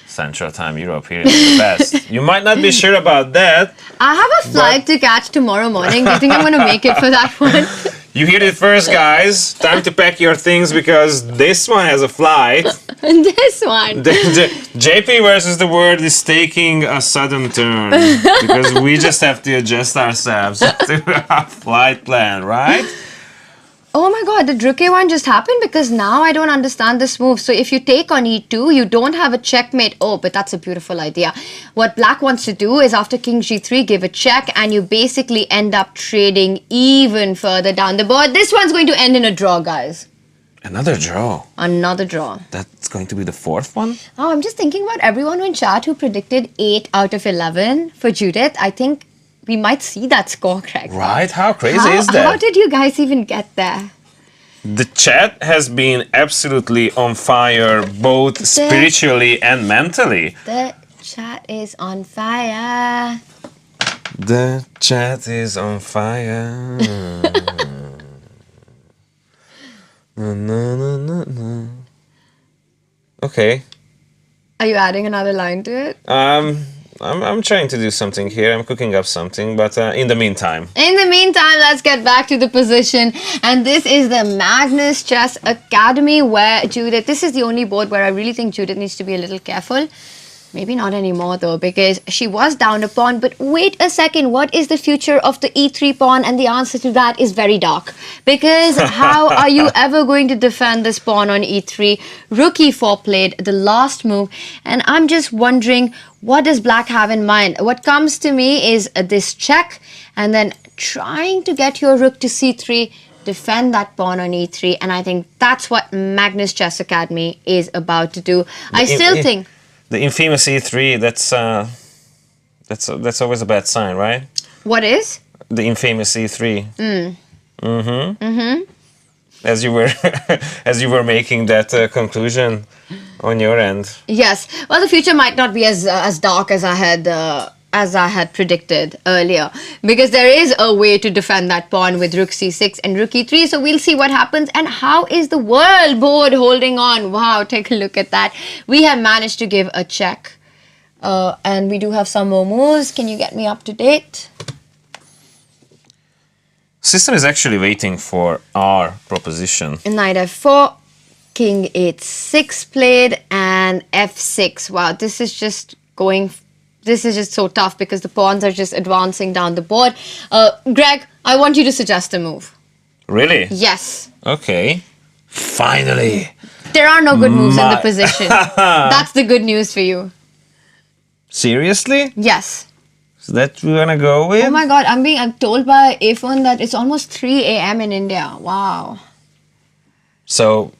Central Time Europe here in the best. You might not be sure about that. I have a flight to catch tomorrow morning. Do you think I'm going to make it for that one? You heard it first, guys. Time to pack your things because this one has a flight. This one. JP versus the world is taking a sudden turn because we just have to adjust ourselves to our flight plan, right? Oh my god, the rook a1 just happened because now I don't understand this move. So if you take on e2, you don't have a checkmate. Oh, but that's a beautiful idea. What black wants to do is after king g3, give a check, and you basically end up trading even further down the board. This one's going to end in a draw, guys. Another draw. Another draw. That's going to be the 4th one? Oh, I'm just thinking about everyone in chat who predicted 8 out of 11 for Judith. I think we might see that score, Craig. Right? How crazy is that? How did you guys even get there? The chat has been absolutely on fire, both spiritually and mentally. The chat is on fire. The chat is on fire. Okay. Are you adding another line to it? I'm trying to do something here. I'm cooking up something, but in the meantime. In the meantime, let's get back to the position. And this is the Magnus Chess Academy where Judith, this is the only board where I really think Judith needs to be a little careful. Maybe not anymore though, because she was down a pawn. But wait a second, what is the future of the e3 pawn? And the answer to that is very dark. Because how are you ever going to defend this pawn on e3? Rook e4 played the last move. And I'm just wondering, what does black have in mind? What comes to me is this check, and then trying to get your rook to c3, defend that pawn on e3. And I think that's what Magnus Chess Academy is about to do. I still think... The infamous e3, that's always a bad sign, right? What is? The infamous e3. As you were making that conclusion on your end. Yes. Well, the future might not be as dark as I had predicted earlier, because there is a way to defend that pawn with rook c6 and rook e3. So we'll see what happens. And how is the world board holding on? Wow, take a look at that. We have managed to give a check, and we do have some more moves. Can you get me up to date? System is actually waiting for our proposition. Knight f4, king h6 played, and f6. Wow, this is just so tough because the pawns are just advancing down the board. Greg, I want you to suggest a move. Really? Yes. Okay. Finally. There are no good moves in the position. That's the good news for you. Seriously? Yes. Is that we're gonna go with? Oh my god, I'm told by iPhone that it's almost 3 a.m. in India. Wow. So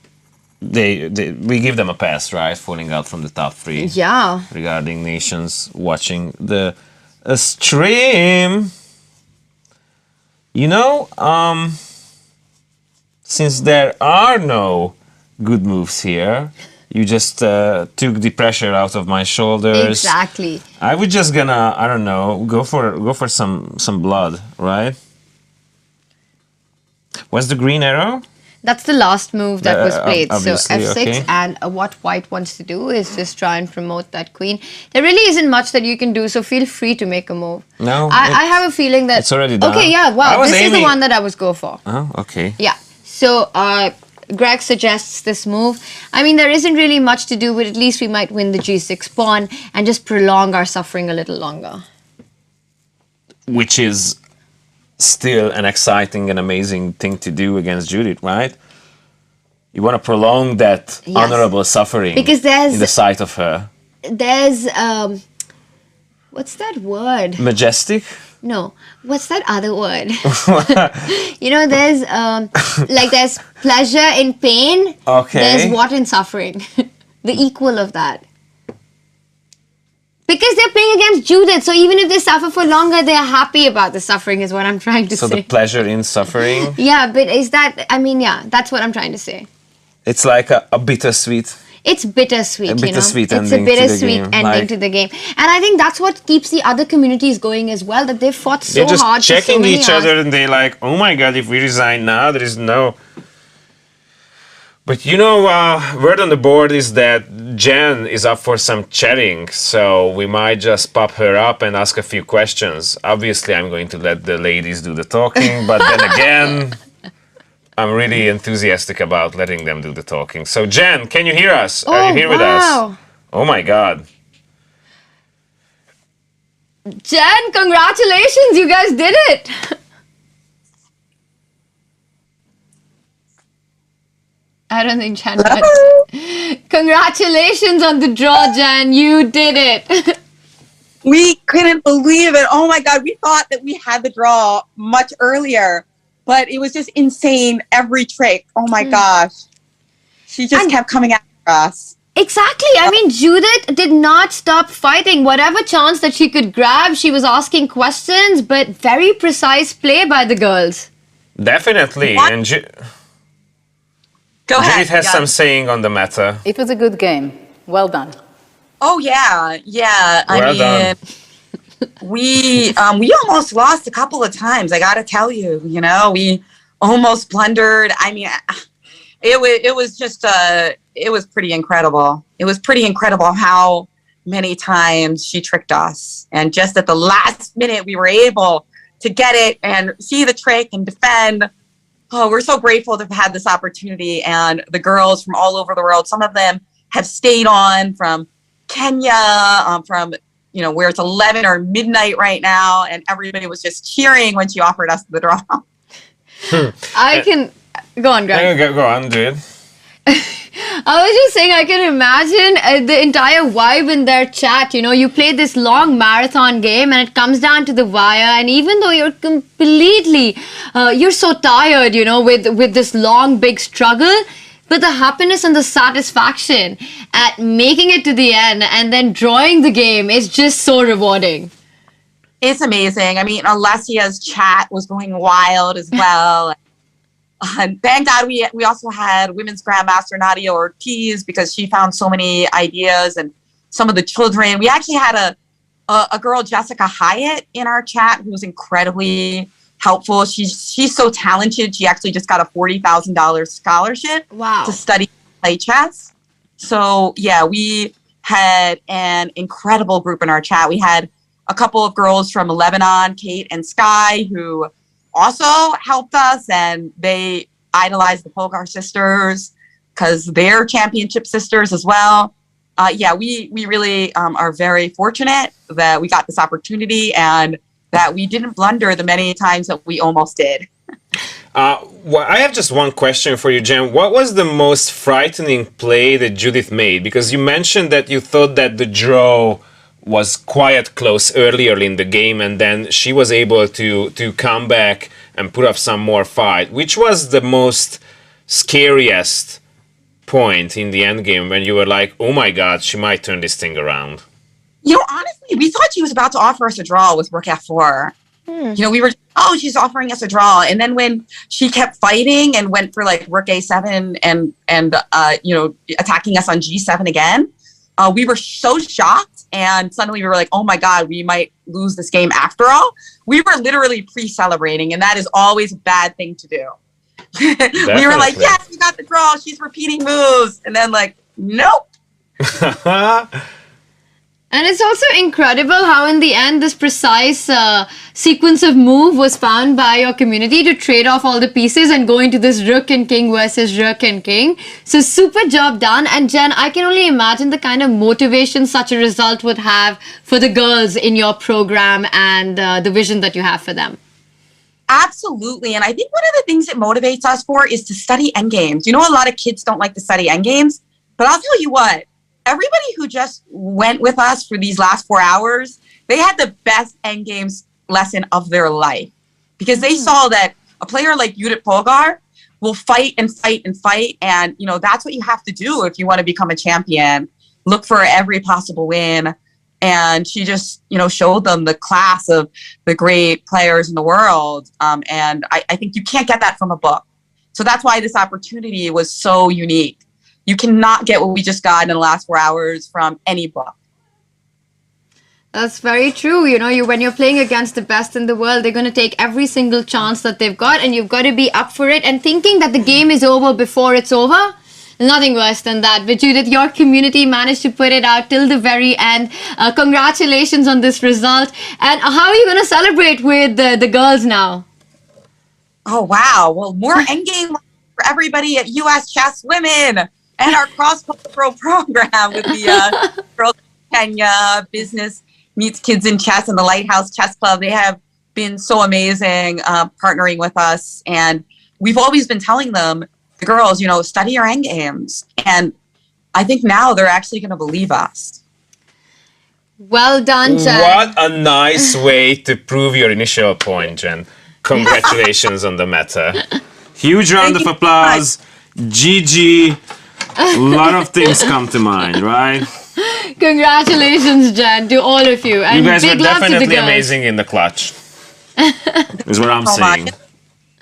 we give them a pass, right? Falling out from the top 3. Yeah. Regarding nations watching the stream. You know, since there are no good moves here, You just took the pressure out of my shoulders. Exactly. I was just gonna, I don't know, go for some blood, right? What's the green arrow? That's the last move that was played. So Obviously, f6, okay. and what white wants to do is just try and promote that queen. There really isn't much that you can do, so feel free to make a move. No, I have a feeling that... it's already done. Okay, yeah, wow, this is the aiming- one that I was go for. Oh, okay. Yeah, so Greg suggests this move. I mean, there isn't really much to do, but at least we might win the g6 pawn and just prolong our suffering a little longer. Which is still an exciting and amazing thing to do against Judith, right? You want to prolong that Yes. honorable suffering Because there's- in the sight of her. There's, what's that word? Majestic? No, what's that other word? You know, there's there's pleasure in pain. Okay. There's what in suffering? The equal of that. Because they're playing against Judith, so even if they suffer for longer, they're happy about the suffering, is what I'm trying to So say. the pleasure in suffering. Yeah, but is that, I mean, yeah, that's what I'm trying to say. It's like a bittersweet. It's bittersweet, A bittersweet you know. It's a ending to the bittersweet game, ending like- to the game. And I think that's what keeps the other communities going as well, that they've fought so They're just hard for so checking many each hours. other and they're like, oh my god, if we resign now, there is no... But you know, word on the board is that Jen is up for some chatting, so we might just pop her up and ask a few questions. Obviously, I'm going to let the ladies do the talking, but then again, I'm really enthusiastic about letting them do the talking. So Jen, can you hear us? Are you here with us? Oh my god. Jen, congratulations, you guys did it. I don't think Jen went. Congratulations on the draw, Jen. You did it. We couldn't believe it. Oh my God. We thought that we had the draw much earlier, but it was just insane. Every trick. Oh my gosh. She just kept coming after us. Exactly. I mean, Judith did not stop fighting. Whatever chance that she could grab, she was asking questions, but very precise play by the girls. Definitely. What? And Go ahead. Judith has yeah. some saying on the matter. It was a good game. Well done. Oh yeah. Yeah. Well done. We almost lost a couple of times. I got to tell you, you know, we almost blundered. I mean, it was just it was pretty incredible. It was pretty incredible how many times she tricked us, and just at the last minute we were able to get it and see the trick and defend. Oh, we're so grateful to have had this opportunity, and the girls from all over the world. Some of them have stayed on from Kenya, from where it's 11 or midnight right now, and everybody was just cheering when she offered us the draw. I can go on, Greg. Go on, dude. I was just saying, I can imagine the entire vibe in their chat. You know, you play this long marathon game and it comes down to the wire. And even though you're completely, you're so tired, you know, with this long, big struggle, but the happiness and the satisfaction at making it to the end and then drawing the game is just so rewarding. It's amazing. I mean, Alessia's chat was going wild as well. And thank God we also had women's grandmaster Nadia Ortiz, because she found so many ideas, and some of the children. We actually had a girl, Jessica Hyatt, in our chat who was incredibly helpful. She's so talented. She actually just got a $40,000 scholarship to study play chess. So yeah, we had an incredible group in our chat. We had a couple of girls from Lebanon, Kate and Sky, who also helped us, and they idolize the Polgár sisters because they're championship sisters as well. Yeah, we really are very fortunate that we got this opportunity and that we didn't blunder the many times that we almost did. Well, I have just one question for you, Jen. What was the most frightening play that Judith made? Because you mentioned that you thought that the draw was quite close earlier in the game, and then she was able to come back and put up some more fight. Which was the most scariest point in the end game when you were like, oh my god, she might turn this thing around? You know, honestly, we thought she was about to offer us a draw with Rook F4. You know, we were, oh, she's offering us a draw. And then when she kept fighting and went for like rook a7 and you know, attacking us on g7 again, we were so shocked. And suddenly we were like, oh my God, we might lose this game after all. We were literally pre-celebrating, and that is always a bad thing to do. We were like, yes, we got the draw. She's repeating moves. And then like, nope. And it's also incredible how in the end this precise sequence of move was found by your community to trade off all the pieces and go into this rook and king versus rook and king. So super job done. And Jen, I can only imagine the kind of motivation such a result would have for the girls in your program and the vision that you have for them. Absolutely. And I think one of the things it motivates us for is to study endgames. You know, a lot of kids don't like to study endgames, but I'll tell you what, everybody who just went with us for these last 4 hours, they had the best endgames lesson of their life, because they saw that a player like Judit Polgár will fight and fight and fight. And, you know, that's what you have to do if you want to become a champion. Look for every possible win. And she just, you know, showed them the class of the great players in the world. And I think you can't get that from a book. So that's why this opportunity was so unique. You cannot get what we just got in the last 4 hours from any book. That's very true. You know, when you're playing against the best in the world, they're going to take every single chance that they've got, and you've got to be up for it. And thinking that the game is over before it's over, nothing worse than that. But Judith, your community managed to put it out till the very end. Congratulations on this result. And how are you going to celebrate with the girls now? Oh, wow. Well, more endgame for everybody at US Chess Women and our cross-cultural program with the Girls Kenya Business Meets Kids in Chess and the Lighthouse Chess Club. They have been so amazing partnering with us. And we've always been telling them, the girls, you know, study your end games. And I think now they're actually going to believe us. Well done, Jen. What a nice way to prove your initial point, Jen. Congratulations on the meta. Huge round of applause. GG. A lot of things come to mind, right? Congratulations, Jen, to all of you. And you guys were big love to the definitely girls. amazing in the clutch. Is what I'm saying.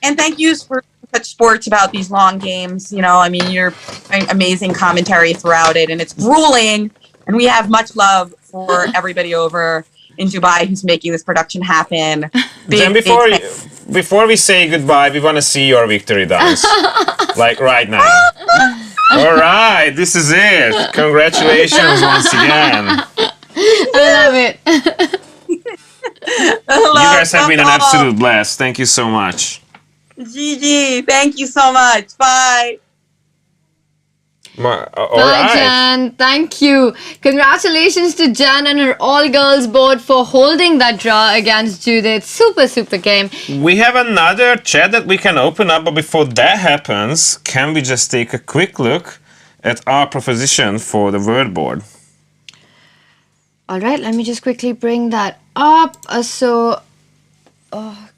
And thank you for such sports about these long games. You know, I mean, you're amazing commentary throughout it, and it's grueling. And we have much love for everybody over in Dubai who's making this production happen. Jen, before we say goodbye, we want to see your victory dance. Like right now. All right, this is it. Congratulations once again. I love it. You guys have been an absolute blast. Thank you so much. GG. Thank you so much. Bye. All Bye, right. Jen. Thank you. Congratulations to Jen and her all-girls board for holding that draw against Judith. Super, super game. We have another chat that we can open up, but before that happens, can we just take a quick look at our proposition for the word board? All right, let me just quickly bring that up.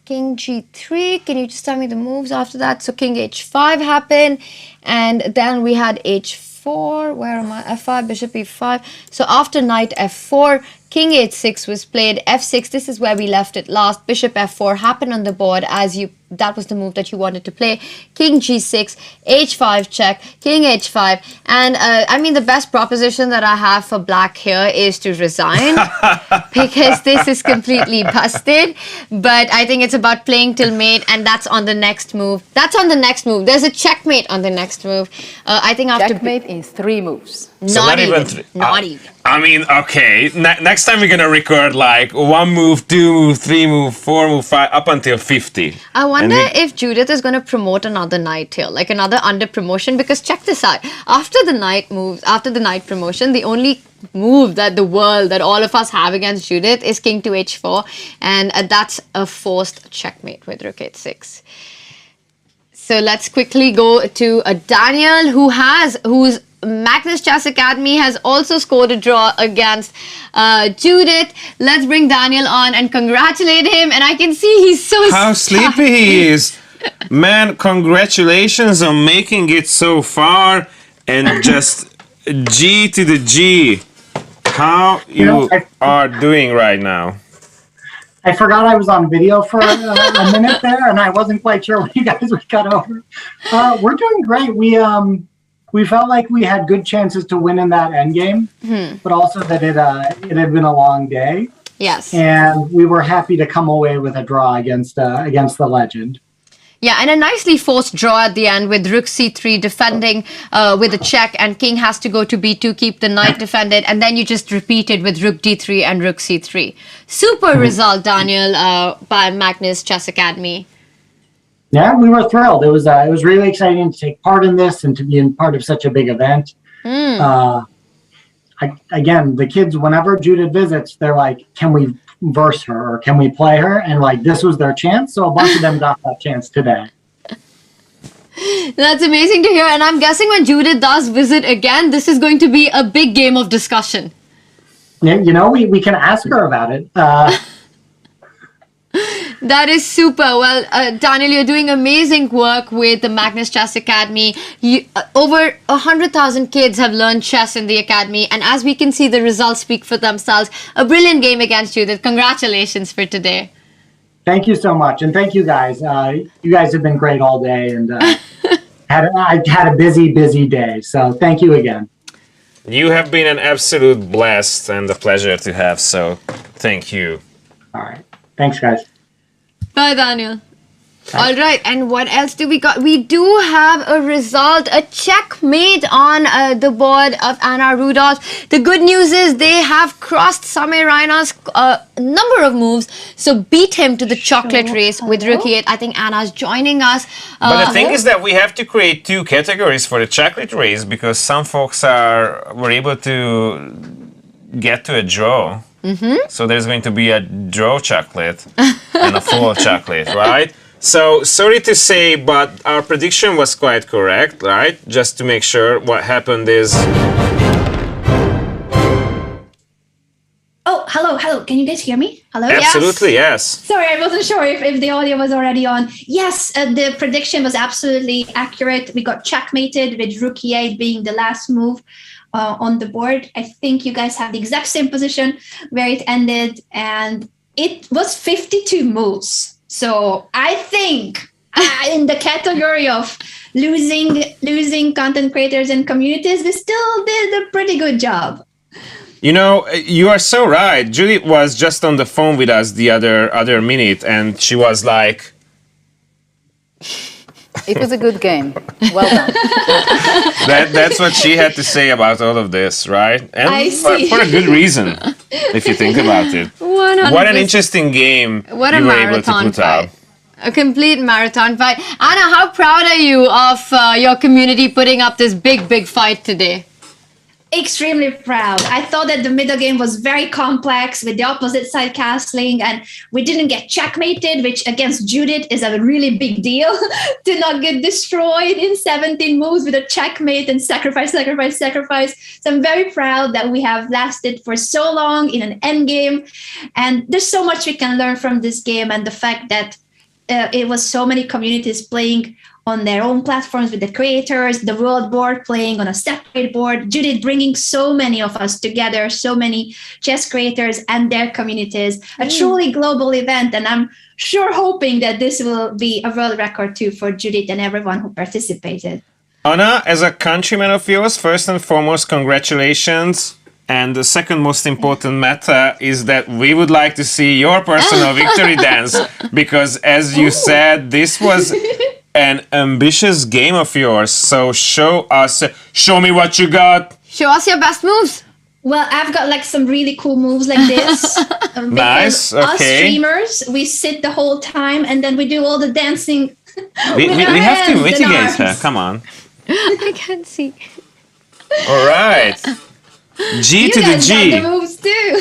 King g3, can you just tell me the moves after that? So king h5 happened, and then we had h4, where am I? f5, bishop e5. So after knight f4, king h6 was played, f6, this is where we left it last. Bishop f4 happened on the board that was the move that you wanted to play. King g6, h5 check, king h5. And I mean, the best proposition that I have for black here is to resign because this is completely busted. But I think it's about playing till mate, and that's on the next move. There's a checkmate on the next move. I think after checkmate in 3 moves. Not even. I mean, okay. Next time we're gonna record like 1 move, 2 move, 3 move, 4 move, 5, up until 50. I wonder if Judith is going to promote another knight here, like another under promotion, because check this out. After the knight promotion, the only move that all of us have against Judith is king to h4, and that's a forced checkmate with rook h6. So let's quickly go to Daniel, whose Magnus Chess Academy has also scored a draw against Judith. Let's bring Daniel on and congratulate him. And I can see he's so How sleepy he is. Man, congratulations on making it so far. And just G to the G. How you are doing right now. I forgot I was on video for a minute there, and I wasn't quite sure what you guys would cut over. We're doing great. We felt like we had good chances to win in that end game, but also that it had been a long day. Yes. And we were happy to come away with a draw against the legend. Yeah, and a nicely forced draw at the end with rook c3 defending with a check, and king has to go to b2, keep the knight defended, and then you just repeated with rook d3 and rook c3. Super result, Daniel, by Magnus Chess Academy. Yeah, we were thrilled. It was really exciting to take part in this and to be in part of such a big event. Again, the kids, whenever Judith visits, they're like, can we verse her or can we play her? And like, this was their chance. So a bunch of them got that chance today. That's amazing to hear. And I'm guessing when Judith does visit again, this is going to be a big game of discussion. Yeah, we can ask her about it. That is super. Well, Daniel, you're doing amazing work with the Magnus Chess Academy. Over 100,000 kids have learned chess in the academy, and as we can see, the results speak for themselves. A brilliant game against Judith. Congratulations for today. Thank you so much, and thank you guys. You guys have been great all day, and I had a busy day. So thank you again. You have been an absolute blast and a pleasure to have. So thank you. All right. Thanks, guys. Bye, Daniel. All right, and what else do we got? We do have a result, a checkmate on the board of Anna Rudolph. The good news is they have crossed Samir Raina's number of moves, so beat him to the chocolate race with Rook E8. I think Anna's joining us. But the thing is that we have to create two categories for the chocolate race because some folks were able to get to a draw. So there's going to be a draw chocolate and a full chocolate, right? So sorry to say, but our prediction was quite correct, right? Just to make sure, what happened is... Oh, hello. Can you guys hear me? Hello? Absolutely, yes. Sorry, I wasn't sure if the audio was already on. Yes, the prediction was absolutely accurate. We got checkmated with Rook E8 being the last move on the board. I think you guys have the exact same position where it ended, and it was 52 moves. So I think in the category of losing content creators and communities, we still did a pretty good job. You know, you are so right. Judith was just on the phone with us the other minute, and she was like... It was a good game. Well done. That's what she had to say about all of this, right? And I see. For a good reason, if you think about it. 100%. What an interesting game What a you were able to marathon put fight. out. A complete marathon fight. Anna, how proud are you of your community putting up this big fight today? Extremely proud. I thought that the middle game was very complex with the opposite side castling, and we didn't get checkmated, which against Judith is a really big deal to not get destroyed in 17 moves with a checkmate and sacrifice. So I'm very proud that we have lasted for so long in an end game, and there's so much we can learn from this game, and the fact that it was so many communities playing on their own platforms with the creators, the world board playing on a separate board, Judith bringing so many of us together, so many chess creators and their communities, a truly global event. And I'm sure hoping that this will be a world record too for Judith and everyone who participated. Anna, as a countryman of yours, first and foremost, congratulations. And the second most important matter is that we would like to see your personal victory dance, because as you said, this was an ambitious game of yours. So show me what you got. Show us your best moves. Well, I've got like some really cool moves like this. Nice, okay. Us streamers, we sit the whole time and then we do all the dancing. We have to mitigate her, come on. I can't see. All right. G to the G. You guys got the moves too.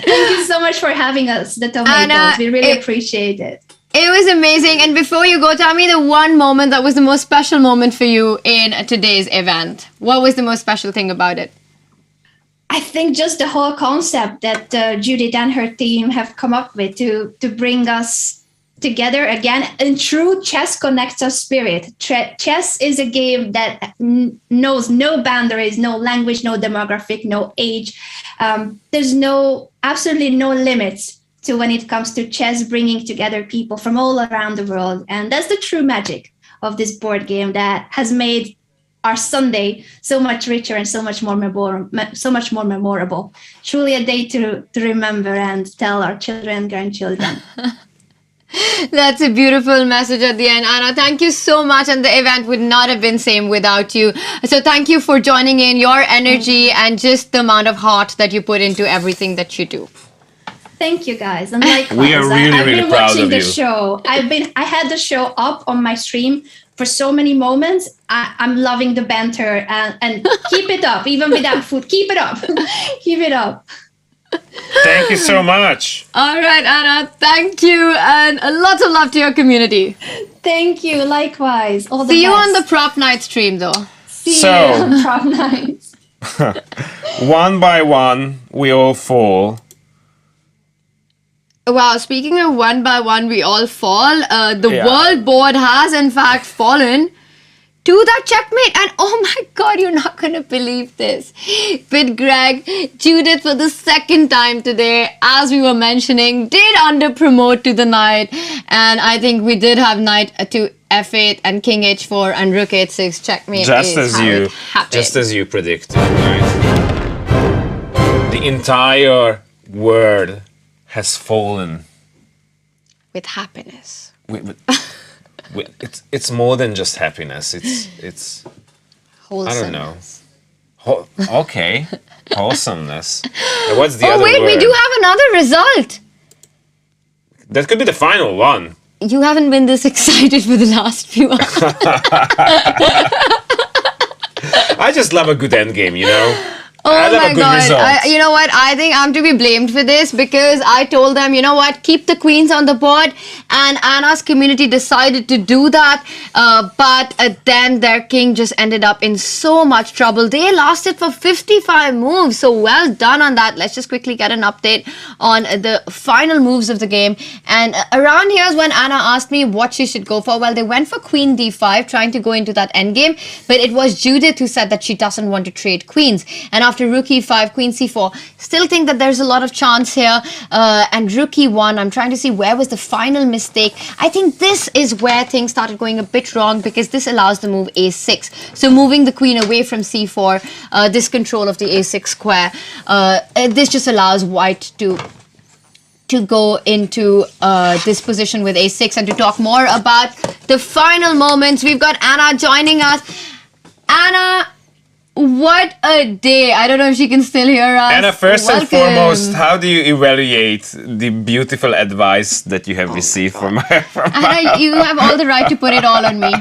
Thank you so much for having us, the tomatoes. Anna, we really appreciate it. It was amazing. And before you go, tell me the one moment that was the most special moment for you in today's event. What was the most special thing about it? I think just the whole concept that Judith and her team have come up with to bring us together again in true chess connects us spirit. Chess is a game that knows no boundaries, no language, no demographic, no age. There's absolutely no limits to when it comes to chess bringing together people from all around the world. And that's the true magic of this board game that has made our Sunday so much richer and so much more memorable. Truly a day to remember and tell our children and grandchildren. That's a beautiful message at the end. Anna, thank you so much. And the event would not have been same without you. So thank you for joining in, your energy and just the amount of heart that you put into everything that you do. Thank you, guys. And likewise, we are really, I've really been proud watching of the you. show. I had the show up on my stream for so many moments. I'm loving the banter and keep it up, even without food. Keep it up. Keep it up. Thank you so much. All right, Anna, thank you. And lots of love to your community. Thank you. Likewise. All the See you best. on the prop night stream, though. See you on prop nights. One by one, we all fall. Wow, speaking of one by one, we all fall. The world board has, in fact, fallen to that checkmate. And oh my God, you're not going to believe this. But Greg, Judith, for the second time today, as we were mentioning, did under-promote to the knight. And I think we did have knight to f8 and king h4 and rook h6 checkmate. Just as you predicted, right? The entire world has fallen with happiness. It's more than just happiness. It's I don't know. Okay, wholesomeness. What's the other wait, word? we do have another result. That could be the final one. You haven't been this excited for the last few hours. I just love a good endgame, you know? Oh I love my a good God. result. You know what? I think I'm to be blamed for this because I told them, you know what, keep the queens on the board. And Anna's community decided to do that. But then their king just ended up in so much trouble. They lasted for 55 moves. So well done on that. Let's just quickly get an update on the final moves of the game. And around here's when Anna asked me what she should go for. Well, they went for queen d5, trying to go into that endgame. But it was Judith who said that she doesn't want to trade queens. And after rook e5, queen c4, still think that there's a lot of chance here. And rook e1, I'm trying to see where was the final mistake. I think this is where things started going a bit wrong because this allows the move a6. So moving the queen away from c4, this control of the a6 square, this just allows white to go into this position with a6. And to talk more about the final moments, we've got Anna joining us. Anna, what a day. I don't know if she can still hear us. Anna, first Welcome. and foremost, how do you evaluate the beautiful advice that you have received from her? Anna, you have all the right to put it all on me.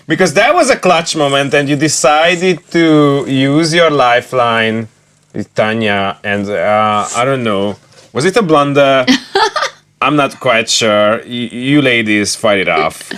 Because that was a clutch moment and you decided to use your lifeline with Tanya and I don't know, was it a blunder? I'm not quite sure. You ladies fight it off.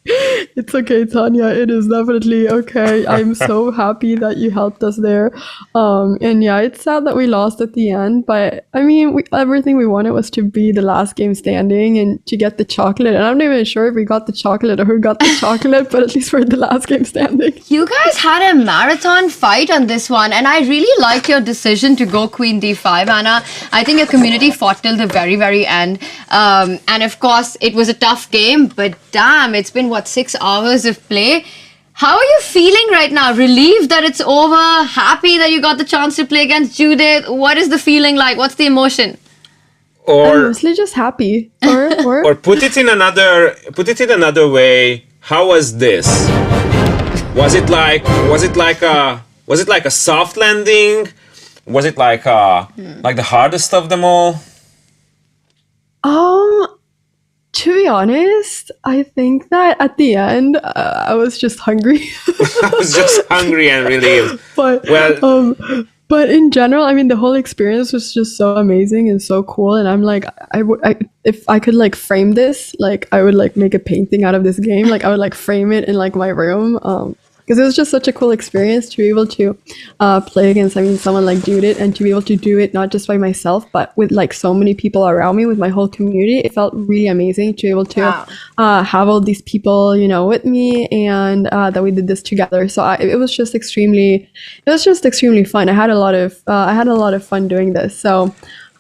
It's okay, Tanya. It is definitely okay. I'm so happy that you helped us there. And yeah, it's sad that we lost at the end, but I mean, everything we wanted was to be the last game standing and to get the chocolate. And I'm not even sure if we got the chocolate or who got the chocolate, but at least we're the last game standing. You guys had a marathon fight on this one, and I really like your decision to go queen d5, Anna. I think your community fought till the very, very end. And of course, it was a tough game, but damn, it's been, 6 hours of play. How are you feeling right now? Relieved that it's over? Happy that you got the chance to play against Judith? What is the feeling like? What's the emotion? I'm mostly just happy. Or put it in another way. How was this? Was it like a soft landing? Was it like the hardest of them all? To be honest, I think that at the end, I was just hungry. I was just hungry and relieved. But in general, I mean, the whole experience was just so amazing and so cool. And I'm like, if I could like frame this, like I would like make a painting out of this game. Like I would like frame it in like my room. Because it was just such a cool experience to be able to play against, someone like Judith, and to be able to do it not just by myself, but with like so many people around me, with my whole community. It felt really amazing to be able to have all these people, with me, and that we did this together. So it was just extremely fun. I had a lot of fun doing this. So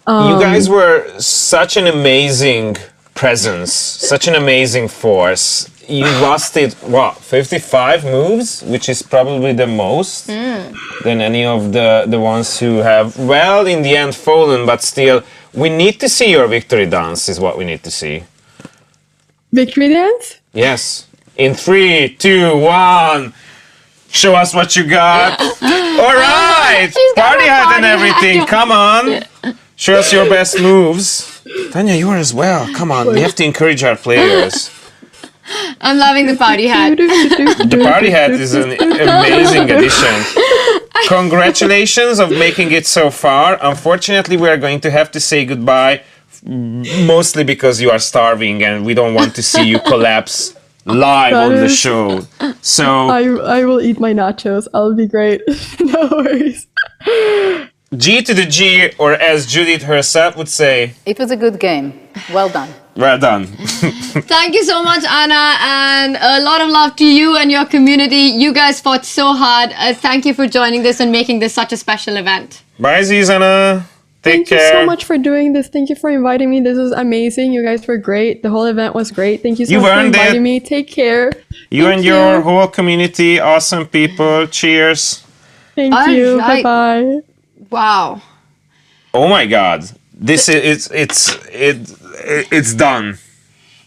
You guys were such an amazing presence, such an amazing force. You lasted, 55 moves, which is probably the most than any of the ones who have, well, in the end fallen, but still, we need to see your victory dance, is what we need to see. Victory dance? Yes. In 3, 2, 1. Show us what you got. All right. Party hat and everything. Come on. Show us your best moves. Tanya, you are as well. Come on. We have to encourage our players. I'm loving the party hat. The party hat is an amazing addition. Congratulations of making it so far. Unfortunately, we are going to have to say goodbye, mostly because you are starving and we don't want to see you collapse live on the show. So I will eat my nachos. I'll be great. No worries. G to the G, or as Judith herself would say, it was a good game. Well done. Well done. Thank you so much, Anna, and a lot of love to you and your community. You guys fought so hard. Thank you for joining this and making this such a special event. Bye, Zuzana. Take care. Thank you so much for doing this. Thank you for inviting me. This was amazing. You guys were great. The whole event was great. Thank you so much for inviting me. Take care. You and your whole community, awesome people. Cheers. Thank you. Right. Bye-bye. Wow. Oh my God. This is it's done.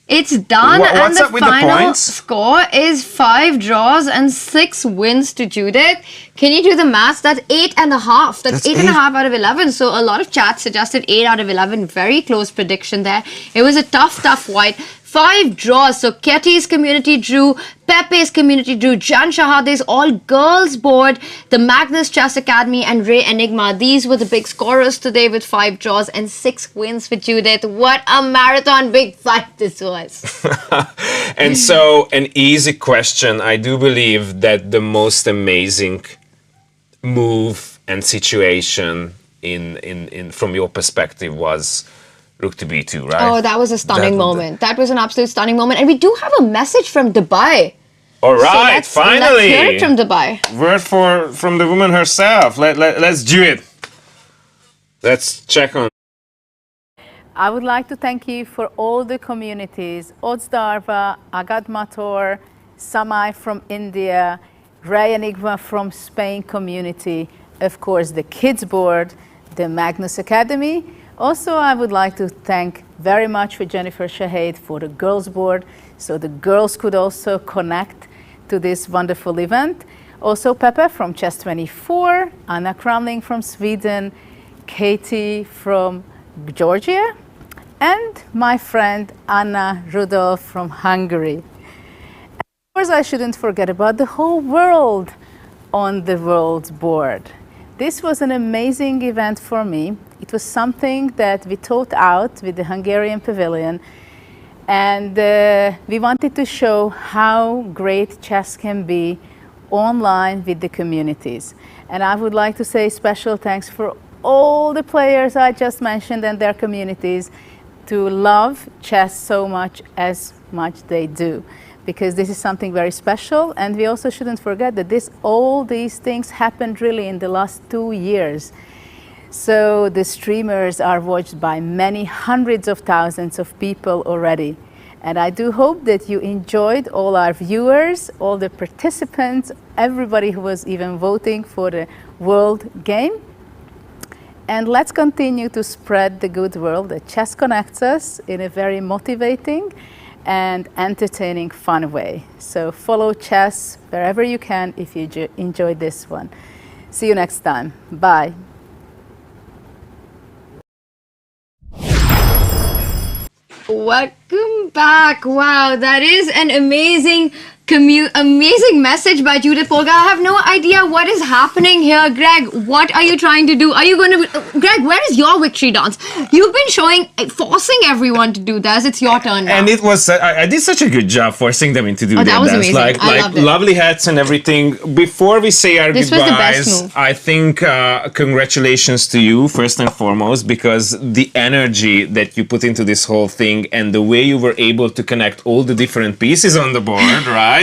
It's done, What's and up with the the final points? score is 5 draws and 6 wins to Judith. Can you do the maths? That's 8.5. That's 8.5 out of 11. So a lot of chat suggested 8 out of 11. Very close prediction there. It was a tough fight. 5 draws. So Ketty's community drew, Pepe's community drew, Jan Shahade's all girls board, the Magnus Chess Academy and Ray Enigma. These were the big scorers today with 5 draws and 6 wins for Judith. What a marathon big fight this was. And so an easy question. I do believe that the most amazing move and situation in from your perspective was Rook to B2, right? Oh, that was a stunning moment. That was an absolute stunning moment. And we do have a message from Dubai. All right, so finally. Let's hear it from Dubai. Word from the woman herself. Let's do it. Let's check on. I would like to thank you for all the communities, Odzdarva, Agad Mator, Samai from India, Ray Enigma from Spain community, of course the Kids Board, the Magnus Academy. Also, I would like to thank very much for Jennifer Shahade for the Girls Board, so the girls could also connect to this wonderful event. Also, Pepe from Chess24, Anna Kramling from Sweden, Katie from Georgia, and my friend Anna Rudolph from Hungary. And of course, I shouldn't forget about the whole world on the World Board. This was an amazing event for me. It was something that we thought out with the Hungarian Pavilion, and we wanted to show how great chess can be online with the communities. And I would like to say special thanks for all the players I just mentioned and their communities to love chess so much as much they do, because this is something very special. And we also shouldn't forget that all these things happened really in the last 2 years. So the streamers are watched by many hundreds of thousands of people already. And I do hope that you enjoyed, all our viewers, all the participants, everybody who was even voting for the world game. And let's continue to spread the good world that chess connects us in a very motivating and entertaining, fun way. So follow chess wherever you can if you enjoyed this one. See you next time. Bye. Welcome back. Wow, that is an amazing message by Judit Polgár. I have no idea what is happening here. Greg, what are you trying to do? Are you going to... Greg, where is your victory dance? You've been forcing everyone to do this. It's your turn now. And it was... I did such a good job forcing them into doing that was dance. amazing. I loved it. Lovely hats and everything. Before we say our This goodbyes, was the best move. I think congratulations to you, first and foremost, because the energy that you put into this whole thing and the way you were able to connect all the different pieces on the board, right?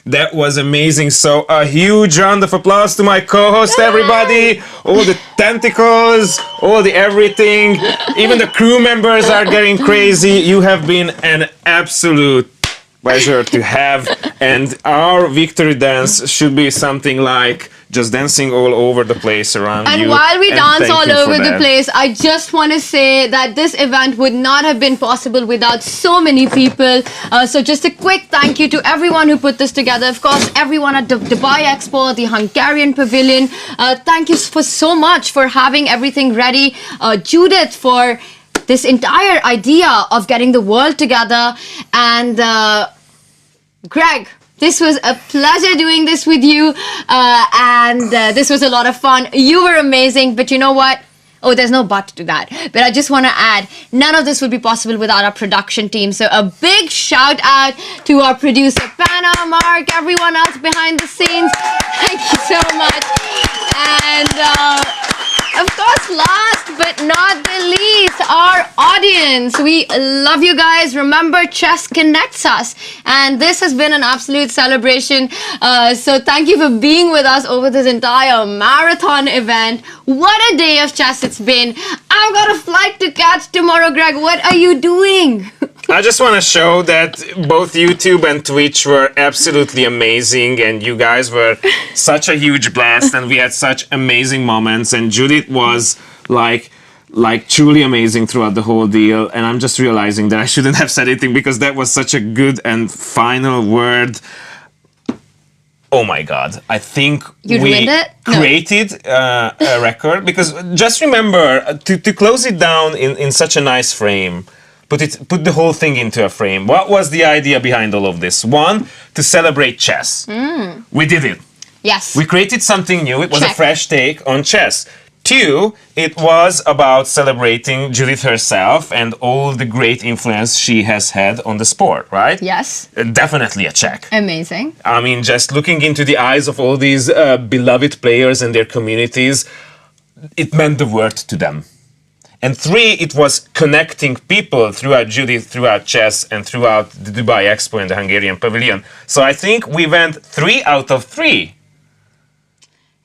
That was amazing. So a huge round of applause to my co-host, everybody. All the tentacles, all the everything. Even the crew members are getting crazy. You have been an absolute pleasure to have. And our victory dance should be something like just dancing all over the place around you. And while we dance thank all you for over the that. place, I just want to say that this event would not have been possible without so many people. So just a quick thank you to everyone who put this together. Of course, everyone at the Dubai Expo, the Hungarian Pavilion. Thank you for so much for having everything ready. Judith for this entire idea of getting the world together. And Greg, this was a pleasure doing this with you, and this was a lot of fun. You were amazing, but you know what? Oh, there's no but to that. But I just want to add, none of this would be possible without our production team. So a big shout out to our producer, Panna, Mark, everyone else behind the scenes. Thank you so much. And of course, last but not the least, our audience. We love you guys. Remember, chess connects us. And this has been an absolute celebration. So thank you for being with us over this entire marathon event. What a day of chess it's been. I've got a flight to catch tomorrow, Greg. What are you doing? I just want to show that both YouTube and Twitch were absolutely amazing, and you guys were such a huge blast, and we had such amazing moments, and Judith was like truly amazing throughout the whole deal. And I'm just realizing that I shouldn't have said anything because that was such a good and final word. Oh my God, I think we created a record, because just remember to close it down in such a nice frame. Put the whole thing into a frame. What was the idea behind all of this? One, to celebrate chess. We did it. Yes. We created something new. It was a fresh take on chess. Two, it was about celebrating Judith herself and all the great influence she has had on the sport, right? Yes. Definitely a check. Amazing. I mean, just looking into the eyes of all these beloved players and their communities, it meant the world to them. And three, it was connecting people throughout Judith, throughout chess, and throughout the Dubai Expo and the Hungarian Pavilion. So I think we went 3 out of 3.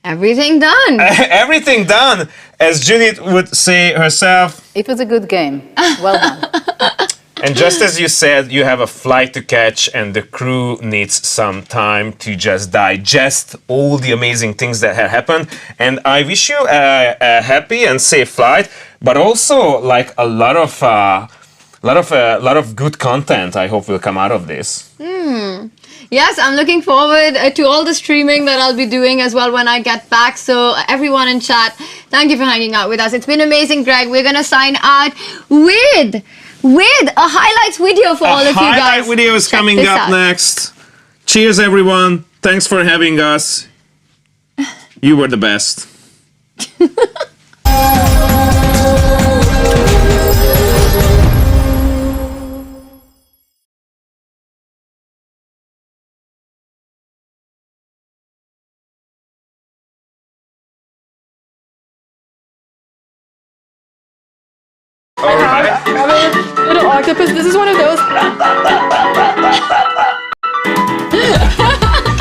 Everything done. Everything done. As Judith would say herself. It was a good game. Well done. And just as you said, you have a flight to catch, and the crew needs some time to just digest all the amazing things that have happened. And I wish you a happy and safe flight, but also like a lot of good content I hope will come out of this. Yes, I'm looking forward to all the streaming that I'll be doing as well when I get back. So everyone in chat, thank you for hanging out with us. It's been amazing, Greg. We're going to sign out with a highlights video for all of you guys. A highlight video is coming up next. Cheers, everyone. Thanks for having us. You were the best. Little octopus. This is one of those.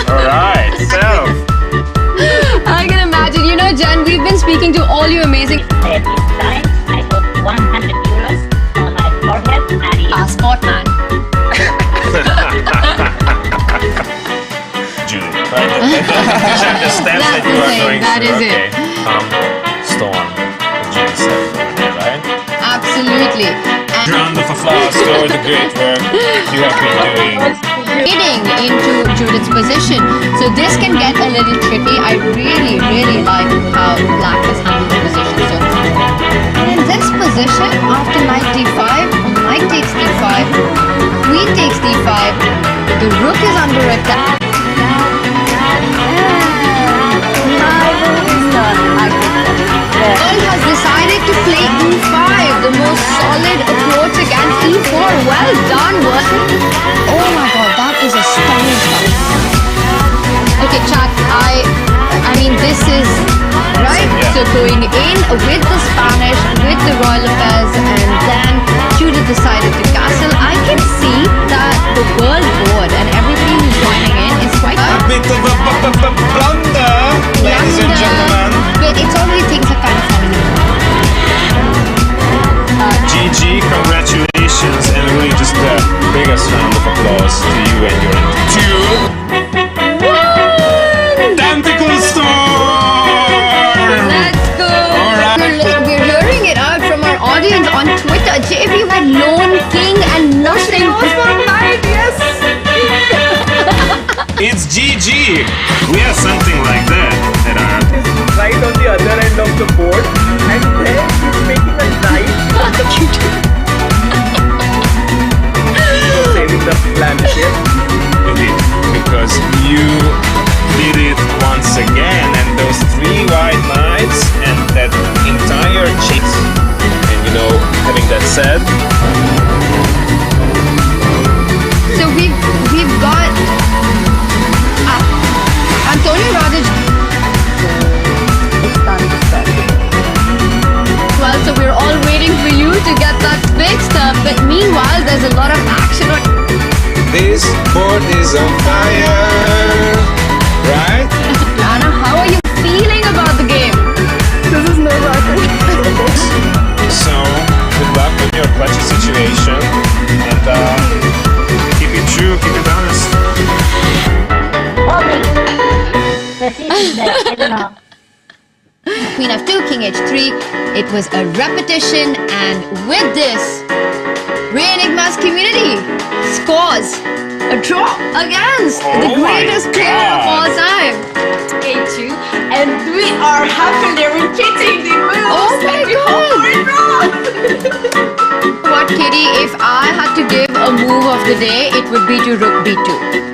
Alright, so. I can imagine. You know, Jen, we've been speaking to all you amazing. I put 100 euros on my forehead. Passport man. Judith, right? She understands that you are going that through. Is okay. Storm. Judith said over there, right? Absolutely. Round of applause for the great work you have been doing. Getting into Judith's position. So this can get a little tricky. I really, really like how Black has handled the position so far. And in this position, after knight d5, knight takes d5, queen takes d5, the rook is under attack. Earl has decided to play e5, the most solid approach against e4. Well done, Worth. Oh my god, that is a stunning shot. Okay, chat, I mean, this is right. So going in with the Spanish, with the Royal Affairs, and then Judith decided to castle. I can see that the world board and everybody who's joining in is quite we have something like that at our... Right on the other end of the board, and then he's making a knife on the saving the planet here. Indeed, because you did it once again, and those 3 white knights and that entire chase. And you know, having that said, so we've got Antonio Radic. Well, so we're all waiting for you to get that fixed up. But meanwhile, there's a lot of action on. this board is on fire, right? Anna, how are you feeling about the game? This is nerve-wracking. So, good luck with your clutchy situation, and keep it true, keep it honest. Queen f2, king h3. It was a repetition, and with this, Ray Enigma's community scores a draw against the greatest player of all time. A2, and we are happily repeating the moves. Oh my god! What, Kitty? If I had to give a move of the day, it would be to rook b2.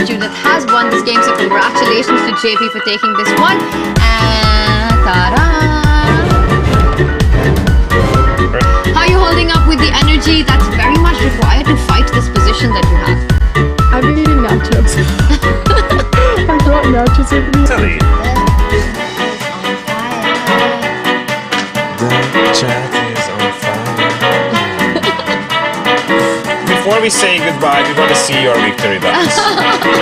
Judith has won this game, so congratulations to JP for taking this one. And ta-da! How are you holding up with the energy that's very much required to fight this position that you have? I've been eating nachos. I brought nachos with me. Italy. The chat is on fire. Before we say goodbye, we want to see your victory dance.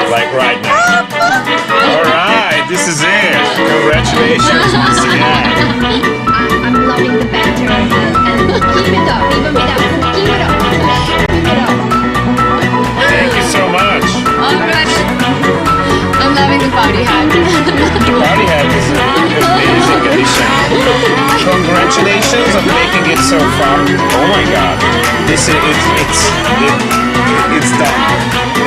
Like right now. Alright, this is it. Congratulations once again. I'm loving the banter and keep it up, even without keep it up. Keep it up. Thank you so much. Alright. I'm loving the party hat. The party hat is an amazing addition. Congratulations on making it so far. Oh my god. This is it's done.